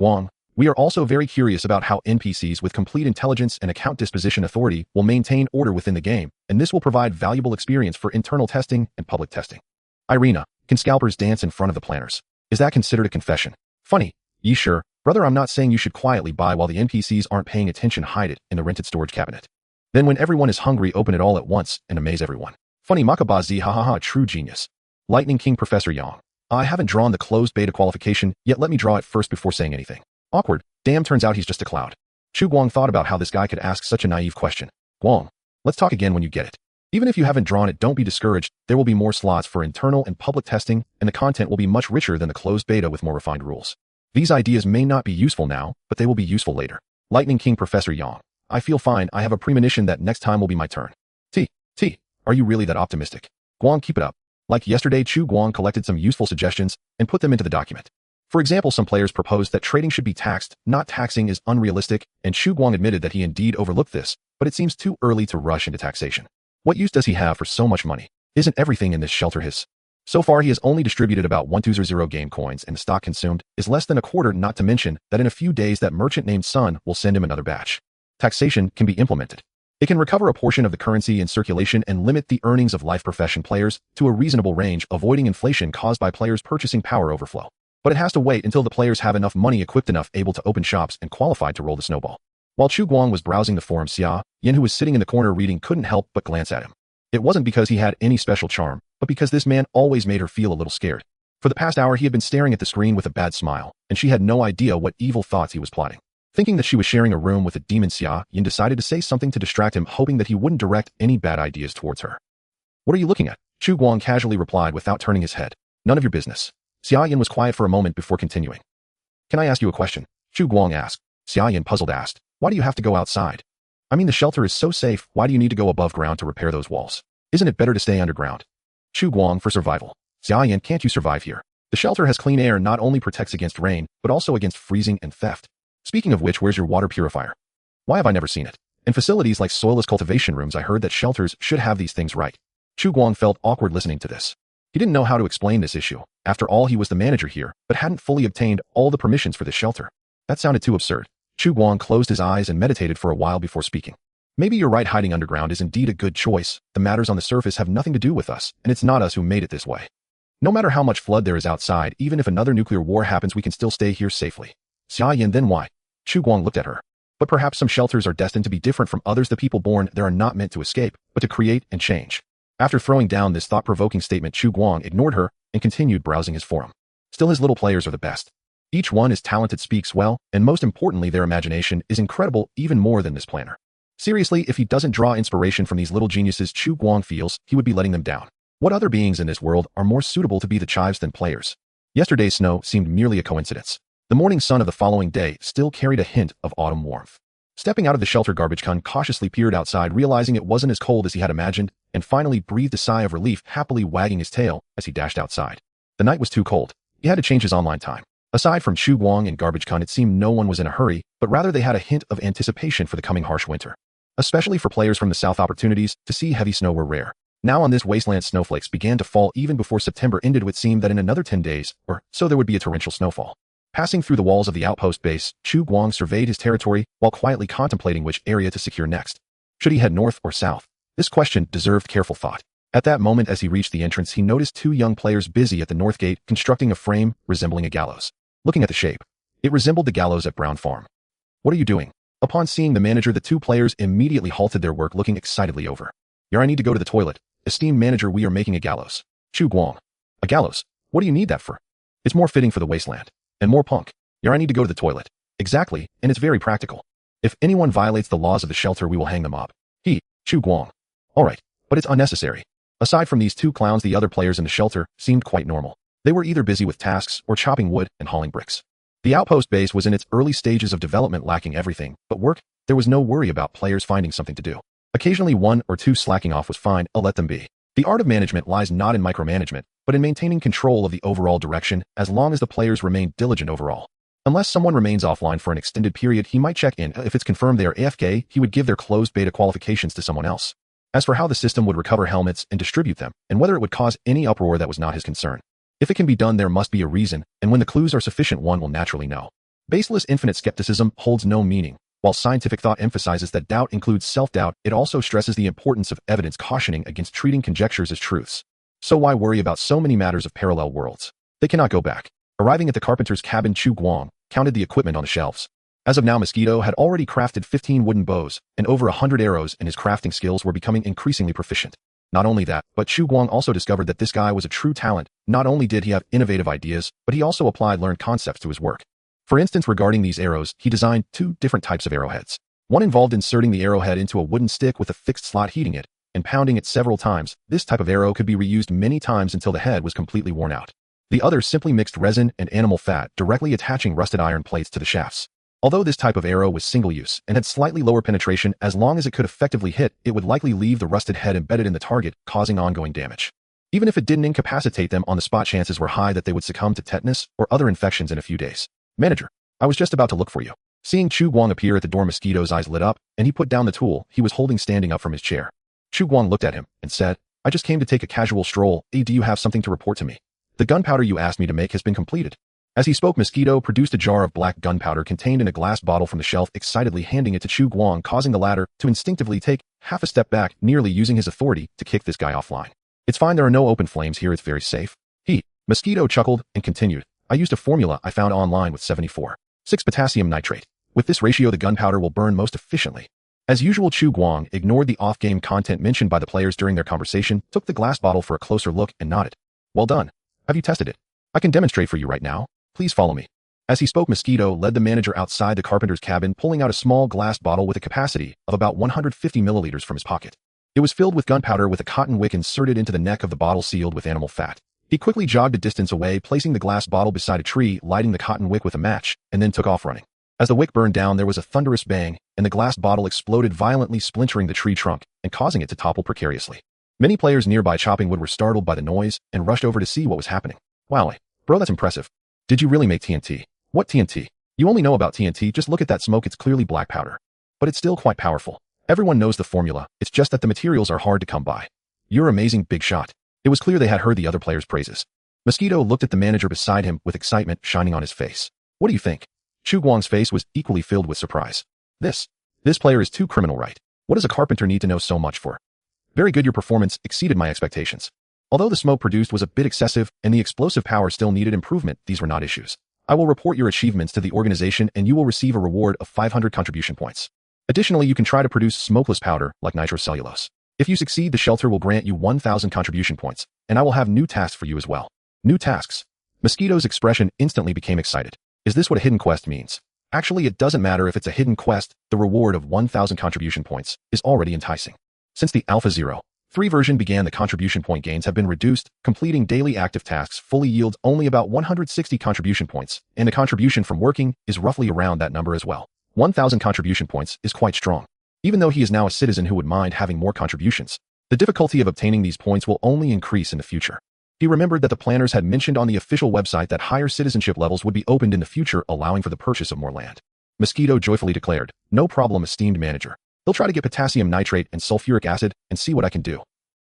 Guang, we are also very curious about how NPCs with complete intelligence and account disposition authority will maintain order within the game, and this will provide valuable experience for internal testing and public testing. Irina, can scalpers dance in front of the planners? Is that considered a confession? Funny. Yi sure, brother, I'm not saying you should quietly buy while the NPCs aren't paying attention. Hide it in the rented storage cabinet. Then when everyone is hungry, open it all at once and amaze everyone. Funny Makabazi, hahaha, true genius. Lightning King Professor Yang. I haven't drawn the closed beta qualification yet. Let me draw it first before saying anything. Awkward. Damn, turns out he's just a cloud. Chu Guang thought about how this guy could ask such a naive question. Guang, let's talk again when you get it. Even if you haven't drawn it, don't be discouraged. There will be more slots for internal and public testing, and the content will be much richer than the closed beta with more refined rules. These ideas may not be useful now, but they will be useful later. Lightning King Professor Yang. I feel fine. I have a premonition that next time will be my turn. Are you really that optimistic? Guang, keep it up. Like yesterday, Chu Guang collected some useful suggestions and put them into the document. For example, some players proposed that trading should be taxed. Not taxing is unrealistic, and Chu Guang admitted that he indeed overlooked this, but it seems too early to rush into taxation. What use does he have for so much money? Isn't everything in this shelter his? So far, he has only distributed about 1200 game coins, and the stock consumed is less than a quarter, not to mention that in a few days that merchant named Sun will send him another batch. Taxation can be implemented. It can recover a portion of the currency in circulation and limit the earnings of life profession players to a reasonable range, avoiding inflation caused by players' purchasing power overflow. But it has to wait until the players have enough money, equipped enough, able to open shops, and qualified to roll the snowball. While Chu Guang was browsing the forum, Xia Yan, who was sitting in the corner reading, couldn't help but glance at him. It wasn't because he had any special charm, but because this man always made her feel a little scared. For the past hour, he had been staring at the screen with a bad smile, and she had no idea what evil thoughts he was plotting. Thinking that she was sharing a room with a demon, Xia Yan decided to say something to distract him, hoping that he wouldn't direct any bad ideas towards her. What are you looking at? Chu Guang casually replied without turning his head. None of your business. Xia Yan was quiet for a moment before continuing. Can I ask you a question? Chu Guang asked. Xia Yan, puzzled, asked. Why do you have to go outside? I mean, the shelter is so safe. Why do you need to go above ground to repair those walls? Isn't it better to stay underground? Chu Guang, for survival. Xia Yan, can't you survive here? The shelter has clean air, not only protects against rain, but also against freezing and theft. Speaking of which, where's your water purifier? Why have I never seen it? In facilities like soilless cultivation rooms, I heard that shelters should have these things right. Chu Guang felt awkward listening to this. He didn't know how to explain this issue. After all, he was the manager here, but hadn't fully obtained all the permissions for this shelter. That sounded too absurd. Chu Guang closed his eyes and meditated for a while before speaking. Maybe you're right, hiding underground is indeed a good choice. The matters on the surface have nothing to do with us, and it's not us who made it this way. No matter how much flood there is outside, even if another nuclear war happens, we can still stay here safely. Xia Yan, then why? Chu Guang looked at her. But perhaps some shelters are destined to be different from others. The people born there are not meant to escape, but to create and change. After throwing down this thought-provoking statement, Chu Guang ignored her and continued browsing his forum. Still, his little players are the best. Each one is talented, speaks well, and most importantly, their imagination is incredible, even more than this planner. Seriously, if he doesn't draw inspiration from these little geniuses, Chu Guang feels he would be letting them down. What other beings in this world are more suitable to be the chives than players? Yesterday's snow seemed merely a coincidence. The morning sun of the following day still carried a hint of autumn warmth. Stepping out of the shelter, Garbage Kun cautiously peered outside, realizing it wasn't as cold as he had imagined, and finally breathed a sigh of relief, happily wagging his tail as he dashed outside. The night was too cold. He had to change his online time. Aside from Chu Guang and Garbage Con, it seemed no one was in a hurry, but rather they had a hint of anticipation for the coming harsh winter. Especially for players from the south, opportunities to see heavy snow were rare. Now on this wasteland, snowflakes began to fall even before September ended. It would seem that in another 10 days or so there would be a torrential snowfall. Passing through the walls of the outpost base, Chu Guang surveyed his territory while quietly contemplating which area to secure next. Should he head north or south? This question deserved careful thought. At that moment, as he reached the entrance, he noticed two young players busy at the north gate constructing a frame resembling a gallows. Looking at the shape, it resembled the gallows at Brown Farm. "What are you doing?" Upon seeing the manager, the two players immediately halted their work, looking excitedly over. "I need to go to the toilet. Esteemed manager, we are making a gallows." Chu Guang. "A gallows? What do you need that for?" "It's more fitting for the wasteland. And more punk." "I need to go to the toilet." "Exactly, and it's very practical. If anyone violates the laws of the shelter, we will hang them up." Chu Guang. "All right, but it's unnecessary." Aside from these two clowns, the other players in the shelter seemed quite normal. They were either busy with tasks or chopping wood and hauling bricks. The outpost base was in its early stages of development, lacking everything but work. There was no worry about players finding something to do. Occasionally one or two slacking off was fine. I'll let them be. The art of management lies not in micromanagement, but in maintaining control of the overall direction, as long as the players remain diligent overall. Unless someone remains offline for an extended period, he might check in. If it's confirmed they are AFK, he would give their closed beta qualifications to someone else. As for how the system would recover helmets and distribute them, and whether it would cause any uproar, that was not his concern. If it can be done, there must be a reason, and when the clues are sufficient, one will naturally know. Baseless infinite skepticism holds no meaning. While scientific thought emphasizes that doubt includes self-doubt, it also stresses the importance of evidence, cautioning against treating conjectures as truths. So why worry about so many matters of parallel worlds? They cannot go back. Arriving at the carpenter's cabin, Chu Guang counted the equipment on the shelves. As of now, Mosquito had already crafted 15 wooden bows and over 100 arrows, and his crafting skills were becoming increasingly proficient. Not only that, but Chu Guang also discovered that this guy was a true talent. Not only did he have innovative ideas, but he also applied learned concepts to his work. For instance, regarding these arrows, he designed two different types of arrowheads. One involved inserting the arrowhead into a wooden stick with a fixed slot, heating it, and pounding it several times. This type of arrow could be reused many times until the head was completely worn out. The other simply mixed resin and animal fat, directly attaching rusted iron plates to the shafts. Although this type of arrow was single-use and had slightly lower penetration, as long as it could effectively hit, it would likely leave the rusted head embedded in the target, causing ongoing damage. Even if it didn't incapacitate them on the spot, chances were high that they would succumb to tetanus or other infections in a few days. "Manager, I was just about to look for you." Seeing Chu Guang appear at the door, Mosquito's eyes lit up, and he put down the tool he was holding, standing up from his chair. Chu Guang looked at him and said, "I just came to take a casual stroll. Do you have something to report to me?" "The gunpowder you asked me to make has been completed." As he spoke, Mosquito produced a jar of black gunpowder contained in a glass bottle from the shelf, excitedly handing it to Chu Guang, causing the latter to instinctively take half a step back, nearly using his authority to kick this guy offline. "It's fine, there are no open flames here, it's very safe." Mosquito chuckled and continued, "I used a formula I found online with 74.6 potassium nitrate. With this ratio, the gunpowder will burn most efficiently." As usual, Chu Guang ignored the off-game content mentioned by the players during their conversation, took the glass bottle for a closer look, and nodded. "Well done. Have you tested it? I can demonstrate for you right now. Please follow me." As he spoke, Mosquito led the manager outside the carpenter's cabin, pulling out a small glass bottle with a capacity of about 150 milliliters from his pocket. It was filled with gunpowder with a cotton wick inserted into the neck of the bottle, sealed with animal fat. He quickly jogged a distance away, placing the glass bottle beside a tree, lighting the cotton wick with a match, and then took off running. As the wick burned down, there was a thunderous bang, and the glass bottle exploded violently, splintering the tree trunk and causing it to topple precariously. Many players nearby chopping wood were startled by the noise and rushed over to see what was happening. "Wow, bro, that's impressive. Did you really make TNT?" "What TNT? You only know about TNT, just look at that smoke, it's clearly black powder. But it's still quite powerful. Everyone knows the formula, it's just that the materials are hard to come by." "You're amazing, big shot." It was clear they had heard the other players' praises. Mosquito looked at the manager beside him with excitement shining on his face. "What do you think?" Chu Guang's face was equally filled with surprise. This player is too criminal, right? What does a carpenter need to know so much for?" "Very good, your performance exceeded my expectations. Although the smoke produced was a bit excessive and the explosive power still needed improvement, these were not issues. I will report your achievements to the organization and you will receive a reward of 500 contribution points. Additionally, you can try to produce smokeless powder like nitrocellulose. If you succeed, the shelter will grant you 1,000 contribution points, and I will have new tasks for you as well." "New tasks?" Mosquito's expression instantly became excited. "Is this what a hidden quest means?" "Actually, it doesn't matter if it's a hidden quest, the reward of 1,000 contribution points is already enticing. Since the Alpha 0.3 version began, the contribution point gains have been reduced. Completing daily active tasks fully yields only about 160 contribution points, and the contribution from working is roughly around that number as well. 1,000 contribution points is quite strong. Even though he is now a citizen who would mind having more contributions, the difficulty of obtaining these points will only increase in the future. He remembered that the planners had mentioned on the official website that higher citizenship levels would be opened in the future, allowing for the purchase of more land. Mosquito joyfully declared, "No problem, esteemed manager. He'll try to get potassium nitrate and sulfuric acid and see what I can do."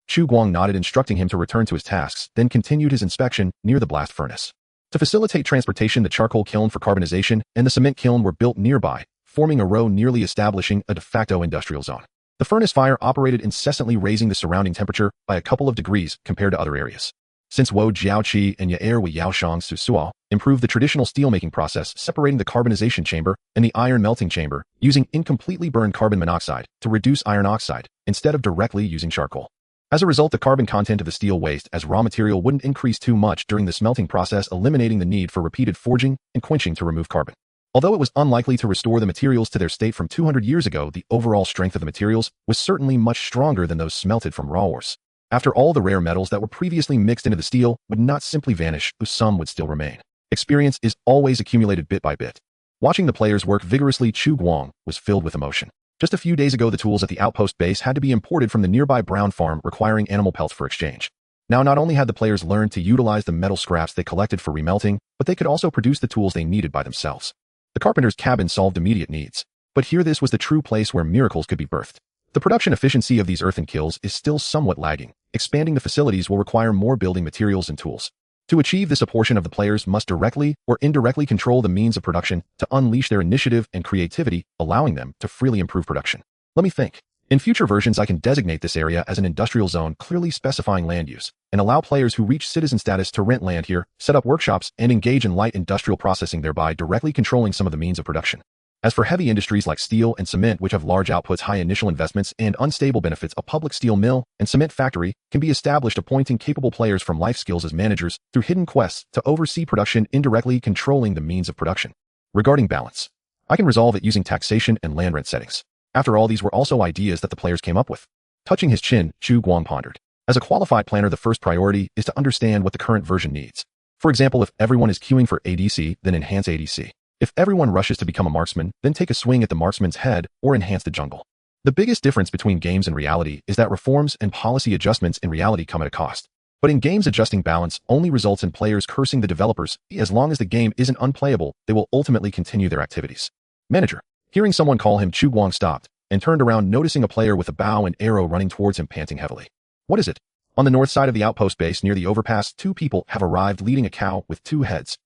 Chu Guang nodded, instructing him to return to his tasks, then continued his inspection near the blast furnace. To facilitate transportation, the charcoal kiln for carbonization and the cement kiln were built nearby, forming a row nearly establishing a de facto industrial zone. The furnace fire operated incessantly, raising the surrounding temperature by a couple of degrees compared to other areas. Since Wo Jiaoqi and Yaer Wi Yaoshang Su Suo improved the traditional steelmaking process, separating the carbonization chamber and the iron melting chamber, using incompletely burned carbon monoxide to reduce iron oxide instead of directly using charcoal. As a result, the carbon content of the steel waste as raw material wouldn't increase too much during the smelting process, eliminating the need for repeated forging and quenching to remove carbon. Although it was unlikely to restore the materials to their state from 200 years ago, the overall strength of the materials was certainly much stronger than those smelted from raw ores. After all, the rare metals that were previously mixed into the steel would not simply vanish, though some would still remain. Experience is always accumulated bit by bit. Watching the players work vigorously, Chu Guang was filled with emotion. Just a few days ago, the tools at the outpost base had to be imported from the nearby brown farm, requiring animal pelts for exchange. Now, not only had the players learned to utilize the metal scraps they collected for remelting, but they could also produce the tools they needed by themselves. The carpenter's cabin solved immediate needs. But here, this was the true place where miracles could be birthed. The production efficiency of these earthen kilns is still somewhat lagging. Expanding the facilities will require more building materials and tools. To achieve this, a portion of the players must directly or indirectly control the means of production to unleash their initiative and creativity, allowing them to freely improve production. Let me think. In future versions, I can designate this area as an industrial zone, clearly specifying land use, and allow players who reach citizen status to rent land here, set up workshops, and engage in light industrial processing, thereby directly controlling some of the means of production. As for heavy industries like steel and cement, which have large outputs, high initial investments, and unstable benefits, a public steel mill and cement factory can be established, appointing capable players from life skills as managers through hidden quests to oversee production, indirectly controlling the means of production. Regarding balance, I can resolve it using taxation and land rent settings. After all, these were also ideas that the players came up with. Touching his chin, Chu Guang pondered. As a qualified planner, the first priority is to understand what the current version needs. For example, if everyone is queuing for ADC, then enhance ADC. If everyone rushes to become a marksman, then take a swing at the marksman's head or enhance the jungle. The biggest difference between games and reality is that reforms and policy adjustments in reality come at a cost. But in games, adjusting balance only results in players cursing the developers. As long as the game isn't unplayable, they will ultimately continue their activities. Manager. Hearing someone call him, Chu Guang stopped and turned around, noticing a player with a bow and arrow running towards him, panting heavily. What is it? On the north side of the outpost base near the overpass, two people have arrived leading a cow with two heads.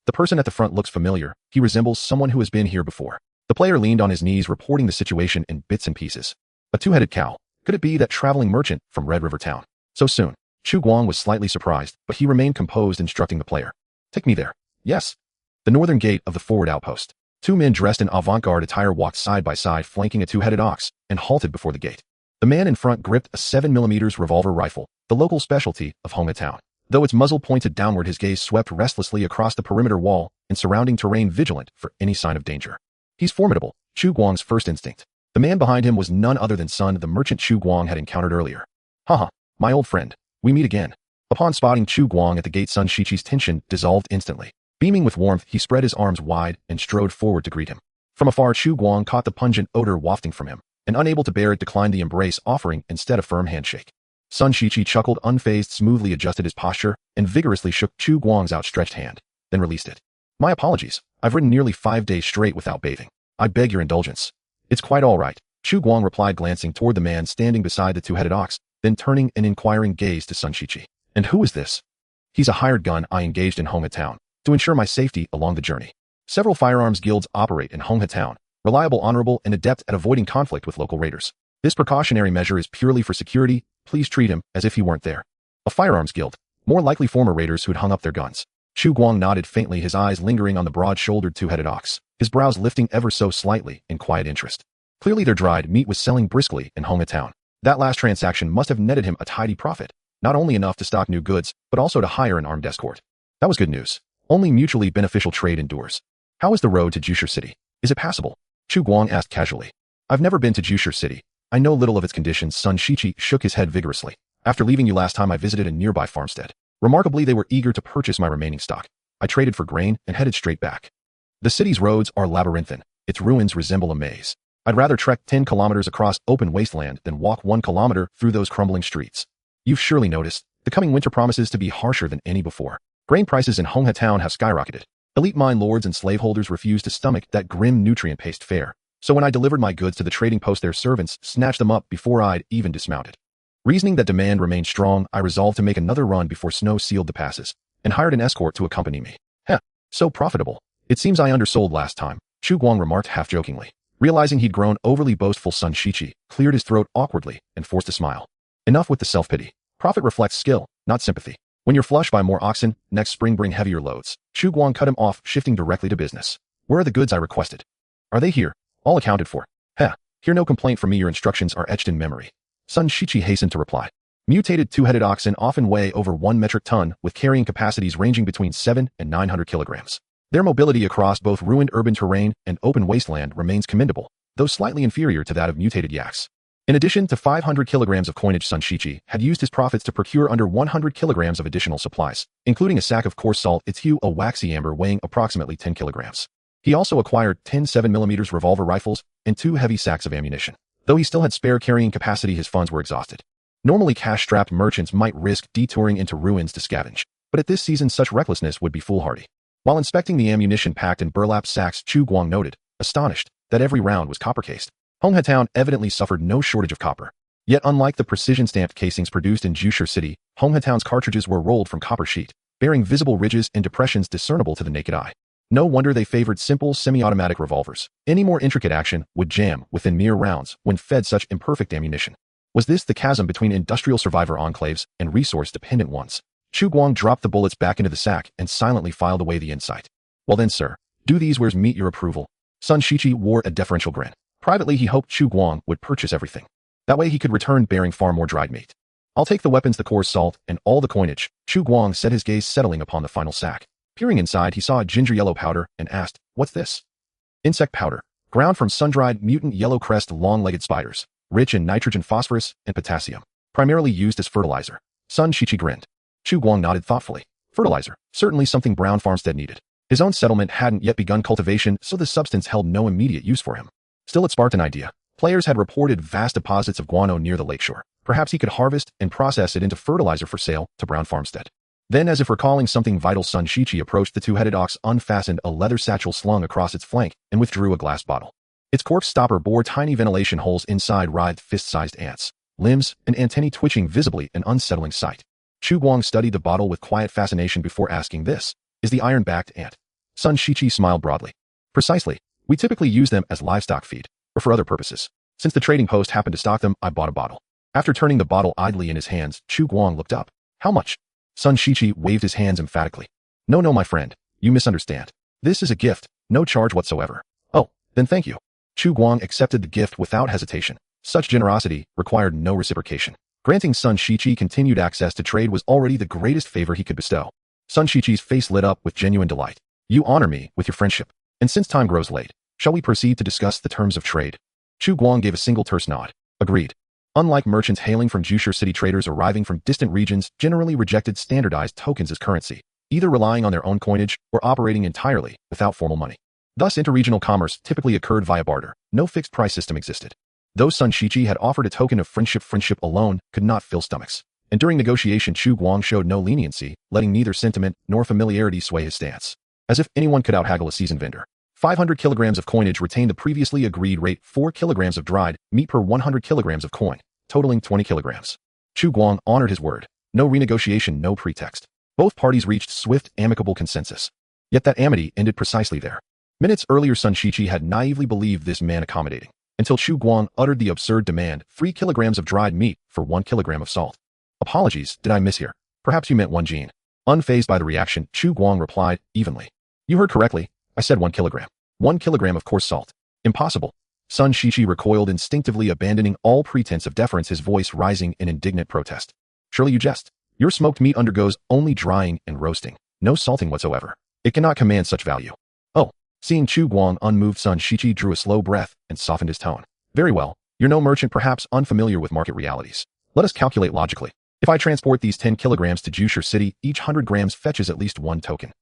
The person at the front looks familiar. He resembles someone who has been here before. The player leaned on his knees, reporting the situation in bits and pieces. A two-headed cow. Could it be that traveling merchant from Red River Town? So soon? Chu Guang was slightly surprised, but he remained composed, instructing the player. Take me there. Yes. The northern gate of the forward outpost. Two men dressed in avant-garde attire walked side by side, flanking a two-headed ox, and halted before the gate. The man in front gripped a 7mm revolver rifle, the local specialty of Honghe Town. Though its muzzle pointed downward, his gaze swept restlessly across the perimeter wall and surrounding terrain, vigilant for any sign of danger. He's formidable, Chu Guang's first instinct. The man behind him was none other than Sun, the merchant Chu Guang had encountered earlier. Haha, my old friend, we meet again. Upon spotting Chu Guang at the gate, Sun Shiqi's tension dissolved instantly. Beaming with warmth, he spread his arms wide and strode forward to greet him. From afar, Chu Guang caught the pungent odor wafting from him, and unable to bear it, declined the embrace, offering instead a firm handshake. Sun Shiqi chuckled, unfazed, smoothly adjusted his posture, and vigorously shook Chu Guang's outstretched hand, then released it. My apologies. I've ridden nearly 5 days straight without bathing. I beg your indulgence. It's quite all right, Chu Guang replied, glancing toward the man standing beside the two-headed ox, then turning an inquiring gaze to Sun Shiqi. And who is this? He's a hired gun I engaged in Honghe Town to ensure my safety along the journey. Several firearms guilds operate in Honghe Town, reliable, honorable, and adept at avoiding conflict with local raiders. This precautionary measure is purely for security. Please treat him as if he weren't there. A firearms guild, more likely former raiders who'd hung up their guns. Chu Guang nodded faintly, his eyes lingering on the broad-shouldered two-headed ox, his brows lifting ever so slightly in quiet interest. Clearly their dried meat was selling briskly in Honghe Town. That last transaction must have netted him a tidy profit, not only enough to stock new goods, but also to hire an armed escort. That was good news. Only mutually beneficial trade endures. How is the road to Jushur City? Is it passable? Chu Guang asked casually. I've never been to Jushur City. I know little of its conditions. Sun Shiqi shook his head vigorously. After leaving you last time, I visited a nearby farmstead. Remarkably, they were eager to purchase my remaining stock. I traded for grain and headed straight back. The city's roads are labyrinthine. Its ruins resemble a maze. I'd rather trek 10 kilometers across open wasteland than walk 1 kilometer through those crumbling streets. You've surely noticed The coming winter promises to be harsher than any before. Grain prices in Honghe Town have skyrocketed. Elite mine lords and slaveholders refuse to stomach that grim nutrient-paced fare. So when I delivered my goods to the trading post, their servants snatched them up before I'd even dismounted. Reasoning that demand remained strong, I resolved to make another run before snow sealed the passes, and hired an escort to accompany me. Heh, so profitable. It seems I undersold last time, Chu Guang remarked half-jokingly. Realizing he'd grown overly boastful, Sun Shiqi cleared his throat awkwardly and forced a smile. Enough with the self-pity. Profit reflects skill, not sympathy. When you're flush, buy more oxen, next spring bring heavier loads. Chu Guang cut him off, shifting directly to business. Where are the goods I requested? Are they here? All accounted for. Heh, hear no complaint from me, your instructions are etched in memory. Sun Shiqi hastened to reply. Mutated two-headed oxen often weigh over 1 metric ton, with carrying capacities ranging between 7 and 900 kilograms. Their mobility across both ruined urban terrain and open wasteland remains commendable, though slightly inferior to that of mutated yaks. In addition to 500 kilograms of coinage, Sun Shiqi had used his profits to procure under 100 kilograms of additional supplies, including a sack of coarse salt, its hue a waxy amber weighing approximately 10 kilograms. He also acquired 10 7mm revolver rifles and 2 heavy sacks of ammunition. Though he still had spare carrying capacity, his funds were exhausted. Normally cash-strapped merchants might risk detouring into ruins to scavenge, but at this season such recklessness would be foolhardy. While inspecting the ammunition packed in burlap sacks, Chu Guang noted, astonished, that every round was copper-cased. Honghe Town evidently suffered no shortage of copper. Yet unlike the precision-stamped casings produced in Jushu City, Honghe Town's cartridges were rolled from copper sheet, bearing visible ridges and depressions discernible to the naked eye. No wonder they favored simple semi-automatic revolvers. Any more intricate action would jam within mere rounds when fed such imperfect ammunition. Was this the chasm between industrial survivor enclaves and resource-dependent ones? Chu Guang dropped the bullets back into the sack and silently filed away the insight. Well then, sir, do these wares meet your approval? Sun Shiqi wore a deferential grin. Privately, he hoped Chu Guang would purchase everything. That way he could return bearing far more dried meat. I'll take the weapons, the coarse salt, and all the coinage. Chu Guang said, his gaze settling upon the final sack. Peering inside, he saw a ginger-yellow powder and asked, what's this? Insect powder, ground from sun-dried mutant yellow crest long-legged spiders, rich in nitrogen, phosphorus, and potassium, primarily used as fertilizer. Sun Shiqi grinned. Chu Guang nodded thoughtfully. Fertilizer, certainly something Brown Farmstead needed. His own settlement hadn't yet begun cultivation, so the substance held no immediate use for him. Still, it sparked an idea. Players had reported vast deposits of guano near the lakeshore. Perhaps he could harvest and process it into fertilizer for sale to Brown Farmstead. Then, as if recalling something vital, Sun Shiqi approached the two-headed ox, unfastened a leather satchel slung across its flank, and withdrew a glass bottle. Its cork stopper bore tiny ventilation holes inside, writhed fist-sized ants, limbs and antennae twitching visibly, an unsettling sight. Chu Guang studied the bottle with quiet fascination before asking, this is the iron-backed ant? Sun Shiqi smiled broadly. Precisely. We typically use them as livestock feed, or for other purposes. Since the trading post happened to stock them, I bought a bottle. After turning the bottle idly in his hands, Chu Guang looked up. How much? Sun Shiqi waved his hands emphatically. No, my friend. You misunderstand. This is a gift, no charge whatsoever. Oh, then thank you. Chu Guang accepted the gift without hesitation. Such generosity required no reciprocation. Granting Sun Shiqi continued access to trade was already the greatest favor he could bestow. Sun Shiqi's face lit up with genuine delight. You honor me with your friendship. And since time grows late, shall we proceed to discuss the terms of trade? Chu Guang gave a single terse nod. Agreed. Unlike merchants hailing from Jushu City, traders arriving from distant regions generally rejected standardized tokens as currency, either relying on their own coinage or operating entirely without formal money. Thus, interregional commerce typically occurred via barter. No fixed price system existed. Though Sun Shiqi had offered a token of friendship alone could not fill stomachs. And during negotiation, Chu Guang showed no leniency, letting neither sentiment nor familiarity sway his stance. As if anyone could out-haggle a seasoned vendor. 500 kilograms of coinage retained the previously agreed rate, 4 kilograms of dried meat per 100 kilograms of coin, totaling 20 kilograms. Chu Guang honored his word. No renegotiation, no pretext. Both parties reached swift, amicable consensus. Yet that amity ended precisely there. Minutes earlier, Sun Shiqi had naively believed this man accommodating, until Chu Guang uttered the absurd demand, 3 kilograms of dried meat for 1 kilogram of salt. Apologies, did I mishear? Perhaps you meant 1 gene. Unfazed by the reaction, Chu Guang replied, evenly. You heard correctly. I said 1 kilogram. 1 kilogram of coarse salt. Impossible. Sun Shiqi recoiled, instinctively abandoning all pretense of deference, his voice rising in indignant protest. Surely you jest. Your smoked meat undergoes only drying and roasting, no salting whatsoever. It cannot command such value. Oh. Seeing Chu Guang unmoved, Sun Shiqi drew a slow breath and softened his tone. Very well. You're no merchant, perhaps unfamiliar with market realities. Let us calculate logically. If I transport these 10 kilograms to Jushu City, each 100 grams fetches at least 1 token.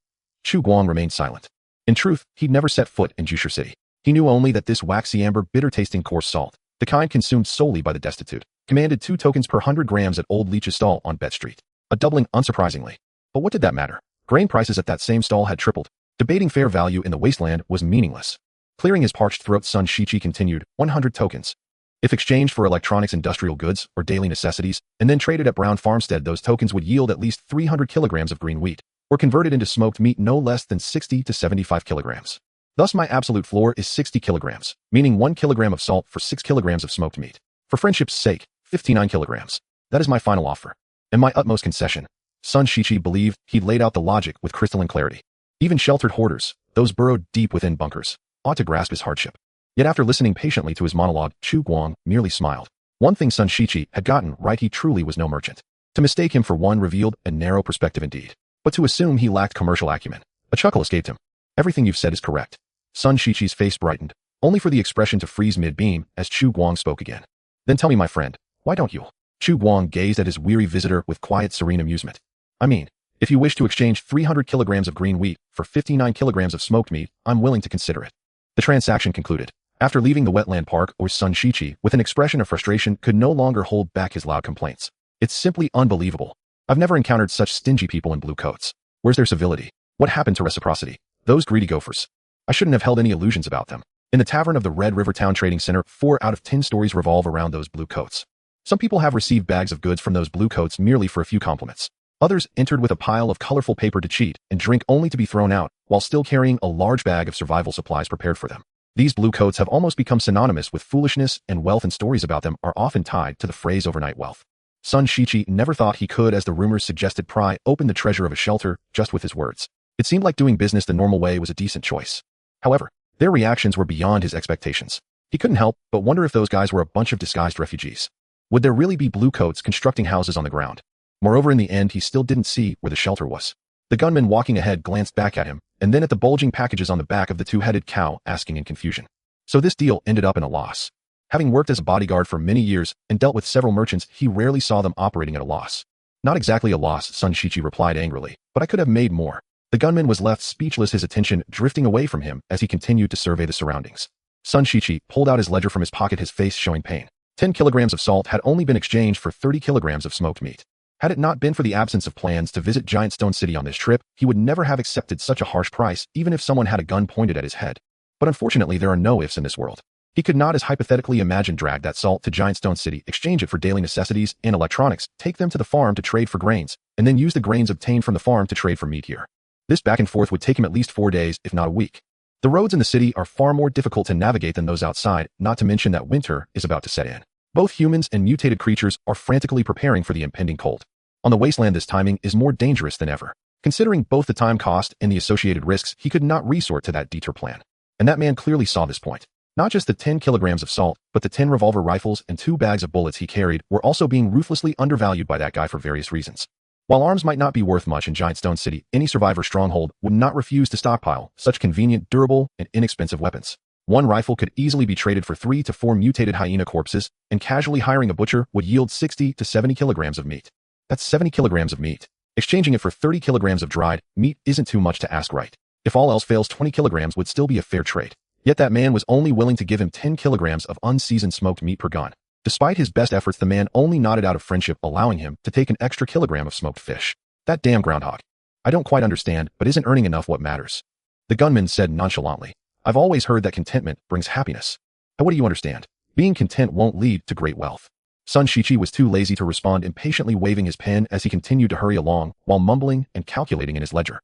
Chu Guang remained silent. In truth, he'd never set foot in Jushu City. He knew only that this waxy amber, bitter-tasting coarse salt, the kind consumed solely by the destitute, commanded 2 tokens per 100 grams at Old Leech's stall on Bet Street. a doubling unsurprisingly. But what did that matter? Grain prices at that same stall had tripled. Debating fair value in the wasteland was meaningless. Clearing his parched throat, Sun Shichi continued, 100 tokens. If exchanged for electronics, industrial goods, or daily necessities, and then traded at Brown Farmstead, those tokens would yield at least 300 kilograms of green wheat, or converted into smoked meat no less than 60 to 75 kilograms. Thus my absolute floor is 60 kilograms, meaning 1 kilogram of salt for 6 kilograms of smoked meat. For friendship's sake, 59 kilograms. That is my final offer. And my utmost concession. Sun Shichi believed he'd laid out the logic with crystalline clarity. Even sheltered hoarders, those burrowed deep within bunkers, ought to grasp his hardship. Yet after listening patiently to his monologue, Chu Guang merely smiled. One thing Sun Shichi had gotten right: he truly was no merchant. To mistake him for one revealed a narrow perspective indeed. But to assume he lacked commercial acumen. A chuckle escaped him. Everything you've said is correct. Sun Shichi's face brightened, only for the expression to freeze mid-beam as Chu Guang spoke again. Then tell me, my friend, why don't you? Chu Guang gazed at his weary visitor with quiet, serene amusement. I mean, if you wish to exchange 300 kilograms of green wheat for 59 kilograms of smoked meat, I'm willing to consider it. The transaction concluded. After leaving the wetland park, or Sun Shichi, with an expression of frustration, could no longer hold back his loud complaints. It's simply unbelievable. I've never encountered such stingy people in blue coats. Where's their civility? What happened to reciprocity? Those greedy gophers. I shouldn't have held any illusions about them. In the tavern of the Red River Town Trading Center, 4 out of 10 stories revolve around those blue coats. Some people have received bags of goods from those blue coats merely for a few compliments. Others entered with a pile of colorful paper to cheat and drink only to be thrown out, while still carrying a large bag of survival supplies prepared for them. These blue coats have almost become synonymous with foolishness and wealth, and stories about them are often tied to the phrase overnight wealth. Sun Shichi never thought he could, as the rumors suggested, pry open the treasure of a shelter just with his words. It seemed like doing business the normal way was a decent choice. However, their reactions were beyond his expectations. He couldn't help but wonder if those guys were a bunch of disguised refugees. Would there really be blue coats constructing houses on the ground? Moreover, in the end, he still didn't see where the shelter was. The gunman walking ahead glanced back at him, and then at the bulging packages on the back of the two-headed cow, asking in confusion. So this deal ended up in a loss. Having worked as a bodyguard for many years and dealt with several merchants, he rarely saw them operating at a loss. Not exactly a loss, Sun Shichi replied angrily, but I could have made more. The gunman was left speechless, his attention drifting away from him as he continued to survey the surroundings. Sun Shichi pulled out his ledger from his pocket, his face showing pain. 10 kilograms of salt had only been exchanged for 30 kilograms of smoked meat. Had it not been for the absence of plans to visit Giant Stone City on this trip, he would never have accepted such a harsh price, even if someone had a gun pointed at his head. But unfortunately, there are no ifs in this world. He could not, as hypothetically imagined, drag that salt to Giant Stone City, exchange it for daily necessities and electronics, take them to the farm to trade for grains, and then use the grains obtained from the farm to trade for meat here. This back and forth would take him at least 4 days, if not a week. The roads in the city are far more difficult to navigate than those outside, not to mention that winter is about to set in. Both humans and mutated creatures are frantically preparing for the impending cold. On the wasteland, this timing is more dangerous than ever. Considering both the time cost and the associated risks, he could not resort to that detour plan. And that man clearly saw this point. Not just the 10 kilograms of salt, but the 10 revolver rifles and 2 bags of bullets he carried were also being ruthlessly undervalued by that guy for various reasons. While arms might not be worth much in Giant Stone City, any survivor stronghold would not refuse to stockpile such convenient, durable, and inexpensive weapons. One rifle could easily be traded for 3 to 4 mutated hyena corpses, and casually hiring a butcher would yield 60 to 70 kilograms of meat. That's 70 kilograms of meat. Exchanging it for 30 kilograms of dried meat isn't too much to ask, right? If all else fails, 20 kilograms would still be a fair trade. Yet that man was only willing to give him 10 kilograms of unseasoned smoked meat per gun. Despite his best efforts, the man only nodded out of friendship, allowing him to take an extra kilogram of smoked fish. That damn groundhog. I don't quite understand, but isn't earning enough what matters? The gunman said nonchalantly. I've always heard that contentment brings happiness. But what do you understand? Being content won't lead to great wealth. Sun Shichi was too lazy to respond, impatiently waving his pen as he continued to hurry along, while mumbling and calculating in his ledger.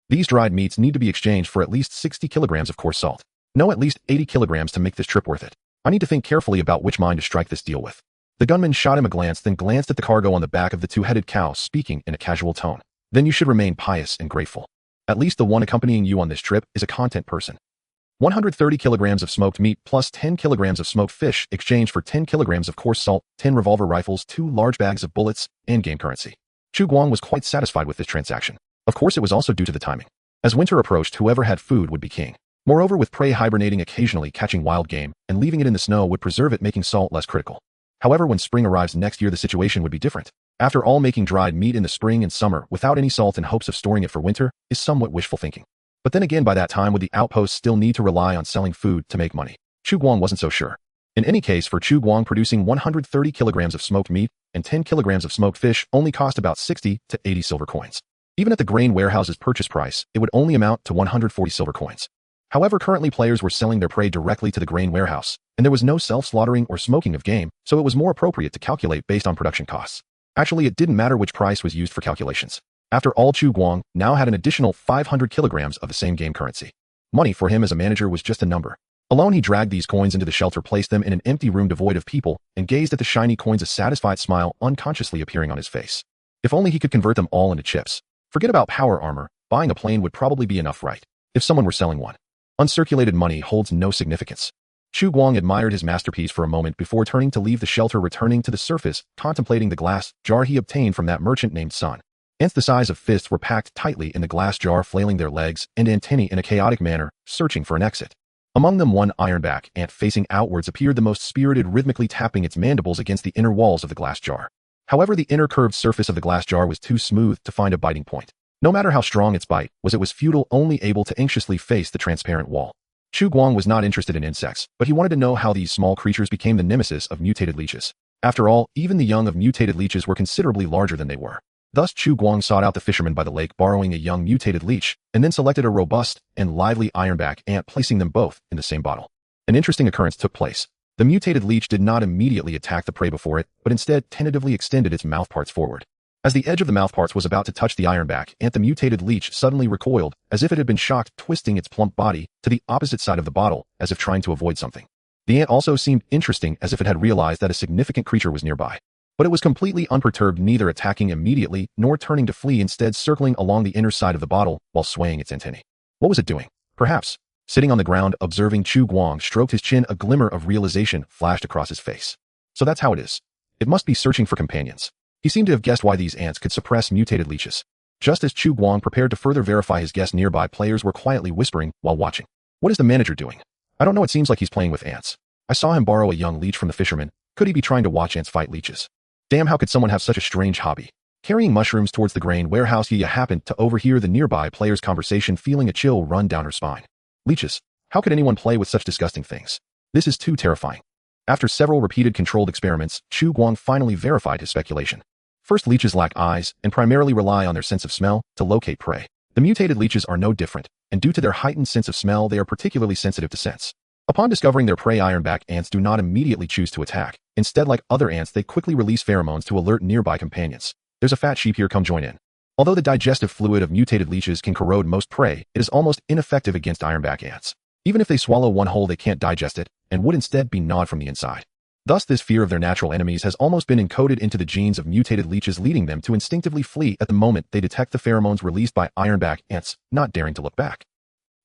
These dried meats need to be exchanged for at least 60 kilograms of coarse salt. No, at least 80 kilograms to make this trip worth it. I need to think carefully about which mine to strike this deal with. The gunman shot him a glance, then glanced at the cargo on the back of the two-headed cow, speaking in a casual tone. Then you should remain pious and grateful. At least the one accompanying you on this trip is a content person. 130 kilograms of smoked meat plus 10 kilograms of smoked fish exchanged for 10 kilograms of coarse salt, 10 revolver rifles, 2 large bags of bullets, and game currency. Chu Guang was quite satisfied with this transaction. Of course, it was also due to the timing. As winter approached, whoever had food would be king. Moreover, with prey hibernating, occasionally catching wild game and leaving it in the snow would preserve it, making salt less critical. However, when spring arrives next year, the situation would be different. After all, making dried meat in the spring and summer without any salt in hopes of storing it for winter is somewhat wishful thinking. But then again, by that time, would the outposts still need to rely on selling food to make money? Chu Guang wasn't so sure. In any case, for Chu Guang, producing 130 kilograms of smoked meat and 10 kilograms of smoked fish only cost about 60 to 80 silver coins. Even at the grain warehouse's purchase price, it would only amount to 140 silver coins. However, currently players were selling their prey directly to the grain warehouse, and there was no self-slaughtering or smoking of game, so it was more appropriate to calculate based on production costs. Actually, it didn't matter which price was used for calculations. After all, Chu Guang now had an additional 500 kilograms of the same game currency. Money for him as a manager was just a number. Alone, he dragged these coins into the shelter, placed them in an empty room devoid of people, and gazed at the shiny coins, a satisfied smile unconsciously appearing on his face. If only he could convert them all into chips. Forget about power armor, buying a plane would probably be enough, right? If someone were selling one. Uncirculated money holds no significance. Chu Guang admired his masterpiece for a moment before turning to leave the shelter, returning to the surface, contemplating the glass jar he obtained from that merchant named Sun. Ants the size of fists were packed tightly in the glass jar, flailing their legs and antennae in a chaotic manner, searching for an exit. Among them, one ironback ant facing outwards appeared the most spirited, rhythmically tapping its mandibles against the inner walls of the glass jar. However, the inner curved surface of the glass jar was too smooth to find a biting point. No matter how strong its bite was, it was futile, only able to anxiously face the transparent wall. Chu Guang was not interested in insects, but he wanted to know how these small creatures became the nemesis of mutated leeches. After all, even the young of mutated leeches were considerably larger than they were. Thus, Chu Guang sought out the fisherman by the lake, borrowing a young mutated leech, and then selected a robust and lively ironback ant, placing them both in the same bottle. An interesting occurrence took place. The mutated leech did not immediately attack the prey before it, but instead tentatively extended its mouthparts forward. As the edge of the mouthparts was about to touch the ironback ant, the mutated leech suddenly recoiled, as if it had been shocked, twisting its plump body to the opposite side of the bottle, as if trying to avoid something. The ant also seemed interesting, as if it had realized that a significant creature was nearby. But it was completely unperturbed, neither attacking immediately nor turning to flee, instead circling along the inner side of the bottle while swaying its antennae. What was it doing? Perhaps sitting on the ground, observing. Chu Guang stroked his chin, a glimmer of realization flashed across his face. So that's how it is. It must be searching for companions. He seemed to have guessed why these ants could suppress mutated leeches. Just as Chu Guang prepared to further verify his guess, nearby players were quietly whispering while watching. What is the manager doing? I don't know, it seems like he's playing with ants. I saw him borrow a young leech from the fisherman. Could he be trying to watch ants fight leeches? Damn, how could someone have such a strange hobby? Carrying mushrooms towards the grain warehouse, Yiya happened to overhear the nearby players' conversation, feeling a chill run down her spine. Leeches. How could anyone play with such disgusting things? This is too terrifying. After several repeated controlled experiments, Chu Guang finally verified his speculation. First, leeches lack eyes and primarily rely on their sense of smell to locate prey. The mutated leeches are no different, and due to their heightened sense of smell, they are particularly sensitive to scents. Upon discovering their prey, ironback ants do not immediately choose to attack. Instead, like other ants, they quickly release pheromones to alert nearby companions. There's a fat sheep here, come join in. Although the digestive fluid of mutated leeches can corrode most prey, it is almost ineffective against ironback ants. Even if they swallow one whole, they can't digest it, and would instead be gnawed from the inside. Thus, this fear of their natural enemies has almost been encoded into the genes of mutated leeches, leading them to instinctively flee at the moment they detect the pheromones released by ironback ants, not daring to look back.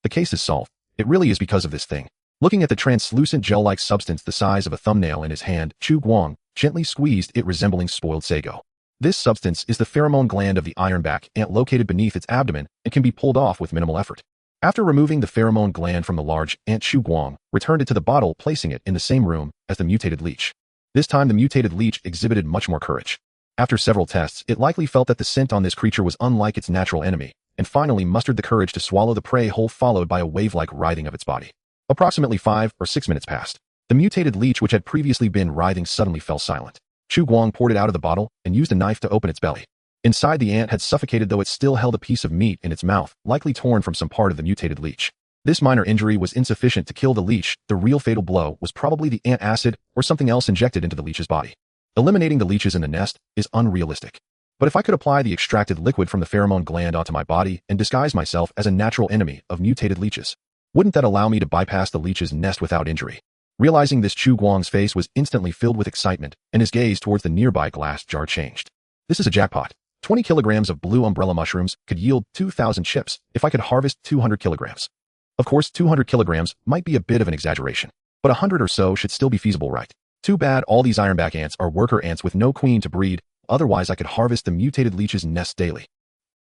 The case is solved. It really is because of this thing. Looking at the translucent gel-like substance the size of a thumbnail in his hand, Chu Guang gently squeezed it, resembling spoiled sago. This substance is the pheromone gland of the ironback ant, located beneath its abdomen, and can be pulled off with minimal effort. After removing the pheromone gland from the large ant, Chu Guang returned it to the bottle, placing it in the same room as the mutated leech. This time, the mutated leech exhibited much more courage. After several tests, it likely felt that the scent on this creature was unlike its natural enemy, and finally mustered the courage to swallow the prey whole, followed by a wave-like writhing of its body. Approximately 5 or 6 minutes passed. The mutated leech, which had previously been writhing, suddenly fell silent. Chu Guang poured it out of the bottle and used a knife to open its belly. Inside, the ant had suffocated, though it still held a piece of meat in its mouth, likely torn from some part of the mutated leech. This minor injury was insufficient to kill the leech. The real fatal blow was probably the ant acid or something else injected into the leech's body. Eliminating the leeches in the nest is unrealistic. But if I could apply the extracted liquid from the pheromone gland onto my body and disguise myself as a natural enemy of mutated leeches, wouldn't that allow me to bypass the leech's nest without injury? Realizing this, Chu Guang's face was instantly filled with excitement, and his gaze towards the nearby glass jar changed. This is a jackpot. 20 kilograms of blue umbrella mushrooms could yield 2,000 chips if I could harvest 200 kilograms. Of course, 200 kilograms might be a bit of an exaggeration, but 100 or so should still be feasible, right? Too bad all these ironback ants are worker ants with no queen to breed, otherwise I could harvest the mutated leech's nest daily.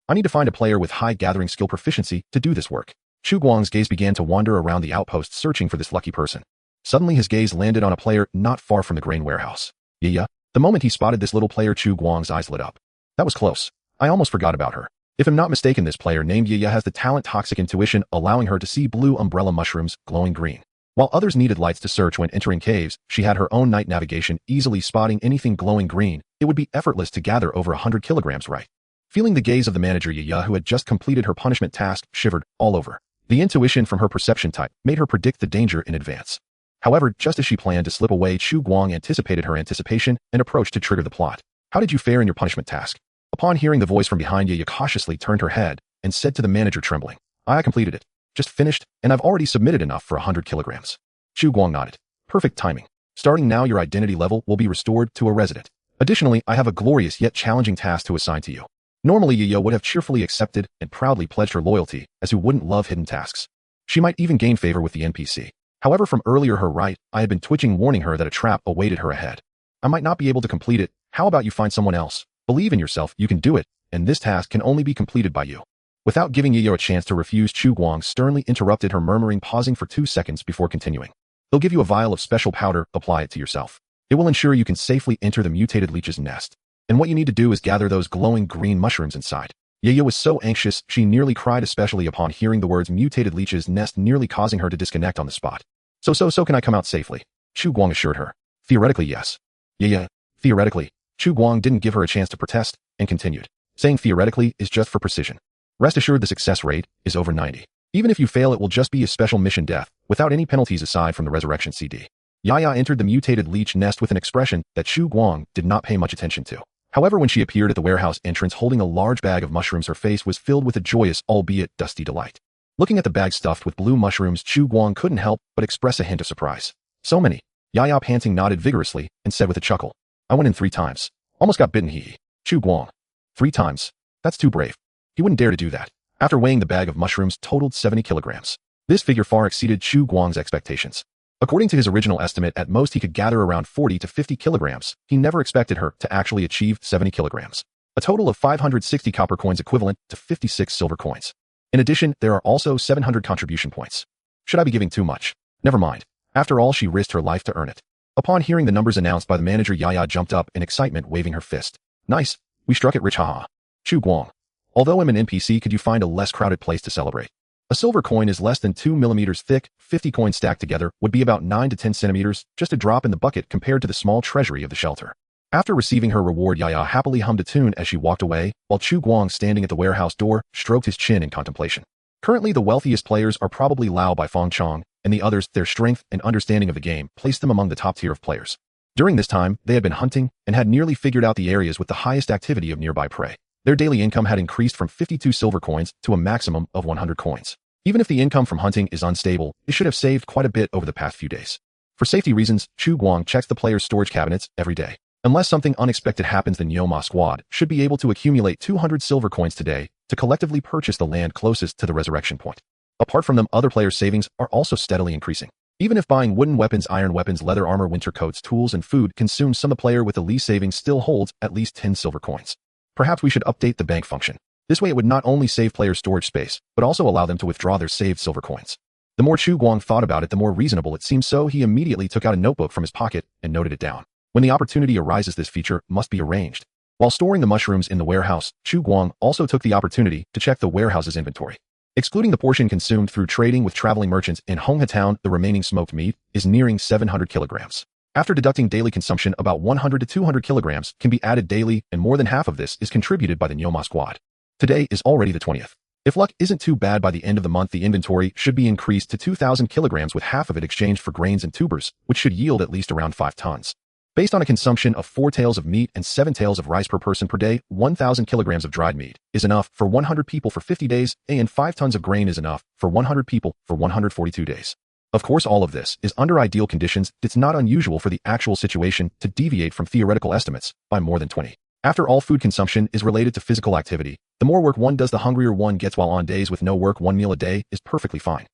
I need to find a player with high gathering skill proficiency to do this work. Chu Guang's gaze began to wander around the outpost, searching for this lucky person. Suddenly, his gaze landed on a player not far from the grain warehouse. Yiya. The moment he spotted this little player, Chu Guang's eyes lit up. That was close. I almost forgot about her. If I'm not mistaken, this player named Yiya has the talent Toxic Intuition, allowing her to see blue umbrella mushrooms glowing green. While others needed lights to search when entering caves, she had her own night navigation, easily spotting anything glowing green. It would be effortless to gather over 100 kilograms right. Feeling the gaze of the manager Yaya, who had just completed her punishment task, shivered all over. The intuition from her perception type made her predict the danger in advance. However, just as she planned to slip away, Chu Guang anticipated her anticipation and approached to trigger the plot. How did you fare in your punishment task? Upon hearing the voice from behind, Yaya cautiously turned her head and said to the manager, trembling, I completed it. Just finished, and I've already submitted enough for 100 kilograms. Chu Guang nodded. Perfect timing. Starting now, your identity level will be restored to a resident. Additionally, I have a glorious yet challenging task to assign to you. Normally, Yaya would have cheerfully accepted and proudly pledged her loyalty, as who wouldn't love hidden tasks. She might even gain favor with the NPC. However, from earlier her right, I had been twitching, warning her that a trap awaited her ahead. I might not be able to complete it. How about you find someone else? Believe in yourself, you can do it, and this task can only be completed by you. Without giving Yaya a chance to refuse, Chu Guang sternly interrupted her, murmuring, pausing for 2 seconds before continuing. They'll give you a vial of special powder, apply it to yourself. It will ensure you can safely enter the mutated leech's nest. And what you need to do is gather those glowing green mushrooms inside. Yaya was so anxious, she nearly cried, especially upon hearing the words mutated leech's nest, nearly causing her to disconnect on the spot. So can I come out safely? Chu Guang assured her. Theoretically, yes. Yaya, theoretically. Chu Guang didn't give her a chance to protest, and continued. Saying theoretically is just for precision. Rest assured the success rate is over 90. Even if you fail, it will just be a special mission death, without any penalties aside from the resurrection CD. Yaya entered the mutated leech nest with an expression that Chu Guang did not pay much attention to. However, when she appeared at the warehouse entrance holding a large bag of mushrooms, her face was filled with a joyous, albeit dusty, delight. Looking at the bag stuffed with blue mushrooms, Chu Guang couldn't help but express a hint of surprise. So many. Yaya, panting, nodded vigorously and said with a chuckle, I went in 3 times. Almost got bitten, hee. Chu Guang. 3 times. That's too brave. He wouldn't dare to do that. After weighing the bag of mushrooms totaled 70 kilograms. This figure far exceeded Chu Guang's expectations. According to his original estimate, at most he could gather around 40 to 50 kilograms. He never expected her to actually achieve 70 kilograms. A total of 560 copper coins equivalent to 56 silver coins. In addition, there are also 700 contribution points. Should I be giving too much? Never mind. After all, she risked her life to earn it. Upon hearing the numbers announced by the manager, Yaya jumped up in excitement, waving her fist. Nice. We struck it rich, haha. Chu Guang. Although I'm an NPC, could you find a less crowded place to celebrate? A silver coin is less than 2 millimeters thick. 50 coins stacked together would be about 9 to 10 centimeters, just a drop in the bucket compared to the small treasury of the shelter. After receiving her reward, Yaya happily hummed a tune as she walked away, while Chu Guang, standing at the warehouse door, stroked his chin in contemplation. Currently, the wealthiest players are probably Lao by Fong Chong, and the others, their strength and understanding of the game placed them among the top tier of players. During this time, they had been hunting and had nearly figured out the areas with the highest activity of nearby prey. Their daily income had increased from 52 silver coins to a maximum of 100 coins. Even if the income from hunting is unstable, it should have saved quite a bit over the past few days. For safety reasons, Chu Guang checks the players' storage cabinets every day. Unless something unexpected happens, the Nyoma squad should be able to accumulate 200 silver coins today to collectively purchase the land closest to the resurrection point. Apart from them, other players' savings are also steadily increasing. Even if buying wooden weapons, iron weapons, leather armor, winter coats, tools, and food consumes some, the player with the least savings still holds at least 10 silver coins. Perhaps we should update the bank function. This way it would not only save players storage space, but also allow them to withdraw their saved silver coins. The more Chu Guang thought about it, the more reasonable it seemed, so he immediately took out a notebook from his pocket and noted it down. When the opportunity arises, this feature must be arranged. While storing the mushrooms in the warehouse, Chu Guang also took the opportunity to check the warehouse's inventory. Excluding the portion consumed through trading with traveling merchants in Honghe Town, the remaining smoked meat is nearing 700 kilograms. After deducting daily consumption, about 100 to 200 kilograms can be added daily, and more than half of this is contributed by the Nyoma squad. Today is already the 20th. If luck isn't too bad, by the end of the month, the inventory should be increased to 2,000 kilograms, with half of it exchanged for grains and tubers, which should yield at least around 5 tons. Based on a consumption of 4 taels of meat and 7 taels of rice per person per day, 1,000 kilograms of dried meat is enough for 100 people for 50 days, and 5 tons of grain is enough for 100 people for 142 days. Of course, all of this is under ideal conditions. It's not unusual for the actual situation to deviate from theoretical estimates by more than 20. After all, food consumption is related to physical activity. The more work one does, the hungrier one gets, while on days with no work, 1 meal a day is perfectly fine.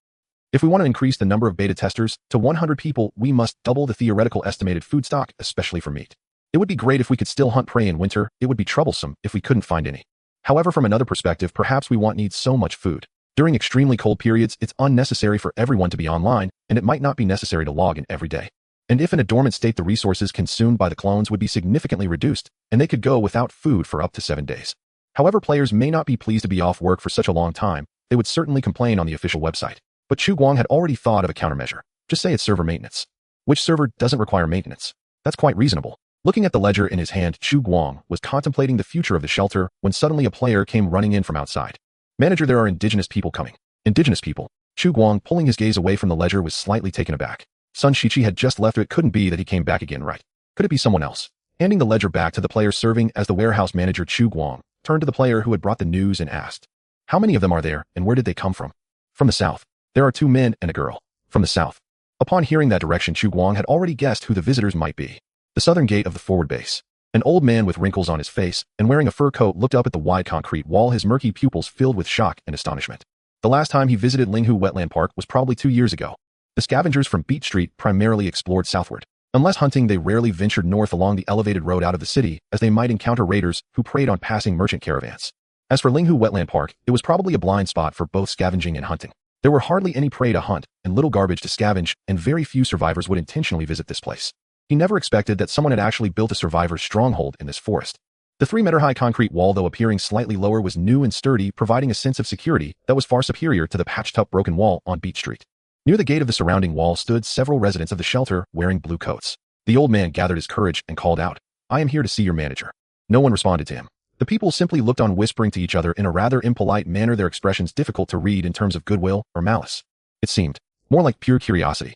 If we want to increase the number of beta testers to 100 people, we must double the theoretical estimated food stock, especially for meat. It would be great if we could still hunt prey in winter. It would be troublesome if we couldn't find any. However, from another perspective, perhaps we won't need so much food. During extremely cold periods, it's unnecessary for everyone to be online, and it might not be necessary to log in every day. And if in a dormant state, the resources consumed by the clones would be significantly reduced, and they could go without food for up to 7 days. However, players may not be pleased to be off work for such a long time. They would certainly complain on the official website. But Chu Guang had already thought of a countermeasure. Just say it's server maintenance. Which server doesn't require maintenance? That's quite reasonable. Looking at the ledger in his hand, Chu Guang was contemplating the future of the shelter when suddenly a player came running in from outside. Manager, there are indigenous people coming. Indigenous people? Chu Guang, pulling his gaze away from the ledger, was slightly taken aback. Sun Shichi had just left, it couldn't be that he came back again, right? Could it be someone else? Handing the ledger back to the player serving as the warehouse manager, Chu Guang turned to the player who had brought the news and asked, "How many of them are there, and where did they come from?" "From the south. There are 2 men and a girl." "From the south." Upon hearing that direction, Chu Guang had already guessed who the visitors might be. The southern gate of the forward base. An old man with wrinkles on his face and wearing a fur coat looked up at the wide concrete wall, his murky pupils filled with shock and astonishment. The last time he visited Linghu Wetland Park was probably 2 years ago. The scavengers from Beach Street primarily explored southward. Unless hunting, they rarely ventured north along the elevated road out of the city, as they might encounter raiders who preyed on passing merchant caravans. As for Linghu Wetland Park, it was probably a blind spot for both scavenging and hunting. There were hardly any prey to hunt and little garbage to scavenge, and very few survivors would intentionally visit this place. He never expected that someone had actually built a survivor's stronghold in this forest. The 3-meter-high concrete wall, though appearing slightly lower, was new and sturdy, providing a sense of security that was far superior to the patched-up broken wall on Beach Street. Near the gate of the surrounding wall stood several residents of the shelter wearing blue coats. The old man gathered his courage and called out, "I am here to see your manager." No one responded to him. The people simply looked on, whispering to each other in a rather impolite manner, their expressions difficult to read in terms of goodwill or malice. It seemed more like pure curiosity.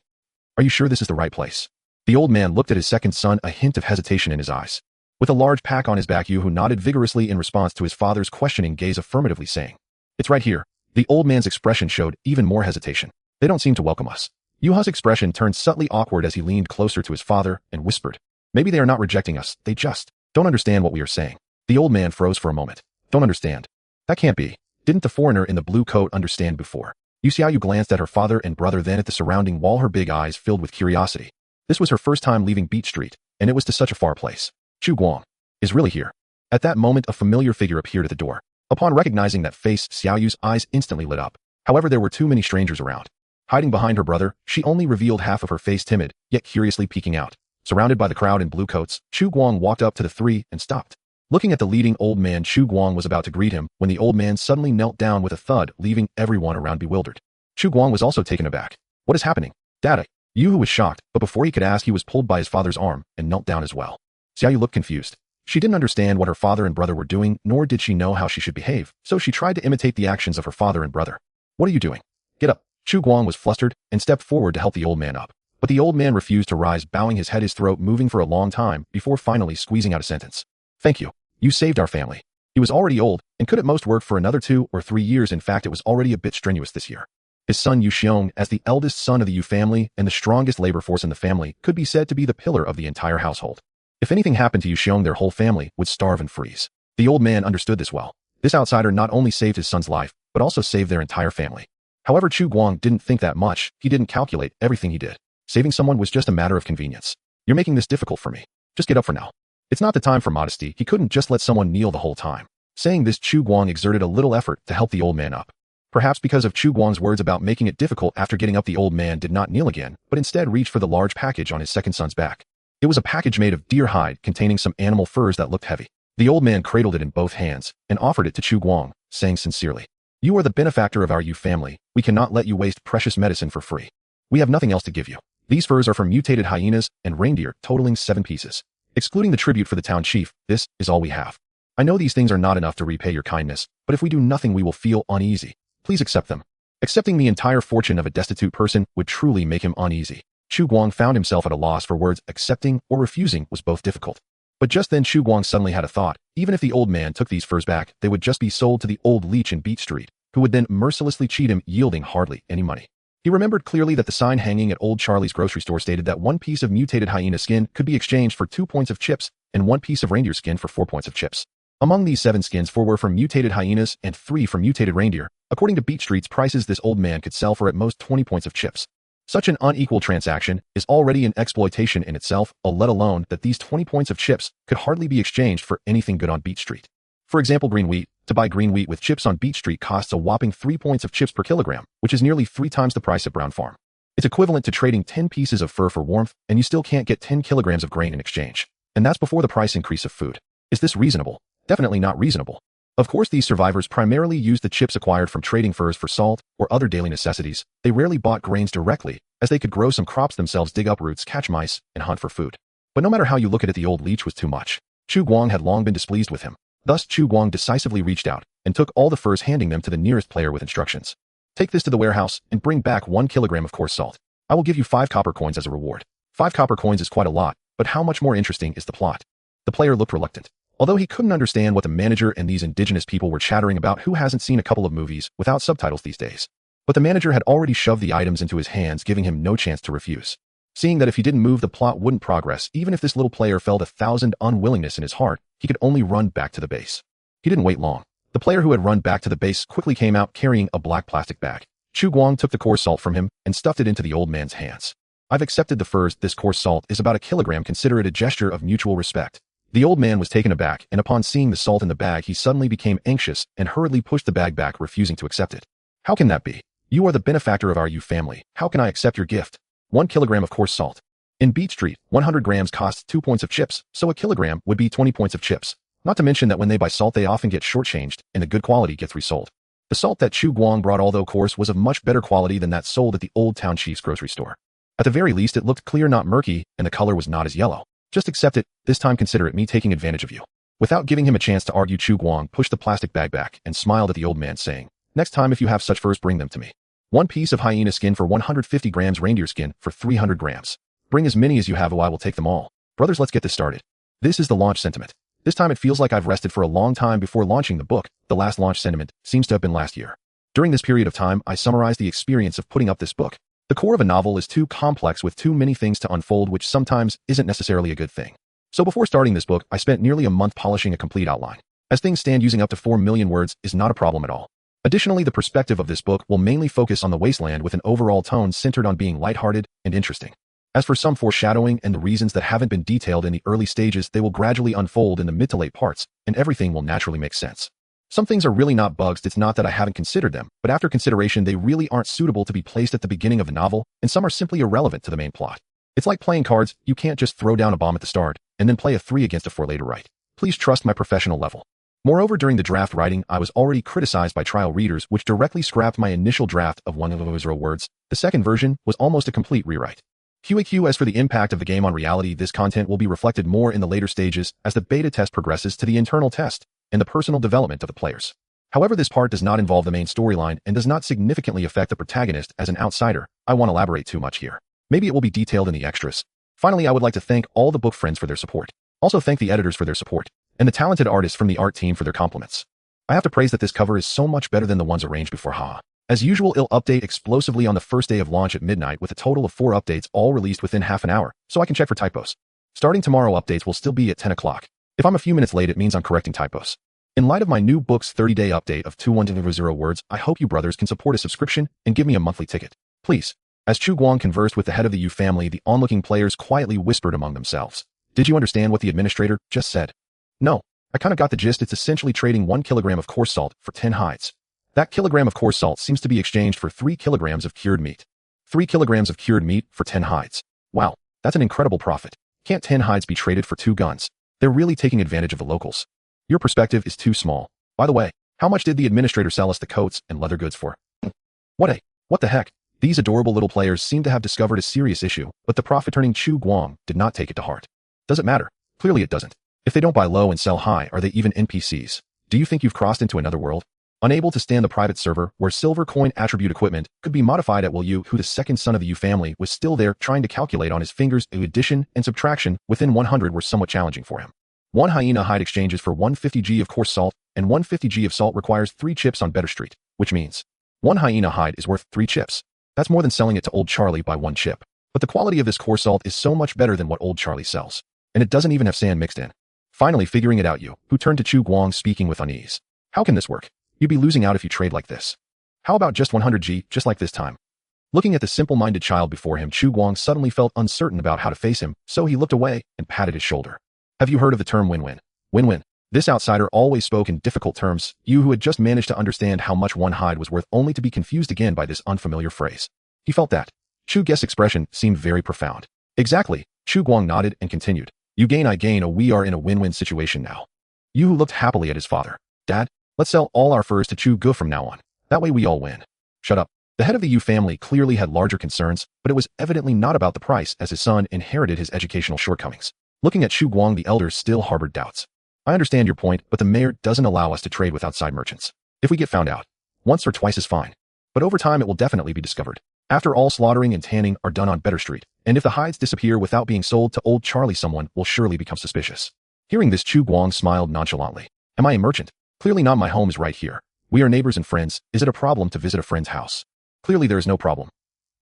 "Are you sure this is the right place?" The old man looked at his second son, a hint of hesitation in his eyes. With a large pack on his back, Yu, who nodded vigorously in response to his father's questioning gaze, affirmatively saying, "It's right here." The old man's expression showed even more hesitation. "They don't seem to welcome us." Yuha's expression turned subtly awkward as he leaned closer to his father and whispered, "Maybe they are not rejecting us, they just don't understand what we are saying." The old man froze for a moment. "Don't understand? That can't be. Didn't the foreigner in the blue coat understand before?" Yu glanced at her father and brother, then at the surrounding wall, her big eyes filled with curiosity. This was her first time leaving Beach Street, and it was to such a far place. Chu Guang is really here. At that moment, a familiar figure appeared at the door. Upon recognizing that face, Xiaoyu's eyes instantly lit up. However, there were too many strangers around. Hiding behind her brother, she only revealed half of her face, timid, yet curiously peeking out. Surrounded by the crowd in blue coats, Chu Guang walked up to the 3 and stopped. Looking at the leading old man, Chu Guang was about to greet him when the old man suddenly knelt down with a thud, leaving everyone around bewildered. Chu Guang was also taken aback. "What is happening, Dada?" Yu was shocked, but before he could ask, he was pulled by his father's arm and knelt down as well. Xiaoyu looked confused. She didn't understand what her father and brother were doing, nor did she know how she should behave, so she tried to imitate the actions of her father and brother. "What are you doing? Get up." Chu Guang was flustered and stepped forward to help the old man up. But the old man refused to rise, bowing his head, his throat moving for a long time before finally squeezing out a sentence. "Thank you. You saved our family." He was already old and could at most work for another 2 or 3 years. In fact, it was already a bit strenuous this year. His son Yu Xiong, as the eldest son of the Yu family and the strongest labor force in the family, could be said to be the pillar of the entire household. If anything happened to Yu Xiong, their whole family would starve and freeze. The old man understood this well. This outsider not only saved his son's life, but also saved their entire family. However, Chu Guang didn't think that much. He didn't calculate everything he did. Saving someone was just a matter of convenience. "You're making this difficult for me. Just get up for now." It's not the time for modesty. He couldn't just let someone kneel the whole time. Saying this, Chu Guang exerted a little effort to help the old man up. Perhaps because of Chu Guang's words about making it difficult after getting up, the old man did not kneel again, but instead reached for the large package on his second son's back. It was a package made of deer hide containing some animal furs that looked heavy. The old man cradled it in both hands and offered it to Chu Guang, saying sincerely, "You are the benefactor of our Yu family. We cannot let you waste precious medicine for free. We have nothing else to give you. These furs are from mutated hyenas and reindeer, totaling 7 pieces. Excluding the tribute for the town chief, this is all we have. I know these things are not enough to repay your kindness, but if we do nothing, we will feel uneasy. Please accept them." Accepting the entire fortune of a destitute person would truly make him uneasy. Chu Guang found himself at a loss for words. Accepting or refusing was both difficult. But just then Chu Guang suddenly had a thought. Even if the old man took these furs back, they would just be sold to the old leech in Beach Street, who would then mercilessly cheat him, yielding hardly any money. He remembered clearly that the sign hanging at Old Charlie's grocery store stated that 1 piece of mutated hyena skin could be exchanged for 2 points of chips and 1 piece of reindeer skin for 4 points of chips. Among these 7 skins, 4 were from mutated hyenas and 3 from mutated reindeer. According to Beach Street's prices, this old man could sell for at most 20 points of chips. Such an unequal transaction is already an exploitation in itself, let alone that these 20 points of chips could hardly be exchanged for anything good on Beach Street. For example, green wheat. To buy green wheat with chips on Beach Street costs a whopping 3 points of chips per kilogram, which is nearly 3 times the price at Brown Farm. It's equivalent to trading 10 pieces of fur for warmth, and you still can't get 10 kilograms of grain in exchange. And that's before the price increase of food. Is this reasonable? Definitely not reasonable. Of course, these survivors primarily used the chips acquired from trading furs for salt or other daily necessities. They rarely bought grains directly, as they could grow some crops themselves, dig up roots, catch mice, and hunt for food. But no matter how you look at it, the old leech was too much. Chu Guang had long been displeased with him. Thus, Chu Guang decisively reached out and took all the furs, handing them to the nearest player with instructions. Take this to the warehouse and bring back 1 kilogram of coarse salt. I will give you 5 copper coins as a reward. 5 copper coins is quite a lot, but how much more interesting is the plot? The player looked reluctant. Although he couldn't understand what the manager and these indigenous people were chattering about, who hasn't seen a couple of movies without subtitles these days? But the manager had already shoved the items into his hands, giving him no chance to refuse. Seeing that if he didn't move, the plot wouldn't progress, even if this little player felt 1,000 unwillingness in his heart, he could only run back to the base. He didn't wait long. The player who had run back to the base quickly came out carrying a black plastic bag. Chu Guang took the coarse salt from him and stuffed it into the old man's hands. I've accepted the furs. This coarse salt is about 1 kilogram. Consider it a gesture of mutual respect. The old man was taken aback, and upon seeing the salt in the bag, he suddenly became anxious and hurriedly pushed the bag back, refusing to accept it. How can that be? You are the benefactor of our Yu family. How can I accept your gift? 1 kilogram of coarse salt. In Beach Street, 100 grams costs 2 points of chips, so 1 kilogram would be 20 points of chips. Not to mention that when they buy salt, they often get shortchanged, and the good quality gets resold. The salt that Chu Guang brought, although coarse, was of much better quality than that sold at the Old Town Chief's grocery store. At the very least, it looked clear, not murky, and the color was not as yellow. Just accept it. This time consider it me taking advantage of you. Without giving him a chance to argue, Chu Guang pushed the plastic bag back and smiled at the old man, saying, next time if you have such furs, bring them to me. 1 piece of hyena skin for 150 grams, reindeer skin for 300 grams. Bring as many as you have, or I will take them all. Brothers, let's get this started. This is the launch sentiment. This time it feels like I've rested for a long time before launching the book. The last launch sentiment seems to have been last year. During this period of time, I summarized the experience of putting up this book. The core of a novel is too complex with too many things to unfold, which sometimes isn't necessarily a good thing. So before starting this book, I spent nearly a month polishing a complete outline. As things stand, using up to 4 million words is not a problem at all. Additionally, the perspective of this book will mainly focus on the wasteland, with an overall tone centered on being lighthearted and interesting. As for some foreshadowing and the reasons that haven't been detailed in the early stages, they will gradually unfold in the mid to late parts, and everything will naturally make sense. Some things are really not bugs. It's not that I haven't considered them, but after consideration, they really aren't suitable to be placed at the beginning of a novel, and some are simply irrelevant to the main plot. It's like playing cards. You can't just throw down a bomb at the start and then play a 3 against a 4 later, right? Please trust my professional level. Moreover, during the draft writing, I was already criticized by trial readers, which directly scrapped my initial draft of 100 words. The second version was almost a complete rewrite. QAQ. As for the impact of the game on reality, this content will be reflected more in the later stages as the beta test progresses to the internal test and the personal development of the players. However, this part does not involve the main storyline and does not significantly affect the protagonist. As an outsider, I won't elaborate too much here. Maybe it will be detailed in the extras. Finally, I would like to thank all the book friends for their support. Also thank the editors for their support, and the talented artists from the art team for their compliments. I have to praise that this cover is so much better than the ones arranged before. As usual, it'll update explosively on the first day of launch at midnight, with a total of 4 updates, all released within half an hour, so I can check for typos. Starting tomorrow, updates will still be at 10 o'clock. If I'm a few minutes late, it means I'm correcting typos. In light of my new book's 30-day update of 210 words, I hope you brothers can support a subscription and give me a monthly ticket. Please. As Chu Guang conversed with the head of the Yu family, the onlooking players quietly whispered among themselves. Did you understand what the administrator just said? No. I kinda got the gist. It's essentially trading 1 kilogram of coarse salt for 10 hides. That kilogram of coarse salt seems to be exchanged for 3 kilograms of cured meat. 3 kilograms of cured meat for 10 hides. Wow, that's an incredible profit. Can't 10 hides be traded for 2 guns? They're really taking advantage of the locals. Your perspective is too small. By the way, how much did the administrator sell us the coats and leather goods for? What the heck? These adorable little players seem to have discovered a serious issue, but the profit-turning Chu Guang did not take it to heart. Does it matter? Clearly it doesn't. If they don't buy low and sell high, are they even NPCs? Do you think you've crossed into another world? Unable to stand the private server where silver coin attribute equipment could be modified at will, Yu, who the second son of the Yu family, was still there trying to calculate on his fingers. Addition and subtraction within 100 were somewhat challenging for him. 1 hyena hide exchanges for 150 g of coarse salt, and 150 g of salt requires 3 chips on Better Street, which means 1 hyena hide is worth 3 chips. That's more than selling it to Old Charlie by 1 chip. But the quality of this coarse salt is so much better than what Old Charlie sells. And it doesn't even have sand mixed in. Finally figuring it out, Yu, who turned to Chu Guang, speaking with unease. How can this work? You'd be losing out if you trade like this. How about just 100 g, just like this time? Looking at the simple-minded child before him, Chu Guang suddenly felt uncertain about how to face him, so he looked away and patted his shoulder. Have you heard of the term win-win? Win-win. This outsider always spoke in difficult terms, Yu, who had just managed to understand how much 1 hide was worth, only to be confused again by this unfamiliar phrase. He felt that Chu Guang's expression seemed very profound. Exactly. Chu Guang nodded and continued. You gain, I gain. We are in a win-win situation now. Yu, who looked happily at his father. Dad, Let's sell all our furs to Chu Guang from now on. That way we all win. Shut up. The head of the Yu family clearly had larger concerns, but it was evidently not about the price as his son inherited his educational shortcomings. Looking at Chu Guang, the elder still harbored doubts. I understand your point, but the mayor doesn't allow us to trade with outside merchants. If we get found out, once or twice is fine. But over time it will definitely be discovered. After all, slaughtering and tanning are done on Better Street, and if the hides disappear without being sold to Old Charlie, someone will surely become suspicious. Hearing this, Chu Guang smiled nonchalantly. Am I a merchant? Clearly not. My home is right here. We are neighbors and friends. Is it a problem to visit a friend's house? Clearly there is no problem.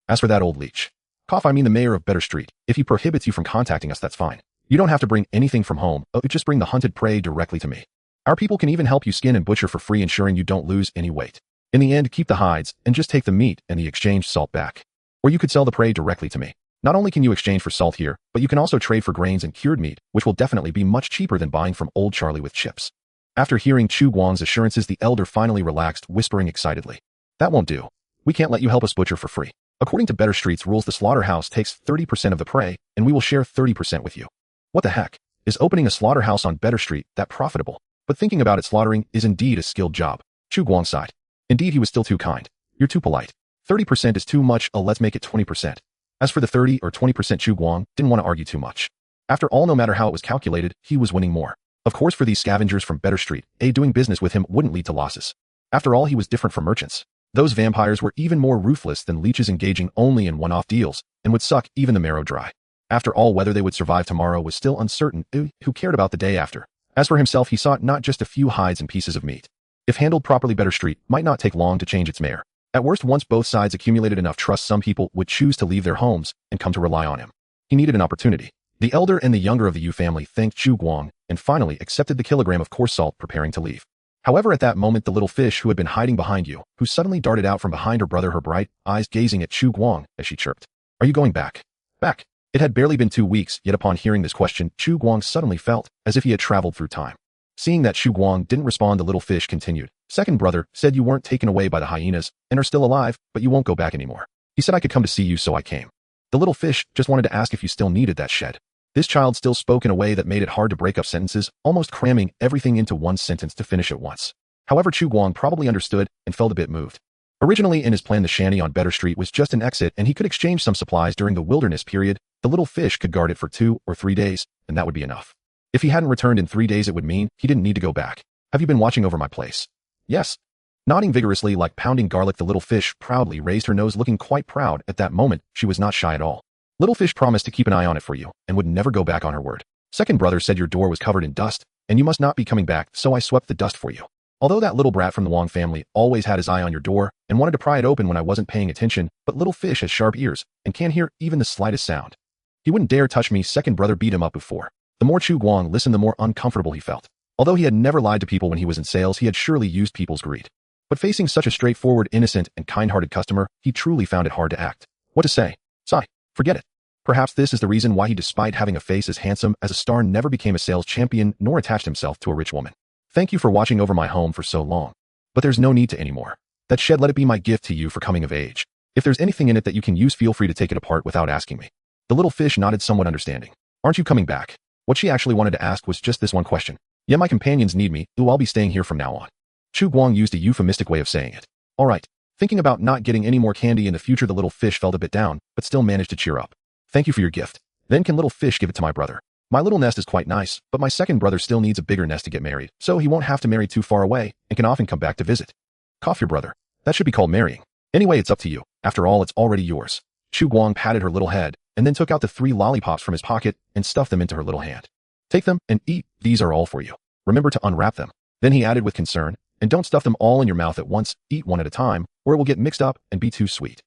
As for that old leech, I mean the mayor of Better Street, if he prohibits you from contacting us, that's fine. You don't have to bring anything from home, just bring the hunted prey directly to me. Our people can even help you skin and butcher for free, ensuring you don't lose any weight. In the end, keep the hides and just take the meat and the exchanged salt back. Or you could sell the prey directly to me. Not only can you exchange for salt here, but you can also trade for grains and cured meat, which will definitely be much cheaper than buying from Old Charlie with chips. After hearing Chu Guang's assurances, the elder finally relaxed, whispering excitedly. That won't do. We can't let you help us butcher for free. According to Better Street's rules, the slaughterhouse takes 30% of the prey, and we will share 30% with you. What the heck? Is opening a slaughterhouse on Better Street that profitable? But thinking about it, slaughtering is indeed a skilled job. Chu Guang sighed. Indeed, he was still too kind. You're too polite. 30% is too much, let's make it 20%. As for the 30 or 20%, Chu Guang didn't want to argue too much. After all, no matter how it was calculated, he was winning more. Of course, for these scavengers from Better Street, doing business with him wouldn't lead to losses. After all, he was different from merchants. Those vampires were even more ruthless than leeches, engaging only in one-off deals, and would suck even the marrow dry. After all, whether they would survive tomorrow was still uncertain. Who cared about the day after? As for himself, he sought not just a few hides and pieces of meat. If handled properly, Better Street might not take long to change its mayor. At worst, once both sides accumulated enough trust, some people would choose to leave their homes and come to rely on him. He needed an opportunity. The elder and the younger of the Yu family thanked Chu Guang and finally accepted the kilogram of coarse salt, preparing to leave. However, at that moment, the little fish who had been hiding behind Yu, who suddenly darted out from behind her brother, her bright eyes gazing at Chu Guang as she chirped. Are you going back? Back. It had barely been 2 weeks, yet upon hearing this question, Chu Guang suddenly felt as if he had traveled through time. Seeing that Chu Guang didn't respond, the little fish continued. Second brother said you weren't taken away by the hyenas and are still alive, but you won't go back anymore. He said I could come to see you, so I came. The little fish just wanted to ask if you still needed that shed. This child still spoke in a way that made it hard to break up sentences, almost cramming everything into one sentence to finish at once. However, Chu Guang probably understood and felt a bit moved. Originally in his plan, the shanty on Better Street was just an exit, and he could exchange some supplies during the wilderness period. The little fish could guard it for 2 or 3 days, and that would be enough. If he hadn't returned in 3 days, it would mean he didn't need to go back. Have you been watching over my place? Yes. Nodding vigorously like pounding garlic, the little fish proudly raised her nose, looking quite proud. At that moment, she was not shy at all. Little fish promised to keep an eye on it for you and would never go back on her word. Second brother said your door was covered in dust and you must not be coming back, so I swept the dust for you. Although that little brat from the Wong family always had his eye on your door and wanted to pry it open when I wasn't paying attention, but little fish has sharp ears and can't hear even the slightest sound. He wouldn't dare touch me. Second brother beat him up before. The more Chu Guang listened, the more uncomfortable he felt. Although he had never lied to people when he was in sales, he had surely used people's greed. But facing such a straightforward, innocent, and kind-hearted customer, he truly found it hard to act. What to say? Sigh. Forget it. Perhaps this is the reason why he, despite having a face as handsome as a star, never became a sales champion nor attached himself to a rich woman. Thank you for watching over my home for so long. But there's no need to anymore. That shed, let it be my gift to you for coming of age. If there's anything in it that you can use, feel free to take it apart without asking me. The little fish nodded, somewhat understanding. Aren't you coming back? What she actually wanted to ask was just this one question. Yeah, my companions need me. I'll be staying here from now on. Chu Guang used a euphemistic way of saying it. All right. Thinking about not getting any more candy in the future, the little fish felt a bit down, but still managed to cheer up. Thank you for your gift. Then can little fish give it to my brother? My little nest is quite nice, but my second brother still needs a bigger nest to get married, so he won't have to marry too far away and can often come back to visit. Cough your brother. That should be called marrying. Anyway, it's up to you. After all, it's already yours. Chu Guang patted her little head and then took out the 3 lollipops from his pocket and stuffed them into her little hand. Take them and eat. These are all for you. Remember to unwrap them. Then he added with concern, and don't stuff them all in your mouth at once. Eat one at a time, or it will get mixed up and be too sweet.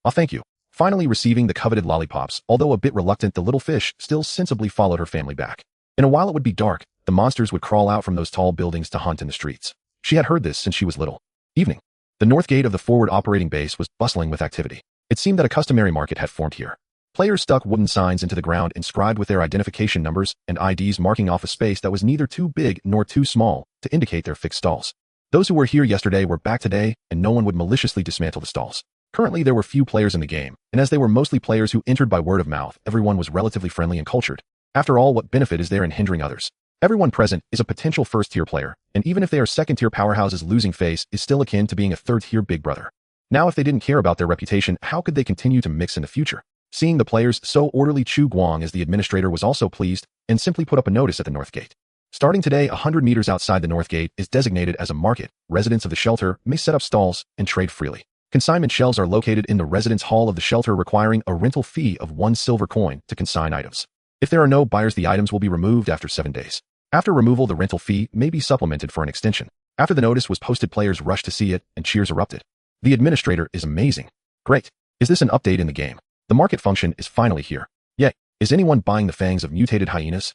Thank you. Finally receiving the coveted lollipops, although a bit reluctant, the little fish still sensibly followed her family back. In a while it would be dark. The monsters would crawl out from those tall buildings to hunt in the streets. She had heard this since she was little. Evening. The north gate of the forward operating base was bustling with activity. It seemed that a customary market had formed here. Players stuck wooden signs into the ground inscribed with their identification numbers and IDs, marking off a space that was neither too big nor too small to indicate their fixed stalls. Those who were here yesterday were back today, and no one would maliciously dismantle the stalls. Currently, there were few players in the game, and as they were mostly players who entered by word of mouth, everyone was relatively friendly and cultured. After all, what benefit is there in hindering others? Everyone present is a potential first-tier player, and even if they are second-tier powerhouses, losing face is still akin to being a third-tier big brother. Now, if they didn't care about their reputation, how could they continue to mix in the future? Seeing the players so orderly, Chu Guang as the administrator was also pleased and simply put up a notice at the north gate. Starting today, 100 meters outside the north gate is designated as a market. Residents of the shelter may set up stalls and trade freely. Consignment shelves are located in the residence hall of the shelter, requiring a rental fee of 1 silver coin to consign items. If there are no buyers, the items will be removed after 7 days. After removal, the rental fee may be supplemented for an extension. After the notice was posted, players rushed to see it, and cheers erupted. The administrator is amazing. Great. Is this an update in the game? The market function is finally here. Yay. Is anyone buying the fangs of mutated hyenas?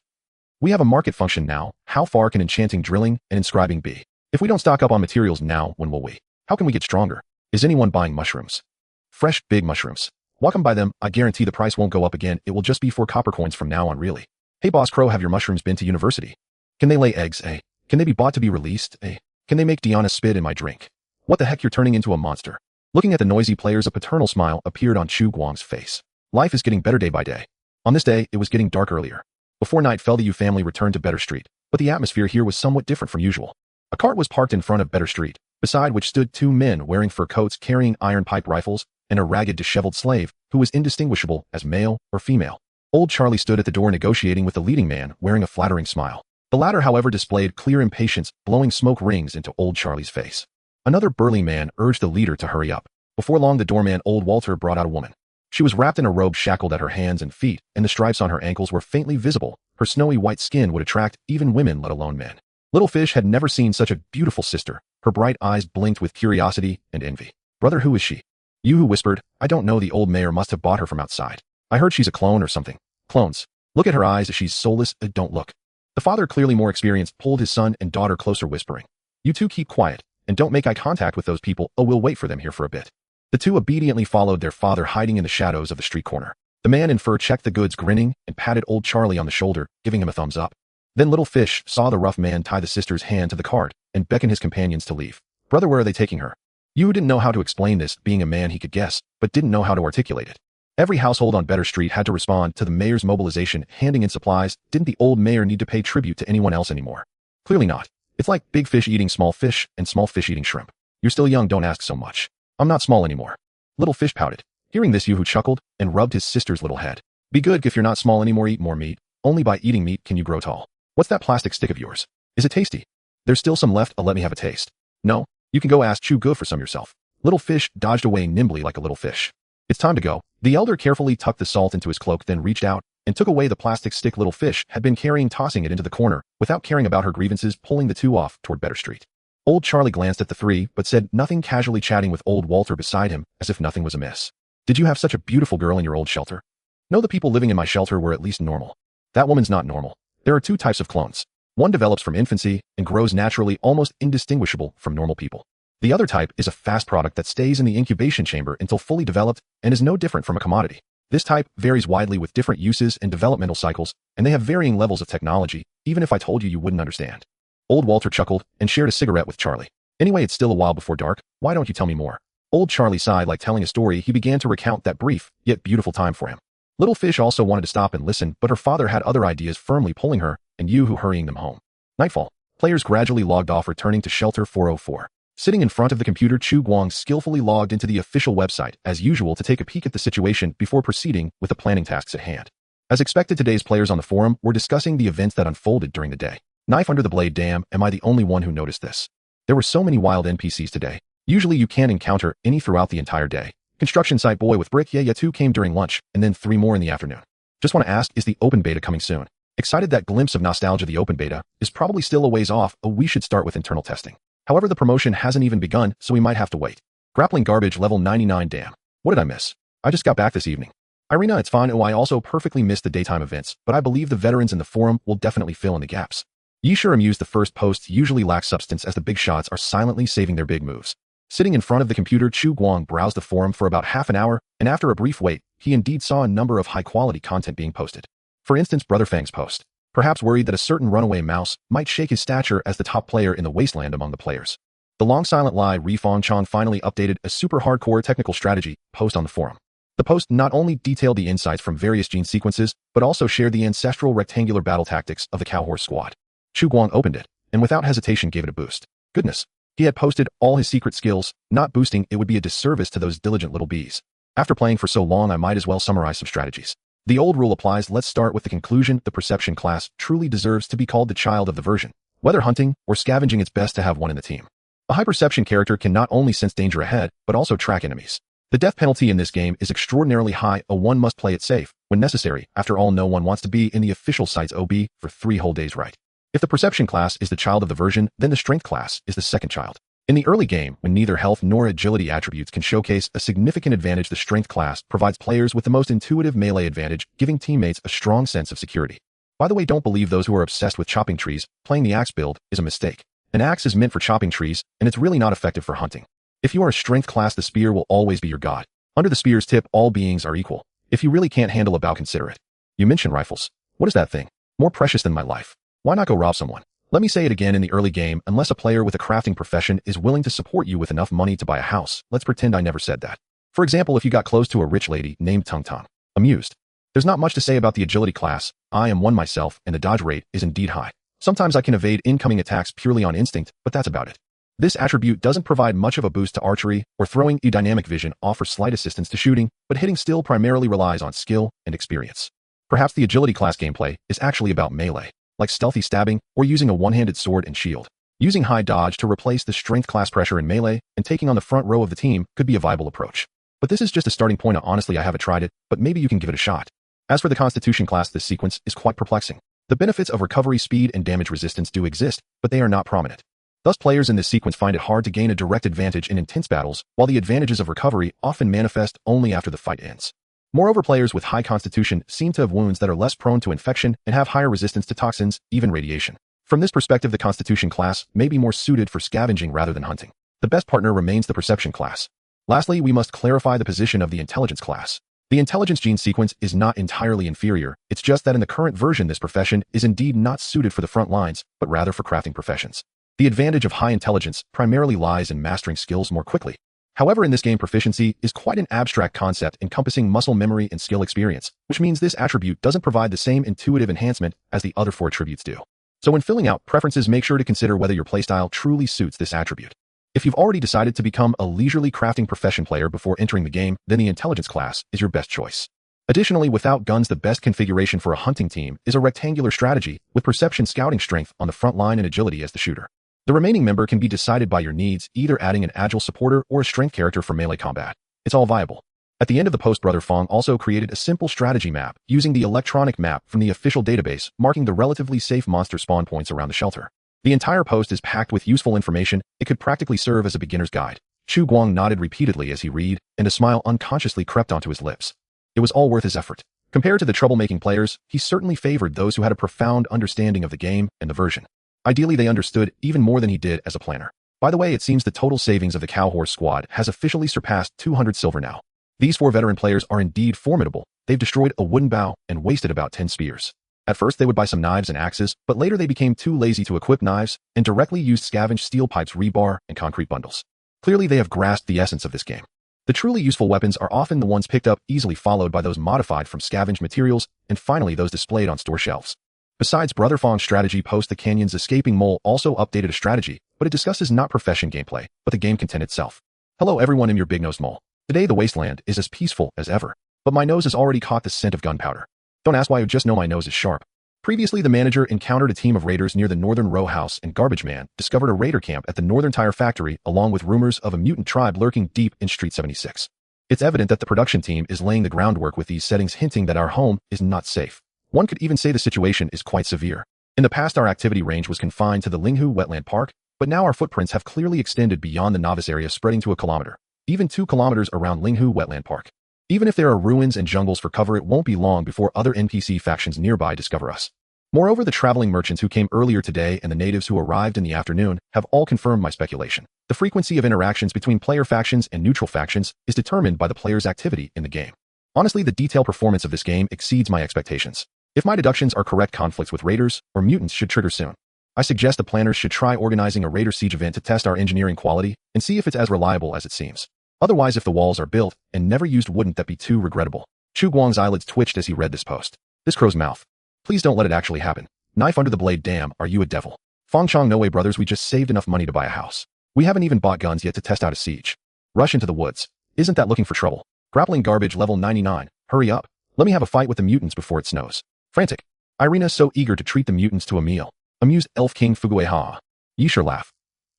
We have a market function now. How far can enchanting, drilling, and inscribing be? If we don't stock up on materials now, when will we? How can we get stronger? Is anyone buying mushrooms? Fresh, big mushrooms. Welcome by them. I guarantee the price won't go up again. It will just be 4 copper coins from now on, really. Hey Boss Crow, have your mushrooms been to university? Can they lay eggs, eh? Can they be bought to be released, eh? Can they make Diana spit in my drink? What the heck, you're turning into a monster. Looking at the noisy players, a paternal smile appeared on Chu Guang's face. Life is getting better day by day. On this day, it was getting dark earlier. Before night fell, the Yu family returned to Better Street, but the atmosphere here was somewhat different from usual. A cart was parked in front of Better Street, beside which stood 2 men wearing fur coats, carrying iron pipe rifles, and a ragged, disheveled slave who was indistinguishable as male or female. Old Charlie stood at the door negotiating with the leading man, wearing a flattering smile. The latter, however, displayed clear impatience, blowing smoke rings into Old Charlie's face. Another burly man urged the leader to hurry up. Before long, the doorman, Old Walter, brought out a woman. She was wrapped in a robe shackled at her hands and feet, and the stripes on her ankles were faintly visible. Her snowy white skin would attract even women, let alone men. Little Fish had never seen such a beautiful sister. Her bright eyes blinked with curiosity and envy. Brother, who is she? Yu whispered, I don't know, the old mayor must have bought her from outside. I heard she's a clone or something. Clones. Look at her eyes, she's soulless, don't look. The father, clearly more experienced, pulled his son and daughter closer, whispering, You two keep quiet, and don't make eye contact with those people. Oh, we'll wait for them here for a bit. The two obediently followed their father, hiding in the shadows of the street corner. The man in fur checked the goods, grinning, and patted Old Charlie on the shoulder, giving him a thumbs up. Then Little Fish saw the rough man tie the sister's hand to the cart and beckon his companions to leave. Brother, where are they taking her? Yu didn't know how to explain this. Being a man, he could guess, but didn't know how to articulate it. Every household on Better Street had to respond to the mayor's mobilization, handing in supplies. Didn't the old mayor need to pay tribute to anyone else anymore? Clearly not. It's like big fish eating small fish and small fish eating shrimp. You're still young, don't ask so much. I'm not small anymore. Little Fish pouted. Hearing this, Yu chuckled and rubbed his sister's little head. Be good, if you're not small anymore, eat more meat. Only by eating meat can you grow tall. What's that plastic stick of yours? Is it tasty? There's still some left, let me have a taste. No? You can go ask Chu Guang for some yourself. Little Fish dodged away nimbly like a little fish. It's time to go. The elder carefully tucked the salt into his cloak, then reached out and took away the plastic stick Little Fish had been carrying, tossing it into the corner without caring about her grievances, pulling the two off toward Better Street. Old Charlie glanced at the three, but said nothing, casually chatting with Old Walter beside him as if nothing was amiss. Did you have such a beautiful girl in your old shelter? No, the people living in my shelter were at least normal. That woman's not normal. There are 2 types of clones. One develops from infancy and grows naturally, almost indistinguishable from normal people. The other type is a fast product that stays in the incubation chamber until fully developed and is no different from a commodity. This type varies widely with different uses and developmental cycles, and they have varying levels of technology. Even if I told you, you wouldn't understand. Old Walter chuckled and shared a cigarette with Charlie. Anyway, it's still a while before dark. Why don't you tell me more? Old Charlie sighed, like telling a story. He began to recount that brief, yet beautiful time for him. Little Fish also wanted to stop and listen, but her father had other ideas firmly pulling her, and Yu hurrying them home. Nightfall. Players gradually logged off, returning to Shelter 404. Sitting in front of the computer, Chu Guang skillfully logged into the official website, as usual, to take a peek at the situation before proceeding with the planning tasks at hand. As expected, today's players on the forum were discussing the events that unfolded during the day. Knife under the blade, damn, am I the only one who noticed this? There were so many wild NPCs today. Usually you can't encounter any throughout the entire day. Construction site boy with brick, yeah, 2 came during lunch, and then 3 more in the afternoon. Just want to ask, is the open beta coming soon? Excited. That glimpse of nostalgia. The open beta is probably still a ways off. We should start with internal testing. However, the promotion hasn't even begun, so we might have to wait. Grappling garbage level 99, damn. What did I miss? I just got back this evening. Irina, it's fine. Oh, I also perfectly missed the daytime events, but I believe the veterans in the forum will definitely fill in the gaps. Yi sure amused. The first posts usually lack substance as the big shots are silently saving their big moves. Sitting in front of the computer, Chu Guang browsed the forum for about half an hour, and after a brief wait, he indeed saw a number of high-quality content being posted. For instance, Brother Fang's post. Perhaps worried that a certain runaway mouse might shake his stature as the top player in the wasteland among the players. The long silent lie Ri Fong Chan finally updated a super hardcore technical strategy post on the forum. The post not only detailed the insights from various gene sequences, but also shared the ancestral rectangular battle tactics of the Cowhorse Squad. Chu Guang opened it, and without hesitation gave it a boost. Goodness, he had posted all his secret skills, not boosting it would be a disservice to those diligent little bees. After playing for so long, I might as well summarize some strategies. The old rule applies. Let's start with the conclusion. The perception class truly deserves to be called the child of the version. Whether hunting or scavenging, it's best to have one in the team. A high perception character can not only sense danger ahead, but also track enemies. The death penalty in this game is extraordinarily high. One must play it safe, when necessary. After all, no one wants to be in the official site's OB for 3 whole days, right? If the perception class is the child of the version, then the strength class is the second child. In the early game, when neither health nor agility attributes can showcase a significant advantage, the strength class provides players with the most intuitive melee advantage, giving teammates a strong sense of security. By the way, don't believe those who are obsessed with chopping trees. Playing the axe build is a mistake. An axe is meant for chopping trees, and it's really not effective for hunting. If you are a strength class, the spear will always be your god. Under the spear's tip, all beings are equal. If you really can't handle a bow, consider it. You mentioned rifles. What is that thing? More precious than my life. Why not go rob someone? Let me say it again. In the early game, unless a player with a crafting profession is willing to support you with enough money to buy a house, let's pretend I never said that. For example, if you got close to a rich lady named Tung Tung. Amused. There's not much to say about the agility class. I am one myself, and the dodge rate is indeed high. Sometimes I can evade incoming attacks purely on instinct, but that's about it. This attribute doesn't provide much of a boost to archery or throwing. Dynamic vision offers slight assistance to shooting, but hitting still primarily relies on skill and experience. Perhaps the agility class gameplay is actually about melee, like stealthy stabbing or using a one-handed sword and shield. Using high dodge to replace the strength class pressure in melee and taking on the front row of the team could be a viable approach. But this is just a starting point. Honestly, I haven't tried it, but maybe you can give it a shot. As for the constitution class, this sequence is quite perplexing. The benefits of recovery speed and damage resistance do exist, but they are not prominent. Thus, players in this sequence find it hard to gain a direct advantage in intense battles, while the advantages of recovery often manifest only after the fight ends. Moreover, players with high constitution seem to have wounds that are less prone to infection and have higher resistance to toxins, even radiation. From this perspective, the constitution class may be more suited for scavenging rather than hunting. The best partner remains the perception class. Lastly, we must clarify the position of the intelligence class. The intelligence gene sequence is not entirely inferior. It's just that in the current version, this profession is indeed not suited for the front lines, but rather for crafting professions. The advantage of high intelligence primarily lies in mastering skills more quickly. However, in this game, proficiency is quite an abstract concept encompassing muscle memory and skill experience, which means this attribute doesn't provide the same intuitive enhancement as the other 4 attributes do. So when filling out preferences, make sure to consider whether your playstyle truly suits this attribute. If you've already decided to become a leisurely crafting profession player before entering the game, then the intelligence class is your best choice. Additionally, without guns, the best configuration for a hunting team is a rectangular strategy with perception, scouting, strength on the front line, and agility as the shooter. The remaining member can be decided by your needs, either adding an agile supporter or a strength character for melee combat. It's all viable. At the end of the post, Brother Fong also created a simple strategy map using the electronic map from the official database, marking the relatively safe monster spawn points around the shelter. The entire post is packed with useful information. It could practically serve as a beginner's guide. Chu Guang nodded repeatedly as he read, and a smile unconsciously crept onto his lips. It was all worth his effort. Compared to the troublemaking players, he certainly favored those who had a profound understanding of the game and the version. Ideally, they understood even more than he did as a planner. By the way, it seems the total savings of the Cowhorse squad has officially surpassed 200 silver now. These 4 veteran players are indeed formidable. They've destroyed a wooden bow and wasted about 10 spears. At first, they would buy some knives and axes, but later they became too lazy to equip knives and directly used scavenge, steel pipes, rebar, and concrete bundles. Clearly, they have grasped the essence of this game. The truly useful weapons are often the ones picked up easily, followed by those modified from scavenged materials, and finally those displayed on store shelves. Besides, Brother Fong's strategy post, the Canyon's Escaping Mole also updated a strategy, but it discusses not profession gameplay, but the game content itself. Hello everyone, I'm your big-nosed mole. Today the wasteland is as peaceful as ever, but my nose has already caught the scent of gunpowder. Don't ask why, you just know my nose is sharp. Previously, the manager encountered a team of raiders near the northern row house, and Garbage Man discovered a raider camp at the northern tire factory, along with rumors of a mutant tribe lurking deep in Street 76. It's evident that the production team is laying the groundwork with these settings, hinting that our home is not safe. One could even say the situation is quite severe. In the past, our activity range was confined to the Linghu Wetland Park, but now our footprints have clearly extended beyond the novice area, spreading to 1 kilometer, even 2 kilometers around Linghu Wetland Park. Even if there are ruins and jungles for cover, it won't be long before other NPC factions nearby discover us. Moreover, the traveling merchants who came earlier today and the natives who arrived in the afternoon have all confirmed my speculation. The frequency of interactions between player factions and neutral factions is determined by the player's activity in the game. Honestly, the detailed performance of this game exceeds my expectations. If my deductions are correct, conflicts with raiders or mutants should trigger soon. I suggest the planners should try organizing a raider siege event to test our engineering quality and see if it's as reliable as it seems. Otherwise, if the walls are built and never used, wouldn't that be too regrettable? Chu Guang's eyelids twitched as he read this post. This crow's mouth. Please don't let it actually happen. Knife under the blade. Damn, are you a devil? Fongchong, no way brothers, we just saved enough money to buy a house. We haven't even bought guns yet to test out a siege. Rush into the woods. Isn't that looking for trouble? Grappling garbage level 99. Hurry up. Let me have a fight with the mutants before it snows. Frantic. Irina so eager to treat the mutants to a meal. Amused Elf King Fugueha. Yisher laugh.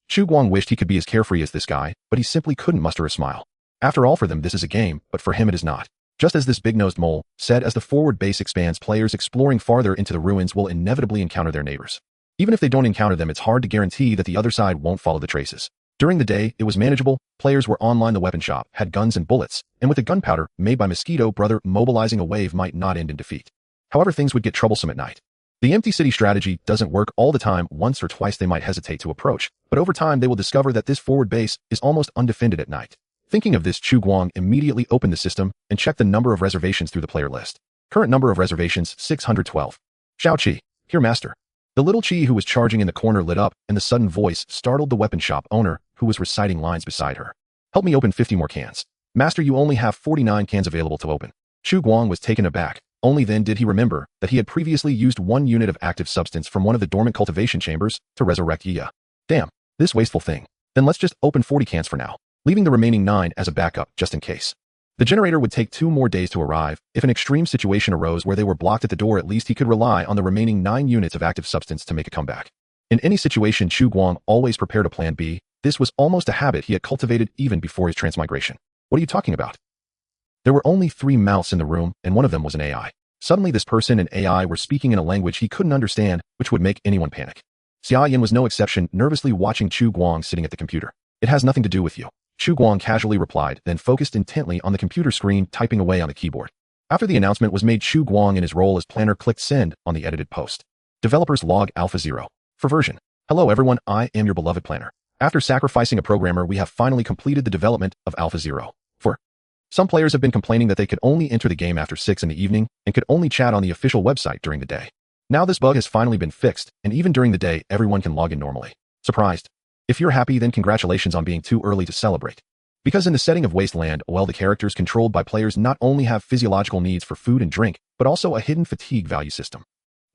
Chu Guang wished he could be as carefree as this guy, but he simply couldn't muster a smile. After all, for them this is a game, but for him it is not. Just as this big-nosed mole said, as the forward base expands, players exploring farther into the ruins will inevitably encounter their neighbors. Even if they don't encounter them, it's hard to guarantee that the other side won't follow the traces. During the day, it was manageable. Players were online, the weapon shop had guns and bullets, and with the gunpowder made by Mosquito Brother, mobilizing a wave might not end in defeat. However, things would get troublesome at night. The empty city strategy doesn't work all the time. Once or twice they might hesitate to approach, but over time they will discover that this forward base is almost undefended at night. Thinking of this, Chu Guang immediately opened the system and checked the number of reservations through the player list. Current number of reservations, 612. Xiao Qi, here master. The little Qi who was charging in the corner lit up, and the sudden voice startled the weapon shop owner, who was reciting lines beside her. Help me open 50 more cans. Master, you only have 49 cans available to open. Chu Guang was taken aback. Only then did he remember that he had previously used 1 unit of active substance from one of the dormant cultivation chambers to resurrect Yia. Damn, this wasteful thing. Then let's just open 40 cans for now, leaving the remaining 9 as a backup just in case. The generator would take 2 more days to arrive. If an extreme situation arose where they were blocked at the door, at least he could rely on the remaining 9 units of active substance to make a comeback. In any situation, Chu Guang always prepared a plan B. This was almost a habit he had cultivated even before his transmigration. What are you talking about? There were only 3 mouths in the room, and one of them was an AI. Suddenly this person and AI were speaking in a language he couldn't understand, which would make anyone panic. Xia Yin was no exception, nervously watching Chu Guang sitting at the computer. It has nothing to do with you. Chu Guang casually replied, then focused intently on the computer screen, typing away on the keyboard. After the announcement was made, Chu Guang in his role as planner clicked send on the edited post. Developers log Alpha 0. For version. Hello everyone, I am your beloved planner. After sacrificing a programmer, we have finally completed the development of Alpha 0. Some players have been complaining that they could only enter the game after 6 in the evening and could only chat on the official website during the day. Now this bug has finally been fixed, and even during the day, everyone can log in normally. Surprised? If you're happy, then congratulations on being too early to celebrate. Because in the setting of Wasteland, well, the characters controlled by players not only have physiological needs for food and drink, but also a hidden fatigue value system.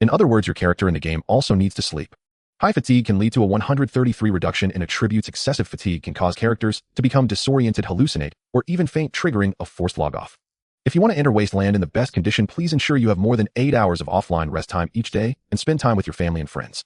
In other words, your character in the game also needs to sleep. High fatigue can lead to a 133 reduction in attributes. Excessive fatigue can cause characters to become disoriented, hallucinate, or even faint, triggering a forced log-off. If you want to enter Wasteland in the best condition, please ensure you have more than 8 hours of offline rest time each day and spend time with your family and friends.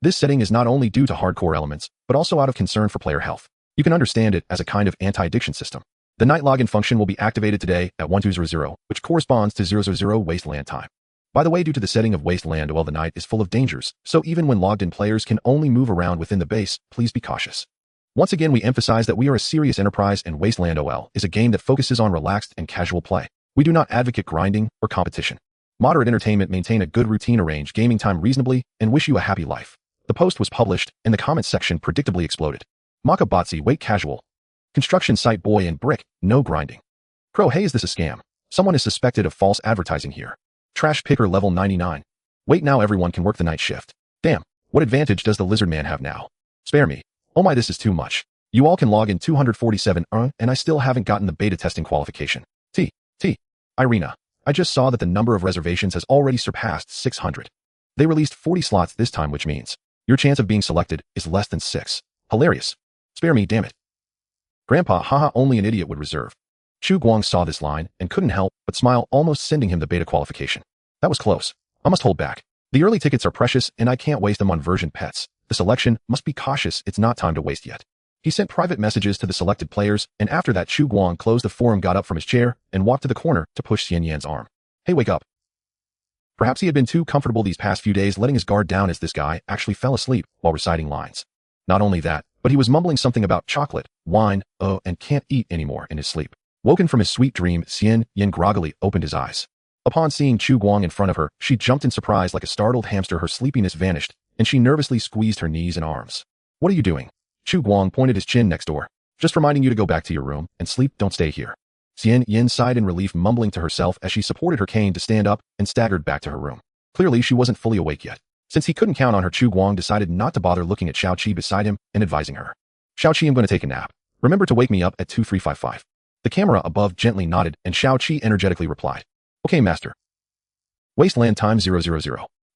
This setting is not only due to hardcore elements, but also out of concern for player health. You can understand it as a kind of anti-addiction system. The night login function will be activated today at 1200, which corresponds to 000 Wasteland time. By the way, due to the setting of Wasteland, well, the night is full of dangers, so even when logged in, players can only move around within the base. Please be cautious. Once again, we emphasize that we are a serious enterprise, and Wasteland OL is a game that focuses on relaxed and casual play. We do not advocate grinding or competition. Moderate entertainment, maintain a good routine, arrange gaming time reasonably, and wish you a happy life. The post was published, and the comments section predictably exploded. Makabatsi, wait, casual. Construction site, boy and brick, no grinding. Crow, hey, is this a scam? Someone is suspected of false advertising here. Trash picker level 99. Wait, now everyone can work the night shift. Damn, what advantage does the lizard man have now? Spare me. Oh my, this is too much. You all can log in 247, and I still haven't gotten the beta testing qualification. Irina, I just saw that the number of reservations has already surpassed 600. They released 40 slots this time, which means your chance of being selected is less than 6. Hilarious. Spare me, damn it. Grandpa, haha, only an idiot would reserve. Chu Guang saw this line and couldn't help but smile, almost sending him the beta qualification. That was close. I must hold back. The early tickets are precious and I can't waste them on virgin pets. The selection must be cautious. It's not time to waste yet. He sent private messages to the selected players, and after that Chu Guang closed the forum, got up from his chair, and walked to the corner to push Xian Yan's arm. Hey, wake up. Perhaps he had been too comfortable these past few days, letting his guard down, as this guy actually fell asleep while reciting lines. Not only that, but he was mumbling something about chocolate, wine, and can't eat anymore in his sleep. Woken from his sweet dream, Xian Yan groggily opened his eyes. Upon seeing Chu Guang in front of her, she jumped in surprise like a startled hamster. Her sleepiness vanished, and she nervously squeezed her knees and arms. What are you doing? Chu Guang pointed his chin next door. Just reminding you to go back to your room and sleep, don't stay here. Xian Yan sighed in relief, mumbling to herself as she supported her cane to stand up and staggered back to her room. Clearly, she wasn't fully awake yet. Since he couldn't count on her, Chu Guang decided not to bother, looking at Xiao Qi beside him and advising her. Xiao Qi, I'm going to take a nap. Remember to wake me up at 2355. The camera above gently nodded, and Xiao Qi energetically replied. Okay, master. Wasteland time 000.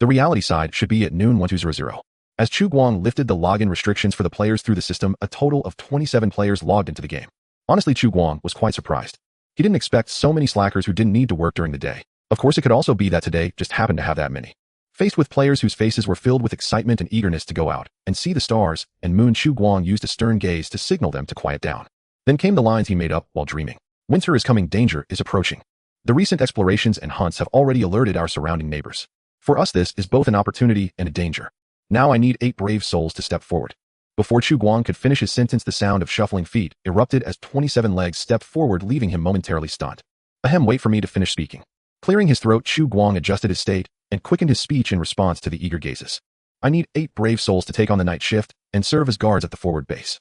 The reality side should be at noon 1200. As Chu Guang lifted the login restrictions for the players through the system, a total of 27 players logged into the game. Honestly, Chu Guang was quite surprised. He didn't expect so many slackers who didn't need to work during the day. Of course, it could also be that today just happened to have that many. Faced with players whose faces were filled with excitement and eagerness to go out and see the stars and moon, Chu Guang used a stern gaze to signal them to quiet down. Then came the lines he made up while dreaming. Winter is coming, danger is approaching. The recent explorations and hunts have already alerted our surrounding neighbors. For us, this is both an opportunity and a danger. Now I need 8 brave souls to step forward. Before Chu Guang could finish his sentence, the sound of shuffling feet erupted as 27 legs stepped forward, leaving him momentarily stunned. Ahem, wait for me to finish speaking. Clearing his throat, Chu Guang adjusted his state and quickened his speech in response to the eager gazes. I need 8 brave souls to take on the night shift and serve as guards at the forward base.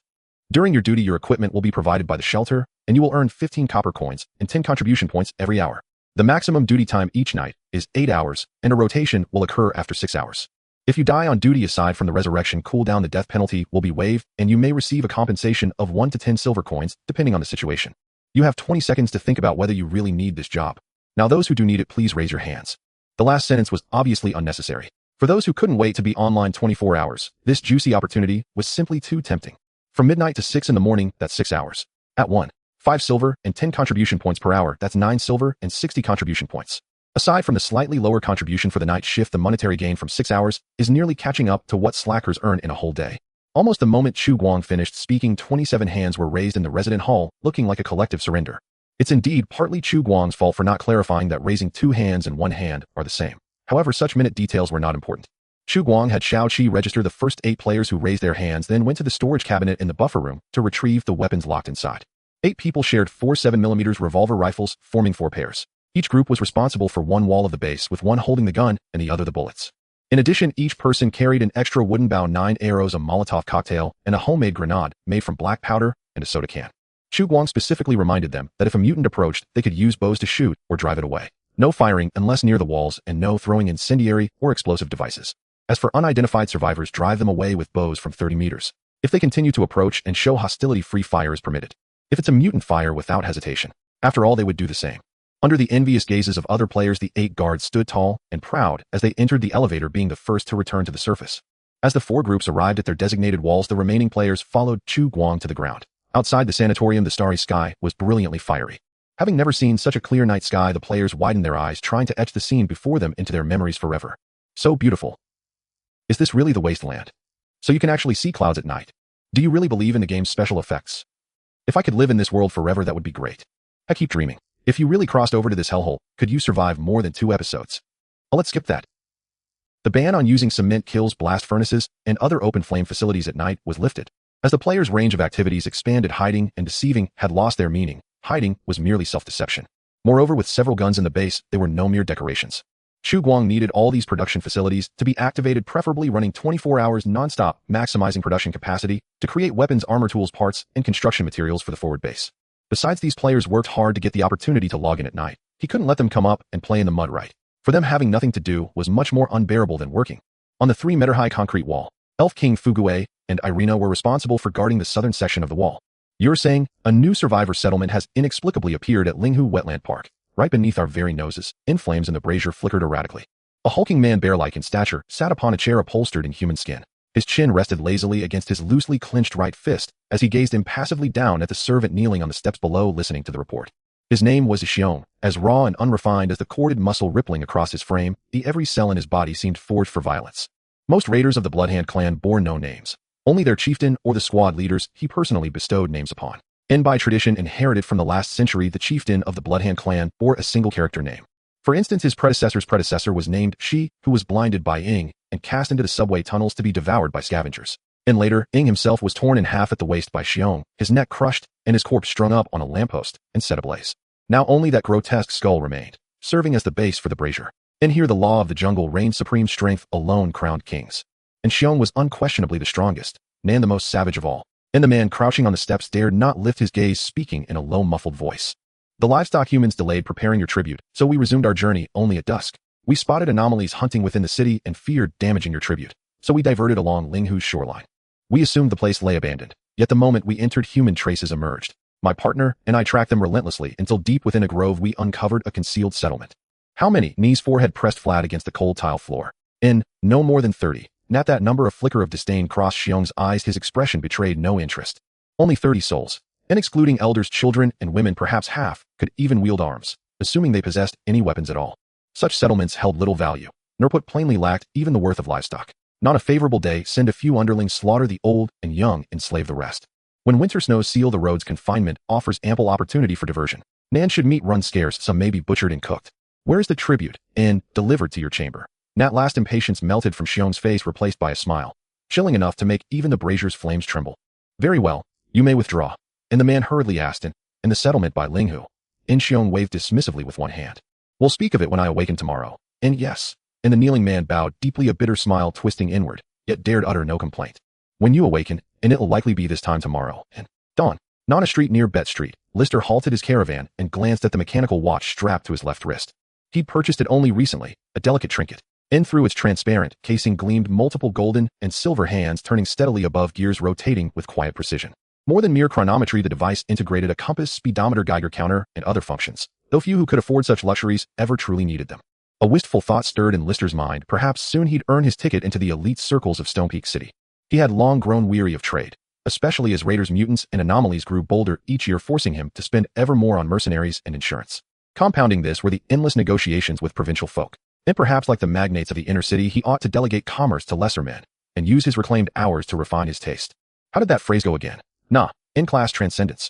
During your duty, your equipment will be provided by the shelter, and you will earn 15 copper coins and 10 contribution points every hour. The maximum duty time each night is 8 hours, and a rotation will occur after 6 hours. If you die on duty, aside from the resurrection cooldown, the death penalty will be waived, and you may receive a compensation of 1 to 10 silver coins, depending on the situation. You have 20 seconds to think about whether you really need this job. Now, those who do need it, please raise your hands. The last sentence was obviously unnecessary. For those who couldn't wait to be online 24 hours, this juicy opportunity was simply too tempting. From midnight to 6 in the morning, that's 6 hours. At 1, 5 silver and 10 contribution points per hour, that's 9 silver and 60 contribution points. Aside from the slightly lower contribution for the night shift, the monetary gain from 6 hours is nearly catching up to what slackers earn in a whole day. Almost the moment Chu Guang finished speaking, 27 hands were raised in the resident hall, looking like a collective surrender. It's indeed partly Chu Guang's fault for not clarifying that raising 2 hands and 1 hand are the same. However, such minute details were not important. Chu Guang had Xiao Qi register the first 8 players who raised their hands, then went to the storage cabinet in the buffer room to retrieve the weapons locked inside. 8 people shared 4 7mm revolver rifles, forming 4 pairs. Each group was responsible for one wall of the base, with one holding the gun and the other the bullets. In addition, each person carried an extra wooden bow, 9 arrows, a Molotov cocktail, and a homemade grenade made from black powder and a soda can. Chu Guang specifically reminded them that if a mutant approached, they could use bows to shoot or drive it away. No firing unless near the walls, and no throwing incendiary or explosive devices. As for unidentified survivors, drive them away with bows from 30 meters. If they continue to approach and show hostility, free fire is permitted. If it's a mutant, fire without hesitation. After all, they would do the same. Under the envious gazes of other players, the 8 guards stood tall and proud as they entered the elevator, being the first to return to the surface. As the 4 groups arrived at their designated walls, the remaining players followed Chu Guang to the ground. Outside the sanatorium, the starry sky was brilliantly fiery. Having never seen such a clear night sky, the players widened their eyes, trying to etch the scene before them into their memories forever. So beautiful. Is this really the wasteland? So you can actually see clouds at night. Do you really believe in the game's special effects? If I could live in this world forever, that would be great. I keep dreaming. If you really crossed over to this hellhole, could you survive more than 2 episodes? Oh, let's skip that. The ban on using cement kilns, blast furnaces, and other open flame facilities at night was lifted. As the players' range of activities expanded, hiding and deceiving had lost their meaning. Hiding was merely self-deception. Moreover, with several guns in the base, they were no mere decorations. Chu Guang needed all these production facilities to be activated, preferably running 24 hours non-stop, maximizing production capacity to create weapons, armor, tools, parts, and construction materials for the forward base. Besides, these players worked hard to get the opportunity to log in at night. He couldn't let them come up and play in the mud, right? For them, having nothing to do was much more unbearable than working. On the 3-meter-high concrete wall, Elf King Fugue and Irina were responsible for guarding the southern section of the wall. You're saying a new survivor settlement has inexplicably appeared at Linghu Wetland Park, right beneath our very noses. In flames, and the brazier flickered erratically. A hulking man, bear-like in stature, sat upon a chair upholstered in human skin. His chin rested lazily against his loosely clenched right fist as he gazed impassively down at the servant kneeling on the steps below, listening to the report. His name was Xiong. As raw and unrefined as the corded muscle rippling across his frame, every cell in his body seemed forged for violence. Most raiders of the Bloodhand clan bore no names. Only their chieftain or the squad leaders he personally bestowed names upon. And by tradition inherited from the last century, the chieftain of the Bloodhand clan bore a single character name. For instance, his predecessor's predecessor was named Shi, who was blinded by Ing and cast into the subway tunnels to be devoured by scavengers. And later, Ing himself was torn in half at the waist by Xiong, his neck crushed, and his corpse strung up on a lamppost and set ablaze. Now only that grotesque skull remained, serving as the base for the brazier. And here the law of the jungle reigned supreme, strength alone crowned kings. And Xiong was unquestionably the strongest, and the most savage of all. And the man crouching on the steps dared not lift his gaze, speaking in a low, muffled voice. The livestock humans delayed preparing your tribute, so we resumed our journey only at dusk. We spotted anomalies hunting within the city and feared damaging your tribute, so we diverted along Linghu's shoreline. We assumed the place lay abandoned, yet the moment we entered, human traces emerged. My partner and I tracked them relentlessly until deep within a grove we uncovered a concealed settlement. How many? Knee's forehead pressed flat against the cold tile floor. In no more than 30. At that number, a flicker of disdain crossed Xiong's eyes. His expression betrayed no interest. Only 30 souls, and excluding elders, children, and women, perhaps half, could even wield arms, assuming they possessed any weapons at all. Such settlements held little value, nor put plainly lacked even the worth of livestock. On a favorable day, send a few underlings, slaughter the old and young, enslave the rest. When winter snows seal the roads, confinement offers ample opportunity for diversion. Nan should meat run scarce, some may be butchered and cooked. Where is the tribute? And delivered to your chamber. At last impatience melted from Xiong's face, replaced by a smile, chilling enough to make even the brazier's flames tremble. Very well, you may withdraw. And the man hurriedly asked, in the settlement by Linghu. Xiong waved dismissively with one hand. We'll speak of it when I awaken tomorrow. And yes. And the kneeling man bowed deeply, a bitter smile twisting inward, yet dared utter no complaint. When you awaken, and it'll likely be this time tomorrow, and dawn. On a street near Bet Street, Lister halted his caravan and glanced at the mechanical watch strapped to his left wrist. He'd purchased it only recently, a delicate trinket. In through its transparent casing gleamed multiple golden and silver hands, turning steadily above, gears rotating with quiet precision. More than mere chronometry, the device integrated a compass, speedometer, Geiger counter, and other functions, though few who could afford such luxuries ever truly needed them. A wistful thought stirred in Lister's mind. Perhaps soon he'd earn his ticket into the elite circles of Stone Peak City. He had long grown weary of trade, especially as raiders, mutants, and anomalies grew bolder each year, forcing him to spend ever more on mercenaries and insurance. Compounding this were the endless negotiations with provincial folk. And perhaps like the magnates of the inner city, he ought to delegate commerce to lesser men and use his reclaimed hours to refine his taste. How did that phrase go again? In-class transcendence.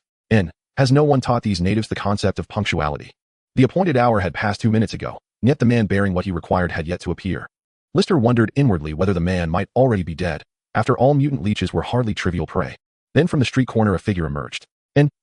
Has no one taught these natives the concept of punctuality? The appointed hour had passed 2 minutes ago, and yet the man bearing what he required had yet to appear. Lister wondered inwardly whether the man might already be dead. After all, mutant leeches were hardly trivial prey. Then from the street corner a figure emerged.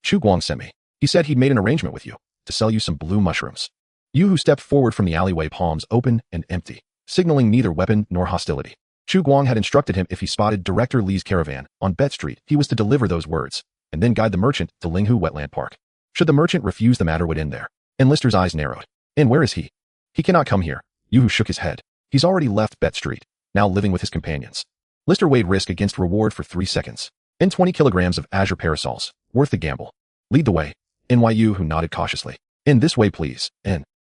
Chu Guang sent me. He said he'd made an arrangement with you to sell you some blue mushrooms. You who stepped forward from the alleyway, palms open and empty, signaling neither weapon nor hostility. Chu Guang had instructed him if he spotted Director Lee's caravan on Bet Street, he was to deliver those words, and then guide the merchant to Linghu Wetland Park. Should the merchant refuse, the matter would end there. And Lister's eyes narrowed. And where is he? He cannot come here. Yu shook his head. He's already left Bet Street, now living with his companions. Lister weighed risk against reward for 3 seconds. 20 kilograms of azure parasols, worth the gamble. Lead the way. Yu who nodded cautiously. In this way, please.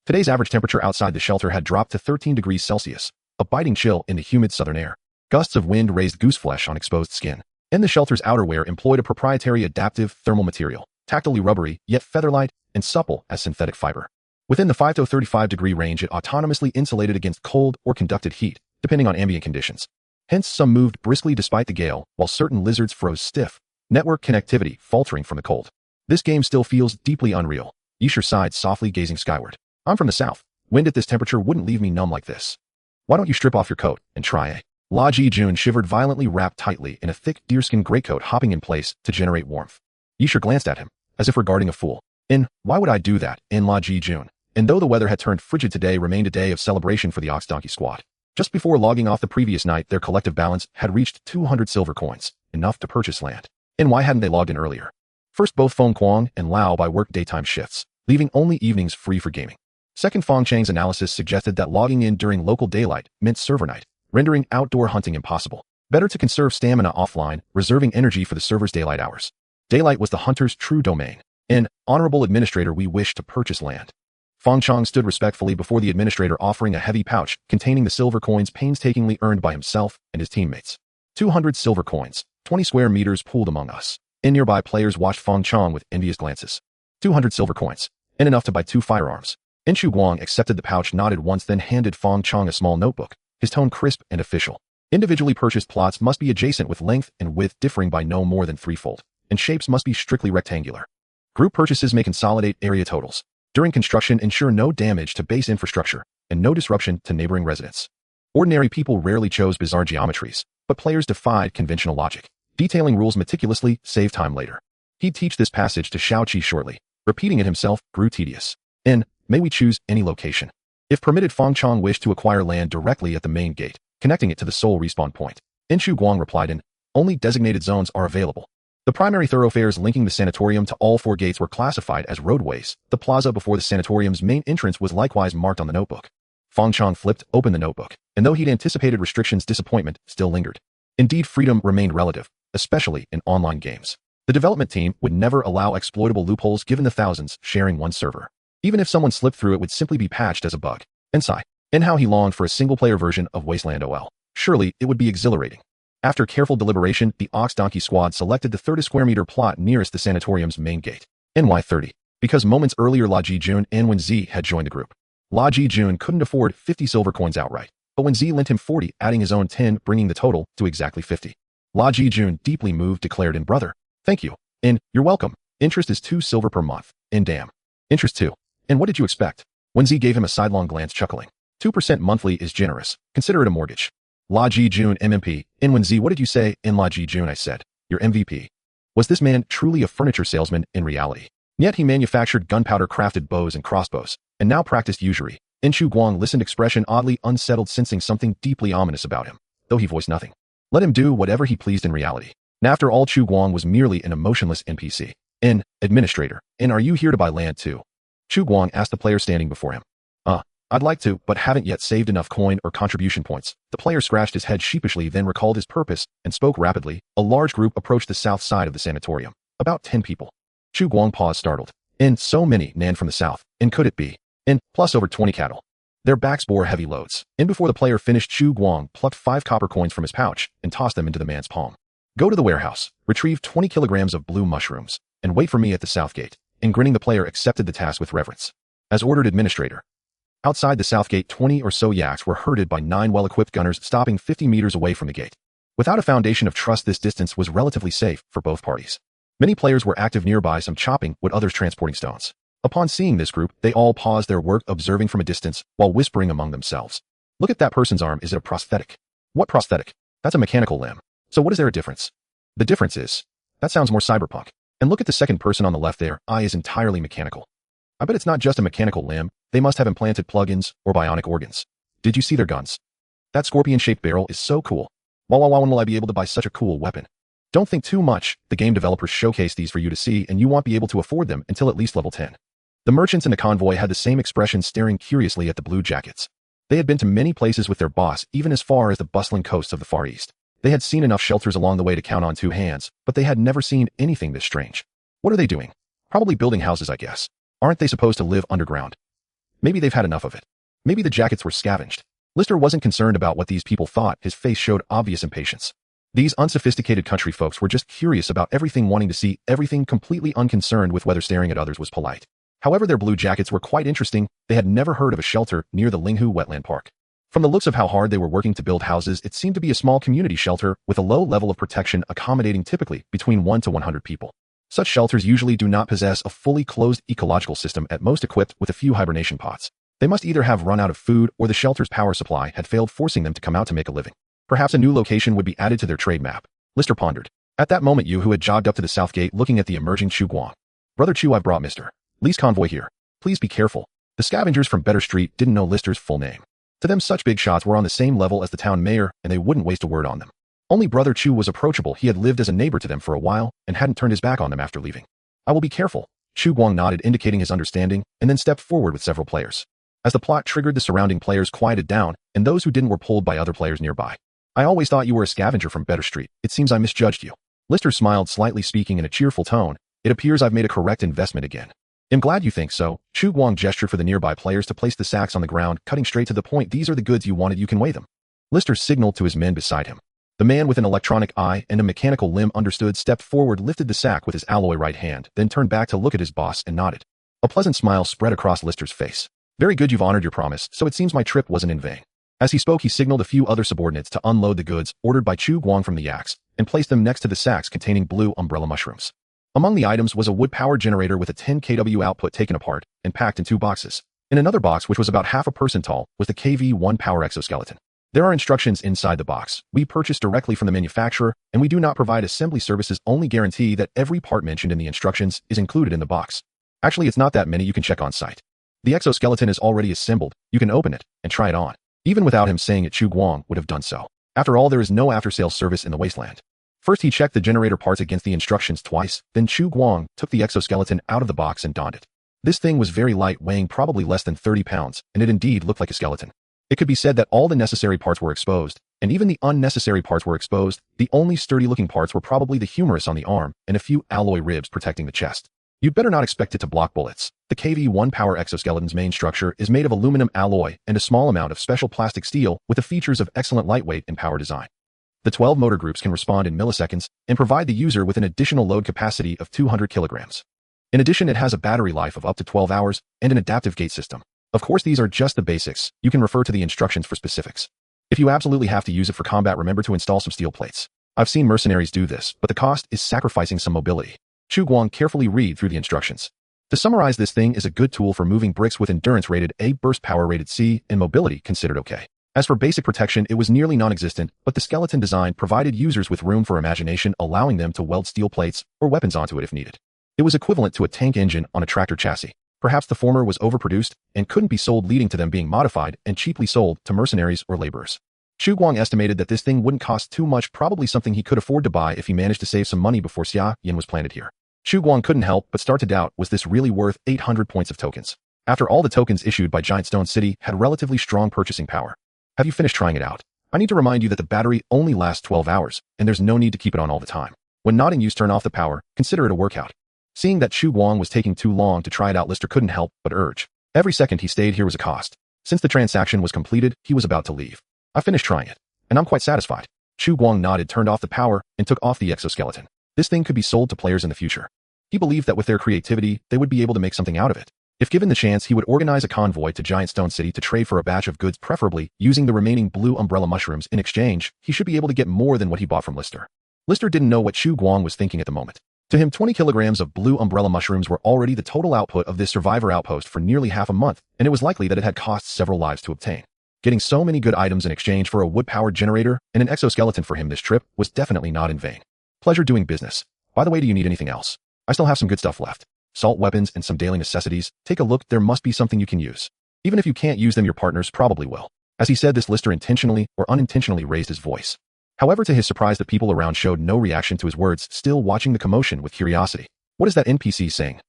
Today's average temperature outside the shelter had dropped to 13 degrees Celsius, a biting chill in the humid southern air. Gusts of wind raised gooseflesh on exposed skin. The shelter's outerwear employed a proprietary adaptive thermal material, tactily rubbery, yet feather-light and supple as synthetic fiber. Within the 5 to 35-degree range, it autonomously insulated against cold or conducted heat, depending on ambient conditions. Hence, some moved briskly despite the gale, while certain lizards froze stiff, network connectivity faltering from the cold. This game still feels deeply unreal. Yisher sighed softly, gazing skyward. I'm from the south. Wind at this temperature wouldn't leave me numb like this. Why don't you strip off your coat and try a? La Ji Jun shivered violently, wrapped tightly in a thick deerskin greatcoat, hopping in place to generate warmth. Yisher glanced at him, as if regarding a fool. Why would I do that? La Ji Jun. And though the weather had turned frigid, today remained a day of celebration for the Ox Donkey Squad. Just before logging off the previous night, their collective balance had reached 200 silver coins, enough to purchase land. And why hadn't they logged in earlier? First, both Feng Kuang and Lao by work daytime shifts, leaving only evenings free for gaming. Second, Feng Chang's analysis suggested that logging in during local daylight meant server night, rendering outdoor hunting impossible. Better to conserve stamina offline, reserving energy for the server's daylight hours. Daylight was the hunter's true domain. Honorable administrator, we wish to purchase land. Feng Chang stood respectfully before the administrator, offering a heavy pouch containing the silver coins painstakingly earned by himself and his teammates. 200 silver coins, 20 square meters pooled among us. Nearby players watched Feng Chang with envious glances. 200 silver coins, and enough to buy 2 firearms. Chu Guang accepted the pouch, nodded once, then handed Feng Chang a small notebook, his tone crisp and official. Individually purchased plots must be adjacent with length and width differing by no more than 3-fold, and shapes must be strictly rectangular. Group purchases may consolidate area totals. During construction, ensure no damage to base infrastructure and no disruption to neighboring residents. Ordinary people rarely chose bizarre geometries, but players defied conventional logic. Detailing rules meticulously saved time later. He'd teach this passage to Xiaoqi shortly. Repeating it himself grew tedious. May we choose any location? If permitted, Feng Chang wished to acquire land directly at the main gate, connecting it to the sole respawn point. Chu Guang replied, only designated zones are available. The primary thoroughfares linking the sanatorium to all 4 gates were classified as roadways. The plaza before the sanatorium's main entrance was likewise marked on the notebook. Feng Chang flipped open the notebook, and though he'd anticipated restrictions, disappointment still lingered. Indeed, freedom remained relative, especially in online games. The development team would never allow exploitable loopholes given the thousands sharing one server. Even if someone slipped through, it would simply be patched as a bug. Sigh. and how he longed for a single-player version of Wasteland OL. Surely, it would be exhilarating. After careful deliberation, the Ox Donkey Squad selected the 30 square meter plot nearest the sanatorium's main gate, NY30, because moments earlier La Ji-jun and when Z had joined the group. La Ji-jun couldn't afford 50 silver coins outright, but when Z lent him 40, adding his own 10, bringing the total to exactly 50. La Ji-jun, deeply moved, declared, "In brother, thank you. And you're welcome. Interest is 2 silver per month. And damn. Interest too. And what did you expect?" When Z gave him a sidelong glance, chuckling. 2% monthly is generous. Consider it a mortgage. La Ji-jun, MMP. And when Z, what did you say? In La Ji-jun, I said, "Your MVP." Was this man truly a furniture salesman in reality? Yet he manufactured gunpowder-crafted bows and crossbows, and now practiced usury. And Chu Guang listened, expression oddly unsettled, sensing something deeply ominous about him, though he voiced nothing. Let him do whatever he pleased in reality. And after all, Chu Guang was merely an emotionless NPC. An administrator. And are you here to buy land too? Chu Guang asked the player standing before him. I'd like to, but haven't yet saved enough coin or contribution points. The player scratched his head sheepishly, then recalled his purpose and spoke rapidly. A large group approached the south side of the sanatorium. About 10 people. Chu Guang paused, startled. And so many, Nan from the south. And could it be? And plus over 20 cattle. Their backs bore heavy loads. And before the player finished, Chu Guang plucked 5 copper coins from his pouch and tossed them into the man's palm. Go to the warehouse, retrieve 20 kilograms of blue mushrooms, and wait for me at the south gate. And grinning, the player accepted the task with reverence. As ordered, administrator. Outside the south gate, 20 or so yaks were herded by 9 well-equipped gunners, stopping 50 meters away from the gate. Without a foundation of trust, this distance was relatively safe for both parties. Many players were active nearby, some chopping wood, others transporting stones. Upon seeing this group, they all paused their work, observing from a distance, while whispering among themselves. Look at that person's arm. Is it a prosthetic? What prosthetic? That's a mechanical limb. So what is there a difference? The difference is, that sounds more cyberpunk. And look at the second person on the left, their eye is entirely mechanical. I bet it's not just a mechanical limb. They must have implanted plugins or bionic organs. Did you see their guns? That scorpion-shaped barrel is so cool. Wow, when will I be able to buy such a cool weapon? Don't think too much. The game developers showcase these for you to see, and you won't be able to afford them until at least level 10. The merchants in the convoy had the same expression, staring curiously at the blue jackets. They had been to many places with their boss, even as far as the bustling coasts of the Far East. They had seen enough shelters along the way to count on 2 hands, but they had never seen anything this strange. What are they doing? Probably building houses, I guess. Aren't they supposed to live underground? Maybe they've had enough of it. Maybe the jackets were scavenged. Lister wasn't concerned about what these people thought. His face showed obvious impatience. These unsophisticated country folks were just curious about everything, wanting to see everything, completely unconcerned with whether staring at others was polite. However, their blue jackets were quite interesting. They had never heard of a shelter near the Linghu Wetland Park. From the looks of how hard they were working to build houses, it seemed to be a small community shelter with a low level of protection, accommodating typically between 1 to 100 people. Such shelters usually do not possess a fully closed ecological system, at most equipped with a few hibernation pods. They must either have run out of food or the shelter's power supply had failed, forcing them to come out to make a living. Perhaps a new location would be added to their trade map. Lister pondered. At that moment, Yu, who had jogged up to the south gate, looking at the emerging Chu Guang. Brother Chu, I've brought Mr. Lee's convoy here. Please be careful. The scavengers from Better Street didn't know Lister's full name. To them, such big shots were on the same level as the town mayor, and they wouldn't waste a word on them. Only Brother Chu was approachable. He had lived as a neighbor to them for a while and hadn't turned his back on them after leaving. I will be careful. Chu Guang nodded, indicating his understanding, and then stepped forward with several players. As the plot triggered, the surrounding players quieted down, and those who didn't were pulled by other players nearby. I always thought you were a scavenger from Better Street. It seems I misjudged you. Lister smiled slightly, speaking in a cheerful tone. It appears I've made a correct investment again. I'm glad you think so. Chu Guang gestured for the nearby players to place the sacks on the ground, cutting straight to the point. These are the goods you wanted. You can weigh them. Lister signaled to his men beside him. The man with an electronic eye and a mechanical limb understood, stepped forward, lifted the sack with his alloy right hand, then turned back to look at his boss and nodded. A pleasant smile spread across Lister's face. Very good, you've honored your promise, so it seems my trip wasn't in vain. As he spoke, he signaled a few other subordinates to unload the goods ordered by Chu Guang from the yaks and place them next to the sacks containing blue umbrella mushrooms. Among the items was a wood power generator with a 10 kW output taken apart and packed in 2 boxes. In another box, which was about half a person tall, was the KV-1 power exoskeleton. There are instructions inside the box. We purchase directly from the manufacturer, and we do not provide assembly services, only guarantee that every part mentioned in the instructions is included in the box. Actually, it's not that many, you can check on site. The exoskeleton is already assembled. You can open it and try it on. Even without him saying it, Chu Guang would have done so. After all, there is no after-sales service in the wasteland. First, he checked the generator parts against the instructions twice, then Chu Guang took the exoskeleton out of the box and donned it. This thing was very light, weighing probably less than 30 pounds, and it indeed looked like a skeleton. It could be said that all the necessary parts were exposed, and even the unnecessary parts were exposed. The only sturdy-looking parts were probably the humerus on the arm and a few alloy ribs protecting the chest. You'd better not expect it to block bullets. The KV-1 Power exoskeleton's main structure is made of aluminum alloy and a small amount of special plastic steel with the features of excellent lightweight and power design. The 12 motor groups can respond in milliseconds and provide the user with an additional load capacity of 200 kilograms. In addition, it has a battery life of up to 12 hours and an adaptive gate system. Of course, these are just the basics. You can refer to the instructions for specifics. If you absolutely have to use it for combat, remember to install some steel plates. I've seen mercenaries do this, but the cost is sacrificing some mobility. Chu Guang carefully read through the instructions. To summarize, this thing is a good tool for moving bricks with endurance rated A, burst power rated C, and mobility considered okay. As for basic protection, it was nearly non-existent, but the skeleton design provided users with room for imagination, allowing them to weld steel plates or weapons onto it if needed. It was equivalent to a tank engine on a tractor chassis. Perhaps the former was overproduced and couldn't be sold, leading to them being modified and cheaply sold to mercenaries or laborers. Chu Guang estimated that this thing wouldn't cost too much, probably something he could afford to buy if he managed to save some money before Xia Yan was planted here. Chu Guang couldn't help but start to doubt, was this really worth 800 points of tokens? After all, the tokens issued by Giant Stone City had relatively strong purchasing power. Have you finished trying it out? I need to remind you that the battery only lasts 12 hours, and there's no need to keep it on all the time. When not in use, turn off the power, consider it a workout. Seeing that Chu Guang was taking too long to try it out, Lister couldn't help but urge. Every second he stayed here was a cost. Since the transaction was completed, he was about to leave. I finished trying it, and I'm quite satisfied. Chu Guang nodded, turned off the power, and took off the exoskeleton. This thing could be sold to players in the future. He believed that with their creativity, they would be able to make something out of it. If given the chance, he would organize a convoy to Giant Stone City to trade for a batch of goods, preferably using the remaining blue umbrella mushrooms. In exchange, he should be able to get more than what he bought from Lister. Lister didn't know what Chu Guang was thinking at the moment. To him, 20 kilograms of blue umbrella mushrooms were already the total output of this survivor outpost for nearly half a month, and it was likely that it had cost several lives to obtain. Getting so many good items in exchange for a wood-powered generator and an exoskeleton for him this trip was definitely not in vain. Pleasure doing business. By the way, do you need anything else? I still have some good stuff left. Salt weapons and some daily necessities. Take a look, there must be something you can use. Even if you can't use them, your partners probably will. As he said this, Lister intentionally or unintentionally raised his voice. However, to his surprise, the people around showed no reaction to his words, still watching the commotion with curiosity. What is that NPC saying?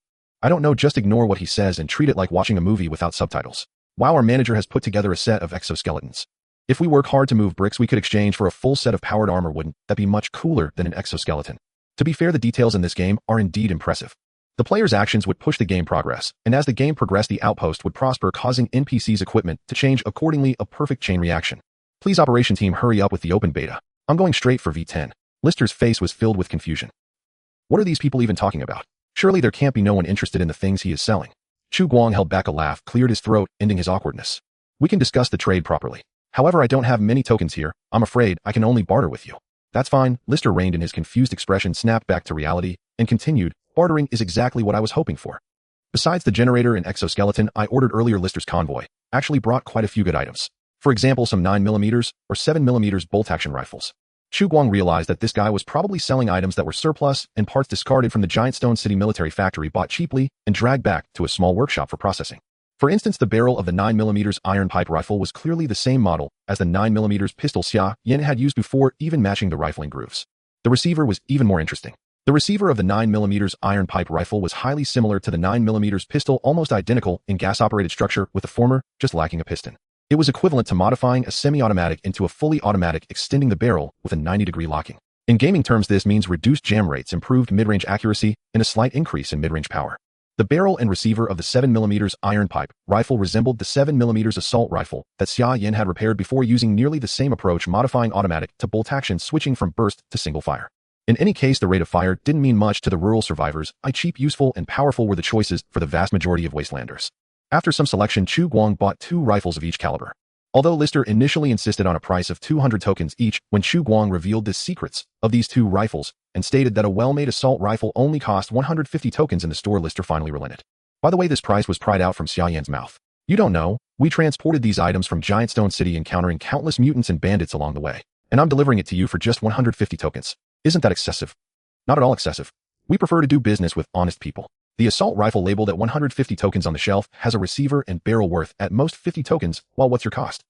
I don't know, just ignore what he says and treat it like watching a movie without subtitles. Wow, our manager has put together a set of exoskeletons. If we work hard to move bricks, we could exchange for a full set of powered armor. Wouldn't that be much cooler than an exoskeleton? To be fair, the details in this game are indeed impressive. The player's actions would push the game progress, and as the game progressed, the outpost would prosper, causing NPC's equipment to change accordingly, a perfect chain reaction. Please, operation team, hurry up with the open beta. I'm going straight for V10. Lister's face was filled with confusion. What are these people even talking about? Surely there can't be no one interested in the things he is selling. Chu Guang held back a laugh, cleared his throat, ending his awkwardness. We can discuss the trade properly. However, I don't have many tokens here. I'm afraid I can only barter with you. That's fine. Lister reined in, his confused expression snapped back to reality, and continued, bartering is exactly what I was hoping for. Besides the generator and exoskeleton I ordered earlier, Lister's convoy actually brought quite a few good items. For example, some 9mm or 7mm bolt-action rifles. Chu Guang realized that this guy was probably selling items that were surplus and parts discarded from the Giant Stone City military factory, bought cheaply and dragged back to a small workshop for processing. For instance, the barrel of the 9mm iron pipe rifle was clearly the same model as the 9mm pistol Xia Yan had used before, even matching the rifling grooves. The receiver was even more interesting. The receiver of the 9mm iron pipe rifle was highly similar to the 9mm pistol, almost identical in gas-operated structure, with the former just lacking a piston. It was equivalent to modifying a semi-automatic into a fully automatic, extending the barrel with a 90-degree locking. In gaming terms, this means reduced jam rates, improved mid-range accuracy, and a slight increase in mid-range power. The barrel and receiver of the 7mm iron pipe rifle resembled the 7mm assault rifle that Xia Yan had repaired before, using nearly the same approach, modifying automatic to bolt action, switching from burst to single fire. In any case, the rate of fire didn't mean much to the rural survivors. Cheap, useful, and powerful were the choices for the vast majority of wastelanders. After some selection, Chu Guang bought 2 rifles of each caliber. Although Lister initially insisted on a price of 200 tokens each, when Chu Guang revealed the secrets of these 2 rifles and stated that a well-made assault rifle only cost 150 tokens in the store, Lister finally relented. By the way, this price was pried out from Xia Yan's mouth. You don't know, we transported these items from Giant Stone City, encountering countless mutants and bandits along the way, and I'm delivering it to you for just 150 tokens. Isn't that excessive? Not at all excessive. We prefer to do business with honest people. The assault rifle labeled at 150 tokens on the shelf has a receiver and barrel worth at most 50 tokens, while what's your cost?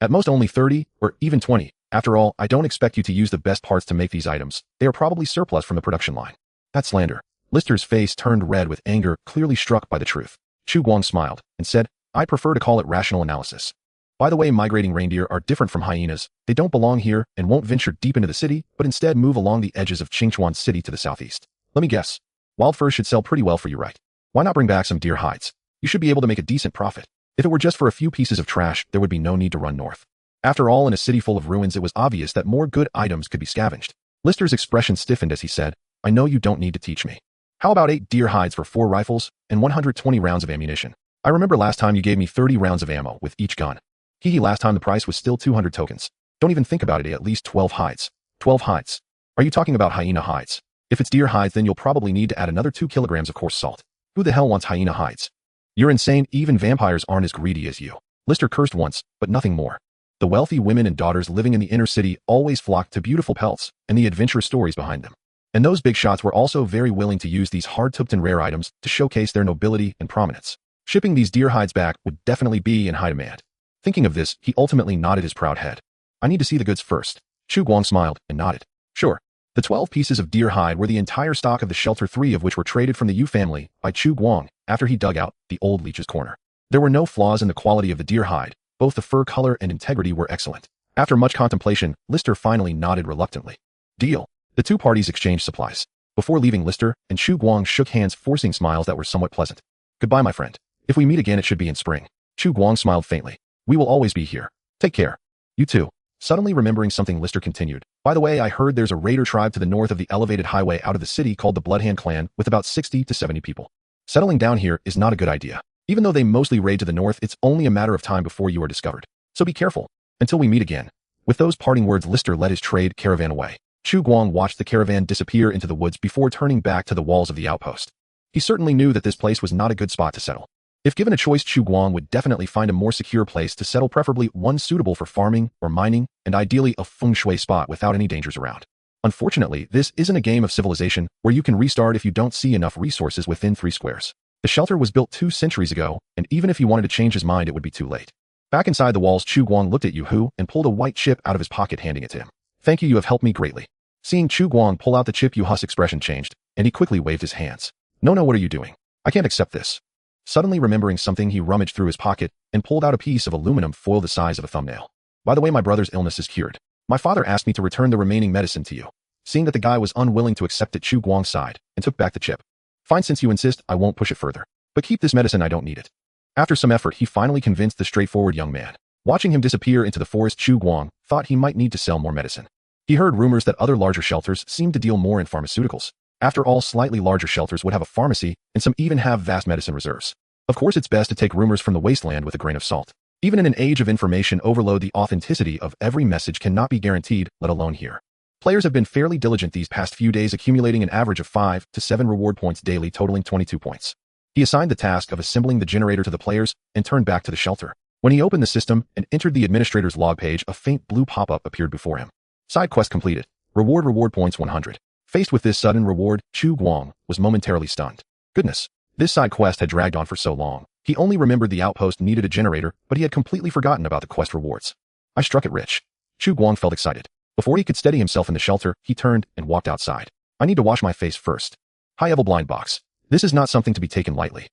At most only 30, or even 20. After all, I don't expect you to use the best parts to make these items. They are probably surplus from the production line. That's slander. Lister's face turned red with anger, clearly struck by the truth. Chu Guang smiled and said, I prefer to call it rational analysis. By the way, migrating reindeer are different from hyenas. They don't belong here and won't venture deep into the city, but instead move along the edges of Qingchuan City to the southeast. Let me guess. Wild furs should sell pretty well for you, right? Why not bring back some deer hides? You should be able to make a decent profit. If it were just for a few pieces of trash, there would be no need to run north. After all, in a city full of ruins, it was obvious that more good items could be scavenged. Lister's expression stiffened as he said, I know you don't need to teach me. How about 8 deer hides for 4 rifles and 120 rounds of ammunition? I remember last time you gave me 30 rounds of ammo with each gun. Last time the price was still 200 tokens. Don't even think about it, at least 12 hides. 12 hides. Are you talking about hyena hides? If it's deer hides, then you'll probably need to add another 2 kilograms of coarse salt. Who the hell wants hyena hides? You're insane, even vampires aren't as greedy as you. Lister cursed once, but nothing more. The wealthy women and daughters living in the inner city always flocked to beautiful pelts and the adventurous stories behind them. And those big shots were also very willing to use these hard-to obtain rare items to showcase their nobility and prominence. Shipping these deer hides back would definitely be in high demand. Thinking of this, he ultimately nodded his proud head. I need to see the goods first. Chu Guang smiled and nodded. Sure. The 12 pieces of deer hide were the entire stock of the shelter, 3 of which were traded from the Yu family by Chu Guang after he dug out the old leech's corner. There were no flaws in the quality of the deer hide. Both the fur color and integrity were excellent. After much contemplation, Lister finally nodded reluctantly. Deal. The 2 parties exchanged supplies. Before leaving, Lister and Chu Guang shook hands, forcing smiles that were somewhat pleasant. Goodbye, my friend. If we meet again, it should be in spring. Chu Guang smiled faintly. We will always be here. Take care. You too. Suddenly remembering something, Lister continued. By the way, I heard there's a raider tribe to the north of the elevated highway out of the city called the Bloodhand clan with about 60 to 70 people. Settling down here is not a good idea. Even though they mostly raid to the north, it's only a matter of time before you are discovered. So be careful. Until we meet again. With those parting words, Lister led his trade caravan away. Chu Guang watched the caravan disappear into the woods before turning back to the walls of the outpost. He certainly knew that this place was not a good spot to settle. If given a choice, Chu Guang would definitely find a more secure place to settle, preferably one suitable for farming or mining, and ideally a feng shui spot without any dangers around. Unfortunately, this isn't a game of civilization where you can restart if you don't see enough resources within 3 squares. The shelter was built 2 centuries ago, and even if he wanted to change his mind, it would be too late. Back inside the walls, Chu Guang looked at Yu Hu and pulled a white chip out of his pocket, handing it to him. Thank you, you have helped me greatly. Seeing Chu Guang pull out the chip, Yu Hu's expression changed, and he quickly waved his hands. No, what are you doing? I can't accept this. Suddenly remembering something, he rummaged through his pocket and pulled out a piece of aluminum foil the size of a thumbnail. By the way, my brother's illness is cured. My father asked me to return the remaining medicine to you. Seeing that the guy was unwilling to accept it, Chu Guang sighed and took back the chip. Fine, since you insist, I won't push it further. But keep this medicine, I don't need it. After some effort, he finally convinced the straightforward young man. Watching him disappear into the forest, Chu Guang thought he might need to sell more medicine. He heard rumors that other larger shelters seemed to deal more in pharmaceuticals. After all, slightly larger shelters would have a pharmacy, and some even have vast medicine reserves. Of course, it's best to take rumors from the wasteland with a grain of salt. Even in an age of information overload, the authenticity of every message cannot be guaranteed, let alone here. Players have been fairly diligent these past few days, accumulating an average of 5 to 7 reward points daily, totaling 22 points. He assigned the task of assembling the generator to the players and turned back to the shelter. When he opened the system and entered the administrator's log page, a faint blue pop-up appeared before him. Side quest completed. Reward points 100. Faced with this sudden reward, Chu Guang was momentarily stunned. Goodness, this side quest had dragged on for so long. He only remembered the outpost needed a generator, but he had completely forgotten about the quest rewards. I struck it rich. Chu Guang felt excited. Before he could steady himself in the shelter, he turned and walked outside. I need to wash my face first. High-level blind box. This is not something to be taken lightly.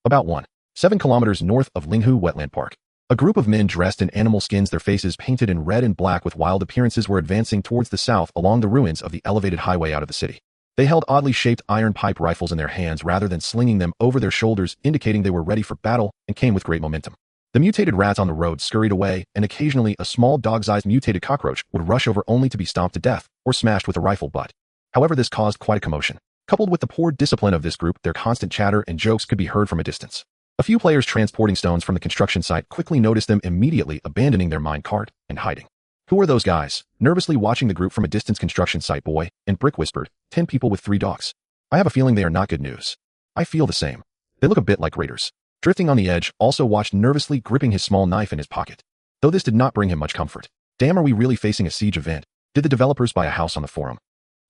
About 7 kilometers north of Linghu Wetland Park. A group of men dressed in animal skins, their faces painted in red and black with wild appearances, were advancing towards the south along the ruins of the elevated highway out of the city. They held oddly shaped iron pipe rifles in their hands rather than slinging them over their shoulders, indicating they were ready for battle and came with great momentum. The mutated rats on the road scurried away, and occasionally a small dog-sized mutated cockroach would rush over only to be stomped to death or smashed with a rifle butt. However, this caused quite a commotion. Coupled with the poor discipline of this group, their constant chatter and jokes could be heard from a distance. A few players transporting stones from the construction site quickly noticed them, immediately abandoning their mine cart and hiding. Who are those guys? Nervously watching the group from a distance, construction site boy and Brick whispered, 10 people with 3 dogs. I have a feeling they are not good news. I feel the same. They look a bit like raiders. Drifting on the edge also watched nervously, gripping his small knife in his pocket. Though this did not bring him much comfort. Damn, are we really facing a siege event? Did the developers buy a house on the forum?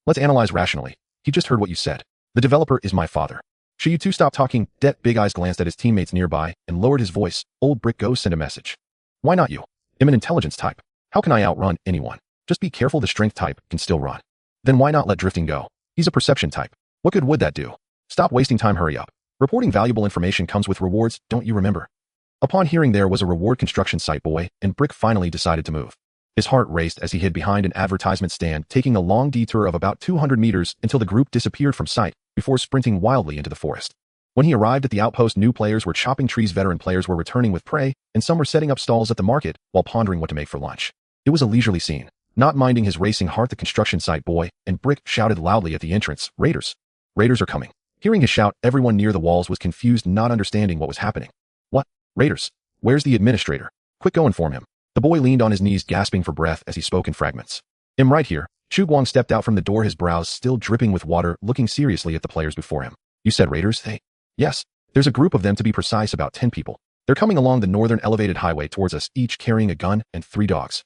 Let's analyze rationally. He just heard what you said. The developer is my father. Should you two stop talking? Big Eyes glanced at his teammates nearby and lowered his voice. Old Brick, go send a message. Why not you? I'm an intelligence type. How can I outrun anyone? Just be careful, the strength type can still run. Then why not let Drifting go? He's a perception type. What good would that do? Stop wasting time, hurry up. Reporting valuable information comes with rewards, don't you remember? Upon hearing there was a reward, construction site boy and Brick finally decided to move. His heart raced as he hid behind an advertisement stand, taking a long detour of about 200 meters until the group disappeared from sight before sprinting wildly into the forest. When he arrived at the outpost, new players were chopping trees, veteran players were returning with prey, and some were setting up stalls at the market while pondering what to make for lunch. It was a leisurely scene. Not minding his racing heart, the construction site boy and Brick shouted loudly at the entrance, "Raiders! Raiders are coming!" Hearing his shout, everyone near the walls was confused, not understanding what was happening. "What? Raiders? Where's the administrator? Quick, go inform him." The boy leaned on his knees, gasping for breath as he spoke in fragments. "I'm right here." Chu Guang stepped out from the door, his brows still dripping with water, looking seriously at the players before him. "You said raiders, they?" "Yes. There's a group of them, to be precise, about 10 people. They're coming along the northern elevated highway towards us, each carrying a gun and 3 dogs.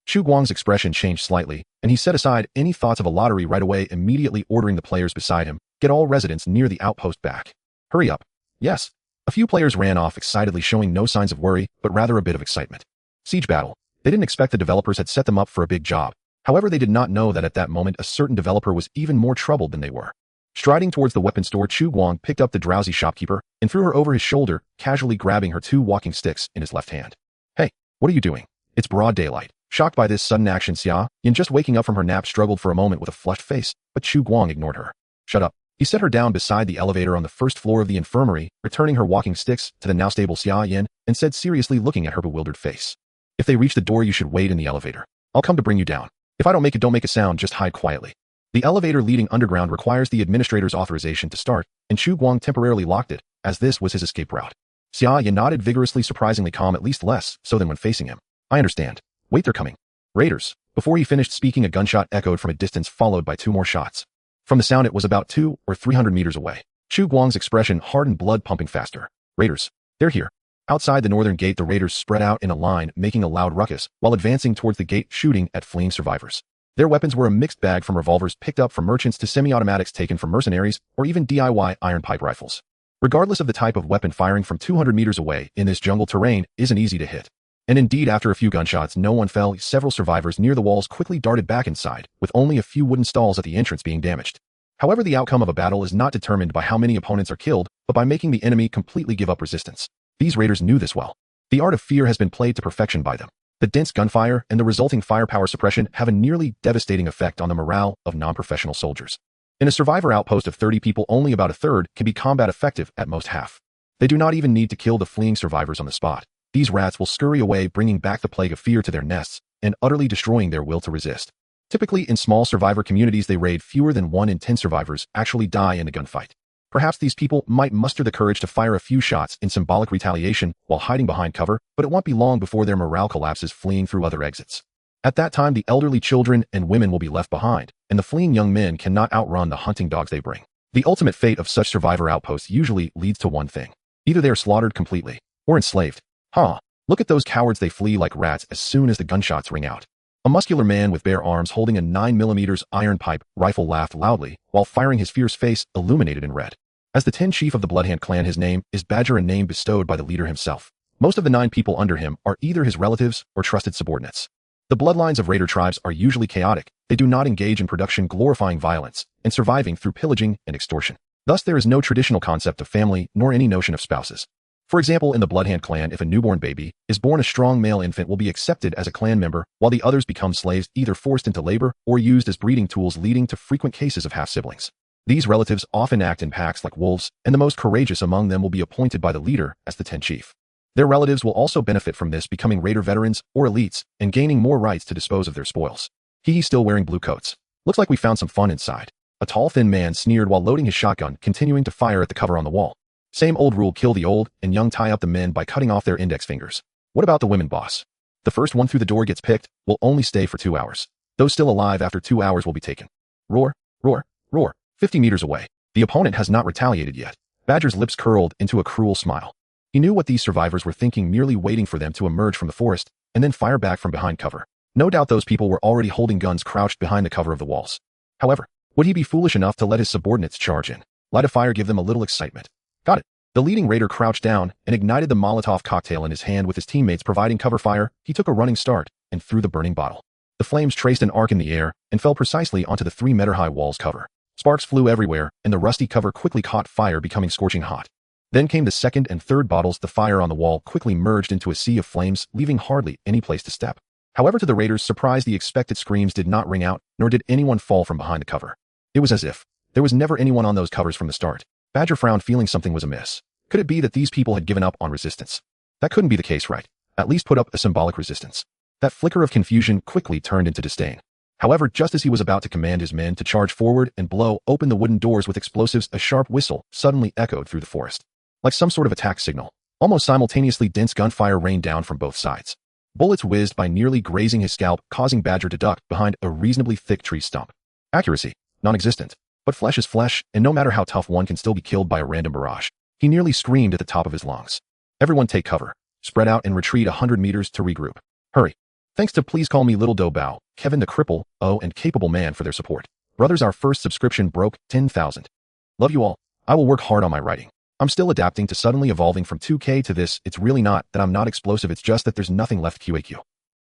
Chu Guang's expression changed slightly, and he set aside any thoughts of a lottery right away, immediately ordering the players beside him, "Get all residents near the outpost back. Hurry up." "Yes." A few players ran off excitedly, showing no signs of worry, but rather a bit of excitement. Siege battle. They didn't expect the developers had set them up for a big job. However, they did not know that at that moment a certain developer was even more troubled than they were. Striding towards the weapon store, Chu Guang picked up the drowsy shopkeeper and threw her over his shoulder, casually grabbing her 2 walking sticks in his left hand. "Hey, what are you doing? It's broad daylight." Shocked by this sudden action, Xia Yin, just waking up from her nap, struggled for a moment with a flushed face, but Chu Guang ignored her. "Shut up." He set her down beside the elevator on the first floor of the infirmary, returning her walking sticks to the now stable Xia Yin, and said seriously, looking at her bewildered face, "If they reach the door, you should wait in the elevator. I'll come to bring you down. If I don't make a sound, just hide quietly." The elevator leading underground requires the administrator's authorization to start, and Chu Guang temporarily locked it, as this was his escape route. Xia Yin nodded vigorously, surprisingly calm, at least less so than when facing him. "I understand. Wait, they're coming." "Raiders." Before he finished speaking, a gunshot echoed from a distance, followed by 2 more shots. From the sound, it was about 200 or 300 meters away. Chu Guang's expression hardened, blood pumping faster. "Raiders. They're here." Outside the northern gate, the raiders spread out in a line, making a loud ruckus, while advancing towards the gate, shooting at fleeing survivors. Their weapons were a mixed bag, from revolvers picked up from merchants to semi-automatics taken from mercenaries, or even DIY iron pipe rifles. Regardless of the type of weapon, firing from 200 meters away in this jungle terrain isn't easy to hit. And indeed, after a few gunshots, no one fell. Several survivors near the walls quickly darted back inside, with only a few wooden stalls at the entrance being damaged. However, the outcome of a battle is not determined by how many opponents are killed, but by making the enemy completely give up resistance. These raiders knew this well. The art of fear has been played to perfection by them. The dense gunfire and the resulting firepower suppression have a nearly devastating effect on the morale of non-professional soldiers. In a survivor outpost of 30 people, only about a third can be combat effective, at most half. They do not even need to kill the fleeing survivors on the spot. These rats will scurry away, bringing back the plague of fear to their nests and utterly destroying their will to resist. Typically, in small survivor communities they raid, fewer than 1 in 10 survivors actually die in a gunfight. Perhaps these people might muster the courage to fire a few shots in symbolic retaliation while hiding behind cover, but it won't be long before their morale collapses, fleeing through other exits. At that time, the elderly, children, and women will be left behind, and the fleeing young men cannot outrun the hunting dogs they bring. The ultimate fate of such survivor outposts usually leads to one thing. Either they are slaughtered completely, or enslaved. Look at those cowards, they flee like rats as soon as the gunshots ring out. A muscular man with bare arms holding a 9mm iron pipe rifle laughed loudly while firing, his fierce face illuminated in red. As the 10 chief of the Bloodhand clan, his name is Badger, a name bestowed by the leader himself. Most of the 9 people under him are either his relatives or trusted subordinates. The bloodlines of raider tribes are usually chaotic. They do not engage in production, glorifying violence and surviving through pillaging and extortion. Thus, there is no traditional concept of family nor any notion of spouses. For example, in the Bloodhand clan, if a newborn baby is born, a strong male infant will be accepted as a clan member, while the others become slaves, either forced into labor or used as breeding tools, leading to frequent cases of half-siblings. These relatives often act in packs like wolves, and the most courageous among them will be appointed by the leader as the 10 chief. Their relatives will also benefit from this, becoming raider veterans or elites and gaining more rights to dispose of their spoils. He's still wearing blue coats. Looks like we found some fun inside. A tall, thin man sneered while loading his shotgun, continuing to fire at the cover on the wall. Same old rule, kill the old and young, tie up the men by cutting off their index fingers. What about the women, boss? The first one through the door gets picked, will only stay for 2 hours. Those still alive after 2 hours will be taken. Roar, roar, roar. 50 meters away. The opponent has not retaliated yet. Badger's lips curled into a cruel smile. He knew what these survivors were thinking, merely waiting for them to emerge from the forest and then fire back from behind cover. No doubt those people were already holding guns, crouched behind the cover of the walls. However, would he be foolish enough to let his subordinates charge in? Light a fire, give them a little excitement. Got it. The leading raider crouched down and ignited the Molotov cocktail in his hand, with his teammates providing cover fire. He took a running start and threw the burning bottle. The flames traced an arc in the air and fell precisely onto the 3-meter-high wall's cover. Sparks flew everywhere, and the rusty cover quickly caught fire, becoming scorching hot. Then came the second and third bottles. The fire on the wall quickly merged into a sea of flames, leaving hardly any place to step. However, to the raiders' surprise, the expected screams did not ring out, nor did anyone fall from behind the cover. It was as if there was never anyone on those covers from the start. Badger frowned, feeling something was amiss. Could it be that these people had given up on resistance? That couldn't be the case, right? At least put up a symbolic resistance. That flicker of confusion quickly turned into disdain. However, just as he was about to command his men to charge forward and blow open the wooden doors with explosives, a sharp whistle suddenly echoed through the forest. Like some sort of attack signal. Almost simultaneously, dense gunfire rained down from both sides. Bullets whizzed by, nearly grazing his scalp, causing Badger to duck behind a reasonably thick tree stump. Accuracy, non-existent. But flesh is flesh, and no matter how tough, one can still be killed by a random barrage. He nearly screamed at the top of his lungs. Everyone take cover. Spread out and retreat 100 meters to regroup. Hurry. Thanks to Please Call Me Little Doe Bao, Kevin the Cripple, and Capable Man for their support. Brothers, our first subscription broke 10,000. Love you all. I will work hard on my writing. I'm still adapting to suddenly evolving from 2K to this. It's really not that I'm not explosive, it's just that there's nothing left. QAQ.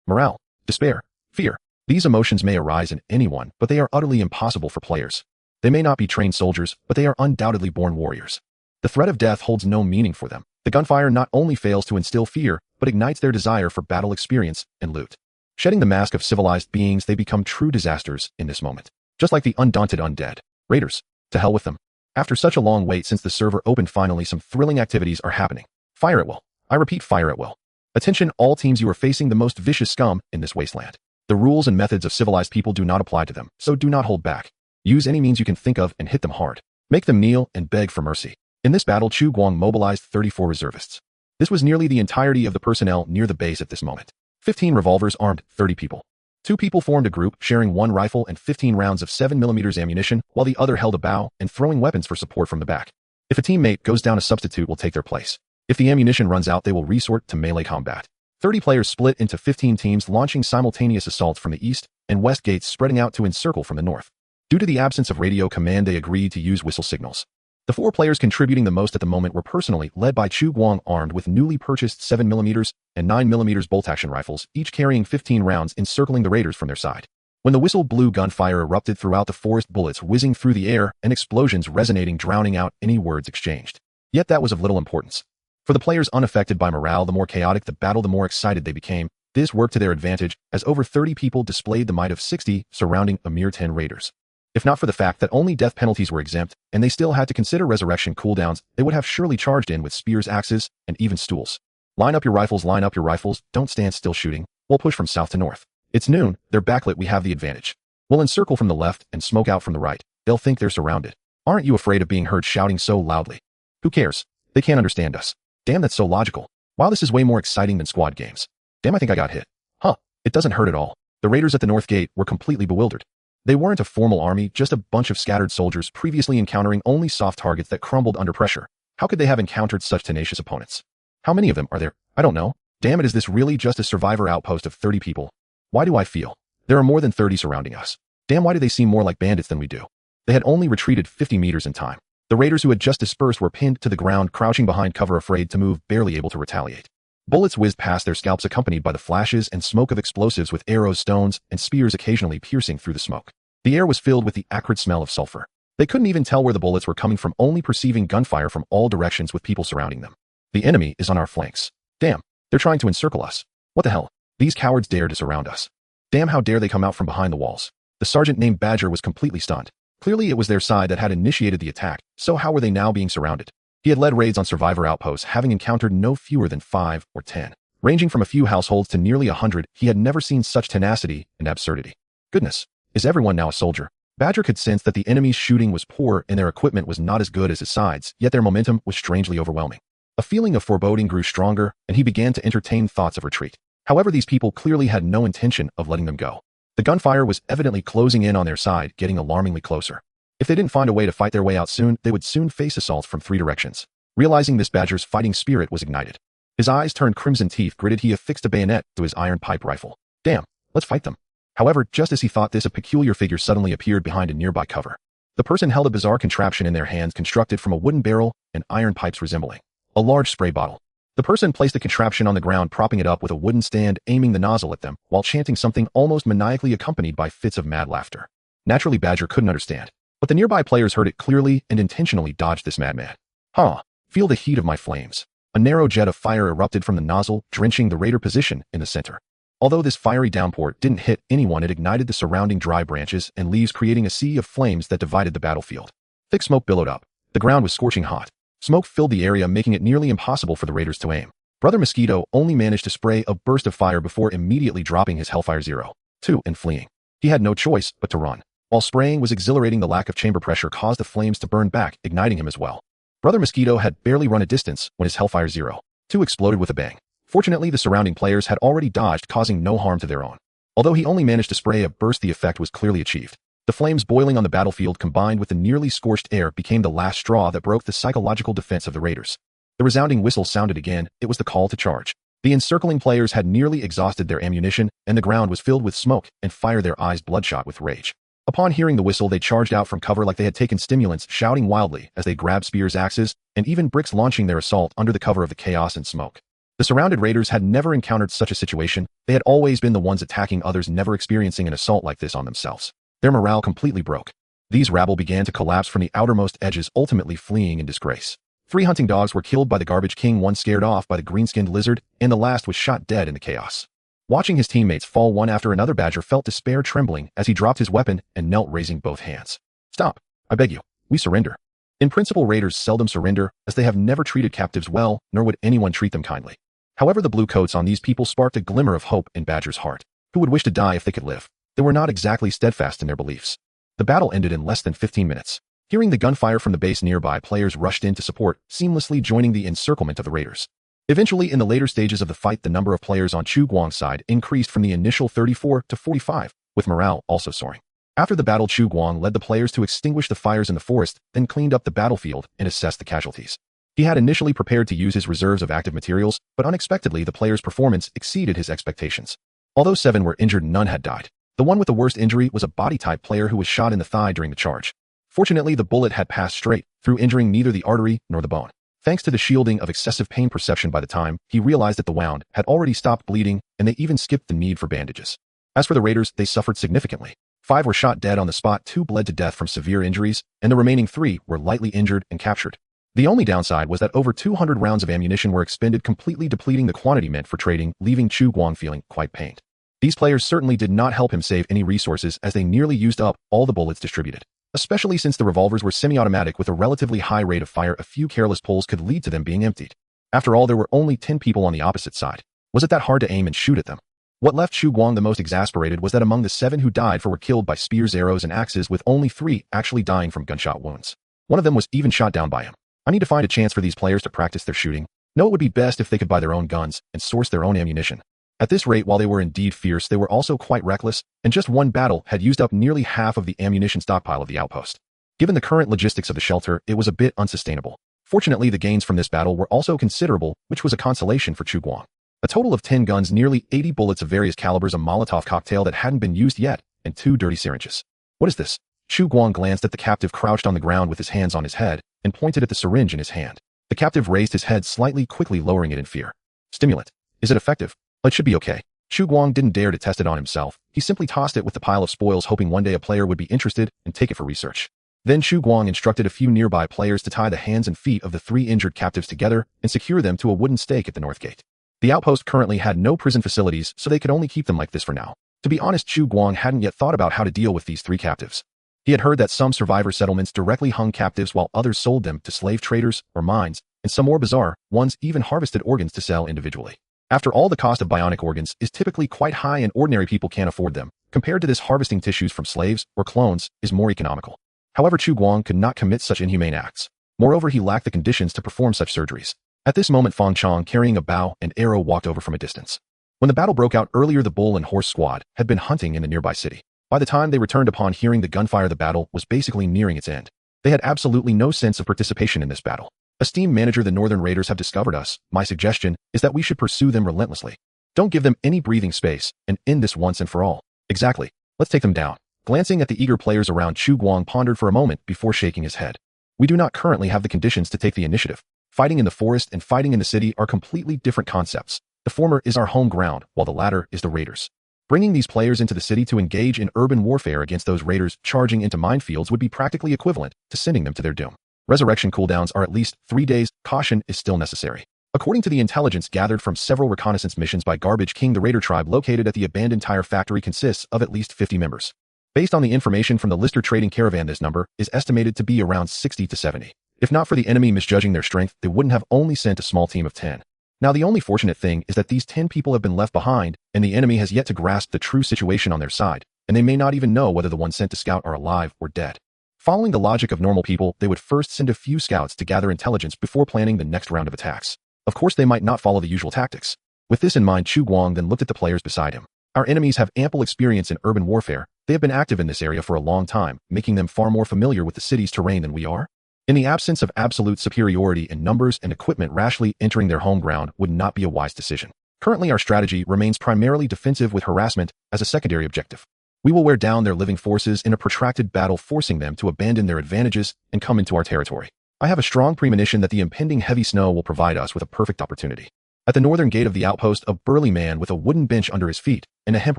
Morale, despair, fear. These emotions may arise in anyone, but they are utterly impossible for players. They may not be trained soldiers, but they are undoubtedly born warriors. The threat of death holds no meaning for them. The gunfire not only fails to instill fear, but ignites their desire for battle experience and loot. Shedding the mask of civilized beings, they become true disasters in this moment. Just like the undaunted undead. Raiders, to hell with them. After such a long wait since the server opened, finally some thrilling activities are happening. Fire at will. I repeat, fire at will. Attention all teams, you are facing the most vicious scum in this wasteland. The rules and methods of civilized people do not apply to them, so do not hold back. Use any means you can think of and hit them hard. Make them kneel and beg for mercy. In this battle, Chu Guang mobilized 34 reservists. This was nearly the entirety of the personnel near the base at this moment. 15 revolvers armed 30 people. 2 people formed a group, sharing 1 rifle and 15 rounds of 7mm ammunition, while the other held a bow and throwing weapons for support from the back. If a teammate goes down, a substitute will take their place. If the ammunition runs out, they will resort to melee combat. 30 players split into 15 teams, launching simultaneous assaults from the east and west gates, spreading out to encircle from the north. Due to the absence of radio command, they agreed to use whistle signals. The 4 players contributing the most at the moment were personally led by Chu Guang, armed with newly purchased 7mm and 9mm bolt-action rifles, each carrying 15 rounds, encircling the raiders from their side. When the whistle blew, gunfire erupted throughout the forest, bullets whizzing through the air and explosions resonating, drowning out any words exchanged. Yet that was of little importance. For the players unaffected by morale, the more chaotic the battle, the more excited they became. This worked to their advantage, as over 30 people displayed the might of 60, surrounding a mere 10 raiders. If not for the fact that only death penalties were exempt, and they still had to consider resurrection cooldowns, they would have surely charged in with spears, axes, and even stools. Line up your rifles, don't stand still shooting. We'll push from south to north. It's noon, they're backlit, we have the advantage. We'll encircle from the left and smoke out from the right. They'll think they're surrounded. Aren't you afraid of being heard shouting so loudly? Who cares? They can't understand us. Damn, that's so logical. Wow, this is way more exciting than squad games. Damn, I think I got hit. Huh, it doesn't hurt at all. The raiders at the north gate were completely bewildered. They weren't a formal army, just a bunch of scattered soldiers previously encountering only soft targets that crumbled under pressure. How could they have encountered such tenacious opponents? How many of them are there? I don't know. Damn it, is this really just a survivor outpost of 30 people? Why do I feel there are more than 30 surrounding us? Damn, why do they seem more like bandits than we do? They had only retreated 50 meters in time. The raiders who had just dispersed were pinned to the ground, crouching behind cover, afraid to move, barely able to retaliate. Bullets whizzed past their scalps, accompanied by the flashes and smoke of explosives, with arrows, stones, and spears occasionally piercing through the smoke. The air was filled with the acrid smell of sulfur. They couldn't even tell where the bullets were coming from, only perceiving gunfire from all directions with people surrounding them. The enemy is on our flanks. Damn, they're trying to encircle us. What the hell? These cowards dared to surround us. Damn, how dare they come out from behind the walls? The sergeant named Badger was completely stunned. Clearly it was their side that had initiated the attack, so how were they now being surrounded? He had led raids on survivor outposts, having encountered no fewer than 5 or 10. Ranging from a few households to nearly 100, he had never seen such tenacity and absurdity. Goodness, is everyone now a soldier? Badger could sense that the enemy's shooting was poor and their equipment was not as good as his sides, yet their momentum was strangely overwhelming. A feeling of foreboding grew stronger, and he began to entertain thoughts of retreat. However, these people clearly had no intention of letting them go. The gunfire was evidently closing in on their side, getting alarmingly closer. If they didn't find a way to fight their way out soon, they would soon face assaults from 3 directions. Realizing this, Badger's fighting spirit was ignited. His eyes turned crimson, teeth gritted, he affixed a bayonet to his iron pipe rifle. Damn, let's fight them. However, just as he thought this, a peculiar figure suddenly appeared behind a nearby cover. The person held a bizarre contraption in their hands, constructed from a wooden barrel and iron pipes resembling a large spray bottle. The person placed the contraption on the ground, propping it up with a wooden stand, aiming the nozzle at them, while chanting something almost maniacally, accompanied by fits of mad laughter. Naturally, Badger couldn't understand, but the nearby players heard it clearly and intentionally dodged this madman. Huh, feel the heat of my flames. A narrow jet of fire erupted from the nozzle, drenching the raider position in the center. Although this fiery downpour didn't hit anyone, it ignited the surrounding dry branches and leaves, creating a sea of flames that divided the battlefield. Thick smoke billowed up. The ground was scorching hot. Smoke filled the area, making it nearly impossible for the raiders to aim. Brother Mosquito only managed to spray a burst of fire before immediately dropping his Hellfire 02 and fleeing. He had no choice but to run. While spraying was exhilarating, the lack of chamber pressure caused the flames to burn back, igniting him as well. Brother Mosquito had barely run a distance when his Hellfire 02 exploded with a bang. Fortunately, the surrounding players had already dodged, causing no harm to their own. Although he only managed to spray a burst, the effect was clearly achieved. The flames boiling on the battlefield combined with the nearly scorched air became the last straw that broke the psychological defense of the raiders. The resounding whistle sounded again. It was the call to charge. The encircling players had nearly exhausted their ammunition, and the ground was filled with smoke and fire, their eyes bloodshot with rage. Upon hearing the whistle, they charged out from cover like they had taken stimulants, shouting wildly as they grabbed spears, axes, and even bricks, launching their assault under the cover of the chaos and smoke. The surrounded raiders had never encountered such a situation. They had always been the ones attacking others, never experiencing an assault like this on themselves. Their morale completely broke. These rabble began to collapse from the outermost edges, ultimately fleeing in disgrace. 3 hunting dogs were killed by the Garbage King, 1 scared off by the green-skinned lizard, and the last was shot dead in the chaos. Watching his teammates fall one after another, Badger felt despair trembling as he dropped his weapon and knelt, raising both hands. "Stop, I beg you. We surrender." In principle, raiders seldom surrender, as they have never treated captives well, nor would anyone treat them kindly. However, the blue coats on these people sparked a glimmer of hope in Badger's heart. Who would wish to die if they could live? They were not exactly steadfast in their beliefs. The battle ended in less than 15 minutes. Hearing the gunfire from the base nearby, players rushed in to support, seamlessly joining the encirclement of the raiders. Eventually, in the later stages of the fight, the number of players on Chu Guang's side increased from the initial 34 to 45, with morale also soaring. After the battle, Chu Guang led the players to extinguish the fires in the forest, then cleaned up the battlefield and assessed the casualties. He had initially prepared to use his reserves of active materials, but unexpectedly the players' performance exceeded his expectations. Although 7 were injured, none had died. The one with the worst injury was a body-type player who was shot in the thigh during the charge. Fortunately, the bullet had passed straight through, injuring neither the artery nor the bone. Thanks to the shielding of excessive pain perception, by the time he realized that the wound had already stopped bleeding, and they even skipped the need for bandages. As for the raiders, they suffered significantly. 5 were shot dead on the spot, 2 bled to death from severe injuries, and the remaining 3 were lightly injured and captured. The only downside was that over 200 rounds of ammunition were expended, completely depleting the quantity meant for trading, leaving Chu Guang feeling quite pained. These players certainly did not help him save any resources, as they nearly used up all the bullets distributed. Especially since the revolvers were semi-automatic with a relatively high rate of fire, a few careless pulls could lead to them being emptied. After all, there were only 10 people on the opposite side. Was it that hard to aim and shoot at them? What left Chu Guang the most exasperated was that among the 7 who died, 4 were killed by spears, arrows, and axes, with only 3 actually dying from gunshot wounds. One of them was even shot down by him. I need to find a chance for these players to practice their shooting. No, it would be best if they could buy their own guns and source their own ammunition. At this rate, while they were indeed fierce, they were also quite reckless, and just one battle had used up nearly half of the ammunition stockpile of the outpost. Given the current logistics of the shelter, it was a bit unsustainable. Fortunately, the gains from this battle were also considerable, which was a consolation for Chu Guang. A total of 10 guns, nearly 80 bullets of various calibers, a Molotov cocktail that hadn't been used yet, and 2 dirty syringes. What is this? Chu Guang glanced at the captive crouched on the ground with his hands on his head, and pointed at the syringe in his hand. The captive raised his head slightly, quickly lowering it in fear. Stimulant. Is it effective? It should be okay. Chu Guang didn't dare to test it on himself. He simply tossed it with the pile of spoils, hoping one day a player would be interested and take it for research. Then Chu Guang instructed a few nearby players to tie the hands and feet of the 3 injured captives together and secure them to a wooden stake at the north gate. The outpost currently had no prison facilities, so they could only keep them like this for now. To be honest, Chu Guang hadn't yet thought about how to deal with these 3 captives. He had heard that some survivor settlements directly hung captives while others sold them to slave traders or mines, and some more bizarre ones even harvested organs to sell individually. After all, the cost of bionic organs is typically quite high and ordinary people can't afford them. Compared to this, harvesting tissues from slaves or clones is more economical. However, Chu Guang could not commit such inhumane acts. Moreover, he lacked the conditions to perform such surgeries. At this moment, Fang Chong, carrying a bow and arrow, walked over from a distance. When the battle broke out earlier, the bull and horse squad had been hunting in the nearby city. By the time they returned upon hearing the gunfire, the battle was basically nearing its end. They had absolutely no sense of participation in this battle. Esteemed manager, the Northern Raiders have discovered us. My suggestion is that we should pursue them relentlessly. Don't give them any breathing space and end this once and for all. Exactly. Let's take them down. Glancing at the eager players around, Chu Guang pondered for a moment before shaking his head. We do not currently have the conditions to take the initiative. Fighting in the forest and fighting in the city are completely different concepts. The former is our home ground, while the latter is the raiders. Bringing these players into the city to engage in urban warfare against those raiders charging into minefields would be practically equivalent to sending them to their doom. Resurrection cooldowns are at least 3 days. Caution is still necessary. According to the intelligence gathered from several reconnaissance missions by Garbage King, the raider tribe located at the abandoned tire factory consists of at least 50 members. Based on the information from the Lister trading caravan, this number is estimated to be around 60 to 70. If not for the enemy misjudging their strength, they wouldn't have only sent a small team of 10. Now the only fortunate thing is that these 10 people have been left behind, and the enemy has yet to grasp the true situation on their side, and they may not even know whether the ones sent to scout are alive or dead. Following the logic of normal people, they would first send a few scouts to gather intelligence before planning the next round of attacks. Of course, they might not follow the usual tactics. With this in mind, Chu Guang then looked at the players beside him. Our enemies have ample experience in urban warfare. They have been active in this area for a long time, making them far more familiar with the city's terrain than we are. In the absence of absolute superiority in numbers and equipment, rashly entering their home ground would not be a wise decision. Currently, our strategy remains primarily defensive with harassment as a secondary objective. We will wear down their living forces in a protracted battle, forcing them to abandon their advantages and come into our territory. I have a strong premonition that the impending heavy snow will provide us with a perfect opportunity. At the northern gate of the outpost, a burly man with a wooden bench under his feet and a hemp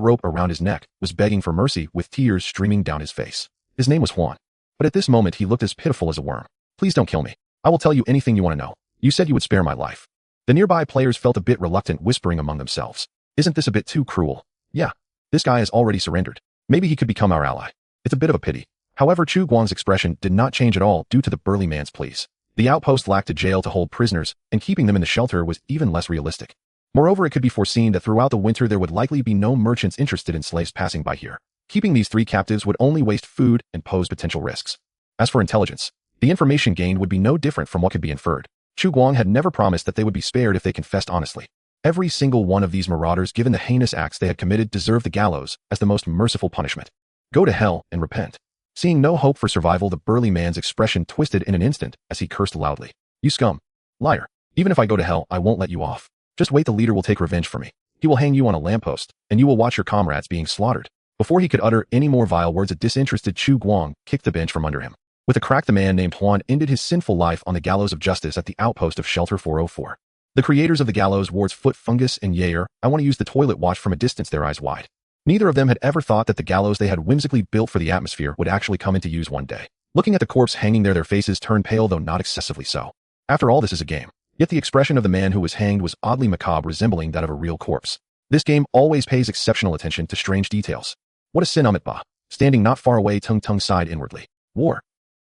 rope around his neck was begging for mercy with tears streaming down his face. His name was Juan. But at this moment, he looked as pitiful as a worm. Please don't kill me. I will tell you anything you want to know. You said you would spare my life. The nearby players felt a bit reluctant, whispering among themselves. Isn't this a bit too cruel? Yeah. This guy has already surrendered. Maybe he could become our ally. It's a bit of a pity. However, Chu Guang's expression did not change at all due to the burly man's pleas. The outpost lacked a jail to hold prisoners, and keeping them in the shelter was even less realistic. Moreover, it could be foreseen that throughout the winter there would likely be no merchants interested in slaves passing by here. Keeping these 3 captives would only waste food and pose potential risks. As for intelligence, the information gained would be no different from what could be inferred. Chu Guang had never promised that they would be spared if they confessed honestly. Every single one of these marauders, given the heinous acts they had committed, deserved the gallows as the most merciful punishment. Go to hell and repent. Seeing no hope for survival, the burly man's expression twisted in an instant as he cursed loudly. You scum. Liar. Even if I go to hell, I won't let you off. Just wait, the leader will take revenge for me. He will hang you on a lamppost, and you will watch your comrades being slaughtered. Before he could utter any more vile words, a disinterested Chu Guang kicked the bench from under him. With a crack, the man named Juan ended his sinful life on the gallows of justice at the outpost of Shelter 404. The creators of the gallows, Wards Foot, Fungus, and Yair, I want to use the toilet, watched from a distance, their eyes wide. Neither of them had ever thought that the gallows they had whimsically built for the atmosphere would actually come into use one day. Looking at the corpse hanging there, their faces turned pale, though not excessively so. After all, this is a game. Yet the expression of the man who was hanged was oddly macabre, resembling that of a real corpse. This game always pays exceptional attention to strange details. What a sin, Amitba. Standing not far away, Tung Tung sighed inwardly. War.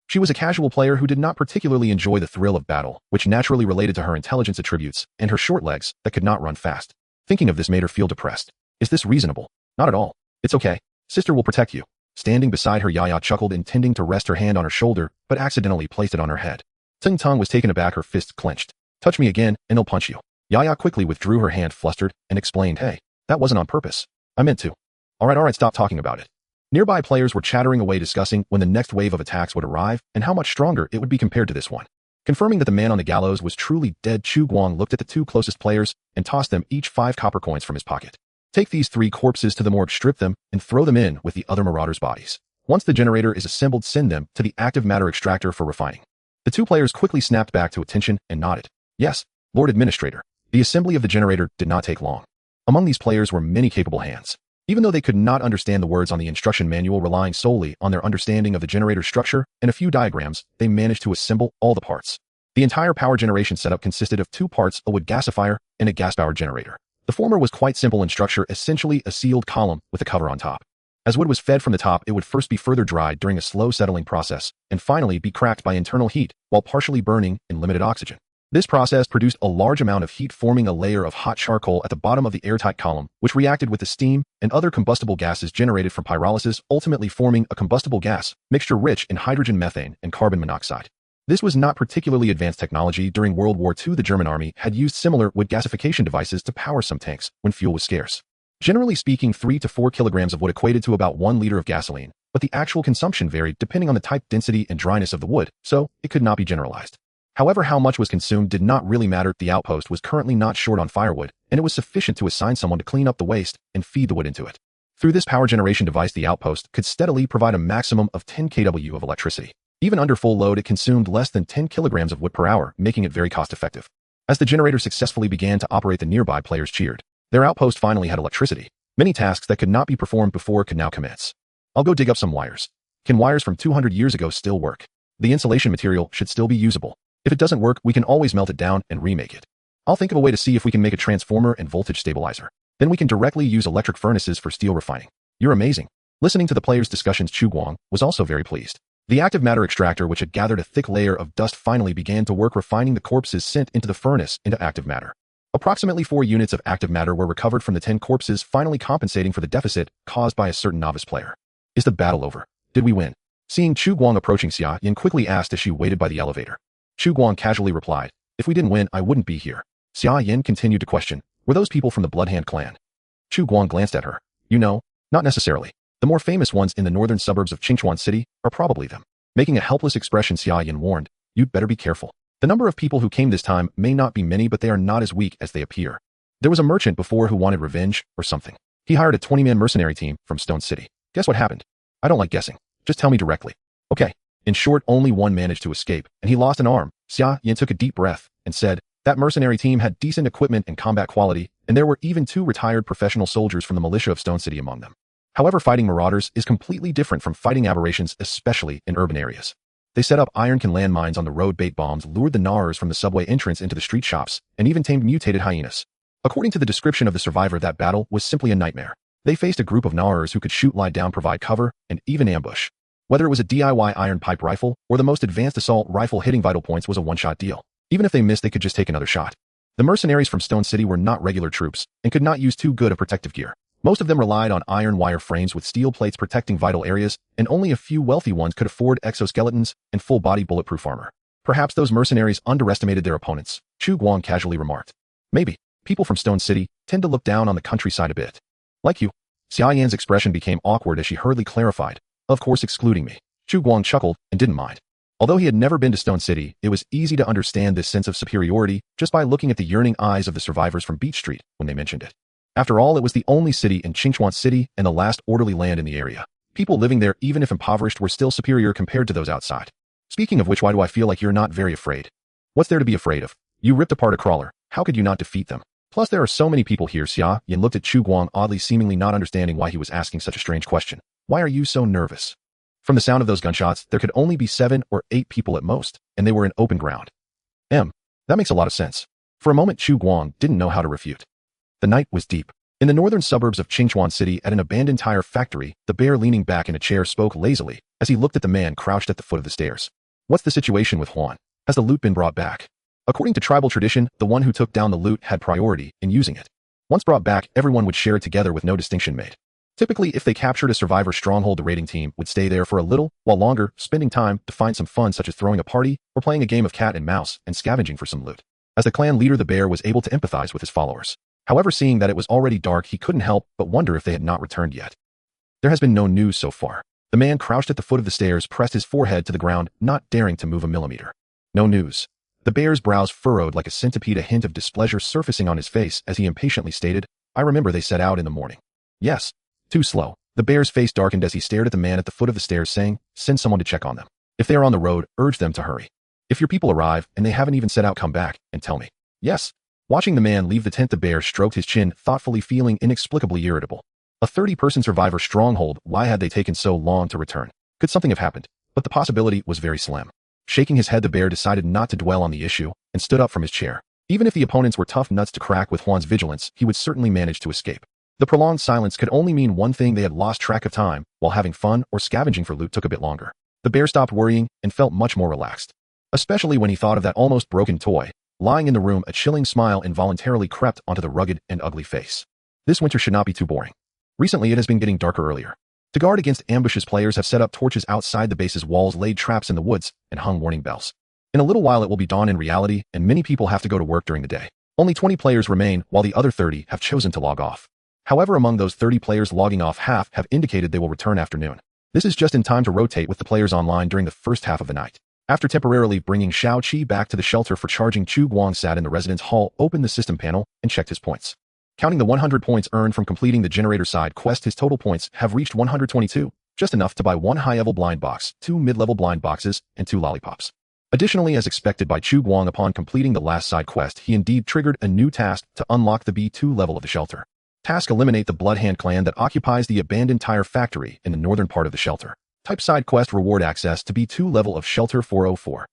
She was a casual player who did not particularly enjoy the thrill of battle, which naturally related to her intelligence attributes and her short legs that could not run fast. Thinking of this made her feel depressed. Is this reasonable? Not at all. It's okay. Sister will protect you. Standing beside her, Yaya chuckled, intending to rest her hand on her shoulder, but accidentally placed it on her head. Tung Tung was taken aback, her fists clenched. Touch me again, and I'll punch you. Yaya quickly withdrew her hand, flustered, and explained, hey, that wasn't on purpose. I meant to. Alright, stop talking about it. Nearby players were chattering away, discussing when the next wave of attacks would arrive and how much stronger it would be compared to this one. Confirming that the man on the gallows was truly dead, Chu Guang looked at the 2 closest players and tossed them each 5 copper coins from his pocket. Take these 3 corpses to the morgue, strip them, and throw them in with the other marauders' bodies. Once the generator is assembled, send them to the active matter extractor for refining. The 2 players quickly snapped back to attention and nodded. Yes, Lord Administrator. The assembly of the generator did not take long. Among these players were many capable hands. Even though they could not understand the words on the instruction manual, relying solely on their understanding of the generator's structure and a few diagrams, they managed to assemble all the parts. The entire power generation setup consisted of 2 parts, a wood gasifier and a gas-powered generator. The former was quite simple in structure, essentially a sealed column with a cover on top. As wood was fed from the top, it would first be further dried during a slow settling process, and finally be cracked by internal heat while partially burning in limited oxygen. This process produced a large amount of heat, forming a layer of hot charcoal at the bottom of the airtight column, which reacted with the steam and other combustible gases generated from pyrolysis, ultimately forming a combustible gas mixture rich in hydrogen, methane, and carbon monoxide. This was not particularly advanced technology. During World War II, the German army had used similar wood gasification devices to power some tanks when fuel was scarce. Generally speaking, 3 to 4 kilograms of wood equated to about 1 liter of gasoline, but the actual consumption varied depending on the type, density, and dryness of the wood, so it could not be generalized. However, how much was consumed did not really matter. The outpost was currently not short on firewood, and it was sufficient to assign someone to clean up the waste and feed the wood into it. Through this power generation device, the outpost could steadily provide a maximum of 10 kW of electricity. Even under full load, it consumed less than 10 kilograms of wood per hour, making it very cost-effective. As the generator successfully began to operate, the nearby players cheered. Their outpost finally had electricity. Many tasks that could not be performed before could now commence. I'll go dig up some wires. Can wires from 200 years ago still work? The insulation material should still be usable. If it doesn't work, we can always melt it down and remake it. I'll think of a way to see if we can make a transformer and voltage stabilizer. Then we can directly use electric furnaces for steel refining. You're amazing. Listening to the players' discussions, Chu Guang was also very pleased. The active matter extractor, which had gathered a thick layer of dust, finally began to work refining the corpses sent into the furnace into active matter. Approximately 4 units of active matter were recovered from the 10 corpses, finally compensating for the deficit caused by a certain novice player. Is the battle over? Did we win? Seeing Chu Guang approaching, Xia Yin quickly asked as she waited by the elevator. Chu Guang casually replied, "If we didn't win, I wouldn't be here." Xia Yin continued to question, "Were those people from the Bloodhand clan?" Chu Guang glanced at her. "You know, not necessarily. The more famous ones in the northern suburbs of Qingchuan City are probably them." Making a helpless expression, Xia Yin warned, "You'd better be careful. The number of people who came this time may not be many, but they are not as weak as they appear. There was a merchant before who wanted revenge or something. He hired a 20-man mercenary team from Stone City. Guess what happened? I don't like guessing. Just tell me directly." "Okay." In short, only one managed to escape, and he lost an arm. Xia Yin took a deep breath and said, "That mercenary team had decent equipment and combat quality, and there were even 2 retired professional soldiers from the militia of Stone City among them. However, fighting marauders is completely different from fighting aberrations, especially in urban areas. They set up iron-can landmines on the road, bait bombs, lured the gnawers from the subway entrance into the street shops, and even tamed mutated hyenas. According to the description of the survivor, that battle was simply a nightmare. They faced a group of gnawers who could shoot, lie down, provide cover, and even ambush. Whether it was a DIY iron pipe rifle or the most advanced assault rifle, hitting vital points was a one-shot deal. Even if they missed, they could just take another shot. The mercenaries from Stone City were not regular troops and could not use too good a protective gear. Most of them relied on iron wire frames with steel plates protecting vital areas, and only a few wealthy ones could afford exoskeletons and full-body bulletproof armor. Perhaps those mercenaries underestimated their opponents," Chu Guang casually remarked. "Maybe. People from Stone City tend to look down on the countryside a bit. Like you." Xia Yan's expression became awkward as she hurriedly clarified, "Of course, excluding me." Chu Guang chuckled and didn't mind. Although he had never been to Stone City, it was easy to understand this sense of superiority just by looking at the yearning eyes of the survivors from Beach Street when they mentioned it. After all, it was the only city in Qingchuan City and the last orderly land in the area. People living there, even if impoverished, were still superior compared to those outside. "Speaking of which, why do I feel like you're not very afraid?" "What's there to be afraid of? You ripped apart a crawler. How could you not defeat them? Plus, there are so many people here." Xia Yin looked at Chu Guang oddly, seemingly not understanding why he was asking such a strange question. "Why are you so nervous?" From the sound of those gunshots, there could only be 7 or 8 people at most, and they were in open ground. That makes a lot of sense. For a moment, Chu Guang didn't know how to refute. The night was deep. In the northern suburbs of Qingchuan City, at an abandoned tire factory, the bear leaning back in a chair spoke lazily as he looked at the man crouched at the foot of the stairs. "What's the situation with Huan? Has the loot been brought back?" According to tribal tradition, the one who took down the loot had priority in using it. Once brought back, everyone would share it together with no distinction made. Typically, if they captured a survivor stronghold, the raiding team would stay there for a little while longer, spending time to find some fun, such as throwing a party or playing a game of cat and mouse and scavenging for some loot. As the clan leader, the bear was able to empathize with his followers. However, seeing that it was already dark, he couldn't help but wonder if they had not returned yet. "There has been no news so far." The man crouched at the foot of the stairs pressed his forehead to the ground, not daring to move a millimeter. "No news." The bear's brows furrowed like a centipede, a hint of displeasure surfacing on his face as he impatiently stated, "I remember they set out in the morning." "Yes." "Too slow." The bear's face darkened as he stared at the man at the foot of the stairs, saying, "Send someone to check on them. If they are on the road, urge them to hurry. If your people arrive and they haven't even set out, come back and tell me." "Yes." Watching the man leave the tent, the bear stroked his chin thoughtfully, feeling inexplicably irritable. A 30-person survivor stronghold, why had they taken so long to return? Could something have happened? But the possibility was very slim. Shaking his head, the bear decided not to dwell on the issue and stood up from his chair. Even if the opponents were tough nuts to crack, with Huan's vigilance, he would certainly manage to escape. The prolonged silence could only mean one thing: they had lost track of time, while having fun or scavenging for loot took a bit longer. The bear stopped worrying and felt much more relaxed. Especially when he thought of that almost broken toy lying in the room. A chilling smile involuntarily crept onto the rugged and ugly face. This winter should not be too boring. Recently, it has been getting darker earlier. To guard against ambushes, players have set up torches outside the base's walls, laid traps in the woods, and hung warning bells. In a little while, it will be dawn in reality, and many people have to go to work during the day. Only 20 players remain, while the other 30 have chosen to log off. However, among those 30 players logging off, half have indicated they will return afternoon. This is just in time to rotate with the players online during the first half of the night. After temporarily bringing Xiao Qi back to the shelter for charging, Chu Guang sat in the residence hall, opened the system panel, and checked his points. Counting the 100 points earned from completing the generator side quest, his total points have reached 122, just enough to buy 1 high-level blind box, 2 mid-level blind boxes, and 2 lollipops. Additionally, as expected by Chu Guang, upon completing the last side quest, he indeed triggered a new task to unlock the B2 level of the shelter. Task: eliminate the Bloodhand clan that occupies the abandoned tire factory in the northern part of the shelter. Type: side quest. Reward: access to B2 level of shelter 404.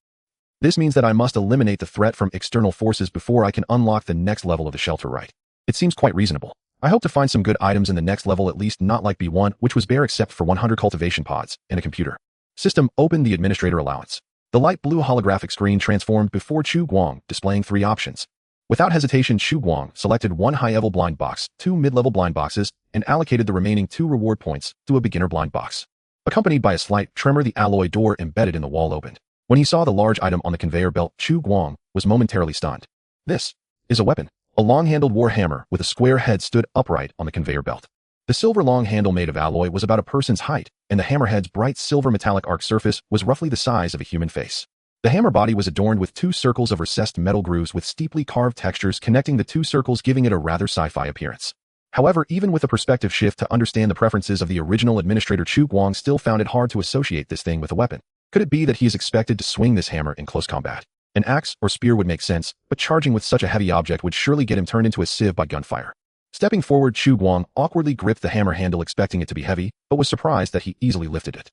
This means that I must eliminate the threat from external forces before I can unlock the next level of the shelter, right? It seems quite reasonable. I hope to find some good items in the next level, at least not like B1, which was bare except for 100 cultivation pods and a computer. System opened the administrator allowance. The light blue holographic screen transformed before Chu Guang, displaying 3 options. Without hesitation, Chu Guang selected 1 high-level blind box, 2 mid-level blind boxes, and allocated the remaining 2 reward points to a beginner blind box. Accompanied by a slight tremor, the alloy door embedded in the wall opened. When he saw the large item on the conveyor belt, Chu Guang was momentarily stunned. This is a weapon. A long-handled war hammer with a square head stood upright on the conveyor belt. The silver long handle made of alloy was about a person's height, and the hammerhead's bright silver metallic arc surface was roughly the size of a human face. The hammer body was adorned with 2 circles of recessed metal grooves with steeply carved textures connecting the 2 circles, giving it a rather sci-fi appearance. However, even with a perspective shift to understand the preferences of the original administrator, Chu Guang still found it hard to associate this thing with a weapon. Could it be that he is expected to swing this hammer in close combat? An axe or spear would make sense, but charging with such a heavy object would surely get him turned into a sieve by gunfire. Stepping forward, Chu Guang awkwardly gripped the hammer handle, expecting it to be heavy, but was surprised that he easily lifted it.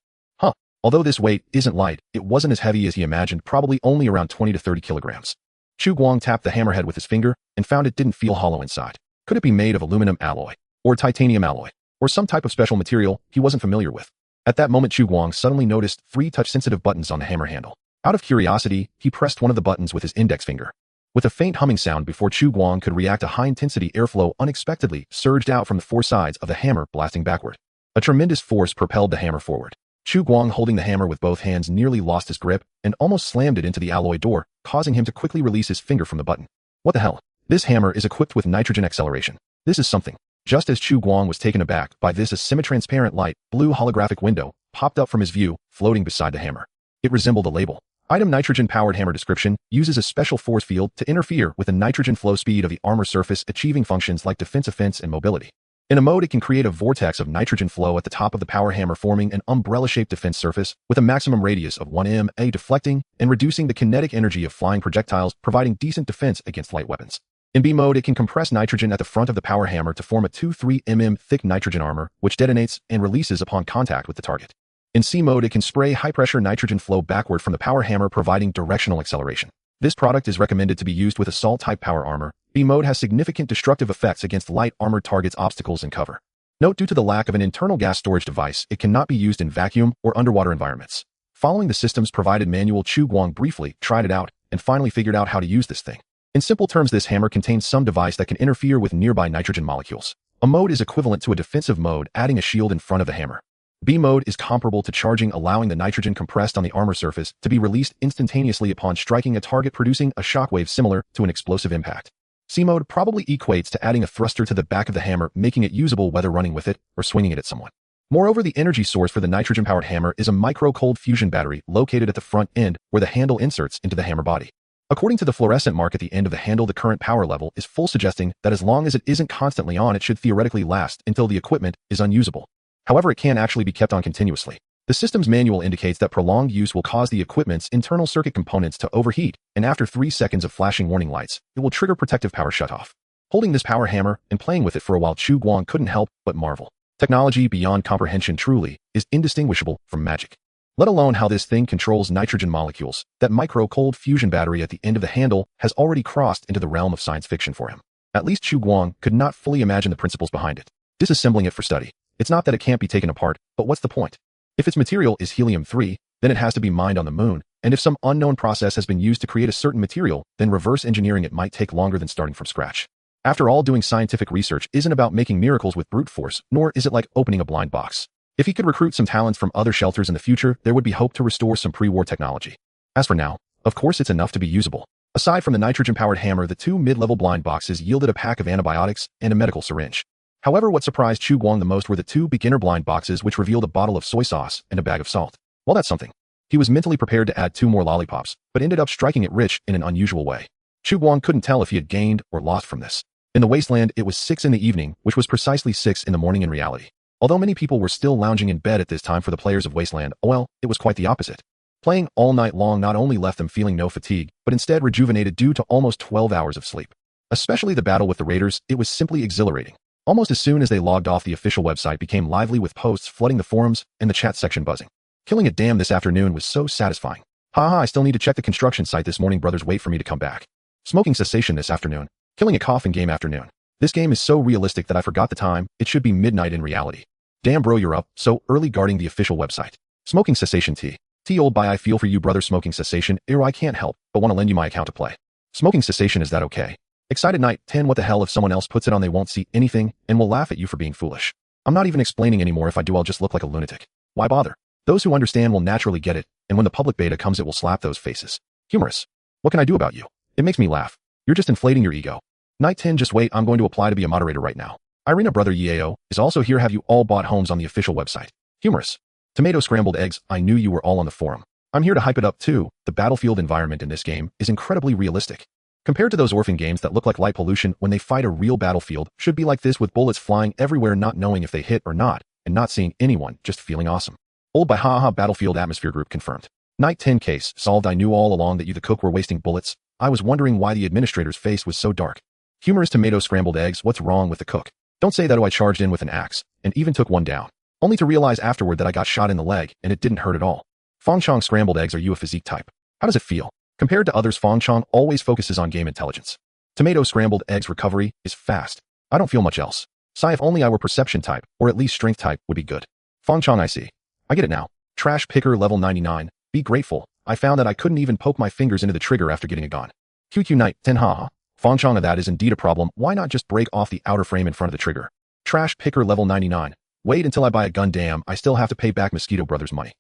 Although this weight isn't light, it wasn't as heavy as he imagined, probably only around 20 to 30 kilograms. Chu Guang tapped the hammerhead with his finger and found it didn't feel hollow inside. Could it be made of aluminum alloy, or titanium alloy, or some type of special material he wasn't familiar with? At that moment, Chu Guang suddenly noticed 3 touch-sensitive buttons on the hammer handle. Out of curiosity, he pressed one of the buttons with his index finger. With a faint humming sound before Chu Guang could react, a high-intensity airflow unexpectedly surged out from the 4 sides of the hammer, blasting backward. A tremendous force propelled the hammer forward. Chu Guang, holding the hammer with both hands, nearly lost his grip and almost slammed it into the alloy door, causing him to quickly release his finger from the button. What the hell? This hammer is equipped with nitrogen acceleration. This is something. Just as Chu Guang was taken aback by this, a semi-transparent light blue holographic window popped up from his view, floating beside the hammer. It resembled a label. Item: nitrogen-powered hammer. Description: uses a special force field to interfere with the nitrogen flow speed of the armor surface, achieving functions like defense, offense, and mobility. In a mode, it can create a vortex of nitrogen flow at the top of the power hammer, forming an umbrella-shaped defense surface with a maximum radius of 1 m, deflecting and reducing the kinetic energy of flying projectiles, providing decent defense against light weapons. In B mode, it can compress nitrogen at the front of the power hammer to form a 2-3 mm thick nitrogen armor, which detonates and releases upon contact with the target. In C mode, it can spray high-pressure nitrogen flow backward from the power hammer, providing directional acceleration. This product is recommended to be used with assault-type power armor. B mode has significant destructive effects against light armored targets, obstacles, and cover. Note: due to the lack of an internal gas storage device, it cannot be used in vacuum or underwater environments. Following the system's provided manual, Chu Guang briefly tried it out and finally figured out how to use this thing. In simple terms, this hammer contains some device that can interfere with nearby nitrogen molecules. A mode is equivalent to a defensive mode, adding a shield in front of the hammer. B mode is comparable to charging, allowing the nitrogen compressed on the armor surface to be released instantaneously upon striking a target, producing a shockwave similar to an explosive impact. C mode probably equates to adding a thruster to the back of the hammer, making it usable whether running with it or swinging it at someone. Moreover, the energy source for the nitrogen-powered hammer is a micro-cold fusion battery located at the front end where the handle inserts into the hammer body. According to the fluorescent mark at the end of the handle, the current power level is full, suggesting that as long as it isn't constantly on, it should theoretically last until the equipment is unusable. However, it can actually be kept on continuously. The system's manual indicates that prolonged use will cause the equipment's internal circuit components to overheat, and after 3 seconds of flashing warning lights, it will trigger protective power shutoff. Holding this power hammer and playing with it for a while, Chu Guang couldn't help but marvel. Technology beyond comprehension, truly is indistinguishable from magic. Let alone how this thing controls nitrogen molecules. That micro-cold fusion battery at the end of the handle has already crossed into the realm of science fiction for him. At least Chu Guang could not fully imagine the principles behind it. Disassembling it for study. It's not that it can't be taken apart, but what's the point? If its material is helium-3, then it has to be mined on the moon, and if some unknown process has been used to create a certain material, then reverse engineering it might take longer than starting from scratch. After all, doing scientific research isn't about making miracles with brute force, nor is it like opening a blind box. If he could recruit some talents from other shelters in the future, there would be hope to restore some pre-war technology. As for now, of course it's enough to be usable. Aside from the nitrogen-powered hammer, the 2 mid-level blind boxes yielded a pack of antibiotics and a medical syringe. However, what surprised Chu Guang the most were the 2 beginner blind boxes, which revealed a bottle of soy sauce and a bag of salt. Well, that's something. He was mentally prepared to add 2 more lollipops, but ended up striking it rich in an unusual way. Chu Guang couldn't tell if he had gained or lost from this. In the wasteland, it was 6 in the evening, which was precisely 6 in the morning in reality. Although many people were still lounging in bed at this time, for the players of Wasteland, well, it was quite the opposite. Playing all night long not only left them feeling no fatigue, but instead rejuvenated due to almost 12 hours of sleep. Especially the battle with the raiders, it was simply exhilarating. Almost as soon as they logged off, the official website became lively with posts flooding the forums and the chat section buzzing. Killing a dam this afternoon was so satisfying. Haha, I still need to check the construction site this morning. Brothers, wait for me to come back. Smoking cessation this afternoon. Killing a coffin game afternoon. This game is so realistic that I forgot the time. It should be midnight in reality. Damn bro, you're up so early guarding the official website. Smoking cessation tea. Tea old bye I feel for you brother smoking cessation, I can't help, but want to lend you my account to play. Smoking cessation is that okay? Excited night 10 what the hell if someone else puts it on they won't see anything and will laugh at you for being foolish. I'm not even explaining anymore if I do I'll just look like a lunatic. Why bother? Those who understand will naturally get it, and when the public beta comes it will slap those faces. Humorous. What can I do about you? It makes me laugh. You're just inflating your ego. Night 10 just wait I'm going to apply to be a moderator right now. Irina brother Yeo is also here have you all bought homes on the official website. Humorous. Tomato scrambled eggs I knew you were all on the forum. I'm here to hype it up too. The battlefield environment in this game is incredibly realistic. Compared to those orphan games that look like light pollution when they fight a real battlefield should be like this with bullets flying everywhere not knowing if they hit or not, and not seeing anyone, just feeling awesome. Old by haha battlefield atmosphere group confirmed. Night 10 case solved I knew all along that you the cook were wasting bullets. I was wondering why the administrator's face was so dark. Humorous tomato scrambled eggs what's wrong with the cook? Don't say that I charged in with an axe, and even took one down. Only to realize afterward that I got shot in the leg and it didn't hurt at all. Fong Chong scrambled eggs are you a physique type? How does it feel? Compared to others Fong Chong always focuses on game intelligence. Tomato scrambled eggs recovery is fast. I don't feel much else. Sigh if only I were perception type, or at least strength type would be good. Fong Chong I see. I get it now. Trash picker level 99. Be grateful. I found that I couldn't even poke my fingers into the trigger after getting a gun. QQ Night 10 haha. Fong Chong that is indeed a problem. Why not just break off the outer frame in front of the trigger? Trash picker level 99. Wait until I buy a gun damn I still have to pay back Mosquito Brothers money.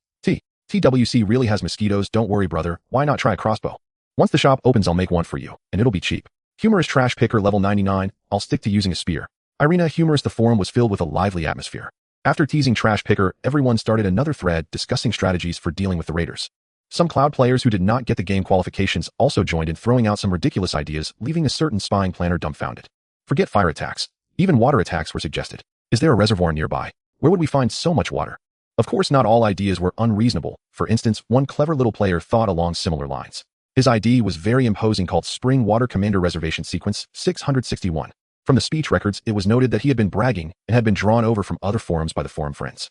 TWC really has mosquitoes don't worry brother, why not try a crossbow? Once the shop opens I'll make one for you, and it'll be cheap. Humorous trash picker level 99, I'll stick to using a spear. Irina humorous the forum was filled with a lively atmosphere. After teasing trash picker, everyone started another thread discussing strategies for dealing with the raiders. Some cloud players who did not get the game qualifications also joined in throwing out some ridiculous ideas, leaving a certain spying planner dumbfounded. Forget fire attacks. Even water attacks were suggested. Is there a reservoir nearby? Where would we find so much water? Of course not all ideas were unreasonable. For instance, one clever little player thought along similar lines. His ID was very imposing called Spring Water Commander Reservation Sequence 661. From the speech records, it was noted that he had been bragging and had been drawn over from other forums by the forum friends.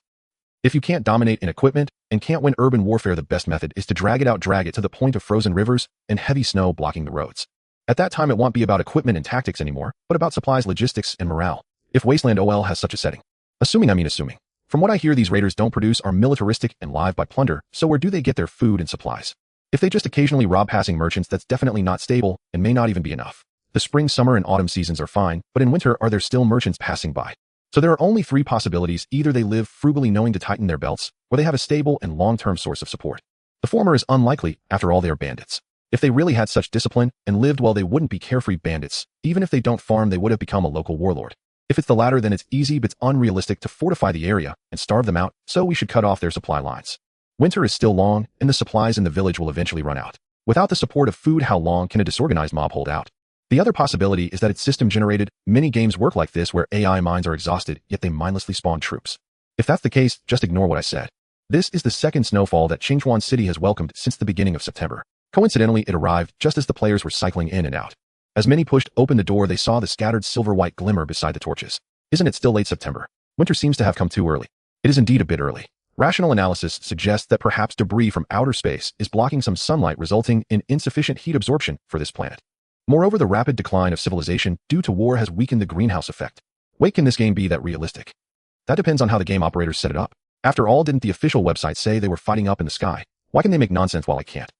If you can't dominate in equipment and can't win urban warfare, the best method is to drag it to the point of frozen rivers and heavy snow blocking the roads. At that time it won't be about equipment and tactics anymore, but about supplies, logistics, and morale. If Wasteland OL has such a setting. Assuming. From what I hear these raiders don't produce are militaristic and live by plunder, so where do they get their food and supplies? If they just occasionally rob passing merchants that's definitely not stable and may not even be enough. The spring, summer, and autumn seasons are fine, but in winter are there still merchants passing by? So there are only three possibilities: either they live frugally knowing to tighten their belts, or they have a stable and long-term source of support. The former is unlikely, after all they are bandits. If they really had such discipline and lived well they wouldn't be carefree bandits. Even if they don't farm they would have become a local warlord. If it's the latter then it's easy but it's unrealistic to fortify the area and starve them out, so we should cut off their supply lines. Winter is still long, and the supplies in the village will eventually run out. Without the support of food, how long can a disorganized mob hold out? The other possibility is that it's system-generated. Many games work like this where AI minds are exhausted, yet they mindlessly spawn troops. If that's the case, just ignore what I said. This is the second snowfall that Qingchuan City has welcomed since the beginning of September. Coincidentally, it arrived just as the players were cycling in and out. As many pushed open the door, they saw the scattered silver-white glimmer beside the torches. Isn't it still late September? Winter seems to have come too early. It is indeed a bit early. Rational analysis suggests that perhaps debris from outer space is blocking some sunlight, resulting in insufficient heat absorption for this planet. Moreover, the rapid decline of civilization due to war has weakened the greenhouse effect. Wait, can this game be that realistic? That depends on how the game operators set it up. After all, didn't the official website say they were fighting up in the sky? Why can they make nonsense while I can't?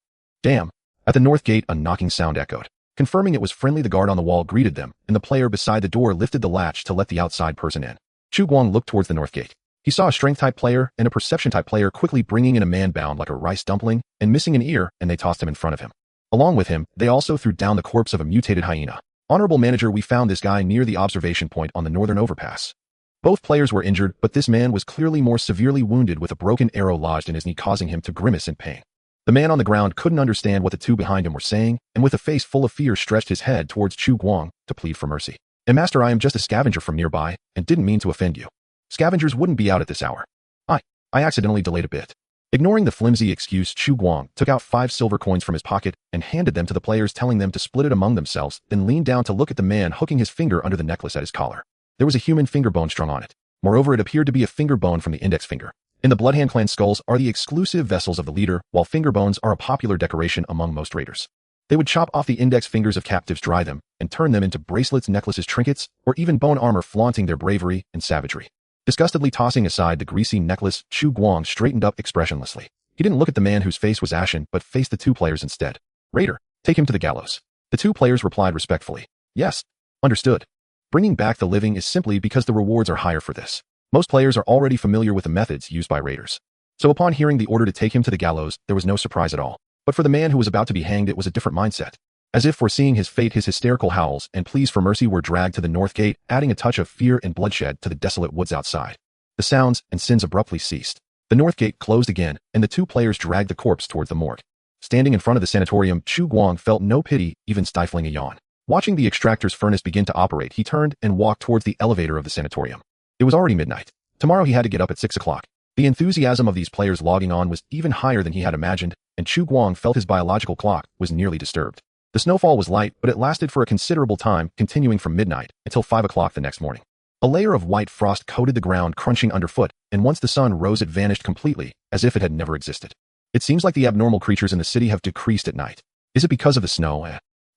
Damn. At the north gate, a knocking sound echoed. Confirming it was friendly, the guard on the wall greeted them, and the player beside the door lifted the latch to let the outside person in. Chu Guang looked towards the north gate. He saw a strength-type player and a perception-type player quickly bringing in a man bound like a rice dumpling and missing an ear, and they tossed him in front of him. Along with him, they also threw down the corpse of a mutated hyena. Honorable manager, we found this guy near the observation point on the northern overpass. Both players were injured, but this man was clearly more severely wounded with a broken arrow lodged in his knee, causing him to grimace in pain. The man on the ground couldn't understand what the two behind him were saying, and with a face full of fear stretched his head towards Chu Guang to plead for mercy. And master, I am just a scavenger from nearby, and didn't mean to offend you. Scavengers wouldn't be out at this hour. I accidentally delayed a bit. Ignoring the flimsy excuse, Chu Guang took out 5 silver coins from his pocket and handed them to the players, telling them to split it among themselves, then leaned down to look at the man hooking his finger under the necklace at his collar. There was a human finger bone strung on it. Moreover, it appeared to be a finger bone from the index finger. In the Bloodhand clan, skulls are the exclusive vessels of the leader, while finger bones are a popular decoration among most raiders. They would chop off the index fingers of captives, dry them, and turn them into bracelets, necklaces, trinkets, or even bone armor, flaunting their bravery and savagery. Disgustedly tossing aside the greasy necklace, Chu Guang straightened up expressionlessly. He didn't look at the man whose face was ashen, but faced the two players instead. Raider, take him to the gallows. The two players replied respectfully. Yes. Understood. Bringing back the living is simply because the rewards are higher for this. Most players are already familiar with the methods used by raiders. So upon hearing the order to take him to the gallows, there was no surprise at all. But for the man who was about to be hanged, it was a different mindset. As if foreseeing his fate, his hysterical howls and pleas for mercy were dragged to the north gate, adding a touch of fear and bloodshed to the desolate woods outside. The sounds and sins abruptly ceased. The north gate closed again, and the two players dragged the corpse towards the morgue. Standing in front of the sanatorium, Chu Guang felt no pity, even stifling a yawn. Watching the extractor's furnace begin to operate, he turned and walked towards the elevator of the sanatorium. It was already midnight. Tomorrow he had to get up at 6 o'clock. The enthusiasm of these players logging on was even higher than he had imagined, and Chu Guang felt his biological clock was nearly disturbed. The snowfall was light, but it lasted for a considerable time, continuing from midnight until 5 o'clock the next morning. A layer of white frost coated the ground, crunching underfoot, and once the sun rose it vanished completely, as if it had never existed. It seems like the abnormal creatures in the city have decreased at night. Is it because of the snow?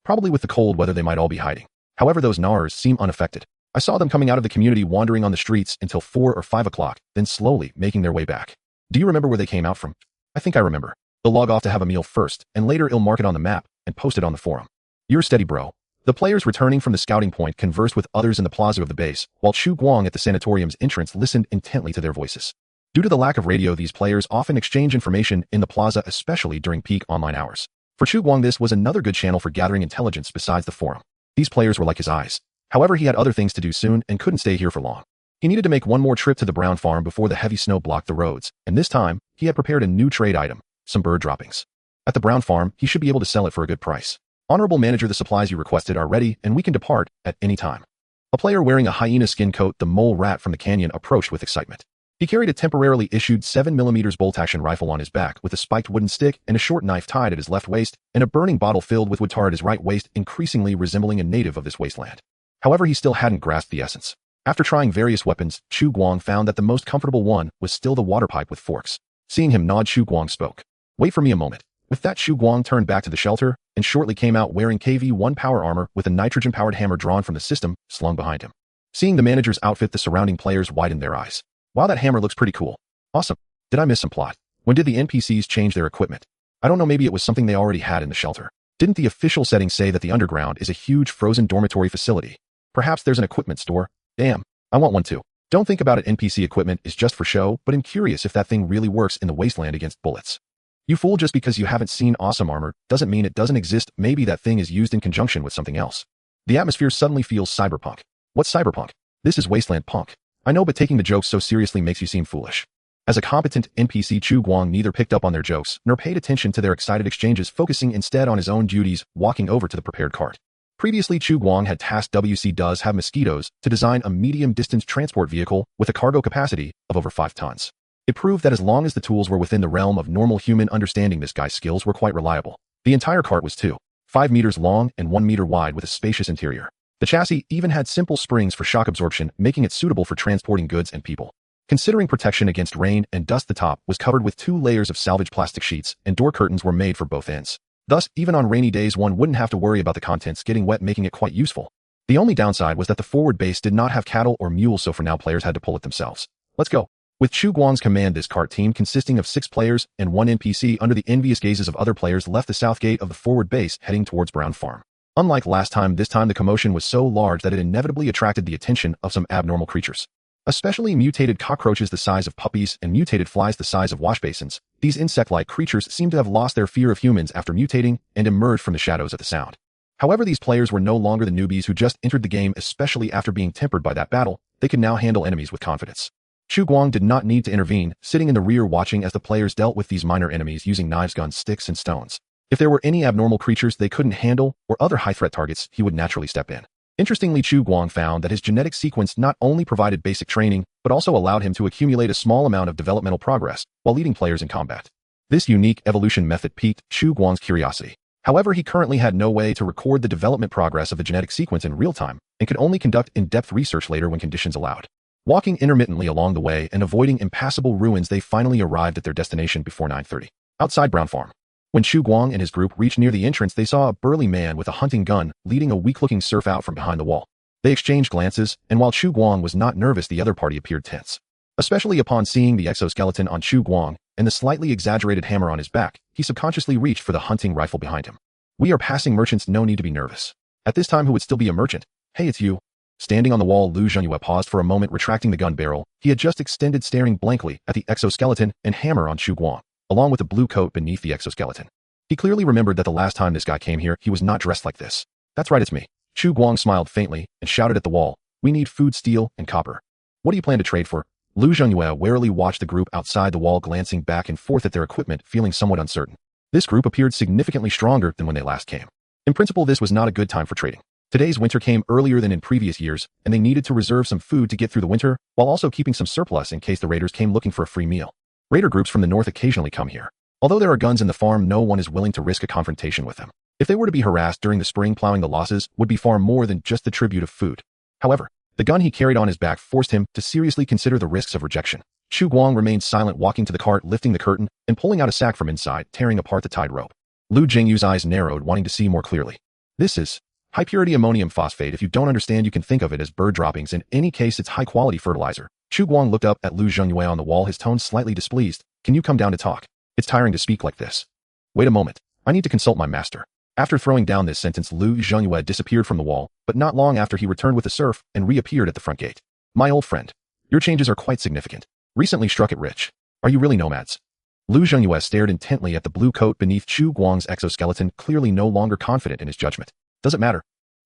Probably with the cold weather they might all be hiding. However, those gnarls seem unaffected. I saw them coming out of the community, wandering on the streets until 4 or 5 o'clock, then slowly making their way back. Do you remember where they came out from? I think I remember. They'll log off to have a meal first, and later I'll mark it on the map and post it on the forum. You're steady, bro. The players returning from the scouting point conversed with others in the plaza of the base, while Chu Guang at the sanatorium's entrance listened intently to their voices. Due to the lack of radio, these players often exchange information in the plaza, especially during peak online hours. For Chu Guang, this was another good channel for gathering intelligence besides the forum. These players were like his eyes. However, he had other things to do soon and couldn't stay here for long. He needed to make one more trip to the Brown farm before the heavy snow blocked the roads, and this time, he had prepared a new trade item, some bird droppings. At the Brown farm, he should be able to sell it for a good price. Honorable manager, the supplies you requested are ready, and we can depart at any time. A player wearing a hyena skin coat, the mole rat from the canyon, approached with excitement. He carried a temporarily issued 7mm bolt-action rifle on his back with a spiked wooden stick and a short knife tied at his left waist, and a burning bottle filled with wood tar at his right waist, increasingly resembling a native of this wasteland. However, he still hadn't grasped the essence. After trying various weapons, Chu Guang found that the most comfortable one was still the water pipe with forks. Seeing him nod, Chu Guang spoke. Wait for me a moment. With that, Chu Guang turned back to the shelter and shortly came out wearing KV-1 power armor with a nitrogen-powered hammer drawn from the system slung behind him. Seeing the manager's outfit, the surrounding players widened their eyes. Wow, that hammer looks pretty cool. Awesome. Did I miss some plot? When did the NPCs change their equipment? I don't know, maybe it was something they already had in the shelter. Didn't the official settings say that the underground is a huge frozen dormitory facility? Perhaps there's an equipment store. Damn, I want one too. Don't think about it, NPC equipment is just for show, but I'm curious if that thing really works in the wasteland against bullets. You fool, just because you haven't seen awesome armor doesn't mean it doesn't exist. Maybe that thing is used in conjunction with something else. The atmosphere suddenly feels cyberpunk. What's cyberpunk? This is wasteland punk. I know, but taking the jokes so seriously makes you seem foolish. As a competent NPC, Chu Guang neither picked up on their jokes nor paid attention to their excited exchanges, focusing instead on his own duties, walking over to the prepared cart. Previously, Chu Guang had tasked WC Does Have Mosquitoes to design a medium-distance transport vehicle with a cargo capacity of over 5 tons. It proved that as long as the tools were within the realm of normal human understanding, this guy's skills were quite reliable. The entire cart was 2.5 meters long and 1 meter wide with a spacious interior. The chassis even had simple springs for shock absorption, making it suitable for transporting goods and people. Considering protection against rain and dust, the top was covered with 2 layers of salvage plastic sheets, and door curtains were made for both ends. Thus, even on rainy days, one wouldn't have to worry about the contents getting wet, making it quite useful. The only downside was that the forward base did not have cattle or mules, so for now players had to pull it themselves. Let's go. With Chu Guang's command, this cart team, consisting of 6 players and 1 NPC under the envious gazes of other players, left the south gate of the forward base heading towards Brown Farm. Unlike last time, this time the commotion was so large that it inevitably attracted the attention of some abnormal creatures. Especially mutated cockroaches the size of puppies and mutated flies the size of wash basins. These insect-like creatures seem to have lost their fear of humans after mutating and emerged from the shadows at the sound. However, these players were no longer the newbies who just entered the game, especially after being tempered by that battle. They could now handle enemies with confidence. Chu Guang did not need to intervene, sitting in the rear watching as the players dealt with these minor enemies using knives, guns, sticks, and stones. If there were any abnormal creatures they couldn't handle or other high-threat targets, he would naturally step in. Interestingly, Chu Guang found that his genetic sequence not only provided basic training, but also allowed him to accumulate a small amount of developmental progress while leading players in combat. This unique evolution method piqued Chu Guang's curiosity. However, he currently had no way to record the development progress of the genetic sequence in real time and could only conduct in-depth research later when conditions allowed. Walking intermittently along the way and avoiding impassable ruins, they finally arrived at their destination before 9:30. Outside Brown Farm. When Chu Guang and his group reached near the entrance, they saw a burly man with a hunting gun leading a weak-looking serf out from behind the wall. They exchanged glances, and while Chu Guang was not nervous, the other party appeared tense. Especially upon seeing the exoskeleton on Chu Guang and the slightly exaggerated hammer on his back, he subconsciously reached for the hunting rifle behind him. We are passing merchants, no need to be nervous. At this time, who would still be a merchant? Hey, it's you. Standing on the wall, Lu Zhenyue paused for a moment, retracting the gun barrel he had just extended, staring blankly at the exoskeleton and hammer on Chu Guang, along with the blue coat beneath the exoskeleton. He clearly remembered that the last time this guy came here, he was not dressed like this. That's right, it's me. Chu Guang smiled faintly and shouted at the wall, we need food, steel, and copper. What do you plan to trade for? Lu Zhenyue warily watched the group outside the wall, glancing back and forth at their equipment, feeling somewhat uncertain. This group appeared significantly stronger than when they last came. In principle, this was not a good time for trading. Today's winter came earlier than in previous years, and they needed to reserve some food to get through the winter, while also keeping some surplus in case the raiders came looking for a free meal. Raider groups from the north occasionally come here. Although there are guns in the farm, no one is willing to risk a confrontation with them. If they were to be harassed during the spring plowing, the losses would be far more than just the tribute of food. However, the gun he carried on his back forced him to seriously consider the risks of rejection. Chu Guang remained silent, walking to the cart, lifting the curtain, and pulling out a sack from inside, tearing apart the tied rope. Lu Jingyu's eyes narrowed, wanting to see more clearly. This is high-purity ammonium phosphate. If you don't understand, you can think of it as bird droppings. In any case, it's high-quality fertilizer. Chu Guang looked up at Lu Zhenyue on the wall, his tone slightly displeased. Can you come down to talk? It's tiring to speak like this. Wait a moment. I need to consult my master. After throwing down this sentence, Lu Zhenyue disappeared from the wall, but not long after he returned with the serf and reappeared at the front gate. My old friend, your changes are quite significant. Recently struck it rich. Are you really nomads? Lu Zhenyue stared intently at the blue coat beneath Chu Guang's exoskeleton, clearly no longer confident in his judgment. Does it matter?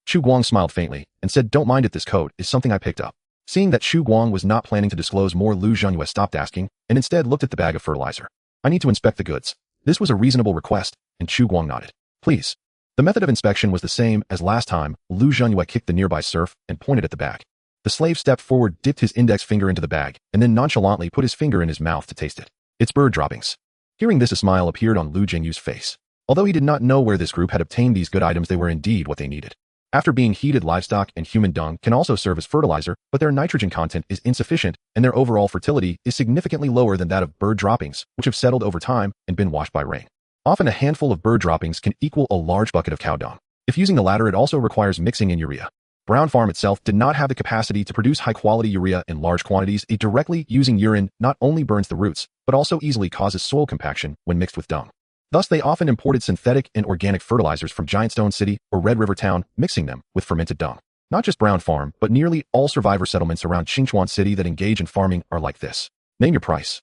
Chu Guang smiled faintly and said, don't mind it, this coat is something I picked up. Seeing that Chu Guang was not planning to disclose more, Lu Zhenyue stopped asking and instead looked at the bag of fertilizer. I need to inspect the goods. This was a reasonable request, and Chu Guang nodded. Please. The method of inspection was the same as last time. Lu Zhenyue kicked the nearby serf and pointed at the bag. The slave stepped forward, dipped his index finger into the bag, and then nonchalantly put his finger in his mouth to taste it. It's bird droppings. Hearing this, a smile appeared on Lu Jingyu's face. Although he did not know where this group had obtained these good items, they were indeed what they needed. After being heated, livestock and human dung can also serve as fertilizer, but their nitrogen content is insufficient and their overall fertility is significantly lower than that of bird droppings, which have settled over time and been washed by rain. Often a handful of bird droppings can equal a large bucket of cow dung. If using the latter, it also requires mixing in urea. Brown Farm itself did not have the capacity to produce high-quality urea in large quantities. It directly using urine not only burns the roots, but also easily causes soil compaction when mixed with dung. Thus, they often imported synthetic and organic fertilizers from Giant Stone City or Red River Town, mixing them with fermented dung. Not just Brown Farm, but nearly all survivor settlements around Qingchuan City that engage in farming are like this. Name your price.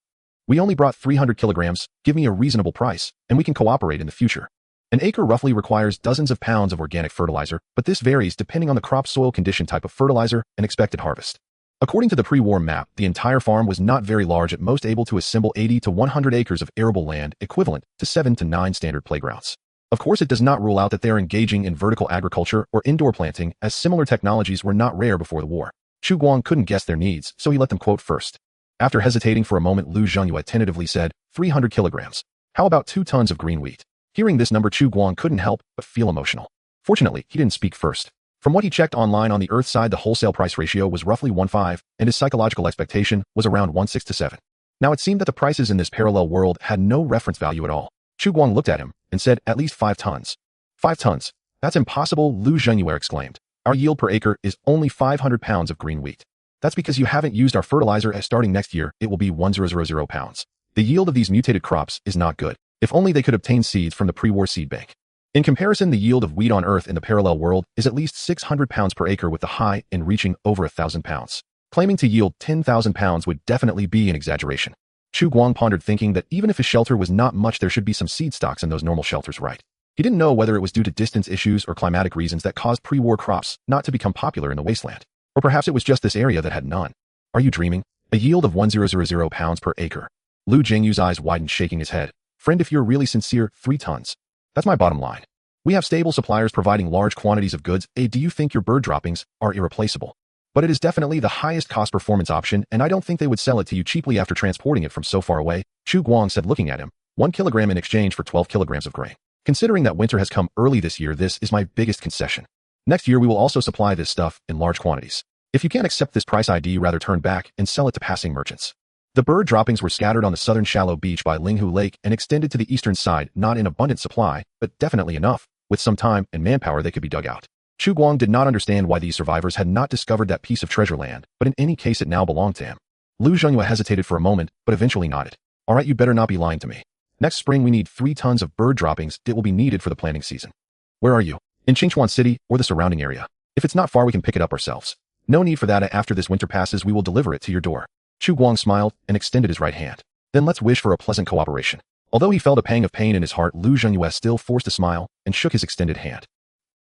We only brought 300 kilograms, give me a reasonable price, and we can cooperate in the future. An acre roughly requires dozens of pounds of organic fertilizer, but this varies depending on the crop, soil condition, type of fertilizer, and expected harvest. According to the pre-war map, the entire farm was not very large, at most able to assemble 80 to 100 acres of arable land, equivalent to 7 to 9 standard playgrounds. Of course, it does not rule out that they are engaging in vertical agriculture or indoor planting, as similar technologies were not rare before the war. Chu Guang couldn't guess their needs, so he let them quote first. After hesitating for a moment, Lu Zhenyue tentatively said, 300 kilograms. How about 2 tons of green wheat? Hearing this number, Chu Guang couldn't help but feel emotional. Fortunately, he didn't speak first. From what he checked online on the Earth side, the wholesale price ratio was roughly 1:5, and his psychological expectation was around 1:6 to 7. Now it seemed that the prices in this parallel world had no reference value at all. Chu Guang looked at him and said, at least 5 tons. 5 tons? That's impossible, Lu Zhenyue exclaimed. Our yield per acre is only 500 pounds of green wheat. That's because you haven't used our fertilizer, as starting next year, it will be 1000 pounds. The yield of these mutated crops is not good. If only they could obtain seeds from the pre-war seed bank. In comparison, the yield of wheat on Earth in the parallel world is at least 600 pounds per acre, with the high end reaching over 1,000 pounds. Claiming to yield 10,000 pounds would definitely be an exaggeration. Chu Guang pondered, thinking that even if his shelter was not much, there should be some seed stocks in those normal shelters, right? He didn't know whether it was due to distance issues or climatic reasons that caused pre-war crops not to become popular in the wasteland. Or perhaps it was just this area that had none. Are you dreaming? A yield of 1000 pounds per acre. Lu Jingyu's eyes widened, shaking his head. Friend, if you're really sincere, 3 tons. That's my bottom line. We have stable suppliers providing large quantities of goods. Do you think your bird droppings are irreplaceable? But it is definitely the highest cost performance option, and I don't think they would sell it to you cheaply after transporting it from so far away, Chu Guang said, looking at him. 1 kilogram in exchange for 12 kilograms of grain. Considering that winter has come early this year, this is my biggest concession. Next year we will also supply this stuff in large quantities. If you can't accept this price, I'd rather turn back and sell it to passing merchants. The bird droppings were scattered on the southern shallow beach by Linghu Lake and extended to the eastern side, not in abundant supply, but definitely enough. With some time and manpower, they could be dug out. Chu Guang did not understand why these survivors had not discovered that piece of treasure land, but in any case it now belonged to him. Lu Zhenghua hesitated for a moment, but eventually nodded. All right, you'd better not be lying to me. Next spring we need 3 tons of bird droppings. It will be needed for the planting season. Where are you? In Qingchuan City or the surrounding area? If it's not far we can pick it up ourselves. No need for that. After this winter passes we will deliver it to your door. Chu Guang smiled and extended his right hand. Then let's wish for a pleasant cooperation. Although he felt a pang of pain in his heart, Lu Zhenghua still forced a smile and shook his extended hand.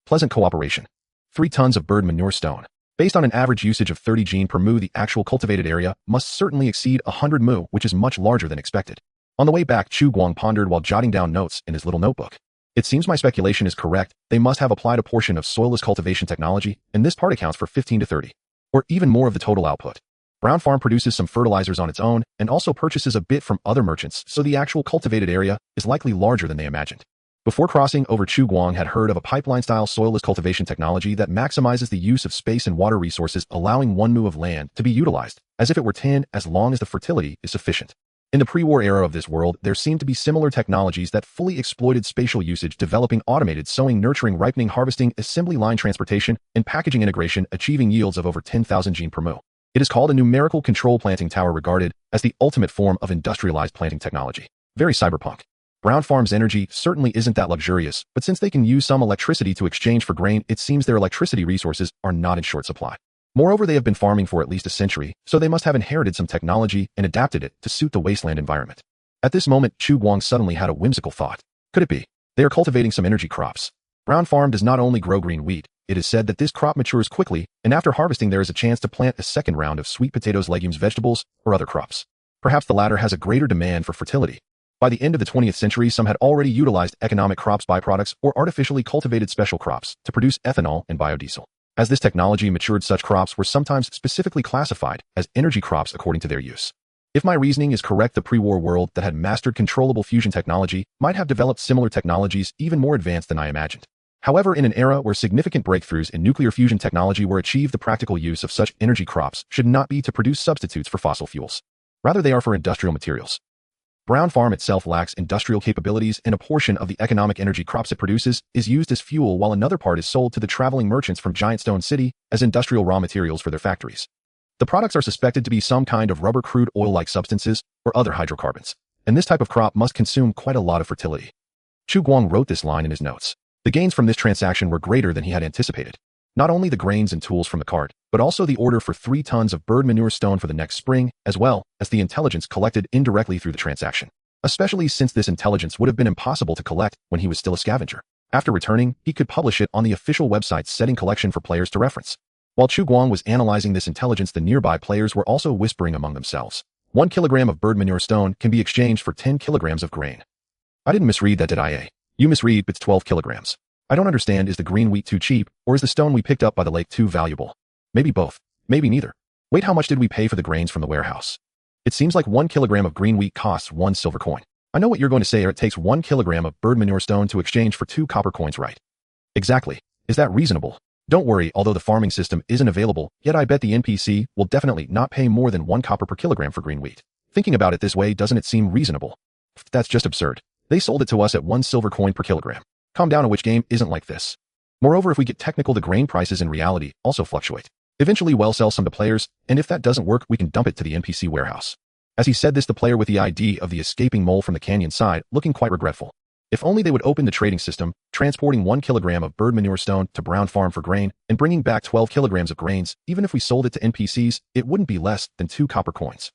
Pleasant cooperation. 3 tons of bird manure stone. Based on an average usage of 30 gene per mu, the actual cultivated area must certainly exceed 100 mu, which is much larger than expected. On the way back, Chu Guang pondered while jotting down notes in his little notebook. It seems my speculation is correct. They must have applied a portion of soilless cultivation technology, and this part accounts for 15 to 30, or even more of the total output. Brown Farm produces some fertilizers on its own and also purchases a bit from other merchants, so the actual cultivated area is likely larger than they imagined. Before crossing over, Chu Guang had heard of a pipeline-style soilless cultivation technology that maximizes the use of space and water resources, allowing 1 mu of land to be utilized, as if it were 10, as long as the fertility is sufficient. In the pre-war era of this world, there seemed to be similar technologies that fully exploited spatial usage, developing automated sowing, nurturing, ripening, harvesting, assembly line transportation, and packaging integration, achieving yields of over 10,000 gene per mu. It is called a numerical control planting tower, regarded as the ultimate form of industrialized planting technology. Very cyberpunk. Brown Farm's energy certainly isn't that luxurious, but since they can use some electricity to exchange for grain, it seems their electricity resources are not in short supply. Moreover, they have been farming for at least a century, so they must have inherited some technology and adapted it to suit the wasteland environment. At this moment, Chu Guang suddenly had a whimsical thought. Could it be? They are cultivating some energy crops. Brown Farm does not only grow green wheat. It is said that this crop matures quickly, and after harvesting there is a chance to plant a second round of sweet potatoes, legumes, vegetables, or other crops. Perhaps the latter has a greater demand for fertility. By the end of the 20th century, some had already utilized economic crops, byproducts, or artificially cultivated special crops to produce ethanol and biodiesel. As this technology matured, such crops were sometimes specifically classified as energy crops according to their use. If my reasoning is correct, the pre-war world that had mastered controllable fusion technology might have developed similar technologies even more advanced than I imagined. However, in an era where significant breakthroughs in nuclear fusion technology were achieved, the practical use of such energy crops should not be to produce substitutes for fossil fuels. Rather, they are for industrial materials. Brown Farm itself lacks industrial capabilities, and a portion of the economic energy crops it produces is used as fuel, while another part is sold to the traveling merchants from Giant Stone City as industrial raw materials for their factories. The products are suspected to be some kind of rubber, crude oil-like substances, or other hydrocarbons, and this type of crop must consume quite a lot of fertility. Chu Guang wrote this line in his notes. The gains from this transaction were greater than he had anticipated. Not only the grains and tools from the cart, but also the order for 3 tons of bird manure stone for the next spring, as well as the intelligence collected indirectly through the transaction. Especially since this intelligence would have been impossible to collect when he was still a scavenger. After returning, he could publish it on the official website's setting collection for players to reference. While Chu Guang was analyzing this intelligence, the nearby players were also whispering among themselves. 1 kilogram of bird manure stone can be exchanged for 10 kilograms of grain. I didn't misread that, did I? You misread, it's 12 kilograms. I don't understand, is the green wheat too cheap, or is the stone we picked up by the lake too valuable? Maybe both. Maybe neither. Wait, how much did we pay for the grains from the warehouse? It seems like 1 kilogram of green wheat costs 1 silver coin. I know what you're going to say, or it takes 1 kilogram of bird manure stone to exchange for 2 copper coins, right? Exactly. Is that reasonable? Don't worry, although the farming system isn't available, yet I bet the NPC will definitely not pay more than 1 copper per kilogram for green wheat. Thinking about it this way, doesn't it seem reasonable? That's just absurd. They sold it to us at 1 silver coin per kilogram. Calm down, a which game isn't like this. Moreover, if we get technical, the grain prices in reality also fluctuate. Eventually we'll sell some to players, and if that doesn't work, we can dump it to the NPC warehouse. As he said this, the player with the ID of the escaping mole from the canyon sighed, looking quite regretful. If only they would open the trading system, transporting 1 kilogram of bird manure stone to Brown Farm for grain, and bringing back 12 kilograms of grains. Even if we sold it to NPCs, it wouldn't be less than 2 copper coins.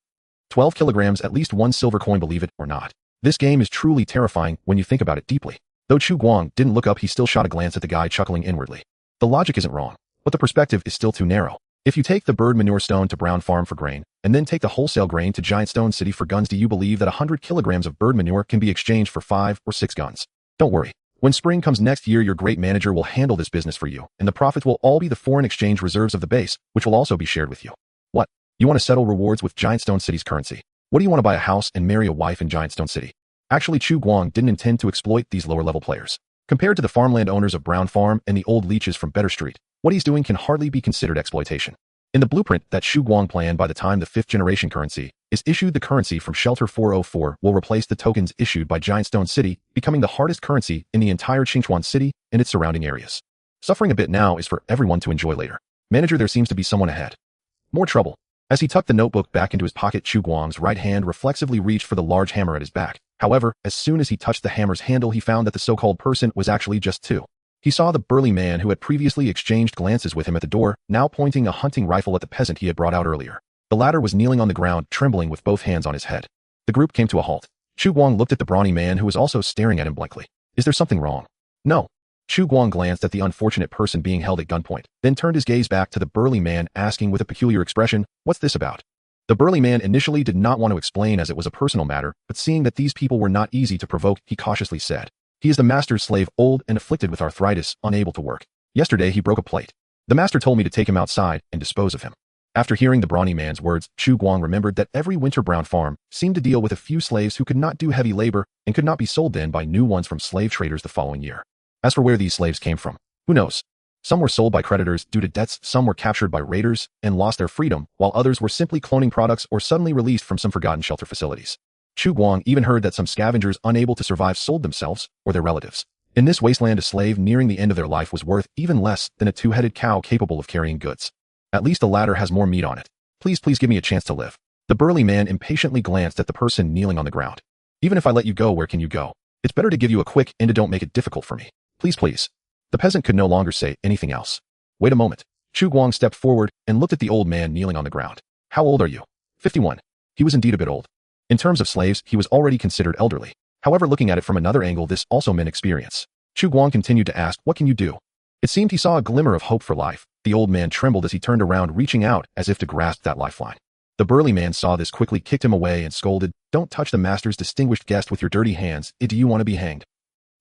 12 kilograms, at least 1 silver coin, believe it or not. This game is truly terrifying when you think about it deeply. Though Chu Guang didn't look up, he still shot a glance at the guy, chuckling inwardly. The logic isn't wrong, but the perspective is still too narrow. If you take the bird manure stone to Brown Farm for grain, and then take the wholesale grain to Giant Stone City for guns, do you believe that 100 kilograms of bird manure can be exchanged for 5 or 6 guns? Don't worry. When spring comes next year, your great manager will handle this business for you, and the profits will all be the foreign exchange reserves of the base, which will also be shared with you. What? You want to settle rewards with Giant Stone City's currency? What do you want to buy a house and marry a wife in Giant Stone City? Actually, Chu Guang didn't intend to exploit these lower-level players. Compared to the farmland owners of Brown Farm and the old leeches from Better Street, what he's doing can hardly be considered exploitation. In the blueprint that Chu Guang planned, by the time the 5th generation currency is issued, the currency from Shelter 404 will replace the tokens issued by Giant Stone City, becoming the hardest currency in the entire Qingchuan City and its surrounding areas. Suffering a bit now is for everyone to enjoy later. Manager, there seems to be someone ahead. More trouble. As he tucked the notebook back into his pocket, Chu Guang's right hand reflexively reached for the large hammer at his back. However, as soon as he touched the hammer's handle, he found that the so-called person was actually just two. He saw the burly man who had previously exchanged glances with him at the door, now pointing a hunting rifle at the peasant he had brought out earlier. The latter was kneeling on the ground, trembling with both hands on his head. The group came to a halt. Chu Guang looked at the brawny man who was also staring at him blankly. Is there something wrong? No. Chu Guang glanced at the unfortunate person being held at gunpoint, then turned his gaze back to the burly man, asking with a peculiar expression, what's this about? The burly man initially did not want to explain as it was a personal matter, but seeing that these people were not easy to provoke, he cautiously said, he is the master's slave, old and afflicted with arthritis, unable to work. Yesterday he broke a plate. The master told me to take him outside and dispose of him. After hearing the brawny man's words, Chu Guang remembered that every winter-brown farm seemed to deal with a few slaves who could not do heavy labor and could not be sold then by new ones from slave traders the following year. As for where these slaves came from, who knows? Some were sold by creditors due to debts, some were captured by raiders and lost their freedom, while others were simply cloning products or suddenly released from some forgotten shelter facilities. Chu Guang even heard that some scavengers unable to survive sold themselves or their relatives. In this wasteland, a slave nearing the end of their life was worth even less than a two-headed cow capable of carrying goods. At least the latter has more meat on it. Please give me a chance to live. The burly man impatiently glanced at the person kneeling on the ground. Even if I let you go, where can you go? It's better to give you a quick and don't make it difficult for me. Please. The peasant could no longer say anything else. Wait a moment. Chu Guang stepped forward and looked at the old man kneeling on the ground. How old are you? 51. He was indeed a bit old. In terms of slaves, he was already considered elderly. However, looking at it from another angle, this also meant experience. Chu Guang continued to ask, what can you do? It seemed he saw a glimmer of hope for life. The old man trembled as he turned around, reaching out as if to grasp that lifeline. The burly man saw this, quickly kicked him away and scolded, don't touch the master's distinguished guest with your dirty hands. Do you want to be hanged?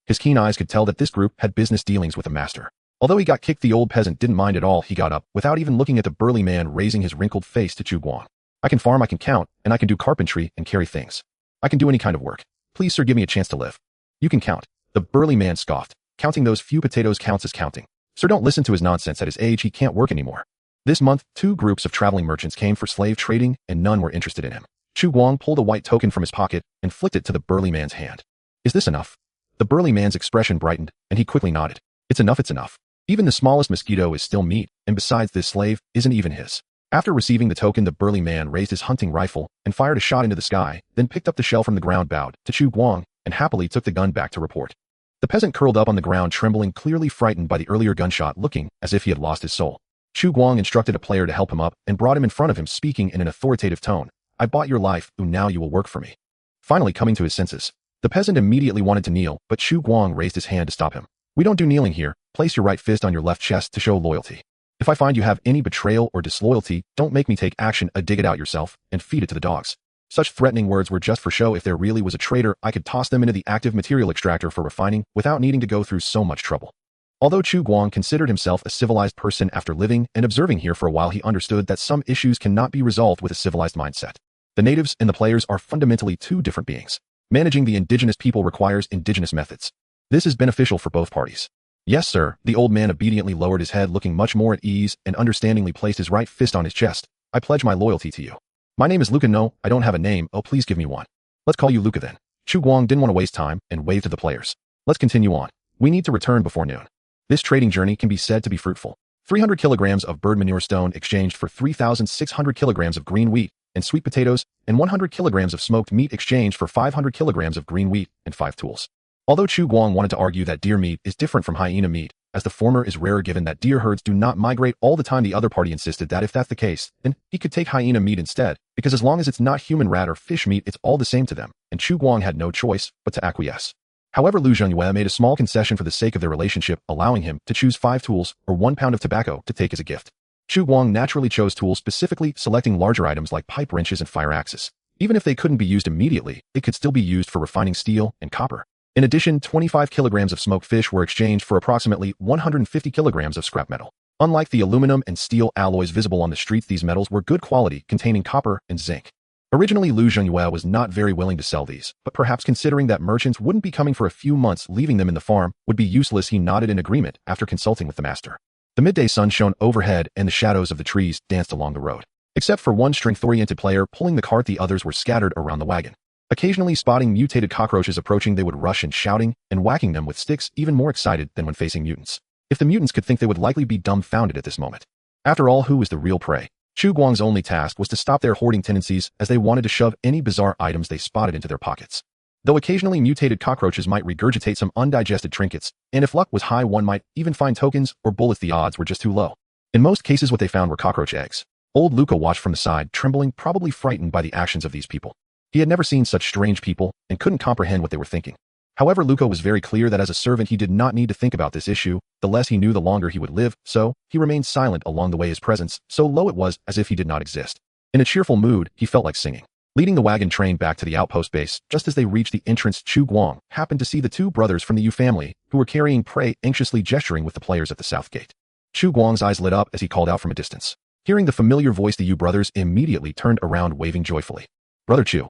His keen eyes could tell that this group had business dealings with the master. Although he got kicked, the old peasant didn't mind at all. He got up, without even looking at the burly man, raising his wrinkled face to Chu Guang. I can farm, I can count, and I can do carpentry and carry things. I can do any kind of work. Please, sir, give me a chance to live. You can count. The burly man scoffed. Counting those few potatoes counts as counting. Sir, don't listen to his nonsense. At his age, he can't work anymore. This month, 2 groups of traveling merchants came for slave trading, and none were interested in him. Chu Guang pulled a white token from his pocket and flicked it to the burly man's hand. Is this enough? The burly man's expression brightened, and he quickly nodded. It's enough, it's enough. Even the smallest mosquito is still meat, and besides, this slave isn't even his. After receiving the token, the burly man raised his hunting rifle and fired a shot into the sky, then picked up the shell from the ground, bowed to Chu Guang, and happily took the gun back to report. The peasant curled up on the ground, trembling, clearly frightened by the earlier gunshot, looking as if he had lost his soul. Chu Guang instructed a player to help him up and brought him in front of him, speaking in an authoritative tone. I bought your life, now you will work for me. Finally coming to his senses, the peasant immediately wanted to kneel, but Chu Guang raised his hand to stop him. We don't do kneeling here. Place your right fist on your left chest to show loyalty. If I find you have any betrayal or disloyalty, don't make me take action. Dig it out yourself and feed it to the dogs. Such threatening words were just for show. If there really was a traitor, I could toss them into the active material extractor for refining without needing to go through so much trouble. Although Chu Guang considered himself a civilized person, after living and observing here for a while, he understood that some issues cannot be resolved with a civilized mindset. The natives and the players are fundamentally 2 different beings. Managing the indigenous people requires indigenous methods. This is beneficial for both parties. Yes, sir. The old man obediently lowered his head, looking much more at ease, and understandingly placed his right fist on his chest. I pledge my loyalty to you. My name is Luca. No, I don't have a name. Oh, please give me one. Let's call you Luca then. Chu Guang didn't want to waste time and waved to the players. Let's continue on. We need to return before noon. This trading journey can be said to be fruitful. 300 kilograms of bird manure stone exchanged for 3,600 kilograms of green wheat and sweet potatoes, and 100 kilograms of smoked meat exchanged for 500 kilograms of green wheat and 5 tools. Although Chu Guang wanted to argue that deer meat is different from hyena meat, as the former is rarer given that deer herds do not migrate all the time, the other party insisted that if that's the case, then he could take hyena meat instead, because as long as it's not human rat or fish meat, it's all the same to them, and Chu Guang had no choice but to acquiesce. However, Lu Zhenyue made a small concession for the sake of their relationship, allowing him to choose 5 tools or 1 pound of tobacco to take as a gift. Chu Guang naturally chose tools, specifically selecting larger items like pipe wrenches and fire axes. Even if they couldn't be used immediately, it could still be used for refining steel and copper. In addition, 25 kilograms of smoked fish were exchanged for approximately 150 kilograms of scrap metal. Unlike the aluminum and steel alloys visible on the streets, these metals were good quality, containing copper and zinc. Originally, Lu Zhenyue was not very willing to sell these, but perhaps considering that merchants wouldn't be coming for a few months, leaving them in the farm would be useless, he nodded in agreement after consulting with the master. The midday sun shone overhead and the shadows of the trees danced along the road. Except for one strength-oriented player pulling the cart, the others were scattered around the wagon. Occasionally spotting mutated cockroaches approaching, they would rush in, shouting and whacking them with sticks, even more excited than when facing mutants. If the mutants could think, they would likely be dumbfounded at this moment. After all, who was the real prey? Chu Guang's only task was to stop their hoarding tendencies, as they wanted to shove any bizarre items they spotted into their pockets. Though occasionally mutated cockroaches might regurgitate some undigested trinkets, and if luck was high one might even find tokens or bullets, the odds were just too low. In most cases what they found were cockroach eggs. Old Luca watched from the side, trembling, probably frightened by the actions of these people. He had never seen such strange people, and couldn't comprehend what they were thinking. However, Luca was very clear that as a servant he did not need to think about this issue. The less he knew, the longer he would live, so he remained silent along the way, his presence so low it was as if he did not exist. In a cheerful mood, he felt like singing. Leading the wagon train back to the outpost base, just as they reached the entrance, Chu Guang happened to see the two brothers from the Yu family, who were carrying prey, anxiously gesturing with the players at the south gate. Chu Guang's eyes lit up as he called out from a distance. Hearing the familiar voice, the Yu brothers immediately turned around, waving joyfully. Brother Chu.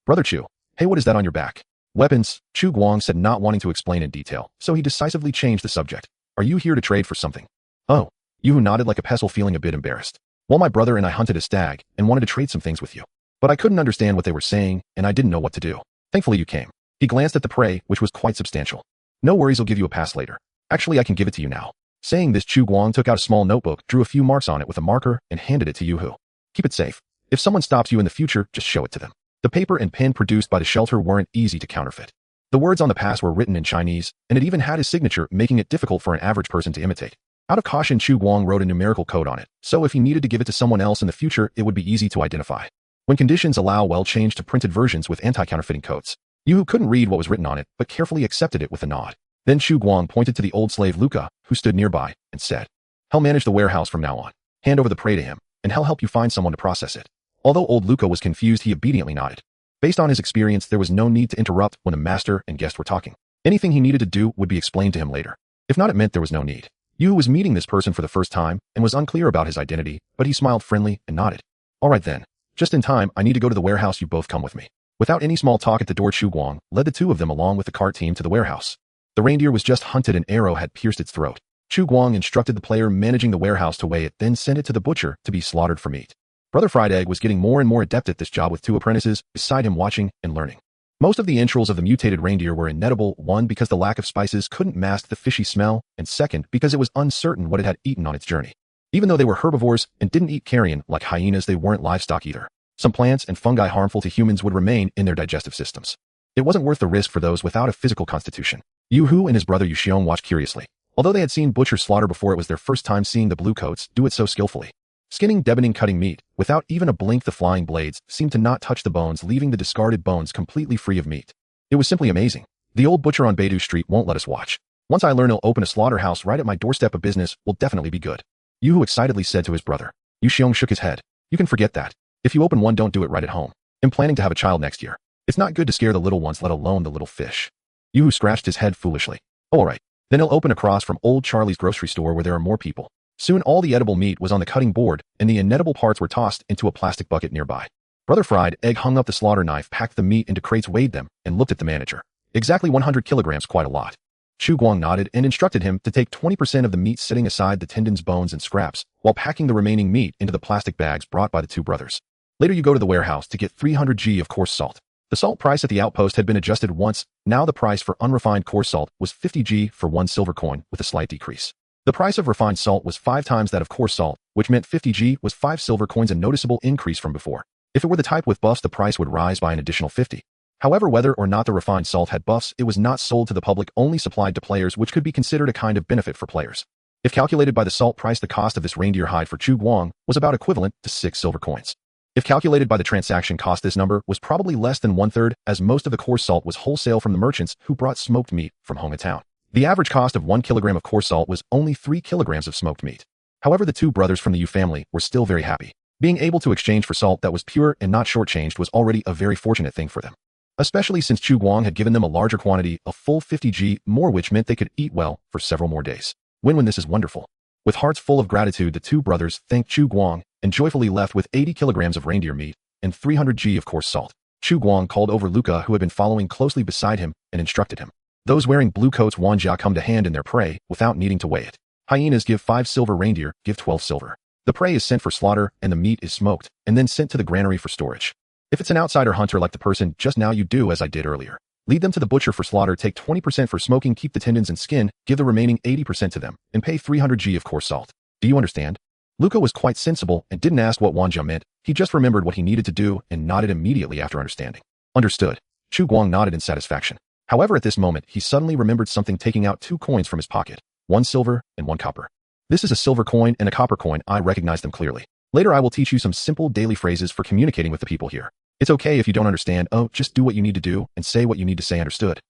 Brother Chu. Hey, what is that on your back? Weapons, Chu Guang said, not wanting to explain in detail, so he decisively changed the subject. Are you here to trade for something? Oh. Yu nodded like a pestle, feeling a bit embarrassed. Well, my brother and I hunted a stag, and wanted to trade some things with you. But I couldn't understand what they were saying, and I didn't know what to do. Thankfully you came. He glanced at the prey, which was quite substantial. No worries, I'll give you a pass later. Actually, I can give it to you now. Saying this, Chu Guang took out a small notebook, drew a few marks on it with a marker, and handed it to Yu. Keep it safe. If someone stops you in the future, just show it to them. The paper and pen produced by the shelter weren't easy to counterfeit. The words on the pass were written in Chinese, and it even had his signature, making it difficult for an average person to imitate. Out of caution, Chu Guang wrote a numerical code on it, so if he needed to give it to someone else in the future, it would be easy to identify. When conditions allow, well, change to printed versions with anti-counterfeiting codes. Yu couldn't read what was written on it, but carefully accepted it with a nod. Then Chu Guang pointed to the old slave Luca, who stood nearby, and said, He'll manage the warehouse from now on. Hand over the prey to him, and he'll help you find someone to process it. Although old Luca was confused, he obediently nodded. Based on his experience, there was no need to interrupt when a master and guest were talking. Anything he needed to do would be explained to him later. If not, it meant there was no need. Yu was meeting this person for the first time, and was unclear about his identity, but he smiled friendly and nodded. All right then. Just in time, I need to go to the warehouse, you both come with me. Without any small talk at the door, Chu Guang led the two of them along with the cart team to the warehouse. The reindeer was just hunted, an arrow had pierced its throat. Chu Guang instructed the player managing the warehouse to weigh it, then sent it to the butcher to be slaughtered for meat. Brother Fried Egg was getting more and more adept at this job, with two apprentices beside him watching and learning. Most of the entrails of the mutated reindeer were inedible, one because the lack of spices couldn't mask the fishy smell, and second because it was uncertain what it had eaten on its journey. Even though they were herbivores and didn't eat carrion like hyenas, they weren't livestock either. Some plants and fungi harmful to humans would remain in their digestive systems. It wasn't worth the risk for those without a physical constitution. Yu and his brother Yu Xiong watched curiously. Although they had seen butchers slaughter before, it was their first time seeing the bluecoats do it so skillfully. Skinning, deboning, cutting meat, without even a blink, the flying blades seemed to not touch the bones, leaving the discarded bones completely free of meat. It was simply amazing. The old butcher on Beidou Street won't let us watch. Once I learn he'll open a slaughterhouse right at my doorstep, a business will definitely be good. Yu excitedly said to his brother. Yu Xiong shook his head. You can forget that. If you open one, don't do it right at home. I'm planning to have a child next year. It's not good to scare the little ones, let alone the little fish. Yu scratched his head foolishly. Oh, all right. Then he'll open across from old Charlie's grocery store where there are more people. Soon all the edible meat was on the cutting board, and the inedible parts were tossed into a plastic bucket nearby. Brother Fried Egg hung up the slaughter knife, packed the meat into crates, weighed them, and looked at the manager. Exactly 100 kilograms, quite a lot. Chu Guang nodded and instructed him to take 20% of the meat, setting aside the tendons, bones, and scraps, while packing the remaining meat into the plastic bags brought by the two brothers. Later you go to the warehouse to get 300 g of coarse salt. The salt price at the outpost had been adjusted once. Now the price for unrefined coarse salt was 50 g for 1 silver coin, with a slight decrease. The price of refined salt was 5 times that of coarse salt, which meant 50 g was 5 silver coins, a noticeable increase from before. If it were the type with buffs, the price would rise by an additional 50. However, whether or not the refined salt had buffs, it was not sold to the public, only supplied to players, which could be considered a kind of benefit for players. If calculated by the salt price, the cost of this reindeer hide for Chu Guang was about equivalent to 6 silver coins. If calculated by the transaction cost, this number was probably less than 1/3, as most of the coarse salt was wholesale from the merchants who brought smoked meat from Honga Town. The average cost of 1 kilogram of coarse salt was only 3 kilograms of smoked meat. However, the two brothers from the Yu family were still very happy. Being able to exchange for salt that was pure and not shortchanged was already a very fortunate thing for them. Especially since Chu Guang had given them a larger quantity, a full 50 g more, which meant they could eat well for several more days. When this is wonderful. With hearts full of gratitude, the two brothers thanked Chu Guang and joyfully left with 80 kilograms of reindeer meat and 300 g of coarse salt. Chu Guang called over Luca, who had been following closely beside him, and instructed him. Those wearing blue coats Wanjia come to hand in their prey without needing to weigh it. Hyenas give 5 silver, reindeer give 12 silver. The prey is sent for slaughter and the meat is smoked and then sent to the granary for storage. If it's an outsider hunter like the person just now, you do as I did earlier. Lead them to the butcher for slaughter, take 20% for smoking, keep the tendons and skin, give the remaining 80% to them, and pay 300 g of coarse salt. Do you understand? Luca was quite sensible and didn't ask what Wanja meant. He just remembered what he needed to do and nodded immediately after understanding. Understood. Chu Guang nodded in satisfaction. However, at this moment, he suddenly remembered something, taking out 2 coins from his pocket, 1 silver and 1 copper. This is a silver coin and a copper coin. I recognize them clearly. Later, I will teach you some simple daily phrases for communicating with the people here. It's okay if you don't understand. Oh, just do what you need to do and say what you need to say. Understood?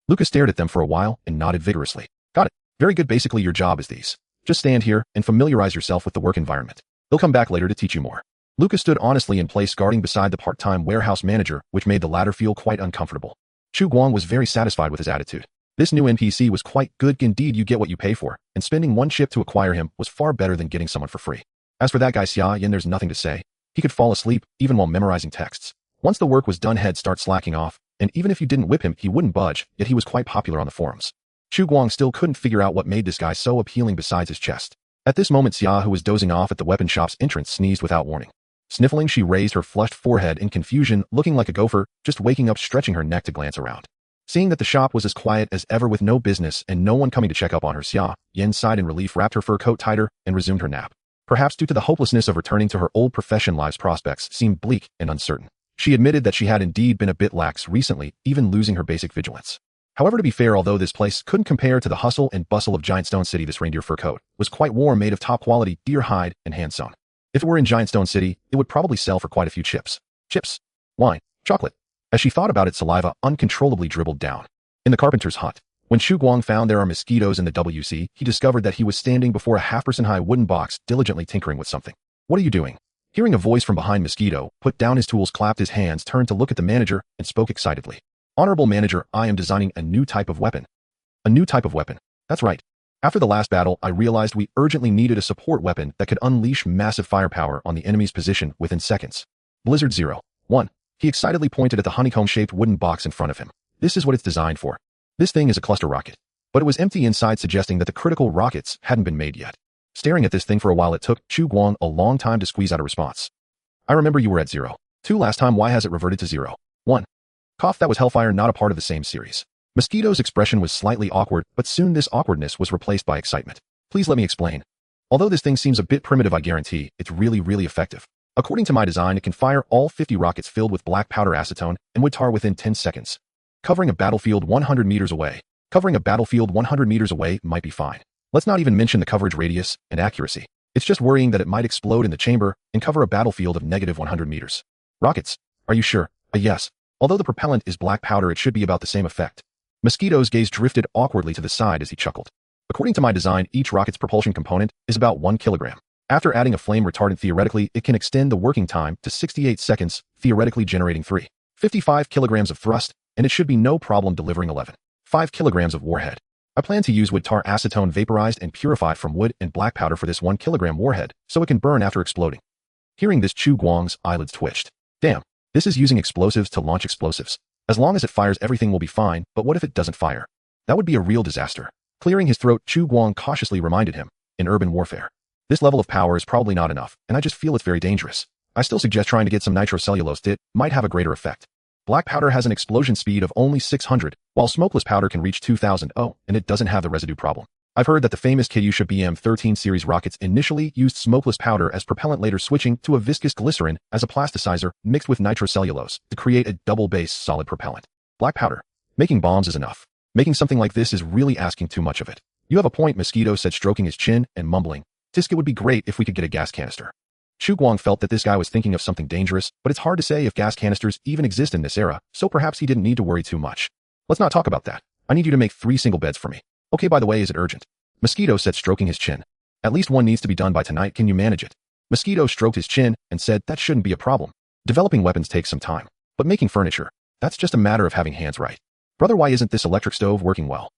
Luca stared at them for a while and nodded vigorously. Got it. Very good. Basically, your job is these. Just stand here and familiarize yourself with the work environment. They'll come back later to teach you more. Luca stood honestly in place, guarding beside the part-time warehouse manager, which made the latter feel quite uncomfortable. Chu Guang was very satisfied with his attitude. This new NPC was quite good indeed. You get what you pay for, and spending 1 chip to acquire him was far better than getting someone for free. As for that guy Xia Yin, there's nothing to say. He could fall asleep even while memorizing texts. Once the work was done, he'd start slacking off, and even if you didn't whip him, he wouldn't budge, yet he was quite popular on the forums. Chu Guang still couldn't figure out what made this guy so appealing besides his chest. At this moment, Xia, who was dozing off at the weapon shop's entrance, sneezed without warning. Sniffling, she raised her flushed forehead in confusion, looking like a gopher, just waking up, stretching her neck to glance around. Seeing that the shop was as quiet as ever with no business and no one coming to check up on her, Xia Yin sighed in relief, wrapped her fur coat tighter, and resumed her nap. Perhaps due to the hopelessness of returning to her old profession, life's prospects seemed bleak and uncertain. She admitted that she had indeed been a bit lax recently, even losing her basic vigilance. However, to be fair, although this place couldn't compare to the hustle and bustle of Giant Stone City, this reindeer fur coat was quite warm, made of top-quality deer hide and hand-sewn. If it were in Giant Stone City, it would probably sell for quite a few chips. Chips, wine, chocolate. As she thought about it, saliva uncontrollably dribbled down. In the carpenter's hut, when Chu Guang found there are mosquitoes in the WC, he discovered that he was standing before a half-person high wooden box, diligently tinkering with something. What are you doing? Hearing a voice from behind, Mosquito put down his tools, clapped his hands, turned to look at the manager, and spoke excitedly. Honorable manager, I am designing a new type of weapon. A new type of weapon. That's right. After the last battle, I realized we urgently needed a support weapon that could unleash massive firepower on the enemy's position within seconds. Blizzard 01. He excitedly pointed at the honeycomb-shaped wooden box in front of him. This is what it's designed for. This thing is a cluster rocket. But it was empty inside, suggesting that the critical rockets hadn't been made yet. Staring at this thing for a while, it took Chu Guang a long time to squeeze out a response. I remember you were at 02 last time. Why has it reverted to 01? Cough, that was Hellfire, not a part of the same series. Mosquito's expression was slightly awkward, but soon this awkwardness was replaced by excitement. Please let me explain. Although this thing seems a bit primitive, I guarantee it's really effective. According to my design, it can fire all 50 rockets filled with black powder acetone and would tar within 10 seconds. Covering a battlefield 100 meters away. Covering a battlefield 100 meters away might be fine. Let's not even mention the coverage radius and accuracy. It's just worrying that it might explode in the chamber and cover a battlefield of -100 meters. Rockets. Are you sure? Yes. Although the propellant is black powder, it should be about the same effect. Mosquito's gaze drifted awkwardly to the side as he chuckled. According to my design, each rocket's propulsion component is about 1 kilogram. After adding a flame retardant, theoretically, it can extend the working time to 68 seconds, theoretically generating 355 kilograms of thrust, and it should be no problem delivering 11.5 kilograms of warhead. I plan to use wood tar acetone vaporized and purified from wood and black powder for this 1 kilogram warhead, so it can burn after exploding. Hearing this, Chu Guang's eyelids twitched. Damn, this is using explosives to launch explosives. As long as it fires, everything will be fine, but what if it doesn't fire? That would be a real disaster. Clearing his throat, Chu Guang cautiously reminded him, in urban warfare, this level of power is probably not enough, and I just feel it's very dangerous. I still suggest trying to get some nitrocellulose. It might have a greater effect. Black powder has an explosion speed of only 600, while smokeless powder can reach 2000, and it doesn't have the residue problem. I've heard that the famous Kyusha BM-13 series rockets initially used smokeless powder as propellant, later switching to a viscous glycerin as a plasticizer mixed with nitrocellulose to create a double-base solid propellant. Black powder. Making bombs is enough. Making something like this is really asking too much of it. You have a point, Mosquito said, stroking his chin and mumbling. Tisk, it would be great if we could get a gas canister. Chu Guang felt that this guy was thinking of something dangerous, but it's hard to say if gas canisters even exist in this era, so perhaps he didn't need to worry too much. Let's not talk about that. I need you to make 3 single beds for me. Okay, by the way, is it urgent? Mosquito said, stroking his chin. At least one needs to be done by tonight. Can you manage it? Mosquito stroked his chin and said that shouldn't be a problem. Developing weapons takes some time, but making furniture, that's just a matter of having hands right. Brother, why isn't this electric stove working well?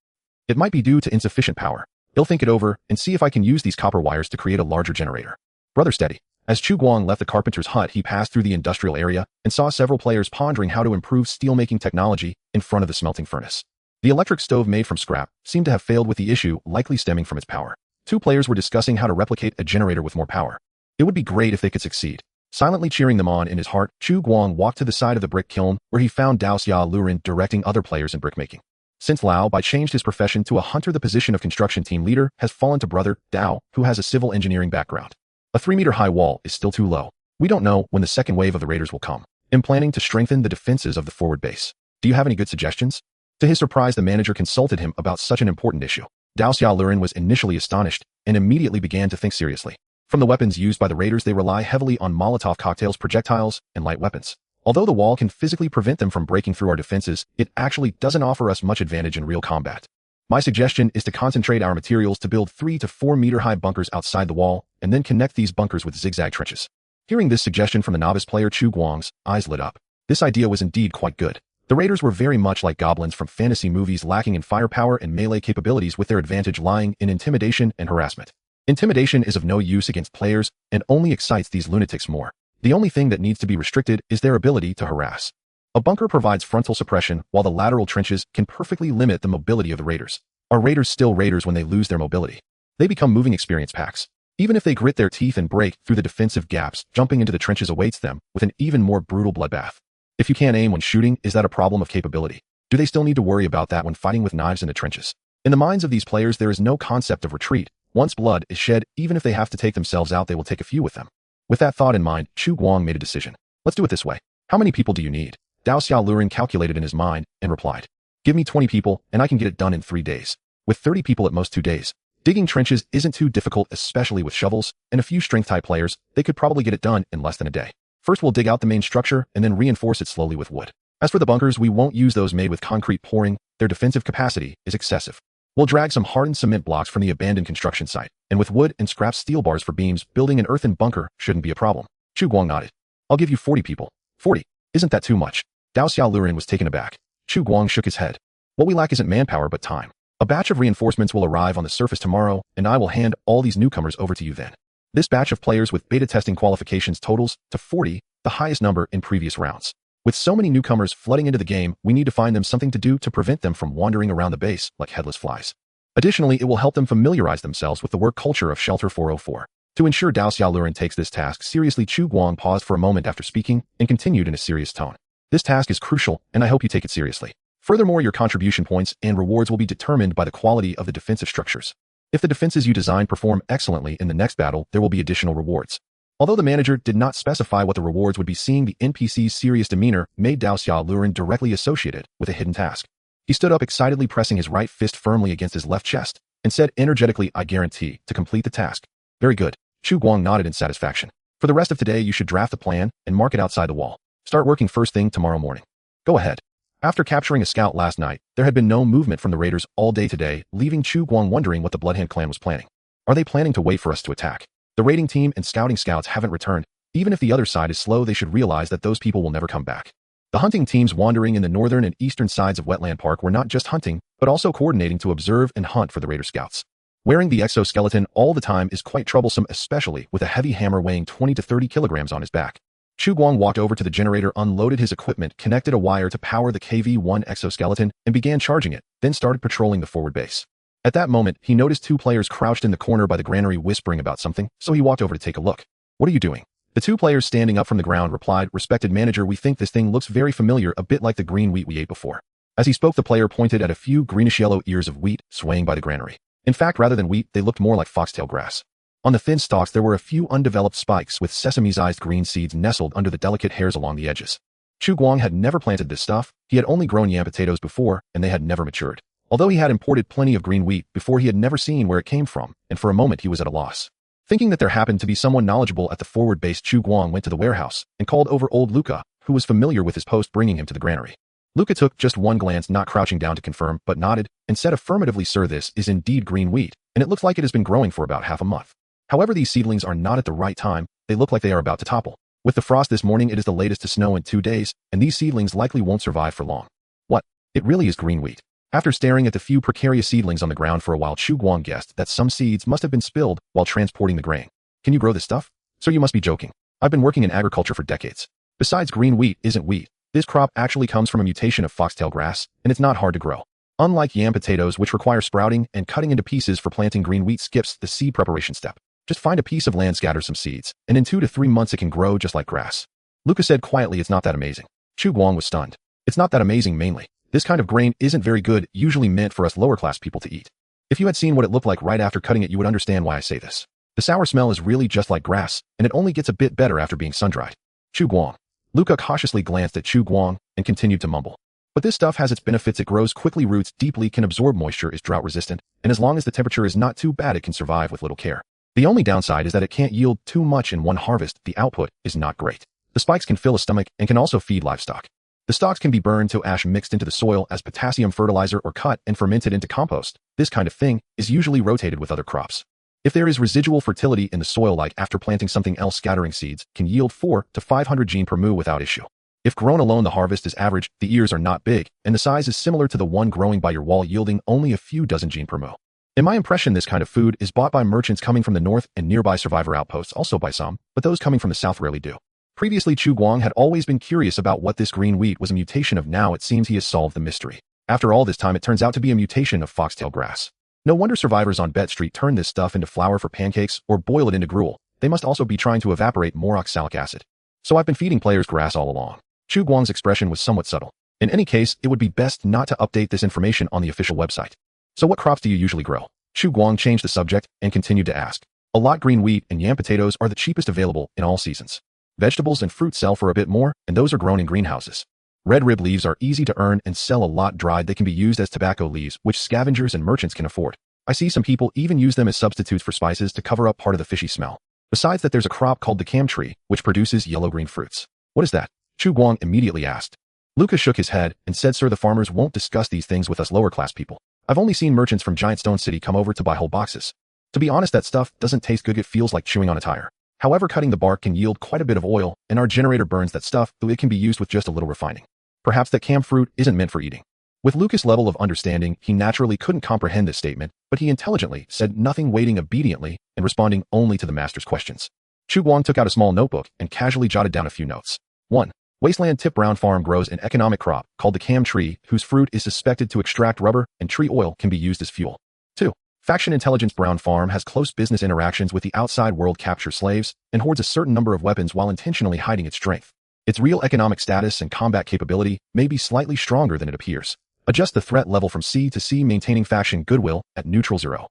It might be due to insufficient power. I'll think it over and see if I can use these copper wires to create a larger generator. Brother, steady. As Chu Guang left the carpenter's hut, he passed through the industrial area and saw several players pondering how to improve steelmaking technology in front of the smelting furnace. The electric stove made from scrap seemed to have failed, with the issue likely stemming from its power. 2 players were discussing how to replicate a generator with more power. It would be great if they could succeed. Silently cheering them on in his heart, Chu Guang walked to the side of the brick kiln where he found Dao Xia Lurin directing other players in brickmaking. Since Lao Bai changed his profession to a hunter, the position of construction team leader has fallen to brother Dao, who has a civil engineering background. A 3-meter-high wall is still too low. We don't know when the second wave of the raiders will come. I'm planning to strengthen the defenses of the forward base. Do you have any good suggestions? To his surprise, the manager consulted him about such an important issue. Dao Xia Lurin was initially astonished and immediately began to think seriously. From the weapons used by the raiders, they rely heavily on Molotov cocktails, projectiles, and light weapons. Although the wall can physically prevent them from breaking through our defenses, it actually doesn't offer us much advantage in real combat. My suggestion is to concentrate our materials to build 3 to 4 meter high bunkers outside the wall, and then connect these bunkers with zigzag trenches. Hearing this suggestion from the novice player, Chu Guang's eyes lit up. This idea was indeed quite good. The raiders were very much like goblins from fantasy movies, lacking in firepower and melee capabilities, with their advantage lying in intimidation and harassment. Intimidation is of no use against players and only excites these lunatics more. The only thing that needs to be restricted is their ability to harass. A bunker provides frontal suppression, while the lateral trenches can perfectly limit the mobility of the raiders. Are raiders still raiders when they lose their mobility? They become moving experience packs. Even if they grit their teeth and break through the defensive gaps, jumping into the trenches awaits them with an even more brutal bloodbath. If you can't aim when shooting, is that a problem of capability? Do they still need to worry about that when fighting with knives in the trenches? In the minds of these players, there is no concept of retreat. Once blood is shed, even if they have to take themselves out, they will take a few with them. With that thought in mind, Chu Guang made a decision. Let's do it this way. How many people do you need? Dao Xia Lurin calculated in his mind and replied. Give me 20 people and I can get it done in 3 days. With 30 people at most 2 days. Digging trenches isn't too difficult, especially with shovels, and a few strength-type players, they could probably get it done in less than a day. First we'll dig out the main structure and then reinforce it slowly with wood. As for the bunkers, we won't use those made with concrete pouring, their defensive capacity is excessive. We'll drag some hardened cement blocks from the abandoned construction site, and with wood and scrap steel bars for beams, building an earthen bunker shouldn't be a problem. Chu Guang nodded. I'll give you 40 people. 40? Isn't that too much? Dao Xia Lurin was taken aback. Chu Guang shook his head. What we lack isn't manpower but time. A batch of reinforcements will arrive on the surface tomorrow, and I will hand all these newcomers over to you then. This batch of players with beta testing qualifications totals to 40, the highest number in previous rounds. With so many newcomers flooding into the game, we need to find them something to do to prevent them from wandering around the base like headless flies. Additionally, it will help them familiarize themselves with the work culture of Shelter 404. To ensure Dao Xia Lurin takes this task seriously, Chu Guang paused for a moment after speaking and continued in a serious tone. This task is crucial, and I hope you take it seriously. Furthermore, your contribution points and rewards will be determined by the quality of the defensive structures. If the defenses you design perform excellently in the next battle, there will be additional rewards. Although the manager did not specify what the rewards would be, seeing the NPC's serious demeanor made Dao Xia Lurin directly associated with a hidden task. He stood up excitedly, pressing his right fist firmly against his left chest, and said energetically, I guarantee to complete the task. Very good. Chu Guang nodded in satisfaction. For the rest of today, you should draft the plan and mark it outside the wall. Start working first thing tomorrow morning. Go ahead. After capturing a scout last night, there had been no movement from the raiders all day today, leaving Chu Guang wondering what the Bloodhand clan was planning. Are they planning to wait for us to attack? The raiding team and scouting scouts haven't returned. Even if the other side is slow, they should realize that those people will never come back. The hunting teams wandering in the northern and eastern sides of Wetland Park were not just hunting, but also coordinating to observe and hunt for the raider scouts. Wearing the exoskeleton all the time is quite troublesome, especially with a heavy hammer weighing 20 to 30 kilograms on his back. Chu Guang walked over to the generator, unloaded his equipment, connected a wire to power the KV-1 exoskeleton, and began charging it, then started patrolling the forward base. At that moment, he noticed 2 players crouched in the corner by the granary whispering about something, so he walked over to take a look. What are you doing? The 2 players standing up from the ground replied, Respected manager, we think this thing looks very familiar, a bit like the green wheat we ate before. As he spoke, the player pointed at a few greenish-yellow ears of wheat swaying by the granary. In fact, rather than wheat, they looked more like foxtail grass. On the thin stalks, there were a few undeveloped spikes with sesame-sized green seeds nestled under the delicate hairs along the edges. Chu Guang had never planted this stuff. He had only grown yam potatoes before, and they had never matured. Although he had imported plenty of green wheat before, he had never seen where it came from, and for a moment he was at a loss. Thinking that there happened to be someone knowledgeable at the forward base, Chu Guang went to the warehouse and called over old Luca, who was familiar with his post, bringing him to the granary. Luca took just one glance, not crouching down to confirm, but nodded and said affirmatively, Sir, this is indeed green wheat, and it looks like it has been growing for about half a month. However, these seedlings are not at the right time. They look like they are about to topple. With the frost this morning, it is the latest to snow in 2 days, and these seedlings likely won't survive for long. What? It really is green wheat. After staring at the few precarious seedlings on the ground for a while, Chu Guang guessed that some seeds must have been spilled while transporting the grain. Can you grow this stuff? Sir, you must be joking. I've been working in agriculture for decades. Besides, green wheat isn't wheat. This crop actually comes from a mutation of foxtail grass, and it's not hard to grow. Unlike yam potatoes, which require sprouting and cutting into pieces for planting, green wheat skips the seed preparation step. Just find a piece of land, scatter some seeds, and in 2 to 3 months it can grow just like grass. Luca said quietly, it's not that amazing. Chu Guang was stunned. It's not that amazing mainly. This kind of grain isn't very good, usually meant for us lower class people to eat. If you had seen what it looked like right after cutting it, you would understand why I say this. The sour smell is really just like grass, and it only gets a bit better after being sun-dried. Chu Guang. Luca cautiously glanced at Chu Guang and continued to mumble. But this stuff has its benefits. It grows quickly, roots deeply, can absorb moisture, is drought resistant, and as long as the temperature is not too bad, it can survive with little care. The only downside is that it can't yield too much in one harvest. The output is not great. The spikes can fill a stomach and can also feed livestock. The stalks can be burned to ash mixed into the soil as potassium fertilizer or cut and fermented into compost. This kind of thing is usually rotated with other crops. If there is residual fertility in the soil, like after planting something else, scattering seeds can yield 4 to 500 gene per mu without issue. If grown alone, the harvest is average, the ears are not big, and the size is similar to the one growing by your wall, yielding only a few dozen gene per mu. In my impression, this kind of food is bought by merchants coming from the north and nearby survivor outposts, also by some, but those coming from the south rarely do. Previously, Chu Guang had always been curious about what this green wheat was a mutation of. Now it seems he has solved the mystery. After all this time, it turns out to be a mutation of foxtail grass. No wonder survivors on Bet Street turn this stuff into flour for pancakes or boil it into gruel. They must also be trying to evaporate more oxalic acid. So I've been feeding players grass all along. Chu Guang's expression was somewhat subtle. In any case, it would be best not to update this information on the official website. So what crops do you usually grow? Chu Guang changed the subject and continued to ask. A lot. Green wheat and yam potatoes are the cheapest available in all seasons. Vegetables and fruit sell for a bit more, and those are grown in greenhouses. Red rib leaves are easy to earn and sell a lot. Dried, they can be used as tobacco leaves, which scavengers and merchants can afford. I see some people even use them as substitutes for spices to cover up part of the fishy smell. Besides that, there's a crop called the cam tree, which produces yellow-green fruits. What is that? Chu Guang immediately asked. Luca shook his head and said, sir, the farmers won't discuss these things with us lower-class people. I've only seen merchants from Giant Stone City come over to buy whole boxes. To be honest, that stuff doesn't taste good. It feels like chewing on a tire. However, cutting the bark can yield quite a bit of oil, and our generator burns that stuff, though it can be used with just a little refining. Perhaps that cam fruit isn't meant for eating. With Luca's level of understanding, he naturally couldn't comprehend this statement, but he intelligently said nothing, waiting obediently and responding only to the master's questions. Chu Guang took out a small notebook and casually jotted down a few notes. 1. Wasteland Tip Brown Farm grows an economic crop called the cam tree, whose fruit is suspected to extract rubber, and tree oil can be used as fuel. 2. Faction Intelligence Brown Farm has close business interactions with the outside world, captures slaves, and hoards a certain number of weapons while intentionally hiding its strength. Its real economic status and combat capability may be slightly stronger than it appears. Adjust the threat level from C to C, maintaining faction goodwill at neutral 0.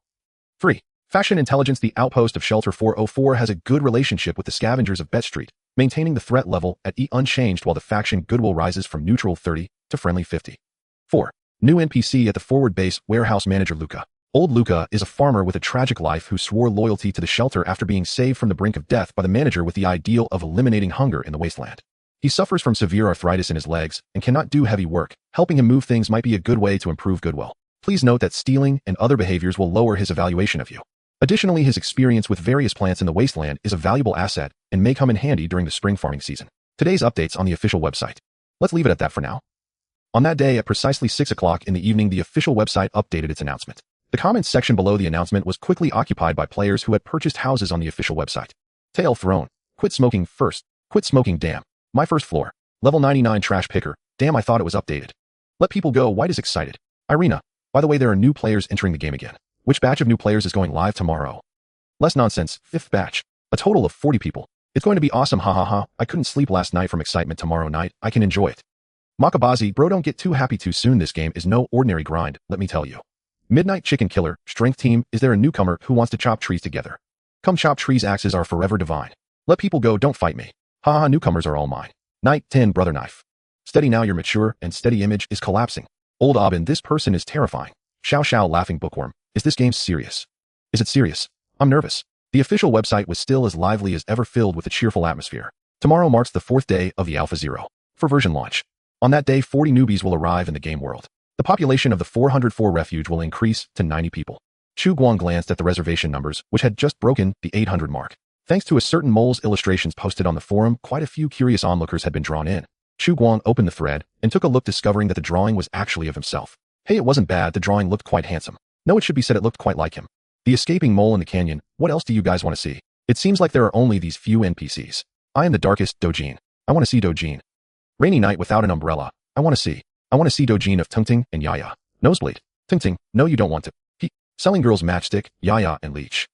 3. Faction Intelligence. The outpost of Shelter 404 has a good relationship with the scavengers of Bet Street, maintaining the threat level at E unchanged while the faction goodwill rises from neutral 30 to friendly 50. 4. New NPC at the forward base, warehouse manager Luca. Old Luca is a farmer with a tragic life who swore loyalty to the shelter after being saved from the brink of death by the manager with the ideal of eliminating hunger in the wasteland. He suffers from severe arthritis in his legs and cannot do heavy work. Helping him move things might be a good way to improve goodwill. Please note that stealing and other behaviors will lower his evaluation of you. Additionally, his experience with various plants in the wasteland is a valuable asset and may come in handy during the spring farming season. Today's updates on the official website. Let's leave it at that for now. On that day at precisely 6 o'clock in the evening, the official website updated its announcement. The comments section below the announcement was quickly occupied by players who had purchased houses on the official website. Tail thrown. Quit smoking first. Quit smoking, damn. My first floor. Level 99 trash picker. Damn, I thought it was updated. Let people go. White is excited. Irina. By the way, there are new players entering the game again. Which batch of new players is going live tomorrow? Less nonsense. 5th batch. A total of 40 people. It's going to be awesome, ha ha ha. I couldn't sleep last night from excitement. Tomorrow night, I can enjoy it. Makabazi, bro, don't get too happy too soon. This game is no ordinary grind, let me tell you. Midnight Chicken Killer, Strength Team, is there a newcomer who wants to chop trees together? Come chop trees, axes are forever divine. Let people go, don't fight me. Ha ha, newcomers are all mine. Night 10, Brother Knife. Steady now, you're mature, and steady image is collapsing. Old Aubin, this person is terrifying. Xiao Xiao, laughing bookworm. Is this game serious? Is it serious? I'm nervous. The official website was still as lively as ever, filled with a cheerful atmosphere. Tomorrow marks the 4th day of the Alpha 0 for version launch. On that day, 40 newbies will arrive in the game world. The population of the 404 refuge will increase to 90 people. Chu Guang glanced at the reservation numbers, which had just broken the 800 mark. Thanks to a certain mole's illustrations posted on the forum, quite a few curious onlookers had been drawn in. Chu Guang opened the thread and took a look, discovering that the drawing was actually of himself. Hey, it wasn't bad. The drawing looked quite handsome. No, it should be said, it looked quite like him. The escaping mole in the canyon. What else do you guys want to see? It seems like there are only these few NPCs. I am the darkest, Dojin. I want to see Dojin. Rainy night without an umbrella. I want to see Dojin of Tungting and Yaya. Nosebleed. Tungting, no, you don't want to. Selling girls matchstick, Yaya and Leech.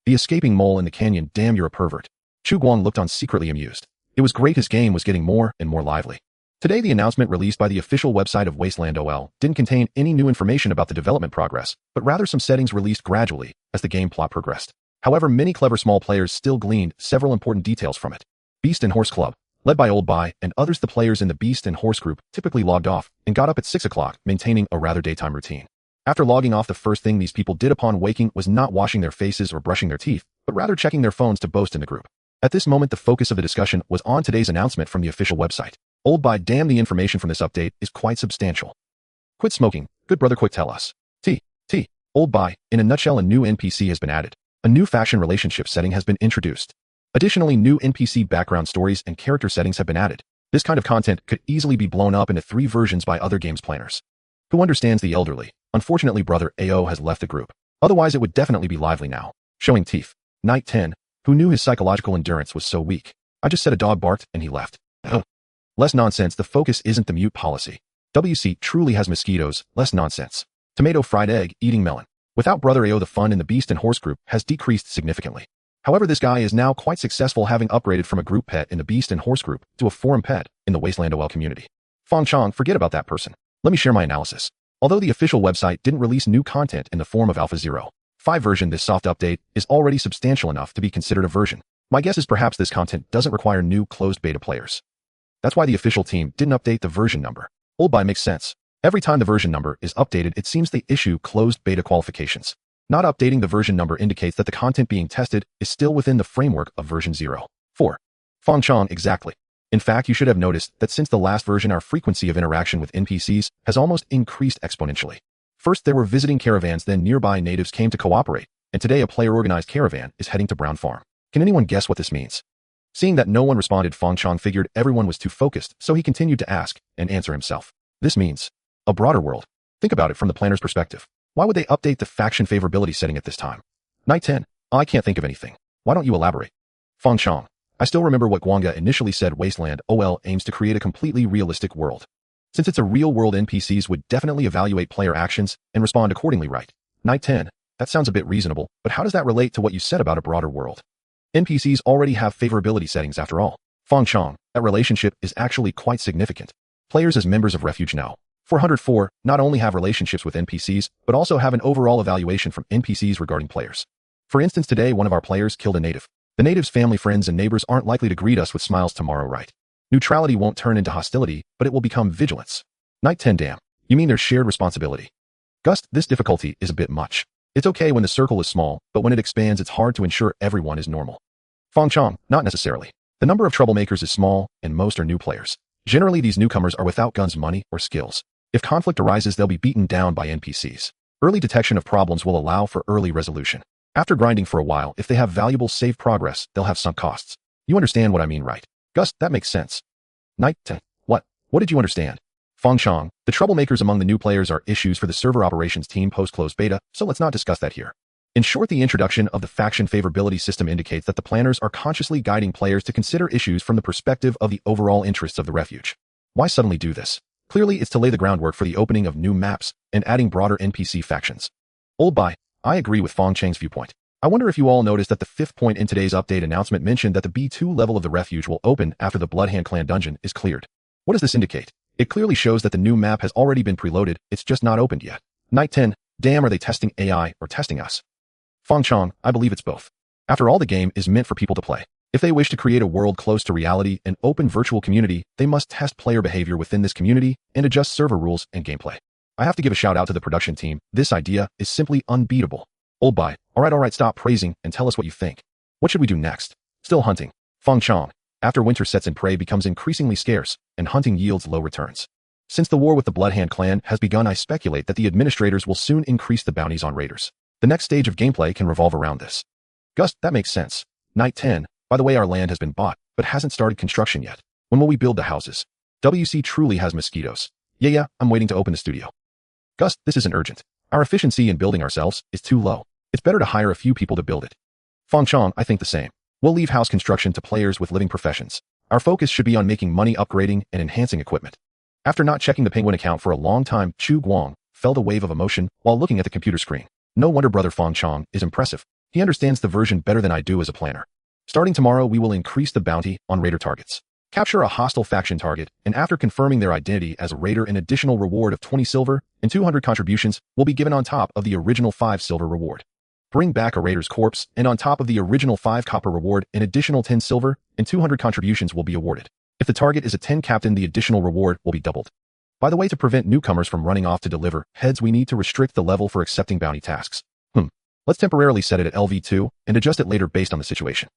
The escaping mole in the canyon, damn, you're a pervert. Chu Guang looked on secretly amused. It was great, his game was getting more and more lively. Today the announcement released by the official website of Wasteland OL didn't contain any new information about the development progress, but rather some settings released gradually as the game plot progressed. However, many clever small players still gleaned several important details from it. Beast and Horse Club, led by Old Bai and others, the players in the Beast and Horse group typically logged off and got up at 6 o'clock, maintaining a rather daytime routine. After logging off, the first thing these people did upon waking was not washing their faces or brushing their teeth, but rather checking their phones to boast in the group. At this moment, the focus of the discussion was on today's announcement from the official website. Old Bai, damn, the information from this update is quite substantial. Quit smoking. Good brother, quick tell us. Old Bai, in a nutshell, a new NPC has been added. A new faction relationship setting has been introduced. Additionally, new NPC background stories and character settings have been added. This kind of content could easily be blown up into 3 versions by other games planners. Who understands the elderly? Unfortunately, brother AO has left the group. Otherwise, it would definitely be lively now. Showing teeth. Night 10. Who knew his psychological endurance was so weak? I just said a dog barked and he left. Less nonsense, the focus isn't the mute policy. WC truly has mosquitoes, less nonsense. Tomato, fried egg, eating melon. Without brother AO, the fun in the Beast and Horse group has decreased significantly. However, this guy is now quite successful, having upgraded from a group pet in the Beast and Horse group to a forum pet in the Wasteland OL community. Fong Chong, forget about that person. Let me share my analysis. Although the official website didn't release new content in the form of Alpha 0.5 version, this soft update is already substantial enough to be considered a version. My guess is perhaps this content doesn't require new closed beta players. That's why the official team didn't update the version number. Old Bai makes sense. Every time the version number is updated, it seems they issue closed beta qualifications. Not updating the version number indicates that the content being tested is still within the framework of version 0.4. Fong Chong, exactly. In fact, you should have noticed that since the last version, our frequency of interaction with NPCs has almost increased exponentially. First, there were visiting caravans, then nearby natives came to cooperate, and today a player-organized caravan is heading to Brown Farm. Can anyone guess what this means? Seeing that no one responded, Fong Chong figured everyone was too focused, so he continued to ask and answer himself. This means a broader world. Think about it from the planner's perspective. Why would they update the faction favorability setting at this time? Night 10. I can't think of anything. Why don't you elaborate? Fong Chong. I still remember what Guanga initially said. Wasteland OL aims to create a completely realistic world. Since it's a real world, NPCs would definitely evaluate player actions and respond accordingly, right? Night 10. That sounds a bit reasonable, but how does that relate to what you said about a broader world? NPCs already have favorability settings after all. Fong Chong, that relationship is actually quite significant. Players as members of Refuge now. 404 not only have relationships with NPCs, but also have an overall evaluation from NPCs regarding players. For instance, today one of our players killed a native. The native's family, friends, and neighbors aren't likely to greet us with smiles tomorrow, right? Neutrality won't turn into hostility, but it will become vigilance. Night 10. Damn. You mean there's shared responsibility? Gust, this difficulty is a bit much. It's okay when the circle is small, but when it expands, it's hard to ensure everyone is normal. Fong Chong, not necessarily. The number of troublemakers is small, and most are new players. Generally, these newcomers are without guns, money, or skills. If conflict arises, they'll be beaten down by NPCs. Early detection of problems will allow for early resolution. After grinding for a while, if they have valuable save progress, they'll have sunk costs. You understand what I mean, right? Gus, that makes sense. Night 10. What? What did you understand? Fong Chong, the troublemakers among the new players are issues for the server operations team post-closed beta, so let's not discuss that here. In short, the introduction of the faction favorability system indicates that the planners are consciously guiding players to consider issues from the perspective of the overall interests of the refuge. Why suddenly do this? Clearly, it's to lay the groundwork for the opening of new maps and adding broader NPC factions. Old Bai, I agree with Fong Chang's viewpoint. I wonder if you all noticed that the 5th point in today's update announcement mentioned that the B2 level of the refuge will open after the Bloodhand Clan dungeon is cleared. What does this indicate? It clearly shows that the new map has already been preloaded, it's just not opened yet. Night 10. Damn, are they testing AI or testing us? Fong Chong, I believe it's both. After all, the game is meant for people to play. If they wish to create a world close to reality and open virtual community, they must test player behavior within this community and adjust server rules and gameplay. I have to give a shout out to the production team. This idea is simply unbeatable. Old Bai, alright, stop praising and tell us what you think. What should we do next? Still hunting. Fong Chong, after winter sets in, prey becomes increasingly scarce and hunting yields low returns. Since the war with the Bloodhand Clan has begun, I speculate that the administrators will soon increase the bounties on raiders. The next stage of gameplay can revolve around this. Gus, that makes sense. Night 10. By the way, our land has been bought, but hasn't started construction yet. When will we build the houses? WC truly has mosquitoes. Yeah, I'm waiting to open the studio. Gus, this isn't urgent. Our efficiency in building ourselves is too low. It's better to hire a few people to build it. Fong Chong, I think the same. We'll leave house construction to players with living professions. Our focus should be on making money, upgrading, and enhancing equipment. After not checking the Penguin account for a long time, Chu Guang felt a wave of emotion while looking at the computer screen. No wonder brother Fong Chong is impressive. He understands the version better than I do as a planner. Starting tomorrow, we will increase the bounty on raider targets. Capture a hostile faction target, and after confirming their identity as a raider, an additional reward of 20 silver and 200 contributions will be given on top of the original 5 silver reward. Bring back a raider's corpse, and on top of the original 5 copper reward, an additional 10 silver and 200 contributions will be awarded. If the target is a 10 captain, the additional reward will be doubled. By the way, to prevent newcomers from running off to deliver heads, we need to restrict the level for accepting bounty tasks. Let's temporarily set it at LV2 and adjust it later based on the situation.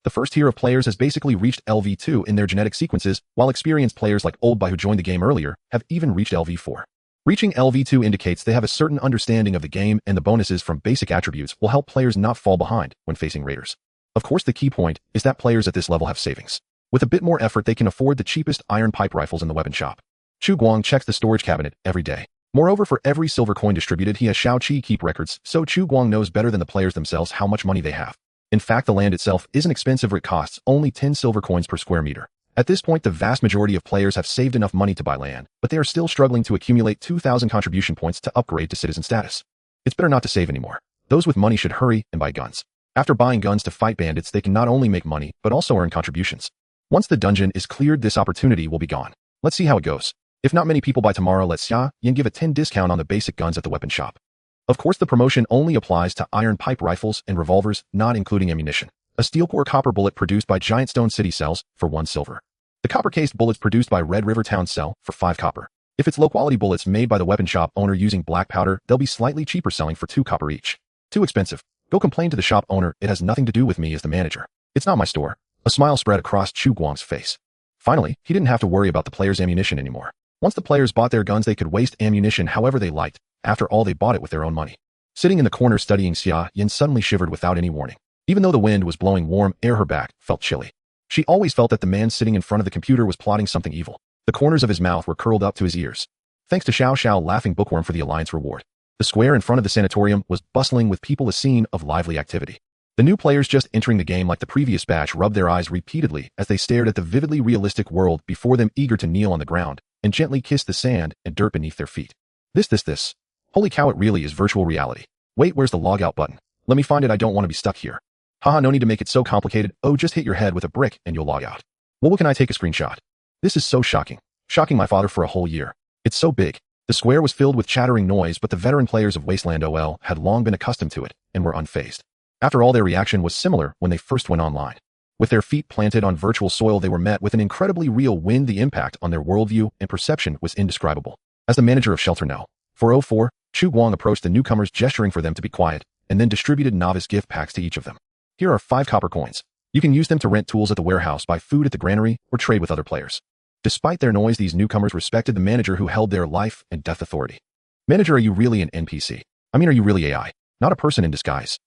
The first tier of players has basically reached LV2 in their genetic sequences, while experienced players like Old Boy who joined the game earlier have even reached LV4. Reaching LV2 indicates they have a certain understanding of the game, and the bonuses from basic attributes will help players not fall behind when facing raiders. Of course, the key point is that players at this level have savings. With a bit more effort, they can afford the cheapest iron pipe rifles in the weapon shop. Chu Guang checks the storage cabinet every day. Moreover, for every silver coin distributed, he has Shao Qi keep records, so Chu Guang knows better than the players themselves how much money they have. In fact, the land itself isn't expensive. It costs only 10 silver coins per square meter. At this point, the vast majority of players have saved enough money to buy land, but they are still struggling to accumulate 2,000 contribution points to upgrade to citizen status. It's better not to save anymore. Those with money should hurry and buy guns. After buying guns to fight bandits, they can not only make money, but also earn contributions. Once the dungeon is cleared, this opportunity will be gone. Let's see how it goes. If not many people buy tomorrow, let Xia Yin give a 10 discount on the basic guns at the weapon shop. Of course, the promotion only applies to iron pipe rifles and revolvers, not including ammunition. A steel core copper bullet produced by Giant Stone City sells for 1 silver. The copper-cased bullets produced by Red River Town sell for 5 copper. If it's low-quality bullets made by the weapon shop owner using black powder, they'll be slightly cheaper, selling for 2 copper each. Too expensive. Go complain to the shop owner. It has nothing to do with me as the manager. It's not my store. A smile spread across Chu Guang's face. Finally, he didn't have to worry about the players' ammunition anymore. Once the players bought their guns, they could waste ammunition however they liked. After all, they bought it with their own money. Sitting in the corner studying, Xia Yin suddenly shivered without any warning. Even though the wind was blowing warm air, her back felt chilly. She always felt that the man sitting in front of the computer was plotting something evil. The corners of his mouth were curled up to his ears. Thanks to Xiao Xiao laughing bookworm for the Alliance reward. The square in front of the sanatorium was bustling with people, a scene of lively activity. The new players just entering the game, like the previous batch, rubbed their eyes repeatedly as they stared at the vividly realistic world before them, eager to kneel on the ground and gently kiss the sand and dirt beneath their feet. This. Holy cow, it really is virtual reality. Wait, where's the log out button? Let me find it. I don't want to be stuck here. Haha, no need to make it so complicated. Oh, just hit your head with a brick and you'll log out. Well, what can I take a screenshot? This is so shocking. Shocking my father for a whole year. It's so big. The square was filled with chattering noise, but the veteran players of Wasteland OL had long been accustomed to it and were unfazed. After all, their reaction was similar when they first went online. With their feet planted on virtual soil, they were met with an incredibly real wind. The impact on their worldview and perception was indescribable. As the manager of Shelter No. 404, Chu Guang approached the newcomers, gesturing for them to be quiet, and then distributed novice gift packs to each of them. Here are 5 copper coins. You can use them to rent tools at the warehouse, buy food at the granary, or trade with other players. Despite their noise, these newcomers respected the manager, who held their life and death authority. Manager, are you really an NPC? I mean, are you really AI? Not a person in disguise?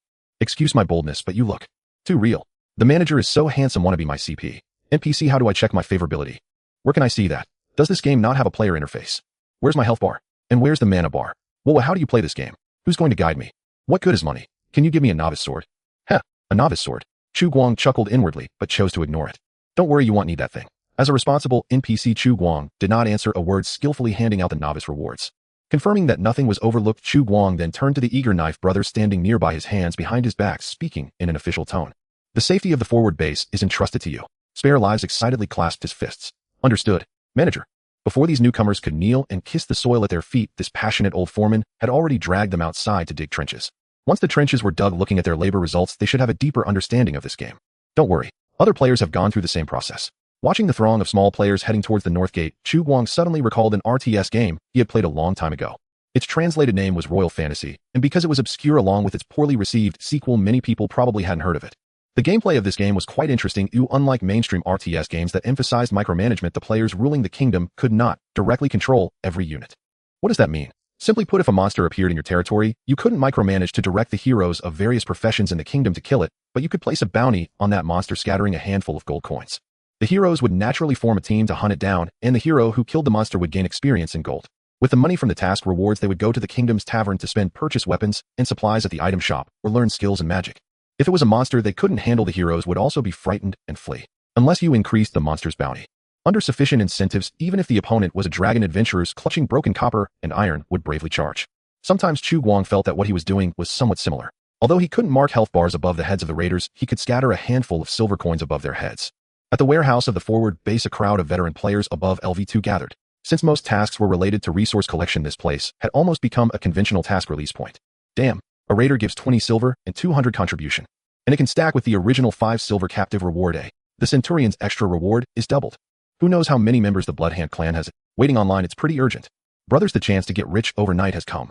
Excuse my boldness, but you look too real. The manager is so handsome. Wanna be my CP? NPC, how do I check my favorability? Where can I see that? Does this game not have a player interface? Where's my health bar? And where's the mana bar? Well, how do you play this game? Who's going to guide me? What good is money? Can you give me a novice sword? Heh, a novice sword. Chu Guang chuckled inwardly, but chose to ignore it. Don't worry, you won't need that thing. As a responsible NPC, Chu Guang did not answer a word, skillfully handing out the novice rewards. Confirming that nothing was overlooked, Chu Guang then turned to the eager knife brother standing nearby, his hands behind his back, speaking in an official tone. The safety of the forward base is entrusted to you. Spare lives excitedly clasped his fists. Understood, manager. Before these newcomers could kneel and kiss the soil at their feet, this passionate old foreman had already dragged them outside to dig trenches. Once the trenches were dug, looking at their labor results, they should have a deeper understanding of this game. Don't worry, other players have gone through the same process. Watching the throng of small players heading towards the north gate, Chu Guang suddenly recalled an RTS game he had played a long time ago. Its translated name was Royal Fantasy, and because it was obscure along with its poorly received sequel, many people probably hadn't heard of it. The gameplay of this game was quite interesting. Unlike mainstream RTS games that emphasized micromanagement, the players ruling the kingdom could not directly control every unit. What does that mean? Simply put, if a monster appeared in your territory, you couldn't micromanage to direct the heroes of various professions in the kingdom to kill it, but you could place a bounty on that monster, scattering a handful of gold coins. The heroes would naturally form a team to hunt it down, and the hero who killed the monster would gain experience in gold. With the money from the task rewards, they would go to the kingdom's tavern to spend, purchase weapons and supplies at the item shop, or learn skills and magic. If it was a monster they couldn't handle, the heroes would also be frightened and flee, unless you increased the monster's bounty. Under sufficient incentives, even if the opponent was a dragon, adventurers clutching broken copper and iron would bravely charge. Sometimes Chu Guang felt that what he was doing was somewhat similar. Although he couldn't mark health bars above the heads of the raiders, he could scatter a handful of silver coins above their heads. At the warehouse of the forward base, a crowd of veteran players above LV2 gathered. Since most tasks were related to resource collection, this place had almost become a conventional task release point. Damn, a raider gives 20 silver and 200 contribution. And it can stack with the original 5 silver captive reward A. The Centurion's extra reward is doubled. Who knows how many members the Bloodhand clan has? Waiting online, it's pretty urgent. Brothers, the chance to get rich overnight has come.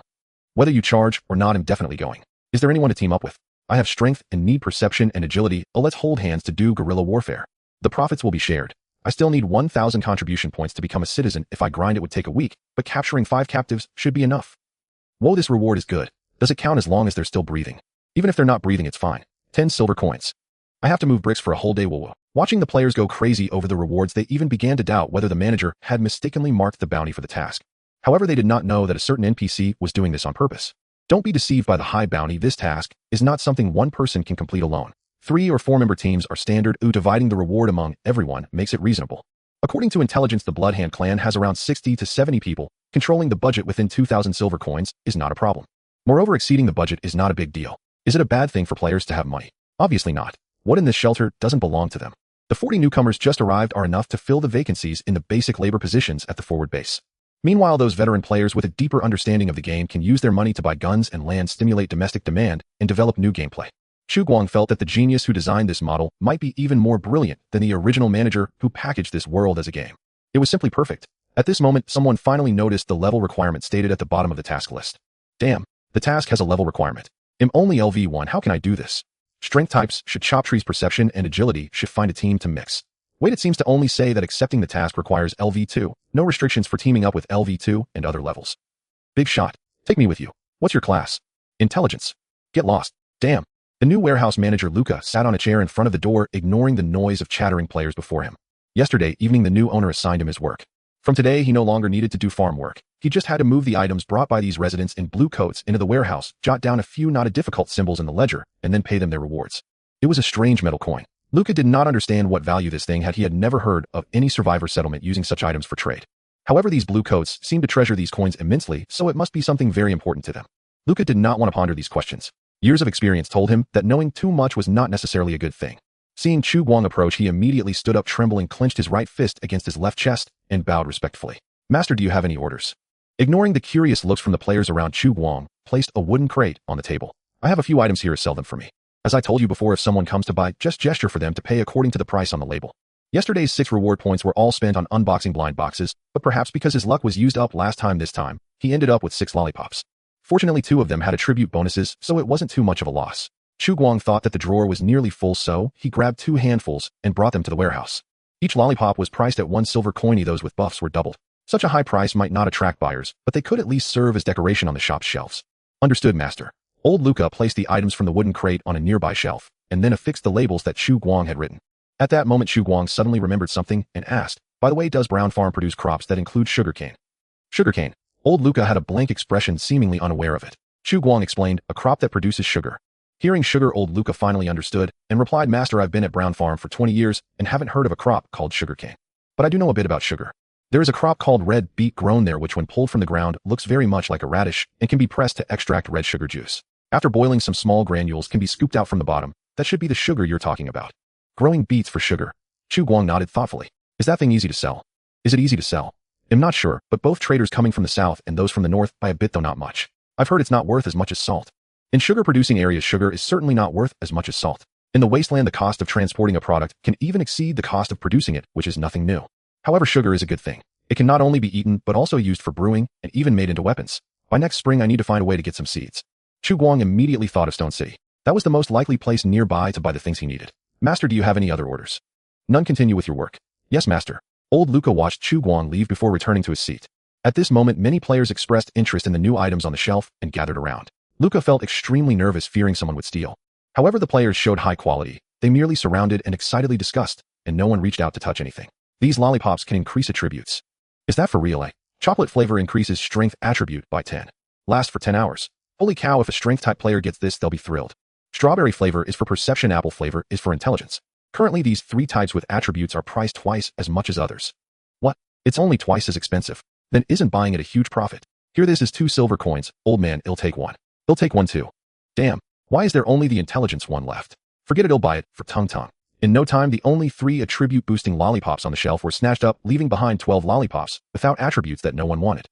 Whether you charge or not, I'm definitely going. Is there anyone to team up with? I have strength and need perception and agility. Oh, let's hold hands to do guerrilla warfare. The profits will be shared. I still need 1,000 contribution points to become a citizen. If I grind, it would take a week, but capturing 5 captives should be enough. Whoa, this reward is good. Does it count as long as they're still breathing? Even if they're not breathing, it's fine. 10 silver coins. I have to move bricks for a whole day. Whoa. Watching the players go crazy over the rewards, they even began to doubt whether the manager had mistakenly marked the bounty for the task. However, they did not know that a certain NPC was doing this on purpose. Don't be deceived by the high bounty. This task is not something one person can complete alone. 3 or 4 member teams are standard. Dividing the reward among everyone makes it reasonable. According to intelligence, the Bloodhand clan has around 60 to 70 people. Controlling the budget within 2,000 silver coins is not a problem. Moreover, exceeding the budget is not a big deal. Is it a bad thing for players to have money? Obviously not. What in this shelter doesn't belong to them? The 40 newcomers just arrived are enough to fill the vacancies in the basic labor positions at the forward base. Meanwhile, those veteran players with a deeper understanding of the game can use their money to buy guns and land, stimulate domestic demand, and develop new gameplay. Chu Guang felt that the genius who designed this model might be even more brilliant than the original manager who packaged this world as a game. It was simply perfect. At this moment, someone finally noticed the level requirement stated at the bottom of the task list. Damn, the task has a level requirement. I'm only LV1. How can I do this? Strength types should chop trees, perception and agility should find a team to mix. Wait, it seems to only say that accepting the task requires LV2. No restrictions for teaming up with LV2 and other levels. Big shot. Take me with you. What's your class? Intelligence. Get lost. Damn. The new warehouse manager Luca sat on a chair in front of the door, ignoring the noise of chattering players before him. Yesterday evening, the new owner assigned him his work. From today, he no longer needed to do farm work. He just had to move the items brought by these residents in blue coats into the warehouse, jot down a few not difficult symbols in the ledger, and then pay them their rewards. It was a strange metal coin. Luca did not understand what value this thing had. He had never heard of any survivor settlement using such items for trade. However, these blue coats seemed to treasure these coins immensely, so it must be something very important to them. Luca did not want to ponder these questions. Years of experience told him that knowing too much was not necessarily a good thing. Seeing Chu Guang approach, he immediately stood up, trembling, clenched his right fist against his left chest, and bowed respectfully. Master, do you have any orders? Ignoring the curious looks from the players around, Chu Guang placed a wooden crate on the table. I have a few items here. Sell them for me. As I told you before, if someone comes to buy, just gesture for them to pay according to the price on the label. Yesterday's 6 reward points were all spent on unboxing blind boxes, but perhaps because his luck was used up last time, this time, he ended up with 6 lollipops. Fortunately, 2 of them had attribute bonuses, so it wasn't too much of a loss. Chu Guang thought that the drawer was nearly full, so he grabbed 2 handfuls and brought them to the warehouse. Each lollipop was priced at 1 silver coin. Those with buffs were doubled. Such a high price might not attract buyers, but they could at least serve as decoration on the shop's shelves. Understood, master. Old Luca placed the items from the wooden crate on a nearby shelf, and then affixed the labels that Chu Guang had written. At that moment, Chu Guang suddenly remembered something and asked, by the way, does Brown Farm produce crops that include sugarcane? Sugarcane. Old Luca had a blank expression, seemingly unaware of it. Chu Guang explained, a crop that produces sugar. Hearing sugar, Old Luca finally understood and replied, Master, I've been at Brown Farm for 20 years and haven't heard of a crop called sugarcane. But I do know a bit about sugar. There is a crop called red beet grown there which when pulled from the ground looks very much like a radish and can be pressed to extract red sugar juice. After boiling, some small granules can be scooped out from the bottom. That should be the sugar you're talking about. Growing beets for sugar. Chu Guang nodded thoughtfully. Is that thing easy to sell? Is it easy to sell? I'm not sure, but both traders coming from the south and those from the north buy a bit, though not much. I've heard it's not worth as much as salt. In sugar-producing areas, sugar is certainly not worth as much as salt. In the wasteland, the cost of transporting a product can even exceed the cost of producing it, which is nothing new. However, sugar is a good thing. It can not only be eaten, but also used for brewing and even made into weapons. By next spring, I need to find a way to get some seeds. Chu Guang immediately thought of Stone City. That was the most likely place nearby to buy the things he needed. Master, do you have any other orders? None. Continue with your work. Yes, master. Old Luca watched Chu Guang leave before returning to his seat. At this moment, many players expressed interest in the new items on the shelf and gathered around. Luca felt extremely nervous, fearing someone would steal. However, the players showed high quality. They merely surrounded and excitedly discussed, and no one reached out to touch anything. These lollipops can increase attributes. Is that for real, eh? Chocolate flavor increases strength attribute by 10. Last for 10 hours. Holy cow, if a strength type player gets this, they'll be thrilled. Strawberry flavor is for perception, apple flavor is for intelligence. Currently, these 3 types with attributes are priced twice as much as others. What? It's only twice as expensive. Then isn't buying it a huge profit? Here, this is 2 silver coins. Old man, it'll take 1. He'll take 1 too. Damn. Why is there only the intelligence one left? Forget it, I'll buy it for Tung Tung. In no time, the only 3 attribute-boosting lollipops on the shelf were snatched up, leaving behind 12 lollipops without attributes that no one wanted.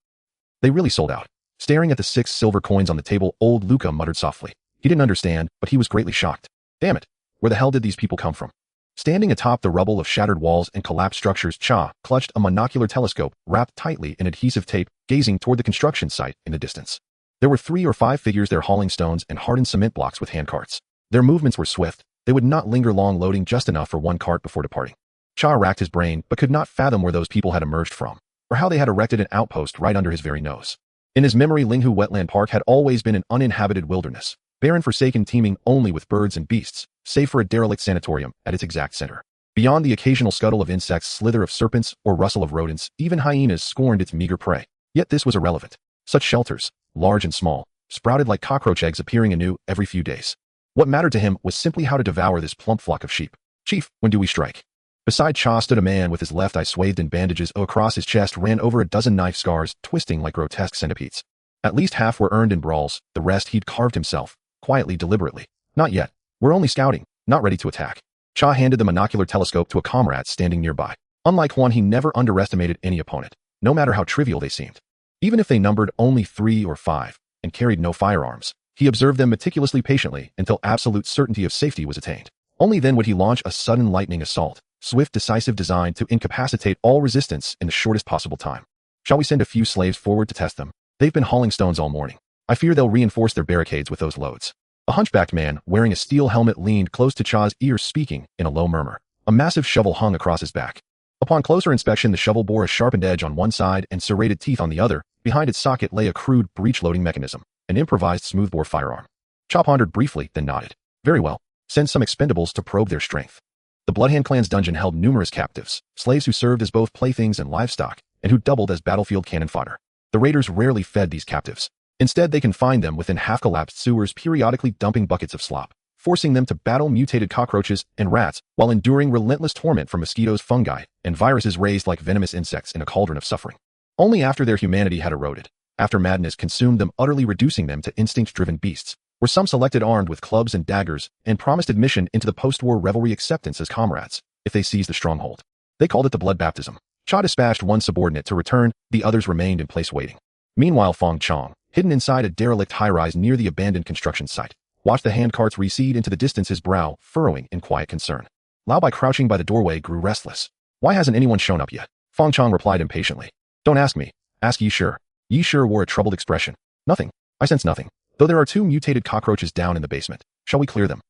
They really sold out. Staring at the 6 silver coins on the table, old Luca muttered softly. He didn't understand, but he was greatly shocked. Damn it! Where the hell did these people come from? Standing atop the rubble of shattered walls and collapsed structures, Cha clutched a monocular telescope wrapped tightly in adhesive tape, gazing toward the construction site in the distance. There were 3 or 5 figures there hauling stones and hardened cement blocks with handcarts. Their movements were swift. They would not linger long, loading just enough for one cart before departing. Cha racked his brain, but could not fathom where those people had emerged from, or how they had erected an outpost right under his very nose. In his memory, Linghu Wetland Park had always been an uninhabited wilderness, barren, forsaken, teeming only with birds and beasts, save for a derelict sanatorium at its exact center. Beyond the occasional scuttle of insects, slither of serpents, or rustle of rodents, even hyenas scorned its meager prey. Yet this was irrelevant. Such shelters, large and small, sprouted like cockroach eggs, appearing anew every few days. What mattered to him was simply how to devour this plump flock of sheep. Chief, when do we strike? Beside Cha stood a man with his left eye swathed in bandages. Across his chest ran over a dozen knife scars, twisting like grotesque centipedes. At least half were earned in brawls, the rest he'd carved himself, quietly, deliberately. Not yet. We're only scouting, not ready to attack. Cha handed the monocular telescope to a comrade standing nearby. Unlike Juan, he never underestimated any opponent, no matter how trivial they seemed. Even if they numbered only 3 or 5, and carried no firearms, he observed them meticulously, patiently, until absolute certainty of safety was attained. Only then would he launch a sudden lightning assault, swift, decisive, designed to incapacitate all resistance in the shortest possible time. Shall we send a few slaves forward to test them? They've been hauling stones all morning. I fear they'll reinforce their barricades with those loads. A hunchbacked man, wearing a steel helmet, leaned close to Cha's ear, speaking in a low murmur. A massive shovel hung across his back. Upon closer inspection, the shovel bore a sharpened edge on one side and serrated teeth on the other. Behind its socket lay a crude breech-loading mechanism, an improvised smoothbore firearm. Cha pondered briefly, then nodded. Very well. Send some expendables to probe their strength. The Bloodhand clan's dungeon held numerous captives, slaves who served as both playthings and livestock, and who doubled as battlefield cannon fodder. The raiders rarely fed these captives. Instead, they confined them within half-collapsed sewers, periodically dumping buckets of slop, forcing them to battle mutated cockroaches and rats while enduring relentless torment from mosquitoes, fungi, and viruses raised like venomous insects in a cauldron of suffering. Only after their humanity had eroded, after madness consumed them, utterly reducing them to instinct-driven beasts, were some selected armed with clubs and daggers and promised admission into the post-war revelry, acceptance as comrades if they seized the stronghold. They called it the blood baptism. Cha dispatched one subordinate to return, the others remained in place waiting. Meanwhile, Fong Chong, hidden inside a derelict high-rise near the abandoned construction site, watched the handcarts recede into the distance, his brow furrowing in quiet concern. Lao Bai, crouching by the doorway, grew restless. Why hasn't anyone shown up yet? Fong Chong replied impatiently. Don't ask me. Ask Yi Shi. Yi Shi wore a troubled expression. Nothing. I sense nothing. Though there are 2 mutated cockroaches down in the basement. Shall we clear them?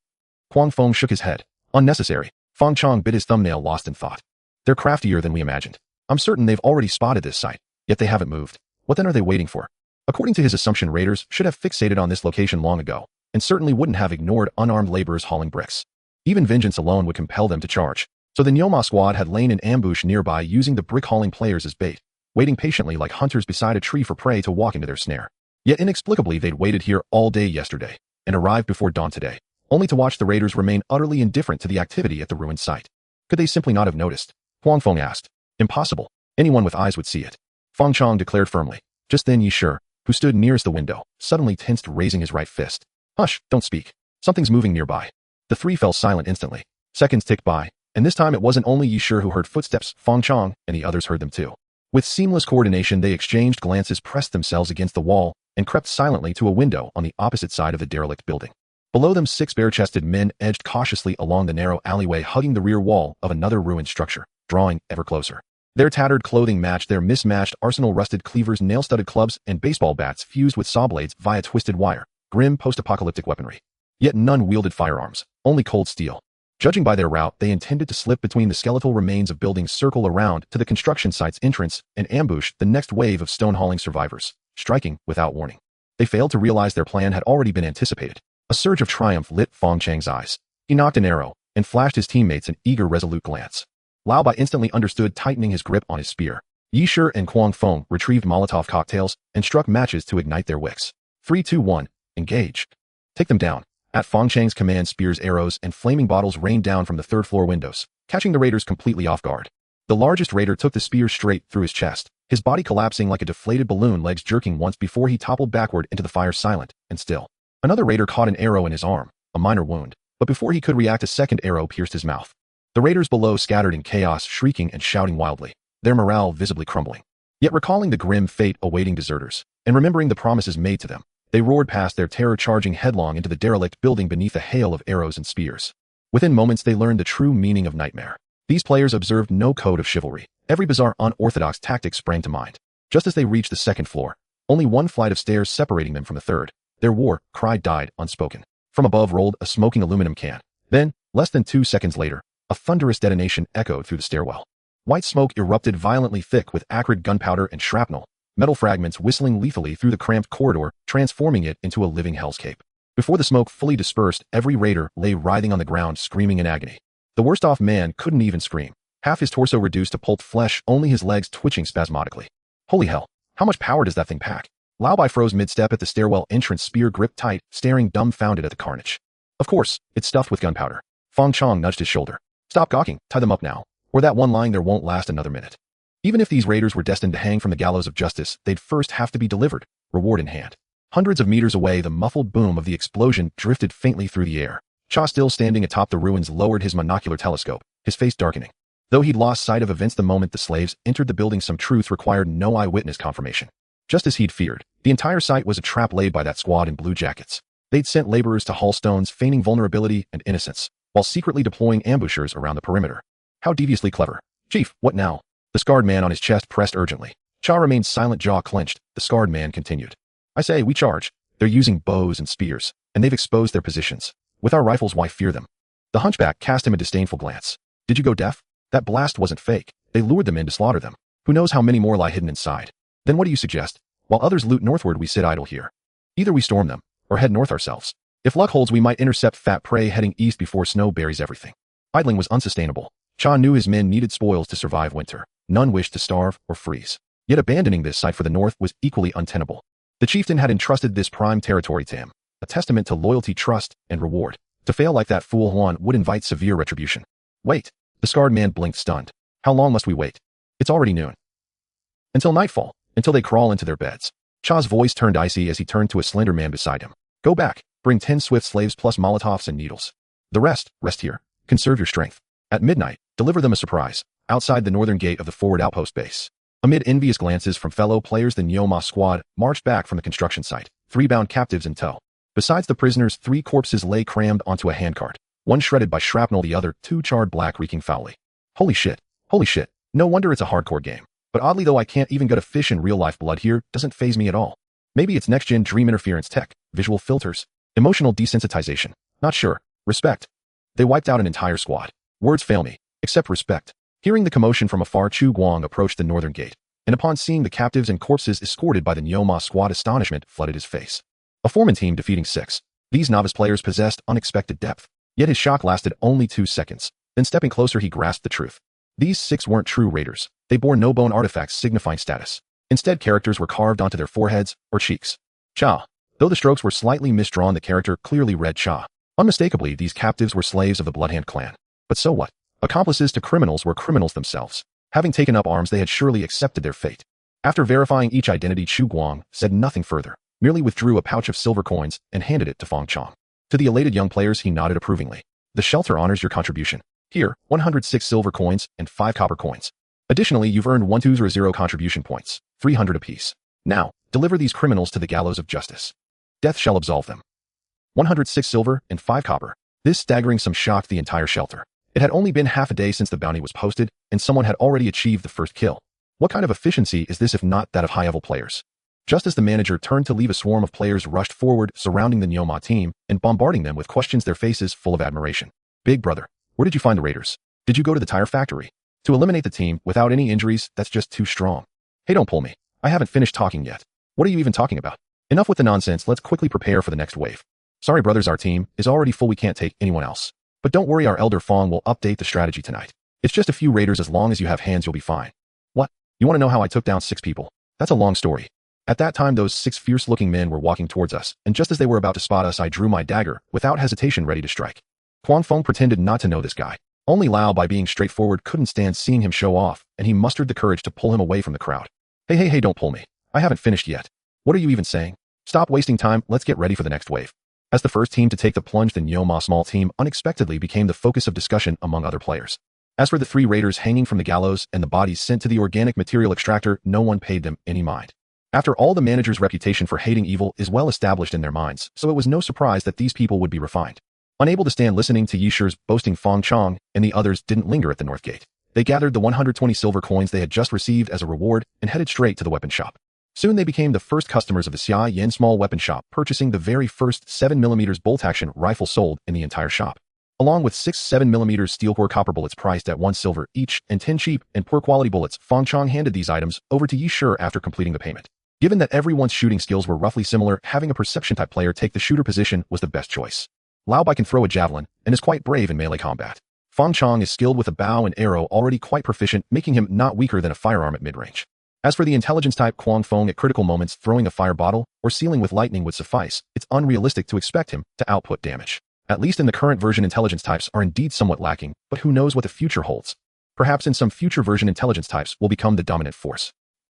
Huang Feng shook his head. Unnecessary. Fong Chong bit his thumbnail, lost in thought. They're craftier than we imagined. I'm certain they've already spotted this site, yet they haven't moved. What then are they waiting for? According to his assumption, raiders should have fixated on this location long ago, and certainly wouldn't have ignored unarmed laborers hauling bricks. Even vengeance alone would compel them to charge. So the Nyoma squad had lain in ambush nearby, using the brick-hauling players as bait, waiting patiently like hunters beside a tree for prey to walk into their snare. Yet inexplicably, they'd waited here all day yesterday, and arrived before dawn today, only to watch the raiders remain utterly indifferent to the activity at the ruined site. Could they simply not have noticed? Huang Feng asked. Impossible. Anyone with eyes would see it. Fong Chong declared firmly. Just then Yi Shi, who stood nearest the window, suddenly tensed, raising his right fist. Hush, don't speak. Something's moving nearby. The 3 fell silent instantly. Seconds ticked by, and this time it wasn't only Yi Shi who heard footsteps. Fong Chong and the others heard them too. With seamless coordination, they exchanged glances, pressed themselves against the wall, and crept silently to a window on the opposite side of the derelict building. Below them, 6 bare-chested men edged cautiously along the narrow alleyway, hugging the rear wall of another ruined structure, drawing ever closer. Their tattered clothing matched their mismatched arsenal: rusted cleavers, nail-studded clubs, and baseball bats fused with saw blades via twisted wire. Grim post-apocalyptic weaponry. Yet none wielded firearms, only cold steel. Judging by their route, they intended to slip between the skeletal remains of buildings, circle around to the construction site's entrance, and ambush the next wave of stone-hauling survivors, striking without warning. They failed to realize their plan had already been anticipated. A surge of triumph lit Fong Chang's eyes. He knocked an arrow and flashed his teammates an eager, resolute glance. Lao Bai instantly understood, tightening his grip on his spear. Yi Shi and Huang Feng retrieved Molotov cocktails and struck matches to ignite their wicks. 3, 2, 1. Engage. Take them down. At Fong Chang's command, spears, arrows, and flaming bottles rained down from the 3rd-floor windows, catching the raiders completely off guard. The largest raider took the spear straight through his chest, his body collapsing like a deflated balloon, legs jerking once before he toppled backward into the fire, silent and still. Another raider caught an arrow in his arm, a minor wound, but before he could react a second arrow pierced his mouth. The raiders below scattered in chaos, shrieking and shouting wildly, their morale visibly crumbling. Yet recalling the grim fate awaiting deserters, and remembering the promises made to them, they roared past their terror, charging headlong into the derelict building beneath a hail of arrows and spears. Within moments they learned the true meaning of nightmare. These players observed no code of chivalry. Every bizarre, unorthodox tactic sprang to mind. Just as they reached the second floor, only one flight of stairs separating them from the third, their war cry died unspoken. From above rolled a smoking aluminum can. Then, less than 2 seconds later, a thunderous detonation echoed through the stairwell. White smoke erupted violently, thick with acrid gunpowder and shrapnel, metal fragments whistling lethally through the cramped corridor, transforming it into a living hellscape. Before the smoke fully dispersed, every raider lay writhing on the ground, screaming in agony. The worst-off man couldn't even scream, half his torso reduced to pulped flesh, only his legs twitching spasmodically. Holy hell, how much power does that thing pack? Lao Bai froze mid-step at the stairwell entrance, spear gripped tight, staring dumbfounded at the carnage. Of course, it's stuffed with gunpowder. Fong Chong nudged his shoulder. Stop gawking, tie them up now, or that one lying there won't last another minute. Even if these raiders were destined to hang from the gallows of justice, they'd first have to be delivered, reward in hand. Hundreds of meters away, the muffled boom of the explosion drifted faintly through the air. Cha, still standing atop the ruins, lowered his monocular telescope, his face darkening. Though he'd lost sight of events the moment the slaves entered the building, some truth required no eyewitness confirmation. Just as he'd feared, the entire site was a trap laid by that squad in blue jackets. They'd sent laborers to haul stones, feigning vulnerability and innocence, while secretly deploying ambushers around the perimeter. How deviously clever. Chief, what now? The scarred man on his chest pressed urgently. Cha remained silent, jaw clenched. The scarred man continued. I say, we charge. They're using bows and spears, and they've exposed their positions. With our rifles, why fear them? The hunchback cast him a disdainful glance. Did you go deaf? That blast wasn't fake. They lured them in to slaughter them. Who knows how many more lie hidden inside? Then what do you suggest? While others loot northward, we sit idle here. Either we storm them, or head north ourselves. If luck holds, we might intercept fat prey heading east before snow buries everything. Idling was unsustainable. Cha knew his men needed spoils to survive winter. None wished to starve or freeze. Yet abandoning this site for the north was equally untenable. The chieftain had entrusted this prime territory to him, a testament to loyalty, trust, and reward. To fail like that fool Huan would invite severe retribution. Wait. The scarred man blinked, stunned. How long must we wait? It's already noon. Until nightfall, until they crawl into their beds. Cha's voice turned icy as he turned to a slender man beside him. Go back. Bring 10 swift slaves plus Molotovs and needles. The rest here. Conserve your strength. At midnight, deliver them a surprise, outside the northern gate of the forward outpost base. Amid envious glances from fellow players, the Nyoma squad marched back from the construction site, 3 bound captives in tow. Besides the prisoners, 3 corpses lay crammed onto a handcart, one shredded by shrapnel, the other 2 charred black, reeking foully. Holy shit. No wonder it's a hardcore game. But oddly though, I can't even gut a fish in real life. Blood here doesn't faze me at all. Maybe it's next-gen dream interference tech, visual filters, emotional desensitization. Not sure. Respect. They wiped out an entire squad. Words fail me, except respect. Hearing the commotion from afar, Chu Guang approached the northern gate, and upon seeing the captives and corpses escorted by the Nyoma squad, astonishment flooded his face. A foreman team defeating 6. These novice players possessed unexpected depth. Yet his shock lasted only 2 seconds. Then stepping closer, he grasped the truth. These 6 weren't true raiders. They bore no bone artifacts signifying status. Instead, characters were carved onto their foreheads or cheeks. Cha. Though the strokes were slightly misdrawn, the character clearly read Cha. Unmistakably, these captives were slaves of the Bloodhand clan. But so what? Accomplices to criminals were criminals themselves. Having taken up arms, they had surely accepted their fate. After verifying each identity, Chu Guang said nothing further, merely withdrew a pouch of silver coins and handed it to Fong Chong. To the elated young players, he nodded approvingly. The shelter honors your contribution. Here, 106 silver coins and 5 copper coins. Additionally, you've earned 1200 contribution points, 300 apiece. Now, deliver these criminals to the gallows of justice. Death shall absolve them. 106 silver and 5 copper. This staggering sum shocked the entire shelter. It had only been half a day since the bounty was posted, and someone had already achieved the first kill. What kind of efficiency is this if not that of high-level players? Just as the manager turned to leave, a swarm of players rushed forward, surrounding the Nyoma team and bombarding them with questions, their faces full of admiration. Big brother, where did you find the raiders? Did you go to the tire factory? To eliminate the team without any injuries, that's just too strong. Hey, don't pull me. I haven't finished talking yet. What are you even talking about? Enough with the nonsense, let's quickly prepare for the next wave. Sorry brothers, our team is already full, we can't take anyone else. But don't worry, our elder Fong will update the strategy tonight. It's just a few raiders, as long as you have hands you'll be fine. What? You want to know how I took down 6 people? That's a long story. At that time, those 6 fierce-looking men were walking towards us, and just as they were about to spot us, I drew my dagger, without hesitation, ready to strike. Quan Fong pretended not to know this guy. Only Lao, by being straightforward, couldn't stand seeing him show off, and he mustered the courage to pull him away from the crowd. Hey, don't pull me. I haven't finished yet. What are you even saying? Stop wasting time, let's get ready for the next wave. As the first team to take the plunge, the Nyoma small team unexpectedly became the focus of discussion among other players. As for the three raiders hanging from the gallows and the bodies sent to the organic material extractor, no one paid them any mind. After all, the manager's reputation for hating evil is well established in their minds, so it was no surprise that these people would be refined. Unable to stand listening to Yishir's boasting, Fong Chong and the others didn't linger at the north gate. They gathered the 120 silver coins they had just received as a reward and headed straight to the weapon shop. Soon they became the first customers of the Xia Yin small weapon shop, purchasing the very first 7mm bolt-action rifle sold in the entire shop, along with 6 7mm steel core copper bullets priced at 1 silver each and 10 cheap and poor quality bullets. Fong Chong handed these items over to Yishir after completing the payment. Given that everyone's shooting skills were roughly similar, having a perception-type player take the shooter position was the best choice. Lao Bai can throw a javelin and is quite brave in melee combat. Fong Chong is skilled with a bow and arrow, already quite proficient, making him not weaker than a firearm at mid-range. As for the intelligence-type, Kuang Feng at critical moments throwing a fire bottle or sealing with lightning would suffice. It's unrealistic to expect him to output damage. At least in the current version, intelligence types are indeed somewhat lacking, but who knows what the future holds. Perhaps in some future version, intelligence types will become the dominant force.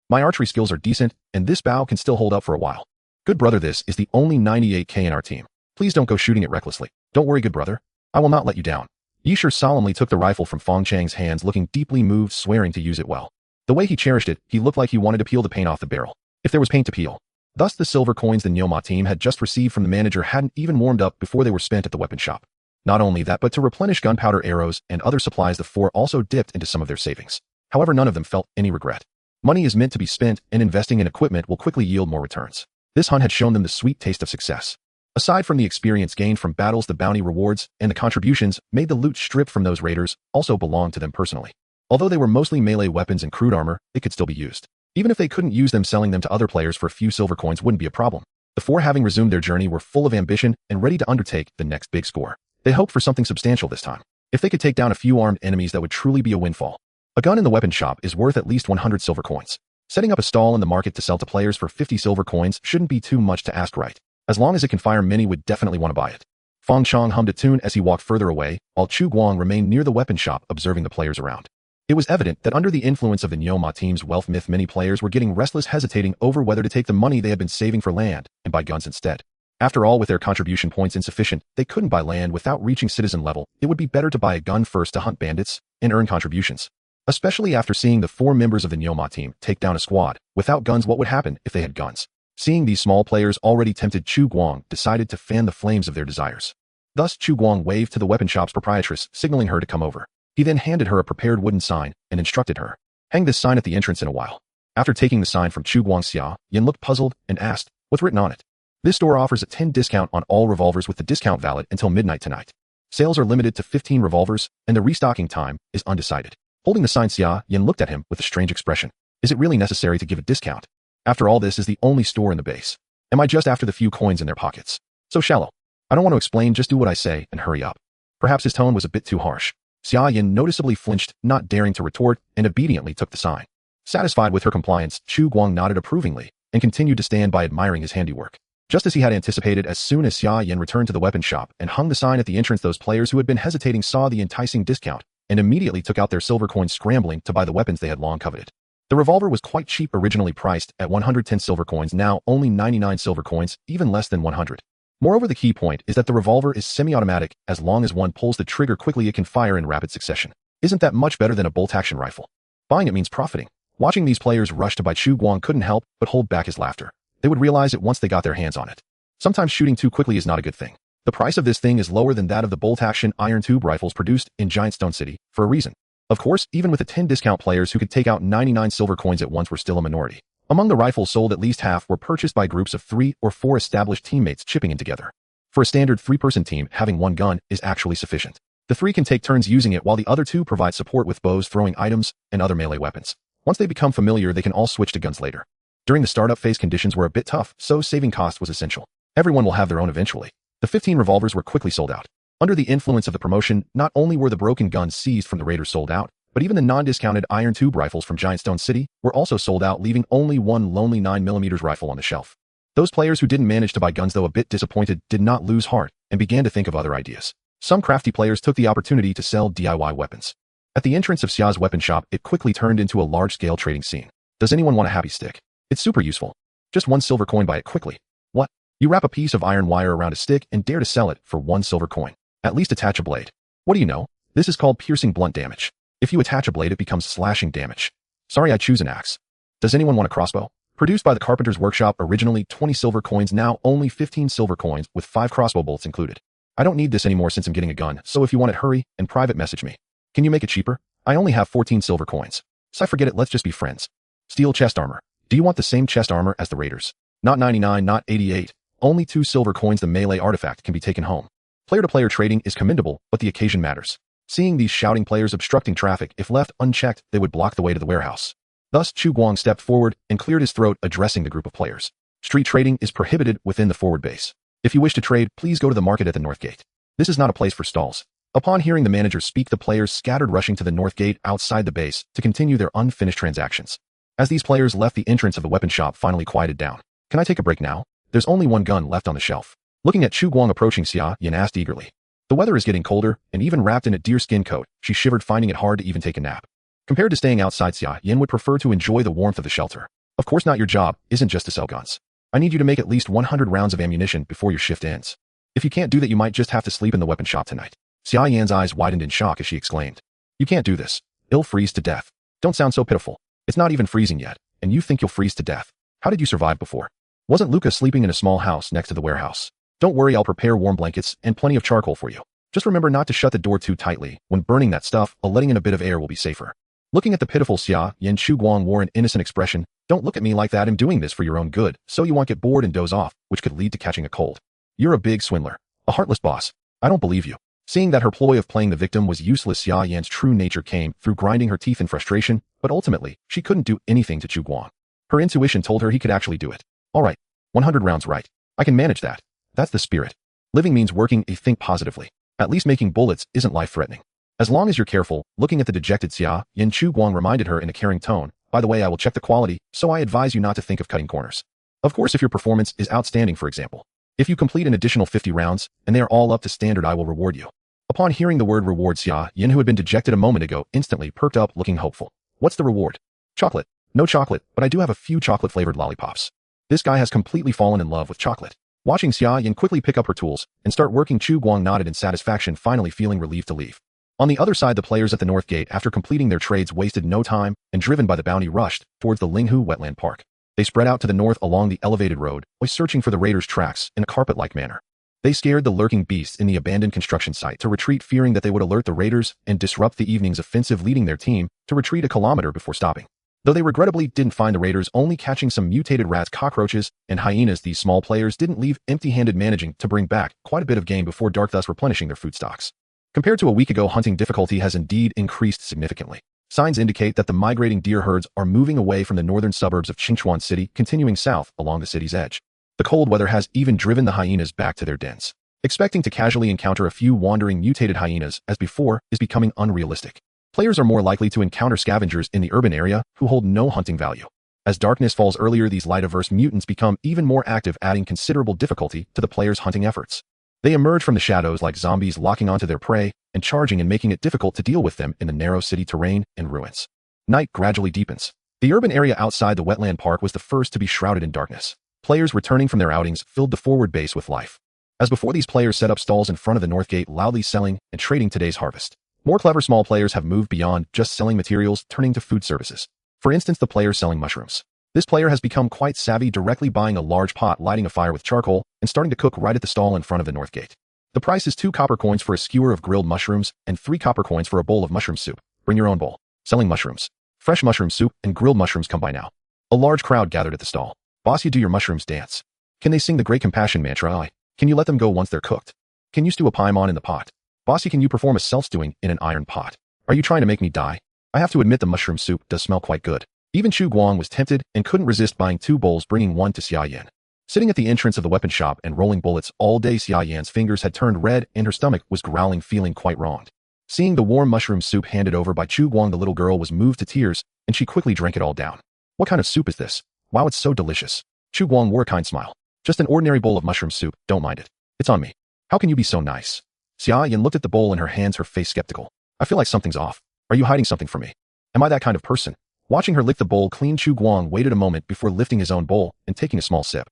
My archery skills are decent, and this bow can still hold up for a while. Good brother, this is the only 98k in our team. Please don't go shooting it recklessly. Don't worry, good brother. I will not let you down. Yishir solemnly took the rifle from Fong Chang's hands, looking deeply moved, swearing to use it well. The way he cherished it, he looked like he wanted to peel the paint off the barrel, if there was paint to peel. Thus, the silver coins the Nyoma team had just received from the manager hadn't even warmed up before they were spent at the weapon shop. Not only that, but to replenish gunpowder, arrows, and other supplies, the four also dipped into some of their savings. However, none of them felt any regret. Money is meant to be spent, and investing in equipment will quickly yield more returns. This hunt had shown them the sweet taste of success. Aside from the experience gained from battles, the bounty rewards and the contributions made the loot stripped from those raiders also belonged to them personally. Although they were mostly melee weapons and crude armor, they could still be used. Even if they couldn't use them, selling them to other players for a few silver coins wouldn't be a problem. The four, having resumed their journey, were full of ambition and ready to undertake the next big score. They hoped for something substantial this time. If they could take down a few armed enemies, that would truly be a windfall. A gun in the weapon shop is worth at least 100 silver coins. Setting up a stall in the market to sell to players for 50 silver coins shouldn't be too much to ask, right? As long as it can fire, many would definitely want to buy it. Fong Chong hummed a tune as he walked further away, while Chu Guang remained near the weapon shop observing the players around. It was evident that under the influence of the Nyoma team's wealth myth, many players were getting restless, hesitating over whether to take the money they had been saving for land and buy guns instead. After all, with their contribution points insufficient, they couldn't buy land without reaching citizen level. It would be better to buy a gun first to hunt bandits and earn contributions. Especially after seeing the 4 members of the Nyoma team take down a squad without guns. What would happen if they had guns? Seeing these small players already tempted, Chu Guang decided to fan the flames of their desires. Thus, Chu Guang waved to the weapon shop's proprietress, signaling her to come over. He then handed her a prepared wooden sign and instructed her, "Hang this sign at the entrance in a while." After taking the sign from Chu Guang, Xia Yin looked puzzled and asked, "What's written on it?" "This store offers a 10% discount on all revolvers, with the discount valid until midnight tonight. Sales are limited to 15 revolvers, and the restocking time is undecided." Holding the sign, Xia Yin looked at him with a strange expression. Is it really necessary to give a discount? After all, this is the only store in the base. Am I just after the few coins in their pockets? So shallow. I don't want to explain, just do what I say and hurry up. Perhaps his tone was a bit too harsh. Xia Yin noticeably flinched, not daring to retort, and obediently took the sign. Satisfied with her compliance, Chu Guang nodded approvingly and continued to stand by, admiring his handiwork. Just as he had anticipated, as soon as Xia Yin returned to the weapon shop and hung the sign at the entrance, those players who had been hesitating saw the enticing discount and immediately took out their silver coins, scrambling to buy the weapons they had long coveted. The revolver was quite cheap, originally priced at 110 silver coins, now only 99 silver coins, even less than 100. Moreover, the key point is that the revolver is semi-automatic. As long as one pulls the trigger quickly, it can fire in rapid succession. Isn't that much better than a bolt-action rifle? Buying it means profiting. Watching these players rush to buy, Chu Guang couldn't help but hold back his laughter. They would realize it once they got their hands on it. Sometimes shooting too quickly is not a good thing. The price of this thing is lower than that of the bolt-action iron tube rifles produced in Giant Stone City, for a reason. Of course, even with the 10% discount, players who could take out 99 silver coins at once were still a minority. Among the rifles sold, at least half were purchased by groups of 3 or 4 established teammates chipping in together. For a standard 3-person team, having one gun is actually sufficient. The 3 can take turns using it, while the other 2 provide support with bows, throwing items, and other melee weapons. Once they become familiar, they can all switch to guns later. During the startup phase, conditions were a bit tough, so saving cost was essential. Everyone will have their own eventually. The 15 revolvers were quickly sold out. Under the influence of the promotion, not only were the broken guns seized from the raiders sold out, but even the non-discounted iron tube rifles from Giant Stone City were also sold out, leaving only one lonely 9mm rifle on the shelf. Those players who didn't manage to buy guns, though a bit disappointed, did not lose heart and began to think of other ideas. Some crafty players took the opportunity to sell DIY weapons. At the entrance of Xia's weapon shop, it quickly turned into a large-scale trading scene. Does anyone want a happy stick? It's super useful. Just 1 silver coin, buy it quickly. What? You wrap a piece of iron wire around a stick and dare to sell it for 1 silver coin. At least attach a blade. What do you know? This is called piercing blunt damage. If you attach a blade, it becomes slashing damage. Sorry, I choose an axe. Does anyone want a crossbow? Produced by the Carpenter's Workshop, originally 20 silver coins, now only 15 silver coins with 5 crossbow bolts included. I don't need this anymore since I'm getting a gun, so if you want it, hurry and private message me. Can you make it cheaper? I only have 14 silver coins. So I forget it, let's just be friends. Steel chest armor. Do you want the same chest armor as the raiders? Not 99, not 88. Only 2 silver coins. The melee artifact can be taken home. Player-to-player trading is commendable, but the occasion matters. Seeing these shouting players obstructing traffic, if left unchecked, they would block the way to the warehouse. Thus, Chu Guang stepped forward and cleared his throat, addressing the group of players. Street trading is prohibited within the forward base. If you wish to trade, please go to the market at the north gate. This is not a place for stalls. Upon hearing the manager speak, the players scattered, rushing to the north gate outside the base to continue their unfinished transactions. As these players left, the entrance of the weapon shop finally quieted down. Can I take a break now? There's only one gun left on the shelf. Looking at Chu Guang approaching, Xia Yan asked eagerly. The weather is getting colder, and even wrapped in a deerskin coat, she shivered, finding it hard to even take a nap. Compared to staying outside, Xia Yan would prefer to enjoy the warmth of the shelter. Of course not, your job isn't just to sell guns. I need you to make at least 100 rounds of ammunition before your shift ends. If you can't do that, you might just have to sleep in the weapon shop tonight. Xia Yan's eyes widened in shock as she exclaimed. You can't do this. You'll freeze to death. Don't sound so pitiful. It's not even freezing yet, and you think you'll freeze to death. How did you survive before? Wasn't Luca sleeping in a small house next to the warehouse? Don't worry, I'll prepare warm blankets and plenty of charcoal for you. Just remember not to shut the door too tightly. When burning that stuff, letting in a bit of air will be safer. Looking at the pitiful Xia Yan, Chu Guang wore an innocent expression. Don't look at me like that. I'm doing this for your own good, so you won't get bored and doze off, which could lead to catching a cold. You're a big swindler. A heartless boss. I don't believe you. Seeing that her ploy of playing the victim was useless, Xia Yan's true nature came through, grinding her teeth in frustration, but ultimately, she couldn't do anything to Chu Guang. Her intuition told her he could actually do it. All right. 100 rounds, right? I can manage that. That's the spirit. Living means working. Think positively. At least making bullets isn't life-threatening. As long as you're careful. Looking at the dejected Xia Yan, Chu Guang reminded her in a caring tone. By the way, I will check the quality, so I advise you not to think of cutting corners. Of course, if your performance is outstanding, for example. If you complete an additional 50 rounds, and they are all up to standard, I will reward you. Upon hearing the word reward, Xia Yan, who had been dejected a moment ago, instantly perked up, looking hopeful. What's the reward? Chocolate. No chocolate, but I do have a few chocolate-flavored lollipops. This guy has completely fallen in love with chocolate. Watching Xia Yan quickly pick up her tools and start working, Chu Guang nodded in satisfaction, finally feeling relieved to leave. On the other side, the players at the north gate, after completing their trades, wasted no time and, driven by the bounty, rushed towards the Linghu Wetland Park. They spread out to the north along the elevated road, searching for the raiders' tracks in a carpet-like manner. They scared the lurking beasts in the abandoned construction site to retreat, fearing that they would alert the raiders and disrupt the evening's offensive, leading their team to retreat a kilometer before stopping. Though they regrettably didn't find the raiders, only catching some mutated rats, cockroaches, and hyenas, these small players didn't leave empty-handed, managing to bring back quite a bit of game before dark, thus replenishing their food stocks. Compared to a week ago, hunting difficulty has indeed increased significantly. Signs indicate that the migrating deer herds are moving away from the northern suburbs of Qingchuan City, continuing south along the city's edge. The cold weather has even driven the hyenas back to their dens. Expecting to casually encounter a few wandering mutated hyenas as before is becoming unrealistic. Players are more likely to encounter scavengers in the urban area who hold no hunting value. As darkness falls earlier, these light-averse mutants become even more active, adding considerable difficulty to the players' hunting efforts. They emerge from the shadows like zombies, locking onto their prey and charging, and making it difficult to deal with them in the narrow city terrain and ruins. Night gradually deepens. The urban area outside the wetland park was the first to be shrouded in darkness. Players returning from their outings filled the forward base with life. As before, these players set up stalls in front of the north gate, loudly selling and trading today's harvest. More clever small players have moved beyond just selling materials, turning to food services. For instance, the player selling mushrooms. This player has become quite savvy, directly buying a large pot, lighting a fire with charcoal, and starting to cook right at the stall in front of the north gate. The price is 2 copper coins for a skewer of grilled mushrooms and 3 copper coins for a bowl of mushroom soup. Bring your own bowl. Selling mushrooms. Fresh mushroom soup and grilled mushrooms come by now. A large crowd gathered at the stall. Boss, you do your mushrooms dance. Can they sing the great compassion mantra? Can you let them go once they're cooked? Can you stew a paimon in the pot? Bossy, can you perform a self-stewing in an iron pot? Are you trying to make me die? I have to admit, the mushroom soup does smell quite good. Even Chu Guang was tempted and couldn't resist buying 2 bowls, bringing one to Xia Yan. Sitting at the entrance of the weapon shop and rolling bullets all day, Xia Yan's fingers had turned red and her stomach was growling, feeling quite wronged. Seeing the warm mushroom soup handed over by Chu Guang, the little girl was moved to tears, and she quickly drank it all down. What kind of soup is this? Wow, it's so delicious. Chu Guang wore a kind smile. Just an ordinary bowl of mushroom soup, don't mind it. It's on me. How can you be so nice? Xia Yan looked at the bowl in her hands, her face skeptical. I feel like something's off. Are you hiding something from me? Am I that kind of person? Watching her lick the bowl clean, Chu Guang waited a moment before lifting his own bowl and taking a small sip.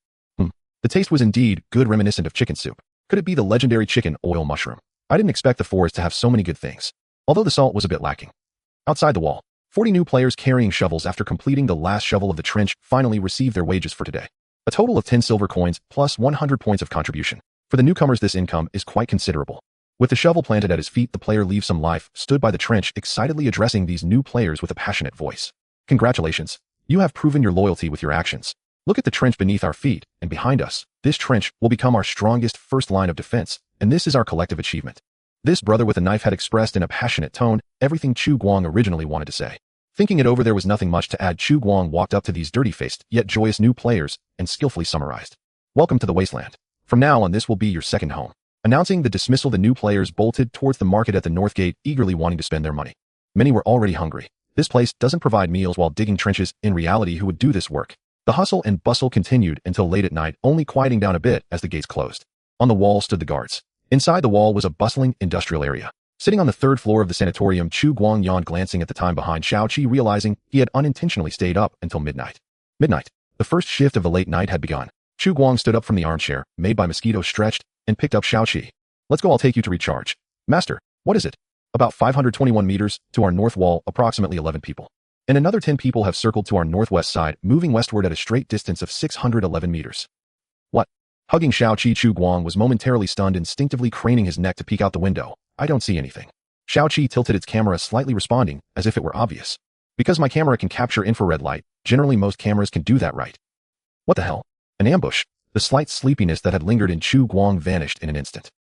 The The taste was indeed good, reminiscent of chicken soup. Could it be the legendary chicken oil mushroom? I didn't expect the forest to have so many good things, although the salt was a bit lacking. Outside the wall, 40 new players carrying shovels after completing the last shovel of the trench finally received their wages for today. A total of 10 silver coins plus 100 points of contribution. For the newcomers, this income is quite considerable. With the shovel planted at his feet, the player Leave Some Life stood by the trench, excitedly addressing these new players with a passionate voice. Congratulations. You have proven your loyalty with your actions. Look at the trench beneath our feet and behind us. This trench will become our strongest first line of defense, and this is our collective achievement. This brother with a knife had expressed in a passionate tone everything Chu Guang originally wanted to say. Thinking it over, there was nothing much to add. Chu Guang walked up to these dirty-faced yet joyous new players and skillfully summarized. Welcome to the wasteland. From now on, this will be your second home. Announcing the dismissal, the new players bolted towards the market at the north gate, eagerly wanting to spend their money. Many were already hungry. This place doesn't provide meals while digging trenches. In reality, who would do this work? The hustle and bustle continued until late at night, only quieting down a bit as the gates closed. On the wall stood the guards. Inside the wall was a bustling industrial area. Sitting on the third floor of the sanatorium, Chu Guang yawned, glancing at the time behind Xiaoqi, realizing he had unintentionally stayed up until midnight. The first shift of the late night had begun. Chu Guang stood up from the armchair, made by mosquitoes, stretched, and picked up Xiaoqi. Let's go, I'll take you to recharge. Master, what is it? About 521 meters to our north wall, approximately 11 people. And another 10 people have circled to our northwest side, moving westward at a straight distance of 611 meters. What? Hugging Xiaoqi, Chu Guang was momentarily stunned, instinctively craning his neck to peek out the window. I don't see anything. Xiaoqi tilted its camera slightly, responding as if it were obvious. Because my camera can capture infrared light, generally most cameras can do that, right? What the hell? An ambush. The slight sleepiness that had lingered in Chu Guang vanished in an instant.